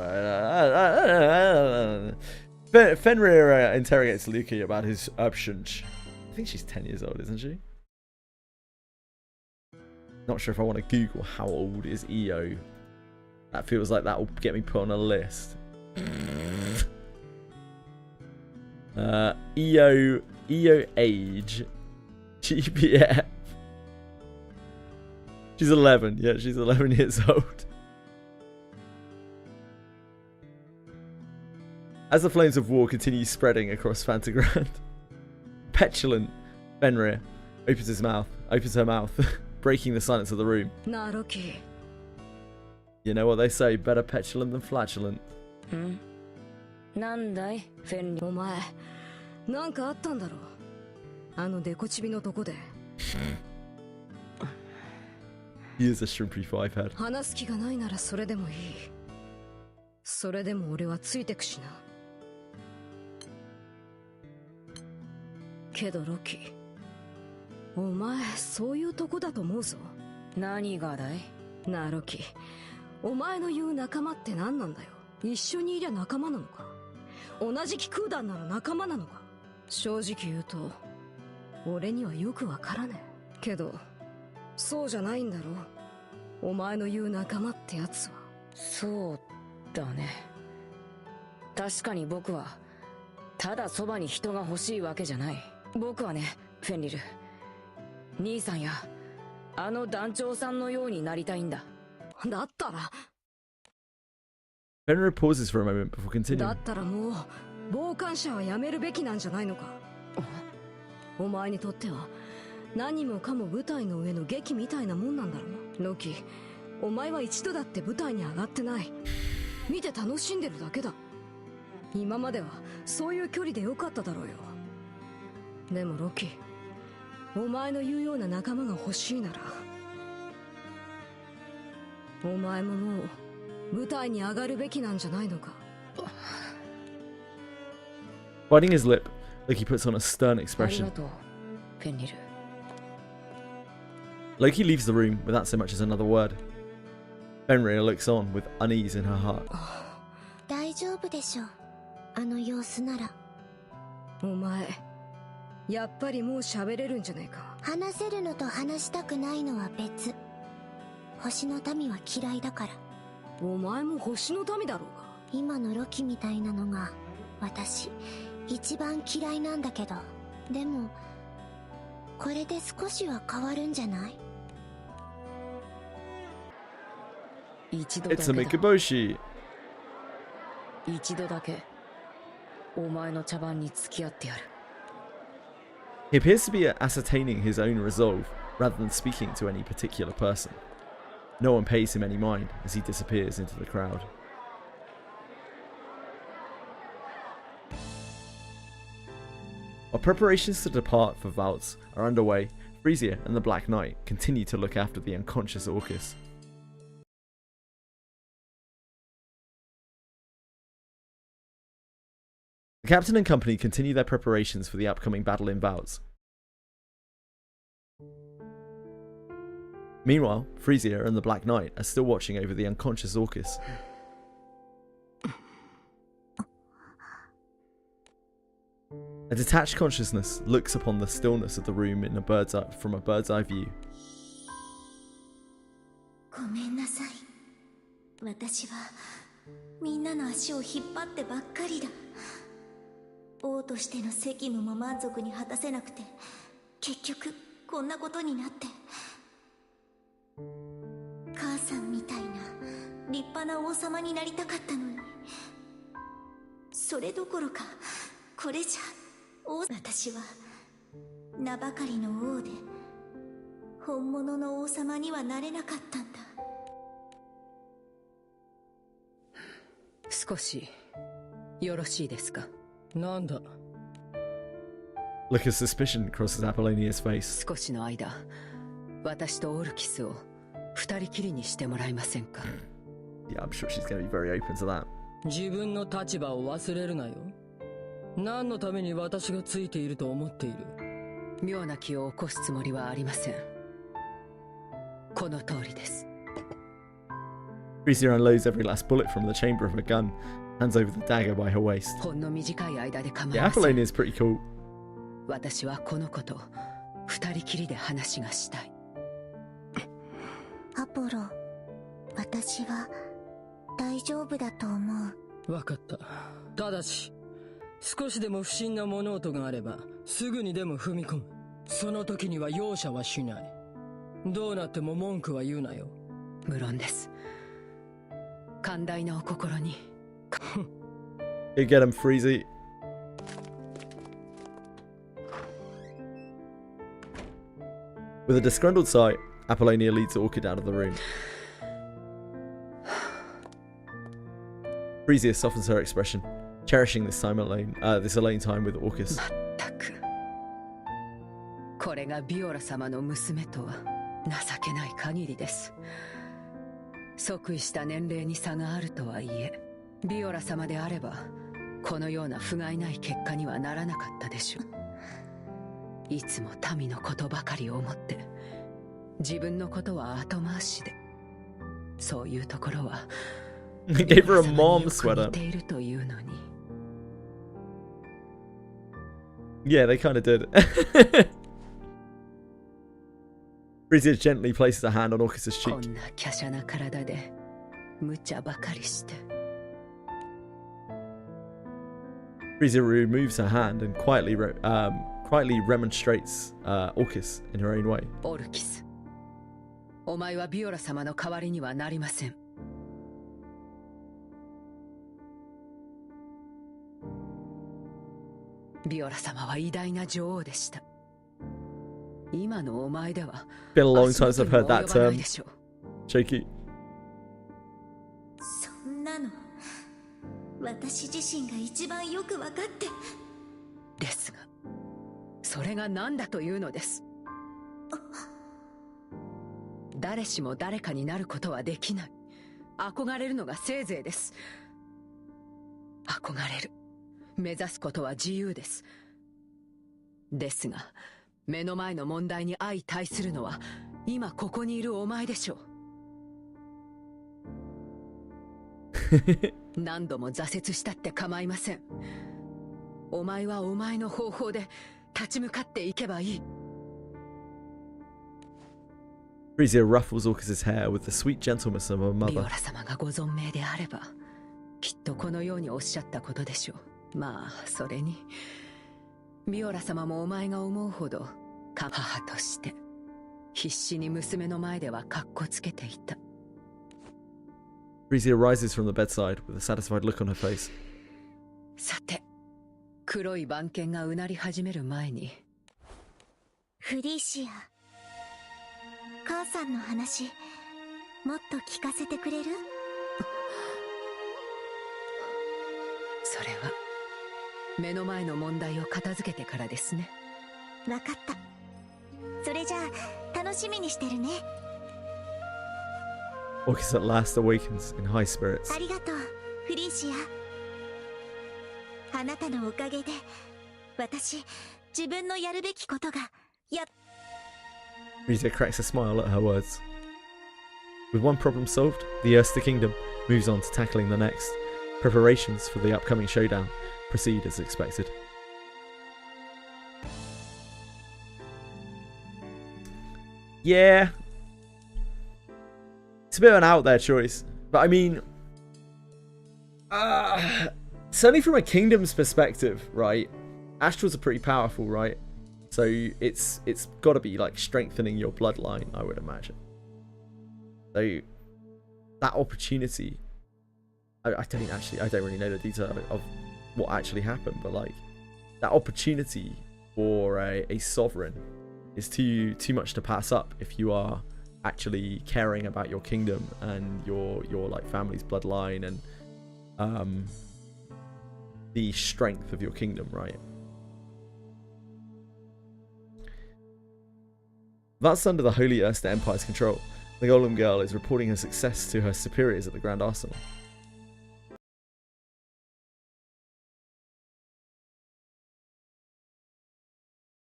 Fenrir interrogates Luki about his options. I think she's 10 years old, isn't she? Not sure if I want to Google how old is EO. That feels like that will get me put on a list. EO age. GPF. She's 11. Yeah, she's 11 years old. As the flames of war continue spreading across Fantagrand, petulant Fenrir opens her mouth, breaking the silence of the room. You know what they say, better petulant than flatulent. なんだい、フェンリー。お前、なんかあったんだろう。あのデコチビのとこで。He is a shrimpy five head. 話す気がないならそれでもいい。それでも俺はついてくしな。けどロキ、お前そういうとこだと思うぞ。何がだい？なあロキ、お前の言う仲間って何なんだよ。一緒にいりゃ仲間なのか。同じ気空団なら仲間なのか。正直言うと俺にはよくわからねえけど、そうじゃないんだろう。お前の言う仲間ってやつは。そうだね。確かに僕はただそばに人が欲しいわけじゃない。僕はね、フェンリル、兄さんやあの団長さんのようになりたいんだ。だったら Fenrir pauses for a moment before continuing. だったらもう傍観者はやめるべきなんじゃないのか。お前にとっては何もかも舞台の上の劇みたいなもんなんだろうな。ロキ、お前は一度だって舞台に上がってない。見て楽しんでるだけだ。今まではそういう距離でよかっただろうよ。でもロキ、お前の言うような仲間が欲しいなら、お前ももう舞台に上がるべきなんじゃないのか。Biting his lip, Loki puts on a stern expression. Loki leaves the room without so much as another word. Fenrir looks on with unease in her heart. 大丈夫でしょう。あの様子なら。お前、やっぱりもう喋れるんじゃねえか。話せるのと話したくないのは別。星の民は嫌いだから。お前も星の民だろうが。今のロキみたいなのが私一番嫌いなんだけど、でもこれで少しは変わるんじゃない？ It's a Mikaboshi. 一度だけお前の茶番に付き合ってやる。He appears to be ascertaining his own resolve rather than speaking to any particular person. No one pays him any mind as he disappears into the crowd. While preparations to depart for Valtz are underway, Frisia and the Black Knight continue to look after the unconscious Orcus. The captain and company continue their preparations for the upcoming battle in Valtz. Meanwhile, Frisia and the Black Knight are still watching over the unconscious Orcus. A detached consciousness looks upon the stillness of the room in from a bird's eye view. ごめんなさい。私はみんなの足を引っ張ってばっかりだ。王としての責務も満足に果たせなくて、結局こんなことになって。母さんみたいな立派な王様になりたかったのに、それどころかこれじゃ私は名ばかりの王で本物の王様にはなれなかったんだ。少しよろしいですか。なんだ。 Look as suspicion crosses Apollonia's face. 少しの間、私とオルキスを二人きりにしてもらえませんか。Yeah, I'm sure she's going to be very open to that. 自分の立場を忘れるなよ。何のために私がついていると思っている。妙な気を起こすつもりはありません。この通りです。Frisia unloads every last bullet from the chamber of her gun, hands over the dagger by her waist. ほんの短い間で構い Yeah, ません。 Apollonia is pretty cool. 私はこの子と二人きりで話がしたい。アポロ、私は大丈夫だと思う。わかった。ただし少しでも不審な物音があればすぐにでも踏み込む。その時には容赦はしない。どうなっても文句は言うなよ。無論です。寛大なお心に。You get him, Freezy. With a disgruntled sigh, Apollonia leads Orchid out of the room. Freesia softens her expression, cherishing this alone time with Orcus. これがビオラ様の娘とは情けない限りです。即位した年齢に差があるとはいえ、ビオラ様であればこのような不甲斐ない結果にはならなかったでしょう。いつも民のことばかり思って自分のことは後回しで、そういうところは They gave her a mom sweater. Yeah, they kind of did. Freesia gently places a hand on Orcus's cheek. Freesia removes her hand and quietly remonstrates Orcus in her own way. オルキス、お前はビオラ様の代わりにはなりません。ビオラ様は偉大な女王でした。今のお前では Been a long time since I've heard that term. Shaky. そんなの私自身が一番よくわかって。ですが、それが何だというのです。誰しも誰かになることはできない。憧れるのがせいぜいです。憧れる、目指すことは自由です。ですが、目の前の問題に相対するのは今ここにいるお前でしょう。何度も挫折したって構いません。お前はお前の方法で立ち向かっていけばいい。Freesia ruffles Orcus's hair with the sweet gentleness of her mother. ビオラ様がご存命であれば、きっとこのようにおっしゃったことでしょう。まあ、それにビオラ様もお前が思うほど母として必死に娘の前ではカッコつけていた。Freesia rises from the bedside with a satisfied look on her face. さて、黒い番犬がうなり始める前に。フリーシア、母さんの話もっと聞かせてくれる？それは目の前の問題を片付けてからですね。わかった。それじゃあ楽しみにしてるね。Orcus at last awakens in high spirits. ありがとう、フリーシア。あなたのおかげで私、自分のやるべきことがFreesia cracks a smile at her words. With one problem solved, the Erster Kingdom moves on to tackling the next. Preparations for the upcoming showdown proceed as expected. Yeah. It's a bit of an out there choice. But I mean, certainly from a kingdom's perspective, right? Astrals are pretty powerful, right? So it's got to be like strengthening your bloodline, I would imagine. So that opportunity, I don't really know the detail of what actually happened, but like that opportunity for a sovereign is too much to pass up if you are actually caring about your kingdom and your like family's bloodline and the strength of your kingdom, right? That's under the Holy Erster Empire's control. The Golem Girl is reporting her success to her superiors at the Grand Arsenal.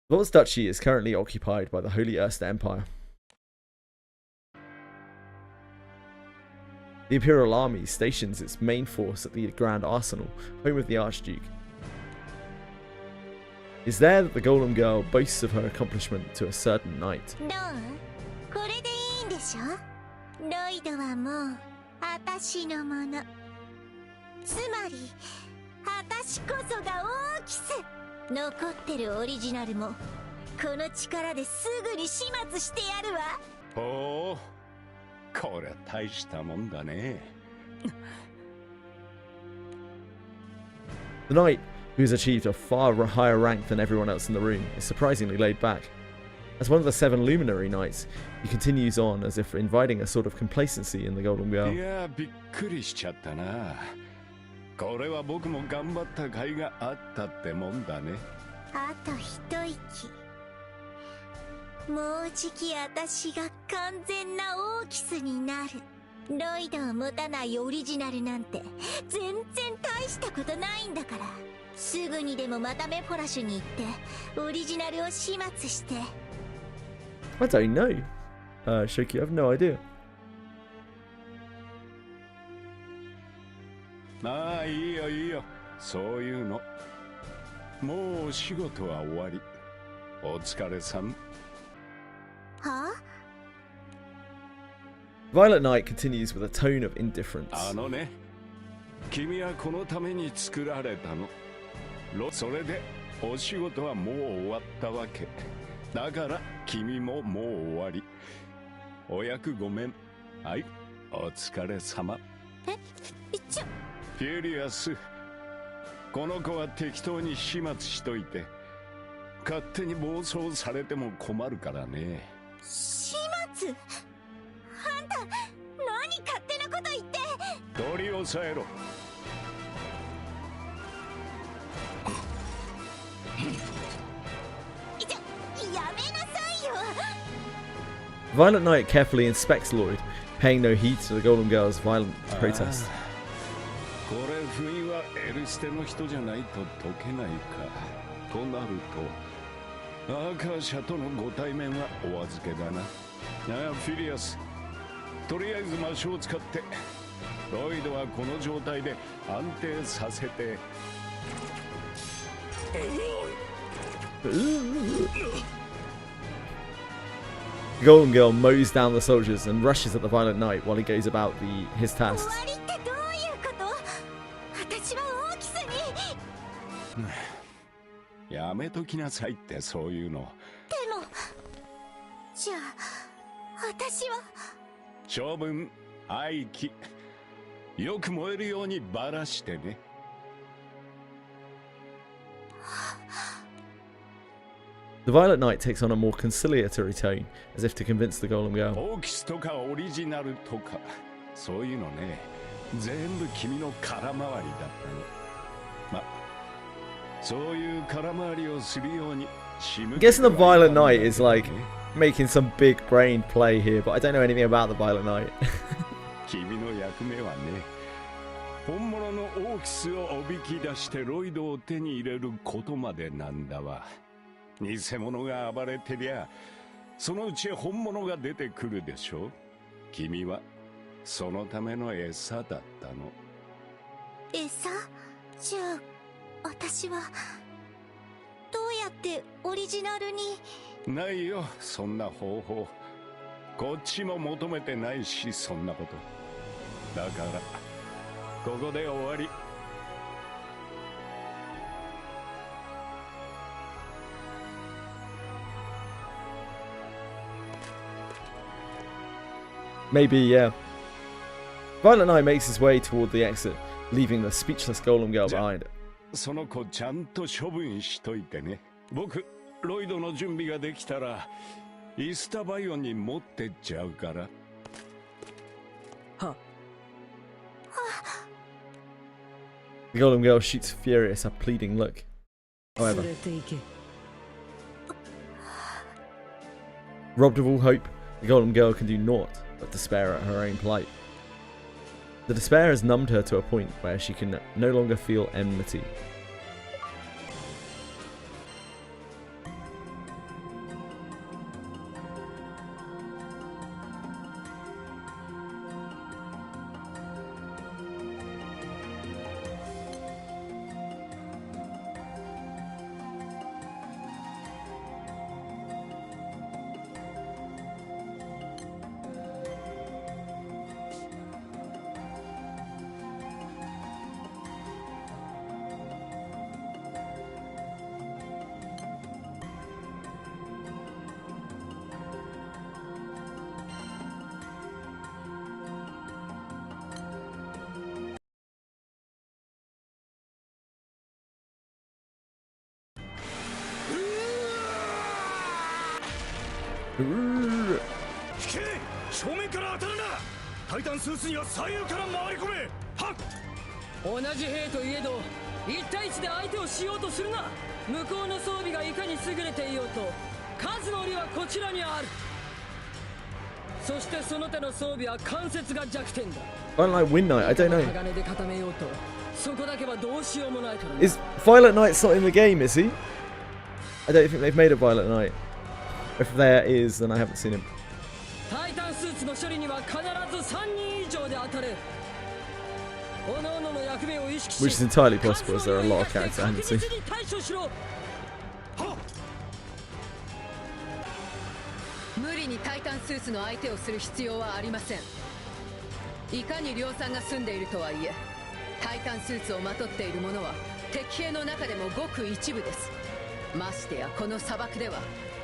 Volz Duchy is currently occupied by the Holy Erster Empire. The Imperial Army stations its main force at the Grand Arsenal, home of the Archduke. It's there that the Golem Girl boasts of her accomplishment to a certain night. これでいいんでしょ？ロイドはもう私のもの。つまり私こそがオーキス。残ってるオリジナルもこの力ですぐに始末してやるわ。ほう、こりゃ大したもんだね。The knight, who's achieved a far higher rank than everyone else in the room, is surprisingly laid back. As one of the 7 luminary knights, he continues on as if inviting a sort of complacency in the Golden Girl. いや、びっくりしちゃったな。これは僕も頑張った甲斐があったってもんだね。あと一息。もうじき私が完全なオーキスになる。ロイドを持たないオリジナルなんて全然大したことないんだから。すぐにでもまたメフォラシュに行ってオリジナルを始末して。I don't know. Shoki, I have no idea. まあいいよいいよ、そういうの。もうお仕事は終わり。お疲れさん。はあ？ Violet Knight continues with a tone of indifference. あのね、君はこのために作られたの。それでお仕事はもう終わったわけ。だから君ももう終わり。お役ごめん。はい、お疲れ様。フューリアス、この子は適当に始末しといて。勝手に暴走されても困るからね。始末？あんた何勝手なこと言って。取り押さえろ。やめなさいよ。 Violet Knight carefully inspects Lloyd, paying no heed to the Golden Girl's violent protest. これ封印はエルステの人じゃないと解けないか。となるとアーカーシャとのご対面はお預けだな。ああ、フィリアス、とりあえず魔性を使ってロイドはこの状態で安定させて。The Golden Girl mows down the soldiers and rushes at the Violet Knight while he goes about his tasks. 終わりってどういうこと？私はオーキスに。やめときなさいってそういうの。でも、じゃあ私は。処分、愛機、よく燃えるようにばらしてね。The Violet Knight takes on a more conciliatory tone, as if to convince the Golden Girl. オーキスとかオリジナルとかそういうのね、全部君の空回りだったの。ま、そういう空回りをするように。I'm guessing the Violet Knight is like making some big brain play here, but I don't know anything about the Violet Knight. 君の役目はね、本物のオーキスをおびき出してロイドを手に入れることまでなんだわ。偽物が暴れてりゃそのうち本物が出てくるでしょ。君はそのための餌だったの。餌？じゃあ私はどうやってオリジナルに。ないよ、そんな方法。こっちも求めてないし、そんなこと。だからここで終わり。Maybe, yeah. Violet Knight makes his way toward the exit, leaving the speechless Golem Girl behind. その子ちゃんと処分しといてね。僕、ロイドの準備ができたらイスタバイオンに持ってっちゃうから。は。The Golem Girl shoots Furious a pleading look. However, robbed of all hope, the Golem Girl can do naught but despair at her own plight. The despair has numbed her to a point where she can no longer feel enmity. 引け、正面から当たるな。タイタンスーツには左右から回り込め。はっ。同じ兵といえど1対1で相手をしようとするな。向こうの装備がいかに優れていようと数の利はこちらにある。そしてその手の装備は関節が弱点だ。 I don't like Wind Knight. I don't know. 鋼で固めようとそこだけはどうしようもないからな。 Is Violet Knight's not in the game, is he? I don't think they've made a Violet Knight. If there is, then I haven't seen him. タイタンスーツの処理には必ず3人以上で当たれ。各々の役目を意識し Which is entirely possible, as there are a lot of characters I haven't seen. 確実に対処しろ。無理にタイタンスーツの相手をする必要はありません。いかに量産が済んでいるとはいえ、タイタンスーツをまとっている者は敵兵の中でもごく一部です。ましてやこの砂漠では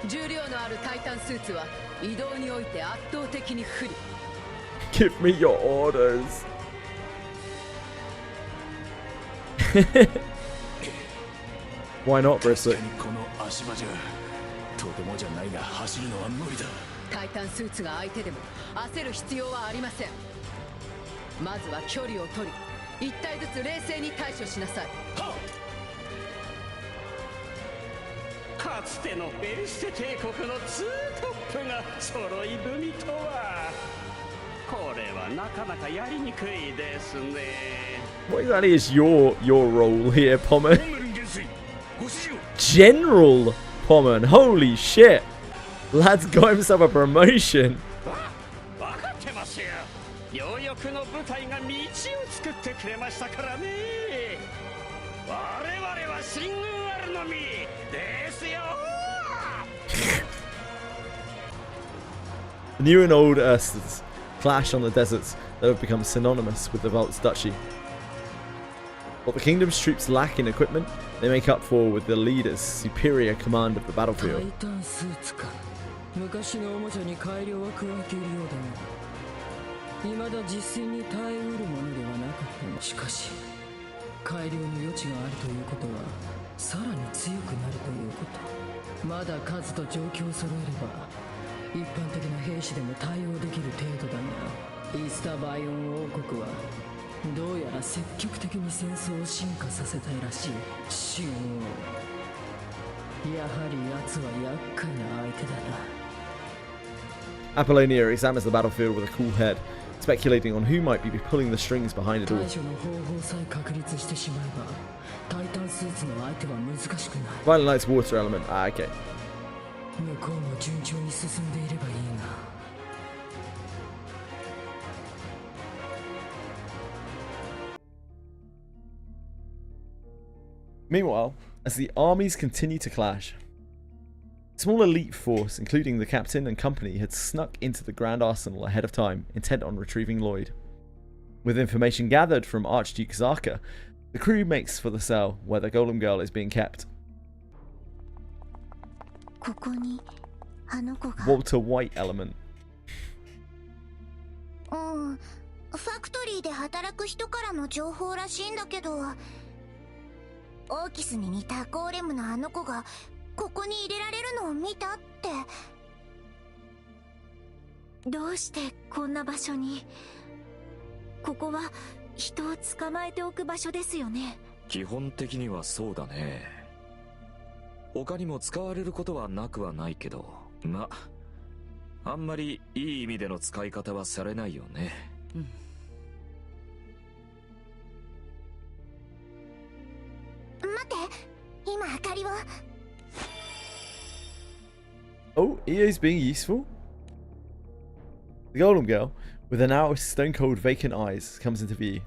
重量のあるタイタンスーツは移動において圧倒的に不利。 Give me your orders. Why not, Bristley? この足場じゃとてもじゃないが走るのは無理だ。タイタンスーツが相手でも焦る必要はありません。まずは距離を取り、一体ずつ冷静に対処しなさい。かつてのベルステ帝国のツートップが揃い踏みとは、これはなかなかやりにくいですね。 What exactly is your role here, Pommer? General Pommer. Holy shit! Lad's got himself a promotion. わかってますよ。両翼の部隊が道を作ってくれましたからね。我々は進軍あるのみですよ。New and old Ursteds clash on the deserts that have become synonymous with the Volt's duchy. What the kingdom's troops lack in equipment, they make up for with the leader's superior command of the battlefield. タイタンスーツか。昔のおもちゃに改良は加えているようだが、未だ実戦に耐えうるものではなかったの。しかし改良の余地があるということはさらに強くなるということ。まだ数と状況を揃えれば一般的な兵士でも対応できる程度だが、イースターバイオン王国はどうやら積極的に戦争を進化させたいらしい。シオン王、やはり奴は厄介な相手だな。 Apollonia examines the battlefield with a cool head, speculating on who might be pulling the strings behind it all. 対処の方法さえ確立してしまえばタイタンスーツの相手は難しくない。 Violent Knight's water element. Ah, okay. 向こうも順調に進んでいればいいが。 Meanwhile, as the armies continue to clash, a small elite force, including the captain and company, had snuck into the Grand Arsenal ahead of time, intent on retrieving Lloyd. With information gathered from Archduke Zarka, the crew makes for the cell where the Golem Girl is being kept. ここにあの子が。 Walter White element. ファクトリーで働く人からの情報らしいんだけど、オーキスに似たゴーレムのあの子がここに入れられるのを見たって。どうしてこんな場所に。ここは人を捕まえておく場所ですよね。基本的にはそうだね。他にも使われることはなくはないけど、まあんまりいい意味での使い方はされないよね。待って、今明かりを。Oh, EA's being useful? The Golem Girl, with her now stone-cold vacant eyes, comes into view.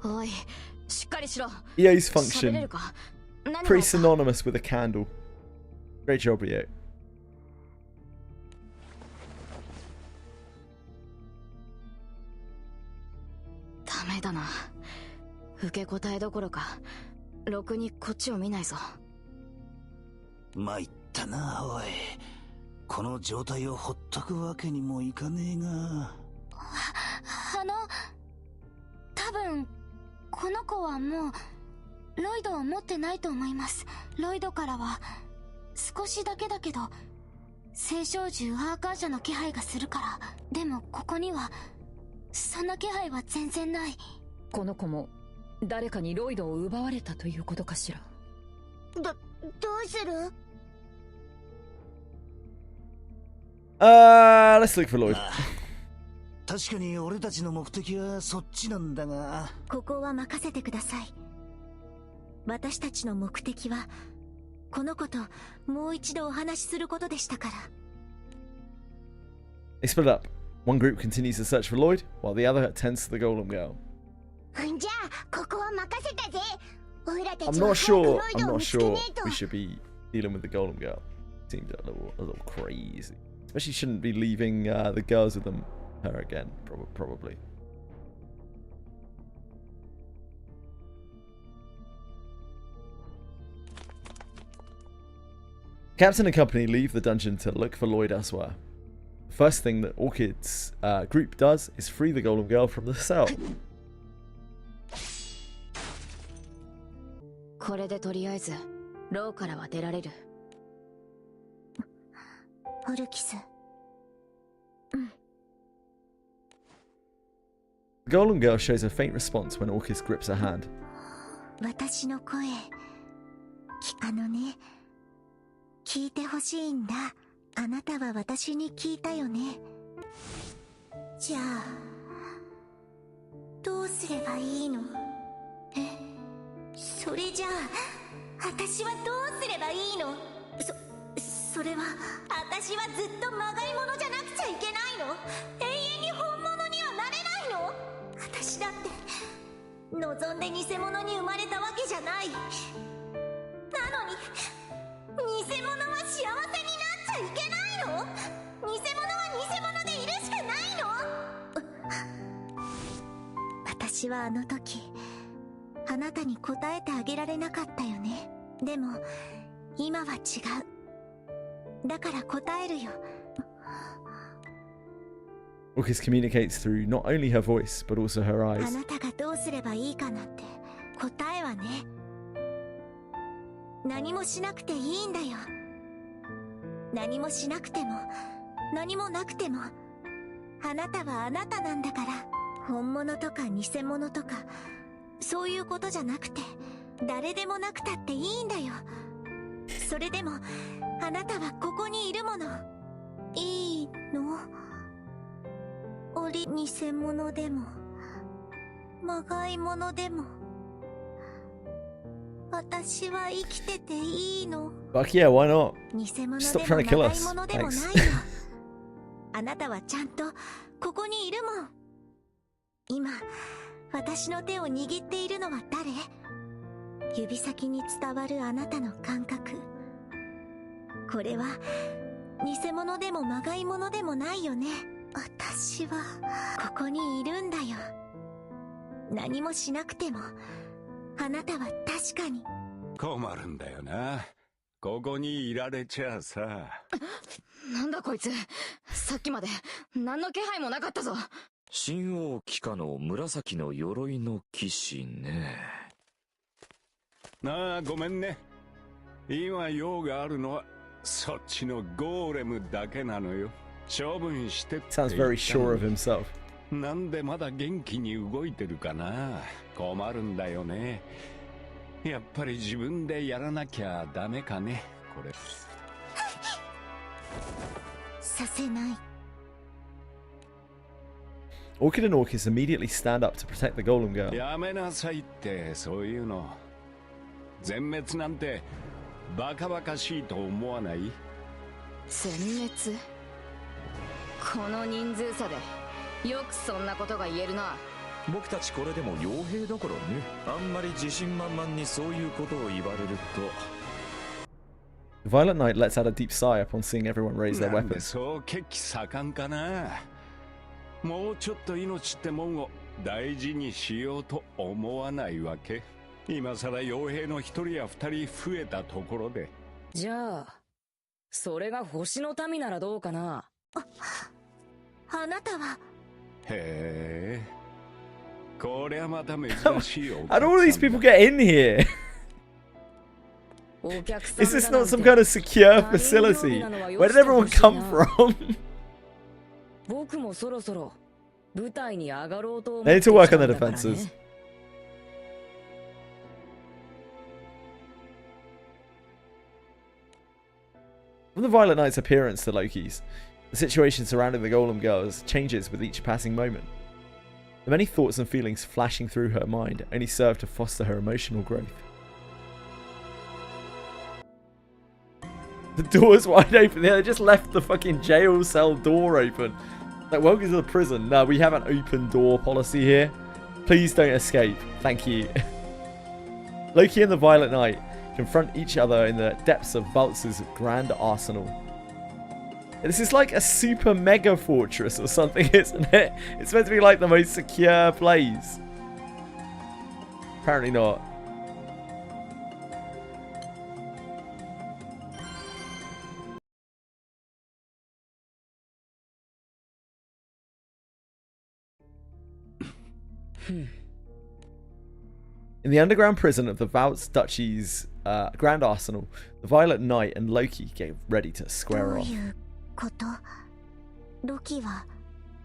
おい、しっかりしろ。 EA's function, pretty synonymous with a candle. Great job, EA. ダメだな。受け答えどころか、ろくにこっちを見ないぞ。参ったな、おい。この状態をほっとくわけにもいかねえが。多分この子はもうロイドを持ってないと思います。ロイドからは少しだけだけど青少獣アーカージャの気配がするから。でもここにはそんな気配は全然ない。この子も誰かにロイドを奪われたということかしら。どうする？ Let's look for Lloyd. 確かに俺たちの目的はそっちなんだが。ここは任せてください。私たちの目的はこの子ともう一度お話しすることでしたから。They split up. One group continues to search for Lloyd, while the other attends to the Golem Girl. じゃあここは任せたぜ。オイラた I'm ちは not 早く sure. ロイ I'm ドを not 見つけね sure えと。 we should be dealing with the Golem Girl. Seemed a little crazy. Especially shouldn't be leaving the girls with her again. Probably. Captain and company leave the dungeon to look for Lloyd elsewhere. The first thing that Orchid's group does is free the Golem Girl from the cell. これでとりあえず牢からは出られる。オルキス。The Golem Girl shows a faint response when Orchis grips her hand. 私の声、聞いてほしいんだ。あなたは私に聞いたよね。じゃあ、どうすればいいの？それじゃあ、私はどうすればいいの？それは、私はずっとまがいものじゃなくちゃいけないの？永遠に本物にはなれないの？私だって、望んで偽物に生まれたわけじゃない。なのに、偽物は幸せになっちゃいけないの？偽物は偽物でいるしかないの？私はあの時、あなたに答えてあげられなかったよね。でも、今は違う。だから答えるよ。Orchis communicates through not only her voice, but also her あ eyes. なたがどうすればいいかなんて、答えはね、何もしなくていいんだよ。何もしなくても、何もなくても、あなたはあなたなんだから。本物とか偽物とか、そういうことじゃなくて、誰でもなくたっていいんだよ。それでも、あなたはここにいるもの。いいの？偽物でも、まがいものでも、私は生きてていいの？ Fuck yeah, why not? 偽物 Stop で trying も to kill まがい us. ものでもないよ。 Thanks. あなたはちゃんとここにいるもん。今、私の手を握っているのは誰？指先に伝わるあなたの感覚。これは、偽物でもまがいものでもないよね。私は、ここにいるんだよ。何もしなくても、あなたは確かに。困るんだよな。ここにいられちゃさ。なんだこいつ。さっきまで何の気配もなかったぞ。神王騎下の紫の鎧の騎士ね。ああ、ごめんね。今用があるのはそっちのゴーレムだけなのよ。処分してって。 Sounds very sure of himself. なんでまだ元気に動いてるかな。困るんだよね。やっぱり自分でやらなきゃダメかね、これ。させない。 Orchid and Orchis immediately stand up to protect the Golem Girl. やめなさいって、そういうの。全滅なんてバカバカしいと思わない？全滅？この人数差でよくそんなことが言えるな。僕たちこれでも傭兵だからね。あんまり自信満々にそういうことを言われると。 The Violet Knight lets out a deep sigh upon seeing everyone raise their なんで weapons. そう血気盛んかな。もうちょっと命ってもんを大事にしようと思わないわけ？今さら傭兵の一人や二人増えたところで。じゃあそれが星の民ならどうかな。あなたは。へえ、こりゃまた珍しいよ。How do all these people get in here? Is this not some kind of secure facility? Where did everyone come from? They need to work on their defenses. From the Violet Knight's appearance to Loki's, the situation surrounding the Golem Girls changes with each passing moment. The many thoughts and feelings flashing through her mind only serve to foster her emotional growth. The door's wide open. Yeah, they just left the fucking jail cell door open. Like, welcome to the prison. No, we have an open door policy here. Please don't escape. Thank you. Loki and the Violet Knight confront each other in the depths of Valtz's grand arsenal. This is like a super mega fortress or something, isn't it? It's meant to be like the most secure place. Apparently not. In the underground prison of the Valtz Duchy's Grand Arsenal, the Violet Knight and Loki get ready to square off. ロキは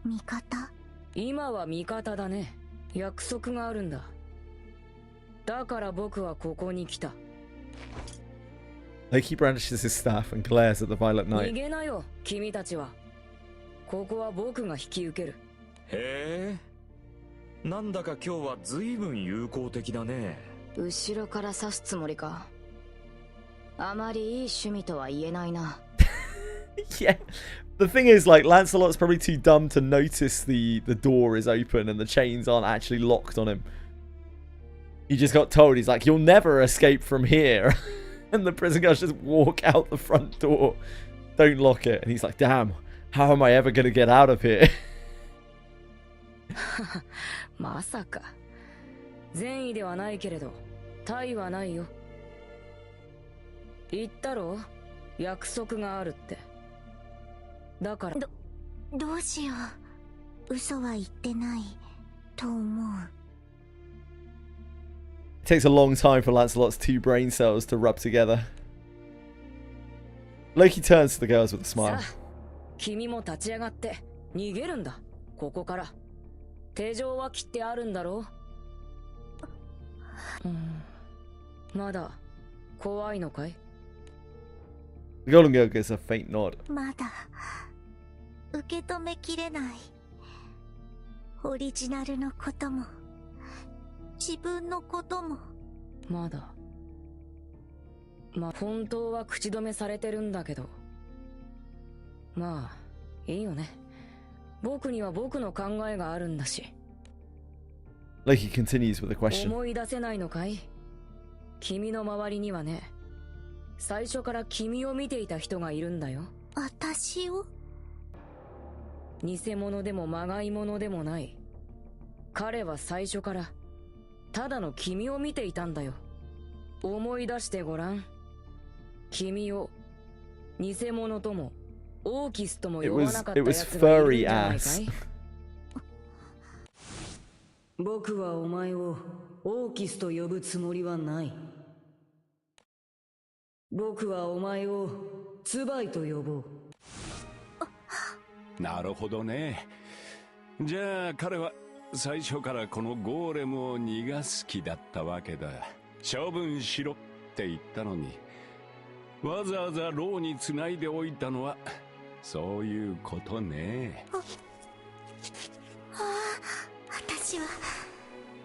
味方？今は味方だね。約束があるんだ。だから僕はここに来た。Loki brandishes his staff and glares at the Violet Knight. 逃げなよ、君たちは。ここは僕が引き受ける。へえ。なんだか今日は随分友好的だね。後ろから刺すつもりか。あまりいい趣味とは言えないな。Yeah. The thing is, like, Lancelot's probably too dumb to notice the door is open and the chains aren't actually locked on him. He just got told, he's like, you'll never escape from here. And the prison guards just walk out the front door. Don't lock it. And he's like, damn, how am I ever going to get out of here? まさか。善意ではないけれど、大はないよ。言ったろ？約束があるって。だから。どうしよう。嘘は言ってないと思う。It takes a long time for Lancelot's two brain cells to rub together. Loki turns to the girls with a smile. 君も立ち上がって逃げるんだ。ここから。手錠は切ってあるんだろう。まだ怖いのかい？ The Golden Girl gives a faint nod. まだ受け止めきれない。オリジナルのことも自分のことも。まだ。本当は口止めされてるんだけど。まあいいよね。僕には僕の考えがあるんだし。Loki continues with a question. 思い出せないのかい？君の周りにはね。最初から君を見ていた人がいるんだよ。私を？偽物でもまがい物でもない。彼は最初からただの君を見ていたんだよ。思い出してごらん。君を偽物ともオーキスとも呼ばなかったやつがいるんじゃないかい？僕はお前をオーキスと呼ぶつもりはない。僕はお前をツバイと呼ぼう。なるほどね。じゃあ彼は最初からこのゴーレムを逃がす気だったわけだ。処分しろって言ったのに、わざわざ牢につないでおいたのはそういうことね。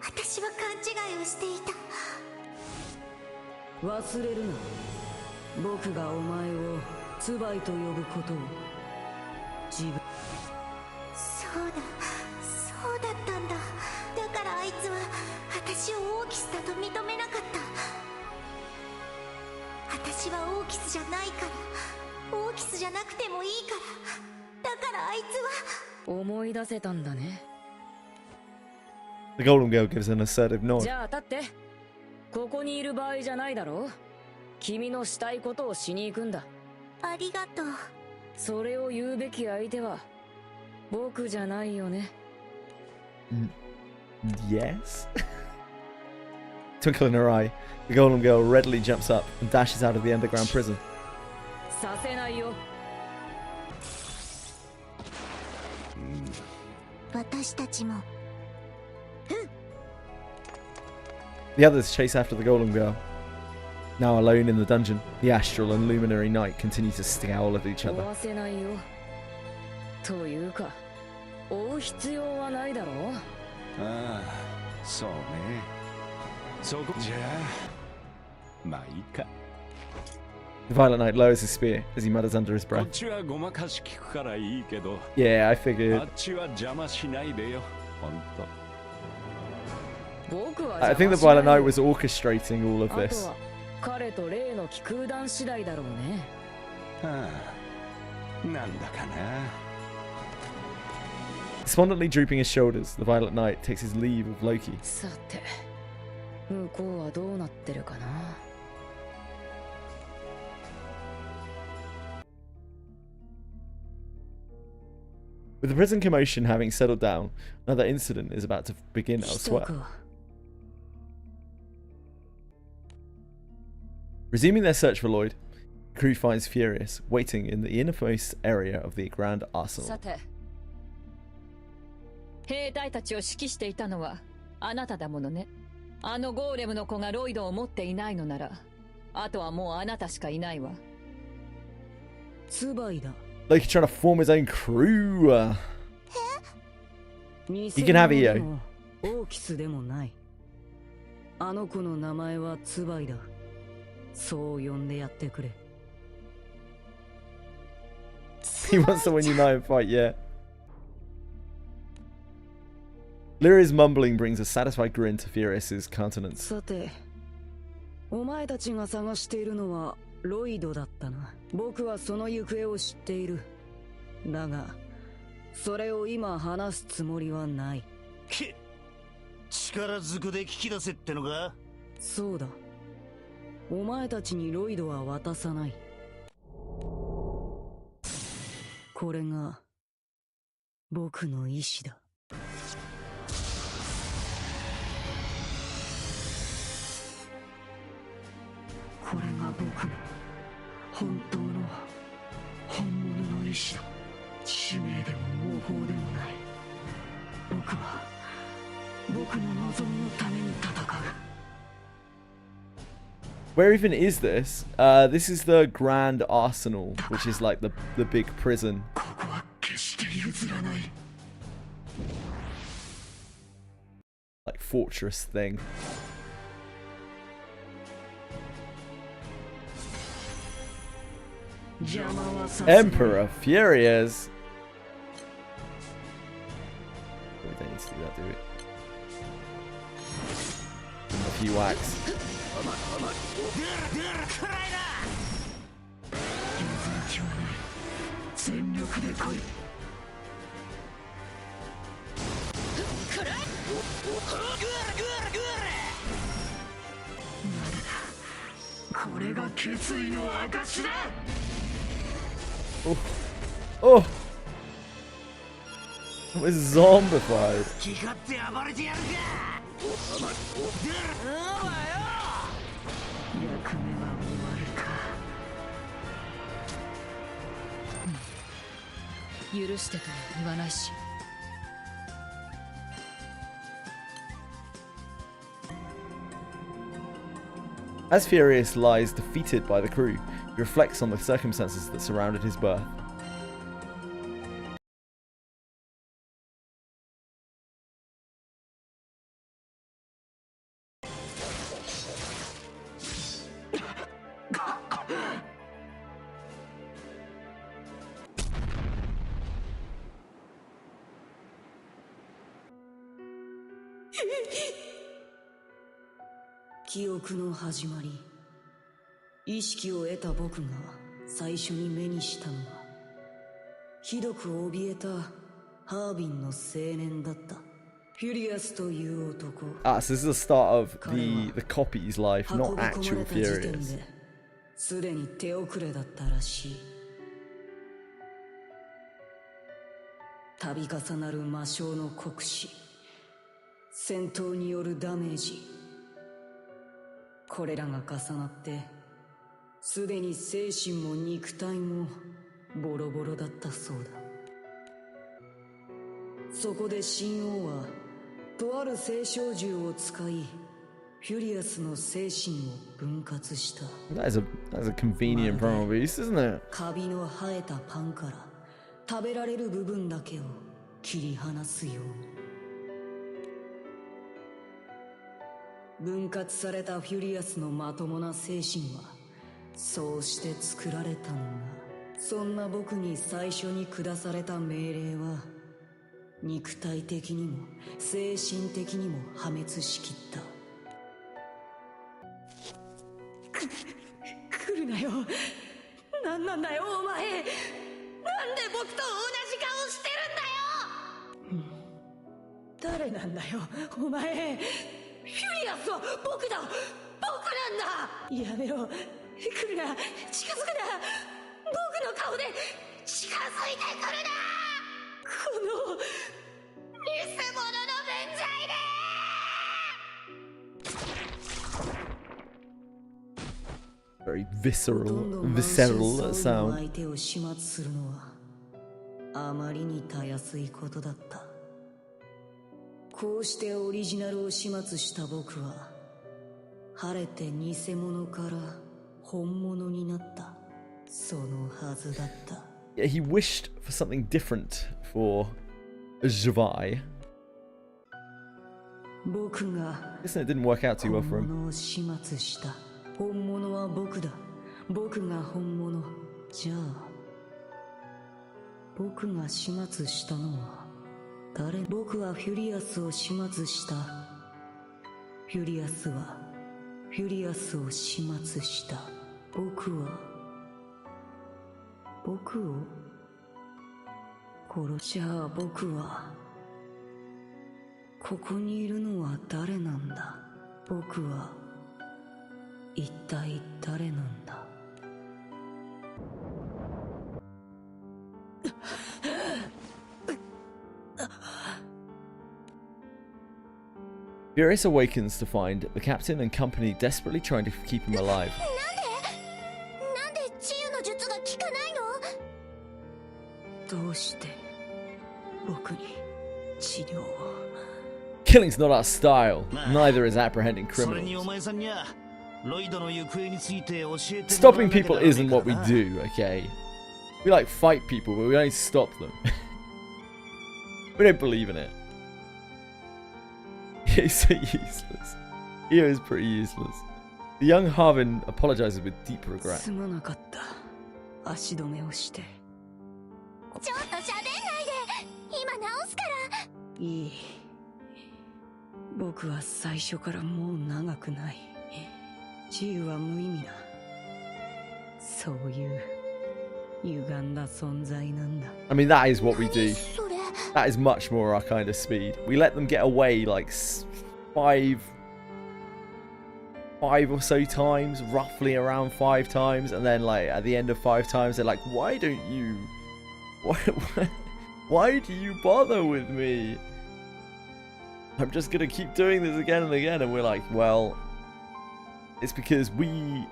私は勘違いをしていた。忘れるな。僕がお前をツバイと呼ぶことを。自分。そうだったんだ。だからあいつは私をオーキスだと認めなかった。私はオーキスじゃないから、オーキスじゃなくてもいいから。だからあいつは。思い出せたんだね。The Golden Girl gives an assertive nod. じゃあ立って。ここにいる場合じゃないだろう。君のしたいことをしに行くんだ。ありがとう。それを言うべき相手は僕じゃないよね。Yes. Twinkle in her eye, the golem girl readily jumps up and dashes out of the underground prison. させないよ。私たちも The others chase after the golem girl. Now alone in the dungeon, the astral and luminary knight continue to scowl at each other. 追わせないよ。というか、追う必要はないだろう。ああ、そうね。そこじゃあ、まあいいか。The Violet Knight lowers his spear as he mutters under his こ breath. っちはごまかし聞くからいいけど。Yeah, I figured. あっちは邪魔しないでよ、ほんと。I think the Violet Knight was orchestrating all of あと this. は彼と例の気空団次第だろうね。ああ、なんだかな。Despondently drooping his shoulders, the Violet Knight takes his leave of Loki. さて、向こうはどうなってるかな。With the prison commotion having settled down, another incident is about to begin elsewhere. Resuming their search for Lloyd, the crew finds Furious waiting in the innermost area of the Grand Arsenal. さて、兵隊たちを指揮していたのはあなただものね。あのゴーレムの子がロイドを持っていないのなら、あとはもうあなたしかいないわ。ツバイだ。Loki trying to form his own crew. You can have it, yo. オーキスでもない。あの子の名前はツバイだ。そう呼んでやってくれ。He wants to win you knife fight, yeah. Lyria's mumbling brings a satisfied grin to Furious's countenance. さて、お前たちが探しているのはロイドだったな。僕はその行方を知っている。だが、それを今話すつもりはない。力ずくで聞き出せってのか？そうだ。お前たちにロイドは渡さない。これが僕の意志だ。これが僕の本当の本物の意志だ。使命でも方法でもない。僕は僕の望みのために戦う。Where even is this? This is the Grand Arsenal, which is like the big prison. Like fortress thing. Emperor Furious. We don't need to do that, do we? A few whacks. Oh. Oh. It was zombified. 許してとは言わないし。As Furious lies defeated by the crew, he reflects on the circumstances that surrounded his birth. Hehehe 記憶の始まり。意識を得た僕が最初に目にしたのは、ひどく怯えたハービンの青年だった。フュリアスという男。Ah, so this is the start of the copy's life, not actual Furious. すでに手遅れだったらしい。度重なる魔性の酷使、戦闘によるダメージ、これらが重なってすでに精神も肉体もボロボロだったそうだ。そこで神王はとある聖小銃を使いフュリアスの精神を分割した。 That's a convenient promise, isn't it? カビの生えたパンから食べられる部分だけを切り離すように。分割されたフュリアスのまともな精神はそうして作られたのが、そんな僕に最初に下された命令は肉体的にも精神的にも破滅しきった。来るなよ。何なんだよお前。なんで僕と同じ顔してるんだよ。誰なんだよお前。フュリアスは僕だ。僕なんだ。やめろ。来るな。近づくな。僕の顔で近づいてくるな。この偽物の免罪で。 Very visceral sound. 相手を始末するのはあまりにたやすいことだった。こうしてオリジナルを始末した僕は晴れて偽物から本物になった。そのはずだった。 Yeah, he wished for something different for Javai. 僕が Listen, it didn't work out too well for 本 him. 物を始末した。本物は僕だ。僕が本物。じゃあ僕が始末したのは誰？僕はフュリアスを始末した。フュリアスはフュリアスを始末した。僕は僕を殺し。じゃあ僕はここにいるのは誰なんだ。僕は一体誰なんだ。Furious awakens to find the captain and company desperately trying to keep him alive. なんで治癒の術が効かないの？どうして僕に治療を。 Killing's not our style. Neither is apprehending それに criminals. お前さんにはロイドの行方について教えて Stopping people isn't what we do, okay? We like fight people, but we don't stop them. We don't believe in it. He's so useless. He is pretty useless. The young Harvin apologizes with deep regret. すまなかった。足止めをして。ちょっと喋んないで。今直すから。いい。僕は最初からもう長くない。治癒は無意味だ。そういう歪んだ存在なんだ。 I mean, that is what we do. That is much more our kind of speed. We let them get away like five or so times, roughly around 5 times, and then like at the end of 5 times, they're like, "Why don't you? Why do you bother with me? I'm just gonna keep doing this again and again." And we're like, "Well, it's because we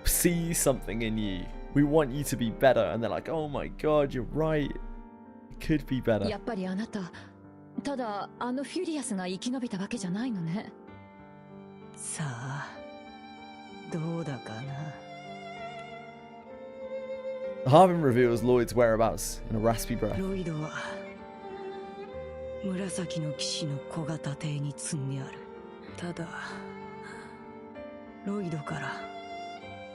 see something in you. We want you to be better." And they're like, "Oh my God, you're right. It could be better." やっぱりあなた、ただあのフュリアスが生き延びたわけじゃないのね。さあ、どうだかな。 Harvin reveals Lloyd's whereabouts in a raspy breath. ロイドは紫の騎士の小型艇に積んである。ただロイドから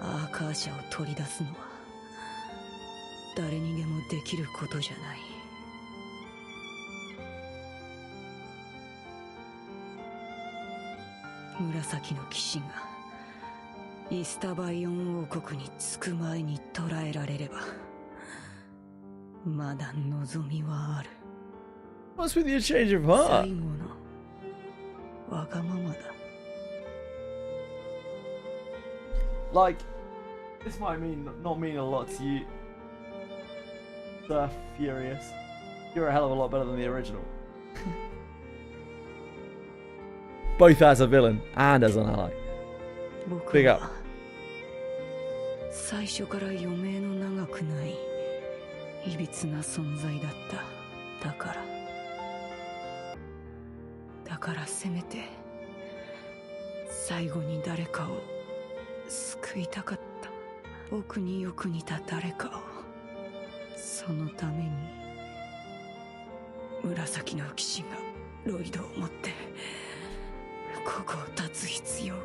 アーカーシャを取り出すのは誰にでもできることじゃない。紫の騎士がイスタバイオン王国に着く前に捕らえられればまだ望みはある。 What's with your change of heart? 最後のわがままだ。 Like, this might not mean a lot to you, Sir Furious. You're a hell of a lot better than the original. Both as a villain and as an ally. Big up. 最初から余命の長くないいびつな存在だった。だからせめて最後に誰かを救いたかった。僕によく似た誰かを。そのために紫の騎士がロイドを持ってここを立つ必要が。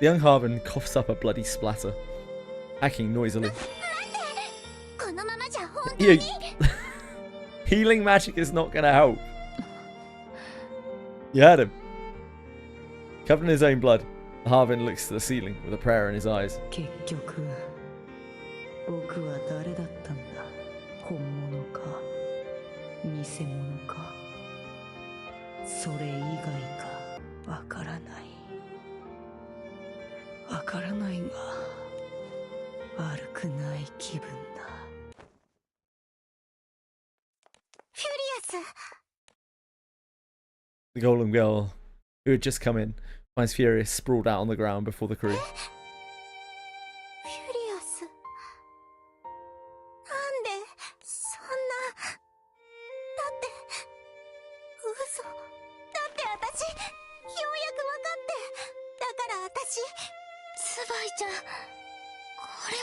The young Harvin coughs up a bloody splatter, hacking noisily. Healing magic is not gonna help. You heard him. Covered in his own blood, the Harvin looks to the ceiling with a prayer in his eyes. 結局僕は誰だったんだ。本物か偽物かそれ以外かわからない。わからないが悪くない気分だ。フュリアス。 The golem girl, who had just come in, finds Furious sprawled out on the ground before the crew. フュリアス。なんでそんな。だって嘘。だって私ようやく分かって。だから私ツバイちゃんこれは。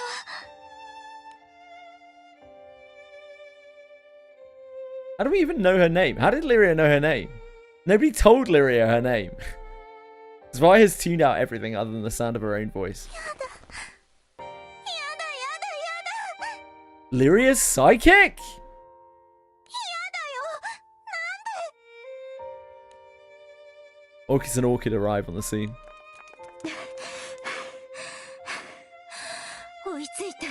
How do we even know her name? How did Lyria know her name? Nobody told Lyria her name. Zwei has tuned out everything other than the sound of her own voice. Lyria's psychic? Orchis and Orchid arrive on the scene. 追いついた。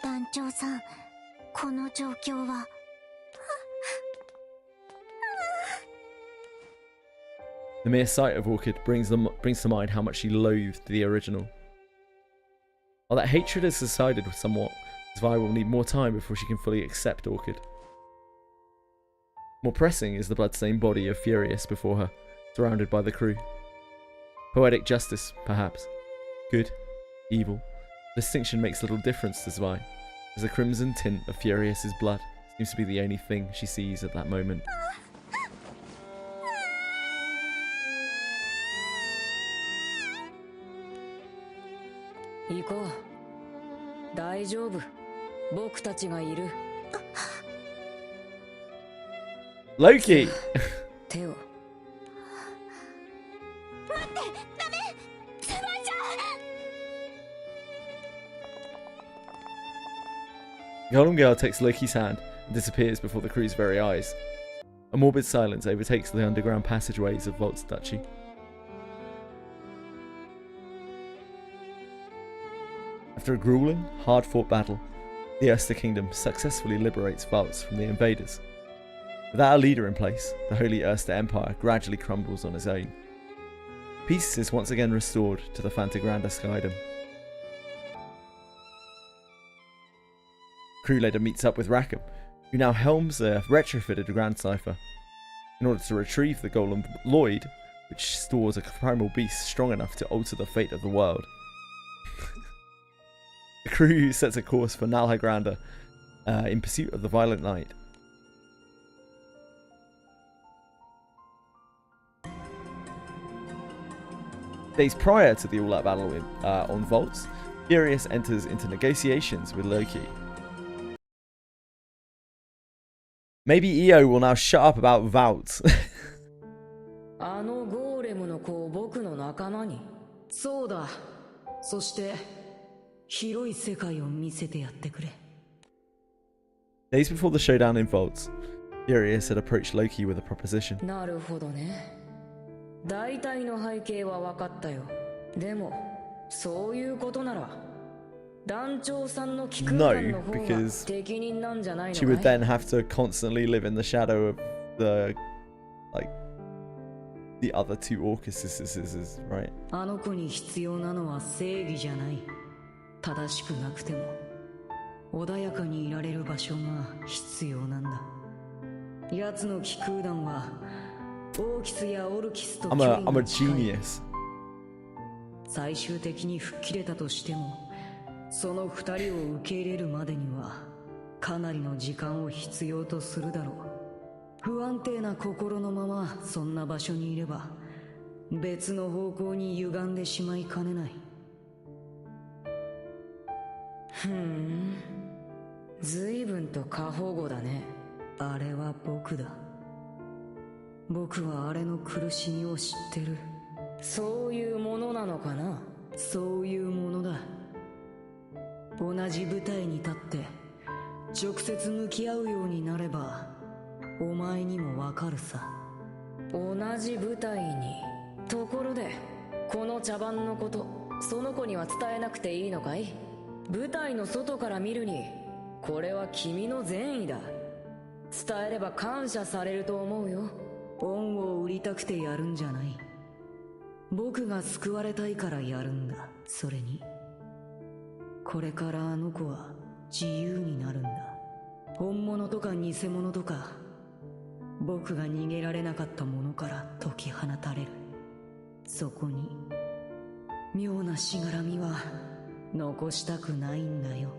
団長さん、この状況は。The mere sight of Orchid brings to mind how much she loathed the original. While that hatred has subsided somewhat, Zwei will need more time before she can fully accept Orchid. More pressing is the bloodstained body of Furious before her, surrounded by the crew. Poetic justice, perhaps. Good, evil. Distinction makes little difference to Zwei, as the crimson tint of Furious's blood seems to be the only thing she sees at that moment. Loki! Golem Girl takes Loki's hand and disappears before the crew's very eyes. A morbid silence overtakes the underground passageways of Volt's duchy. After a grueling, hard-fought battle, the Erster Kingdom successfully liberates Volts from the invaders. Without a leader in place, the Holy Erster Empire gradually crumbles on its own. Peace is once again restored to the Fantagranda skydom. Crew leader meets up with Rackham, who now helms a retrofitted Grand Cipher, in order to retrieve the golem Lloyd, which stores a primal beast strong enough to alter the fate of the world. The crew sets a course for Nalhagranda in pursuit of the Violent Knight. Days prior to the all-out battle on Volts, Furious enters into negotiations with Loki. Maybe EO will now shut up about Vault. あのゴーレムの子を僕の仲間に。そうだ。そして広い世界を見せてやってくれ。Days before the showdown in Volts, Furious had approached Loki with a proposition. なるほどね。大体の背景は分かったよ。でもそういうことなら。団長さんの気空間の方が適任なんじゃないのかい? She would then have to constantly live in the shadow of the the other two Orcuses, right? あの子に必要なのは正義じゃない。正しくなくても穏やかにいられる場所が必要なんだ。奴の気空団はオーキスやオルキスと距離が近い。I'm a genius. 最終的に吹っ切れたとしても、その二人を受け入れるまでにはかなりの時間を必要とするだろう。不安定な心のままそんな場所にいれば別の方向に歪んでしまいかねない。随分と過保護だね。あれは僕だ。僕はあれの苦しみを知ってる。そういうものなのかな。そういうものだ。同じ舞台に立って直接向き合うようになればお前にもわかるさ。同じ舞台に。ところでこの茶番のことその子には伝えなくていいのかい。舞台の外から見るにこれは君の善意だ。伝えれば感謝されると思うよ。恩を売りたくてやるんじゃない。僕が救われたいからやるんだ。それにこれからあの子は自由になるんだ。本物とか偽物とか僕が逃げられなかったものから解き放たれる。そこに妙なしがらみは残したくないんだよ。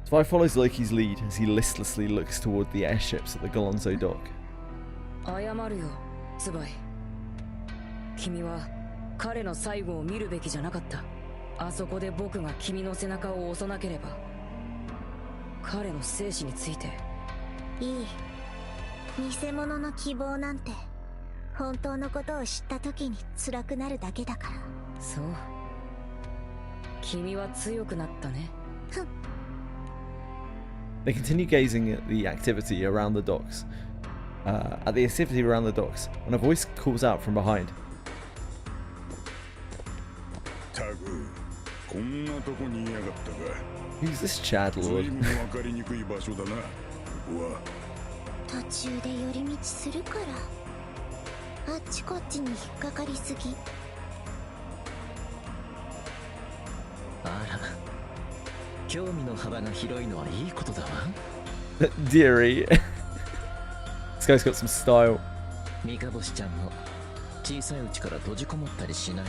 Spy follows Loki's lead as he listlessly looks toward the airships at the Golonzo dock. 謝るよ、ツバイ。君は彼の最後を見るべきじゃなかった。あそこで僕が君の背中を押さなければ。彼の生死について。いい。偽物の希望なんて本当のことを知った時に辛くなるだけだから。そう。君は強くなったね。They continue gazing at the activity around the docks. When a voice calls out from behind. タグ、こんなとこにいやがったか。 Who's this Chad Lord? 随分分かりにくい場所だな。ここは途中で寄り道するから、あっちこっちに引っかかりすぎ。あら、興味の幅が広いのはいいことだわ。Dearie. This guy's got some style. ミカボシちゃんも小さいうちから閉じこもったりしない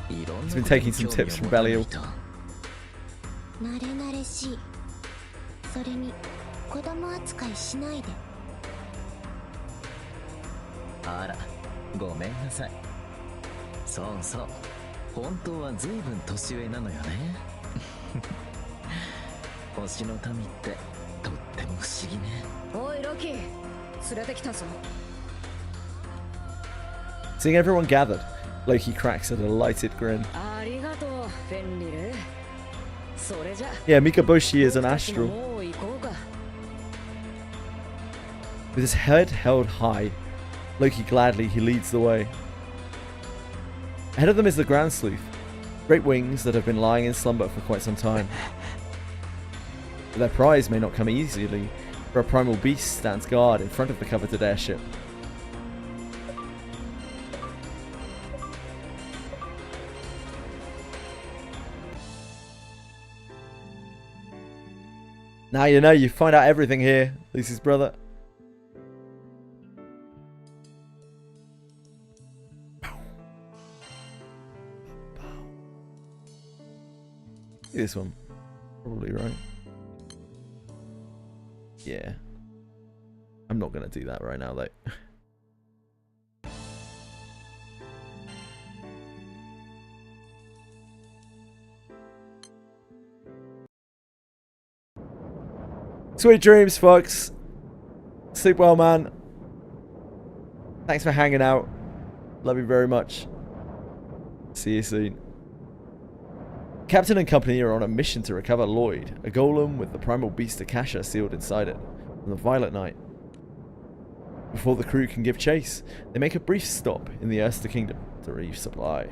で、いろんな He's been taking some tips from Belial. 慣れ慣れしい。それに子供扱いしないで。あら、ごめんなさい。そうそう、本当は随分年上なのよね。星の民ってとっても不思議ね。おいロキ、連れてきたぞ。 Seeing everyone gathered, Loki cracks a delighted grin. ありがとう、フェンリル。それじゃ。Yeah, Mikaboshi is an astral. もう行こうか。 With his head held high, Loki gladly he leads the way. Ahead of them is the Grand Sleuth, great wings that have been lying in slumber for quite some time. But their prize may not come easily, for a primal beast stands guard in front of the coveted airship. Now you know, you find out everything here, Lucy's brother. This one. Probably right. Yeah. I'm not going to do that right now, though. Sweet dreams, folks. Sleep well, man. Thanks for hanging out. Love you very much. See you soon. Captain and company are on a mission to recover Lloyd, a golem with the primal beast Akasha sealed inside it, from the Violet Knight. Before the crew can give chase, they make a brief stop in the Erster Kingdom to resupply.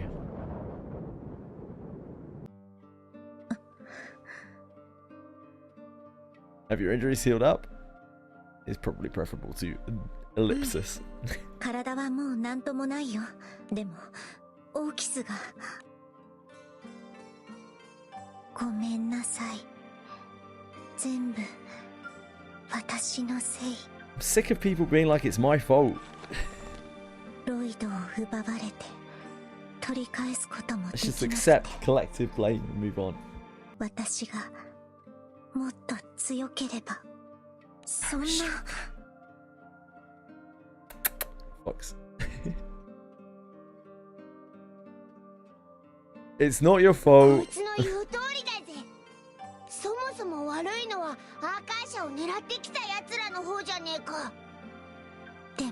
Have your injuries healed up? Is probably preferable to ellipsis. 体はもう何ともないよ。でもオーキスがごめんなさい。全部私のせい。I'm sick of people being like it's my fault. ロイドを奪われて取り返すこともで Let's き just なくて、 accept collective blame and move on. 私がもっと強ければ。そんな。Fox. It's not your こ fault. いつの言う通りだぜ。そもそも悪いのはアーカーシャを狙ってきた奴らの方じゃねえか。でも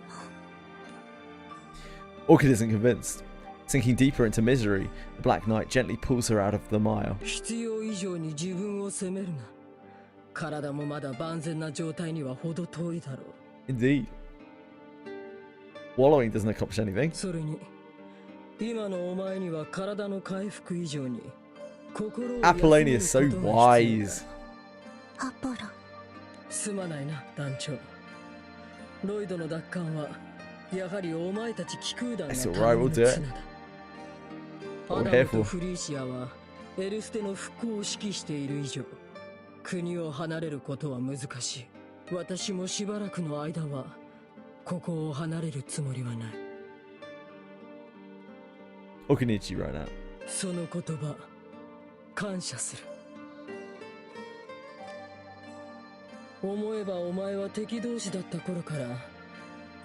Orchid isn't convinced. Sinking deeper into misery, the Black Knight gently pulls her out of the mire. 必要以上に自分を責めるな。体もまだ万全な状態には程遠いだろう。 Indeed. Wallowing doesn't accomplish anything. それに今のお前には体の回復以上に心を Apollonia is so wise. アポロ。すまないな団長。ロイドの奪還はやはりお前たち気空団が It's 頼 alright, み we'll の do it. 綱だ。 What ア we're ダ here ムと for. フリーシアはエルステの復興を指揮している以上、国を離れることは難しい。私もしばらくの間はここを離れるつもりはない。 Okinichi right now. その言葉感謝する。思えばお前は敵同士だった頃から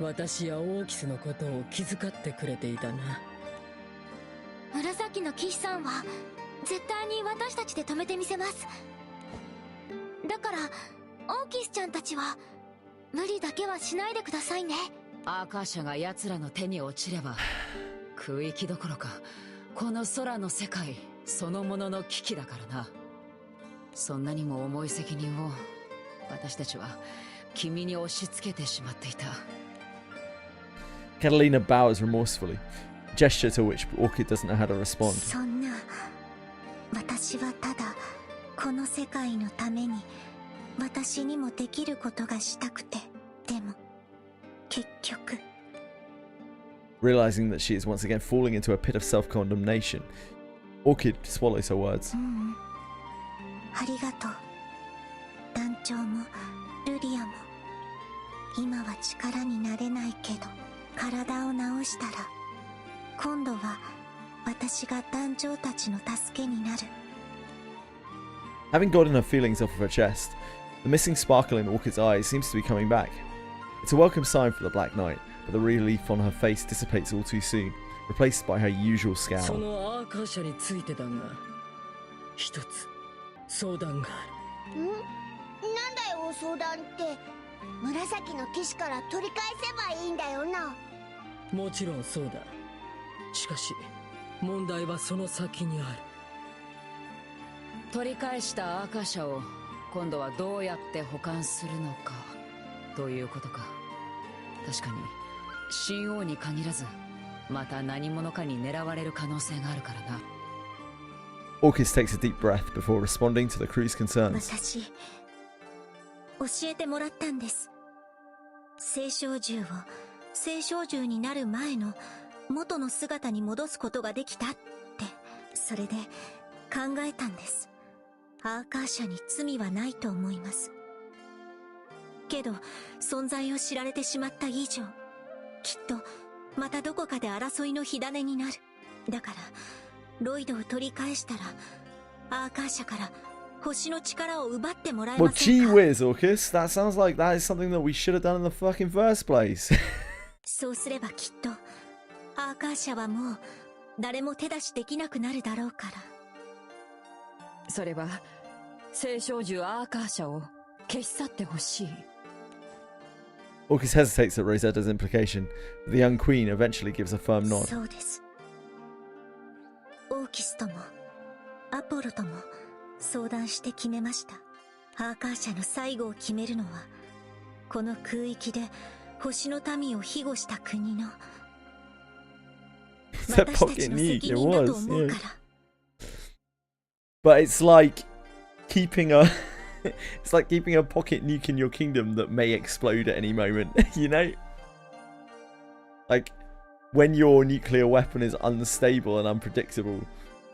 私やオーキスのことを気遣ってくれていたな。紫の騎士さんは絶対に私たちで止めてみせます。だからオーキスちゃんたちは無理だけはしないでくださいね。アーカーシャが奴らの手に落ちれば空域どころかこの空の世界そのものの危機だからな。そんなにも重い責任を私たちは君に押し付けてしまっていた。 Catalina bows remorsefully, a gesture to which Orchid doesn't know how to respond. そんな。私はただこの世界のために私にもできることがしたくて。でも結局 Realizing that she is once again falling into a pit of self-condemnation, Orchid swallows her words. ありがとう。団長もルリアも。今は力になれないけど体を治したら今度は私が団長たちの助けになる。 Having gotten her feelings off of her chest, the missing sparkle in Orchid's eyes seems to be coming back. It's a welcome sign for the Black Knight, but the relief on her face dissipates all too soon, replaced by her usual そ scowl. のアーカーシャについてだが一つ相談がある。なんだよ相談って。紫の騎士から取り返せばいいんだよな。もちろんそうだ。しかし問題はその先にある。取り返したアーカーシャを今度はどうやって保管するのかということか。確かに神王に限らずまた何者かに狙われる可能性があるからな。 Orchid takes a deep breath before responding to the crew's concerns. 私教えてもらったんです。聖少獣を聖少獣になる前の元の姿に戻すことができたって。それで考えたんです。アーカーシャに罪はないと思います。けど存在を知られてしまった以上きっとまたどこかで争いの火種になる。だからロイドを取り返したらアーカーシャから星の力を奪ってもらえ Well, ませんか。 gee whiz, Orchis. That sounds like that is something that we should have done in the fucking first place. そうすればきっとアーカーシャはもう誰も手出しできなくなるだろうから。それは聖少獣アーカーシャを消し去ってほしい。 Orchis hesitates at Rosetta's implication, but the young queen eventually gives a firm nod. そうです。オーキスともアポロとも相談して決めました。アーカーシャの最後を決めるのはこの空域で星の民を庇護した国の That 私たち pocket の neat, 責 it 任だと was. 思う Yeah. から。 But it's like keeping a It's like keeping a pocket nuke in your kingdom that may explode at any moment, you know? Like, when your nuclear weapon is unstable and unpredictable,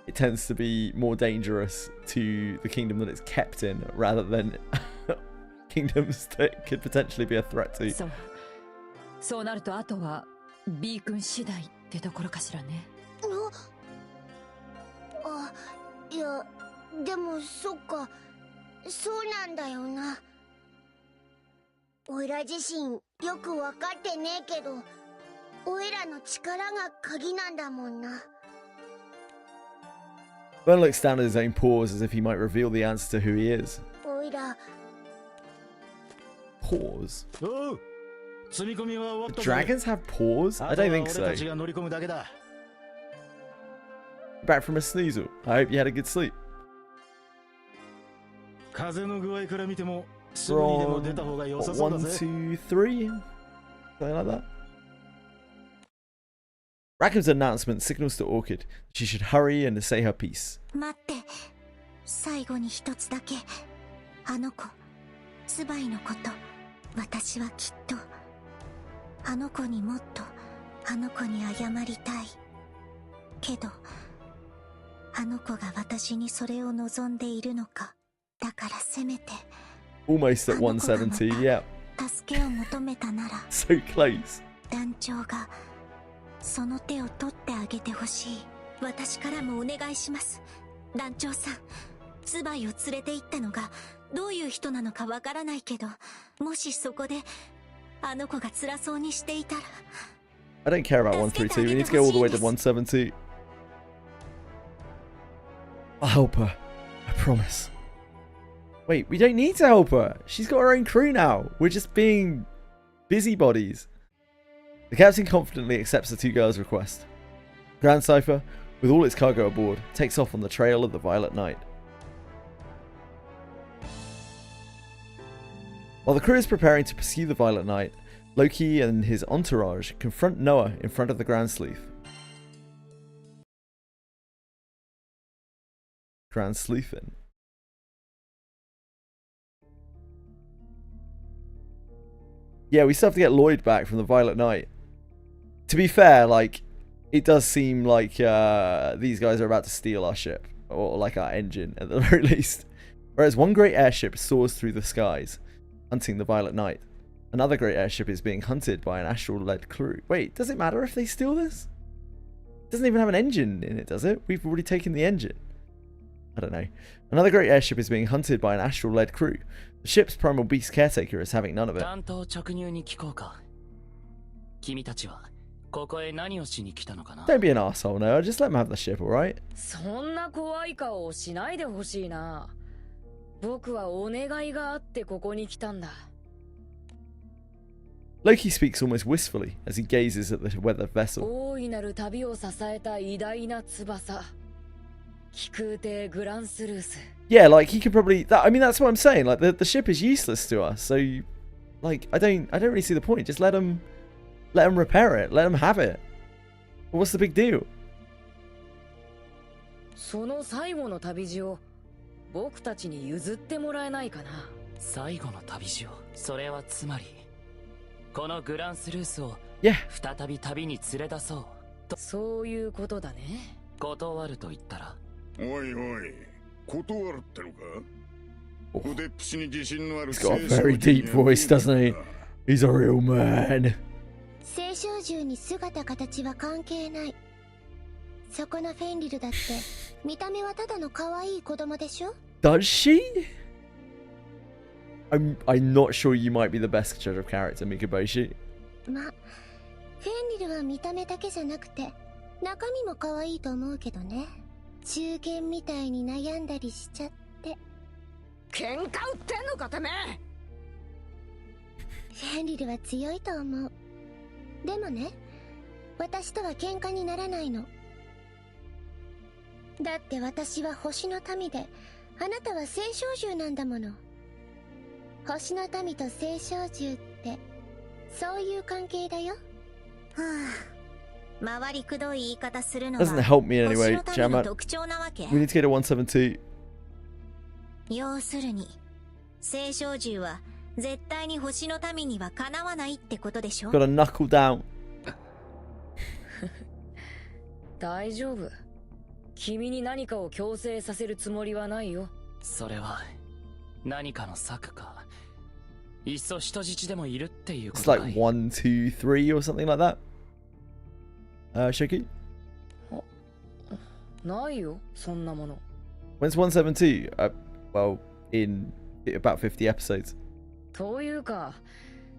it tends to be more dangerous to the kingdom that it's kept in, rather than kingdoms that could potentially be a threat to. そうなるとあとは B 君次第ってところかしらね。あ、いや、でもそっか、そうなんだよな。おいら自身よくわかってねえけど、おいらの力が鍵なんだもんな。Bern looks down at his own paws as if he might reveal the answer to who he is. おいら。Paws? おう、積み込みは終わったぜ。 Dragons have paws? I don't think 俺 so. たちが乗り込むだけだ。Back from a snoozle. I hope you had a good sleep. 風の具合から見てもすぐにでも出た方が良さそうだぜ。 1, 2, 3? Something like that. Rackham's announcement signals to Orchid that she should hurry and say her piece. 待って、最後に一つだけ。あの子、ツバイのこと、私はきっとあの子にもっとあの子に謝りたい。けどあの子が私にそれを望んでいるのか。だからせめて Almost at 170, yeah. 助けを求めたなら So close. 団長がその手を取ってあげてほしい。私からもお願いします。団長さん、ツバイを連れて行ったのがどういう人なのかわからないけど、もしそこであの子が辛そうにしていたら。 I don't care about 132. We need to go all the way to 170. I'll help her. I promise. Wait, we don't need to help her. She's got her own crew now. We're just being busybodies. The captain confidently accepts the two girls' request. Grand Cypher, with all its cargo aboard, takes off on the trail of the Violet Knight. While the crew is preparing to pursue the Violet Knight, Loki and his entourage confront Noah in front of the Grand Sleuth. Grand Sleuthin. Yeah, we still have to get Lloyd back from the Violet Knight. To be fair, like, it does seem like these guys are about to steal our ship. Or like our engine, at the very least. Whereas one great airship soars through the skies, hunting the Violet Knight. Another great airship is being hunted by an astral-led crew. Wait, does it matter if they steal this? It doesn't even have an engine in it, does it? We've already taken the engine. I don't know. Another great airship is being hunted by an astral-led crew. The ship's primal beast caretaker is having none of it. Don't be an arsehole, Noah. Just let them have the ship, alright? そんな怖い顔をしないでほしいな。僕はお願いがあってここに来たんだ。Loki speaks almost wistfully as he gazes at the weathered vessel. 大いなる旅を支えた偉大な翼。飛空艇グランスルース。Yeah, like he could probably. I mean, that's what I'm saying. Like the ship is useless to us, so like I don't really see the point. Just let them repair it. Let them have it. What's the big deal? その最後の旅路を僕たちに譲ってもらえないかな。最後の旅路を。それはつまりこのグランスルースを再び旅に連れ出そうと。そういうことだね。断ると言ったら。おいおい、断るってのか。腕っぷしに自信のある。 He's got a very deep voice, doesn't he? He's a real man. 青少獣に姿形は関係ない。そこのフェンリルだって見た目はただの可愛い子供でしょ。 Does she? I'm not sure you might be the best judge of character, Mikaboshi. ま、フェンリルは見た目だけじゃなくて中身も可愛いと思うけどね。中堅みたいに悩んだりしちゃって。喧嘩売ってんのかてめえ。フェンリルは強いと思う。でもね、私とは喧嘩にならないの。だって私は星の民で、あなたは青少獣なんだもの。星の民と青少獣ってそういう関係だよ。はあ、回りくどい言い方するの Doesn't は help me 星 anyway, の民の Jamat. 特徴なわけ。 We need to get to 172. 要するに聖少獣は絶対に星の民にはかなわないってことでしょ。 Gotta knuckle down. 大丈夫。君に何かを強制させるつもりはないよ。それは何かの策か。いっそ人質でもいるっていうこ It's と like 1, 2, 3 or something like that. Shaky? ないよ、そんなもの。When's 172? Well, in about 50 episodes. というか、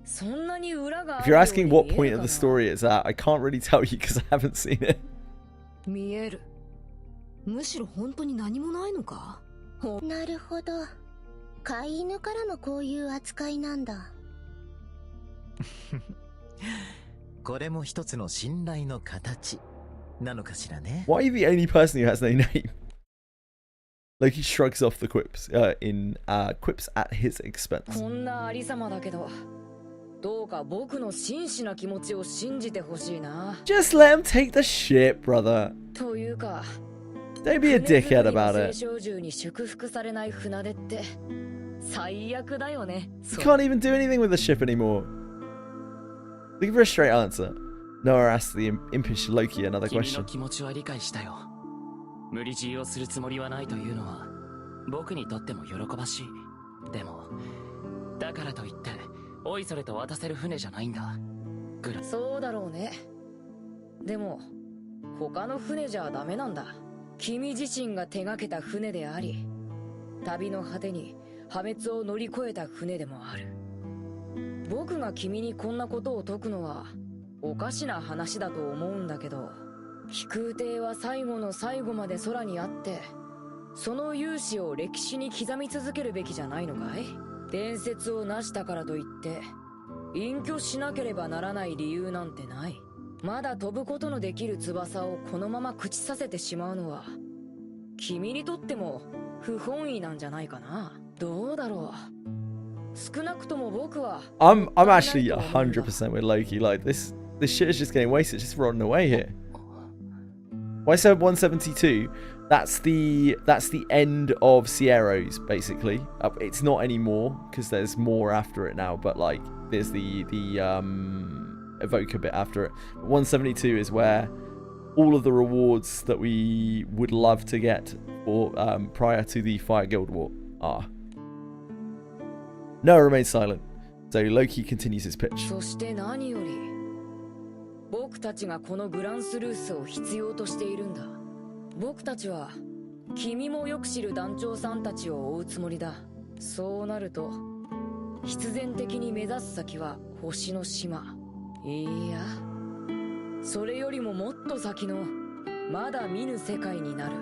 そんなに裏があ If る you're よう asking に what 見え point る of か the な。 story it's at, I can't really tell you because I haven't seen it. 見える。むしろ本当に何もないのか。なるほど。飼い犬からもこういう扱いなんだ。これも一つの信頼の形なのかしらね。 Why are you the only person who has no name? Loki shrugs off the quips quips at his expense. こんなありさまだけど、どうか僕の真摯な気持ちを信じてほしいな。 Just let him take the ship, brother. というか、 Don't be a dickhead about 聖 it. 少獣に祝福されない船出って最悪だよね。 You can't even do anything with the ship anymore. Looking for a straight answer. Noah asks the impish Loki another 君 question. の気持ちは理解したよ。無理強いをするつもりはないというのは僕にとっても喜ばしい。でもだからといっておいそれと渡せる船じゃないんだ。そうだろうね。でも他の船じゃダメなんだ。君自身が手がけた船であり、旅の果てに破滅を乗り越えた船でもある。僕が君にこんなことを説くのはおかしな話だと思うんだけど、飛空艇は最後の最後まで空にあって、その勇姿を歴史に刻み続けるべきじゃないのかい？伝説を成したからといって隠居しなければならない理由なんてない。まだ飛ぶことのできる翼をこのまま朽ちさせてしまうのは君にとっても不本意なんじゃないかな。どうだろう。少なくとも僕は I'm actually 100% with Loki. Like this shit is just getting wasted, just rotting away here. Why so 172? That's the end of Sierros basically. It's not anymore because there's more after it now. But like there's the evoker bit after it. 172 is where all of the rewards that we would love to get for prior to the Fire Guild War are. Noah remains silent. So Loki continues his pitch. そして何より僕たちがこのグランスルースを必要としているんだ。僕たちは君もよく知る団長さんたちを追うつもりだ。そうなると必然的に目指す先は星の島。いや、それよりももっと先のまだ見ぬ世界になる。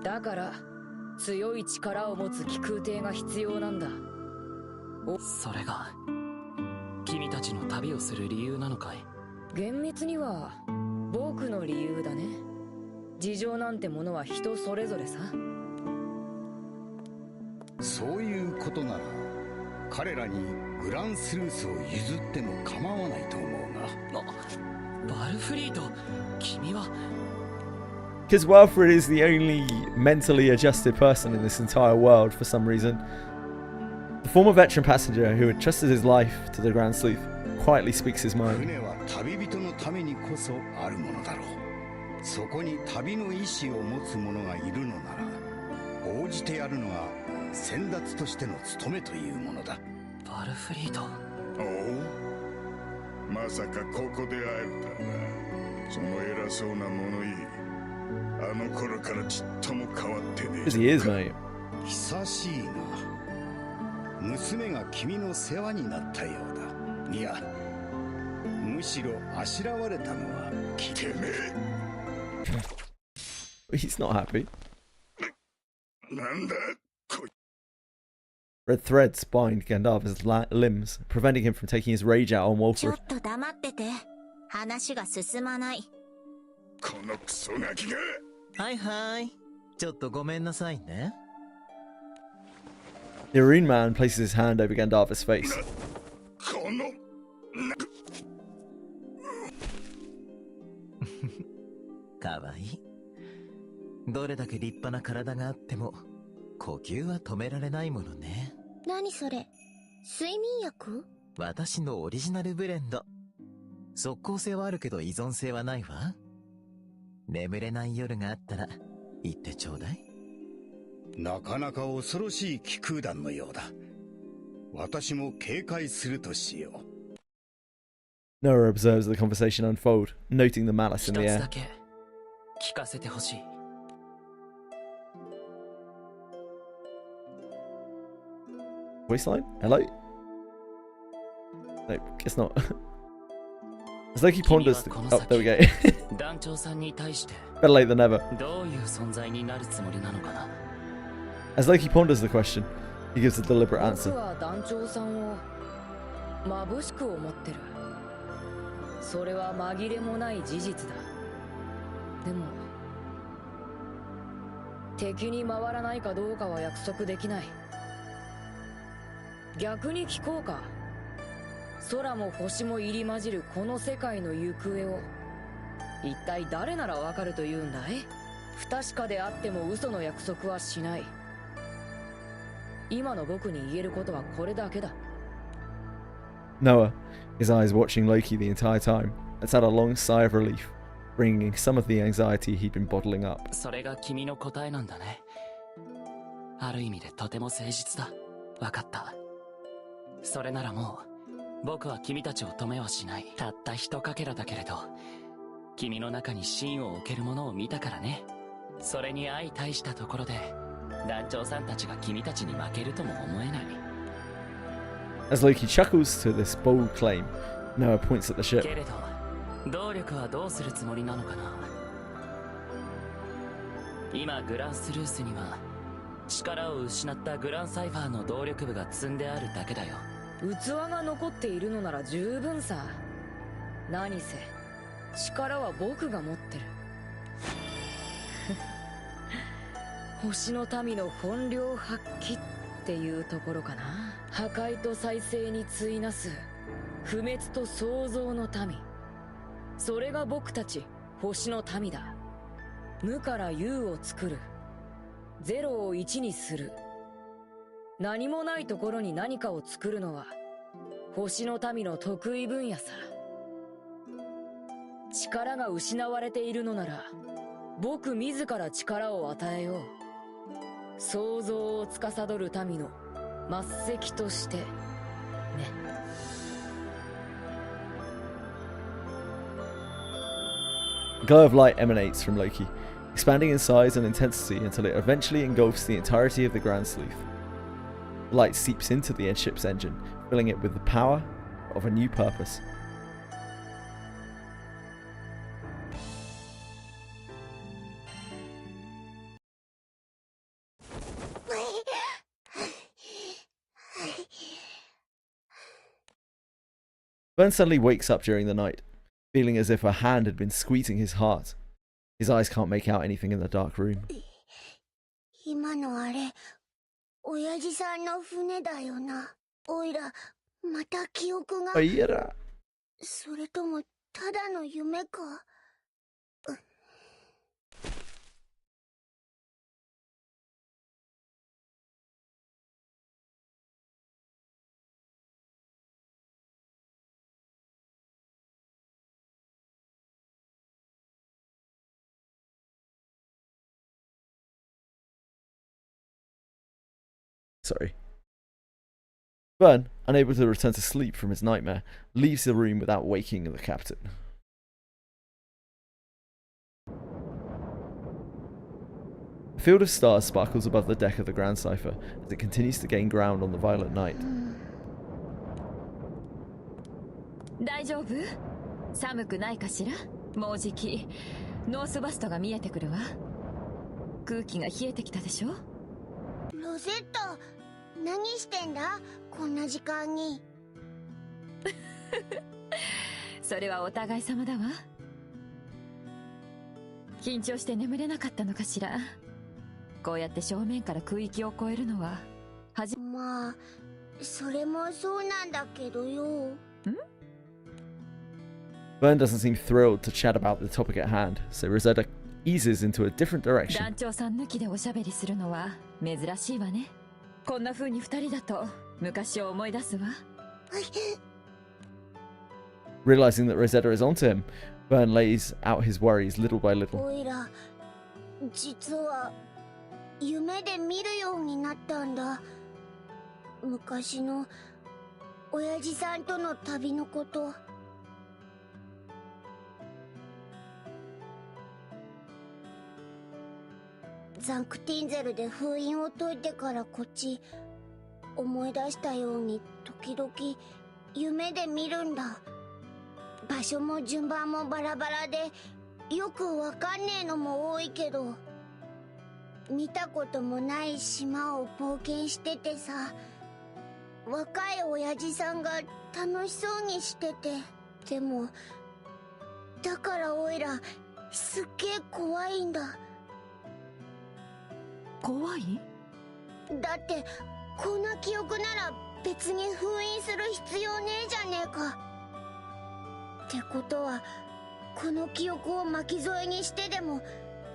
だから強い力を持つ気空艇が必要なんだ。それが君たちの旅をする理由なのかい？厳密には僕の理由だね。事情なんてものは人それぞれさ。そういうことなら彼らにグランスルースを譲っても構わないと思うが。バルフリート、君は。 Because Wilfred is the only mentally adjusted person in this entire world for some reason. The former veteran passenger who had trusted his life to the Grand Sleuth quietly speaks his mind. 船は旅人のためにこそあるものだろう。そこに旅の意志を持つ者がいるのなら応じてやるのが先達としての務めというものだ。バルフリート。おう、まさかここで会えるとはな。その偉そうな物言い、あの頃からちっとも変わってねえ。 Because he is, mate. 久しいな。娘が君の世話になったようだ。いや、むしろあしらわれたのはてめえ。He's not happy. なんだこい。 Red threads bind Gandalf's limbs, preventing him from taking his rage out on ちょ Wilfred. っと黙ってて。話が進まない。このクソガキが。はいはい。ちょっとごめんなさいね。 The Arune Man places his hand over Gandalf's face. この。かわいい。どれだけ立派な体があっても呼吸は止められないものね。何それ、睡眠薬？私のオリジナルブレンド。即効性はあるけど依存性はないわ。眠れない夜があったら言ってちょうだい。なかなか恐ろしい気空弾のようだ。私も警戒するとしよう。 Noah observes the conversation unfold, noting the malice in the 一つ air. だけ聞かせてほしい。Voice line? Hello? No, guess not. As Loki ponders... Oh, there we go. 団長さんに対して Better late than never. どういう存在になるつもりなのかな。 As Loki ponders the question, he gives a deliberate answer. 僕は団長さんを眩しく思ってる。それは紛れもない事実だ。でも敵に回らないかどうかは約束できない。逆に聞こうか。空も星も入り混じるこの世界の行方を一体誰ならわかるというんだい？不確かであっても嘘の約束はしない。今の僕に言えることはこれだけだ。 Noah, his eyes watching Loki the entire time, lets out a long sigh of relief, bringing some of the anxiety he'd been bottling up. それが君の答えなんだね。ある意味でとても誠実だ。わかった。それならもう僕は君たちを止めはしない。たった一かけらだけれど君の中に芯を置けるものを見たからね。それに相対したところで団長さんたちが君たちに負けるとも思えない。 As Loki chuckles to this bold claim, Noah points at the ship. けれど動力はどうするつもりなのかな。今グランスルースには力を失ったグランサイファーの動力部が積んであるだけだよ。器が残っているのなら十分さ。何せ力は僕が持ってる。星の民の本領発揮っていうところかな。破壊と再生に対なす不滅と創造の民。それが僕たち星の民だ。無から有を作る。ゼロを一にする。何もないところに何かを作るのは星の民の得意分野さ。力が失われているのなら僕自ら力を与えよう。創造を司る民の末席としてね。A glow of light emanates from Loki, expanding in size and intensity until it eventually engulfs the entirety of the Grand Sleuth. The light seeps into the ship's engine, filling it with the power of a new purpose. Burn suddenly wakes up during the night, feeling as if a hand had been squeezing his heart. His eyes can't make out anything in the dark room. 今のあれ、親父さんの船だよな。おいら、また記憶が。おいら。それとも、ただの夢か。Sorry. Byrne, unable to return to sleep from his nightmare, leaves the room without waking the captain. A field of stars sparkles above the deck of the Grand Cipher as it continues to gain ground on the violet night. 大丈夫？寒くないかしら？もうじきノースバストが見えてくるわ。空気が冷えてきたでしょ？ロゼット、何してんだ？こんな時間に。それはお互い様だわ。緊張して眠れなかったのかしら。こうやって正面から空域を越えるのはまあ、それもそうなんだけどよ。Byrne doesn't seem thrilled to chat about the topic at hand, so Rosetta eases into a different direction. 団長さん抜きでおしゃべりするのは珍しいわね。こんな風に二人だと昔を思い出すわ。Realizing that Rosetta is onto him, Vern lays out his worries little by little. おいら実は夢で見るようになったんだ。昔の親父さんとの旅のこと。ザンクティンゼルで封印を解いてからこっち思い出したように時々夢で見るんだ。場所も順番もバラバラでよくわかんねえのも多いけど、見たこともない島を冒険しててさ、若い親父さんが楽しそうにしてて、でもだからおいらすっげえ怖いんだ。怖い？だってこんな記憶なら別に封印する必要ねえじゃねえか。ってことはこの記憶を巻き添えにしてでも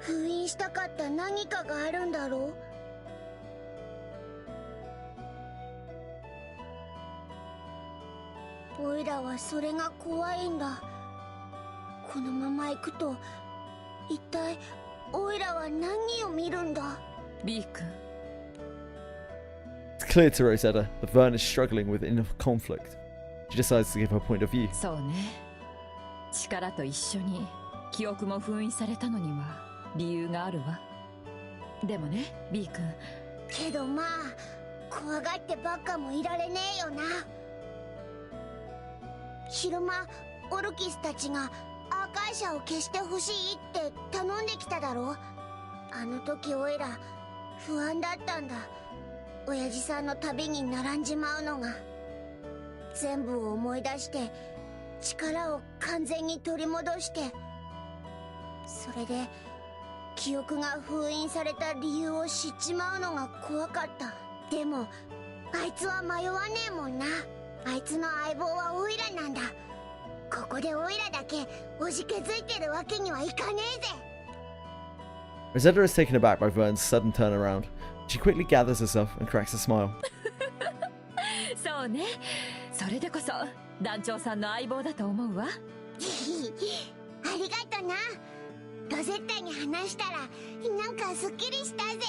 封印したかった何かがあるんだろう。おいらはそれが怖いんだ。このまま行くと一体おいらは何を見るんだ。ビー君。It's clear to Rosetta that Vern is struggling with inner conflict. She decides to give her point of view. そうね。力と一緒に記憶も封印されたのには理由があるわ。でもね、ビー君。けどまあ怖がってばっかもいられねえよな。昼間オルキスたちがアーカイシャを消してほしいって頼んできただろ。あの時おいら不安だったんだ。親父さんの旅に並んじまうのが。全部を思い出して力を完全に取り戻して、それで記憶が封印された理由を知っちまうのが怖かった。でもあいつは迷わねえもんな。あいつの相棒はオイラなんだ。ここでオイラだけおじけづいてるわけにはいかねえぜ。Rosetta is taken aback by Vern's sudden turnaround. She quickly gathers herself and cracks a smile. そうね。それでこそ団長さんの相棒だと思うわ。ありがとな。ロゼッタに話したらなんかすっきりしたぜ。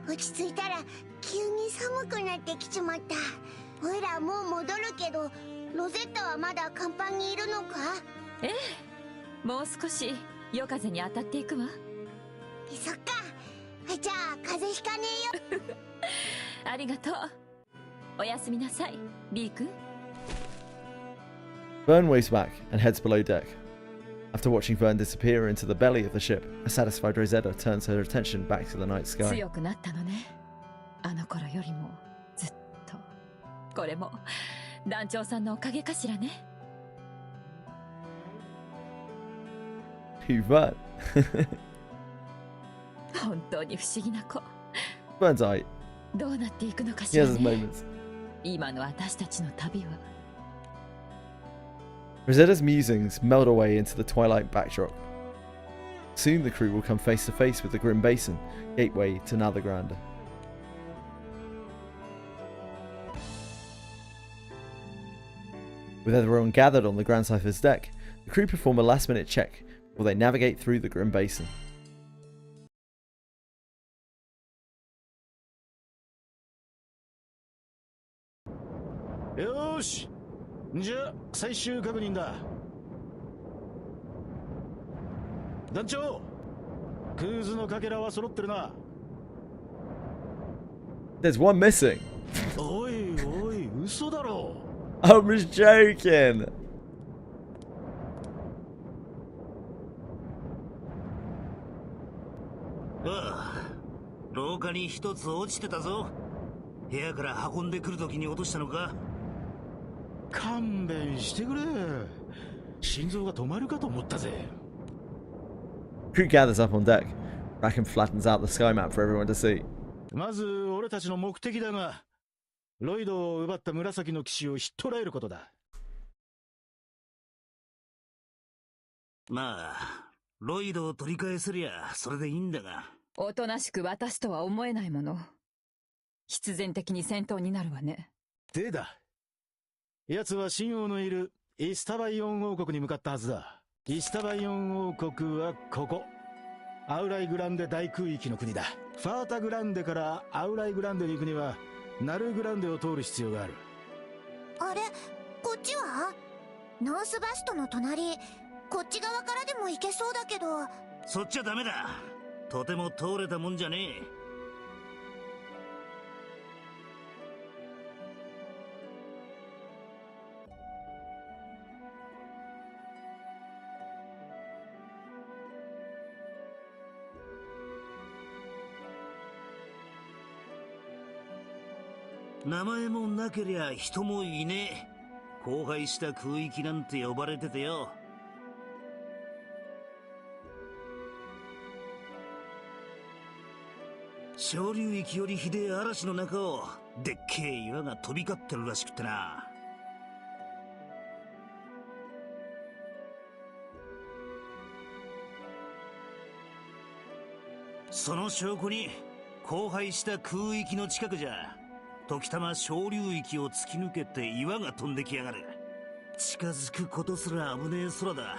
落ち着いたら急に寒くなってきちまった。おいらもう戻るけど、ロゼッタはまだ甲板にいるのか？ええ、もう少し夜風に当たっていくわ。そっか。じゃあ風邪ひかねえよ。ありがとう。おやすみなさい、ビー君。Vern waves back and heads below deck. After watching Vern disappear into the belly of the ship, a satisfied Rosetta turns her attention back to the night sky. 強くなったのね。あの頃よりもずっと。これも団長さんのおかげかしらね。Who Vern? 本当に不思議な子。Vern's eye. どうなっていくのか He しら has his ね。moments. 今の私たちの旅は。Rosetta's musings meld away into the twilight backdrop. Soon the crew will come face to face with the grim basin, gateway to Nethergrander. With everyone gathered on the Grand Cypher's deck, the crew perform a last-minute check before they navigate through the grim basin. よーし、じゃあ最終確認だ。団長、クーズのかけらは揃ってるな。There's one missing. おいおい、嘘だろ。I'm just joking. ああ、廊下に一つ落ちてたぞ。部屋から運んでくるときに落としたのか。勘弁してくれ。心臓が止まるかと思ったぜ。Crew gathers up on deck. Bracken flattens out the sky map for everyone to see. まず俺たちの目的だが、ロイドを奪った紫の騎士をひっ捕らえることだ。まあ、ロイドを取り返せりゃそれでいいんだが。おとなしく私とは思えないもの。必然的に戦闘になるわね。でだ。奴は神王のいるイスタバイオン王国に向かったはずだ。イスタバイオン王国はここ。アウライグランデ大空域の国だ。ファータグランデからアウライグランデに行くには、ナルグランデを通る必要がある。あれ、こっちはノースバストの隣、こっち側からでも行けそうだけど。そっちはダメだ。とても通れたもんじゃねえ。名前もなけりゃ人もいねえ。荒廃した空域なんて呼ばれててよ。小流域よりひでえ嵐の中をでっけえ岩が飛び交ってるらしくってな。その証拠に荒廃した空域の近くじゃ時たま小流域を突き抜けて岩が飛んできやがる。近づくことすら危ねえ空だ。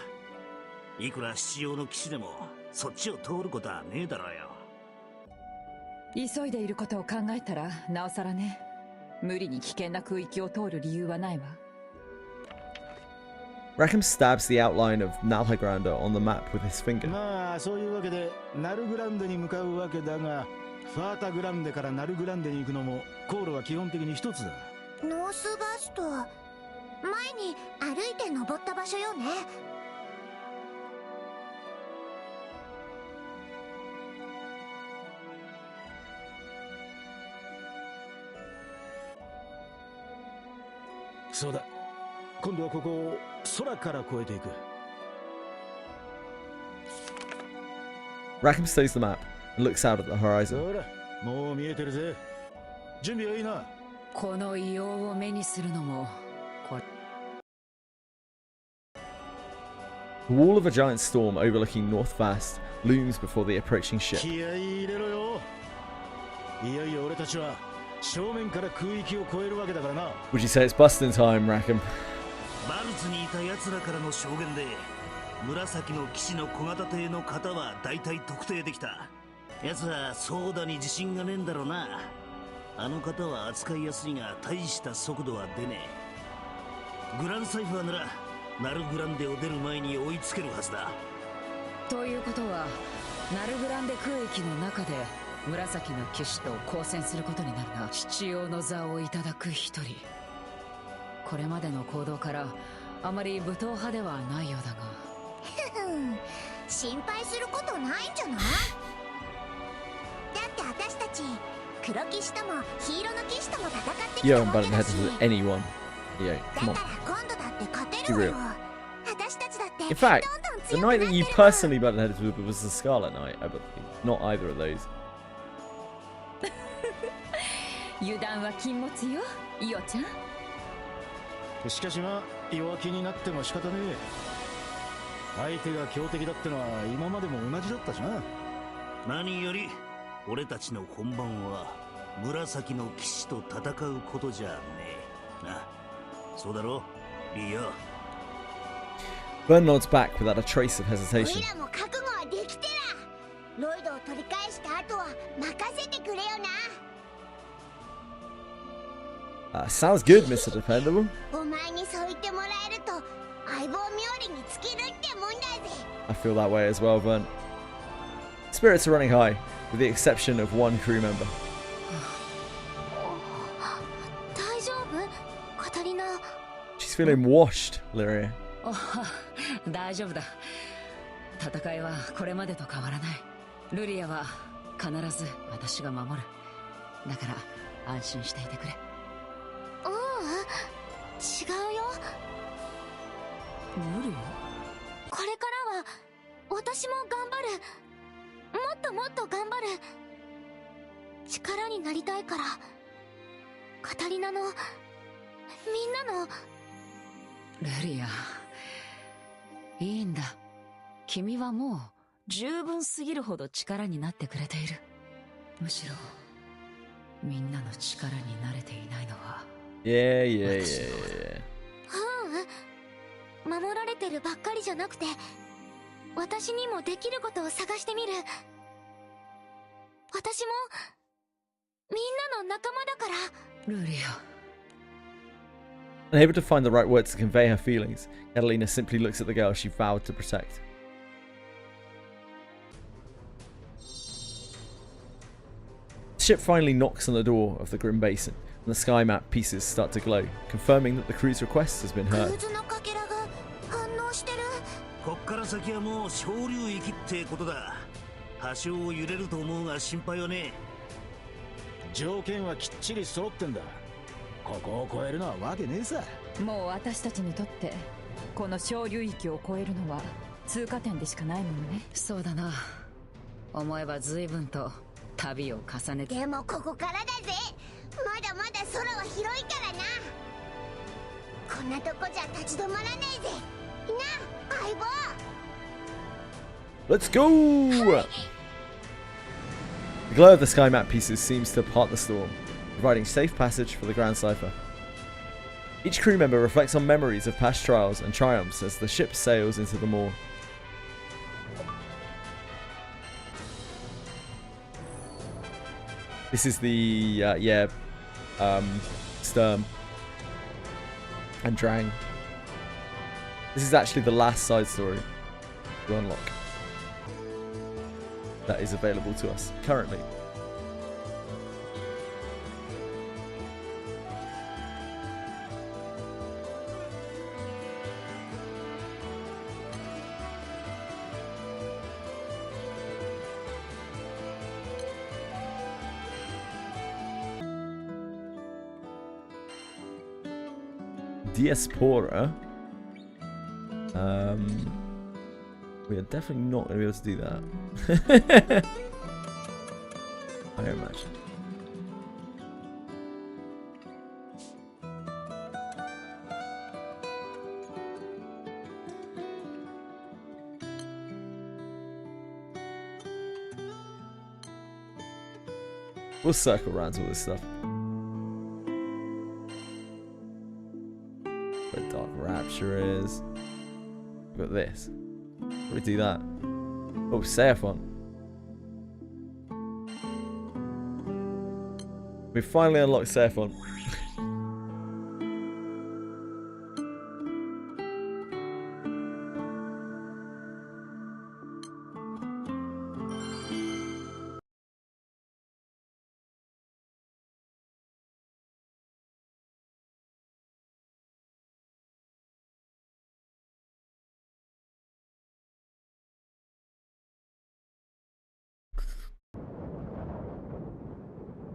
いくら七葉の騎士でもそっちを通ることはねえだろうよ。急いでいることを考えたらなおさらね。無理に危険な空域を通る理由はないわ。Rackham stabs the outline of Nalhagranda on the map with his finger. まあそういうわけでナルグランデに向かうわけだが、ファータグランデからナルグランデに行くのも航路は基本的に一つだ。ノースバスト、前に歩いて登った場所よね。そうだ。今度はここを空から越えていく。Rackham studies the map and looks out at the horizon. ほら、もう見えてるぜ。準備はいいな。この異様を目にするのもこれ。 The wall of a giant storm overlooking North Vast looms before the approaching ship. 気合い入れろよ。いよいよ俺たちは正面から空域を越えるわけだからな。 Would you say it's busting time, Rackham? バルツにいた奴らからの証言で紫の騎士の小型艇の型は大体特定できた。奴はそうだに自信がねえんだろうな。あの型は扱いやすいが大した速度は出ねえ。グランサイファーならナルグランデを出る前に追いつけるはずだ。ということはナルグランデ空域の中で紫の騎士と交戦することになるな。七葉の座をいただく一人。これまでの行動からあまり武闘派ではないようだが心配することないんじゃない？だって私たち黒騎士とも黄色の騎士とも戦ってき You た haven't わ butted けだ heads し、 with anyone. Yeah, だ come か on. ら今度だって勝て Be るわ real. よ。私たちだって In どん fact, どん the 強く night なっ that て you るわ。 personally butted heads with was the Scarlet Night, I believe. Not either of those. 油断は禁物よ、イオちゃん。しかしまあ弱気になっても仕方ねえ。相手が強敵だってのは今までも同じだったしな。何より俺たちの本番は紫の騎士と戦うことじゃねえな。そうだろリア。 Vern nods back without a trace of hesitation. おいらも覚悟はできてら。ロイドを取り返した後は任せてくれよな。Sounds good, Mr. Dependable. お前にそう言ってもらえると相棒冥利に尽きるってもんだぜ。 I feel that way as well, Vern. Spirits are running high, with the exception of one crew member. 大丈夫？カタリナ。 She's feeling washed, Lyria. 大丈夫だ。戦いはこれまでと変わらない。ルリアは必ず私が守る。だから安心していてくれ。違うよ。ルリア？これからは私も頑張る。もっともっと頑張る。力になりたいから。カタリナのみんなの。ルリア、いいんだ。君はもう十分すぎるほど力になってくれている。むしろみんなの力に慣れていないのは。Yeah, yeah, yeah, yeah. 守られてるばっかりじゃなくて、私にもできることを探してみる。私もみんなの仲間だから。ルリア。Unable to find the right words to convey her feelings, Catalina simply looks at the girl she vowed to protect. The ship finally knocks on the door of the Grim Basin, and the sky map pieces start to glow, confirming that the crew's request has been heard. こっから先はもう小流域ってことだ。多少揺れると思うが心配はねえ。条件はきっちり揃ってんだ。ここを越えるのはわけねえさ。もう私たちにとってこの小流域を越えるのは通過点でしかないものね。そうだな。思えば随分と旅を重ねて。でもここからだぜ。まだまだ空は広いからな。こんなとこじゃ立ち止まらねえぜ。な、相棒。Let's go! The glow of the sky map pieces seems to part the storm, providing safe passage for the Grand Cipher. Each crew member reflects on memories of past trials and triumphs as the ship sails into the moor. This is the, Sturm and Drang. This is actually the last side story to unlock that is available to us currently. Diaspora. We are definitely not going to be able to do that. I imagine. We'll circle around to all this stuff. Where Dark Rapture is. We've got this. We do that. Oh, Seraphon. We finally unlocked Seraphon.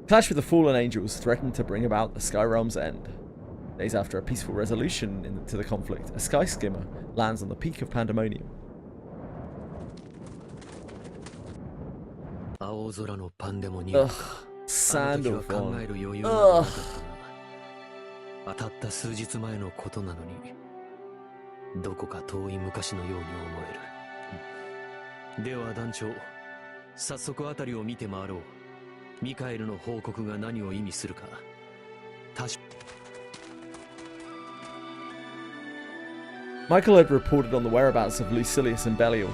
Clash with the fallen angels threatened to bring about the Sky Realm's end. Days after a peaceful resolution to the conflict, a sky skimmer lands on the peak of Pandemonium. Ugh, Sandalphon. Ugh. たった数日前のことなのに、どこか遠い昔のように思える。では団長、早速あたりを見て回ろう。ミカエルの報告が何を意味するか。Michael had reported on the whereabouts of Lucilius and Belial.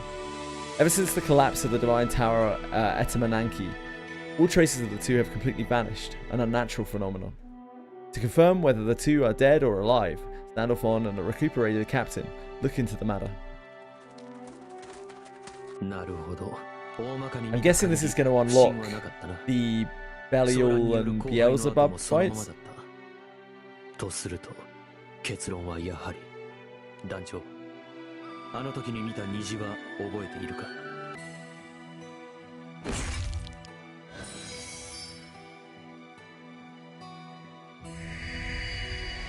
Ever since the collapse of the Divine Tower Etemenanki, all traces of the two have completely vanished, an unnatural phenomenon. To confirm whether the two are dead or alive, Sandalphon and a recuperated captain look into the matter. I'm guessing this is going to unlock the Belial and Beelzebub fights. とすると、結論はやはり、団長、あの時に見た虹は覚えているか？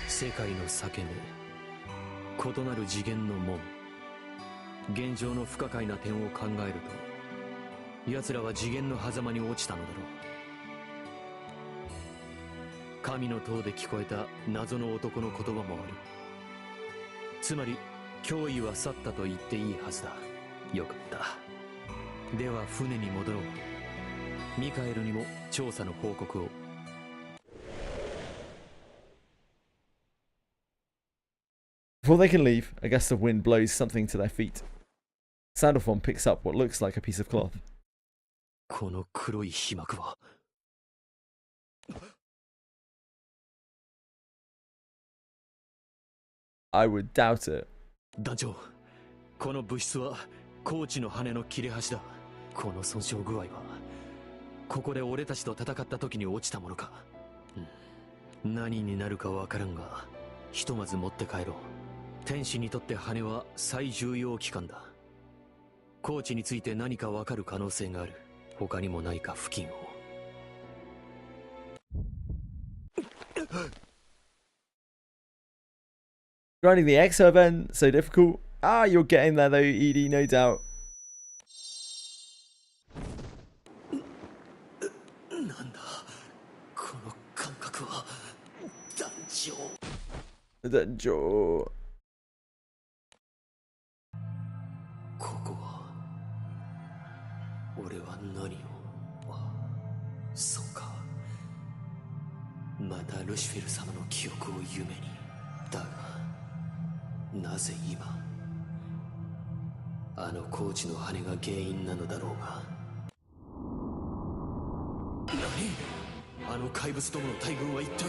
世界の裂け目、異なる次元の門。現状の不可解な点を考えると、奴らは次元の狭間に落ちたのだろう。神の塔で聞こえた謎の男の言葉もある。つまり、脅威は去ったと言っていいはずだ。よかった。では船に戻ろう。ミカエルにも調査の報告を。Before they can leave, a gust of wind blows something to their feet. Sandalphon picks up what looks like a piece of cloth. この黒い皮膜は。I would doubt it. 団長、この物質はコーチの羽の切れ端だ。この損傷具合はここで俺たちと戦った時に落ちたものか。何になるかわからんが、ひとまず持って帰ろう。天使にとって羽は最重要機関だ。コーチについて何かわかる可能性がある。他にもないか付近を。Grinding the EXO event, so difficult. Ah, you're getting there though, ED, no doubt. なんだこの感覚は。団長。団長。ここは。俺は何を。そうか。またルシフェル様の記憶を夢に。だがなぜ今あのコーチの羽が原因なのだろうが。何、あの怪物どもの大群は一体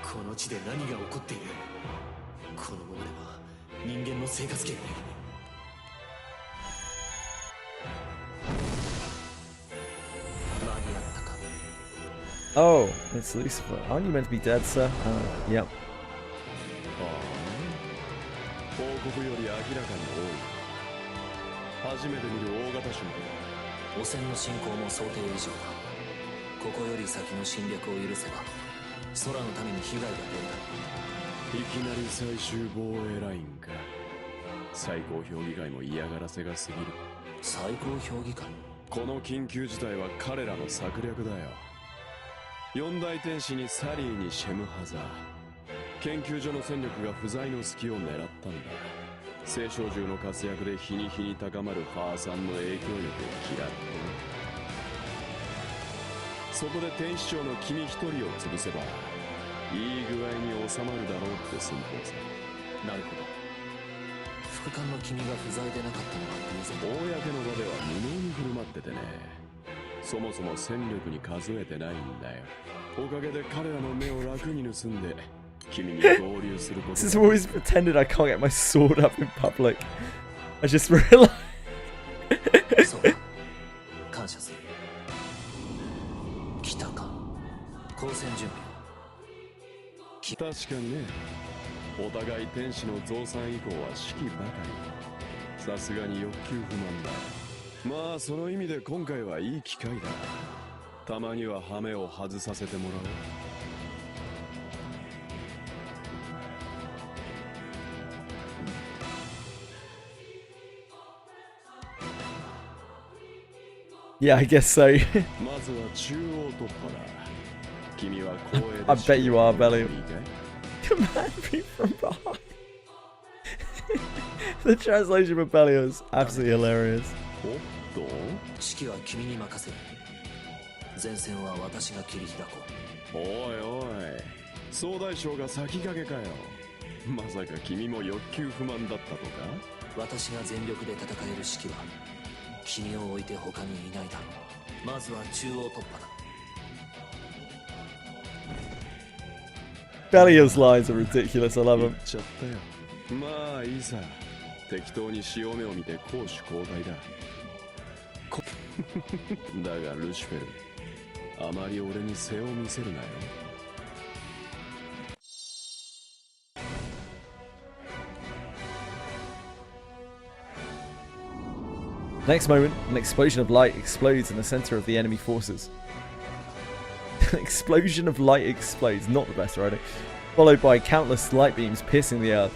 この地で何が起こっている。このままでは人間の生活圏に。間に合ったか。 Oh, it's Lucifer. Aren't you meant to be dead, sir? Yep. 報告より明らかに多い。初めて見る大型種だ。汚染の進行も想定以上だ。ここより先の侵略を許せば空のために被害が出る。いきなり最終防衛ラインか。最高評議会も嫌がらせが過ぎる。最高評議会。この緊急事態は彼らの策略だよ。四大天使にサリーにシェムハザー、研究所の戦力が不在の隙を狙ったんだ。聖少獣の活躍で日に日に高まるファーさんの影響力を嫌って。そこで天使長の君一人を潰せばいい具合に収まるだろうって寸法さ。なるほど。副官の君が不在でなかったのは偶然。公の場では無能に振る舞っててね。そもそも戦力に数えてないんだよ。おかげで彼らの目を楽に盗んで君に合流すること。This is always pretended I can't get my sword up in public. I just realized. そうだ。感謝する。来たか。交戦準備を。確かにね。お互い天使の増産以降は士気ばかり。さすがに欲求不満だ。まあその意味で今回はいい機会だ。たまにはハメを外させてもらおう。Yeah, I guess so. まずは中央突破だ。君は光栄で I bet you are, Belly. Command me from behind. The translation of Belly is absolutely hilarious. 指揮は君に任せる。前線は私が切り開こう。おいおい、総大将が先駆けかよ。まさか君も欲求不満だったとか。私が全力で戦える指揮は君を置いて他にいないだろう。まずは中央突破だ。Bellio's lines are ridiculous. I love them. ちゃったよ。まあいいさ。適当に潮目を見て攻守交代だ。だがルシフェル、あまり俺に背を見せるなよ。Next moment, an explosion of light explodes in the center of the enemy forces. An explosion of light explodes, not the best writing, followed by countless light beams piercing the earth.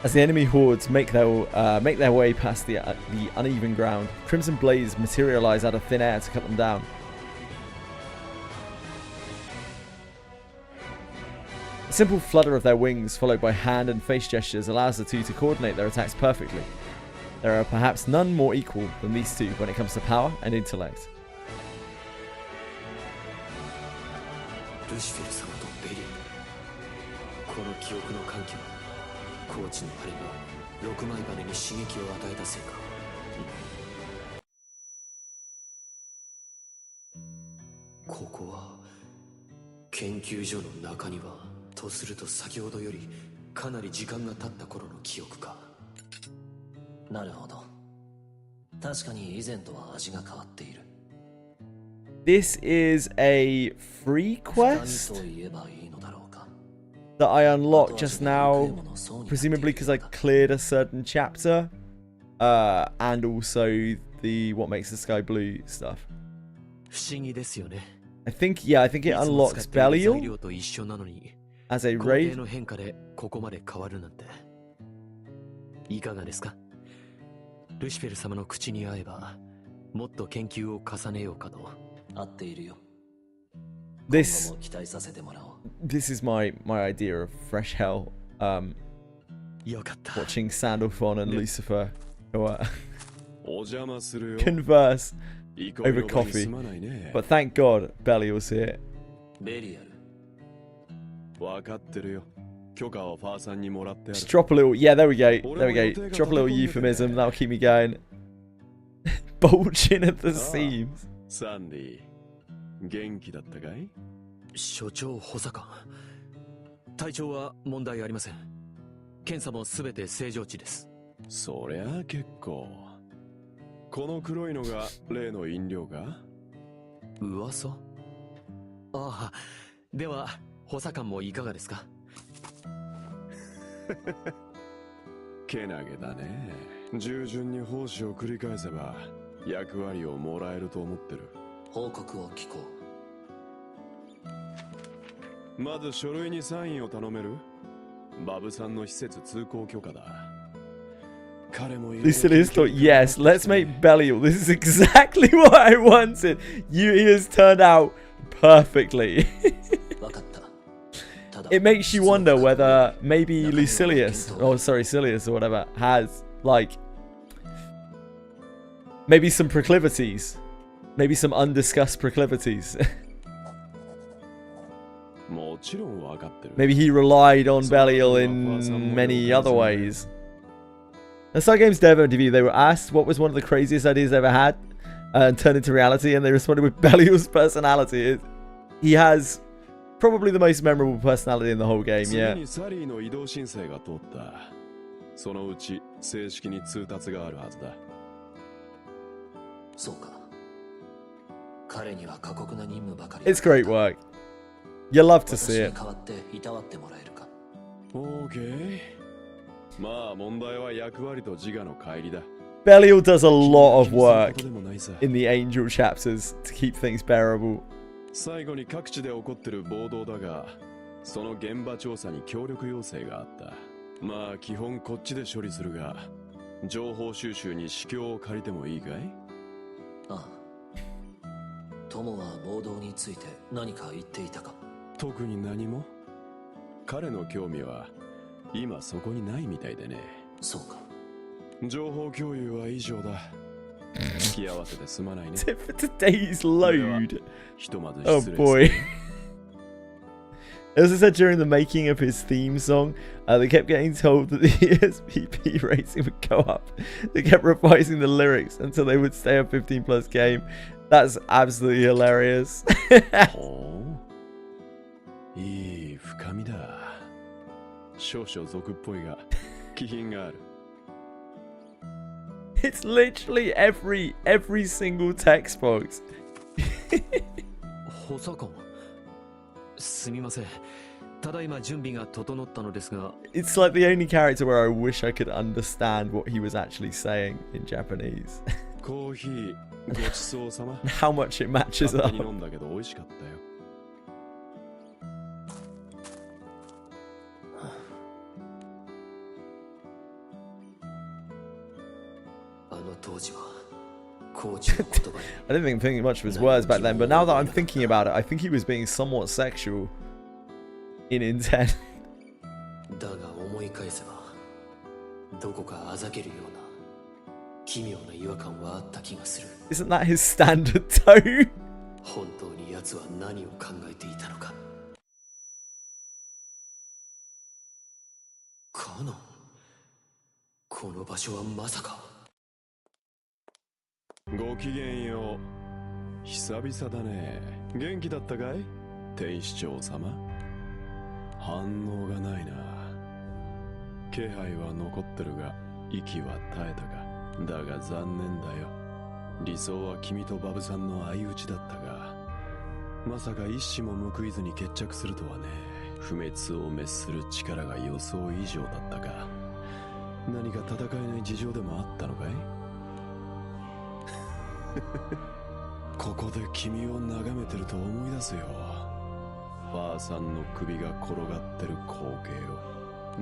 As the enemy hordes make their way past the uneven ground, crimson blades materialize out of thin air to cut them down. simple flutter of their wings, followed by hand and face gestures, allows the two to coordinate their attacks perfectly. There are perhaps none more equal than these two when it comes to power and intellect. ルシフェル様とベリー、この記憶の喚起はコーチの針が6枚羽に刺激を与えたせいか。ここは研究所の中庭とすると、先ほどよりかなり時間が経った頃の記憶か。なるほど。確かに以前とは味が変わっている。 This is a free quest that I unlocked just now, presumably because I cleared a certain chapter, and also the what makes the sky blue stuff. I think it unlocks Belial as a raid. いかがですか？ルシフェル様の口に合えばもっと研究を重ねようかと。合っているよ。This 今後も期待させてもらおう。 This is my idea of fresh hell. Watching Sandalphon and Lucifer converse over coffee. But thank God Belial's here. ベリアル。わかってるよ。許可をファーさんにもらってある。 Just drop a little, yeah, there we go. Drop a little euphemism, that'll keep me going. Bulging at the seams. サンディ、元気だったかい？所長補佐官、体調は問題ありません。検査もすべて正常値です。そりゃあ結構。この黒いのが例の飲料か？噂？ああ、では補佐官もいかがですか？けなげだね。従順に奉仕を繰り返せば役割をもらえると思ってる。報告を聞こう。まず書類にサインを頼める？バブさんの施設通行許可だ。彼もいる。Lucilius thought, yes, let's make Belial. This is exactly what I wanted. He has turned out perfectly. It makes you wonder whether maybe Lucilius, or sorry, Silius or whatever, has like maybe some proclivities, maybe some undiscussed proclivities. Maybe he relied on Belial in many other ways. The Star Games dev interview, they were asked what was one of the craziest ideas they ever had and turned into reality, and they responded with Belial's personality. He has probably the most memorable personality in the whole game, yeah. そのうち正式に通達があるはずだ。そうか。彼には過酷な任務ばかり。 It's great work. You love to see it. 代わっていたわってもらえるか。Okay. まあ問題は役割と自我の乖離だ。Belial does a lot of work in the Angel chapters to keep things bearable. 最後に各地で起こってる暴動だが、その現場調査に協力要請があった。まあ基本こっちで処理するが、情報収集に指標を借りてもいいかい？ああ。友は暴動について何か言っていたか？特に何も。彼の興味は今そこにないみたいでね。そうか。情報共有は以上だ。付き合わせてすまないね。For today's load. Oh boy. As I said during the making of his theme song, they kept getting told that the ESPP rating would go up. They kept revising the lyrics until they would stay a 15+ game. That's absolutely hilarious. いい深みだ。少々俗っぽいが気品がある。It's literally every single text box. 補佐官。すみません。ただいま準備が整ったのですが。It's like the only character where I wish I could understand what he was actually saying in Japanese. コーヒーごちそうさま。How much it matches up. 勝手に飲んだけど美味しかったよ。I didn't think much of his words back then, but now that I'm thinking about it, I think he was being somewhat sexual in intent. だが思い返せばどこかあざけるような奇妙な違和感はあった気がする。 Isn't that his standard tone? 本当に奴は何を考えていたのか。カノン、この場所はまさか。ごきげんよう。久々だね。元気だったかい天使長様。反応がないな。気配は残ってるが息は絶えたか。だが残念だよ。理想は君とバブさんの相打ちだったが、まさか一矢も報いずに決着するとはね。不滅を滅する力が予想以上だったか。何か戦えない事情でもあったのかいここで君を眺めてると思い出すよ。ファーさんの首が転がってる光景を。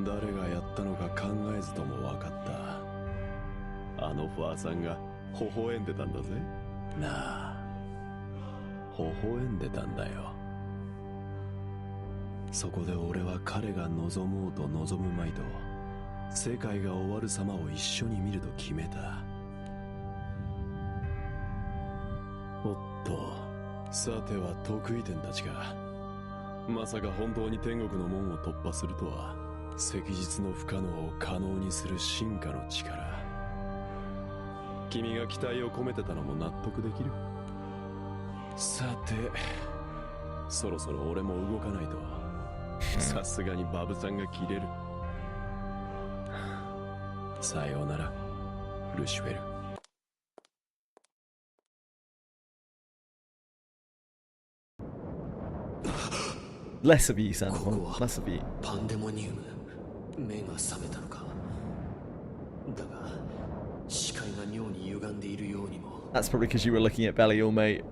誰がやったのか考えずとも分かった。あのファーさんが微笑んでたんだぜ。なあ、微笑んでたんだよ。そこで俺は彼が望もうと望むまいと世界が終わる様を一緒に見ると決めた。おっと、さては得意点たちか。まさか本当に天国の門を突破するとは。昔日の不可能を可能にする進化の力。君が期待を込めてたのも納得できる。さて、そろそろ俺も動かないと。さすがにバブさんが切れる。さようなら、ルシフェル。Less of you, Sanfon. Less of you. パンデモニウム。目が覚めたのか。だが視界が妙に歪んでいるようにも。 That's probably because you were looking at Belial, mate.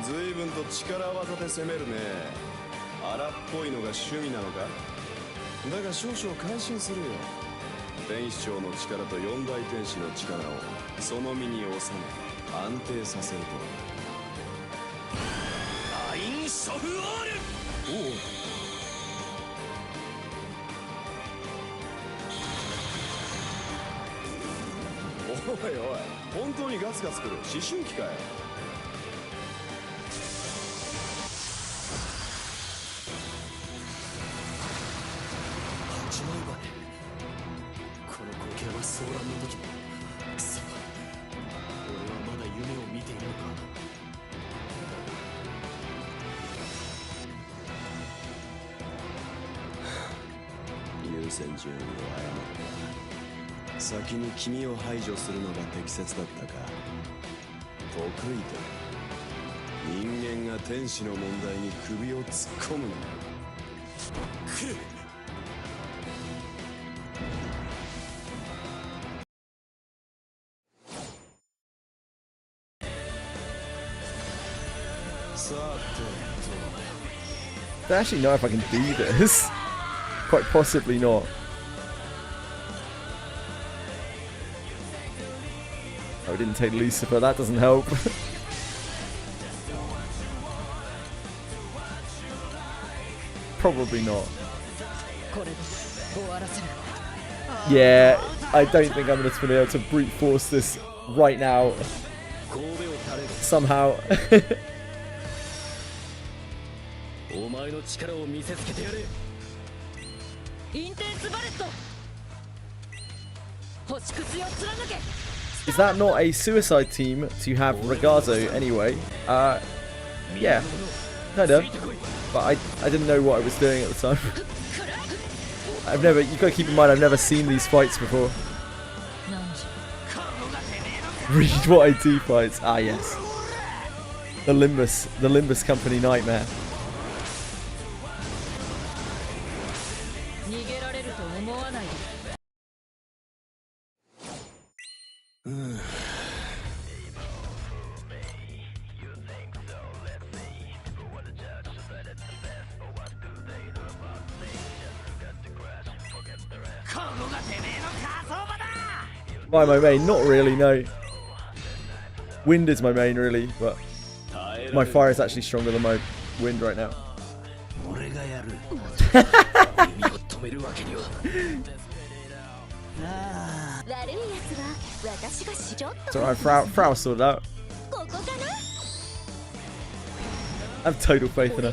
随分と力技で攻めるね。荒っぽいのが趣味なのか。だが少々感心するよ。天使長の力と四大天使の力をその身に収め安定させると。アインショフオール。おいおい、本当にガツガツくる。思春期かよ。騒乱の時も。くそ、俺はまだ夢を見ているのか。優先順位を誤った。先に君を排除するのが適切だったか。得意と。人間が天使の問題に首を突っ込むな。来る。I don't actually know if I can do this. Quite possibly not. Oh, I didn't take Lucifer, that doesn't help. Probably not. Yeah, I don't think I'm going to be able to brute force this right now. Somehow. お前の力を見せつけてやれ。インテンスバレット。星屑を貫け。 Is that not a suicide team to have Ragazzo anyway? Yeah, kind of. But I didn't know what I was doing at the time. You've got to keep in mind, I've never seen these fights before. Read what I do fights. Ah, yes. The Limbus Company nightmare. Why am I main? Not really, no. Wind is my main, really, but my fire is actually stronger than my wind right now. It's alright, Frau sorted out. I have total faith in her.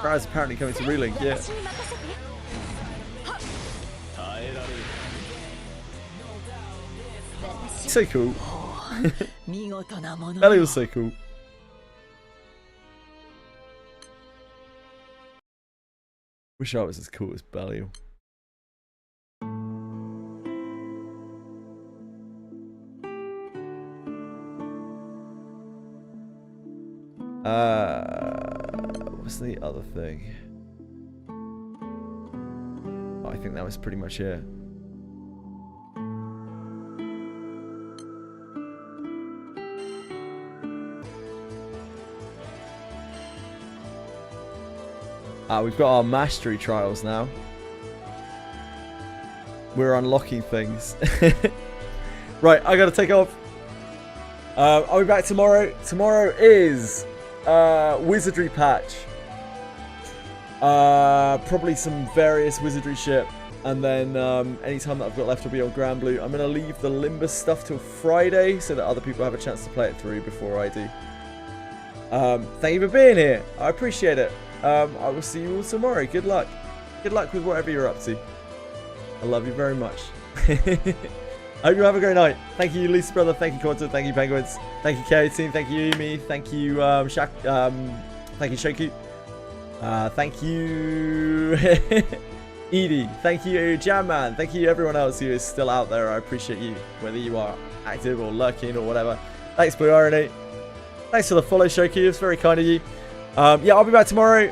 Frau's apparently coming to relink, yeah. So cool. Belly was so cool. Wish I was as cool as Belial. What's the other thing? Oh, I think that was pretty much it. We've got our mastery trials now. We're unlocking things. Right, I gotta take off. I'll be back tomorrow. Tomorrow is wizardry patch. Probably some various wizardry shit. And then any time that I've got left will be on GRANBLUE. I'm gonna leave the Limbus stuff till Friday so that other people have a chance to play it through before I do. Thank you for being here. I appreciate it. I will see you all tomorrow. Good luck. Good luck with whatever you're up to. I love you very much. I hope you have a great night. Thank you, Lisa Brother. Thank you, Quantum. Thank you, Penguins. Thank you, KO Team. Thank you, Umi. Thank you, Shaq. Thank you, Shoku. Thank you, Edie. Thank you, Jamman. Thank you, everyone else who is still out there. I appreciate you, whether you are active or lurking or whatever. Thanks, Blue Irony. Thanks for the follow, Shoku. It's very kind of you. Yeah, I'll be back tomorrow.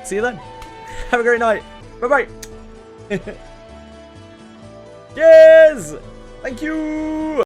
See you then. Have a great night. Bye-bye. Cheers! Thank you!